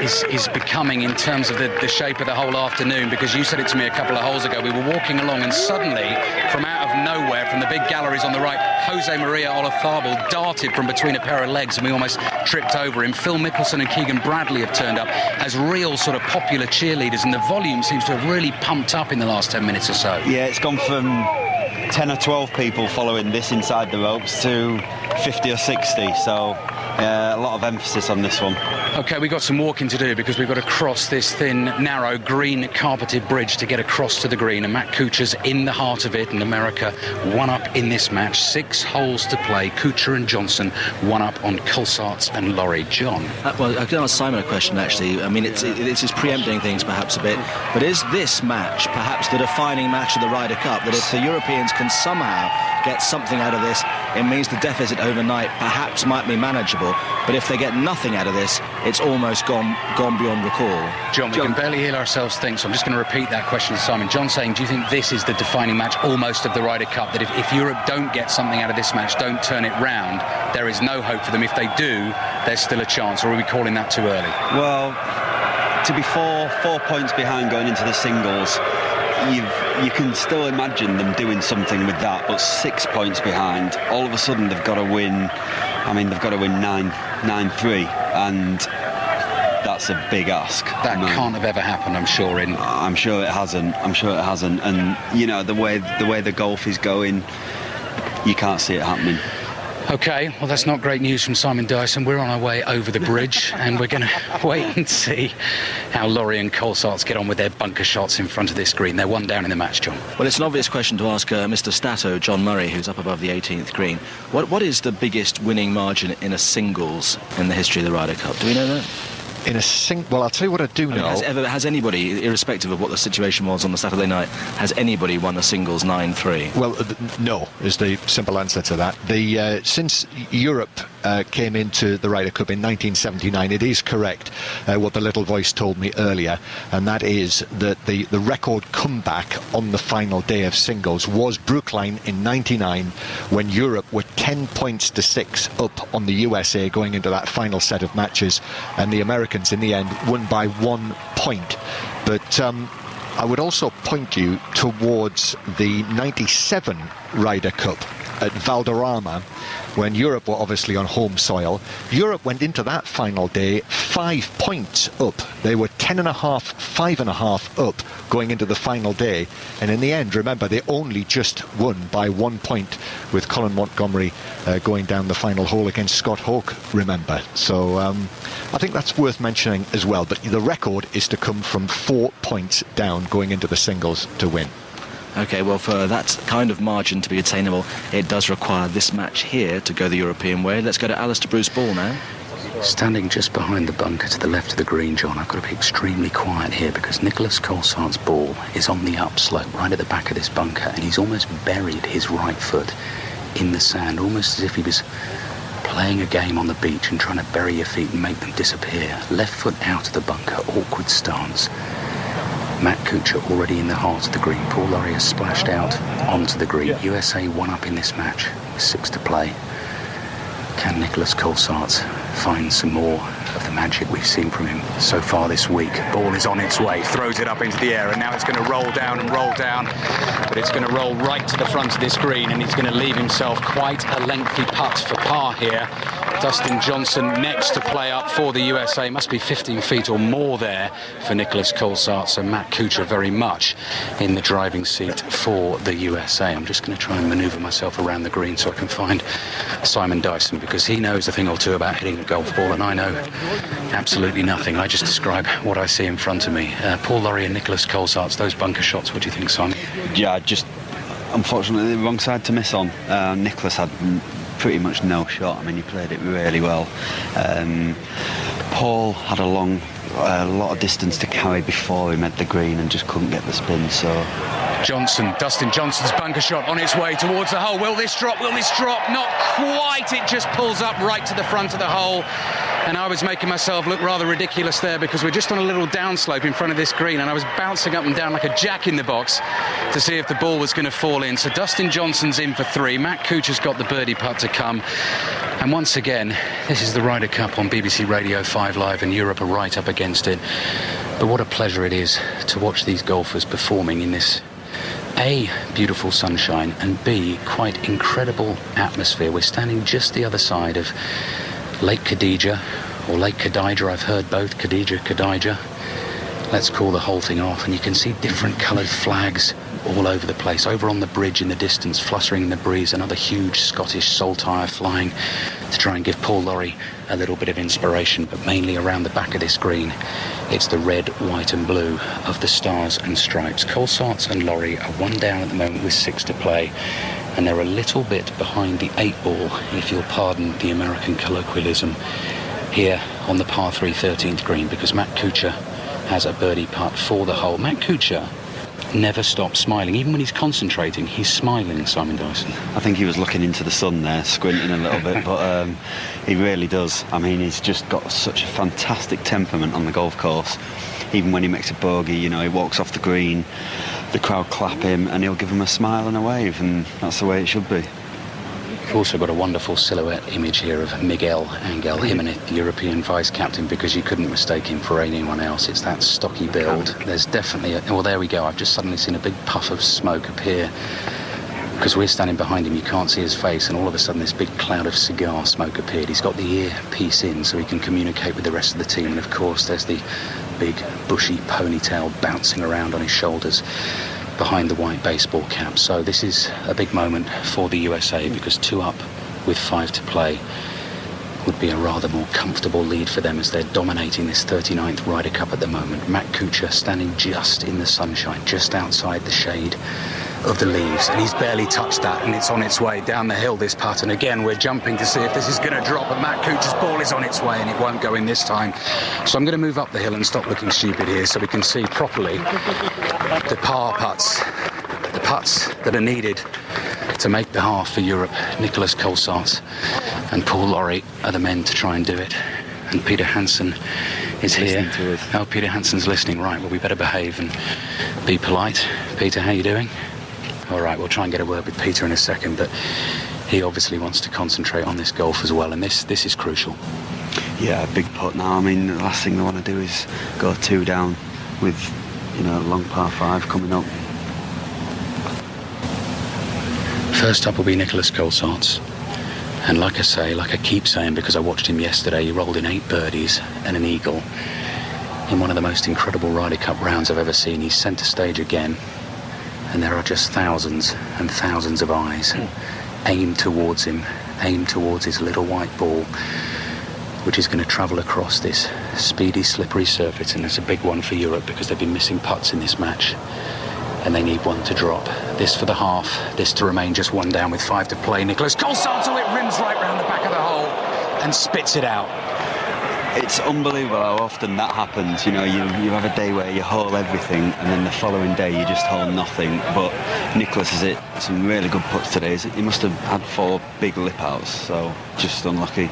becoming in terms of the shape of the whole afternoon, because you said it to me a couple of holes ago. We were walking along, and suddenly, from out of nowhere, from the big galleries on the right, Jose Maria Olazabal darted from between a pair of legs, and we almost tripped over him. Phil Mickelson and Keegan Bradley have turned up as real sort of popular cheerleaders, and the volume seems to have really pumped up in the last 10 minutes or so. Yeah, it's gone from 10 or 12 people following this inside the ropes to 50 or 60, so A lot of emphasis on this one. OK, we've got some walking to do because we've got to cross this thin, narrow, green carpeted bridge to get across to the green, and Matt Kuchar's in the heart of it, and America one up in this match. 6 holes to play. Kuchar and Johnson one up on Colsaerts and Laurie. John? Well, I can ask Simon a question, actually. I mean, it's just preempting things perhaps a bit, but is this match perhaps the defining match of the Ryder Cup, that if the Europeans can somehow get something out of this, it means the deficit overnight perhaps might be manageable, but if they get nothing out of this, it's almost gone beyond recall. John, we can barely hear ourselves think, so I'm just going to repeat that question to Simon. John saying, do you think this is the defining match almost of the Ryder Cup, that if Europe don't get something out of this match, don't turn it round, there is no hope for them? If they do, there's still a chance, or are we calling that too early? Well, to be four points behind going into the singles, you can still imagine them doing something with that, but 6 points behind, all of a sudden they've got to win. I mean, they've got to win 9-3, and that's a big ask. That can't have ever happened, I'm sure. I'm sure it hasn't. And you know, the way the golf is going, you can't see it happening. OK, well, that's not great news from Simon Dyson. We're on our way over the bridge, and we're going to wait and see how Laurie and Colsaerts get on with their bunker shots in front of this green. They're one down in the match, John. Well, it's an obvious question to ask Mr. Stato, John Murray, who's up above the 18th green. What is the biggest winning margin in a singles in the history of the Ryder Cup? Do we know that? Well, I'll tell you what I do know. Has anybody, irrespective of what the situation was on the Saturday night, has anybody won a singles 9-3? Well, no is the simple answer to that. Since Europe came into the Ryder Cup in 1979, it is correct what the little voice told me earlier, and that is that the record comeback on the final day of singles was Brookline in 99, when Europe were 10 points to 6 up on the USA going into that final set of matches, and the Americans in the end won by 1 point. But I would also point you towards the 97 Ryder Cup at Valderrama, when Europe were obviously on home soil. Europe went into that final day 5 points up. They were 10.5, 5.5 up going into the final day, and in the end, remember, they only just won by 1 point, with Colin Montgomery going down the final hole against Scott Hoke, remember. So I think that's worth mentioning as well, but the record is to come from 4 points down going into the singles to win. OK, well, for that kind of margin to be attainable, it does require this match here to go the European way. Let's go to Alistair Bruce Ball now. Standing just behind the bunker to the left of the green, John, I've got to be extremely quiet here because Nicholas Colsaerts' ball is on the upslope right at the back of this bunker, and he's almost buried his right foot in the sand, almost as if he was playing a game on the beach and trying to bury your feet and make them disappear. Left foot out of the bunker, awkward stance. Matt Kuchar already in the heart of the green. Paul Laurie has splashed out onto the green. USA one up in this match with 6 to play. Can Nicholas Colsaerts find some more of the magic we've seen from him so far this week? Ball is on its way, throws it up into the air, and now it's going to roll down and roll down, but it's going to roll right to the front of this green, and he's going to leave himself quite a lengthy putt for par here. Dustin Johnson next to play up for the USA. Must be 15 feet or more there for Nicholas Colsaerts, and Matt Kuchar very much in the driving seat for the USA. I'm just going to try and manoeuvre myself around the green so I can find Simon Dyson, because he knows a thing or two about hitting a golf ball, and I know absolutely nothing. I just describe what I see in front of me. Paul Laurie and Nicholas Colsaerts, those bunker shots, what do you think, Simon? Yeah, just unfortunately the wrong side to miss on. Nicholas had pretty much no shot. I mean, he played it really well. Paul had a lot of distance to carry before he made the green and just couldn't get the spin, so... Dustin Johnson's bunker shot on its way towards the hole. Will this drop? Not quite. It just pulls up right to the front of the hole. And I was making myself look rather ridiculous there because we're just on a little downslope in front of this green, and I was bouncing up and down like a jack in the box to see if the ball was going to fall in. So Dustin Johnson's in for 3. Matt Kuchar's got the birdie putt to come. And once again, this is the Ryder Cup on BBC Radio 5 Live, and Europe are right up against it. But what a pleasure it is to watch these golfers performing in this A, beautiful sunshine, and B, quite incredible atmosphere. We're standing just the other side of Lake Khadija, or Lake Khadija, I've heard both, Khadija. Let's call the whole thing off, and you can see different coloured flags all over the place. Over on the bridge in the distance, fluttering in the breeze, another huge Scottish saltire flying to try and give Paul Lawrie a little bit of inspiration, but mainly around the back of this green. It's the red, white and blue of the Stars and Stripes. Colsaerts and Lawrie are 1 down at the moment with 6 to play, and they're a little bit behind the 8 ball, if you'll pardon the American colloquialism, here on the par 3 13th green, because Matt Kuchar has a birdie putt for the hole. Matt Kuchar never stops smiling. Even when he's concentrating, he's smiling, Simon Dyson. I think he was looking into the sun there, squinting a little bit, but he really does. I mean, he's just got such a fantastic temperament on the golf course. Even when he makes a bogey, you know, he walks off the green, the crowd clap him, and he'll give them a smile and a wave, and that's the way it should be. We've also got a wonderful silhouette image here of Miguel Angel Jimenez, the European vice-captain, because you couldn't mistake him for anyone else. It's that stocky build. There's definitely well, there we go. I've just suddenly seen a big puff of smoke appear. Because we're standing behind him, you can't see his face, and all of a sudden this big cloud of cigar smoke appeared. He's got the earpiece in so he can communicate with the rest of the team, and of course there's the big bushy ponytail bouncing around on his shoulders behind the white baseball cap. So this is a big moment for the USA, because 2 up with 5 to play would be a rather more comfortable lead for them as they're dominating this 39th Ryder Cup at the moment. Matt Kuchar standing just in the sunshine, just outside the shade of the leaves, and he's barely touched that, and it's on its way down the hill, this putt. And again, we're jumping to see if this is going to drop, and Matt Kuchar's ball is on its way, and it won't go in this time. So I'm going to move up the hill and stop looking stupid here so we can see properly the par putts, the putts that are needed to make the half for Europe. Nicholas Colsaerts and Paul Lawrie are the men to try and do it, and Peter Hansen is here. Oh, Peter Hansen's listening. Right, well, we better behave and be polite. Peter, how you doing? All right, we'll try and get a word with Peter in a second, but he obviously wants to concentrate on this golf as well, and this is crucial. Yeah, big putt now. I mean, the last thing they want to do is go 2 down with, you know, a long par 5 coming up. First up will be Nicholas Colsaerts, and like I keep saying, because I watched him yesterday, he rolled in 8 birdies and an eagle in one of the most incredible Ryder Cup rounds I've ever seen. He's centre stage again, and there are just thousands and thousands of eyes aimed towards him, aimed towards his little white ball, which is going to travel across this speedy, slippery surface. And it's a big one for Europe, because they've been missing putts in this match, and they need one to drop. This for the half, this to remain just 1 down with 5 to play. Nicholas Colsaerts, it rims right round the back of the hole and spits it out. It's unbelievable how often that happens. You know, you have a day where you hole everything, and then the following day you just hole nothing. But Nicholas has hit some really good putts today. He must have had 4 big lip outs, so just unlucky.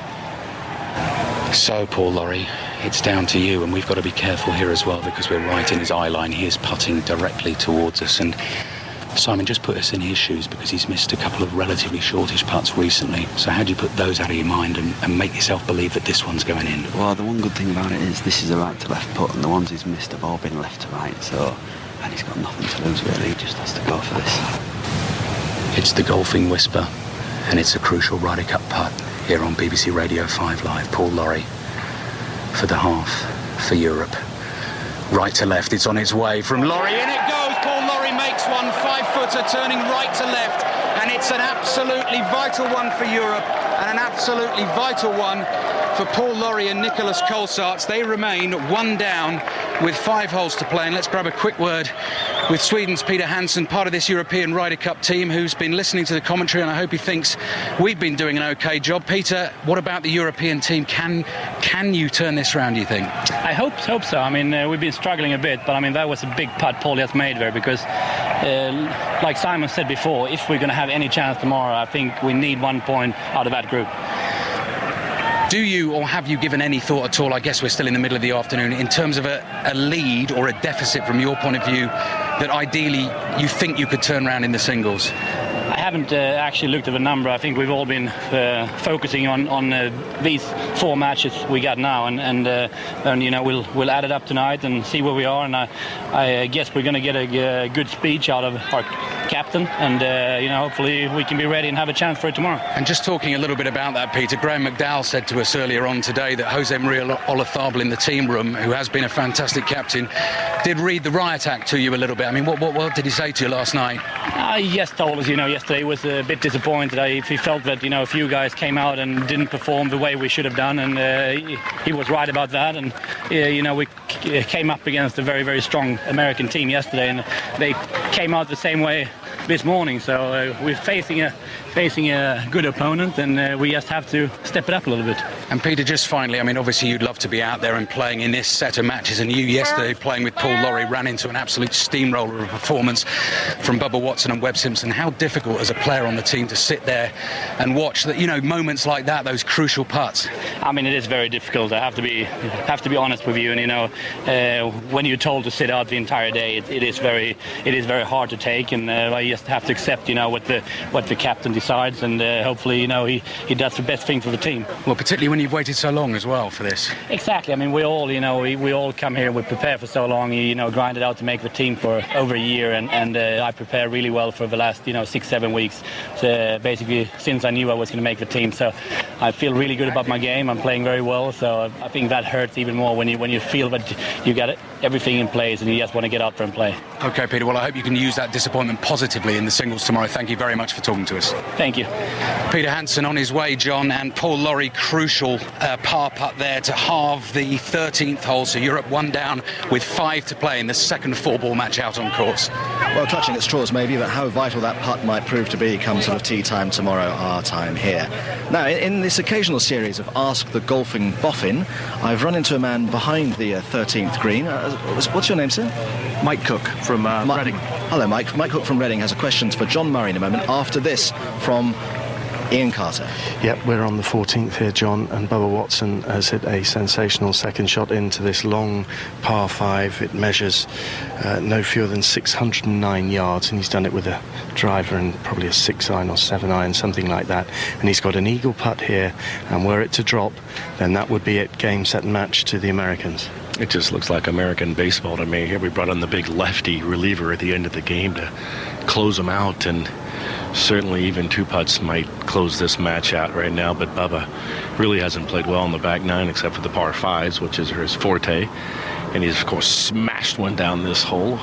So, Paul Lawrie, it's down to you, and we've got to be careful here as well, because we're right in his eye line. He is putting directly towards us, and Simon, just put us in his shoes, because he's missed a couple of relatively shortish putts recently. So how do you put those out of your mind and make yourself believe that this one's going in? Well, the one good thing about it is this is a right to left putt, and the ones he's missed have all been left to right, so, and he's got nothing to lose really. He just has to go for this. It's the golfing whisper, and it's a crucial Ryder Cup putt here on BBC Radio 5 Live. Paul Lawrie for the half for Europe. Right to left, it's on its way from Lawrie, and it goes. Paul Lawrie makes one 5-footer turning right to left, and it's an absolutely vital one for Europe, and an absolutely vital one for Paul Lawrie and Nicholas Colsaerts. They remain 1 down with 5 holes to play, and let's grab a quick word with Sweden's Peter Hansen, part of this European Ryder Cup team, who's been listening to the commentary, and I hope he thinks we've been doing an okay job. Peter, what about the European team? Can you turn this round, do you think? I hope so. I mean, we've been struggling a bit, but I mean, that was a big putt Paul has made there, because like Simon said before, if we're going to have any chance tomorrow, I think we need 1 point out of that group. Do you, or have you given any thought at all, I guess we're still in the middle of the afternoon, in terms of a lead or a deficit from your point of view that ideally you think you could turn around in the singles? I haven't actually looked at the number. I think we've all been focusing on these 4 matches we got now, and you know, we'll add it up tonight and see where we are. And I guess we're going to get a good speech out of our captain, and hopefully we can be ready and have a chance for it tomorrow. And just talking a little bit about that, Peter, Graham McDowell said to us earlier on today that Jose Maria Olazabal in the team room, who has been a fantastic captain, did read the riot act to you a little bit. I mean, what did he say to you last night? Yes, told us, yesterday he was a bit disappointed. He felt that, a few guys came out and didn't perform the way we should have done, and he was right about that. And, we came up against a very, very strong American team yesterday, and they came out the same way this morning. So we're facing a good opponent, and we just have to step it up a little bit. And Peter, just finally, I mean, obviously you'd love to be out there and playing in this set of matches, and you yesterday playing with Paul Lawrie ran into an absolute steamroller of a performance from Bubba Watson and Webb Simpson. How difficult as a player on the team to sit there and watch that, moments like that, those crucial putts? I mean, it is very difficult. I have to be honest with you, and when you're told to sit out the entire day, it is very hard to take, and I just have to accept what the captain decides, and hopefully he does the best thing for the team. Well, particularly when you've waited so long as well for this. Exactly. I mean, we all we all come here, we prepare for so long, grind it out to make the team for over a year, and I prepare really well for the last 6-7 weeks, so basically since I knew I was going to make the team. So I feel really good about my game. I'm playing very well, so I think that hurts even more when you feel that you got everything in place and you just want to get out there and play. Okay, Peter, well, I hope you can use that disappointment positively in the singles tomorrow. Thank you very much for talking to us. Thank you. Peter Hansen on his way, John, and Paul Lawrie, crucial par putt there to halve the 13th hole, so you're up 1 down with 5 to play in the second 4-ball match out on course. Well, clutching at straws maybe, but how vital that putt might prove to be come sort of tea time tomorrow, our time here. Now, in this occasional series of Ask the Golfing Boffin, I've run into a man behind the 13th green. What's your name, sir? Mike Cook from Reading. Hello, Mike. Mike Cook from Reading has a question for John Murray in a moment. After this, from Ian Carter. Yep, we're on the 14th here, John, and Bubba Watson has hit a sensational second shot into this long par 5. It measures no fewer than 609 yards, and he's done it with a driver and probably a 6-iron or 7-iron, something like that. And he's got an eagle putt here, and were it to drop, then that would be it, game, set and match to the Americans. It just looks like American baseball to me. Here we brought in the big lefty reliever at the end of the game to close them out, and certainly even 2 putts might close this match out right now, but Bubba really hasn't played well in the back 9 except for the par 5s, which is his forte, and he's of course smashed one down this hole.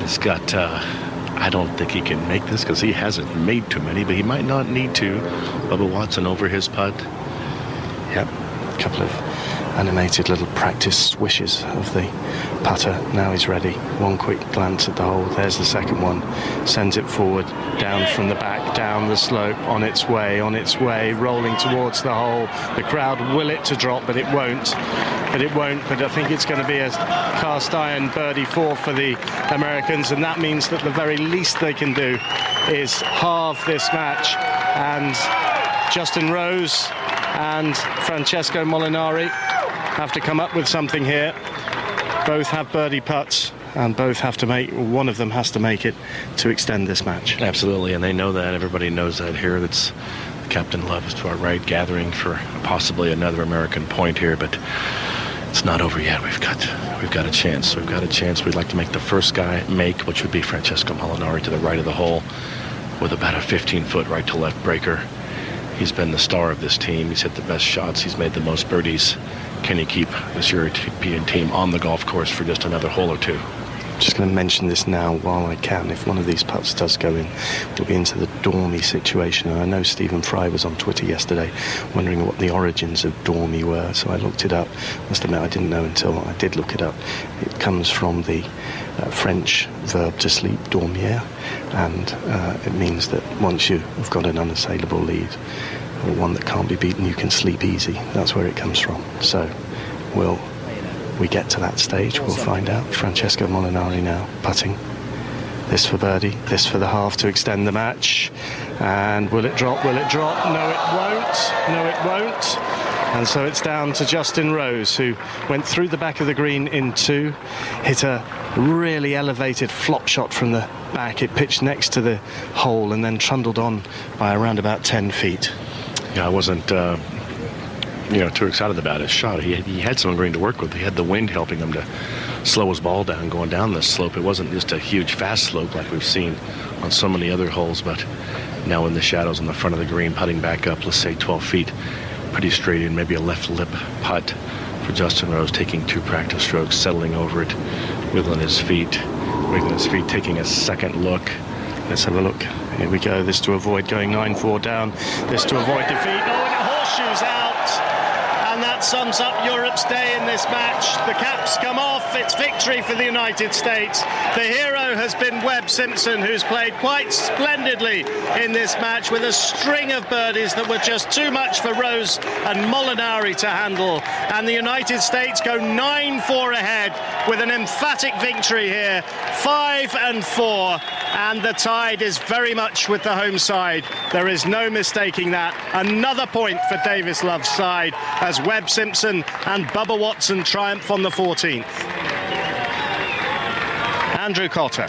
He's got I don't think he can make this because he hasn't made too many, but he might not need to. Bubba Watson over his putt. Yep, a couple of animated little practice swishes of the putter. Now he's ready. One quick glance at the hole. There's the second one. Sends it forward, down from the back, down the slope, on its way, rolling towards the hole. The crowd will it to drop, but it won't. But I think it's going to be a cast iron birdie 4 for the Americans, and that means that the very least they can do is halve this match. And Justin Rose and Francesco Molinari have to come up with something here. Both have birdie putts, and both have to make, one of them has to make it to extend this match. Absolutely, and they know that. Everybody knows that here. That's Captain Love is to our right, gathering for possibly another American point here, but it's not over yet. We've got a chance. We've got a chance. We'd like to make the first guy make, which would be Francesco Molinari to the right of the hole with about a 15-foot right to left breaker. He's been the star of this team. He's hit the best shots. He's made the most birdies. Can he keep this European team on the golf course for just another hole or 2? Just going to mention this now while I can. If one of these putts does go in, we'll be into the Dormy situation. And I know Stephen Fry was on Twitter yesterday wondering what the origins of Dormy were, so I looked it up. Must admit I didn't know until I did look it up. It comes from the French verb to sleep, dormir, and it means that once you have got an unassailable lead, or one that can't be beaten, you can sleep easy. That's where it comes from. So will we get to that stage? We'll find out. Francesco Molinari now putting. This for birdie, this for the half to extend the match. And will it drop? Will it drop? No, it won't. No, it won't. And so it's down to Justin Rose, who went through the back of the green in 2, hit a really elevated flop shot from the back. It pitched next to the hole and then trundled on by around about 10 feet. Yeah, I wasn't too excited about his shot. He had someone green to work with. He had the wind helping him to slow his ball down going down this slope. It wasn't just a huge fast slope like we've seen on so many other holes, but now in the shadows on the front of the green, putting back up, let's say 12 feet, pretty straight in, maybe a left lip putt for Justin Rose, taking 2 practice strokes, settling over it, wiggling his feet, taking a second look. Let's have a look. Here we go. This to avoid going 9-4 down. This to avoid defeat. Oh, and it horseshoes out. And that sums up Europe's day in this match. The caps come off. It's victory for the United States. The hero has been Webb Simpson, who's played quite splendidly in this match with a string of birdies that were just too much for Rose and Molinari to handle. And the United States go 9-4 ahead with an emphatic victory here, 5-4. And the tide is very much with the home side. There is no mistaking that. Another point for Davis Love's side as Webb Simpson and Bubba Watson triumph on the 14th. Andrew Cotter.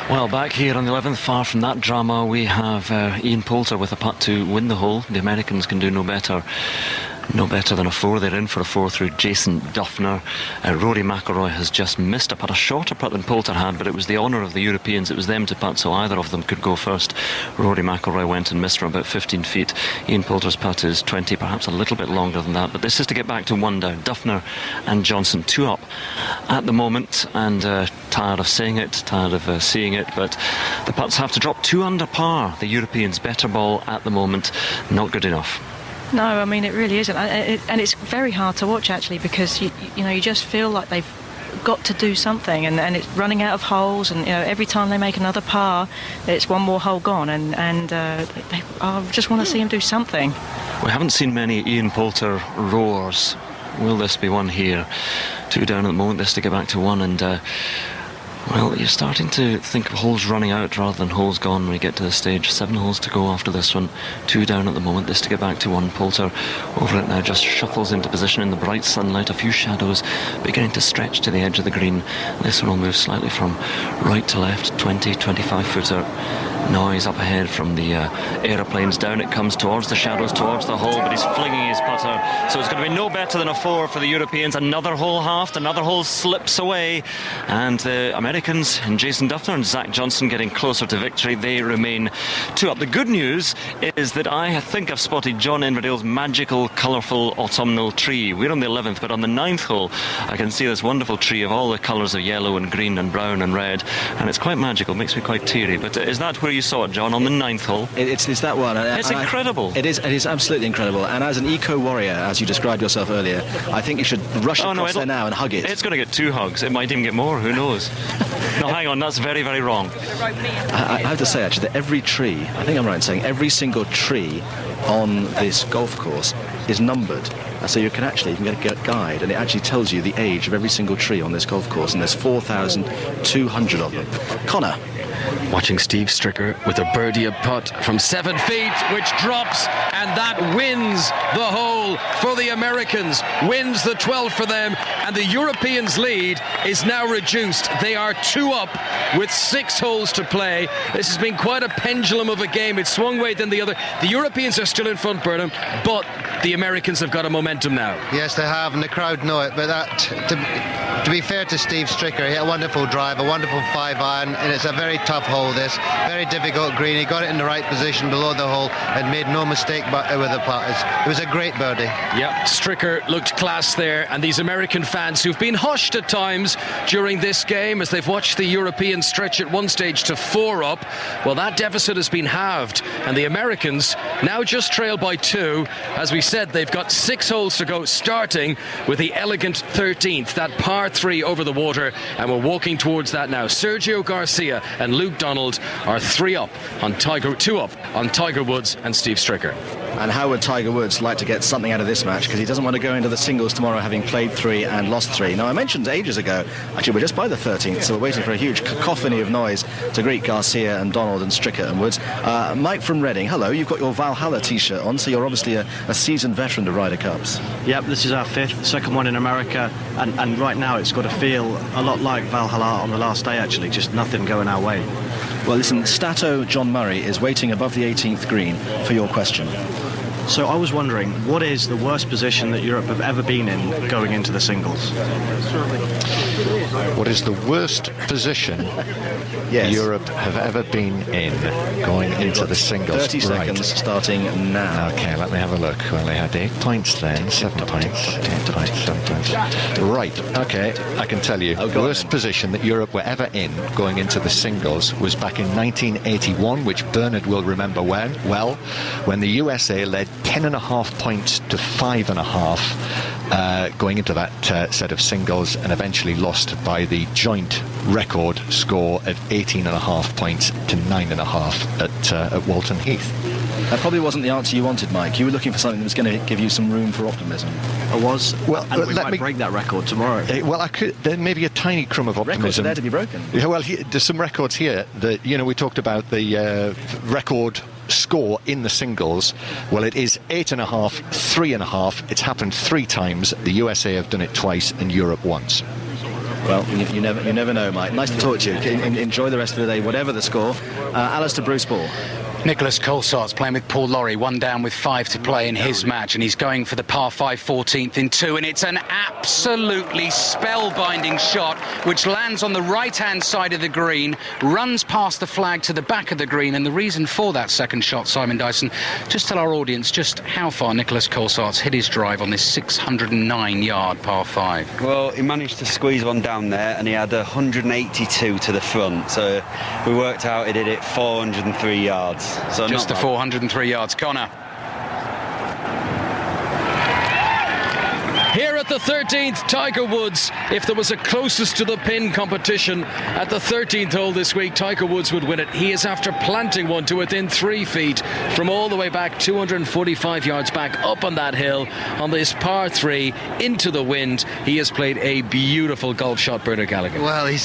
Well, back here on the 11th, far from that drama, we have Ian Poulter with a putt to win the hole. The Americans can do no better. No better than a 4. They're in for a 4 through Jason Duffner. Rory McIlroy has just missed a putt, a shorter putt than Poulter had, but it was the honour of the Europeans. It was them to putt, so either of them could go first. Rory McIlroy went and missed from about 15 feet. Ian Poulter's putt is 20, perhaps a little bit longer than that, but this is to get back to 1 down. Duffner and Johnson 2 up at the moment, and tired of saying it, tired of seeing it, but the putts have to drop 2 under par. The Europeans' better ball at the moment, not good enough. No, I mean, it really isn't. And it's very hard to watch, actually, because, you just feel like they've got to do something, and it's running out of holes, and, every time they make another par, it's one more hole gone, and I just want to see him do something. We haven't seen many Ian Poulter roars. Will this be one here? 2 down at the moment, this to get back to 1, and... well, you're starting to think of holes running out rather than holes gone when we get to this stage. 7 holes to go after this one. 2 down at the moment. This to get back to 1. Poulter over it now, just shuffles into position in the bright sunlight. A few shadows beginning to stretch to the edge of the green. This one will move slightly from right to left. 20, 25 footer. Noise up ahead from the aeroplanes. Down it comes towards the shadows, towards the hole, but he's flinging his putter. So it's going to be no better than a 4 for the Europeans. Another hole halved, another hole slips away, and the Americans and Jason Duffner and Zach Johnson getting closer to victory. They remain 2 up. The good news is that I think I've spotted John Inverdale's magical, colourful autumnal tree. We're on the 11th, but on the 9th hole I can see this wonderful tree of all the colours of yellow and green and brown and red, and it's quite magical. It makes me quite teary. But is that where you saw it, John, on the 9th hole? It's that one. It's incredible. It is absolutely incredible. And as an eco-warrior, as you described yourself earlier, I think you should rush across there now and hug it. It's going to get 2 hugs. It might even get more. Who knows? No, hang on. That's very, very wrong. I have to say, actually, that every tree, I think I'm right in saying, every single tree on this golf course is numbered. So you can get a guide, and it actually tells you the age of every single tree on this golf course, and there's 4,200 of them. Connor. Watching Steve Stricker with a birdie a putt from 7 feet, which drops, and that wins the hole for the Americans, wins the 12th for them, and the Europeans' lead is now reduced. They are 2 up with 6 holes to play. This has been quite a pendulum of a game. It's swung way than the other. The Europeans are still in front, Burnham, but the Americans have got a momentum now. Yes, they have, and the crowd know it. But to be fair to Steve Stricker, he had a wonderful drive, a wonderful 5-iron, and it's a very tough hole, this. Very difficult green. He got it in the right position below the hole and made no mistake with the putt. It was a great birdie. Yep, Stricker looked class there, and these American fans who've been hushed at times during this game as they've watched the Europeans stretch at one stage to 4 up, well, that deficit has been halved, and the Americans now just trail by 2. As we said, they've got 6 holes to go, starting with the elegant 13th, that par 3 over the water, and we're walking towards that now. Sergio Garcia and Luke Donald are 2 up on Tiger Woods and Steve Stricker. And how would Tiger Woods like to get something out of this match? Because he doesn't want to go into the singles tomorrow having played 3 and lost 3. Now, I mentioned ages ago, actually, we're just by the 13th, so we're waiting for a huge cacophony of noise to greet Garcia and Donald and Stricker and Woods. Mike from Reading, hello. You've got your Valhalla T-shirt on, so you're obviously a seasoned veteran of Ryder Cups. Yep, this is our 5th, second one in America, and right now it's got to feel a lot like Valhalla on the last day, actually, just nothing going our way. Well, listen, Stato John Murray is waiting above the 18th green for your question. So I was wondering, what is the worst position that Europe have ever been in going into the singles? What is the worst position Europe have ever been in going into the singles? 30 seconds starting now. Okay, let me have a look. Well, they had 8 points then, 7 points, 8 points, 7 points. Right, okay, I can tell you. The worst position that Europe were ever in going into the singles was back in 1981, which Bernard will remember well, when the USA led 10.5 points to 5.5 going into that set of singles, and eventually lost by the joint record score of 18.5 points to 9.5 at Walton Heath. That probably wasn't the answer you wanted, Mike. You were looking for something that was going to give you some room for optimism. I was. Well, and we might break that record tomorrow. Well, I could. There may be a tiny crumb of optimism. Records are there to be broken. Yeah, well, there's some records here that, we talked about the record score in the singles. Well, it is 8.5, 3.5. It's happened 3 times. The USA have done it twice and Europe once. Well, you never know, Mike. Nice to talk to you. Enjoy the rest of the day, whatever the score. Alistair Bruce Ball. Nicholas Colsaert's playing with Paul Lawrie, 1 down with 5 to play in his match, and he's going for the par 5 14th in 2, and it's an absolutely spellbinding shot which lands on the right-hand side of the green, runs past the flag to the back of the green, and the reason for that second shot, Simon Dyson, just tell our audience just how far Nicholas Colsaert's hit his drive on this 609-yard par 5. Well, he managed to squeeze one down there, and he had 182 to the front, so we worked out he did it 403 yards. So just the 403 yards. Connor. Here at the 13th, Tiger Woods, if there was a closest to the pin competition at the 13th hole this week, Tiger Woods would win it. He is after planting one to within 3 feet from all the way back 245 yards back up on that hill on this par 3 into the wind. He has played a beautiful golf shot, Bernard Gallagher. Well,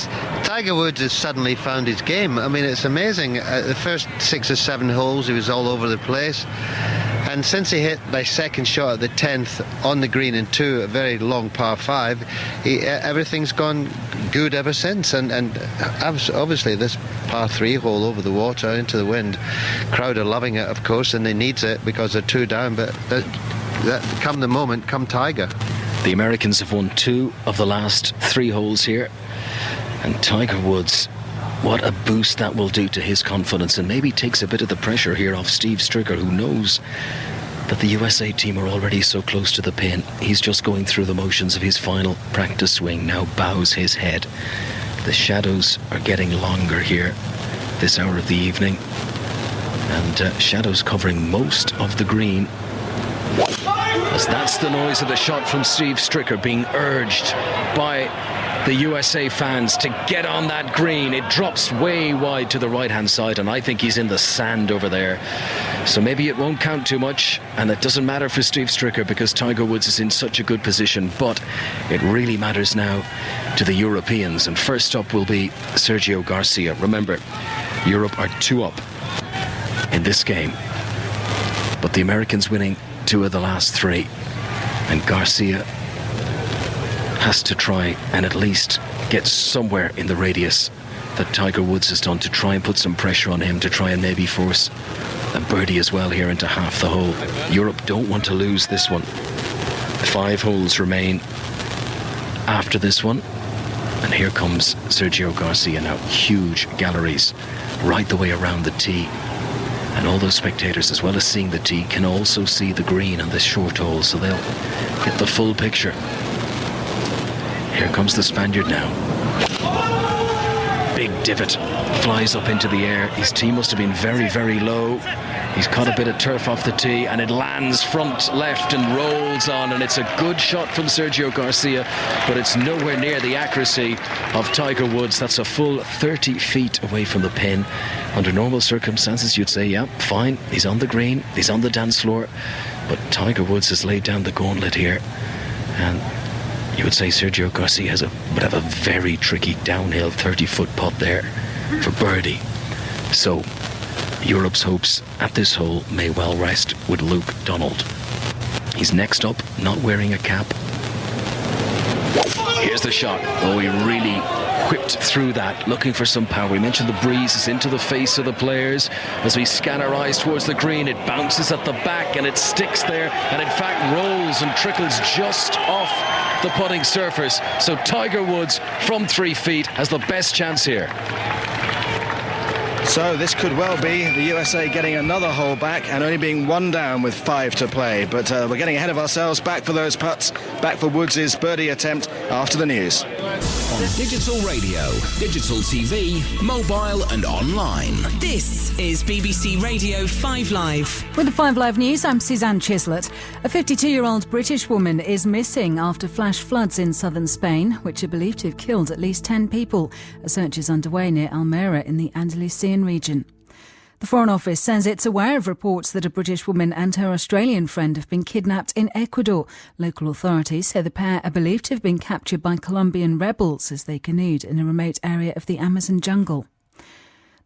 Tiger Woods has suddenly found his game. I mean, it's amazing. The first 6 or 7 holes, he was all over the place. And since he hit my second shot at the 10th on the green in 2, a very long par 5, everything's gone good ever since. And obviously this par 3 hole over the water into the wind, crowd are loving it, of course, and they need it because they're 2 down. But that come the moment, come Tiger. The Americans have won 2 of the last 3 holes here, and Tiger Woods, what a boost that will do to his confidence, and maybe takes a bit of the pressure here off Steve Stricker, who knows that the USA team are already so close to the pin. He's just going through the motions of his final practice swing, now bows his head. The shadows are getting longer here this hour of the evening, and shadows covering most of the green, as that's the noise of the shot from Steve Stricker being urged by the USA fans to get on that green. It drops way wide to the right-hand side, and I think he's in the sand over there. So maybe it won't count too much, and it doesn't matter for Steve Stricker because Tiger Woods is in such a good position. But it really matters now to the Europeans, and first up will be Sergio Garcia. Remember, Europe are 2 up in this game, but the Americans winning 2 of the last 3, and Garcia has to try and at least get somewhere in the radius that Tiger Woods has done, to try and put some pressure on him, to try and maybe force a birdie as well here into half the hole. Europe don't want to lose this one. 5 holes remain after this one, and here comes Sergio Garcia now. Huge galleries right the way around the tee, and all those spectators, as well as seeing the tee, can also see the green on this short hole, so they'll get the full picture. Here comes the Spaniard now. Big divot, flies up into the air. His tee must have been very, very low. He's caught a bit of turf off the tee, and it lands front left and rolls on, and it's a good shot from Sergio Garcia, but it's nowhere near the accuracy of Tiger Woods. That's a full 30 feet away from the pin. Under normal circumstances, you'd say, yeah, fine, he's on the green, he's on the dance floor, but Tiger Woods has laid down the gauntlet here, and you would say Sergio Garcia would have a very tricky downhill 30-foot putt there for birdie. So Europe's hopes at this hole may well rest with Luke Donald. He's next up, not wearing a cap. Here's the shot. Oh, he really whipped through that, looking for some power. We mentioned the breeze is into the face of the players. As we scan our eyes towards the green, it bounces at the back and it sticks there, and in fact rolls and trickles just off the putting surface. So Tiger Woods from 3 feet has the best chance here. So this could well be the USA getting another hole back and only being 1 down with 5 to play. But we're getting ahead of ourselves. Back for those putts. Back for Woods' birdie attempt after the news. On digital radio, digital TV, mobile and online. This is BBC Radio 5 Live. With the 5 Live News, I'm Suzanne Chislett. A 52-year-old British woman is missing after flash floods in southern Spain, which are believed to have killed at least 10 people. A search is underway near Almeria in the Andalusian region. The Foreign Office says it's aware of reports that a British woman and her Australian friend have been kidnapped in Ecuador. Local authorities say the pair are believed to have been captured by Colombian rebels as they canoed in a remote area of the Amazon jungle.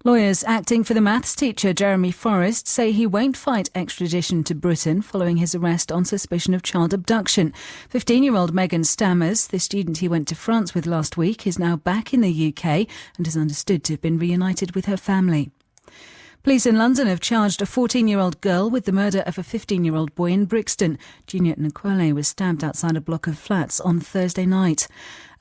Lawyers acting for the maths teacher Jeremy Forrest say he won't fight extradition to Britain following his arrest on suspicion of child abduction. 15-year-old Megan Stammers, the student he went to France with last week, is now back in the UK and is understood to have been reunited with her family. Police in London have charged a 14-year-old girl with the murder of a 15-year-old boy in Brixton. Juliet Nkwele was stabbed outside a block of flats on Thursday night.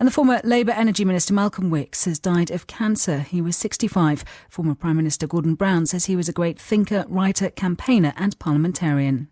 And the former Labour Energy Minister Malcolm Wicks has died of cancer. He was 65. Former Prime Minister Gordon Brown says he was a great thinker, writer, campaigner and parliamentarian.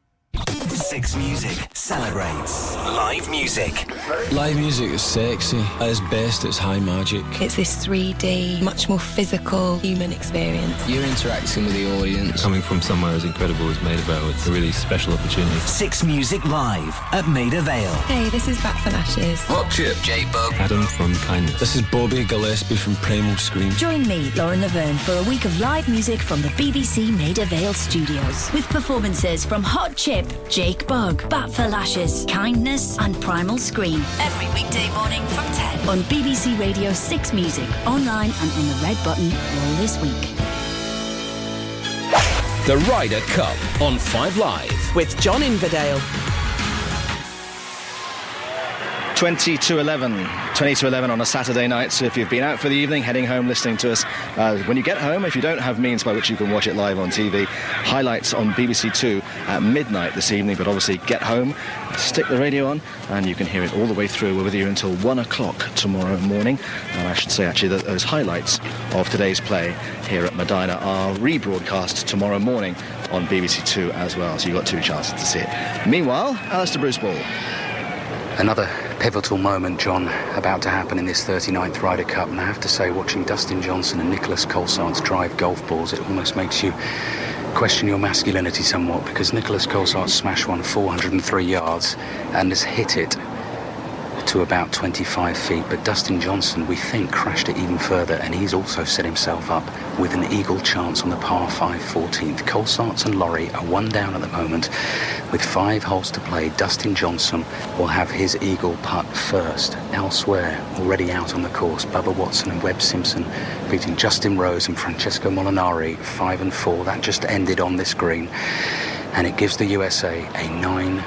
6 Music celebrates live music. Live music is sexy. At its best, it's high magic. It's this 3D, much more physical, human experience. You're interacting with the audience. Coming from somewhere as incredible as Maida Vale, it's a really special opportunity. 6 Music live at Maida Vale. Hey, this is Back for Lashes. Hot Chip. J-Bug. Adam from Kindness. This is Bobby Gillespie from Primal Scream. Join me, Lauren Laverne, for a week of live music from the BBC Maida Vale studios. With performances from Hot Chip, Jake Bug, Bat for Lashes, Kindness and Primal Scream. Every weekday morning from 10 on BBC Radio 6 Music, online and on the red button all this week. The Ryder Cup on 5 Live. With John Inverdale. 20 to 11 on a Saturday night. So if you've been out for the evening, heading home, listening to us, when you get home, if you don't have means by which you can watch it live on TV, highlights on BBC 2 at midnight this evening. But obviously get home, stick the radio on, and you can hear it all the way through. We're with you until 1 o'clock tomorrow morning. And I should say actually that those highlights of today's play here at Medina are rebroadcast tomorrow morning on BBC 2 as well. So you've got 2 chances to see it. Meanwhile, Alistair Bruce Ball. Another pivotal moment, John, about to happen in this 39th Ryder Cup. And I have to say, watching Dustin Johnson and Nicholas Colsaerts drive golf balls, it almost makes you question your masculinity somewhat, because Nicholas Colsaerts smashed one 403 yards and has hit it to about 25 feet. But Dustin Johnson, we think, crashed it even further, and he's also set himself up with an eagle chance on the par 5 14th. Colsaerts and Lowry are 1 down at the moment. With 5 holes to play, Dustin Johnson will have his eagle putt first. Elsewhere, already out on the course, Bubba Watson and Webb Simpson beating Justin Rose and Francesco Molinari 5 and 4. That just ended on this green, and it gives the USA a 9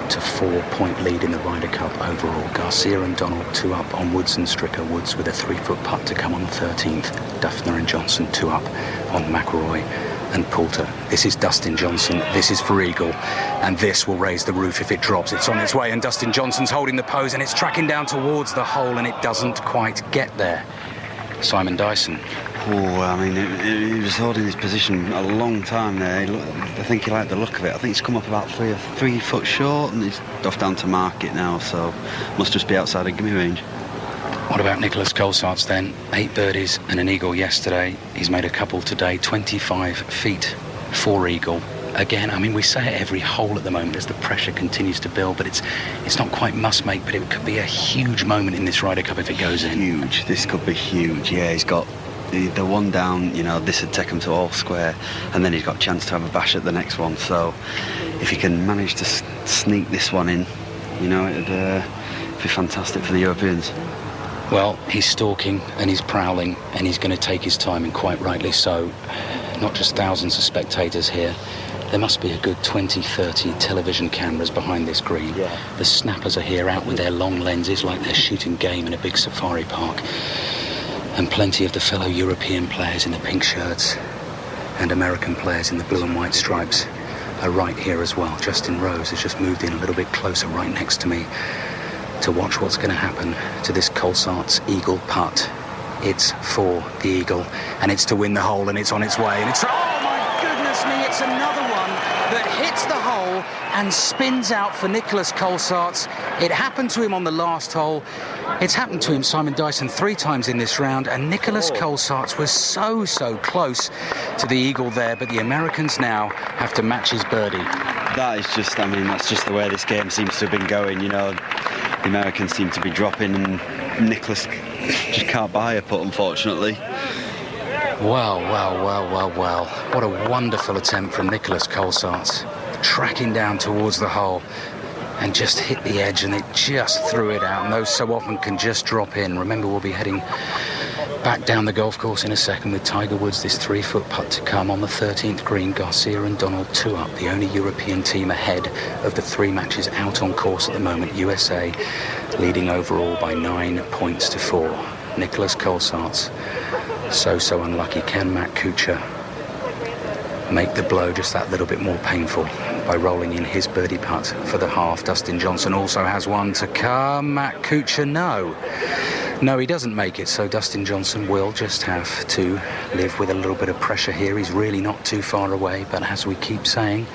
to 4 point lead in the Ryder Cup overall. Garcia and Donald 2 up on Woods and Stricker. Woods with a 3-foot putt to come on the 13th. Duffner and Johnson 2 up on McIlroy and Poulter. This is Dustin Johnson, this is for eagle, and this will raise the roof if it drops. It's on its way, and Dustin Johnson's holding the pose, and it's tracking down towards the hole, and it doesn't quite get there. Simon Dyson. Oh, I mean, he was holding his position a long time there. I think he liked the look of it. I think he's come up about 3 foot short, and he's off down to mark it now, so must just be outside of gimme range. What about Nicholas Colsaerts then? 8 birdies and an eagle yesterday. He's made a couple today, 25 feet for eagle. Again, I mean, we say it every hole at the moment as the pressure continues to build, but it's not quite must-make, but it could be a huge moment in this Ryder Cup if it goes in. Huge. This could be huge. Yeah, he's got the 1 down, you know, this would take him to all square, and then he's got a chance to have a bash at the next one. So if he can manage to sneak this one in, you know, it'd be fantastic for the Europeans. Well, he's stalking and he's prowling, and he's going to take his time, and quite rightly so. Not just thousands of spectators here. There must be a good 20, 30 television cameras behind this green. Yeah. The snappers are here out with their long lenses like they're shooting game in a big safari park. And plenty of the fellow European players in the pink shirts and American players in the blue and white stripes are right here as well. Justin Rose has just moved in a little bit closer right next to me to watch what's going to happen to this Colsaerts eagle putt. It's for the eagle, and it's to win the hole, and it's on its way, and it's... Oh my goodness me, it's another one that hits the hole and spins out for Nicholas Colsaerts. It happened to him on the last hole. It's happened to him, Simon Dyson, 3 times in this round, and Nicholas Colsaerts was so close to the eagle there, but the Americans now have to match his birdie. That is just, I mean, that's just the way this game seems to have been going, you know. The Americans seem to be dropping, and Nicholas just can't buy a putt, unfortunately. Well. What a wonderful attempt from Nicholas Colsaerts. Tracking down towards the hole and just hit the edge, and it just threw it out. And those so often can just drop in. Remember, we'll be heading back down the golf course in a second with Tiger Woods, this 3-foot putt to come on the 13th green. Garcia and Donald 2 up, the only European team ahead of the 3 matches out on course at the moment. USA leading overall by 9 points to 4. Nicholas Colsaerts so unlucky. Can Matt Kuchar make the blow just that little bit more painful by rolling in his birdie putt for the half? Dustin Johnson also has one to come. Matt Kuchar, no, he doesn't make it, so Dustin Johnson will just have to live with a little bit of pressure here. He's really not too far away, but as we keep saying,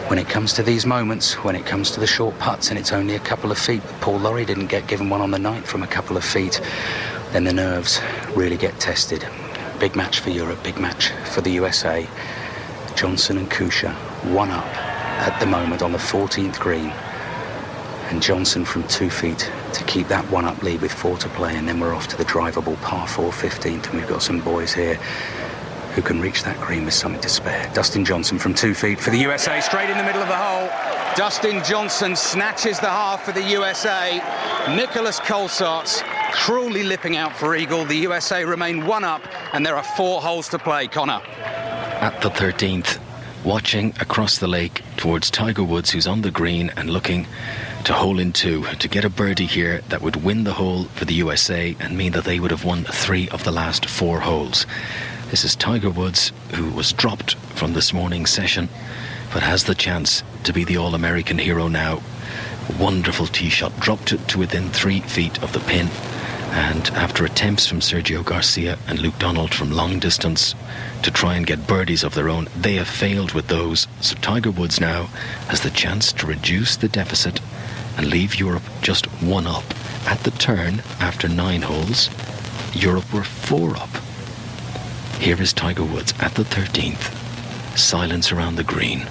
when it comes to these moments, when it comes to the short putts and it's only a couple of feet, Paul Lawrie didn't get given one on the night from a couple of feet, then the nerves really get tested. Big match for Europe, big match for the USA. Johnson and Kuchar 1 up at the moment on the 14th green, and Johnson from 2 feet to keep that 1-up lead with 4 to play, and then we're off to the drivable par 4 15th, and we've got some boys here who can reach that green with something to spare. Dustin Johnson from 2 feet for the USA, straight in the middle of the hole. Dustin Johnson snatches the half for the USA. Nicholas Colsaerts cruelly lipping out for eagle. The USA remain 1 up, and there are 4 holes to play. Connor. At the 13th, watching across the lake towards Tiger Woods, who's on the green and looking to hole in 2 to get a birdie here that would win the hole for the USA and mean that they would have won 3 of the last 4 holes. This is Tiger Woods, who was dropped from this morning's session but has the chance to be the All-American hero now. Wonderful tee shot, dropped it to within 3 feet of the pin, and after attempts from Sergio Garcia and Luke Donald from long distance to try and get birdies of their own, they have failed with those. So Tiger Woods now has the chance to reduce the deficit and leave Europe just 1 up. At the turn, after 9 holes, Europe were 4 up. Here is Tiger Woods at the 13th. Silence around the green.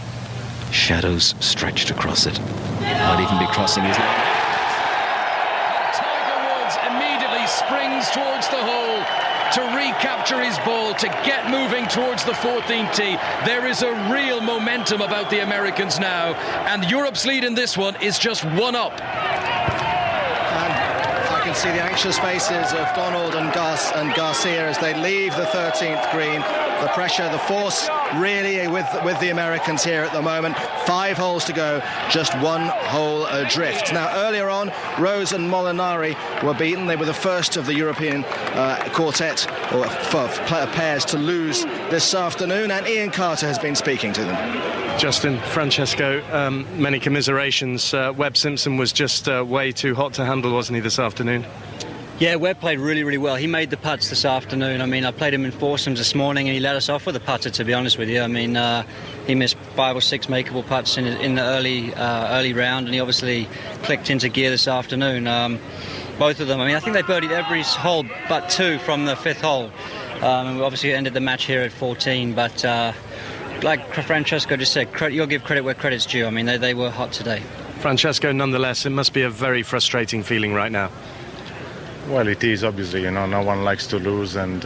Shadows stretched across it. Might even be crossing his line. Tiger Woods immediately springs towards the hole to recapture his ball, to get moving towards the 14th tee. There is a real momentum about the Americans now, and Europe's lead in this one is just 1 up. I can see the anxious faces of Donald and Garcia as they leave the 13th green. The pressure, the force really with the Americans here at the moment. 5 holes to go, just 1 hole adrift. Now, earlier on, Rose and Molinari were beaten. They were the first of the European quartet or pairs to lose this afternoon, and Ian Carter has been speaking to them. Justin, Francesco, many commiserations. Webb Simpson was just way too hot to handle, wasn't he, this afternoon? Yeah, Webb played really well. He made the putts this afternoon. I mean, I played him in foursomes this morning, and he let us off with a putter, to be honest with you. I mean, he missed 5 or 6 makeable putts in the early round, and he obviously clicked into gear this afternoon. Both of them. I mean, I think they birdied every hole but 2 from the 5th hole. And we obviously ended the match here at 14, but like Francesco just said, you'll give credit where credit's due. I mean, they were hot today. Francesco, nonetheless, it must be a very frustrating feeling right now. Well, it is, obviously, you know, no one likes to lose, and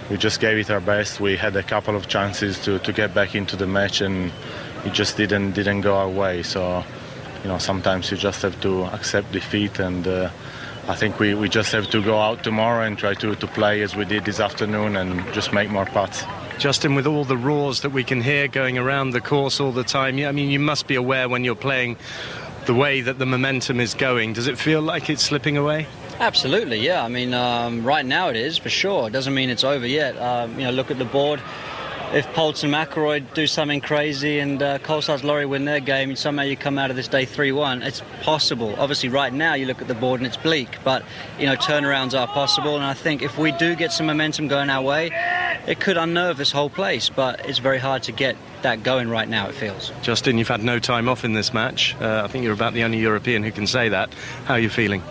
we just gave it our best. We had a couple of chances to get back into the match, and it just didn't go our way. So, you know, sometimes you just have to accept defeat, and I think we just have to go out tomorrow and try to play as we did this afternoon and just make more putts. Justin, with all the roars that we can hear going around the course all the time, I mean, you must be aware when you're playing the way that the momentum is going. Does it feel like it's slipping away? Absolutely, yeah. I mean, right now it is, for sure. It doesn't mean it's over yet. Look at the board. If Poulter and McIlroy do something crazy and Coulthard-Lowry win their game and somehow you come out of this day 3-1, it's possible. Obviously, right now you look at the board and it's bleak, but, turnarounds are possible. And I think if we do get some momentum going our way, it could unnerve this whole place, but it's very hard to get that going right now, it feels. Justin, you've had no time off in this match. I think you're about the only European who can say that. How are you feeling?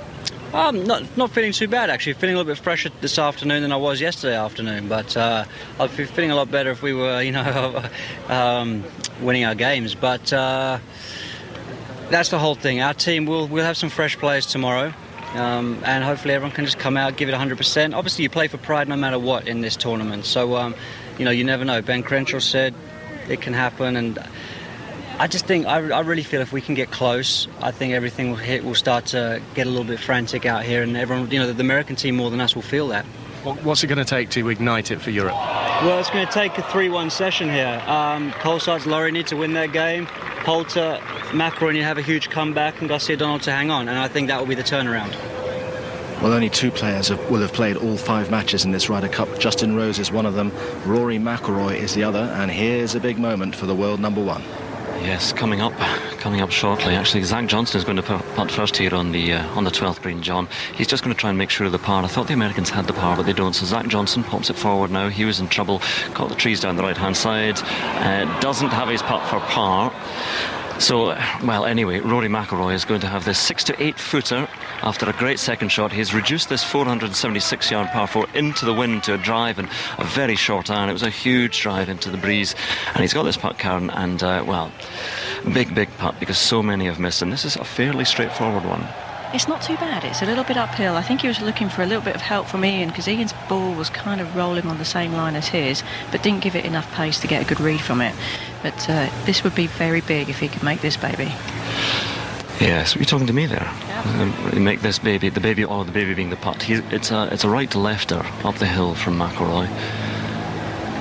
Not feeling too bad, actually. Feeling a little bit fresher this afternoon than I was yesterday afternoon. But I'd be feeling a lot better if we were, winning our games. But that's the whole thing. Our team, we'll have some fresh players tomorrow. And hopefully everyone can just come out, give it 100%. Obviously, you play for pride no matter what in this tournament. So, you never know. Ben Crenshaw said it can happen. And I just think, I really feel if we can get close, I think everything will start to get a little bit frantic out here, and everyone, the American team more than us will feel that. What's it going to take to ignite it for Europe? Well, it's going to take a 3-1 session here. Coulthard-Lowry need to win their game. Poulter, McIlroy need to have a huge comeback, and Garcia-Donald to hang on, and I think that will be the turnaround. Well, only 2 players will have played all 5 matches in this Ryder Cup. Justin Rose is one of them. Rory McIlroy is the other, and here's a big moment for the world number 1. Yes, coming up shortly. Actually, Zach Johnson is going to putt first here on the 12th green, John. He's just going to try and make sure of the par. I thought the Americans had the par, but they don't. So Zach Johnson pops it forward now. He was in trouble, caught the trees down the right-hand side. Doesn't have his putt for par. So, well, anyway, Rory McIlroy is going to have this 6 to 8 footer after a great second shot. He's reduced this 476-yard par 4 into the wind to a drive and a very short iron. It was a huge drive into the breeze, and he's got this putt, Karen, and big putt because so many have missed, and this is a fairly straightforward one. It's not too bad. It's a little bit uphill. I think he was looking for a little bit of help from Ian, because Ian's ball was kind of rolling on the same line as his, but didn't give it enough pace to get a good read from it. But this would be very big if he could make this baby. Yes, you're talking to me there. Yeah. Make this baby, the baby being the putt. It's a right to lefter up the hill from McIlroy,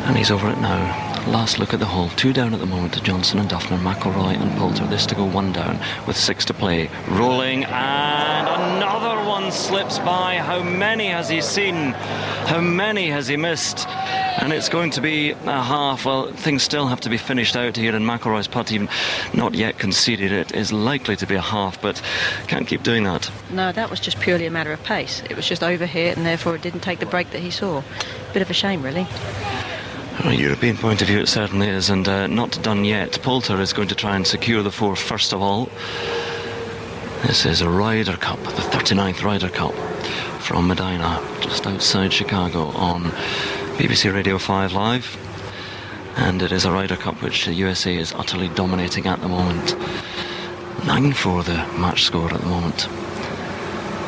and he's over it now. Last look at the hole. 2 down at the moment to Johnson and Duffner, McIlroy and Poulter. This to go 1 down with 6 to play. Rolling, and another one slips by. How many has he seen? How many has he missed? And it's going to be a half. Well, things still have to be finished out here, and McIlroy's putt, even not yet conceded, it is likely to be a half, but can't keep doing that. No, that was just purely a matter of pace. It was just over here, and therefore it didn't take the break that he saw. Bit of a shame, really. From a European point of view, it certainly is, and not done yet. Poulter is going to try and secure the 4 first of all. This is a Ryder Cup, the 39th Ryder Cup from Medina, just outside Chicago, on BBC Radio 5 Live. And it is a Ryder Cup which the USA is utterly dominating at the moment. 9-4 the match score at the moment.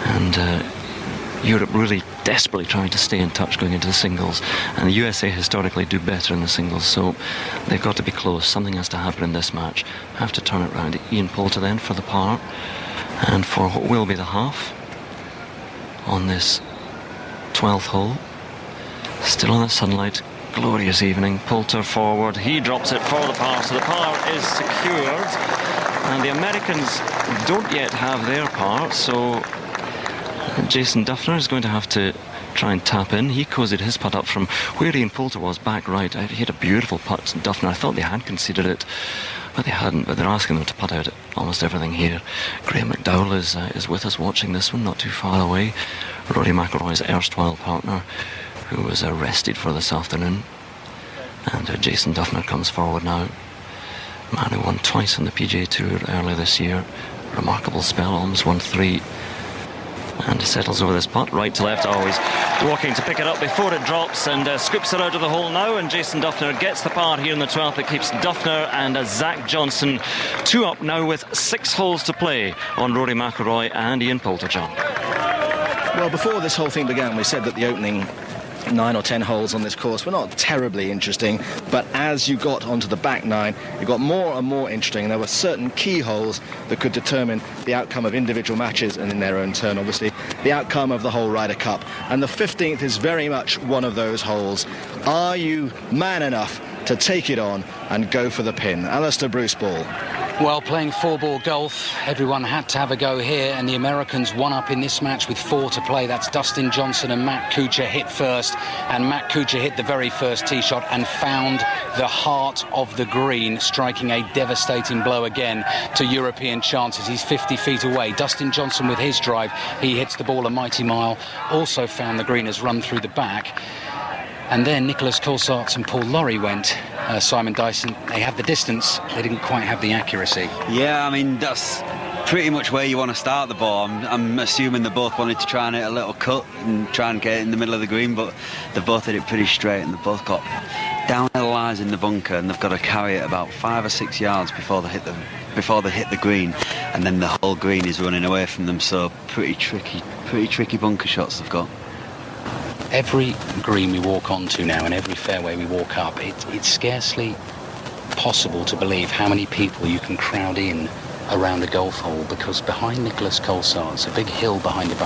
And Europe really desperately trying to stay in touch going into the singles, and the USA historically do better in the singles, so they've got to be close. Something has to happen in this match. Have to turn it round. Ian Poulter then for the par, and for what will be the half on this 12th hole. Still in the sunlight, glorious evening. Poulter forward, he drops it for the par, so the par is secured, and the Americans don't yet have their par, so Jason Duffner is going to have to try and tap in. He cozied his putt up from where Ian Poulter was, back right. He had a beautiful putt, Duffner. I thought they had conceded it, but they hadn't. But they're asking them to putt out almost everything here. Graham McDowell is with us watching this one, not too far away. Rory McIlroy's erstwhile partner, who was arrested for this afternoon. And Jason Duffner comes forward now. Man who won twice on the PGA Tour earlier this year. Remarkable spell, almost won 3. And settles over this putt, right to left. Always walking to pick it up before it drops, and scoops it out of the hole now. And Jason Duffner gets the par here in the 12th. It keeps Duffner and Zach Johnson 2 up now with 6 holes to play on Rory McIlroy and Ian Poulter, John. Well, before this whole thing began, we said that the opening 9 or 10 holes on this course were not terribly interesting, but as you got onto the back 9, it got more and more interesting, and there were certain key holes that could determine the outcome of individual matches and in their own turn, obviously, the outcome of the whole Ryder Cup. And the 15th is very much one of those holes. Are you man enough to take it on and go for the pin? Alistair Bruce Ball. Well, playing 4-ball golf, everyone had to have a go here, and the Americans won up in this match with 4 to play. That's Dustin Johnson and Matt Kuchar hit first, and Matt Kuchar hit the very first tee shot and found the heart of the green, striking a devastating blow again to European chances. He's 50 feet away. Dustin Johnson with his drive, he hits the ball a mighty mile, also found the green, has run through the back. And then Nicholas Colsaerts and Paul Lawrie went. Simon Dyson, they had the distance, they didn't quite have the accuracy. Yeah, I mean, that's pretty much where you want to start the ball. I'm assuming they both wanted to try and hit a little cut and try and get it in the middle of the green, but they both hit it pretty straight, and they both got downhill lies in the bunker, and they've got to carry it about 5 or 6 yards before they hit the green, and then the whole green is running away from them. So pretty tricky bunker shots they've got. Every green we walk onto now and every fairway we walk up, it's scarcely possible to believe how many people you can crowd in around a golf hole, because behind Nicholas Colsaerts, a big hill behind it,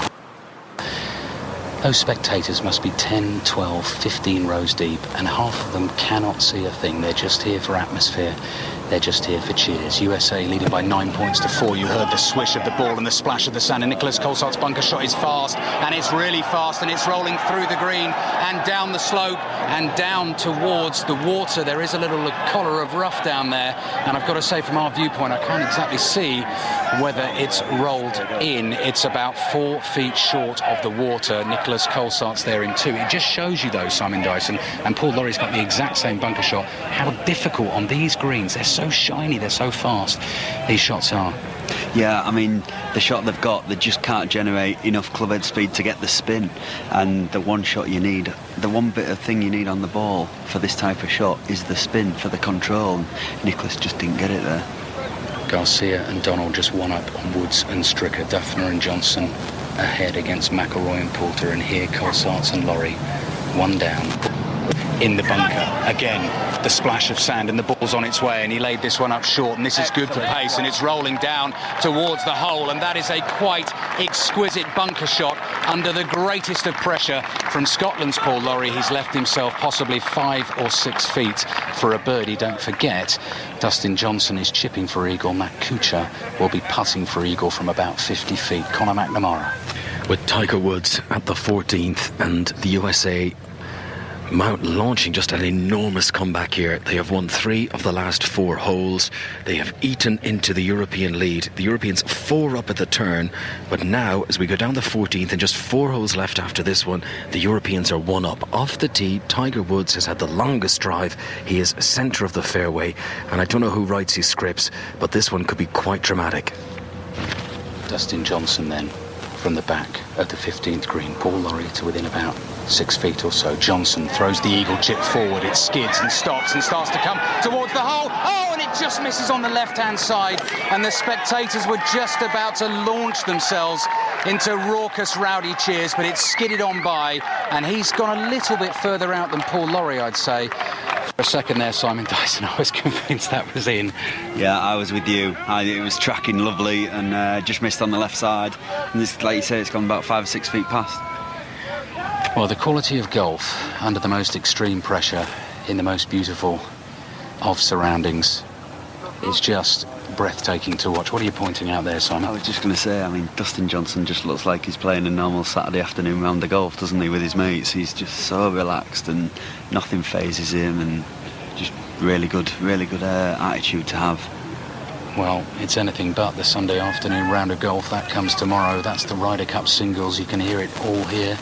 those spectators must be 10, 12, 15 rows deep, and half of them cannot see a thing. They're just here for atmosphere. They're just here for cheers. USA leading by 9 points to 4. You heard the swish of the ball and the splash of the sand, and Nicholas Colsaerts' bunker shot is fast, and it's really fast, and it's rolling through the green and down the slope and down towards the water. There is a little collar of rough down there, and I've got to say, from our viewpoint, I can't exactly see whether it's rolled in. It's about 4 feet short of the water. Nicholas Colsaerts there in 2. It just shows you, though, Simon Dyson, and Paul Laurie's got the exact same bunker shot, how difficult on these greens. They're so shiny, they're so fast, these shots are. Yeah, I mean, the shot they've got, they just can't generate enough clubhead speed to get the spin, and the one shot you need, the one bit of thing you need on the ball for this type of shot is the spin for the control. Nicholas just didn't get it there. Garcia and Donald just one up on Woods and Stricker. Duffner and Johnson ahead against McIlroy and Poulter, and here Colsaerts and Lawrie one down in the bunker. Again, the splash of sand, and the ball's on its way, and he laid this one up short, and this is good for pace, and it's rolling down towards the hole, and that is a quite exquisite bunker shot under the greatest of pressure from Scotland's Paul Lawrie. He's left himself possibly 5 or 6 feet for a birdie. Don't forget, Dustin Johnson is chipping for eagle. Matt Kuchar will be putting for eagle from about 50 feet. Conor McNamara. With Tiger Woods at the 14th and the USA launching just an enormous comeback here. They have won 3 of the last 4 holes. They have eaten into the European lead. The Europeans 4 up at the turn, but now as we go down the 14th and just 4 holes left after this one, the Europeans are 1 up. Off the tee, Tiger Woods has had the longest drive. He is centre of the fairway, and I don't know who writes his scripts, but this one could be quite dramatic. Dustin Johnson then from the back of the 15th green. Paul Lawrie to within about 6 feet or so. Johnson throws the eagle chip forward. It skids and stops and starts to come towards the hole. Oh, and it just misses on the left-hand side. And the spectators were just about to launch themselves into raucous, rowdy cheers, but it skidded on by, and he's gone a little bit further out than Paul Lawrie, I'd say. For a second there, Simon Dyson, I was convinced that was in. Yeah, I was with you. It was tracking lovely and just missed on the left side. And this, like you say, it's gone about 5 or 6 feet past. Well, the quality of golf under the most extreme pressure in the most beautiful of surroundings is just breathtaking to watch. What are you pointing out there, Simon? I was just going to say, I mean, Dustin Johnson just looks like he's playing a normal Saturday afternoon round of golf, doesn't he, with his mates? He's just so relaxed and nothing phases him, and just really good attitude to have. Well, it's anything but the Sunday afternoon round of golf. That comes tomorrow. That's the Ryder Cup singles. You can hear it all here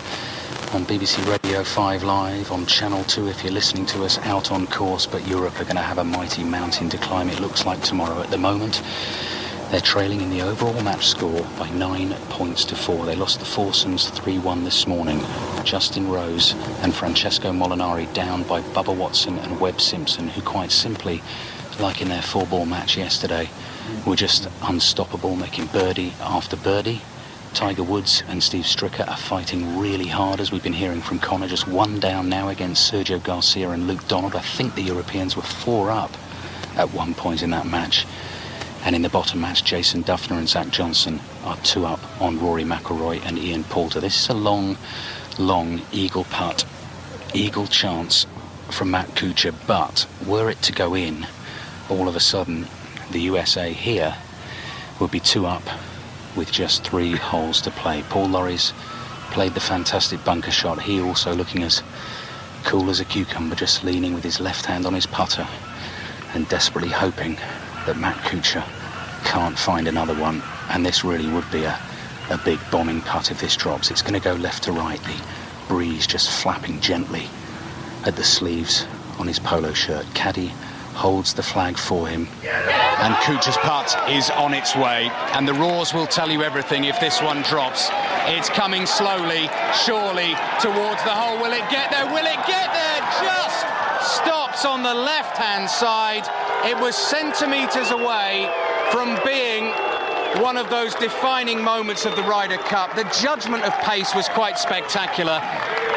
on BBC Radio 5 Live, on Channel 2 if you're listening to us out on course, but Europe are going to have a mighty mountain to climb, it looks like, tomorrow. At the moment, they're trailing in the overall match score by 9 points to 4. They lost the foursomes 3-1 this morning. Justin Rose and Francesco Molinari down by Bubba Watson and Webb Simpson, who quite simply, like in their 4-ball match yesterday, were just unstoppable, making birdie after birdie Tiger Woods and Steve Stricker are fighting really hard, as we've been hearing from Connor. Just one down now against Sergio Garcia and Luke Donald. I think the Europeans were 4 up at one point in that match. And in the bottom match, Jason Duffner and Zach Johnson are 2 up on Rory McIlroy and Ian Poulter. This is a long eagle putt, eagle chance from Matt Kuchar, but were it to go in, all of a sudden the USA here would be 2 up with just 3 holes to play. Paul Lawrie's played the fantastic bunker shot. He also looking as cool as a cucumber, just leaning with his left hand on his putter and desperately hoping that Matt Kuchar can't find another one. And this really would be a big bombing putt if this drops. It's going to go left to right, the breeze just flapping gently at the sleeves on his polo shirt. Caddy holds the flag for him. And Kuchar's putt is on its way, and the roars will tell you everything if this one drops. It's coming slowly, surely, towards the hole. Will it get there? Will it get there? Just stops on the left-hand side. It was centimetres away from being one of those defining moments of the Ryder Cup. The judgment of pace was quite spectacular.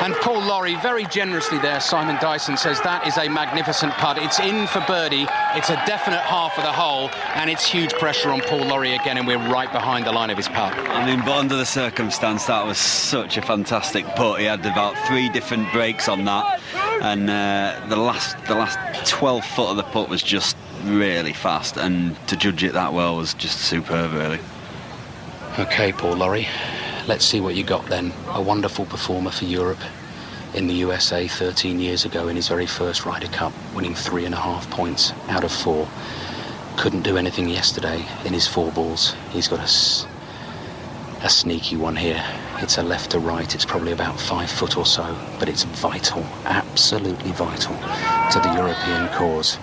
And Paul Lawrie, very generously there, Simon Dyson says that is a magnificent putt. It's in for birdie. It's a definite half of the hole, and it's huge pressure on Paul Lawrie again, and we're right behind the line of his putt. I mean, but under the circumstance, that was such a fantastic putt. He had about 3 different breaks on that, and the last 12 foot of the putt was just really fast, and to judge it that well was just superb, really. Okay, Paul Lawrie, let's see what you got then. A wonderful performer for Europe in the USA 13 years ago in his very first Ryder Cup, winning 3.5 points out of 4. Couldn't do anything yesterday in his 4 balls. He's got a sneaky one here. It's a left to right. It's probably about 5 foot or so, but it's vital, absolutely vital to the European cause.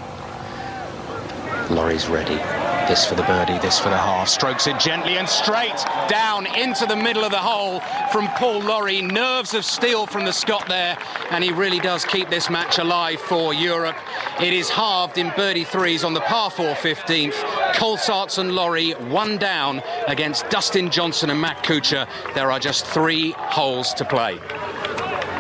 Lawrie's ready. This for the birdie, this for the half. Strokes it gently and straight down into the middle of the hole from Paul Lawrie. Nerves of steel from the Scot there, and he really does keep this match alive for Europe. It is halved in birdie threes on the par 4 15th. Colsaerts and Lawrie 1 down against Dustin Johnson and Matt Kuchar. There are just 3 holes to play.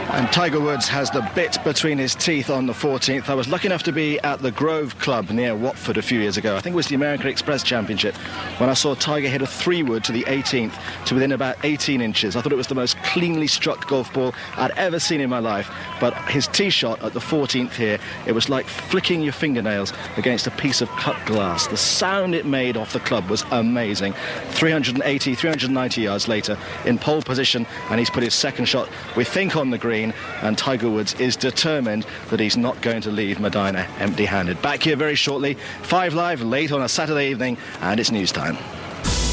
And Tiger Woods has the bit between his teeth on the 14th. I was lucky enough to be at the Grove Club near Watford a few years ago. I think it was the American Express Championship, when I saw Tiger hit a 3-wood to the 18th to within about 18 inches. I thought it was the most cleanly struck golf ball I'd ever seen in my life. But his tee shot at the 14th here, it was like flicking your fingernails against a piece of cut glass. The sound it made off the club was amazing. 390 yards later, in pole position, and he's put his second shot, we think, on the green. And Tiger Woods is determined that he's not going to leave Medina empty-handed. Back here very shortly, 5 Live, late on a Saturday evening, and it's news time.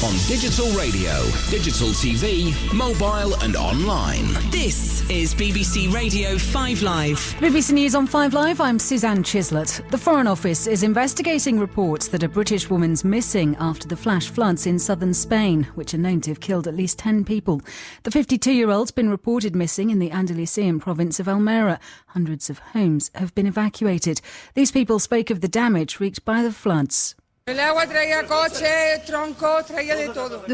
On digital radio, digital TV, mobile and online. This is BBC Radio 5 Live. BBC News on 5 Live, I'm Suzanne Chislett. The Foreign Office is investigating reports that a British woman's missing after the flash floods in southern Spain, which are known to have killed at least 10 people. The 52-year-old's been reported missing in the Andalusian province of Almeria. Hundreds of homes have been evacuated. These people spoke of the damage wreaked by the floods. The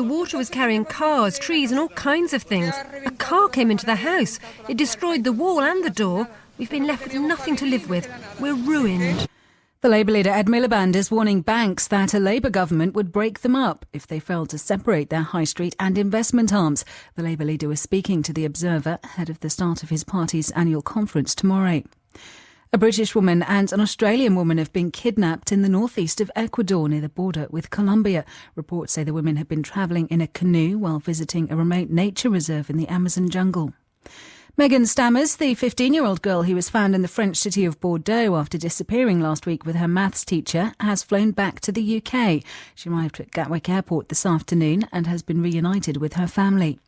water was carrying cars, trees and all kinds of things. A car came into the house. It destroyed the wall and the door. We've been left with nothing to live with. We're ruined. The Labour leader Ed Miliband is warning banks that a Labour government would break them up if they failed to separate their high street and investment arms. The Labour leader was speaking to The Observer ahead of the start of his party's annual conference tomorrow. A British woman and an Australian woman have been kidnapped in the northeast of Ecuador near the border with Colombia. Reports say the women had been travelling in a canoe while visiting a remote nature reserve in the Amazon jungle. Megan Stammers, the 15-year-old girl who was found in the French city of Bordeaux after disappearing last week with her maths teacher, has flown back to the UK. She arrived at Gatwick Airport this afternoon and has been reunited with her family.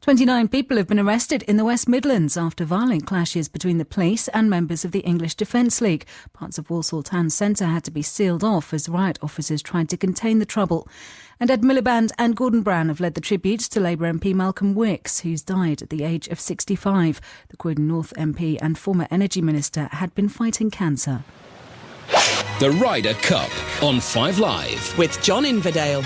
29 people have been arrested in the West Midlands after violent clashes between the police and members of the English Defence League. Parts of Walsall Town Centre had to be sealed off as riot officers tried to contain the trouble. And Ed Miliband and Gordon Brown have led the tributes to Labour MP Malcolm Wicks, who's died at the age of 65. The Croydon North MP and former Energy Minister had been fighting cancer. The Ryder Cup on 5 Live. With John Inverdale.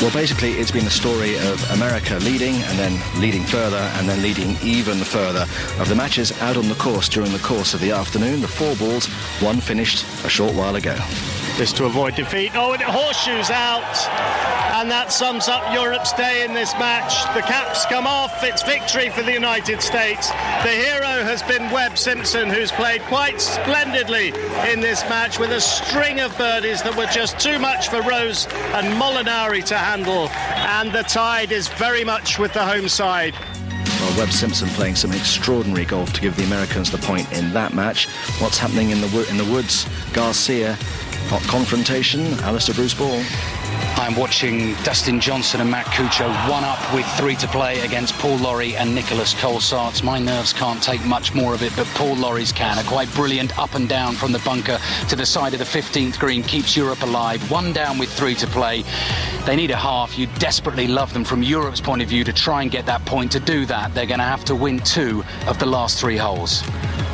Well, basically, it's been the story of America leading and then leading further and then leading even further. Of the matches out on the course during the course of the afternoon, the 4 balls, one finished a short while ago. This to avoid defeat. Oh, and it horseshoes out. And that sums up Europe's day in this match. The caps come off. It's victory for the United States. The hero has been Webb Simpson, who's played quite splendidly in this match with a string of birdies that were just too much for Rose and Molinari to handle. And the tide is very much with the home side. Well, Webb Simpson playing some extraordinary golf to give the Americans the point in that match. What's happening in the woods? Garcia, hot confrontation. Alistair Bruce Ball. I'm watching Dustin Johnson and Matt Kuchar one up with 3 to play against Paul Lawrie and Nicholas Colsaerts. My nerves can't take much more of it, but Paul Laurie's can. A quite brilliant up and down from the bunker to the side of the 15th green keeps Europe alive. 1 down with 3 to play. They need a half. You desperately love them from Europe's point of view to try and get that point. To do that, they're going to have to win 2 of the last 3 holes.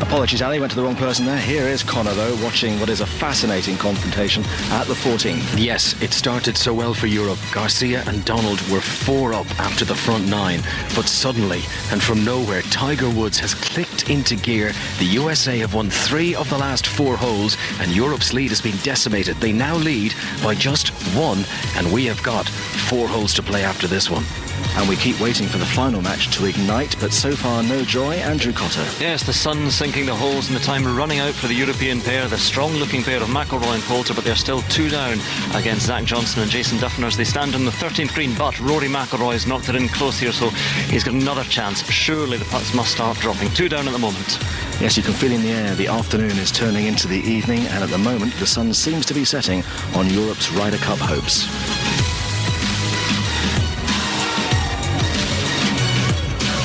Apologies, Ali, went to the wrong person there. Here is Connor, though, watching what is a fascinating confrontation at the 14th. Yes, it started so well for Europe. Garcia and Donald were 4 up after the front 9. But suddenly, and from nowhere, Tiger Woods has clicked into gear. The USA have won 3 of the last 4 holes, and Europe's lead has been decimated. They now lead by just 1, and we have got 4 holes to play after this one. And we keep waiting for the final match to ignite, but so far no joy. Andrew Cotter. Yes, the sun's sinking the holes and the time running out for the European pair, the strong-looking pair of McIlroy and Poulter, but they're still 2 down against Zach Johnson and Jason Duffner as they stand on the 13th green. But Rory McIlroy has knocked it in close here, so he's got another chance. Surely the putts must start dropping. 2 down at the moment. Yes, you can feel in the air the afternoon is turning into the evening, and at the moment the sun seems to be setting on Europe's Ryder Cup hopes.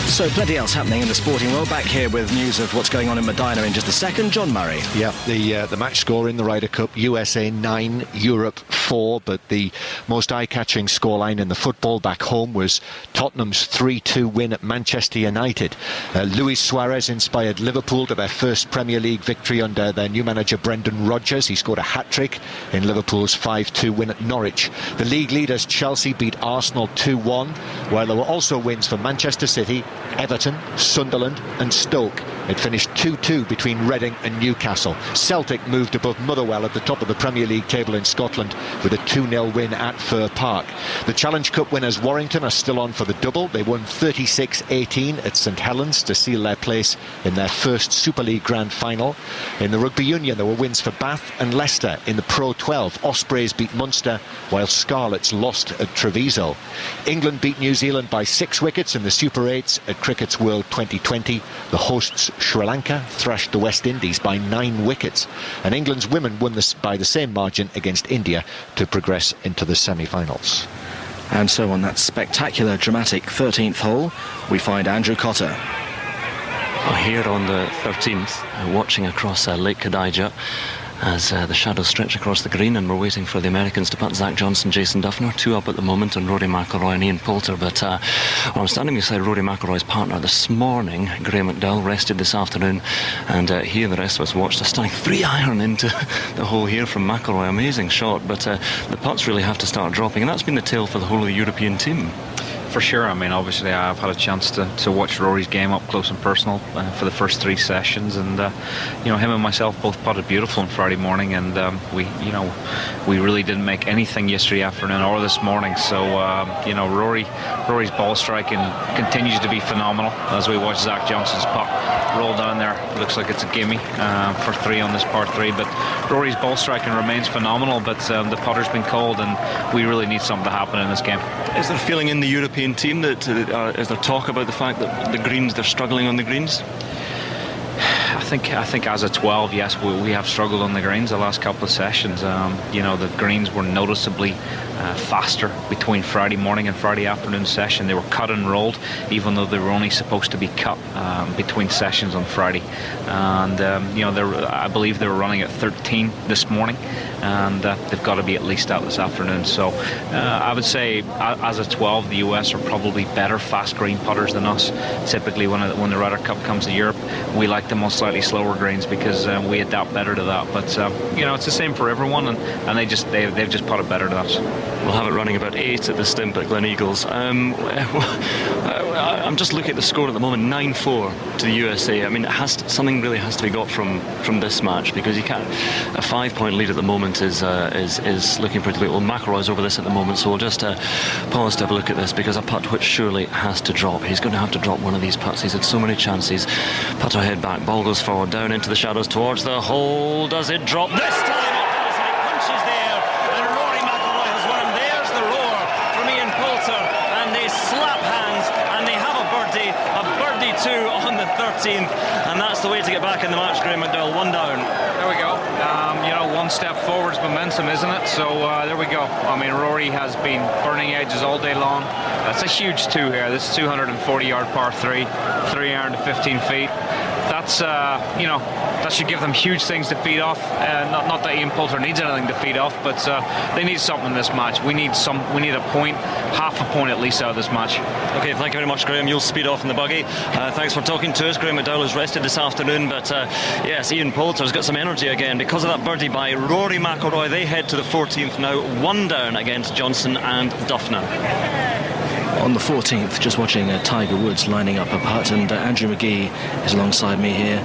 So plenty else happening in the sporting world. Back here with news of what's going on in Medina in just a second. John Murray. Yeah, the match score in the Ryder Cup, USA 9, Europe 4, but the most eye-catching scoreline in the football back home was Tottenham's 3-2 win at Manchester United. Luis Suarez inspired Liverpool to their first Premier League victory under their new manager Brendan Rodgers. He scored a hat-trick in Liverpool's 5-2 win at Norwich. The league leaders Chelsea beat Arsenal 2-1, while there were also wins for Manchester City, Everton, Sunderland and Stoke. It finished 2-2 between Reading and Newcastle. Celtic moved above Motherwell at the top of the Premier League table in Scotland with a 2-0 win at Fir Park. The Challenge Cup winners Warrington are still on for the double. They won 36-18 at St Helens to seal their place in their first Super League Grand Final. In the Rugby Union there were wins for Bath and Leicester. In the Pro 12, Ospreys beat Munster while Scarlets lost at Treviso. England beat New Zealand by 6 wickets in the Super 8s at Cricket's World 2020. The hosts Sri Lanka thrashed the West Indies by 9 wickets, and England's women won this by the same margin against India to progress into the semi-finals. And so on that spectacular, dramatic 13th hole, we find Andrew Cotter. Here on the 13th, watching across Lake Kadija as the shadows stretch across the green, and we're waiting for the Americans to putt. Zach Johnson, Jason Duffner, 2 up at the moment, and Rory McIlroy and Ian Poulter. But I'm standing beside Rory McIlroy's partner this morning. Graham McDowell rested this afternoon, and he and the rest of us watched a stunning 3-iron into the hole here from McIlroy. Amazing shot, but the putts really have to start dropping, and that's been the tale for the whole of the European team. For sure. I mean, obviously I've had a chance to watch Rory's game up close and personal for the first 3 sessions, and him and myself both putted beautiful on Friday morning, and we really didn't make anything yesterday afternoon or this morning. So Rory's ball striking continues to be phenomenal as we watch Zach Johnson's putt roll down there. Looks like it's a gimme for 3 on this par 3, but Rory's ball striking remains phenomenal, but the putter's been cold, and we really need something to happen in this game. Is there a feeling in the European team that is there talk about the fact that the greens, they're struggling on the greens? I think as a 12, yes, we have struggled on the greens the last couple of sessions. The greens were noticeably faster between Friday morning and Friday afternoon session. They were cut and rolled, even though they were only supposed to be cut between sessions on Friday. And I believe they were running at 13 this morning, and they've got to be at least out this afternoon. So I would say as a 12, the US are probably better fast green putters than us. Typically when the Ryder Cup comes to Europe, we like them on slightly slightly slower greens because we adapt better to that. But it's the same for everyone, and they've just putted better to that. We'll have it running about 8 at the Stimp at Gleneagles. I'm just looking at the score at the moment, 9-4 to the USA. I mean, something really has to be got from this match, because you can't. A 5-point lead at the moment is looking pretty good. Well, McIlroy's over this at the moment, so we'll just pause to have a look at this, because a putt which surely has to drop. He's going to have to drop one of these putts. He's had so many chances. Putter head back, ball goes forward, down into the shadows towards the hole. Does it drop this time? It does, and it punches there, and Rory McIlroy has won. There's the roar from Ian Poulter, and they slap hands, and they have a birdie too on the 13th, and that's the way to get back in the match. Graham McDowell, 1 down. There we go. One step forward's momentum, isn't it? So there we go. I mean, Rory has been burning edges all day long. That's a huge 2 here. This is 240-yard par 3, 315 feet. That's that should give them huge things to feed off. Not that Ian Poulter needs anything to feed off, but they need something in this match. We need a point, half a point at least out of this match. Okay, thank you very much, Graham. You'll speed off in the buggy. Thanks for talking to us. Graham McDowell is rested this afternoon, but yes, Ian Poulter's got some energy again because of that birdie by Rory McIlroy. They head to the 14th now, 1 down against Johnson and Duffner. On the 14th, just watching Tiger Woods lining up a putt, and Andrew McGee is alongside me here.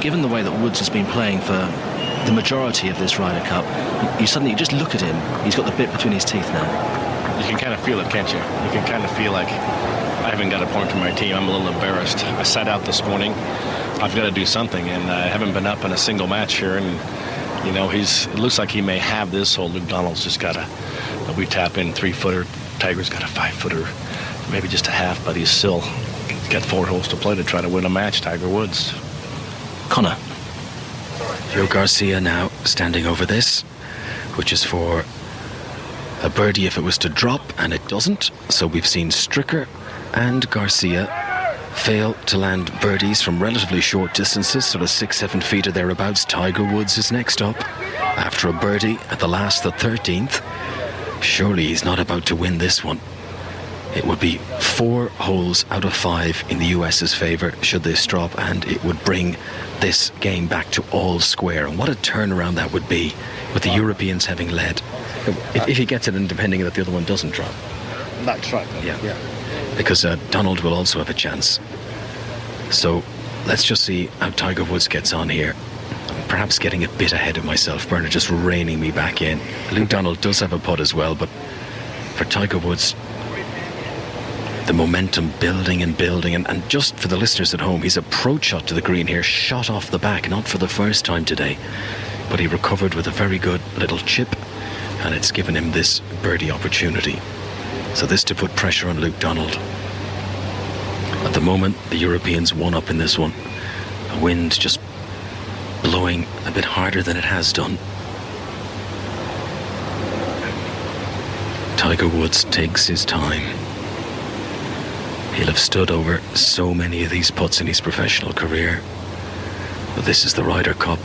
Given the way that Woods has been playing for the majority of this Ryder Cup, you just look at him, he's got the bit between his teeth now. You can kind of feel it, can't you? You can kind of feel like, I haven't got a point from my team, I'm a little embarrassed. I sat out this morning, I've got to do something, and I haven't been up in a single match here, and it looks like he may have this hole. Luke Donald's just got we tap in 3-footer. Tiger's got a 5-footer, maybe just a half, but he's still got 4 holes to play to try to win a match. Tiger Woods. Connor. Joe Garcia now standing over this, which is for a birdie if it was to drop, and it doesn't. So we've seen Stricker and Garcia fail to land birdies from relatively short distances, sort of 6-7 feet or thereabouts. Tiger Woods is next up after a birdie at the 13th. Surely he's not about to win this one. It would be 4 holes out of 5 in the US's favour should this drop, and it would bring this game back to all square. And what a turnaround that would be, with the Europeans having led. If he gets it, and depending that the other one doesn't drop. That's right. Yeah. Because Donald will also have a chance. So let's just see how Tiger Woods gets on here. Perhaps getting a bit ahead of myself, Bernard just reining me back in. Luke Donald does have a putt as well, but for Tiger Woods, the momentum building and building, and just for the listeners at home, his approach shot to the green here shot off the back, not for the first time today, but he recovered with a very good little chip, and it's given him this birdie opportunity. So this to put pressure on Luke Donald. At the moment, the Europeans 1 up in this one. The wind just blowing a bit harder than it has done. Tiger Woods takes his time. He'll have stood over so many of these putts in his professional career, but this is the Ryder Cup.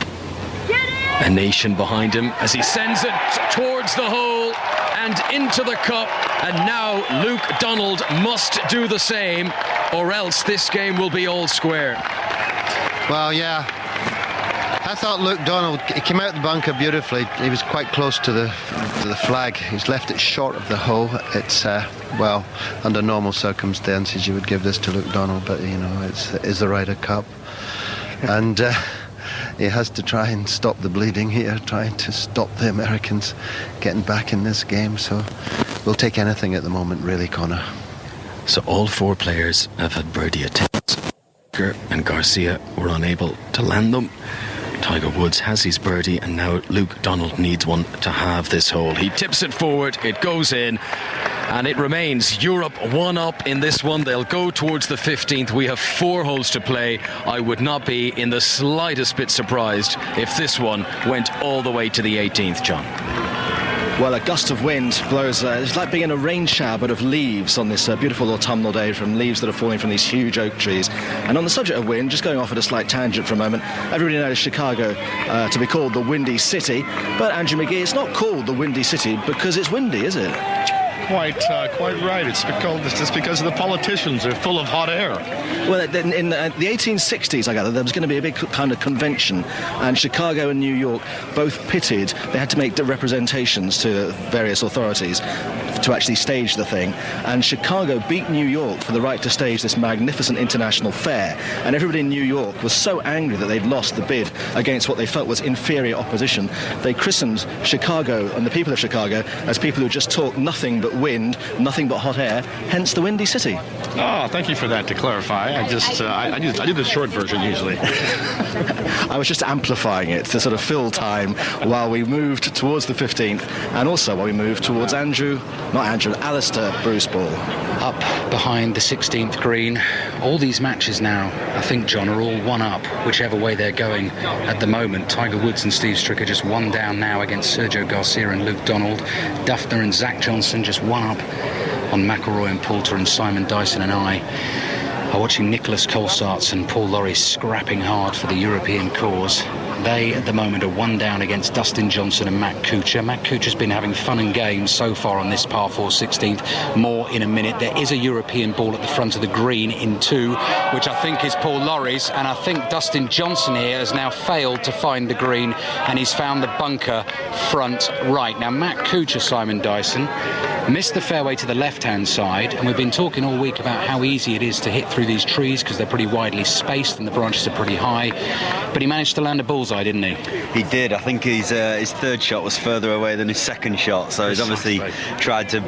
A nation behind him as he sends it towards the hole and into the cup, and now Luke Donald must do the same, or else this game will be all square. Well, yeah, I thought Luke Donald, he came out the bunker beautifully. He was quite close to the flag. He's left it short of the hole. It's well, under normal circumstances you would give this to Luke Donald, but it is the Ryder Cup, and he has to try and stop the bleeding here, trying to stop the Americans getting back in this game. So we'll take anything at the moment, really, Connor. So all 4 players have had birdie attempts. And Garcia were unable to land them. Tiger Woods has his birdie, and now Luke Donald needs one to have this hole. He tips it forward, it goes in, and it remains Europe 1 up in this one. They'll go towards the 15th. We have 4 holes to play. I would not be in the slightest bit surprised if this one went all the way to the 18th, John. Well, a gust of wind blows, it's like being in a rain shower, but of leaves on this beautiful autumnal day, from leaves that are falling from these huge oak trees. And on the subject of wind, just going off at a slight tangent for a moment, everybody knows Chicago to be called the Windy City, but Andrew McGee, it's not called the Windy City because it's windy, is it? quite right. It's just because the politicians are full of hot air. Well, in the 1860s, I gather, there was going to be a big kind of convention, and Chicago and New York both pitted. They had to make representations to various authorities to actually stage the thing, and Chicago beat New York for the right to stage this magnificent international fair, and everybody in New York was so angry that they'd lost the bid against what they felt was inferior opposition. They christened Chicago and the people of Chicago as people who just talk nothing but wind, nothing but hot air, hence the Windy City. Oh, thank you for that to clarify. I do the short version usually. I was just amplifying it to sort of fill time while we moved towards the 15th, and also while we moved towards Alistair Bruce Ball. Up behind the 16th green. All these matches now, I think, John, are all one up, whichever way they're going at the moment. Tiger Woods and Steve Stricker just one down now against Sergio Garcia and Luke Donald. Duffner and Zach Johnson just one up on McIlroy and Poulter, and Simon Dyson and I are watching Nicholas Colsaerts and Paul Lawrie scrapping hard for the European cause. They, at the moment, are one down against Dustin Johnson and Matt Kuchar. Matt Kuchar's been having fun and games so far on this par 4 16th. More in a minute. There is a European ball at the front of the green in 2, which I think is Paul Lawrie's, and I think Dustin Johnson here has now failed to find the green, and he's found the bunker front right. Now, Matt Kuchar, Simon Dyson, missed the fairway to the left-hand side, and we've been talking all week about how easy it is to hit through these trees because they're pretty widely spaced and the branches are pretty high, but he managed to land a bullseye, didn't he? He did. I think his third shot was further away than his second shot, so he's obviously tried to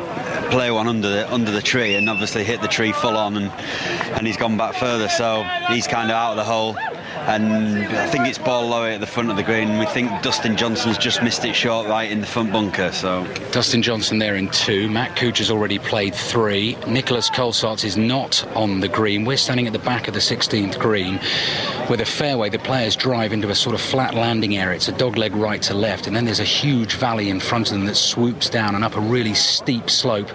play one under the tree and obviously hit the tree full on, and he's gone back further, so he's kind of out of the hole. And I think it's Paul Lawrie at the front of the green. We think Dustin Johnson's just missed it short right in the front bunker. So Dustin Johnson there in 2. Matt Kuchar's already played 3. Nicholas Colsaerts is not on the green. We're standing at the back of the 16th green with a fairway. The players drive into a sort of flat landing area. It's a dogleg right to left, and then there's a huge valley in front of them that swoops down and up a really steep slope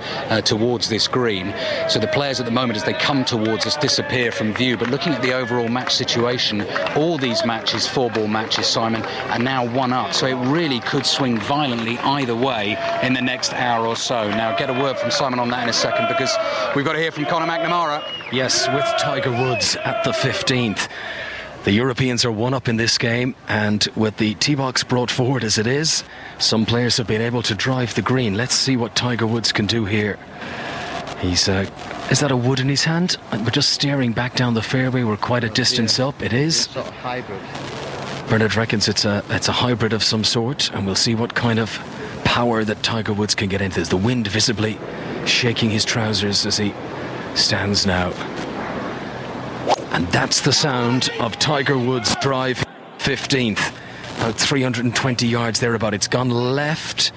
towards this green. So the players at the moment, as they come towards us, disappear from view. But looking at the overall match situation, all these matches, 4-ball matches, Simon, are now one up. So it really could swing violently either way in the next hour or so. Now, get a word from Simon on that in a second, because we've got to hear from Conor McNamara. Yes, with Tiger Woods at the 15th. The Europeans are one up in this game, and with the tee box brought forward as it is, some players have been able to drive the green. Let's see what Tiger Woods can do here. He's is that a wood in his hand? We're just staring back down the fairway. We're quite a distance up. It is. Sort of hybrid. Bernard reckons it's a hybrid of some sort, and we'll see what kind of power that Tiger Woods can get into. There's the wind visibly shaking his trousers as he stands now. And that's the sound of Tiger Woods' drive 15th. About 320 yards thereabout. It's gone left.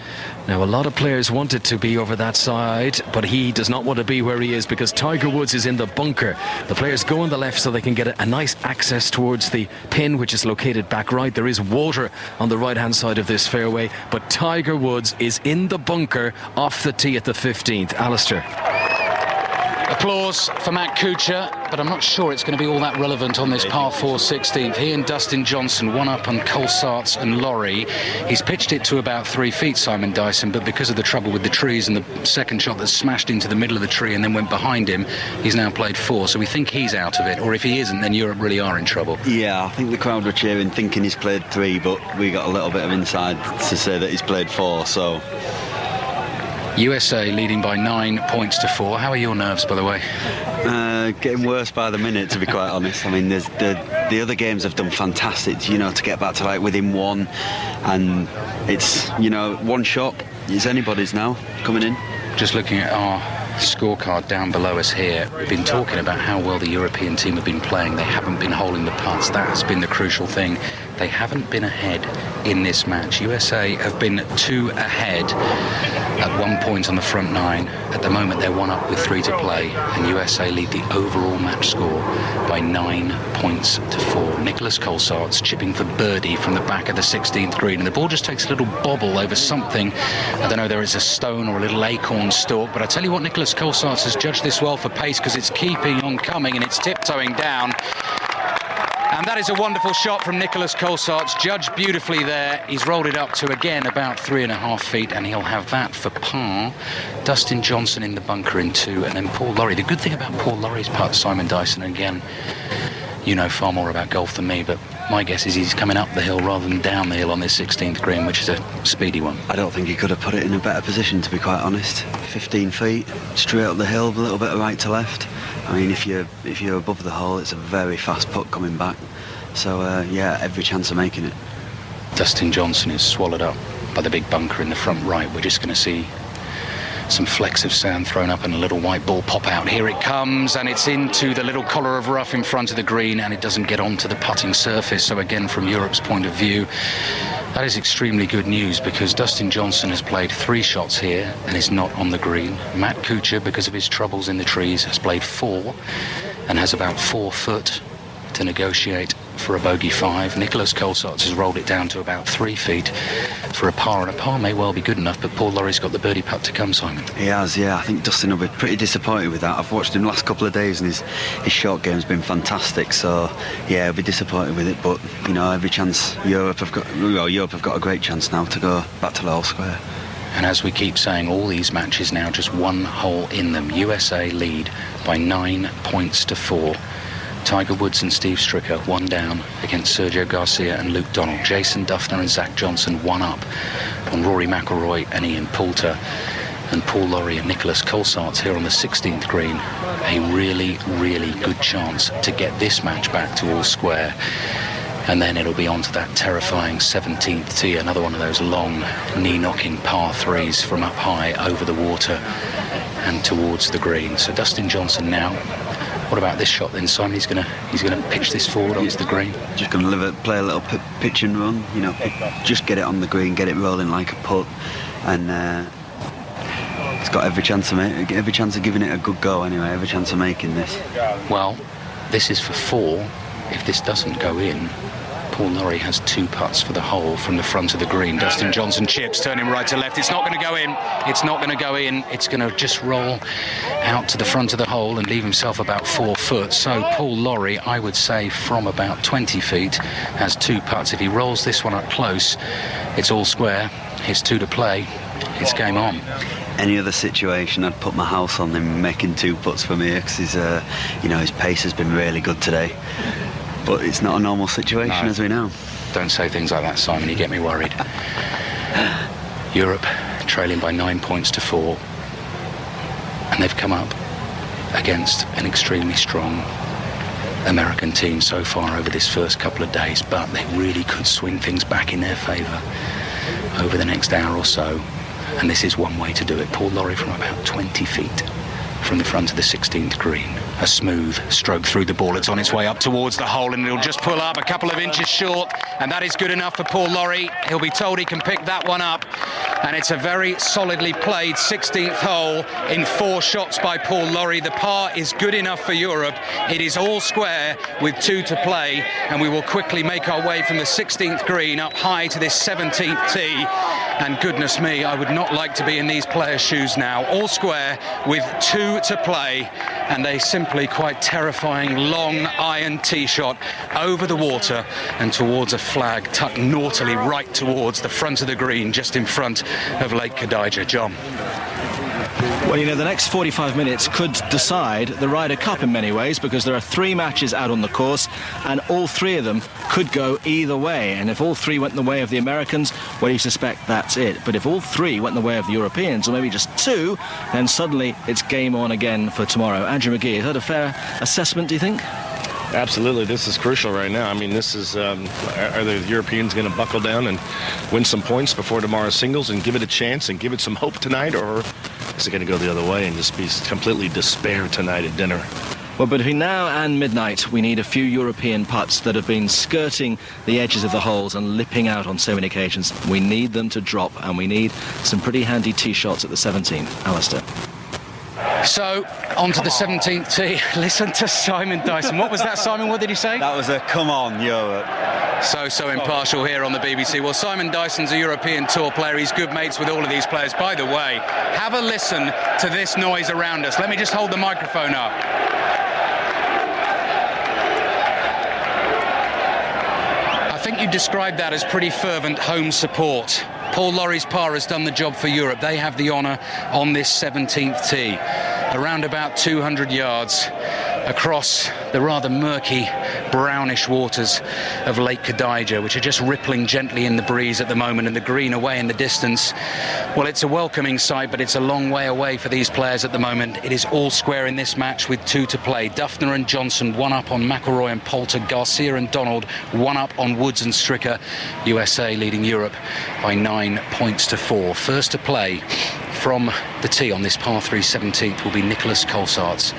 Now, a lot of players want it to be over that side, but he does not want to be where he is because Tiger Woods is in the bunker. The players go on the left so they can get a nice access towards the pin, which is located back right. There is water on the right-hand side of this fairway, but Tiger Woods is in the bunker off the tee at the 15th. Alistair. Applause for Matt Kuchar, but I'm not sure it's going to be all that relevant on this par 4 16th. He and Dustin Johnson one up on Colsaerts and Lawrie. He's pitched it to about 3 feet, Simon Dyson, but because of the trouble with the trees and the second shot that smashed into the middle of the tree and then went behind him, he's now played 4, so we think he's out of it, or if he isn't, then Europe really are in trouble. Yeah, I think the crowd were cheering thinking he's played 3, but we got a little bit of inside to say that he's played 4, so USA leading by 9 points to 4. How are your nerves, by the way? Getting worse by the minute, to be quite honest. I mean, the other games have done fantastic, to get back to like within 1, and it's, one shot is anybody's now coming in. Just looking at our scorecard down below us here, we've been talking about how well the European team have been playing. They haven't been holding the putts. That has been the crucial thing. They haven't been ahead in this match. USA have been 2 ahead at 1 point on the front 9. At the moment, they're 1 up with 3 to play, and USA lead the overall match score by 9 points to 4. Nicholas Colsaerts chipping for birdie from the back of the 16th green, and the ball just takes a little bobble over something. I don't know, there is a stone or a little acorn stalk, but I tell you what, Nicholas Colsaerts has judged this well for pace, because it's keeping on coming and it's tiptoeing down. And that is a wonderful shot from Nicholas Colsaerts, judged beautifully there. He's rolled it up to, again, about 3.5 feet, and he'll have that for par. Dustin Johnson in the bunker in 2, and then Paul Lawrie. The good thing about Paul Laurie's putt, Simon Dyson, again, you know far more about golf than me, but my guess is he's coming up the hill rather than down the hill on this 16th green, which is a speedy one. I don't think he could have put it in a better position, to be quite honest. 15 feet, straight up the hill, a little bit of right to left. I mean, if you're above the hole, it's a very fast putt coming back. So, yeah, every chance of making it. Dustin Johnson is swallowed up by the big bunker in the front right. We're just going to see some flecks of sand thrown up and a little white ball pop out. Here it comes, and it's into the little collar of rough in front of the green, and it doesn't get onto the putting surface. So again, from Europe's point of view, that is extremely good news, because Dustin Johnson has played 3 shots here and is not on the green. Matt Kuchar, because of his troubles in the trees, has played 4 and has about 4 foot to negotiate for a bogey 5. Nicholas Colsaerts has rolled it down to about 3 feet for a par, and a par may well be good enough, but Paul Laurie's got the birdie putt to come, Simon. He has, yeah. I think Dustin will be pretty disappointed with that. I've watched him the last couple of days, and his short game's been fantastic, so yeah, he'll be disappointed with it, but you know, every chance Europe have got a great chance now to go back to the hole square. And as we keep saying, all these matches now just 1 hole in them. USA lead by 9 points to 4. Tiger Woods and Steve Stricker 1 down against Sergio Garcia and Luke Donald. Jason Duffner and Zach Johnson 1 up on Rory McIlroy and Ian Poulter. And Paul Lawrie and Nicholas Colsaerts here on the 16th green. A really, really good chance to get this match back to all square. And then it'll be on to that terrifying 17th tee, another one of those long, knee-knocking par 3s from up high over the water and towards the green. So Dustin Johnson now. What about this shot then, Simon? He's gonna pitch this forward onto the green. Just going to play a little pitch and run. You know, just get it on the green, get it rolling like a putt, and he's got every chance of giving it a good go. Anyway, every chance of making this. Well, this is for 4. If this doesn't go in, Paul Lawrie has 2 putts for the hole from the front of the green. Dustin Johnson chips, turning right to left. It's not going to go in. It's not going to go in. It's going to just roll out to the front of the hole and leave himself about 4 foot. So Paul Lawrie, I would say from about 20 feet, has 2 putts. If he rolls this one up close, it's all square. His 2 to play. It's game on. Any other situation, I'd put my house on him making 2 putts for me, because his pace has been really good today. But it's not a normal situation, as we know. Don't say things like that, Simon. You get me worried. Europe trailing by 9 points to 4. And they've come up against an extremely strong American team so far over this first couple of days. But they really could swing things back in their favour over the next hour or so. And this is one way to do it. Paul Lawrie from about 20 feet from the front of the 16th green. A smooth stroke through the ball. It's on its way up towards the hole, and it'll just pull up a couple of inches short, and that is good enough for Paul Lawrie. He'll be told he can pick that one up, and it's a very solidly played 16th hole in 4 shots by Paul Lawrie. The par is good enough for Europe. It is all square with 2 to play, and we will quickly make our way from the 16th green up high to this 17th tee. And goodness me, I would not like to be in these players' shoes now. All square with 2 to play, and a simply quite terrifying long iron tee shot over the water and towards a flag tucked naughtily right towards the front of the green, just in front of Lake Kadija. John. Well, you know, the next 45 minutes could decide the Ryder Cup in many ways, because there are 3 matches out on the course, and all 3 of them could go either way. And if all 3 went in the way of the Americans, well, you suspect that's it. But if all 3 went in the way of the Europeans, or maybe just 2, then suddenly it's game on again for tomorrow. Andrew McGee, is that a fair assessment, do you think? Absolutely. This is crucial right now. I mean, this is, are the Europeans going to buckle down and win some points before tomorrow's singles and give it a chance and give it some hope tonight, or is it going to go the other way and just be completely despair tonight at dinner? Well, between now and midnight, we need a few European putts that have been skirting the edges of the holes and lipping out on so many occasions. We need them to drop, and we need some pretty handy tee shots at the 17th. Alistair. So, on to the 17th tee. Listen to Simon Dyson. What was that, Simon? What did he say? That was a come on, Europe. So impartial here on the BBC. Well, Simon Dyson's a European Tour player. He's good mates with all of these players. By the way, have a listen to this noise around us. Let me just hold the microphone up. think you described that as pretty fervent home support. Paul Lawrie's par has done the job for Europe. They have the honour on this 17th tee. Around about 200 yards across the rather murky, brownish waters of Lake Kadija, which are just rippling gently in the breeze at the moment, and the green away in the distance. Well, it's a welcoming sight, but it's a long way away for these players at the moment. It is all square in this match with 2 to play. Duffner and Johnson, 1 up on McIlroy and Poulter. Garcia and Donald, 1 up on Woods and Stricker. USA leading Europe by 9 points to 4. First to play from the tee on this par 3 17th will be Nicholas Colsaerts,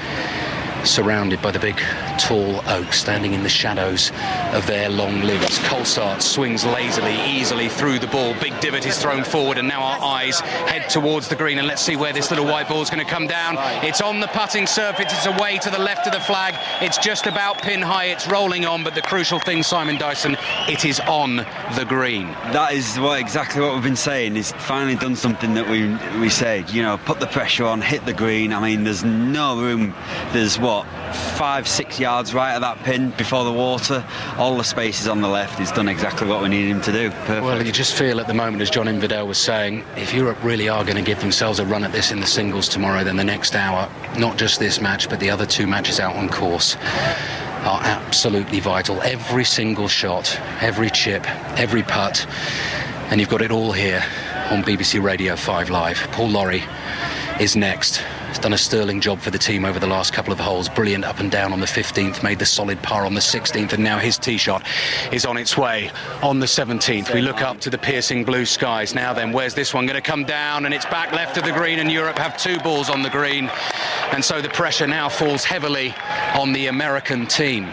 surrounded by the big tall oaks standing in the shadows of their long limbs. Colsaerts swings lazily, easily through the ball. Big divot is thrown forward, and now our eyes head towards the green, and let's see where this little white ball is going to come down. It's on the putting surface, it's away to the left of the flag, it's just about pin high, it's rolling on, but the crucial thing, Simon Dyson, it is on the green. That is exactly what we've been saying. He's finally done something that we said, you know, put the pressure on, hit the green. I mean, there's no room. There's 5-6 yards right of that pin before the water. All the spaces on the left. He's done exactly what we needed him to do. Perfect. Well, you just feel at the moment, as John Inverdale was saying, if Europe really are going to give themselves a run at this in the singles tomorrow, then the next hour, not just this match but the other 2 matches out on course, are absolutely vital. Every single shot, every chip, every putt, and you've got it all here on BBC Radio 5 Live. Paul Lawrie is next. He's done a sterling job for the team over the last couple of holes. Brilliant up and down on the 15th, made the solid par on the 16th, and now his tee shot is on its way on the 17th. We look up to the piercing blue skies. Now then, where's this one going to come down? And it's back left of the green, and Europe have 2 balls on the green. And so the pressure now falls heavily on the American team.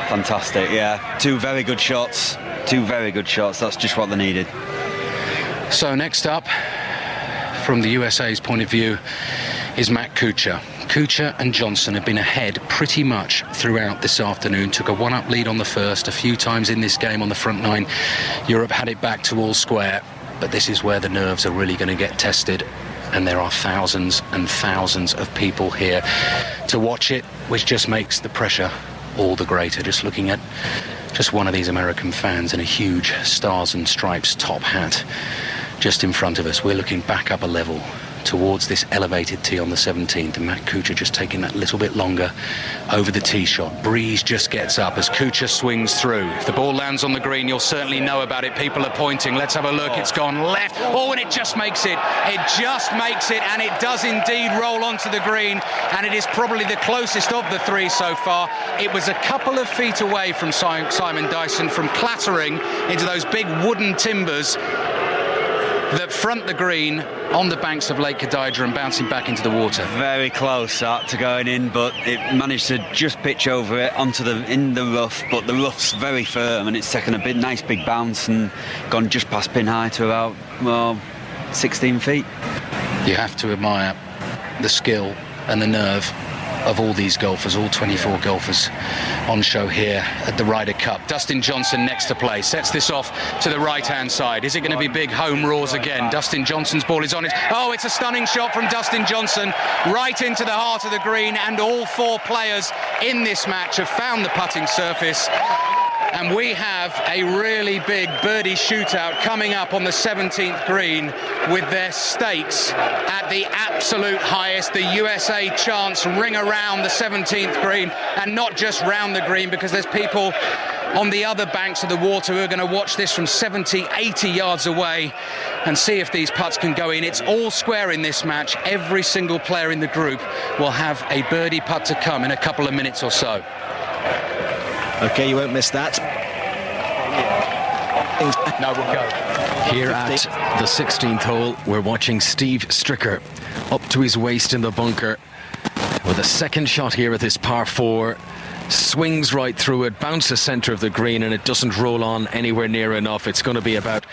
Fantastic, yeah. 2 very good shots. 2 very good shots. That's just what they needed. So next up, from the USA's point of view, is Matt Kuchar. Kuchar and Johnson have been ahead pretty much throughout this afternoon. Took a 1-up lead on the first. A few times in this game on the front 9, Europe had it back to all square. But this is where the nerves are really going to get tested. And there are thousands and thousands of people here to watch it, which just makes the pressure all the greater. Just looking at just one of these American fans in a huge Stars and Stripes top hat just in front of us. We're looking back up a level towards this elevated tee on the 17th, and Matt Kuchar just taking that little bit longer over the tee shot. Breeze just gets up as Kuchar swings through. If the ball lands on the green, you'll certainly know about it. People are pointing. Let's have a look. It's gone left. Oh, and it just makes it. It just makes it, and it does indeed roll onto the green, and it is probably the closest of the 3 so far. It was a couple of feet away from Simon Dyson from clattering into those big wooden timbers that front the green on the banks of Lake Kadija and bouncing back into the water. Very close to going in, but it managed to just pitch over it in the rough, but the rough's very firm, and it's taken a nice big bounce and gone just past pin high to about 16 feet. You have to admire the skill and the nerve of all these golfers, all 24 golfers on show here at the Ryder Cup. Dustin Johnson next to play, sets this off to the right-hand side. Is it going to be big home roars again? Dustin Johnson's ball is on it. Oh, it's a stunning shot from Dustin Johnson right into the heart of the green, and all 4 players in this match have found the putting surface. And we have a really big birdie shootout coming up on the 17th green with their stakes at the absolute highest. The USA chants ring around the 17th green, and not just round the green, because there's people on the other banks of the water who are going to watch this from 70, 80 yards away and see if these putts can go in. It's all square in this match. Every single player in the group will have a birdie putt to come in a couple of minutes or so. OK, you won't miss that. No, we'll go. Here at the 16th hole, we're watching Steve Stricker up to his waist in the bunker with a second shot here at this par 4. Swings right through it, bounces centre of the green, and it doesn't roll on anywhere near enough. It's going to be about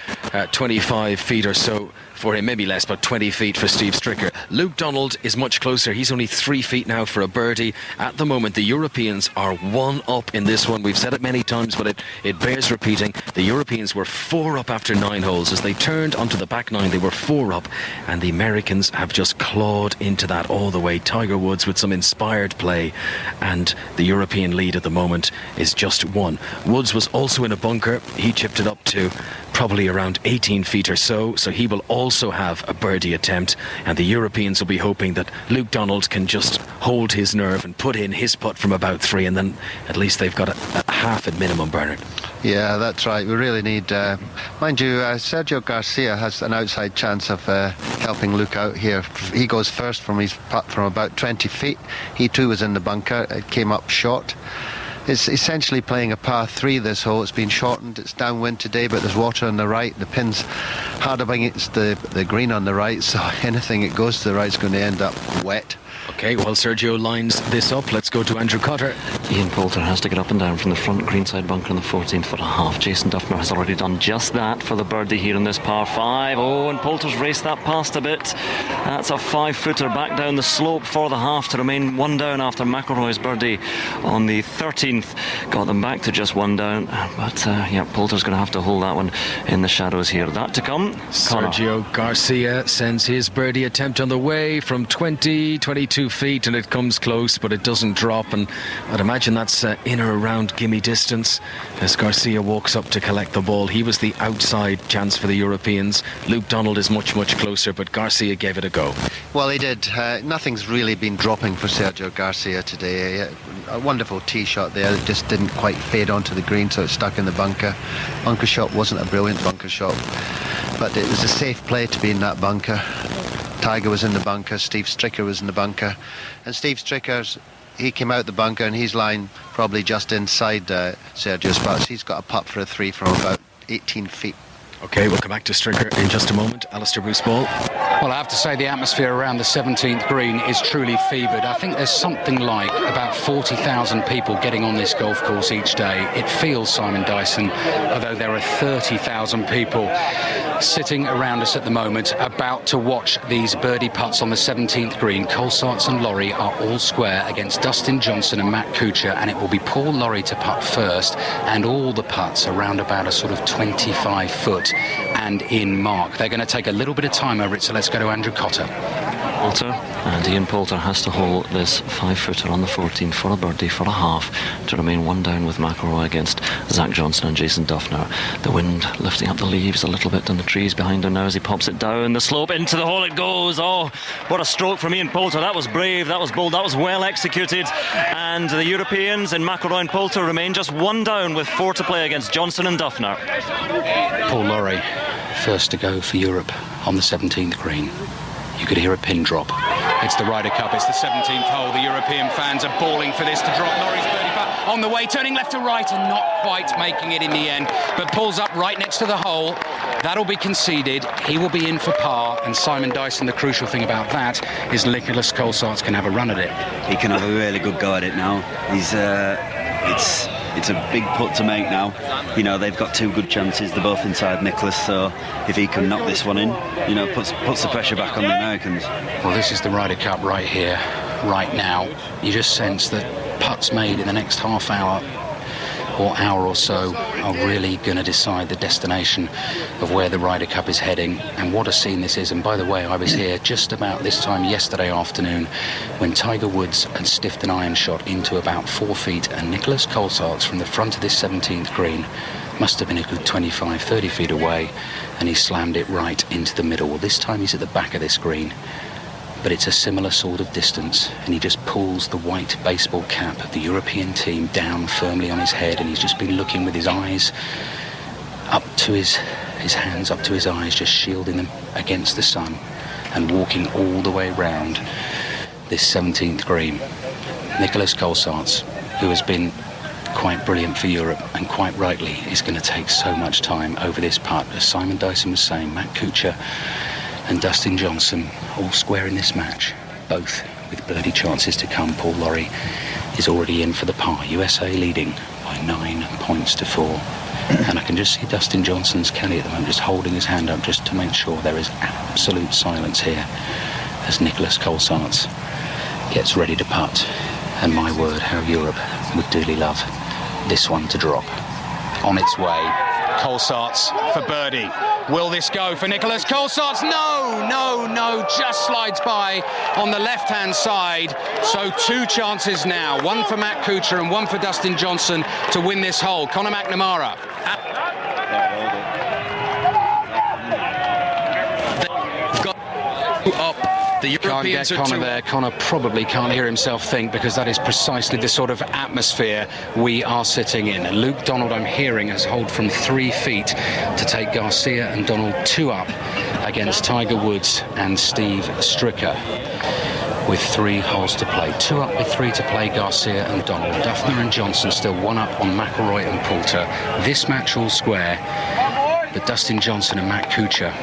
25 feet or so for him, maybe less, but 20 feet for Steve Stricker. Luke Donald is much closer. He's only 3 feet now for a birdie. At the moment, the Europeans are 1 up in this one. We've said it many times, but it bears repeating. The Europeans were 4 up after 9 holes. As they turned onto the back 9, they were 4 up, and the Americans have just clawed into that all the way. Tiger Woods with some inspired play, and the European lead at the moment is just 1. Woods was also in a bunker. He chipped it up to probably around 18 feet or so he will also have a birdie attempt, and the Europeans will be hoping that Luke Donald can just hold his nerve and put in his putt from about 3, and then at least they've got a half at minimum, Bernard. Yeah, that's right. We really need, mind you, Sergio Garcia has an outside chance of helping Luke out here. He goes first from his putt from about 20 feet. He too was in the bunker. It came up short. It's essentially playing a par 3 this hole. It's been shortened. It's downwind today, but there's water on the right. The pin's hard up against the green on the right, so anything that goes to the right is going to end up wet. Okay, while Sergio lines this up, let's go to Andrew Cotter. Ian Poulter has to get up and down from the front greenside bunker on the 14th foot and a half. Jason Duffner has already done just that for the birdie here in this par 5. Oh, and Poulter's raced that past a bit. That's a 5-footer back down the slope for the half to remain 1 down after McIlroy's birdie on the 13th. Got them back to just 1 down. But, yeah, Poulter's going to have to hold that one in the shadows here. That to come. Sergio Garcia sends his birdie attempt on the way from 22 feet, and it comes close, but it doesn't drop, and I'd imagine that's in or around gimme distance as Garcia walks up to collect the ball. He was the outside chance for the Europeans. Luke Donald is much closer, but Garcia gave it a go. Well, he did. Nothing's really been dropping for Sergio Garcia today. A wonderful tee shot there that just didn't quite fade onto the green, so it stuck in the bunker. Bunker shot wasn't a brilliant bunker shot, but it was a safe play to be in that bunker. Tiger was in the bunker, Steve Stricker was in the bunker, and Steve Stricker's, he came out the bunker and he's lying probably just inside Sergio's putts. He's got a putt for a 3 from about 18 feet. Okay, we'll come back to Stricker in just a moment. Alistair Bruce-Ball. Well, I have to say the atmosphere around the 17th green is truly fevered. I think there's something like about 40,000 people getting on this golf course each day. It feels, Simon Dyson, although there are 30,000 people sitting around us at the moment about to watch these birdie putts on the 17th green. Colsaerts and Lawrie are all square against Dustin Johnson and Matt Kuchar, and it will be Paul Lawrie to putt first, and all the putts around about a sort of 25 foot and in mark. They're going to take a little bit of time over it, so let's go to Andrew Cotter. Poulter, and Ian Poulter has to hold this 5-footer on the 14th for a birdie for a half to remain 1 down with McIlroy against Zach Johnson and Jason Duffner. The wind lifting up the leaves a little bit on the trees behind him now as he pops it down the slope. Into the hole it goes. Oh, what a stroke from Ian Poulter. That was brave, that was bold, that was well executed, and the Europeans in McIlroy and Poulter remain just 1 down with 4 to play against Johnson and Duffner. Paul Lawrie first to go for Europe on the 17th green. You could hear a pin drop. It's the Ryder Cup, it's the 17th hole. The European fans are bawling for this to drop. Laurie's birdie putt on the way, turning left to right and not quite making it in the end, but pulls up right next to the hole. That'll be conceded. He will be in for par, and Simon Dyson, the crucial thing about that is Nicholas Colsaerts can have a run at it. He can have a really good go at it now. It's a big putt to make now. You know, they've got 2 good chances. They're both inside Nicholas, so if he can knock this one in, you know, puts the pressure back on the Americans. Well, this is the Ryder Cup right here, right now. You just sense that putts made in the next half hour or hour or so are really going to decide the destination of where the Ryder Cup is heading. And what a scene this is. And by the way, I was here just about this time yesterday afternoon when Tiger Woods had stiffed an iron shot into about 4 feet, and Nicholas Colsaerts from the front of this 17th green must have been a good 25-30 feet away, and he slammed it right into the middle. Well, this time he's at the back of this green, but it's a similar sort of distance, and he just pulls the white baseball cap of the European team down firmly on his head, and he's just been looking with his eyes up to his hands up to his eyes, just shielding them against the sun, and walking all the way round this 17th green. Nicholas Colsaerts, who has been quite brilliant for Europe, and quite rightly is going to take so much time over this putt. As Simon Dyson was saying, Matt Kuchar and Dustin Johnson all square in this match, both with birdie chances to come. Paul Lawrie is already in for the par. USA leading by 9 points to 4. And I can just see Dustin Johnson's caddy at the moment just holding his hand up just to make sure there is absolute silence here as Nicholas Colsaerts gets ready to putt. And my word, how Europe would dearly love this one to drop. On its way, Colsaerts for birdie. Will this go for Nicholas Colsaerts? No, just slides by on the left-hand side. So 2 chances now, one for Matt Kuchar and one for Dustin Johnson to win this hole. Conor McNamara. Up. The Can't get Conor there. Conor probably can't hear himself think, because that is precisely the sort of atmosphere we are sitting in. Luke Donald, I'm hearing, has holed from 3 feet to take Garcia and Donald 2 up against Tiger Woods and Steve Stricker with 3 holes to play. 2 up with 3 to play, Garcia and Donald. Duffner and Johnson still 1 up on McIlroy and Poulter. This match all square, but Dustin Johnson and Matt Kuchar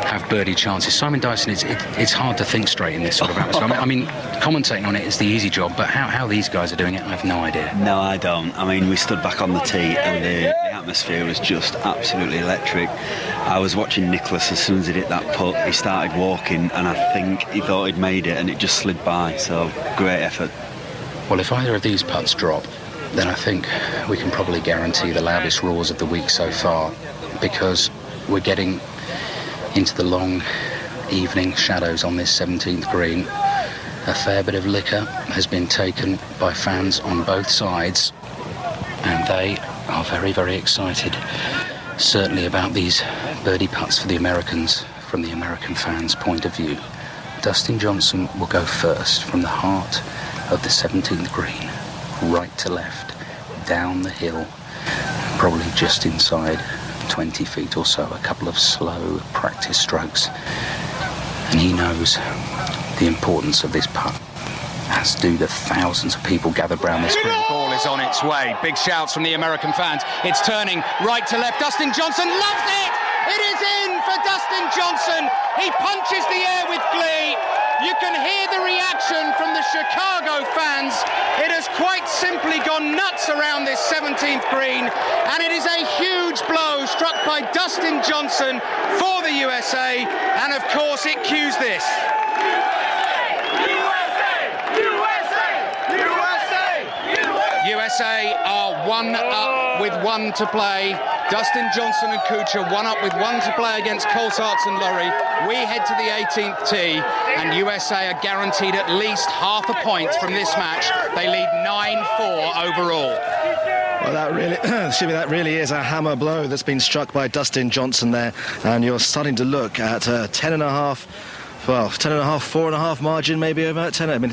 have birdie chances. Simon Dyson, it's hard to think straight in this sort of atmosphere. I mean, commentating on it is the easy job, but how these guys are doing it, I have no idea. No, I don't. I mean, we stood back on the tee and the atmosphere was just absolutely electric. I was watching Nicholas as soon as he hit that putt. He started walking and I think he thought he'd made it and it just slid by. So, great effort. Well, if either of these putts drop, then I think we can probably guarantee the loudest roars of the week so far, because we're getting into the long evening shadows on this 17th green. A fair bit of liquor has been taken by fans on both sides, and they are very, very excited, certainly about these birdie putts for the Americans from the American fans' point of view. Dustin Johnson will go first from the heart of the 17th green, right to left, down the hill, probably just inside 20 feet or so, a couple of slow practice strokes, and he knows the importance of this putt, as do the thousands of people gathered round this green. Ball is on its way. Big shouts from the American fans. It's turning right to left. Dustin Johnson loves it! It is in for Dustin Johnson. He punches the air with glee. You can hear the reaction from the Chicago fans. It has quite simply gone nuts around this 17th green, and it is a huge blow struck by Dustin Johnson for the USA, and of course it cues this. USA are 1 up with 1 to play. Dustin Johnson and Kuchar 1 up with 1 to play against Colsaerts and Lurry. We head to the 18th tee, and USA are guaranteed at least half a point from this match. They lead 9-4 overall. Well, that really is a hammer blow that's been struck by Dustin Johnson there, and you're starting to look at 10.5. Well, 10.5, 4.5 margin maybe over 10. I mean,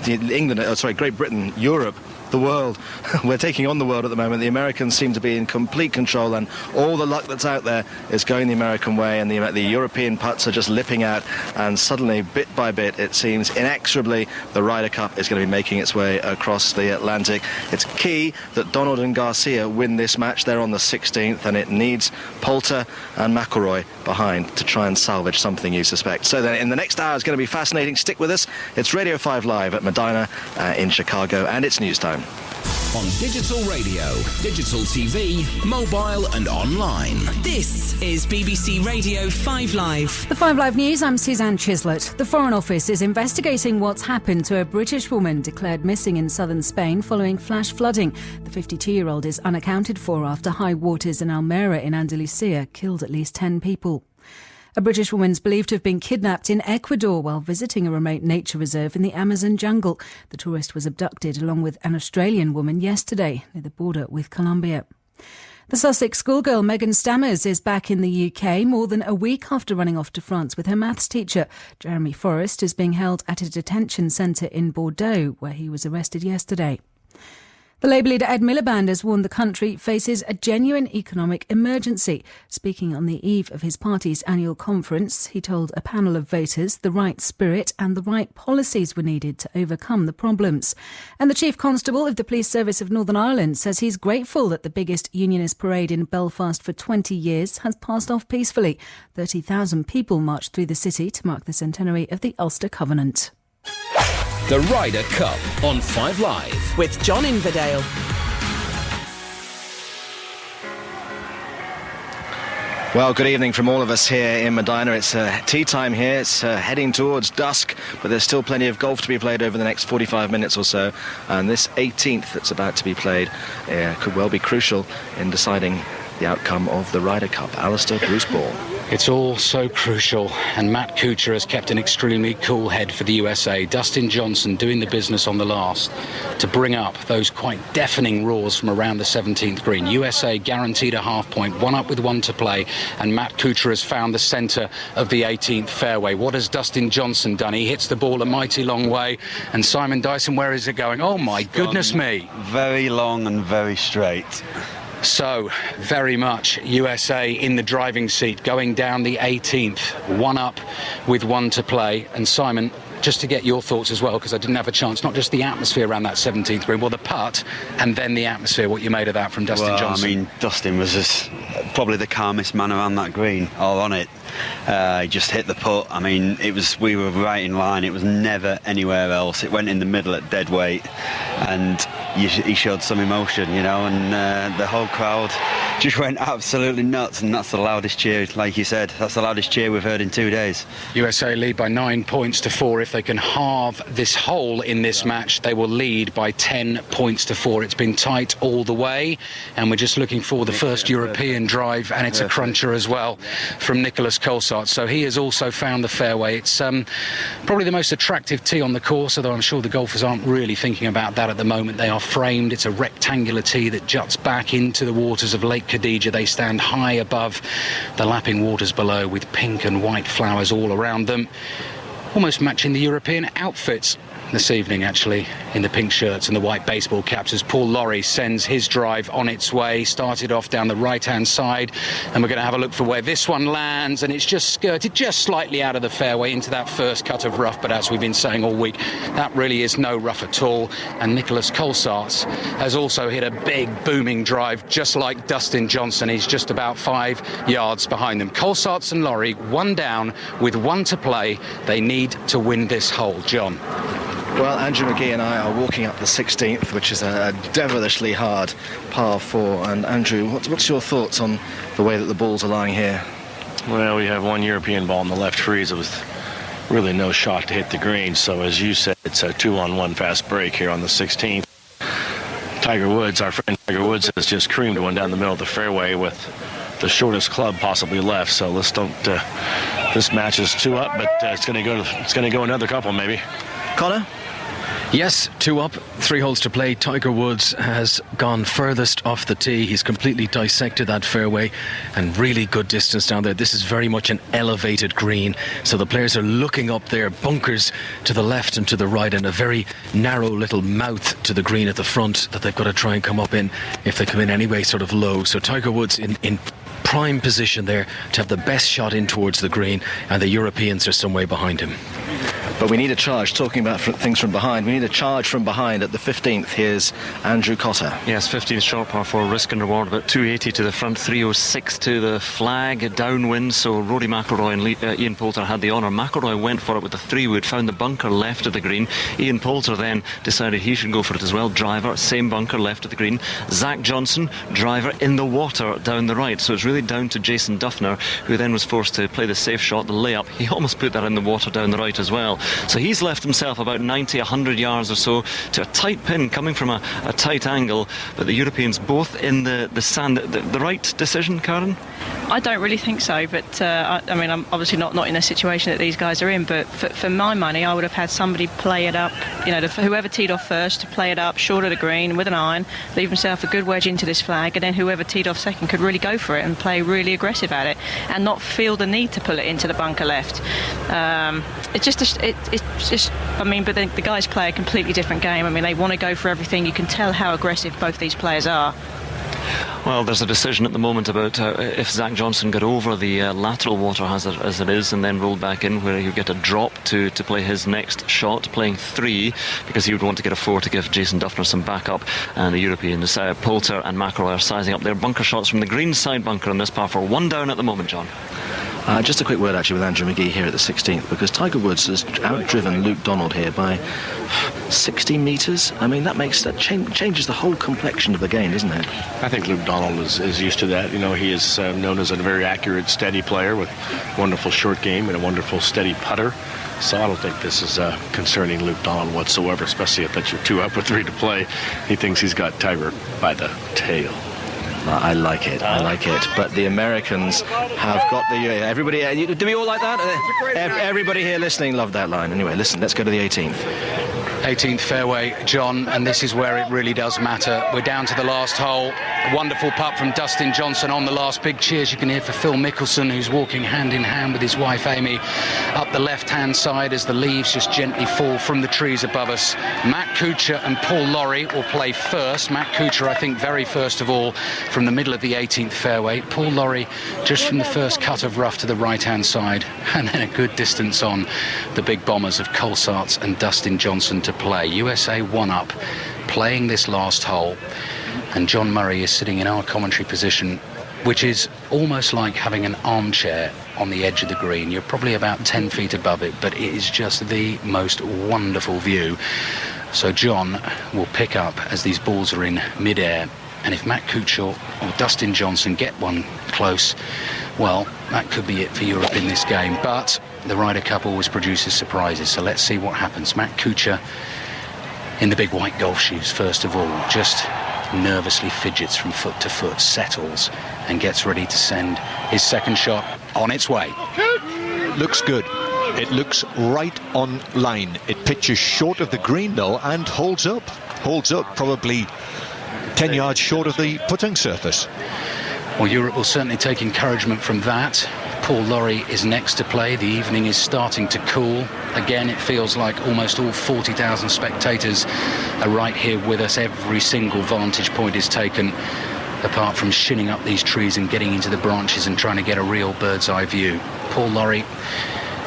Great Britain, Europe, the world. We're taking on the world at the moment. The Americans seem to be in complete control, and all the luck that's out there is going the American way, and the European putts are just lipping out, and suddenly, bit by bit, it seems inexorably the Ryder Cup is going to be making its way across the Atlantic. It's key that Donald and Garcia win this match. They're on the 16th, and it needs Poulter and McIlroy behind to try and salvage something, you suspect. So then in the next hour, it's going to be fascinating. Stick with us. It's Radio 5 Live at Medina in Chicago, and it's news time. On digital radio, digital TV, mobile and online. This is BBC Radio 5 Live. The 5 Live News, I'm Suzanne Chislett. The Foreign Office is investigating what's happened to a British woman declared missing in southern Spain following flash flooding. The 52-year-old is unaccounted for after high waters in Almera in Andalusia killed at least 10 people. A British woman is believed to have been kidnapped in Ecuador while visiting a remote nature reserve in the Amazon jungle. The tourist was abducted along with an Australian woman yesterday near the border with Colombia. The Sussex schoolgirl Megan Stammers is back in the UK more than a week after running off to France with her maths teacher. Jeremy Forrest is being held at a detention centre in Bordeaux, where he was arrested yesterday. The Labour leader Ed Miliband has warned the country faces a genuine economic emergency. Speaking on the eve of his party's annual conference, he told a panel of voters the right spirit and the right policies were needed to overcome the problems. And the Chief Constable of the Police Service of Northern Ireland says he's grateful that the biggest unionist parade in Belfast for 20 years has passed off peacefully. 30,000 people marched through the city to mark the centenary of the Ulster Covenant. The Ryder Cup on 5 Live with John Inverdale. Well, good evening from all of us here in Medina. It's tea time here. It's heading towards dusk, but there's still plenty of golf to be played over the next 45 minutes or so. And this 18th that's about to be played could well be crucial in deciding the outcome of the Ryder Cup. Alistair, Bruce Ball. It's all so crucial, and Matt Kuchar has kept an extremely cool head for the USA. Dustin Johnson doing the business on the last to bring up those quite deafening roars from around the 17th green. USA guaranteed a half point, one up with one to play, and Matt Kuchar has found the centre of the 18th fairway. What has Dustin Johnson done? He hits the ball a mighty long way, and Simon Dyson, where is it going? Oh my goodness me. Very long and very straight. So, very much USA in the driving seat, going down the 18th, one up with one to play. And Simon, just to get your thoughts as well, because I didn't have a chance, not just the atmosphere around that 17th green, well, the putt, and then the atmosphere, what you made of that from Dustin Johnson. I mean, Dustin was just probably the calmest man around that green, or on it. He just hit the putt. I mean, we were right in line. It was never anywhere else. It went in the middle at dead weight, and he showed some emotion, and the whole crowd just went absolutely nuts, and that's the loudest cheer, like you said. That's the loudest cheer we've heard in 2 days. USA lead by 9 points to 4. If they can halve this hole in this match, they will lead by 10 points to 4. It's been tight all the way, and we're just looking for the first European drive, and it's a cruncher as well from Nicholas Colsaert. So he has also found the fairway. It's probably the most attractive tee on the course, although I'm sure the golfers aren't really thinking about that at the moment. They are framed. It's a rectangular tee that juts back into the waters of Lake Khadija. They stand high above the lapping waters below, with pink and white flowers all around them, almost matching the European outfits this evening, actually, in the pink shirts and the white baseball caps, as Paul Lawrie sends his drive on its way. Started off down the right-hand side, and we're going to have a look for where this one lands, and it's just skirted just slightly out of the fairway into that first cut of rough, but as we've been saying all week, that really is no rough at all. And Nicholas Colsaert has also hit a big booming drive, just like Dustin Johnson. He's just about 5 yards behind them. Colsaert and Lawrie, one down with one to play. They need to win this hole. John. Well, Andrew McGee and I are walking up the 16th, which is a devilishly hard par 4. And Andrew, what's your thoughts on the way that the balls are lying here? Well, we have one European ball in the left trees. It was really no shot to hit the green. So as you said, it's a 2-on-1 fast break here on the 16th. Tiger Woods, our friend Tiger Woods, has just creamed one down the middle of the fairway with the shortest club possibly left. So let's don't. This match is 2 up, but it's going to go another couple maybe. Connor? Yes, 2 up, 3 holes to play. Tiger Woods has gone furthest off the tee. He's completely dissected that fairway, and really good distance down there. This is very much an elevated green, so the players are looking up there, bunkers to the left and to the right, and a very narrow little mouth to the green at the front that they've got to try and come up in if they come in anyway sort of low. So Tiger Woods in prime position there to have the best shot in towards the green, and the Europeans are some way behind him. But we need a charge. Talking about things from behind, we need a charge from behind at the 15th. Here's Andrew Cotter. Yes, 15 short par 4, risk and reward about 280 to the front, 306 to the flag, downwind. So Rory McIlroy and Ian Poulter had the honour. McIlroy went for it with the 3-wood, found the bunker left of the green. Ian Poulter then decided he should go for it as well. Driver, same bunker left of the green. Zach Johnson, driver in the water down the right. So it's really down to Jason Duffner, who then was forced to play the safe shot, the layup. He almost put that in the water down the right as well. So he's left himself about 90, 100 yards or so to a tight pin coming from a tight angle. But the Europeans both in the sand. The right decision, Karen? I don't really think so, but I mean, I'm obviously not in a situation that these guys are in, but for my money, I would have had somebody play it up, whoever teed off first to play it up short of the green with an iron, leave himself a good wedge into this flag, and then whoever teed off second could really go for it and play really aggressive at it and not feel the need to pull it into the bunker left. It's just, I mean, but the guys play a completely different game. I mean, they want to go for everything. You can tell how aggressive both these players are. Well, there's a decision at the moment about if Zach Johnson got over the lateral water hazard as it is and then rolled back in, where he'll get a drop to play his next shot, playing 3, because he would want to get a 4 to give Jason Duffner some backup. And the Europeans, Poulter and McIlroy, are sizing up their bunker shots from the green side bunker on this par 4. 1 down at the moment, John. Just a quick word actually with Andrew McGee here at the 16th, because Tiger Woods has outdriven Luke Donald here by 60 metres. I mean, that changes the whole complexion of the game, doesn't it? I think Luke Donald is used to that. You know, he is known as a very accurate, steady player with wonderful short game and a wonderful, steady putter. So I don't think this is concerning Luke Donald whatsoever, especially if you're 2 up with 3 to play. He thinks he's got Tiger by the tail. I like it. But the Americans have got the... everybody... do we all like that? Everybody here listening loved that line. Anyway, listen, let's go to the 18th. 18th fairway, John, and this is where it really does matter. We're down to the last hole. A wonderful putt from Dustin Johnson on the last. Big cheers you can hear for Phil Mickelson, who's walking hand in hand with his wife Amy up the left-hand side as the leaves just gently fall from the trees above us. Matt Kuchar and Paul Lawrie will play first. Matt Kuchar, I think, very first of all from the middle of the 18th fairway. Paul Lawrie just from the first cut of rough to the right-hand side, and then a good distance on the big bombers of Colsaerts and Dustin Johnson to play. USA 1 up, playing this last hole, and John Murray is sitting in our commentary position, which is almost like having an armchair on the edge of the green. You're probably about 10 feet above it, but it is just the most wonderful view. So John will pick up as these balls are in mid-air, and if Matt Kuchar or Dustin Johnson get one close, well, that could be it for Europe in this game. But the Ryder Cup always produces surprises, so let's see what happens. Matt Kuchar in the big white golf shoes, first of all, just nervously fidgets from foot to foot, settles, and gets ready to send his second shot on its way. Looks good. It looks right on line. It pitches short of the green, though, and holds up. Holds up, probably 10 yards short of the putting surface. Well, Europe will certainly take encouragement from that. Paul Lawrie is next to play. The evening is starting to cool. Again, it feels like almost all 40,000 spectators are right here with us. Every single vantage point is taken, apart from shinning up these trees and getting into the branches and trying to get a real bird's eye view. Paul Lawrie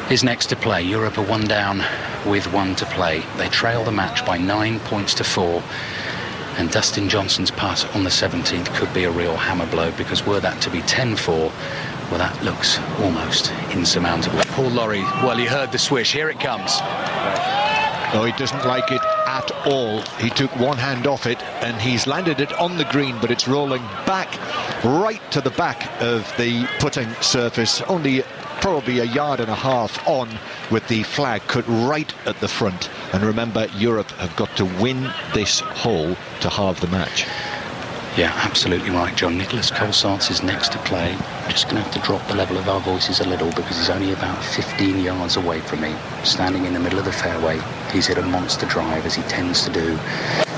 is next to play. Europe are 1 down with 1 to play. They trail the match by 9 points to 4. And Dustin Johnson's putt on the 17th could be a real hammer blow, because were that to be 10-4, well, that looks almost insurmountable. Paul Lawrie, well, you heard the swish. Here it comes. No, he doesn't like it at all. He took one hand off it, and he's landed it on the green, but it's rolling back, right to the back of the putting surface, only probably 1.5 yards on, with the flag cut right at the front. And remember, Europe have got to win this hole to halve the match. Yeah, absolutely right, John. Nicholas Colsaerts is next to play. I'm just going to have to drop the level of our voices a little, because he's only about 15 yards away from me, standing in the middle of the fairway. He's hit a monster drive, as he tends to do.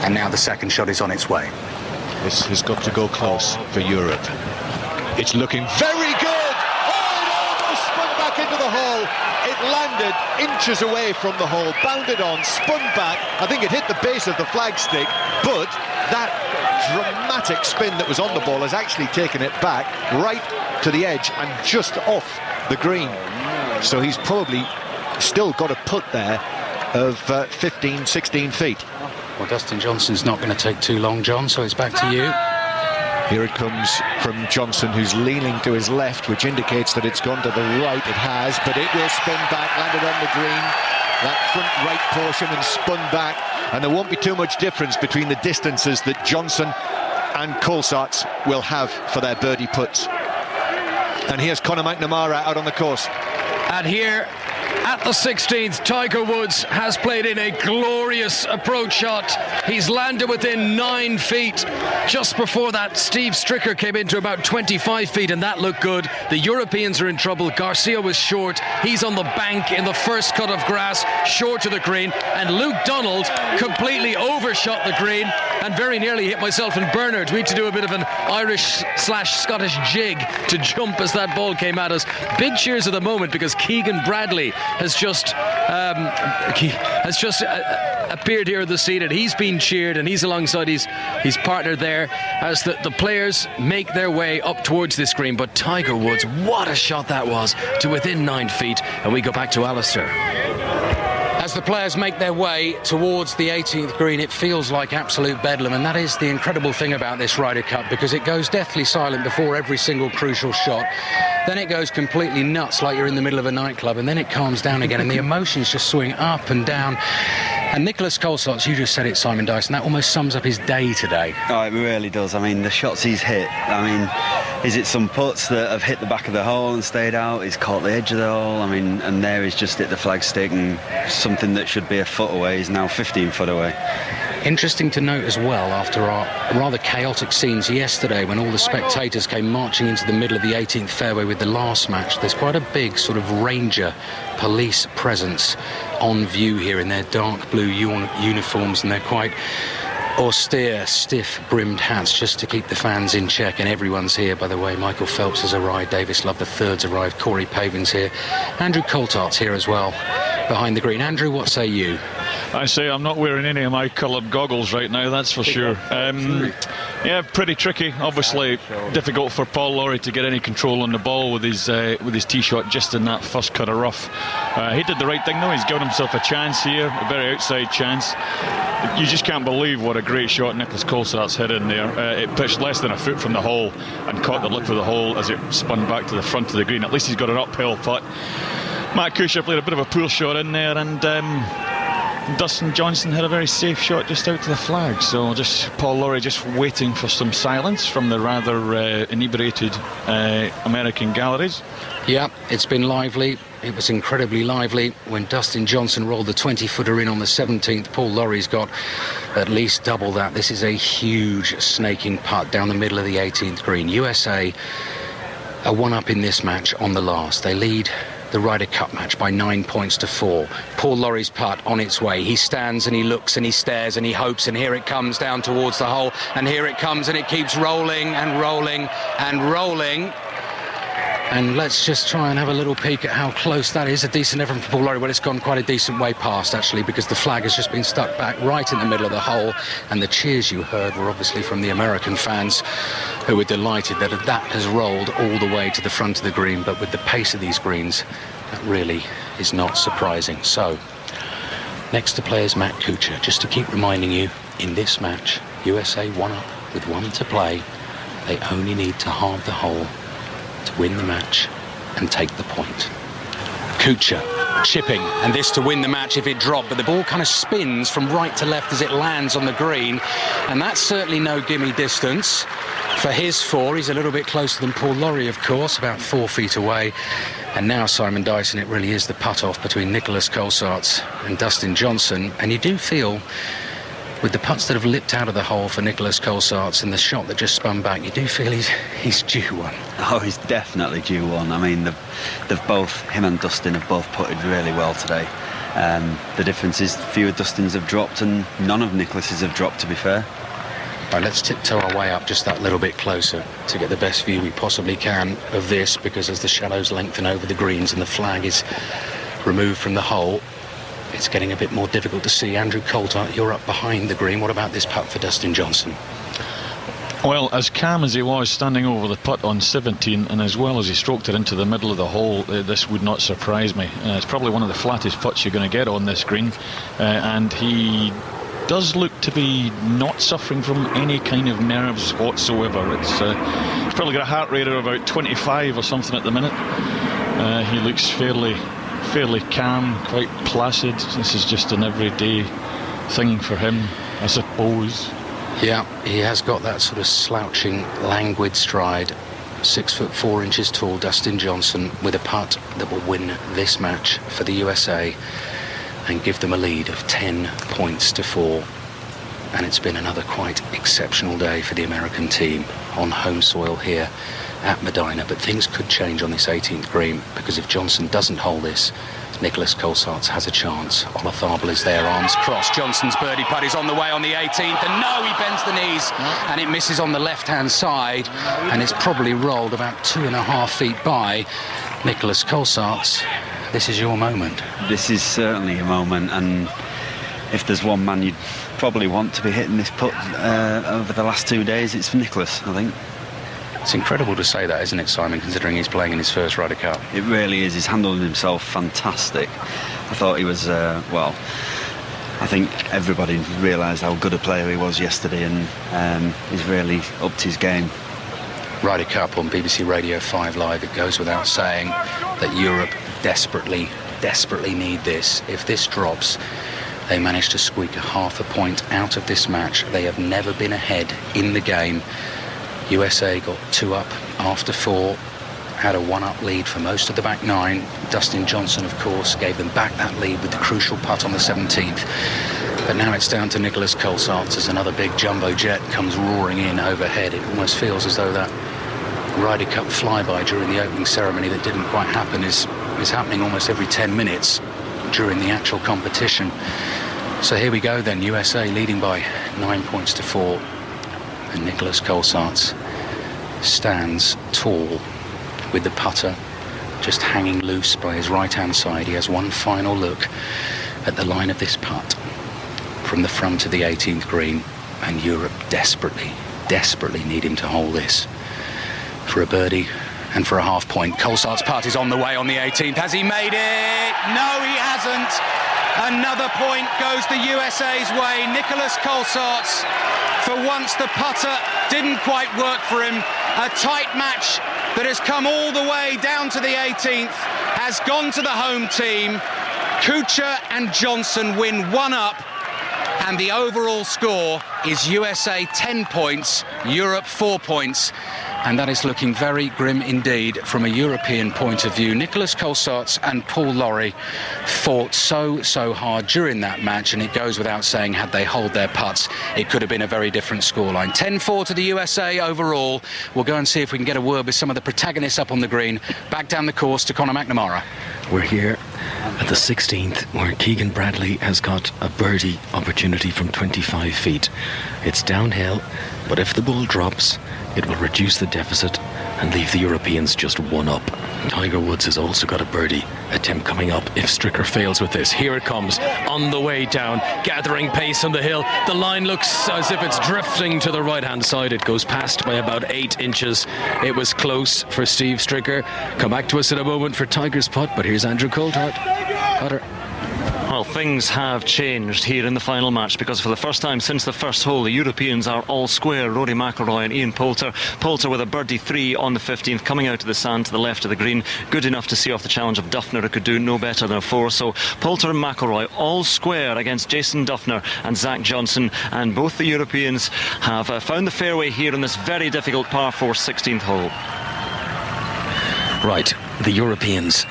And now the second shot is on its way. This has got to go close for Europe. It's looking very good! Into the hole. It landed inches away from the hole, bounded on, spun back. I think it hit the base of the flagstick, but that dramatic spin that was on the ball has actually taken it back right to the edge and just off the green. So he's probably still got a putt there of 15, 16 feet. Well, Dustin Johnson's not going to take too long, John, so it's back to you. Here it comes from Johnson, who's leaning to his left, which indicates that it's gone to the right. It has, but it will spin back, landed on the green, that front right portion, and spun back. And there won't be too much difference between the distances that Johnson and Colsaerts will have for their birdie putts. And here's Conor McNamara out on the course. And here at the 16th, Tiger Woods has played in a glorious approach shot. He's landed within 9 feet. Just before that, Steve Stricker came into about 25 feet, and that looked good. The Europeans are in trouble. Garcia was short. He's on the bank in the first cut of grass, short of the green. And Luke Donald completely overshot the green and very nearly hit myself and Bernard. We had to do a bit of an Irish/Scottish jig to jump as that ball came at us. Big cheers at the moment, because Keegan Bradley has just appeared here at the scene, and he's been cheered, and he's alongside his partner there as the players make their way up towards this green. But Tiger Woods, what a shot that was, to within 9 feet. And we go back to Alistair. As the players make their way towards the 18th green, it feels like absolute bedlam, and that is the incredible thing about this Ryder Cup, because it goes deathly silent before every single crucial shot. Then it goes completely nuts like you're in the middle of a nightclub, and then it calms down again, and the emotions just swing up and down. And Nicholas Colsaerts, you just said it, Simon Dyson, that almost sums up his day today. Oh, it really does. I mean, the shots he's hit, I mean, is it some putts that have hit the back of the hole and stayed out? He's caught the edge of the hole. I mean, and there he's just hit the flagstick, and something that should be a foot away is now 15 foot away. Interesting to note as well, after our rather chaotic scenes yesterday when all the spectators came marching into the middle of the 18th fairway with the last match, there's quite a big sort of ranger police presence on view here in their dark blue uniforms, and they're quite austere, stiff-brimmed hats just to keep the fans in check. And everyone's here, by the way. Michael Phelps has arrived, Davis Love III's arrived, Corey Pavin's here, Andrew Coulthard's here as well behind the green. Andrew, what say you? I say I'm not wearing any of my coloured goggles right now, that's for sure. Yeah, pretty tricky. Obviously difficult for Paul Lawrie to get any control on the ball with his tee shot just in that first cut of rough. He did the right thing though. He's given himself a chance here, a very outside chance. You just can't believe what a great shot Nicholas Colsaerts hit in there. It pitched less than a foot from the hole and caught the lip of the hole as it spun back to the front of the green. At least he's got an uphill putt. Matt Kuchar played a bit of a pool shot in there, and Dustin Johnson had a very safe shot just out to the flag. So just Paul Lawrie just waiting for some silence from the rather inebriated American galleries. Yeah, it's been lively. It was incredibly lively when Dustin Johnson rolled the 20-footer in on the 17th. Paul Laurie's got at least double that. This is a huge snaking putt down the middle of the 18th green. USA are one up in this match on the last. They lead the Ryder Cup match by 9 points to 4. Paul Laurie's putt on its way. He stands and he looks and he stares and he hopes, and here it comes down towards the hole, and here it comes, and it keeps rolling and rolling and rolling. And let's just try and have a little peek at how close that is. A decent effort from Paul Lawrie. Well, it's gone quite a decent way past, actually, because the flag has just been stuck back right in the middle of the hole. And the cheers you heard were obviously from the American fans, who were delighted that that has rolled all the way to the front of the green. But with the pace of these greens, that really is not surprising. So, next to play is Matt Kuchar. Just to keep reminding you, in this match, USA one up with one to play. They only need to halve the hole to win the match and take the point. Kuchar chipping, and this to win the match if it dropped, but the ball kind of spins from right to left as it lands on the green, and that's certainly no gimme distance for his 4. He's a little bit closer than Paul Lawrie, of course, about 4 feet away. And now, Simon Dyson, it really is the putt-off between Nicholas Colsaerts and Dustin Johnson, and you do feel, with the putts that have lipped out of the hole for Nicholas Colsaerts and the shot that just spun back, you do feel he's due one. Oh, he's definitely due one. I mean, they've both, him and Dustin have both putted really well today. The difference is fewer Dustins have dropped and none of Nicholas's have dropped, to be fair. Right, let's tiptoe our way up just that little bit closer to get the best view we possibly can of this, because as the shadows lengthen over the greens and the flag is removed from the hole, it's getting a bit more difficult to see. Andrew Coulthard, you're up behind the green. What about this putt for Dustin Johnson? Well, as calm as he was standing over the putt on 17, and as well as he stroked it into the middle of the hole, this would not surprise me. It's probably one of the flattest putts you're going to get on this green, and he does look to be not suffering from any kind of nerves whatsoever. He's probably got a heart rate of about 25 or something at the minute. He looks fairly calm, quite placid. This is just an everyday thing for him, I suppose. Yeah, he has got that sort of slouching, languid stride. 6'4" tall, Dustin Johnson, with a putt that will win this match for the USA and give them a lead of 10 points to 4. And it's been another quite exceptional day for the American team on home soil here at Medina. But things could change on this 18th green, because if Johnson doesn't hold this, Nicholas Colsaerts has a chance. Olafable is there, arms crossed. Johnson's birdie putt is on the way on the 18th, and no, he bends the knees, and it misses on the left-hand side, and it's probably rolled about 2.5 feet by. Nicholas Colsaerts, this is your moment. This is certainly a moment, and if there's one man you'd probably want to be hitting this putt over the last 2 days, it's for Nicholas, I think. It's incredible to say that, isn't it, Simon, considering he's playing in his first Ryder Cup? It really is. He's handling himself fantastic. I thought he was, I think everybody realised how good a player he was yesterday, and he's really upped his game. Ryder Cup on BBC Radio 5 Live. It goes without saying that Europe desperately need this. If this drops, they manage to squeak a half a point out of this match. They have never been ahead in the game. USA got 2 up after 4, had a 1-up lead for most of the back 9. Dustin Johnson, of course, gave them back that lead with the crucial putt on the 17th. But now it's down to Nicholas Colsaerts as another big jumbo jet comes roaring in overhead. It almost feels as though that Ryder Cup flyby during the opening ceremony that didn't quite happen is happening almost every 10 minutes during the actual competition. So here we go then, USA leading by 9 points to 4. And Nicholas Colsaerts stands tall with the putter just hanging loose by his right-hand side. He has one final look at the line of this putt from the front of the 18th green, and Europe desperately need him to hold this for a birdie and for a half point. Colsaerts' putt is on the way on the 18th. Has he made it? No, he hasn't. Another point goes the USA's way. Nicholas Colsaerts, for once the putter didn't quite work for him. A tight match that has come all the way down to the 18th has gone to the home team. Kuchar and Johnson win 1 up, and the overall score is USA 10 points, Europe 4 points. And that is looking very grim indeed from a European point of view. Nicholas Colsaerts and Paul Lawrie fought so hard during that match, and it goes without saying, had they held their putts, it could have been a very different scoreline. 10-4 to the USA overall. We'll go and see if we can get a word with some of the protagonists up on the green. Back down the course to Conor McNamara. We're here at the 16th, where Keegan Bradley has got a birdie opportunity from 25 feet. It's downhill, but if the ball drops, it will reduce the deficit and leave the Europeans just 1 up. Tiger Woods has also got a birdie attempt coming up if Stricker fails with this. Here it comes on the way down, gathering pace on the hill. The line looks as if it's drifting to the right-hand side. It goes past by about 8 inches. It was close for Steve Stricker. Come back to us in a moment for Tiger's putt, but here's Andrew Coulthard. Well, things have changed here in the final match, because for the first time since the first hole, the Europeans are all square. Rory McIlroy and Ian Poulter. Poulter with a birdie 3 on the 15th, coming out to the sand to the left of the green. Good enough to see off the challenge of Duffner, who could do no better than a 4. So Poulter and McIlroy all square against Jason Duffner and Zach Johnson. And both the Europeans have found the fairway here in this very difficult par 4 16th hole. Right, the Europeans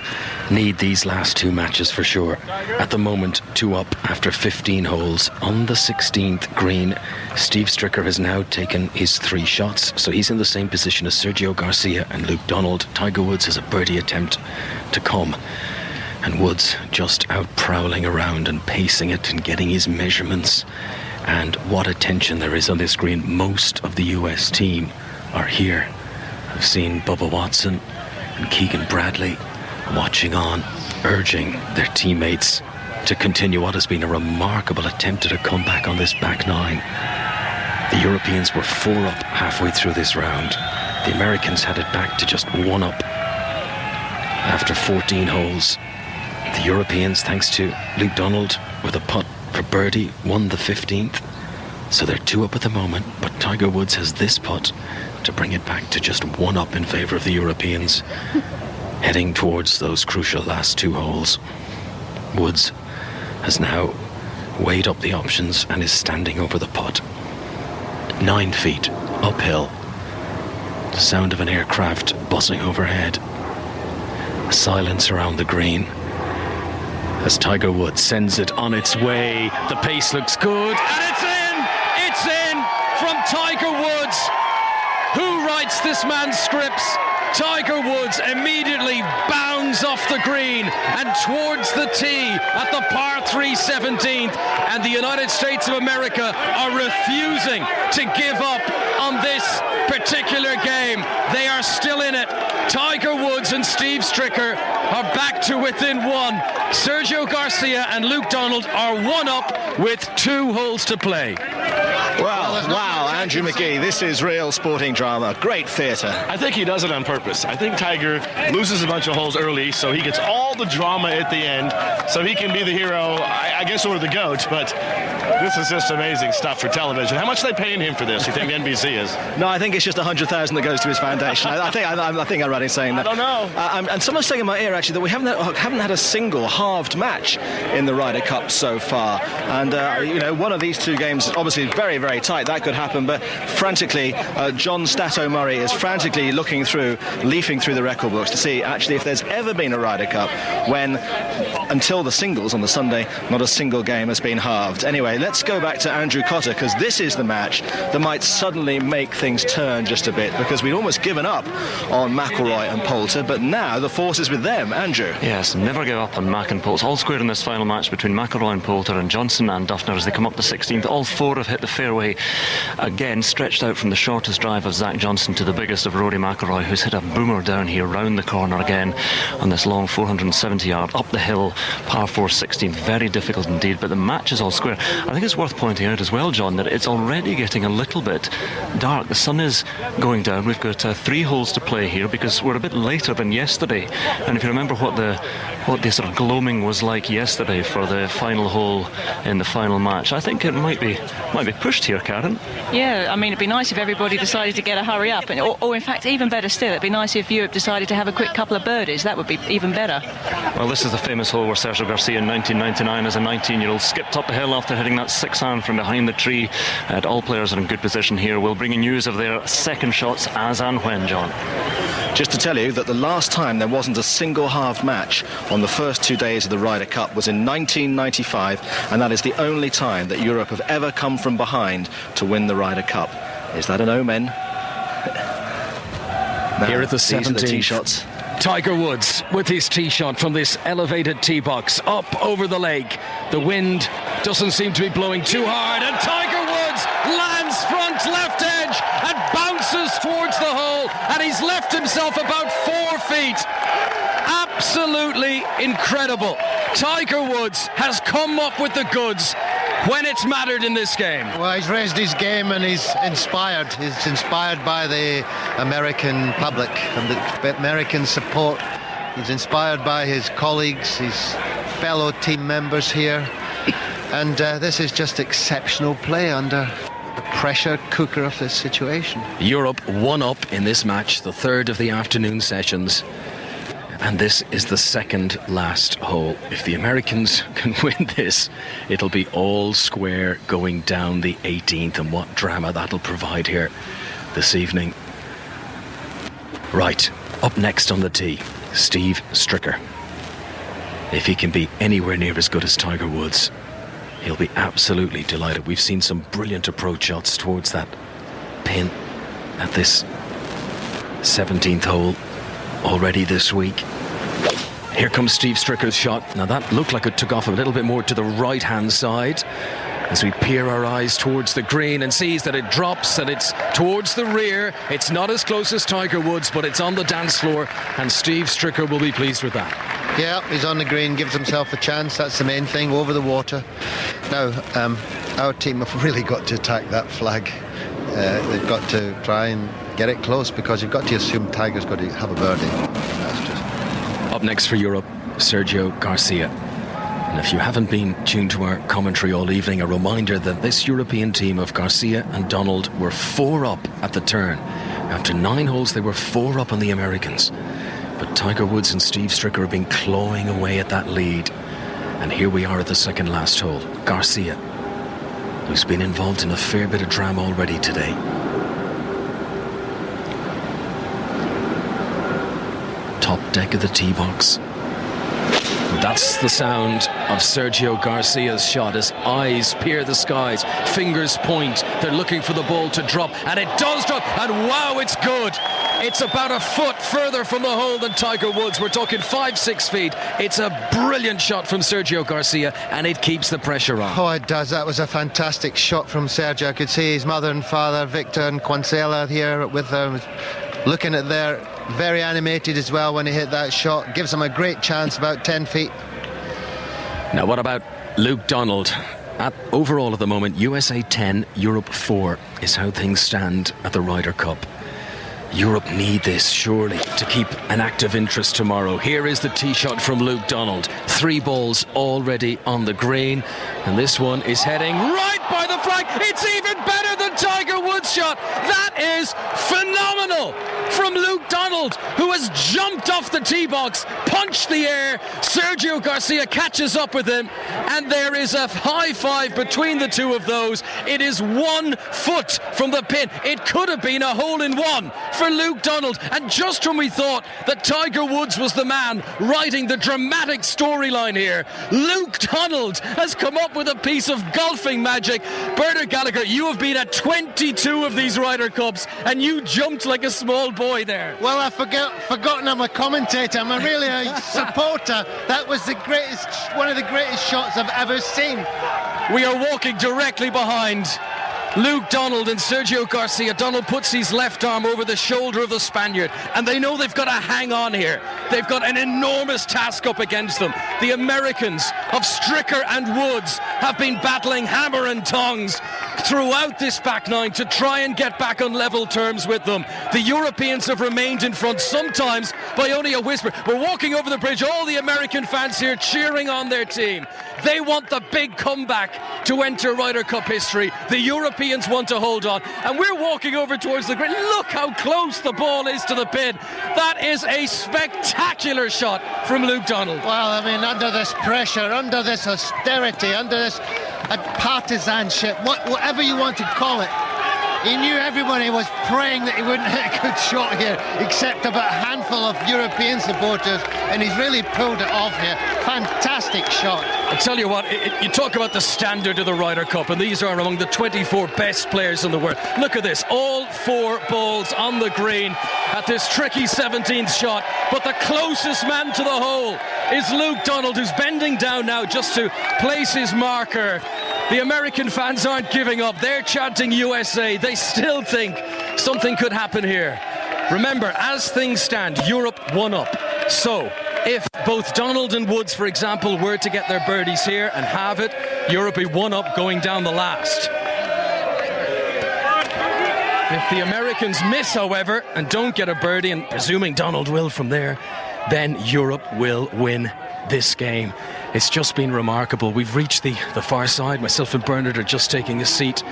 need these last 2 matches for sure. At the moment, 2 up after 15 holes. On the 16th green, Steve Stricker has now taken his 3 shots, so he's in the same position as Sergio Garcia and Luke Donald. Tiger Woods has a birdie attempt to come, and Woods just out prowling around and pacing it and getting his measurements. And what attention there is on this green. Most of the US team are here. I've seen Bubba Watson and Keegan Bradley watching on, urging their teammates to continue what has been a remarkable attempt at a comeback on this back 9. The Europeans were 4 up halfway through this round. The Americans had it back to just 1 up after 14 holes. The Europeans, thanks to Luke Donald with a putt for birdie, won the 15th. So they're 2 up at the moment, but Tiger Woods has this putt to bring it back to just 1 up in favour of the Europeans, heading towards those crucial last 2 holes. Woods has now weighed up the options and is standing over the putt. 9 feet uphill. The sound of an aircraft buzzing overhead. Silence around the green as Tiger Woods sends it on its way. The pace looks good, and it's in! It's in from Tiger Woods. Who writes this man's scripts? Tiger Woods immediately bounds off the green and towards the tee at the par 3 17th, and the United States of America are refusing to give up on this particular game. They are still in it. Tiger Woods and Steve Stricker are back to within 1. Sergio Garcia and Luke Donald are 1 up with 2 holes to play. Well, wow. Andrew McGee, this is real sporting drama. Great theatre. I think he does it on purpose. I think Tiger loses a bunch of holes early, so he gets all the drama at the end, so he can be the hero, I guess, or the GOAT, but this is just amazing stuff for television. How much are they paying him for this? You think NBC is? No, I think it's just 100,000 that goes to his foundation. I think I'm right in saying that. I don't know. And someone's saying in my ear, actually, that we haven't had a single halved match in the Ryder Cup so far. And, one of these two games is obviously very, very tight. That could happen, but frantically, John Stato Murray is frantically leafing through the record books to see, actually, if there's ever been a Ryder Cup when, until the singles on the Sunday, not a single game has been halved. Anyway, let's go back to Andrew Cotter, because this is the match that might suddenly make things turn just a bit, because we'd almost given up on McIlroy and Poulter, but now the force is with them. Andrew. Yes, never give up on Mac and Poulter. All square in this final match between McIlroy and Poulter and Johnson and Duffner as they come up to 16th. All four have hit the fairway again, stretched out from the shortest drive of Zach Johnson to the biggest of Rory McIlroy, who's hit a boomer down here round the corner again on this long 470 yard up the hill par 4 16th. Very difficult indeed, but the match is all square. I think it's worth pointing out as well, John, that it's already getting a little bit dark. The sun is going down. We've got 3 holes to play here because we're a bit later than yesterday, and if you remember what the sort of gloaming was like yesterday for the final hole in the final match, I think it might be pushed here, Karen. Yeah, I mean, it'd be nice if everybody decided to get a hurry up, or in fact, even better still, it'd be nice if Europe decided to have a quick couple of birdies. That would be even better. Well, this is the famous hole where Sergio Garcia in 1999 as a 19-year-old skipped up the hill after hitting that 6-iron from behind the tree. And all players are in good position here. We'll bring you news of their second shots as and when, John. Just to tell you that the last time there wasn't a single halved match on the first 2 days of the Ryder Cup was in 1995, and that is the only time that Europe have ever come from behind to win the Ryder Cup. Is that an omen? Here at the 17th. Tee shots. Tiger Woods with his tee shot from this elevated tee box up over the lake. The wind doesn't seem to be blowing too hard, and Tiger Woods lands front left edge and bounces towards the hole, and he's left himself about 4 feet. Absolutely incredible. Tiger Woods has come up with the goods when it's mattered in this game. Well, he's raised his game and he's inspired. He's inspired by the American public and the American support. He's inspired by his colleagues, his fellow team members here. And this is just exceptional play under the pressure cooker of this situation. Europe 1 up in this match, the third of the afternoon sessions. And this is the second last hole. If the Americans can win this, it'll be all square going down the 18th, and what drama that'll provide here this evening. Right, up next on the tee, Steve Stricker. If he can be anywhere near as good as Tiger Woods, he'll be absolutely delighted. We've seen some brilliant approach shots towards that pin at this 17th hole already this week. Here comes Steve Stricker's shot. Now that looked like it took off a little bit more to the right hand side as we peer our eyes towards the green and sees that it drops and it's towards the rear. It's not as close as Tiger Woods, but it's on the dance floor, and Steve Stricker will be pleased with that. Yeah, he's on the green, gives himself a chance. That's the main thing, over the water. Now, our team have really got to attack that flag. They've got to try and get it close, because you've got to assume Tiger's got to have a birdie. That's just... Up next for Europe, Sergio Garcia. And if you haven't been tuned to our commentary all evening, a reminder that this European team of Garcia and Donald were 4 up at the turn. After 9 holes, they were 4 up on the Americans. But Tiger Woods and Steve Stricker have been clawing away at that lead. And here we are at the second last hole. Garcia, who's been involved in a fair bit of drama already today. Top deck of the tee box. That's the sound of Sergio Garcia's shot. His eyes peer the skies, fingers point. They're looking for the ball to drop, and it does drop, and wow, it's good. It's about a foot further from the hole than Tiger Woods. We're talking 5-6 feet. It's a brilliant shot from Sergio Garcia, and it keeps the pressure on. Oh, it does. That was a fantastic shot from Sergio. I could see his mother and father, Victor and Quancela, here with them, looking at their... Very animated as well when he hit that shot. Gives him a great chance, about 10 feet. Now, what about Luke Donald? Overall at the moment, USA 10, Europe 4 is how things stand at the Ryder Cup. Europe need this, surely, to keep an active interest tomorrow. Here is the tee shot from Luke Donald. 3 balls already on the green, and this one is heading right by the flag. It's even better than Tiger Woods' shot. That is phenomenal from Luke Donald, who has jumped off the tee box, punched the air. Sergio Garcia catches up with him, and there is a high five between the two of those. It is 1 foot from the pin. It could have been a hole-in-one for Luke Donald, and just when we thought that Tiger Woods was the man writing the dramatic storyline here, Luke Donald has come up with a piece of golfing magic. Bernard Gallagher, you have been at 22 of these Ryder Cups, and you jumped like a small boy there. Well, I've forgotten I'm a commentator. I'm really a supporter. That was one of the greatest shots I've ever seen. We are walking directly behind Luke Donald and Sergio Garcia. Donald puts his left arm over the shoulder of the Spaniard, and they know they've got to hang on here. They've got an enormous task up against them. The Americans of Stricker and Woods have been battling hammer and tongs throughout this back nine to try and get back on level terms with them. The Europeans have remained in front, sometimes by only a whisper. We're walking over the bridge, all the American fans here cheering on their team. They want the big comeback to enter Ryder Cup history. The Europeans want to hold on, and we're walking over towards the green. Look how close the ball is to the pin. That is a spectacular shot from Luke Donald. Well, I mean, under this pressure, under this austerity, under this partisanship, whatever you want to call it, he knew everybody was praying that he wouldn't hit a good shot here, except about a handful of European supporters, and he's really pulled it off here. Fantastic shot. I tell you what, you talk about the standard of the Ryder Cup, and these are among the 24 best players in the world. Look at this, all 4 balls on the green at this tricky 17th shot, but the closest man to the hole is Luke Donald, who's bending down now just to place his marker. The American fans aren't giving up. They're chanting USA. They still think something could happen here. Remember, as things stand, Europe 1 up. So, if both Donald and Woods, for example, were to get their birdies here and have it, Europe be 1 up going down the last. If the Americans miss, however, and don't get a birdie, and presuming Donald will from there, then Europe will win this game. It's just been remarkable. We've reached the far side. Myself and Bernard are just taking a seat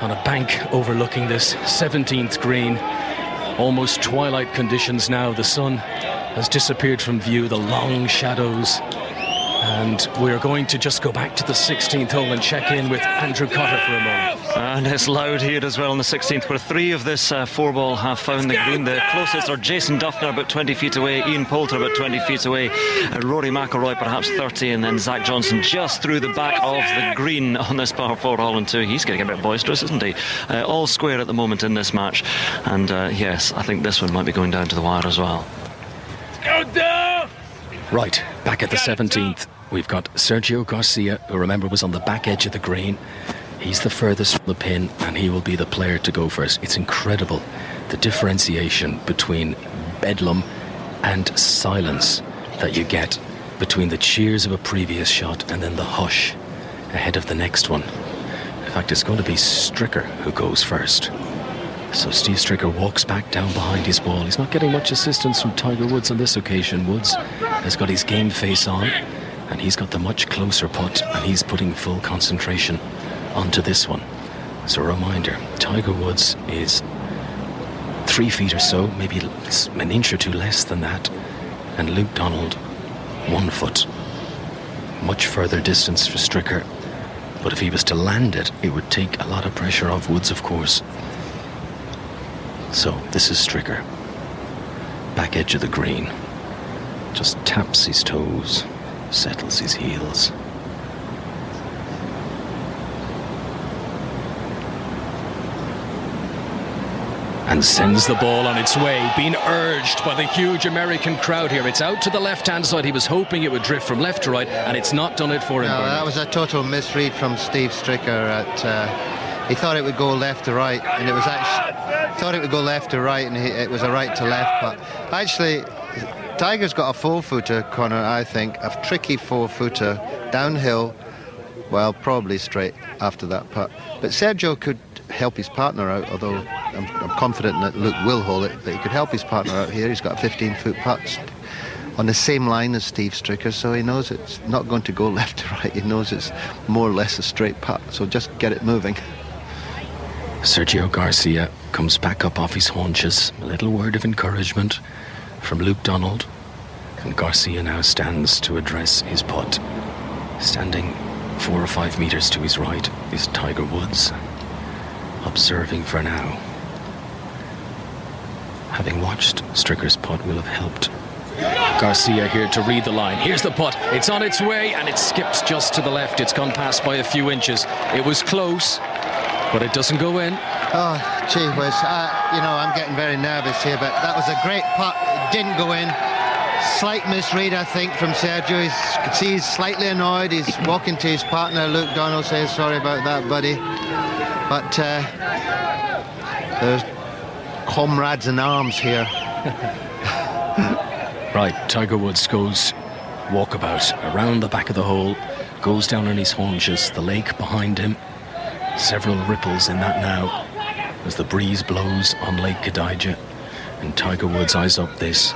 on a bank overlooking this 17th green. Almost twilight conditions now. The sun has disappeared from view, the long shadows. And we're going to just go back to the 16th hole and check in with Andrew Cotter for a moment. And it's loud here as well on the 16th, where 3 of this 4-ball have found the green. The closest are Jason Duffner about 20 feet away, Ian Poulter about 20 feet away, Rory McIlroy perhaps 30, and then Zach Johnson just through the back of the green on this par 4 hole in 2. He's getting a bit boisterous, isn't he? All square at the moment in this match, and yes, I think this one might be going down to the wire as well. Go down! Right, back at the 17th. We've got Sergio Garcia, who remember was on the back edge of the green. He's the furthest from the pin, and he will be the player to go first. It's incredible, the differentiation between bedlam and silence that you get between the cheers of a previous shot and then the hush ahead of the next one. In fact, it's going to be Stricker who goes first. So Steve Stricker walks back down behind his ball. He's not getting much assistance from Tiger Woods on this occasion. Woods has got his game face on, and he's got the much closer putt, and he's putting full concentration onto this one. So a reminder, Tiger Woods is 3 feet or so, maybe an inch or 2 less than that, and Luke Donald 1 foot. Much further distance for Stricker, but if he was to land it, it would take a lot of pressure off Woods, of course. So this is Stricker, back edge of the green, just taps his toes, settles his heels. And sends the ball on its way, being urged by the huge American crowd here. It's out to the left-hand side. He was hoping it would drift from left to right, and it's not done it for him. No, that was a total misread from Steve Stricker. He thought it would go left to right, and it was actually thought it would go left to right, and it was a right to left. But actually, Tiger's got a 4-footer, Connor. I think a tricky 4-footer downhill, well, probably straight after that putt. But Sergio could help his partner out, although I'm confident that Luke will hold it, but he could help his partner out here. He's got a 15-foot putt on the same line as Steve Stricker, so he knows it's not going to go left to right. He knows it's more or less a straight putt, so just get it moving. Sergio Garcia comes back up off his haunches. A little word of encouragement from Luke Donald. And Garcia now stands to address his putt. Standing 4 or 5 metres to his right is Tiger Woods, observing for now. Having watched Stricker's putt will have helped Garcia here to read the line. Here's the putt. It's on its way and it skips just to the left. It's gone past by a few inches. It was close, but it doesn't go in. Oh, gee whiz. I'm getting very nervous here, but that was a great putt. It didn't go in. Slight misread, I think, from Sergio. You can see he's slightly annoyed. He's walking to his partner. Luke Donald says, sorry about that, buddy. But there's comrades in arms here. Right, Tiger Woods goes walkabout around the back of the hole, goes down on his haunches, the lake behind him. Several ripples in that now as the breeze blows on Lake Kadija, and Tiger Woods eyes up this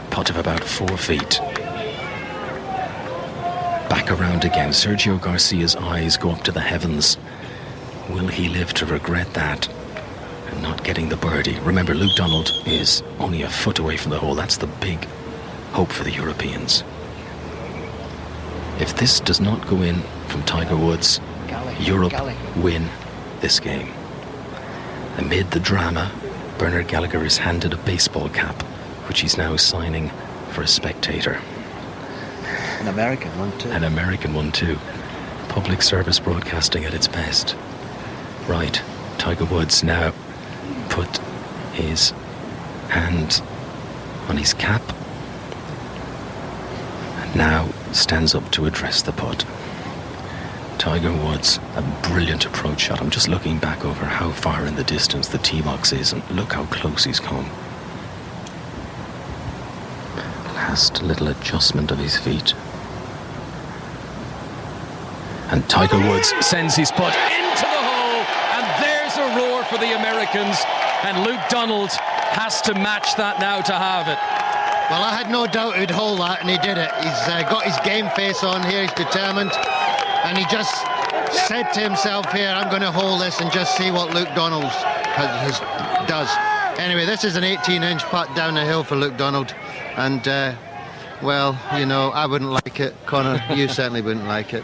putt of about 4 feet. Back around again. Sergio Garcia's eyes go up to the heavens. Will he live to regret that and not getting the birdie? Remember, Luke Donald is only a foot away from the hole. That's the big hope for the Europeans. If this does not go in from Tiger Woods, Europe win this game. Amid the drama, Bernard Gallagher is handed a baseball cap, which he's now signing for a spectator. An American one too. An American one too. Public service broadcasting at its best. Right, Tiger Woods now put his hand on his cap and now stands up to address the putt. Tiger Woods, a brilliant approach shot. I'm just looking back over how far in the distance the tee box is, and look how close he's come. Last little adjustment of his feet. And Tiger Woods sends his putt into the hole, and there's a roar for the Americans, and Luke Donald has to match that now to have it. Well, I had no doubt he'd hold that, and he did it. He's got his game face on here, he's determined, and he just said to himself here, I'm going to hold this and just see what Luke Donald does. Anyway, this is an 18-inch putt down the hill for Luke Donald, and well, I wouldn't like it. Connor, you certainly wouldn't like it.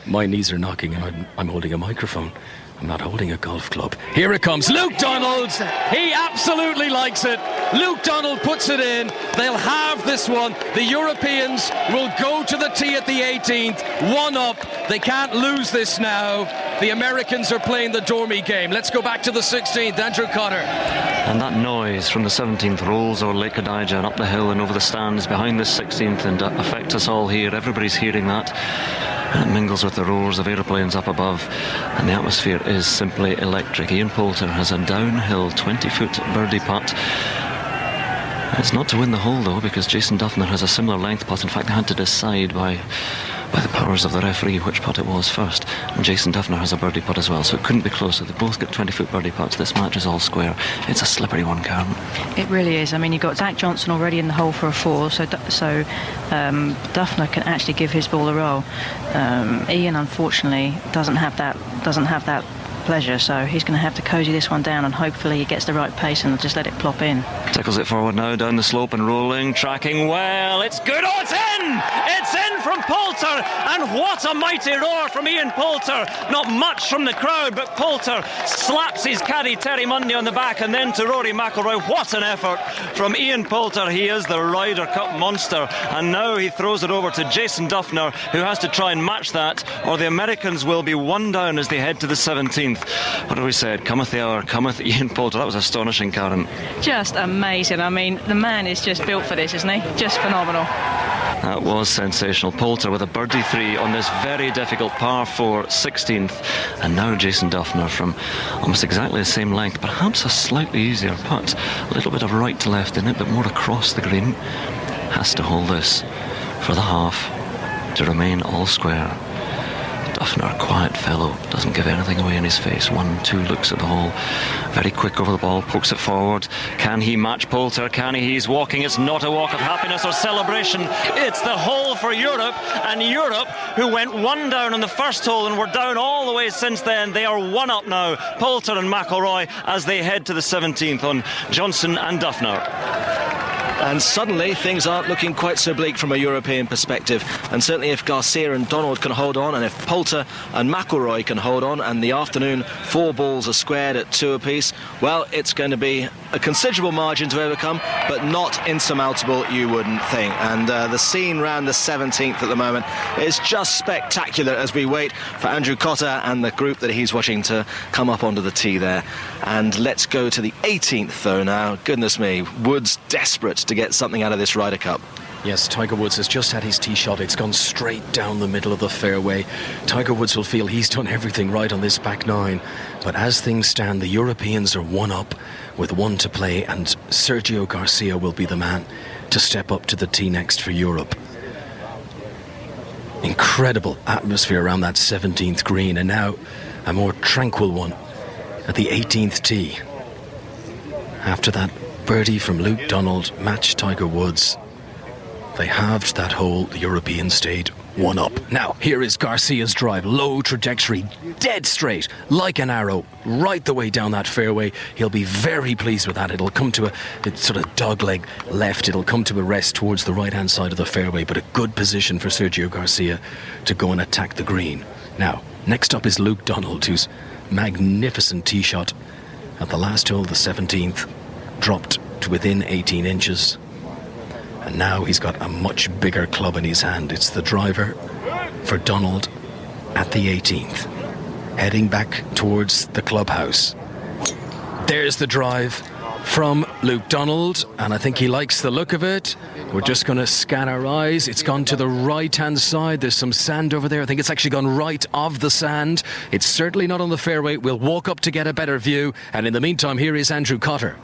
My knees are knocking and I'm holding a microphone. I'm not holding a golf club. Here it comes, Luke Donald. He absolutely likes it. Luke Donald puts it in. They'll have this one. The Europeans will go to the tee at the 18th. 1 up. They can't lose this now. The Americans are playing the Dormy game. Let's go back to the 16th. Andrew Cotter. And that noise from the 17th rolls over Lake Kadija and up the hill and over the stands behind the 16th and affects us all here. Everybody's hearing that. And it mingles with the roars of aeroplanes up above, and the atmosphere is simply electric. Ian Poulter has a downhill 20-foot birdie putt. It's not to win the hole though, because Jason Duffner has a similar length putt. In fact, they had to decide by the powers of the referee which putt it was first, and Jason Duffner has a birdie putt as well, so it couldn't be closer. They both get 20-foot birdie putts. This match is all square. It's a slippery one, Karen. It really is. I mean, you've got Zach Johnson already in the hole for a 4, so Duffner can actually give his ball a roll. Ian, unfortunately, doesn't have that pleasure, so he's going to have to cosy this one down, and hopefully he gets the right pace and just let it plop in. Tickles it forward now, down the slope and rolling, tracking well. It's good. Oh, it's in! It's in from Poulter, and what a mighty roar from Ian Poulter. Not much from the crowd, but Poulter slaps his caddy Terry Mundy on the back, and then to Rory McIlroy. What an effort from Ian Poulter. He is the Ryder Cup monster, and now he throws it over to Jason Duffner, who has to try and match that, or the Americans will be 1 down as they head to the 17th. What have we said? Cometh the hour, cometh Ian Poulter. That was astonishing, Karen. Just amazing. I mean, the man is just built for this, isn't he? Just phenomenal. That was sensational. Poulter with a birdie 3 on this very difficult par 4 16th, and now Jason Duffner from almost exactly the same length, perhaps a slightly easier putt, a little bit of right to left in it, but more across the green, has to hold this for the half to remain all square. Duffner, quiet fellow, doesn't give anything away in his face. 1-2 looks at the hole, very quick over the ball, pokes it forward. Can he match Poulter? Can he? He's walking. It's not a walk of happiness or celebration. It's the hole for Europe, and Europe, who went 1 down on the first hole and were down all the way since then, they are 1 up now, Poulter and McIlroy, as they head to the 17th on Johnson and Duffner. And suddenly things aren't looking quite so bleak from a European perspective, and certainly if Garcia and Donald can hold on, and if Poulter and McIlroy can hold on, and the afternoon 4 balls are squared at 2 apiece, well, it's going to be a considerable margin to overcome, but not insurmountable, you wouldn't think. And the scene round the 17th at the moment is just spectacular as we wait for Andrew Cotter and the group that he's watching to come up onto the tee there. And let's go to the 18th though now. Goodness me, Woods desperate to get something out of this Ryder Cup. Yes, Tiger Woods has just had his tee shot. It's gone straight down the middle of the fairway. Tiger Woods will feel he's done everything right on this back 9. But as things stand, the Europeans are 1 up with 1 to play, and Sergio Garcia will be the man to step up to the tee next for Europe. Incredible atmosphere around that 17th green, and now a more tranquil one at the 18th tee. After that birdie from Luke Donald matched Tiger Woods, they halved that hole. The Europeans stayed 1 up. Now, here is Garcia's drive. Low trajectory, dead straight, like an arrow, right the way down that fairway. He'll be very pleased with that. It'll come to a sort of dogleg left. It'll come to a rest towards the right-hand side of the fairway, but a good position for Sergio Garcia to go and attack the green. Now, next up is Luke Donald, whose magnificent tee shot at the last hole, the 17th, dropped to within 18 inches. And now he's got a much bigger club in his hand. It's the driver for Donald at the 18th, heading back towards the clubhouse. There's the drive from Luke Donald, and I think he likes the look of it. We're just going to scan our eyes. It's gone to the right-hand side. There's some sand over there. I think it's actually gone right of the sand. It's certainly not on the fairway. We'll walk up to get a better view. And in the meantime, here is Andrew Cotter.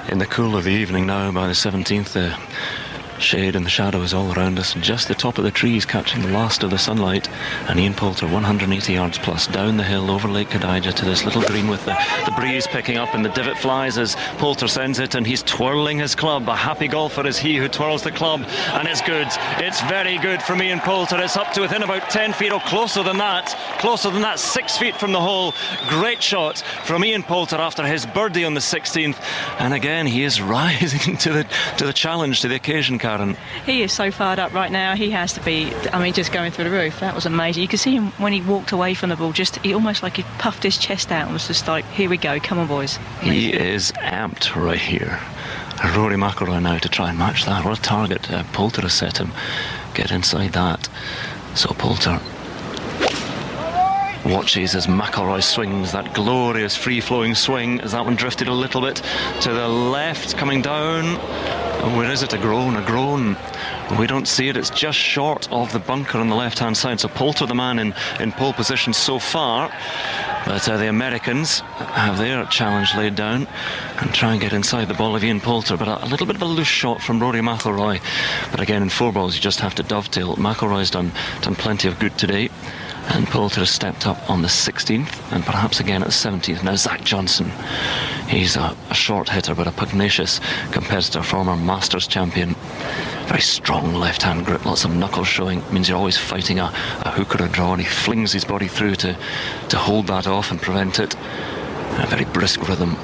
In the cool of the evening now, by the 17th, the shade and the shadows all around us, and just the top of the trees catching the last of the sunlight. And Ian Poulter, 180 yards plus, down the hill over Lake Cadija to this little green with the breeze picking up, and the divot flies as Poulter sends it, and he's twirling his club. A happy golfer is he who twirls the club, and it's good. It's very good from Ian Poulter. It's up to within about 10 feet, or closer than that, 6 feet from the hole. Great shot from Ian Poulter after his birdie on the 16th, and again he is rising to the challenge, to the occasion, Karen. He is so fired up right now. He has to be, just going through the roof. That was amazing. You could see him when he walked away from the ball, he almost like he puffed his chest out and was just like, here we go, come on boys. Amazing. He is amped right here. Rory McIlroy now to try and match that. What a target Poulter has set him. Get inside that. So Poulter watches as McIlroy swings that glorious free-flowing swing, as that one drifted a little bit to the left, coming down. And where is it? A groan. We don't see it. It's just short of the bunker on the left-hand side. So Poulter, the man in pole position so far. But the Americans have their challenge laid down and try and get inside the ball of Ian Poulter. But a little bit of a loose shot from Rory McIlroy. But again, in 4 balls, you just have to dovetail. McIlroy's done plenty of good today. And Poulter has stepped up on the 16th and perhaps again at the 17th. Now Zach Johnson, he's a short hitter but a pugnacious competitor, former Masters champion. Very strong left-hand grip, lots of knuckles showing. It means you're always fighting a hook or a draw, and he flings his body through to hold that off and prevent it. A very brisk rhythm.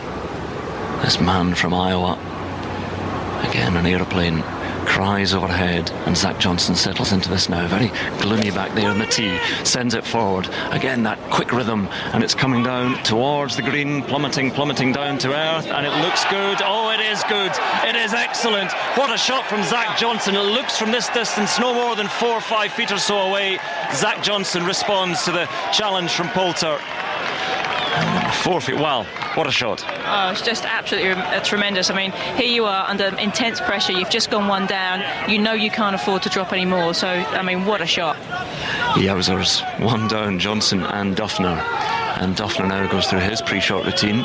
This man from Iowa, again an aeroplane, cries overhead, and Zach Johnson settles into this now. Very gloomy back there on the tee, sends it forward. Again, that quick rhythm, and it's coming down towards the green, plummeting down to earth, and it looks good. Oh, it is good. It is excellent. What a shot from Zach Johnson. It looks from this distance no more than 4 or 5 feet or so away. Zach Johnson responds to the challenge from Poulter. 4 feet, wow, what a shot. Oh, it's just absolutely tremendous. Here you are under intense pressure. You've just gone 1 down. You know you can't afford to drop any more. So, what a shot. Yowzers. 1 down, Johnson and Duffner. And Duffner now goes through his pre-shot routine.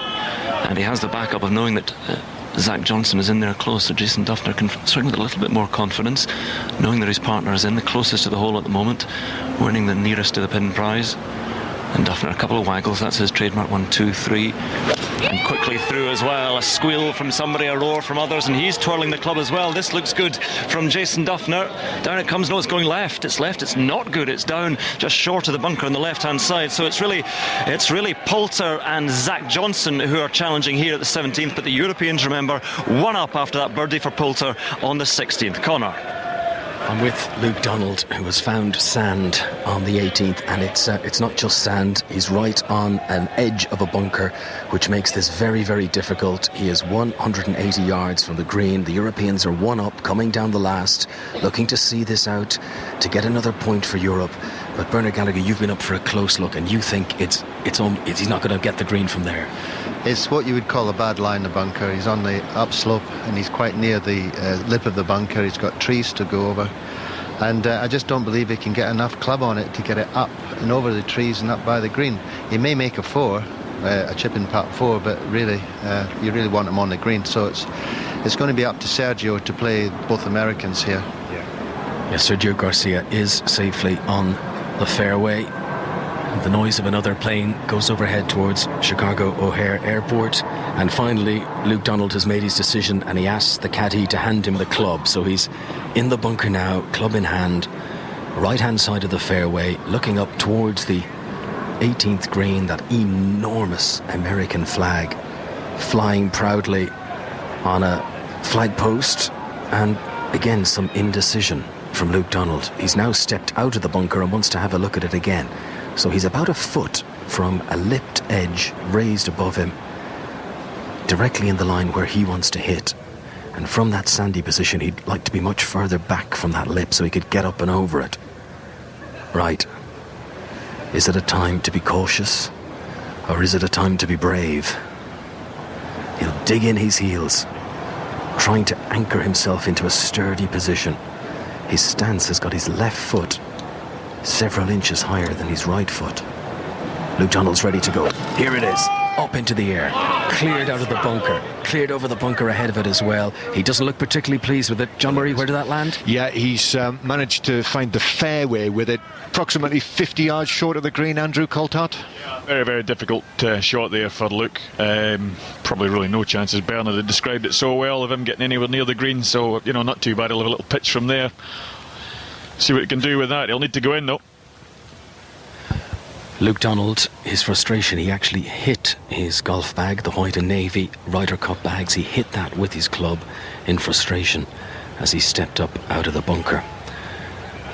And he has the backup of knowing that Zach Johnson is in there close, so Jason Duffner can swing with a little bit more confidence, knowing that his partner is in the closest to the hole at the moment, winning the nearest to the pin prize. And Duffner, a couple of waggles, that's his trademark, 1, 2, 3. And quickly through as well, a squeal from somebody, a roar from others, and he's twirling the club as well. This looks good from Jason Duffner. Down it comes, no, it's going left, it's not good, it's down just short of the bunker on the left-hand side. So it's really Poulter and Zach Johnson who are challenging here at the 17th, but the Europeans, remember, one up after that birdie for Poulter on the 16th. Connor. I'm with Luke Donald, who has found sand on the 18th, and it's not just sand. He's right on an edge of a bunker, which makes this very, very difficult. He is 180 yards from the green. The Europeans are one up, coming down the last, looking to see this out, to get another point for Europe. But Bernard Gallagher, you've been up for a close look, and you think he's not going to get the green from there. It's what you would call a bad lie in the bunker. He's on the upslope and he's quite near the lip of the bunker. He's got trees to go over, and I just don't believe he can get enough club on it to get it up and over the trees and up by the green. He may make a 4, a chip in part 4, but really you really want him on the green. So it's going to be up to Sergio to play both Americans here. Yeah, Sergio Garcia is safely on the fairway. The noise of another plane goes overhead towards Chicago O'Hare Airport, and finally Luke Donald has made his decision, and he asks the caddy to hand him the club. So he's in the bunker now, club in hand, right hand side of the fairway, looking up towards the 18th green, that enormous American flag flying proudly on a flag post, and again some indecision from Luke Donald. He's now stepped out of the bunker and wants to have a look at it again. So he's about a foot from a lipped edge raised above him, directly in the line where he wants to hit. And from that sandy position, he'd like to be much further back from that lip so he could get up and over it. Right. Is it a time to be cautious, or is it a time to be brave? He'll dig in his heels, trying to anchor himself into a sturdy position. His stance has got his left foot several inches higher than his right foot. Luke Donald's ready to go. Here it is, up into the air, cleared out of the bunker, cleared over the bunker ahead of it as well. He doesn't look particularly pleased with it. John Murray, where did that land? Yeah, he's managed to find the fairway with it approximately 50 yards short of the green. Andrew Coltart. Very, very difficult shot there for Luke. Probably really no chances. Bernard had described it so well of him getting anywhere near the green, so not too bad. He'll have a little pitch from there. See what he can do with that. He'll need to go in though. Luke Donald, his frustration, he actually hit his golf bag, the white and navy Ryder Cup bags. He hit that with his club in frustration as he stepped up out of the bunker.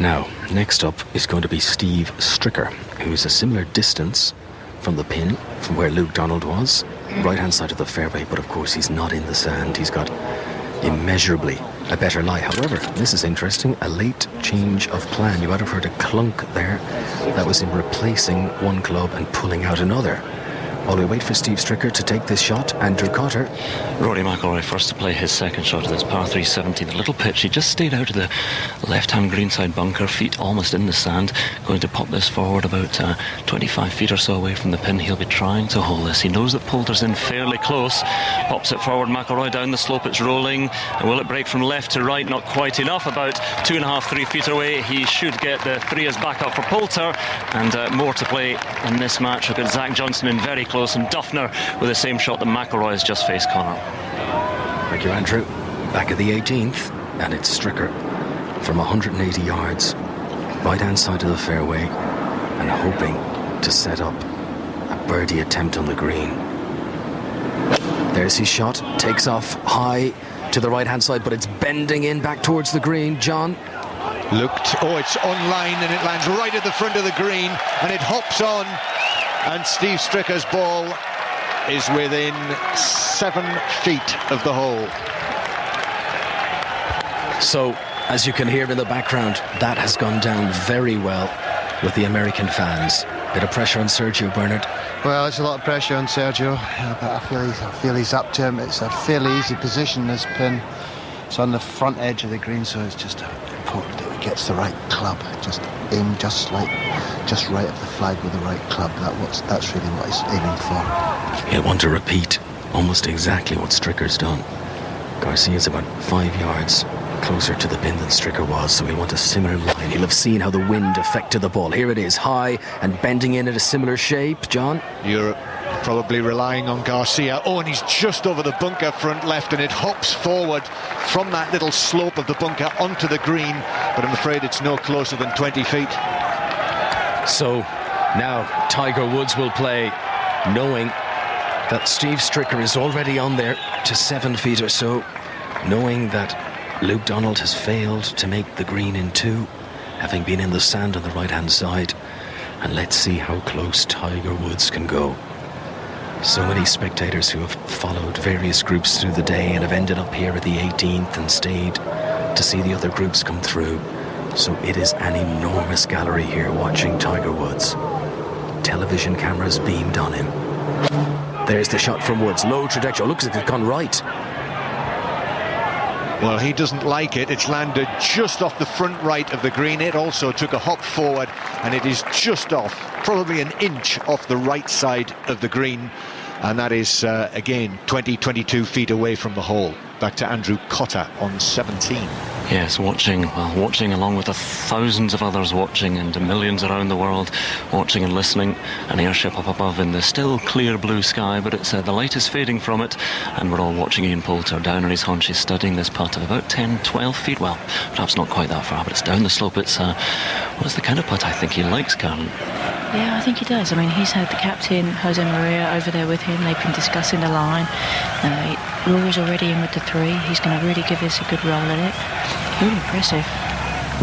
Now, next up is going to be Steve Stricker, who's a similar distance from the pin, from where Luke Donald was, right hand side of the fairway, but of course he's not in the sand. He's got immeasurably a better lie. However, this is interesting, a late change of plan. You might have heard a clunk there. That was him replacing one club and pulling out another. While we wait for Steve Stricker to take this shot, Andrew Cotter. Rory McIlroy first to play his second shot of this par 3 17. A little pitch. He just stayed out of the left-hand greenside bunker, feet almost in the sand. Going to pop this forward about 25 feet or so away from the pin. He'll be trying to hold this. He knows that Poulter's in fairly close. Pops it forward. McIlroy down the slope. It's rolling. And will it break from left to right? Not quite enough. About 2.5, 3 feet away. He should get the 3 as backup for Poulter. And more to play in this match. We've got Zach Johnson in very close, and Duffner with the same shot that McIlroy has just faced. Connor. Thank you, Andrew. Back at the 18th, and it's Stricker from 180 yards, right hand side of the fairway, and hoping to set up a birdie attempt on the green. There's his shot, takes off high to the right hand side, but it's bending in back towards the green. John. It's online, and it lands right at the front of the green, and it hops on. And Steve Stricker's ball is within 7 feet of the hole. So, as you can hear in the background, that has gone down very well with the American fans. Bit of pressure on Sergio, Bernard. Well, it's a lot of pressure on Sergio, but I feel he's up to him. It's a fairly easy position, this pin. It's on the front edge of the green, so it's just important that he gets the right club. Just aim just right of the flag with the right club. That's really what he's aiming for. He'll want to repeat almost exactly what Stricker's done. Garcia's about 5 yards closer to the pin than Stricker was, so he'll want a similar line. He'll have seen how the wind affected the ball. Here it is, high and bending in at a similar shape. John? Europe probably relying on Garcia. Oh, and he's just over the bunker front left, and it hops forward from that little slope of the bunker onto the green, but I'm afraid it's no closer than 20 feet. So now Tiger Woods will play, knowing that Steve Stricker is already on there to 7 feet or so, knowing that Luke Donald has failed to make the green in 2, having been in the sand on the right-hand side. And let's see how close Tiger Woods can go. So many spectators who have followed various groups through the day and have ended up here at the 18th and stayed to see the other groups come through. So it is an enormous gallery here watching Tiger Woods. Television cameras beamed on him. There's the shot from Woods. Low trajectory. Looks like it's gone right. Well, he doesn't like it. It's landed just off the front right of the green. It also took a hop forward, and it is just off, probably an inch off the right side of the green. And that is, again, 22 feet away from the hole. Back to Andrew Cotter on 17. Yes, watching along with the thousands of others watching, and millions around the world watching and listening. An airship up above in the still clear blue sky, but it's the light is fading from it, and we're all watching Ian Poulter down on his haunches studying this putt of about 10-12 feet. Well, perhaps not quite that far, but it's down the slope. It's what's the kind of putt I think he likes, Karen? Yeah, I think he does. I mean, he's had the captain, Jose Maria, over there with him. They've been discussing the line. Rory's already in with the 3. He's going to really give this a good roll at it. Really impressive.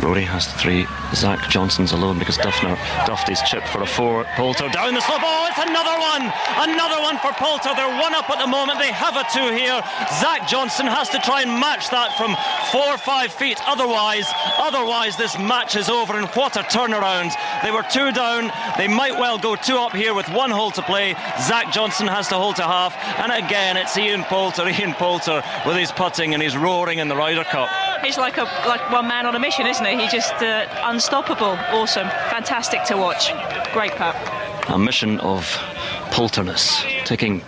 Rory has 3. Zach Johnson's alone because Duffner duffed his chip for a 4. Poulter down the slope. Oh, it's another one! Another one for Poulter. They're 1 up at the moment. They have a 2 here. Zach Johnson has to try and match that from 4 or 5 feet. Otherwise this match is over, and what a turnaround. They were 2 down. They might well go 2 up here with 1 hole to play. Zach Johnson has to hold to half, and again it's Ian Poulter with his putting and his roaring in the Ryder Cup. He's like one man on a mission, isn't he? He's just unstoppable. Awesome. Fantastic to watch. Great putt. A mission of Poulterness, taking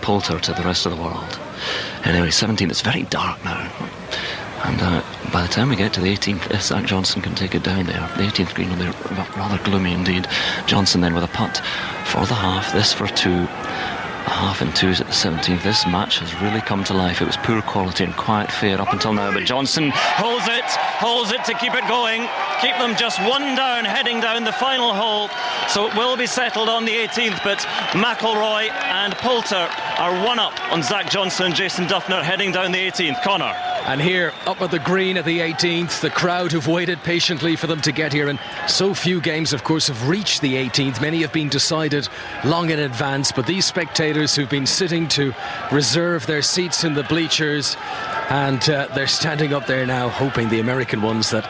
Poulter to the rest of the world. Anyway, 17, it's very dark now. And by the time we get to the 18th, if Zach Johnson can take it down there, the 18th green will be rather gloomy indeed. Johnson then with a putt for the half, this for 2. A half and 2s at the 17th. This match has really come to life. It was poor quality and quiet fare up until now, but Johnson holds it to keep it going, keep them just 1 down, heading down the final hole. So it will be settled on the 18th, but McIlroy and Poulter are 1 up on Zach Johnson and Jason Duffner heading down the 18th. Connor. And here, up at the green at the 18th, the crowd who've waited patiently for them to get here. And so few games, of course, have reached the 18th. Many have been decided long in advance. But these spectators who've been sitting to reserve their seats in the bleachers, and they're standing up there now hoping, the American ones, that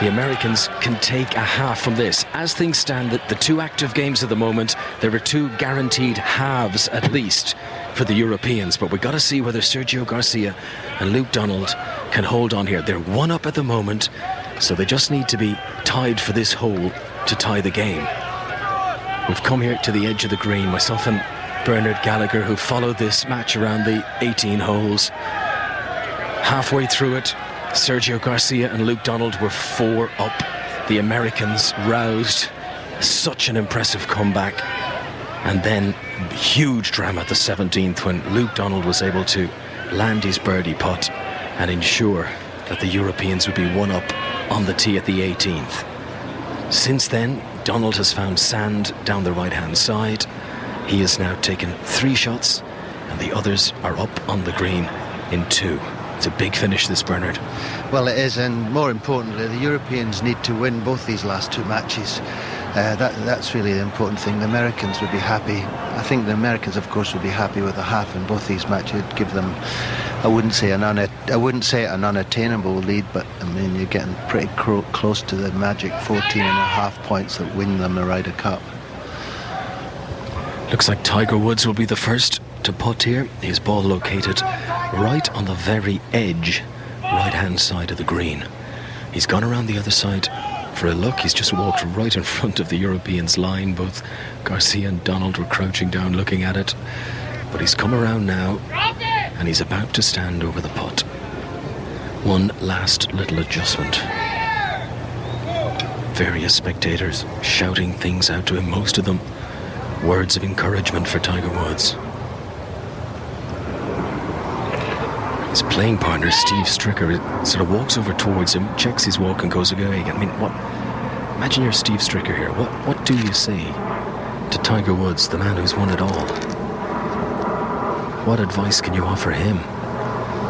the Americans can take a half from this. As things stand, the 2 active games at the moment, there are 2 guaranteed halves at least for the Europeans, but we've got to see whether Sergio Garcia and Luke Donald can hold on here. They're 1 up at the moment, so they just need to be tied for this hole to tie the game. We've come here to the edge of the green, myself and Bernard Gallagher, who followed this match around the 18 holes. Halfway through it, Sergio Garcia and Luke Donald were 4 up. The Americans roused. Such an impressive comeback. And then huge drama at the 17th when Luke Donald was able to land his birdie putt and ensure that the Europeans would be 1 up on the tee at the 18th. Since then, Donald has found sand down the right-hand side. He has now taken 3 shots, and the others are up on the green in 2. It's a big finish, this, Bernard. Well, it is, and more importantly, the Europeans need to win both these last 2 matches. That's really the important thing. The Americans would be happy. I think the Americans, of course, would be happy with a half in both these matches. It'd give them, I wouldn't say an unattainable lead, but I mean, you're getting pretty close to the magic 14.5 points that win them the Ryder Cup. Looks like Tiger Woods will be the first to putt here. His ball located right on the very edge, right-hand side of the green. He's gone around the other side for a look. He's just walked right in front of the Europeans' line. Both Garcia and Donald were crouching down looking at it. But he's come around now, and he's about to stand over the putt. One last little adjustment. Various spectators shouting things out to him, most of them words of encouragement for Tiger Woods. His playing partner, Steve Stricker, sort of walks over towards him, checks his walk and goes away again. I mean, what? Imagine you're Steve Stricker here. What do you say to Tiger Woods, the man who's won it all? What advice can you offer him?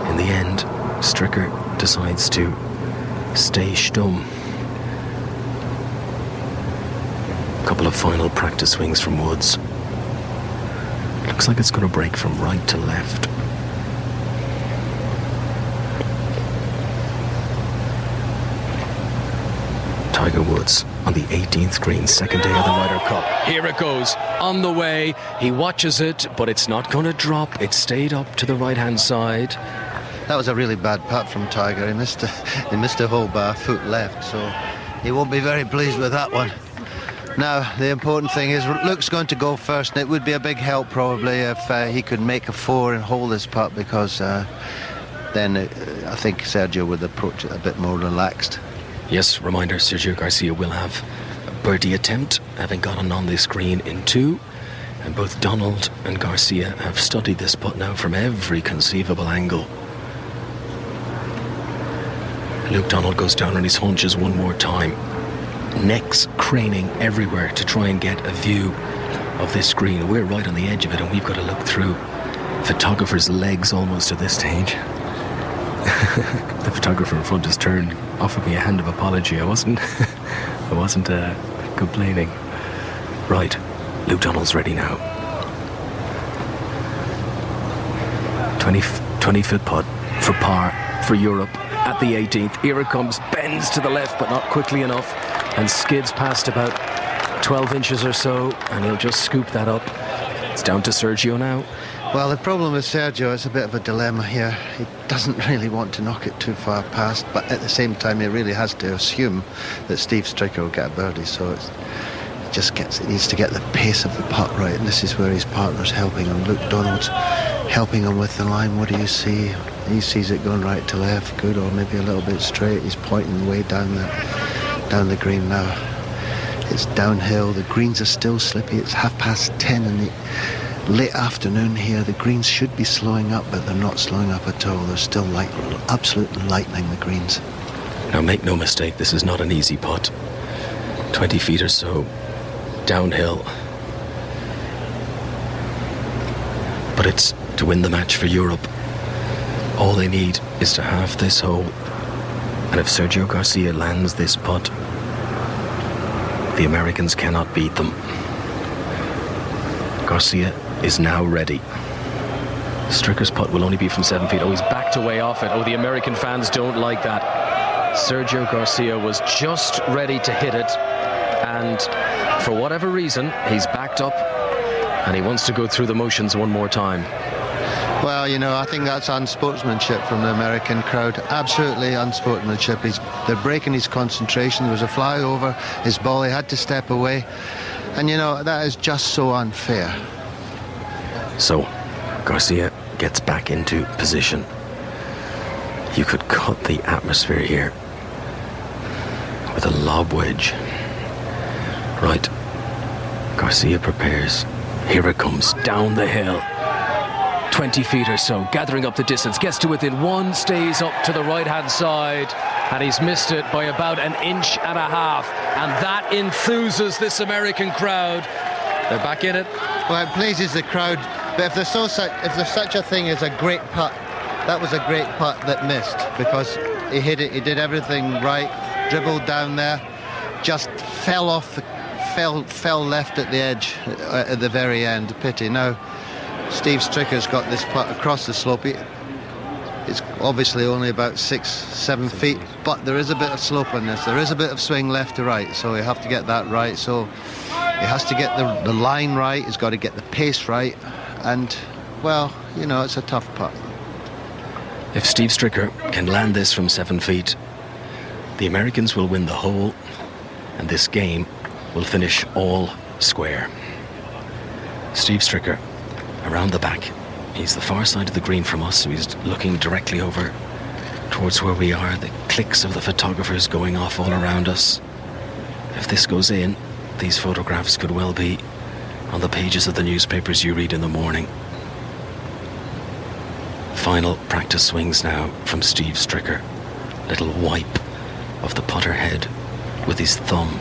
In the end, Stricker decides to stay stum. A couple of final practice swings from Woods. Looks like it's going to break from right to left. Tiger Woods on the 18th green, second day of the Ryder Cup. Here it goes, on the way. He watches it, but it's not going to drop. It stayed up to the right-hand side. That was a really bad putt from Tiger. He missed a hole by a foot left, so he won't be very pleased with that one. Now, the important thing is Luke's going to go first, and it would be a big help probably if he could make a 4 and hold this putt, because then I think Sergio would approach it a bit more relaxed. Yes, reminder, Sergio Garcia will have a birdie attempt, having gotten on this green in 2. And both Donald and Garcia have studied this putt now from every conceivable angle. Luke Donald goes down on his haunches one more time. Necks craning everywhere to try and get a view of this green. We're right on the edge of it, and we've got to look through photographer's legs almost at this stage. The photographer in front has turned, offered me a hand of apology. I wasn't complaining. Right, Luke Donald's ready now. 20-foot putt for par for Europe at the 18th. Here it comes, bends to the left, but not quickly enough, and skids past about 12 inches or so, and he'll just scoop that up. It's down to Sergio now. Well, the problem with Sergio is a bit of a dilemma here. He doesn't really want to knock it too far past, but at the same time he really has to assume that Steve Stricker will get a birdie, so it needs to get the pace of the putt right, and this is where his partner's helping him. Luke Donald's helping him with the line. What do you see? He sees it going right to left, good, or maybe a little bit straight. He's pointing way down the green now. It's downhill, the greens are still slippy. It's 10:30 in the late afternoon here. The greens should be slowing up, but they're not slowing up at all. They're still absolutely lightning the greens. Now make no mistake, this is not an easy putt. 20 feet or so downhill, but it's to win the match for Europe. All they need is to halve this hole, and if Sergio Garcia lands this putt, the Americans cannot beat them. Garcia is now ready. Stricker's putt will only be from 7 feet. Oh, he's backed away off it. Oh, the American fans don't like that. Sergio Garcia was just ready to hit it, and for whatever reason, he's backed up, and he wants to go through the motions one more time. Well, I think that's unsportsmanship from the American crowd. Absolutely unsportsmanship. They're breaking his concentration. There was a flyover his ball. He had to step away. And, that is just so unfair. So, Garcia gets back into position. You could cut the atmosphere here with a lob wedge. Right. Garcia prepares. Here it comes, down the hill. 20 feet or so, gathering up the distance, gets to within 1, stays up to the right-hand side, and he's missed it by about 1.5 inches. And that enthuses this American crowd. They're back in it. Well, it pleases the crowd, but if there's such a thing as a great putt, that was a great putt that missed, because he hit it, he did everything right, dribbled down there, just fell left at the edge at the very end. Pity. Now Steve Stricker's got this putt across the slope. It's obviously only about 6-7 feet, but there is a bit of slope on this. There is a bit of swing left to right, so you have to get that right. So he has to get the line right, he's got to get the pace right, and, well, it's a tough putt. If Steve Stricker can land this from 7 feet, the Americans will win the hole, and this game will finish all square. Steve Stricker around the back. He's the far side of the green from us, so he's looking directly over towards where we are, the clicks of the photographers going off all around us. If this goes in, these photographs could well be on the pages of the newspapers you read in the morning. Final practice swings now from Steve Stricker. Little wipe of the putter head with his thumb.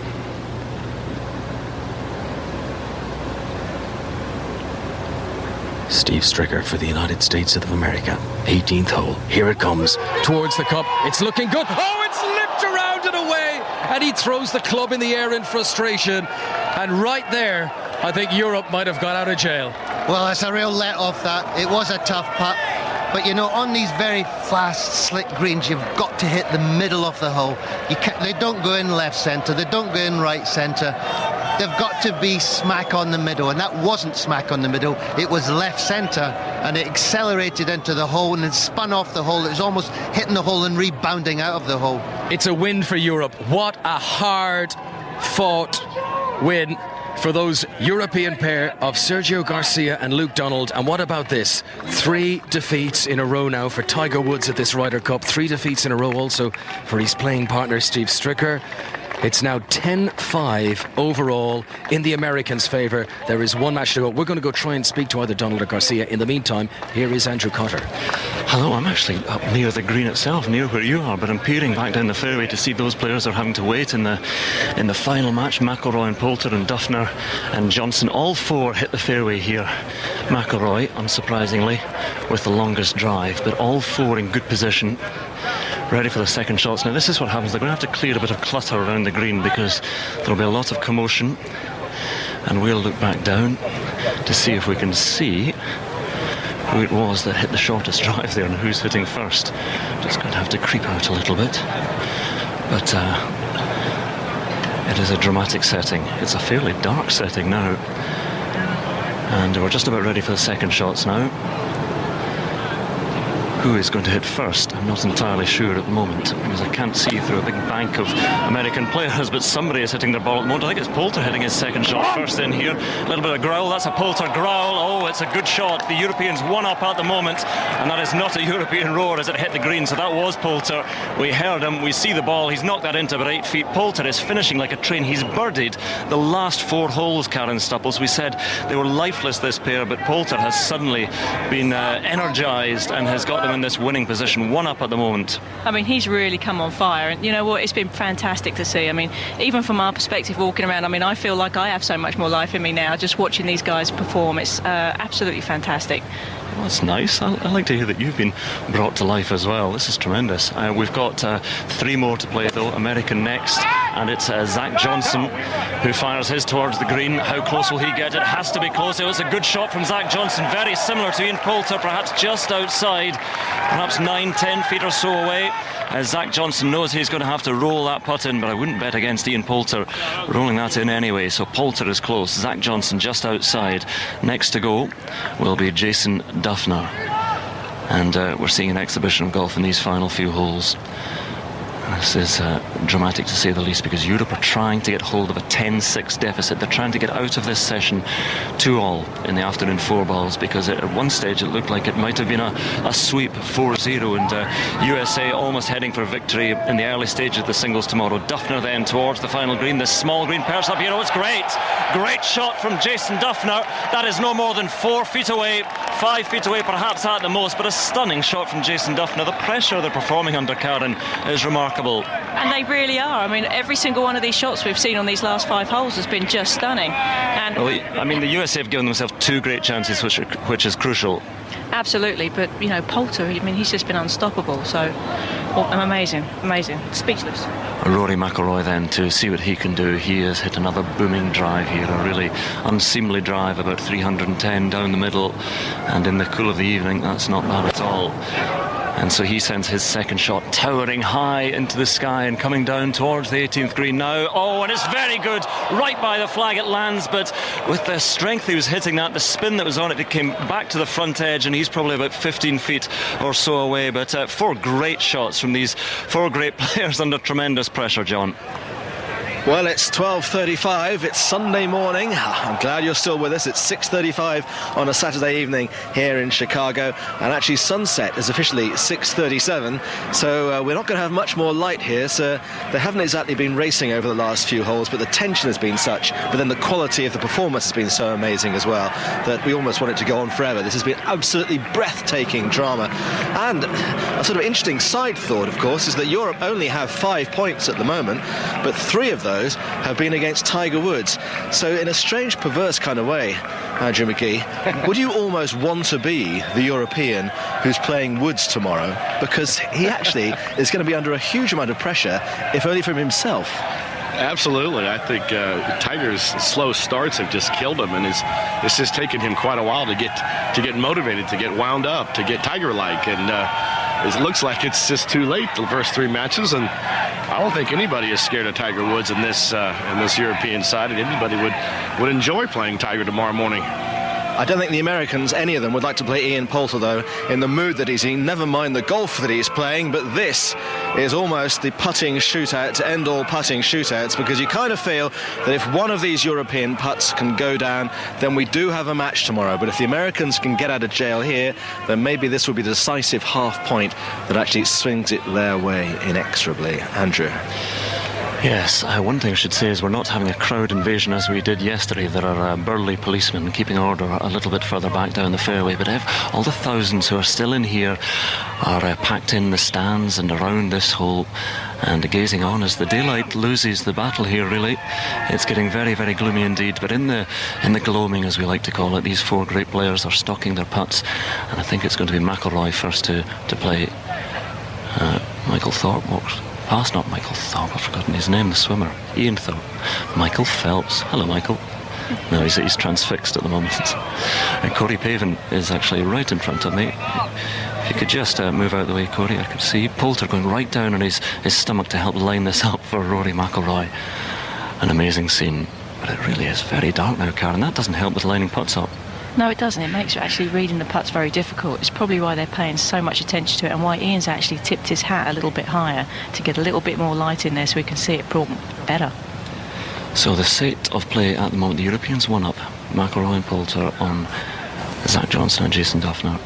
Steve Stricker for the United States of America. 18th hole. Here it comes. Towards the cup. It's looking good. Oh, it's lipped around and away. And he throws the club in the air in frustration. And right there, I think Europe might have got out of jail. Well, it's a real let-off that. It was a tough putt. But, you know, on these very fast, slick greens, you've got to hit the middle of the hole. They don't go in left centre. They don't go in right centre. They've got to be smack on the middle, and that wasn't smack on the middle. It was left centre, and it accelerated into the hole and then spun off the hole. It was almost hitting the hole and rebounding out of the hole. It's a win for Europe. What a hard-fought win for those European pair of Sergio Garcia and Luke Donald. And what about this? 3 defeats in a row now for Tiger Woods at this Ryder Cup. 3 defeats in a row also for his playing partner Steve Stricker. It's now 10-5 overall in the Americans' favour. There is 1 match to go. We're going to go try and speak to either Donald or Garcia. In the meantime, here is Andrew Cotter. Hello, I'm actually up near the green itself, near where you are, but I'm peering back down the fairway to see those players are having to wait in the final match. McIlroy and Poulter and Duffner and Johnson, all 4 hit the fairway here. McIlroy, unsurprisingly, with the longest drive, but all 4 in good position, ready for the second shots. Now this is what happens. They're going to have to clear a bit of clutter around the green because there'll be a lot of commotion, and we'll look back down to see if we can see who it was that hit the shortest drive there and who's hitting first. Just going to have to creep out a little bit, but it is a dramatic setting. It's a fairly dark setting now, and we're just about ready for the second shots now. Who is going to hit first? I'm not entirely sure at the moment because I can't see through a big bank of American players, but somebody is hitting their ball at the moment. I think it's Poulter hitting his second shot first in here. A little bit of growl. That's a Poulter growl. Oh, it's a good shot. The Europeans 1 up at the moment, and that is not a European roar as it hit the green, so that was Poulter. We heard him. We see the ball. He's knocked that into about 8 feet. Poulter is finishing like a train. He's birdied the last 4 holes, Karen Stupples. We said they were lifeless, this pair, but Poulter has suddenly been energised and has got them in this winning position. 1 up at the moment. I mean, he's really come on fire, and you know what, it's been fantastic to see. I mean, even from our perspective walking around, I mean, I feel like I have so much more life in me now just watching these guys perform. It's absolutely fantastic. Well, that's nice. I like to hear that you've been brought to life as well. This is tremendous. We've got 3 more to play though. American next, and it's Zach Johnson who fires his towards the green. How close will he get? It has to be close. It was a good shot from Zach Johnson, very similar to Ian Poulter, perhaps just outside, perhaps 9-10 feet or so away. As Zach Johnson knows he's going to have to roll that putt in, but I wouldn't bet against Ian Poulter rolling that in anyway. So Poulter is close, Zach Johnson just outside. Next to go will be Jason Duffner, and we're seeing an exhibition of golf in these final few holes. This is dramatic to say the least, because Europe are trying to get hold of a 10-6 deficit. They're trying to get out of this session 2-all in the afternoon 4 balls, because at one stage it looked like it might have been a sweep 4-0, and USA almost heading for victory in the early stage of the singles tomorrow. Duffner then towards the final green, this small green perched up here. Oh, it's great shot from Jason Duffner. That is no more than 4 feet away, 5 feet away perhaps at the most, but a stunning shot from Jason Duffner. The pressure they're performing under, Karen, is remarkable. And they really are. I mean, every single one of these shots we've seen on these last 5 holes has been just stunning. And well, I mean, the USA have given themselves 2 great chances, which is crucial. Absolutely, but you know, Poulter, I mean, he's just been unstoppable. So, amazing, speechless. Rory McIlroy then to see what he can do. He has hit another booming drive here, a really unseemly drive, about 310 down the middle, and in the cool of the evening, that's not bad at all. And so he sends his second shot towering high into the sky and coming down towards the 18th green now. Oh, and it's very good. Right by the flag it lands, but with the strength he was hitting that, the spin that was on it, it came back to the front edge, and he's probably about 15 feet or so away. But 4 great shots from these 4 great players under tremendous pressure, John. Well, it's 12:35. It's Sunday morning. I'm glad you're still with us. It's 6:35 on a Saturday evening here in Chicago, and actually sunset is officially 6:37. So we're not going to have much more light here. So they haven't exactly been racing over the last few holes, but the tension has been such. But then the quality of the performance has been so amazing as well that we almost want it to go on forever. This has been absolutely breathtaking drama. And a sort of interesting side thought, of course, is that Europe only have 5 points at the moment, but 3 of those have been against Tiger Woods. So in a strange, perverse kind of way, Andrew McGee, would you almost want to be the European who's playing Woods tomorrow? Because he actually is going to be under a huge amount of pressure, if only from himself. Absolutely. I think Tiger's slow starts have just killed him, and it's just taken him quite a while to get motivated, to get wound up, to get Tiger-like, and it looks like it's just too late, the first 3 matches, and I don't think anybody is scared of Tiger Woods in this European side, and anybody would enjoy playing Tiger tomorrow morning. I don't think the Americans, any of them, would like to play Ian Poulter, though, in the mood that he's in. Never mind the golf that he's playing, but this is almost the putting shootout to end all putting shootouts, because you kind of feel that if one of these European putts can go down, then we do have a match tomorrow. But if the Americans can get out of jail here, then maybe this will be the decisive half point that actually swings it their way inexorably. Andrew. Yes, one thing I should say is we're not having a crowd invasion as we did yesterday. There are burly policemen keeping order a little bit further back down the fairway, but all the thousands who are still in here are packed in the stands and around this hole and gazing on as the daylight loses the battle here, really. It's getting very, very gloomy indeed, but in the gloaming, as we like to call it, these 4 great players are stocking their putts, and I think it's going to be McIlroy first to play. Michael Thorpe walks past, not Michael Thorpe, I've forgotten his name, the swimmer, Ian Thorpe. Michael Phelps. Hello, Michael. No, he's transfixed at the moment. And Corey Pavin is actually right in front of me. If you could just move out the way, Corey, I could see Poulter going right down on his stomach to help line this up for Rory McIlroy. An amazing scene, but it really is very dark now, Karen. That doesn't help with lining putts up. No, it doesn't. It makes actually reading the putts very difficult. It's probably why they're paying so much attention to it, and why Ian's actually tipped his hat a little bit higher to get a little bit more light in there so we can see it better. So the state of play at the moment, the Europeans 1 up, McIlroy and Poulter on Zach Johnson and Jason Duffner.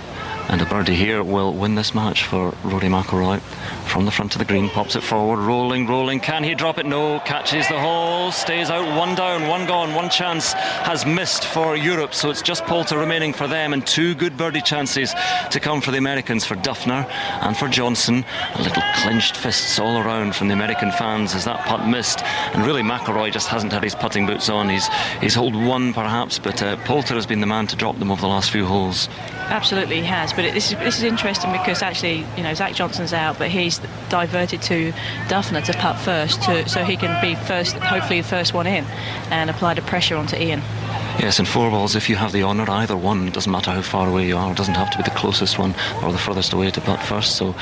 And a birdie here will win this match for Rory McIlroy. From the front of the green, pops it forward, rolling. Can he drop it? No. Catches the hole, stays out, 1 down, 1 gone. 1 chance has missed for Europe, so it's just Poulter remaining for them, and 2 good birdie chances to come for the Americans, for Duffner and for Johnson. A little clenched fists all around from the American fans as that putt missed. And really, McIlroy just hasn't had his putting boots on. He's holed 1 perhaps, but Poulter has been the man to drop them over the last few holes. Absolutely he has, but this is interesting because actually, Zach Johnson's out, but he's diverted to Duffner to putt first, so he can be first, hopefully the first one in, and apply the pressure onto Ian. Yes, in 4 balls, if you have the honour, either one, it doesn't matter how far away you are, it doesn't have to be the closest one or the furthest away to putt first, so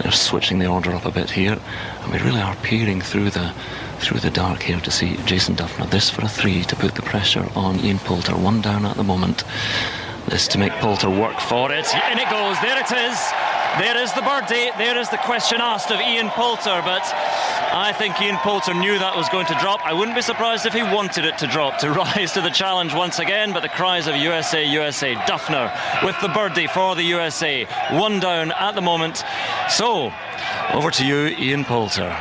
they're switching the order up a bit here, and we really are peering through the dark here to see Jason Duffner. This for a 3 to put the pressure on Ian Poulter. 1 down at the moment. This to make Poulter work for it. In it goes. There it is. There is the birdie. There is the question asked of Ian Poulter, but I think Ian Poulter knew that was going to drop. I wouldn't be surprised if he wanted it to drop, to rise to the challenge once again, but the cries of USA, USA. Duffner with the birdie for the USA. 1 down at the moment. So, over to you, Ian Poulter.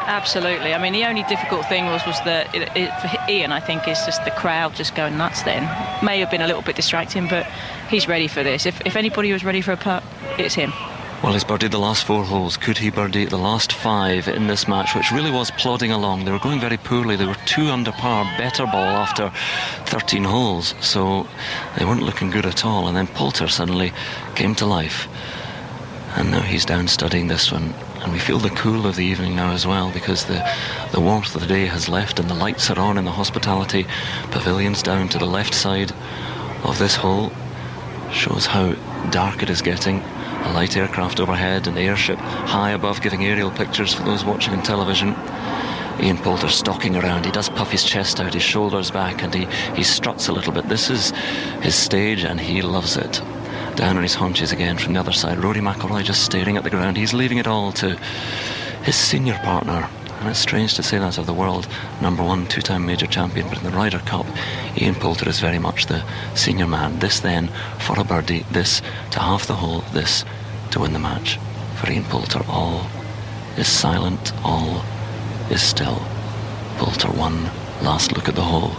Absolutely. I mean, the only difficult thing was that for Ian, I think, is just the crowd just going nuts then. May have been a little bit distracting, but he's ready for this. If anybody was ready for a putt, it's him. Well, he's birdied the last 4 holes. Could he birdie the last 5 in this match, which really was plodding along? They were going very poorly. They were 2 under par, better ball after 13 holes, so they weren't looking good at all. And then Poulter suddenly came to life, and now he's down studying this one. And we feel the cool of the evening now as well, because the warmth of the day has left and the lights are on in the hospitality pavilions down to the left side of this hole. Shows how dark it is getting. A light aircraft overhead, an airship high above giving aerial pictures for those watching on television. Ian Poulter stalking around. He does puff his chest out, his shoulders back, and he struts a little bit. This is his stage and he loves it. Down on his haunches again from the other side. Rory McIlroy just staring at the ground. He's leaving it all to his senior partner and it's strange to say that of the world #1 two-time major champion, but in the Ryder Cup, Ian Poulter is very much the senior man. This then for a birdie, this to half the hole, this to win the match. For Ian Poulter, all is silent, all is still. Poulter one last look at the hole,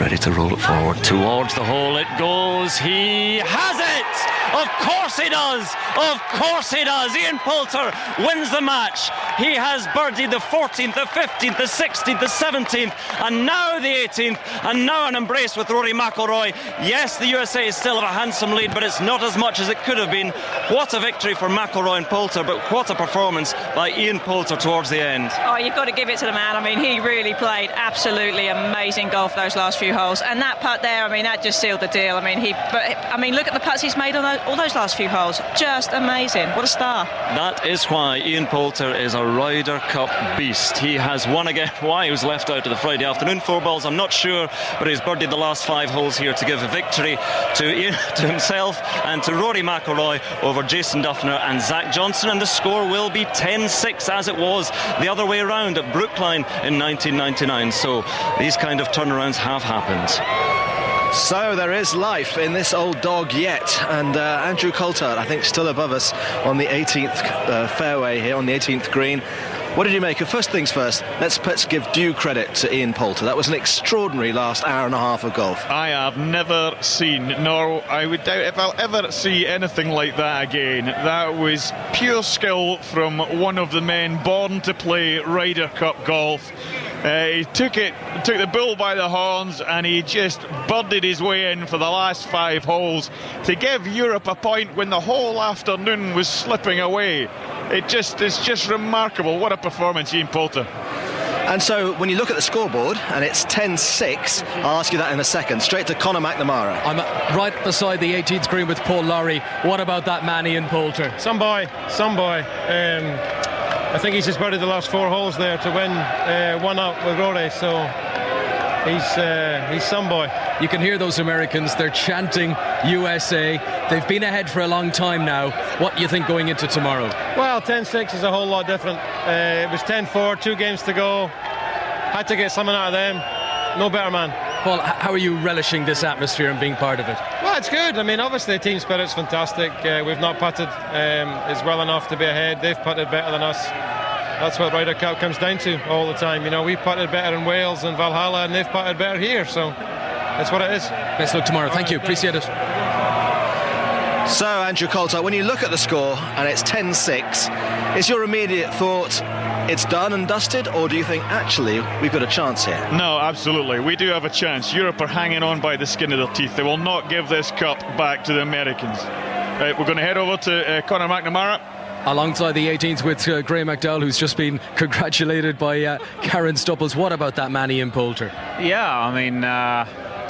ready to roll it forward. Towards the hole it goes. He has it! Of course he does! Of course he does! Ian Poulter wins the match. He has birdied the 14th, the 15th, the 16th, the 17th, and now the 18th, and now an embrace with Rory McIlroy. Yes, the USA is still at a handsome lead, but it's not as much as it could have been. What a victory for McIlroy and Poulter, but what a performance by Ian Poulter towards the end. Oh, you've got to give it to the man. I mean, he really played absolutely amazing golf those last few holes, and that putt there, I mean, that just sealed the deal. I mean, look at the putts he's made on all those last few holes. Just amazing. What a star. That is why Ian Poulter is a Ryder Cup beast. He has won again. Why he was left out of the Friday afternoon 4 balls, I'm not sure, but he's birdied the last 5 holes here to give a victory to himself and to Rory McIlroy over Jason Duffner and Zach Johnson, and the score will be 10-6 as it was the other way around at Brookline in 1999. So these kind of turnarounds have happened. So there is life in this old dog yet, and Andrew Coulthard, I think, still above us on the 18th fairway here, on the 18th green. What did you make of? First things first, let's give due credit to Ian Poulter. That was an extraordinary last hour and a half of golf. I have never seen, nor I would doubt if I'll ever see anything like that again. That was pure skill from one of the men born to play Ryder Cup golf. He took the bull by the horns, and he just birdied his way in for the last 5 holes to give Europe a point when the whole afternoon was slipping away. It's just remarkable. What a performance, Ian Poulter. And so when you look at the scoreboard and it's 10-6, I'll ask you that in a second. Straight to Conor McNamara. I'm right beside the 18th green with Paul Lawrie. What about that man, Ian Poulter? Some boy. I think he's just birdied the last 4 holes there to win one out with Rory, so he's some boy. You can hear those Americans, they're chanting USA. They've been ahead for a long time now. What do you think going into tomorrow? Well, 10-6 is a whole lot different. It was 10-4, 2 games to go. Had to get something out of them. No better man. Paul, how are you relishing this atmosphere and being part of it? Well, it's good. I mean, obviously, team spirit's fantastic. We've not putted as well enough to be ahead. They've putted better than us. That's what Ryder Cup comes down to all the time. You know, we putted better in Wales and Valhalla, and they've putted better here. So that's what it is. Best luck tomorrow. Thank you. Appreciate it. So, Andrew Coulthard, when you look at the score and it's 10-6, is your immediate thought it's done and dusted, or do you think actually we've got a chance here? No, absolutely. We do have a chance. Europe are hanging on by the skin of their teeth. They will not give this cup back to the Americans. We're going to head over to Conor McNamara. Alongside the 18th with Graham McDowell, who's just been congratulated by Karen Stupples. What about that man, Ian Poulter? Yeah, I mean,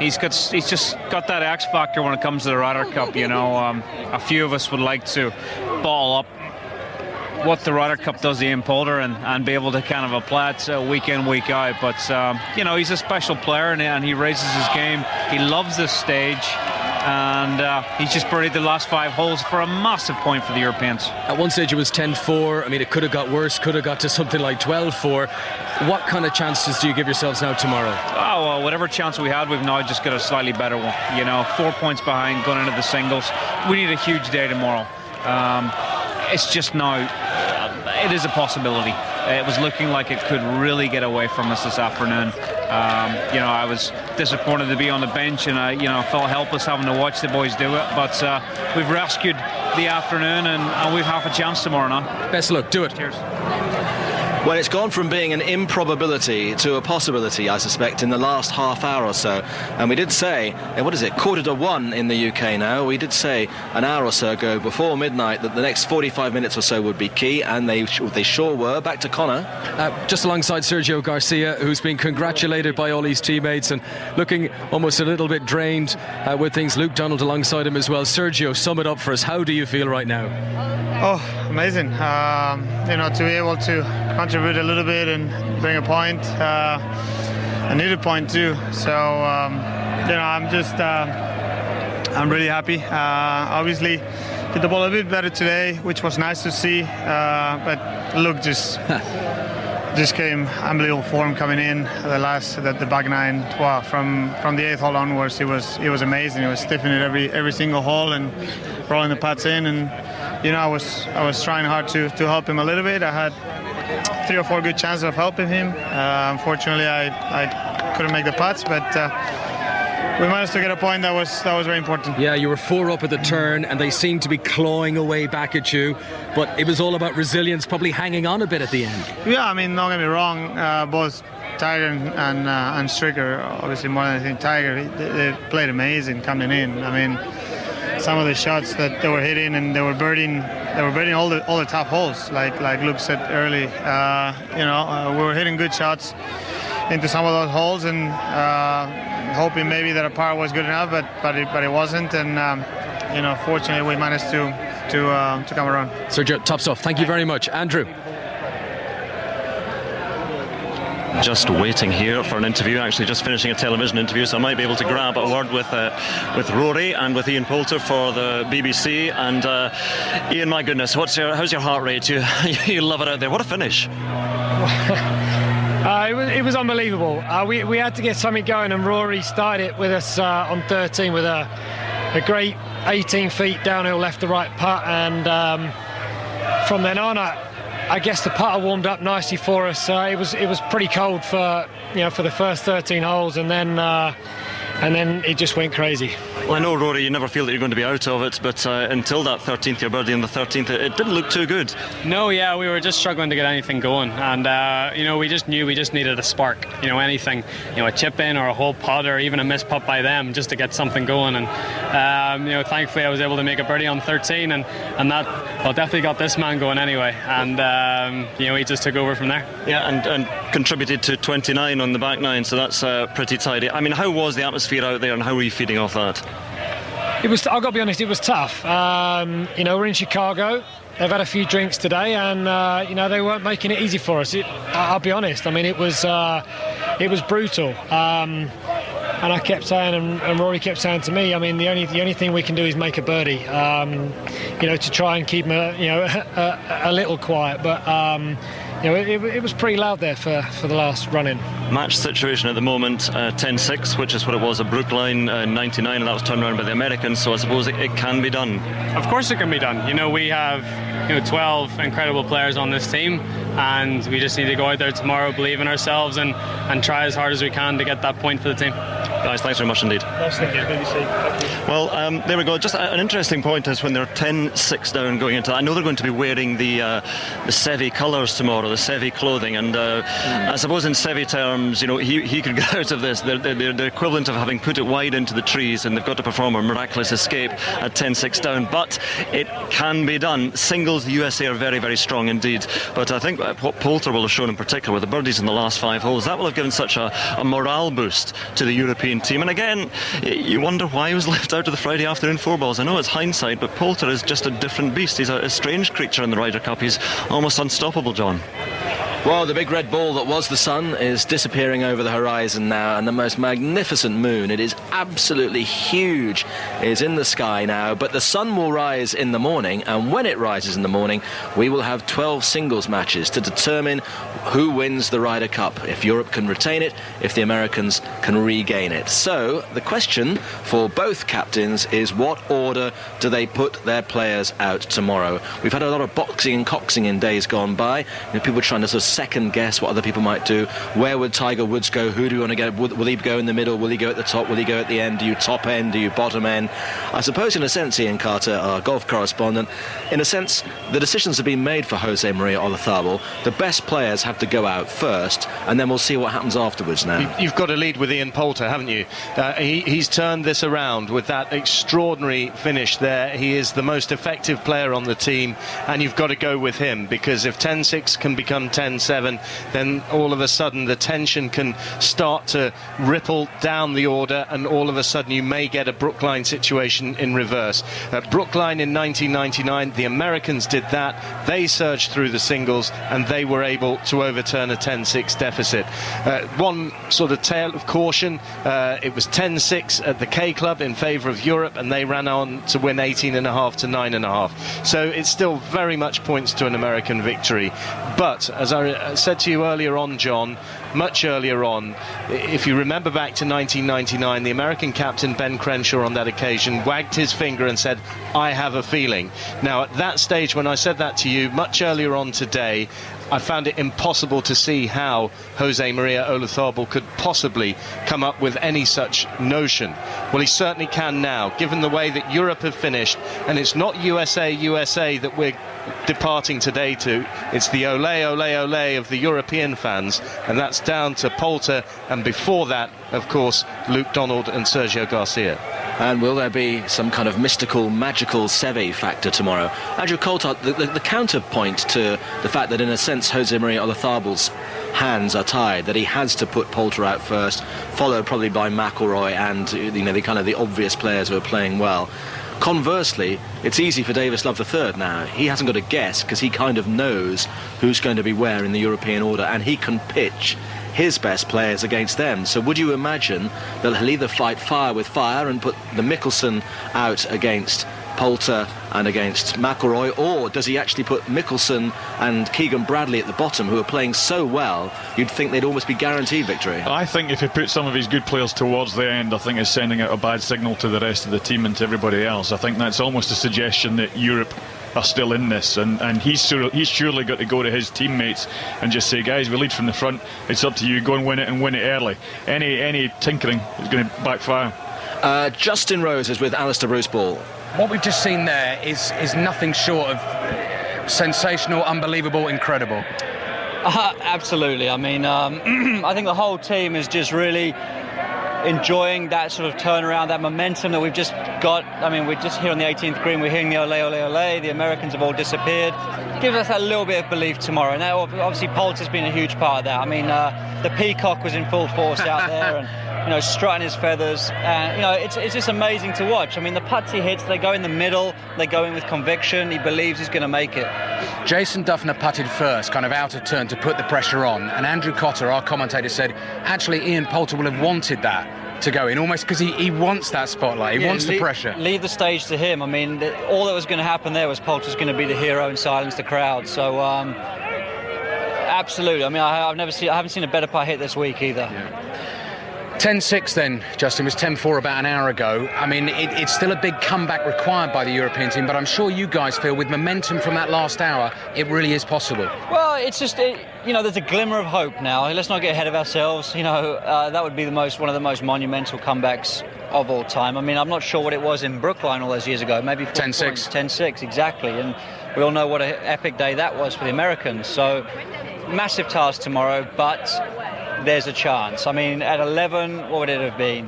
he's just got that X factor when it comes to the Ryder Cup. You know, a few of us would like to ball up what the Ryder Cup does to Ian Poulter and be able to kind of apply it week in, week out. But, you know, he's a special player and he raises his game. He loves this stage. And he's just birdied the last 5 holes for a massive point for the Europeans. At one stage it was 10-4. I mean, it could have got worse, could have got to something like 12-4. What kind of chances do you give yourselves now tomorrow? Oh, well, whatever chance we had, we've now just got a slightly better one. You know, 4 points behind going into the singles. We need a huge day tomorrow. It's just now, it is a possibility. It was looking like it could really get away from us this afternoon. You know, I was disappointed to be on the bench, and I felt helpless having to watch the boys do it. But we've rescued the afternoon, and we've half a chance tomorrow now. Best of luck. Do it. Cheers. Well, it's gone from being an improbability to a possibility, I suspect, in the last half hour or so. And we did say, what is it, 1:45 in the UK now. We did say an hour or so ago, before midnight, that the next 45 minutes or so would be key, and they sure were. Back to Conor. Just alongside Sergio Garcia, who's been congratulated by all his teammates and looking almost a little bit drained with things. Luke Donald alongside him as well. Sergio, sum it up for us. How do you feel right now? Oh, amazing. You know, to be able to contribute a little bit and bring a point. I need a point too. So, you know, I'm really happy. Obviously, hit the ball a bit better today, which was nice to see. But look, just just came unbelievable form coming in. The back nine. Wow, from the 8th hole onwards, he was amazing. He was stiffing it every single hole and rolling the putts in. And I was trying hard to help him a little bit. I had 3 or 4 good chances of helping him. Unfortunately, I couldn't make the putts, but we managed to get a point that was very important. Yeah, you were 4 up at the turn, and they seemed to be clawing away back at you. But it was all about resilience, probably hanging on a bit at the end. Yeah, I mean, don't get me wrong. Both Tiger and Stricker, obviously more than anything, Tiger, they played amazing coming in. I mean, some of the shots that they were hitting, and they were birding all the tough holes, like Luke said early. We were hitting good shots into some of those holes, and hoping maybe that a par was good enough, but it wasn't. And fortunately, we managed to come around. Sergio, top stuff. Thank you very much, Andrew. Just waiting here for an interview, actually just finishing a television interview, so I might be able to grab a word with Rory and with Ian Poulter for the BBC. And Ian, my goodness, how's your heart rate? You love it out there. What a finish! It was unbelievable. We had to get something going, and Rory started it with us on 13 with a great 18 feet downhill left to right putt, and from then on I guess the putter warmed up nicely for us. It was pretty cold for the first 13 holes, and then it just went crazy. Well, I know, Rory, you never feel that you're going to be out of it, but until that 13th, your birdie on the 13th, it didn't look too good. No, yeah, we were just struggling to get anything going, and we just knew we just needed a spark. Anything, a chip in or a whole putt or even a missed putt by them just to get something going. And thankfully, I was able to make a birdie on 13, and that definitely got this man going anyway. And he just took over from there. Yeah, and contributed to 29 on the back nine, so that's pretty tidy. I mean, how was the atmosphere out there, and how were you feeding off that? I've got to be honest, it was tough. We're in Chicago. They've had a few drinks today, and they weren't making it easy for us. I'll be honest. I mean, it was brutal. And I kept saying, and Rory kept saying to me, I mean, the only thing we can do is make a birdie, to try and keep them, a little quiet. But it was pretty loud there for the last run-in. Match situation at the moment, 10-6, which is what it was at Brookline, 99, and that was turned around by the Americans. So I suppose it can be done. Of course it can be done. We have 12 incredible players on this team, and we just need to go out there tomorrow, believe in ourselves, and try as hard as we can to get that point for the team. Guys, thanks very much indeed. Thank you, BBC. Well, there we go. Just an interesting point is when they're 10-6 down going into that. I know they're going to be wearing the Seve colours tomorrow, the Seve clothing, and I suppose in Seve terms, he could get out of this. They're the equivalent of having put it wide into the trees, and they've got to perform a miraculous escape at 10-6 down. But it can be done. Singles, the USA are very, very strong indeed. But I think what Poulter will have shown in particular with the birdies in the last 5 holes, that will have given such a morale boost to the European team. And again, you wonder why he was left out of the Friday afternoon 4 balls. I know it's hindsight, but Poulter is just a different beast. He's a strange creature in the Ryder Cup. He's almost unstoppable, John. Well, the big red ball that was the sun is disappearing over the horizon now, and the most magnificent moon, it is absolutely huge, is in the sky now. But the sun will rise in the morning, and when it rises in the morning, we will have 12 singles matches to determine who wins the Ryder Cup, if Europe can retain it, if the Americans can regain it. So the question for both captains is, what order do they put their players out tomorrow? We've had a lot of boxing and coxing in days gone by. People trying to sort of second guess what other people might do. Where would Tiger Woods go? Who do you want to get? Will he go in the middle? Will he go at the top? Will he go at the end? Do you top end? Do you bottom end? I suppose in a sense, Ian Carter, our golf correspondent, in a sense the decisions have been made for Jose Maria Olazabal. The best players have to go out first, and then we'll see what happens afterwards now. You've got to lead with Ian Poulter, haven't you? He's turned this around with that extraordinary finish there. He is the most effective player on the team, and you've got to go with him, because if 10-6 can become 10-7, then all of a sudden the tension can start to ripple down the order, and all of a sudden you may get a Brookline situation in reverse. Brookline in 1999, the Americans did that. They surged through the singles, and they were able to overturn a 10-6 deficit. One sort of tale of caution, it was 10-6 at the K Club in favour of Europe, and they ran on to win 18.5 to 9.5. So it still very much points to an American victory. But as I said to you earlier on, John, much earlier on, if you remember back to 1999, the American captain Ben Crenshaw on that occasion wagged his finger and said, "I have a feeling." Now, at that stage, when I said that to you much earlier on today, I found it impossible to see how Jose Maria Olazabal could possibly come up with any such notion. Well, he certainly can now, given the way that Europe have finished, and it's not USA that we're departing today to. It's the ole, ole, ole of the European fans, and that's down to Poulter, and before that, of course, Luke Donald and Sergio Garcia. And will there be some kind of mystical, magical Seve factor tomorrow? Andrew Coulthard, the counterpoint to the fact that, in a sense, Jose Maria Olazabal's hands are tied, that he has to put Poulter out first, followed probably by McIlroy and the obvious players who are playing well. Conversely, it's easy for Davis Love III now. He hasn't got a guess because he kind of knows who's going to be where in the European order, and he can pitch his best players against them. So would you imagine that he'll either fight fire with fire and put the Mickelson out against Poulter and against McIlroy, or does he actually put Mickelson and Keegan Bradley at the bottom, who are playing so well, you'd think they'd almost be guaranteed victory? I think if he puts some of his good players towards the end, I think it's sending out a bad signal to the rest of the team and to everybody else. I think that's almost a suggestion that Europe are still in this, and he's surely got to go to his teammates and just say, guys, we lead from the front, it's up to you, go and win it early. Any tinkering is going to backfire. Justin Rose is with Alistair Bruce Ball. What we've just seen there is nothing short of sensational, unbelievable, incredible. Absolutely. I mean, I think the whole team is just really enjoying that sort of turnaround, that momentum that we've just got. I mean, we're just here on the 18th green, we're hearing the ole, ole, ole, the Americans have all disappeared. Gives us a little bit of belief tomorrow. Now, obviously, Poulter's been a huge part of that. I mean, the Peacock was in full force out there, and strutting his feathers. It's just amazing to watch. I mean, the putts he hits, they go in the middle, they go in with conviction. He believes he's going to make it. Jason Duffner putted first, kind of out of turn to put the pressure on, and Andrew Cotter, our commentator, said actually Ian Poulter will have wanted that to go in, almost because he wants that spotlight, he wants the pressure. Leave the stage to him. I mean, all that was going to happen there was Poulter's going to be the hero and silence the crowd. So absolutely. I mean, I haven't seen a better putt hit this week either. Yeah. 10-6 then, Justin. It was 10-4 about an hour ago. I mean, it's still a big comeback required by the European team, but I'm sure you guys feel with momentum from that last hour, it really is possible. Well, it's just, there's a glimmer of hope now. Let's not get ahead of ourselves. That would be one of the most monumental comebacks of all time. I mean, I'm not sure what it was in Brookline all those years ago. Maybe 10-6. 10-6, exactly. And we all know what an epic day that was for the Americans. So, massive task tomorrow, but there's a chance. I mean, at 11, what would it have been?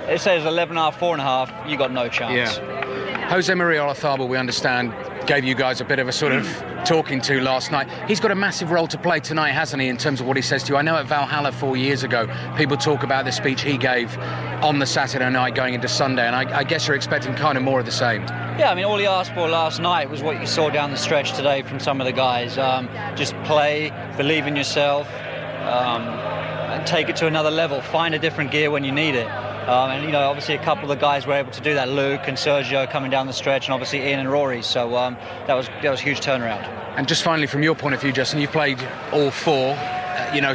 It says 11.5, 4.5, you got no chance. Yeah. Jose Maria Olazabal, we understand, gave you guys a bit of a sort of talking to last night. He's got a massive role to play tonight, hasn't he, in terms of what he says to you? I know at Valhalla 4 years ago, people talk about the speech he gave on the Saturday night going into Sunday, and I guess you're expecting kind of more of the same. Yeah, I mean, all he asked for last night was what you saw down the stretch today from some of the guys. Just play, believe in yourself, and take it to another level. Find a different gear when you need it. Obviously a couple of the guys were able to do that. Luke and Sergio coming down the stretch, and obviously Ian and Rory. So that was a huge turnaround. And just finally, from your point of view, Justin, you've played all four.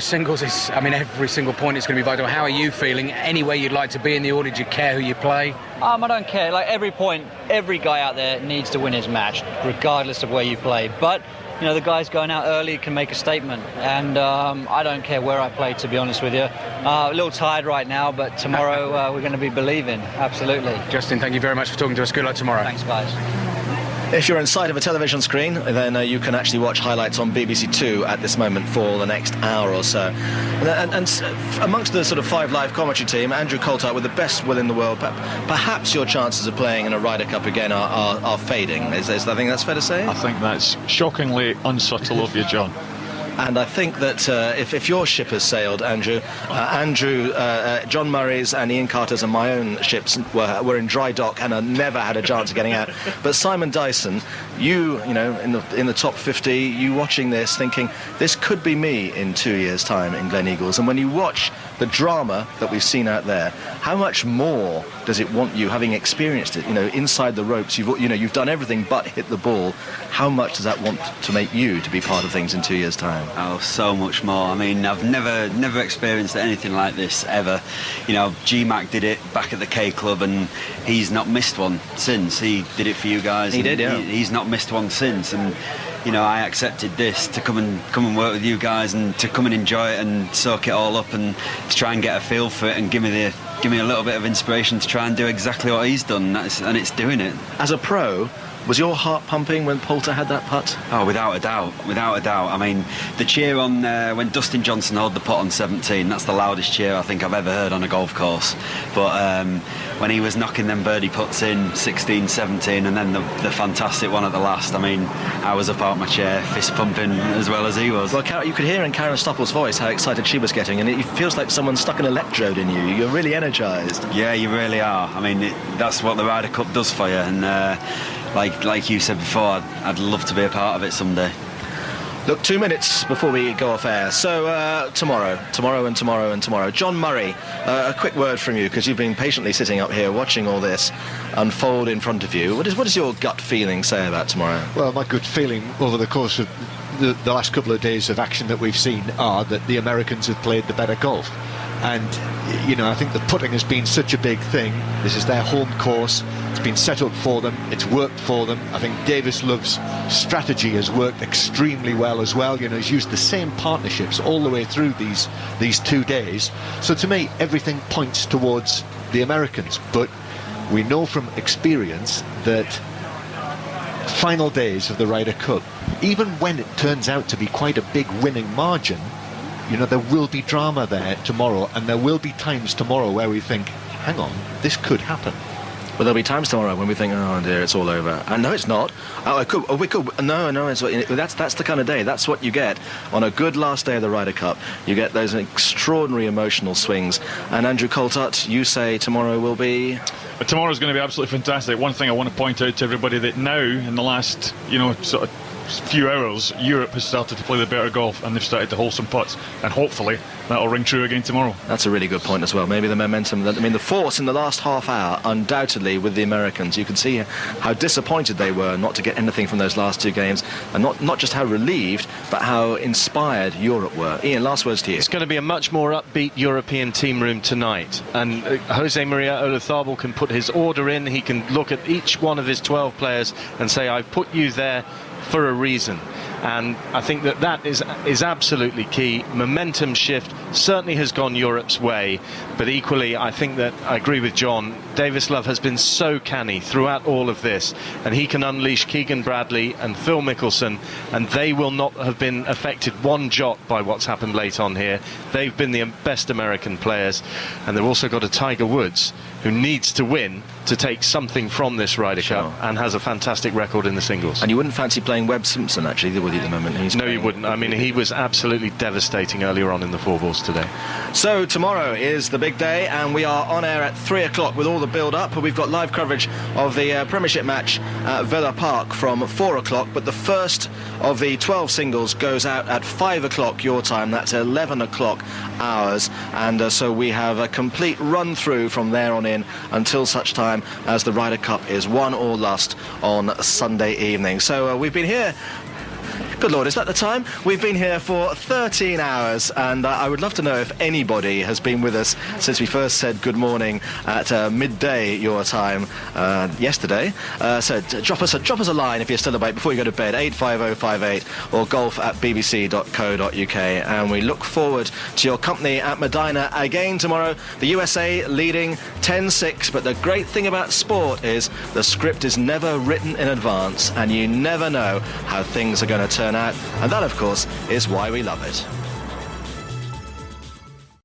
Singles is, every single point is going to be vital. How are you feeling? Any way you'd like to be in the order? Do you care who you play? I don't care. Like every point, every guy out there needs to win his match, regardless of where you play. But the guys going out early can make a statement, and I don't care where I play, to be honest with you. A little tired right now, but tomorrow we're going to be believing, absolutely. Justin, thank you very much for talking to us. Good luck tomorrow. Thanks, guys. If you're inside of a television screen, then you can actually watch highlights on BBC Two at this moment for the next hour or so. And amongst the sort of Five Live commentary team, Andrew Coulthard, with the best will in the world, perhaps your chances of playing in a Ryder Cup again are fading. I think that's fair to say? I think that's shockingly unsubtle of you, John. And I think that if your ship has sailed, Andrew, John Murray's and Ian Carter's and my own ships were in dry dock and never had a chance of getting out. But Simon Dyson, you in the top 50, you watching this thinking, this could be me in 2 years' time in Glen Eagles. And when you watch the drama that we've seen out there, how much more does it want you, having experienced it, inside the ropes, you've done everything but hit the ball, how much does that want to make you to be part of things in 2 years' time? Oh, so much more. I mean, I've never experienced anything like this ever. G-Mac did it back at the K Club, and he's not missed one since. He did it for you guys. He did, yeah. He's not missed one since, and I accepted this to come and work with you guys and to come and enjoy it and soak it all up and to try and get a feel for it and give me a little bit of inspiration to try and do exactly what he's done, and it's doing it. As a pro, was your heart pumping when Poulter had that putt? Oh, without a doubt. I mean, the cheer on when Dustin Johnson held the putt on 17, that's the loudest cheer I think I've ever heard on a golf course. But when he was knocking them birdie putts in 16, 17, and then the fantastic one at the last, I mean, I was up out my chair, fist pumping as well as he was. Well, you could hear in Karen Stoppel's voice how excited she was getting, and it feels like someone stuck an electrode in you. You're really energised. Yeah, you really are. I mean, that's what the Ryder Cup does for you, and like you said before, I'd love to be a part of it someday. Look, 2 minutes before we go off air. So tomorrow. John Murray, a quick word from you, because you've been patiently sitting up here watching all this unfold in front of you. What does your gut feeling say about tomorrow? Well, my gut feeling over the course of the last couple of days of action that we've seen are that the Americans have played the better golf. And, I think the putting has been such a big thing. This is their home course. It's been set up for them. It's worked for them. I think Davis Love's strategy has worked extremely well as well. He's used the same partnerships all the way through these 2 days. So to me, everything points towards the Americans. But we know from experience that final days of the Ryder Cup, even when it turns out to be quite a big winning margin, there will be drama there tomorrow, and there will be times tomorrow where we think, hang on, this could happen. Well, there'll be times tomorrow when we think, oh dear, it's all over. And no, it's not. We could. No, that's the kind of day. That's what you get on a good last day of the Ryder Cup. You get those extraordinary emotional swings. And Andrew Coltart, you say tomorrow will be... But tomorrow's going to be absolutely fantastic. One thing I want to point out to everybody, that now, in the last, sort of few hours, Europe has started to play the better golf, and they've started to hold some putts, and hopefully that'll ring true again tomorrow. That's a really good point as well. Maybe the momentum, the force in the last half hour, undoubtedly with the Americans. You can see how disappointed they were not to get anything from those last 2 games, and not just how relieved, but how inspired Europe were. Ian, last words to you. It's going to be a much more upbeat European team room tonight, and Jose Maria Olazabal can put his order in. He can look at each one of his 12 players and say, I've put you there for a reason. And I think that is absolutely key. Momentum shift certainly has gone Europe's way, but equally I think that I agree with John. Davis Love has been so canny throughout all of this, and he can unleash Keegan Bradley and Phil Mickelson, and they will not have been affected one jot by what's happened late on here. They've been the best American players, and they've also got a Tiger Woods who needs to win to take something from this Ryder Cup, and has a fantastic record in the singles. And you wouldn't fancy playing Webb Simpson, actually, would you, at the moment? No, you wouldn't. I mean, he was absolutely devastating earlier on in the 4 balls today. So tomorrow is the big day, and we are on air at 3 o'clock with all the build-up. We've got live coverage of the Premiership match at Villa Park from 4 o'clock, but the first of the 12 singles goes out at 5 o'clock your time. That's 11 o'clock ours, and so we have a complete run-through from there on in until such time as the Ryder Cup is won or lost on Sunday evening. So we've been here. Good Lord, is that the time? We've been here for 13 hours, and I would love to know if anybody has been with us since we first said good morning at midday your time yesterday. So drop us a line if you're still awake before you go to bed, 85058, or golf@bbc.co.uk, and we look forward to your company at Medina again tomorrow. The USA leading 10-6, but the great thing about sport is the script is never written in advance, and you never know how things are going to turn out, and that of course is why we love it.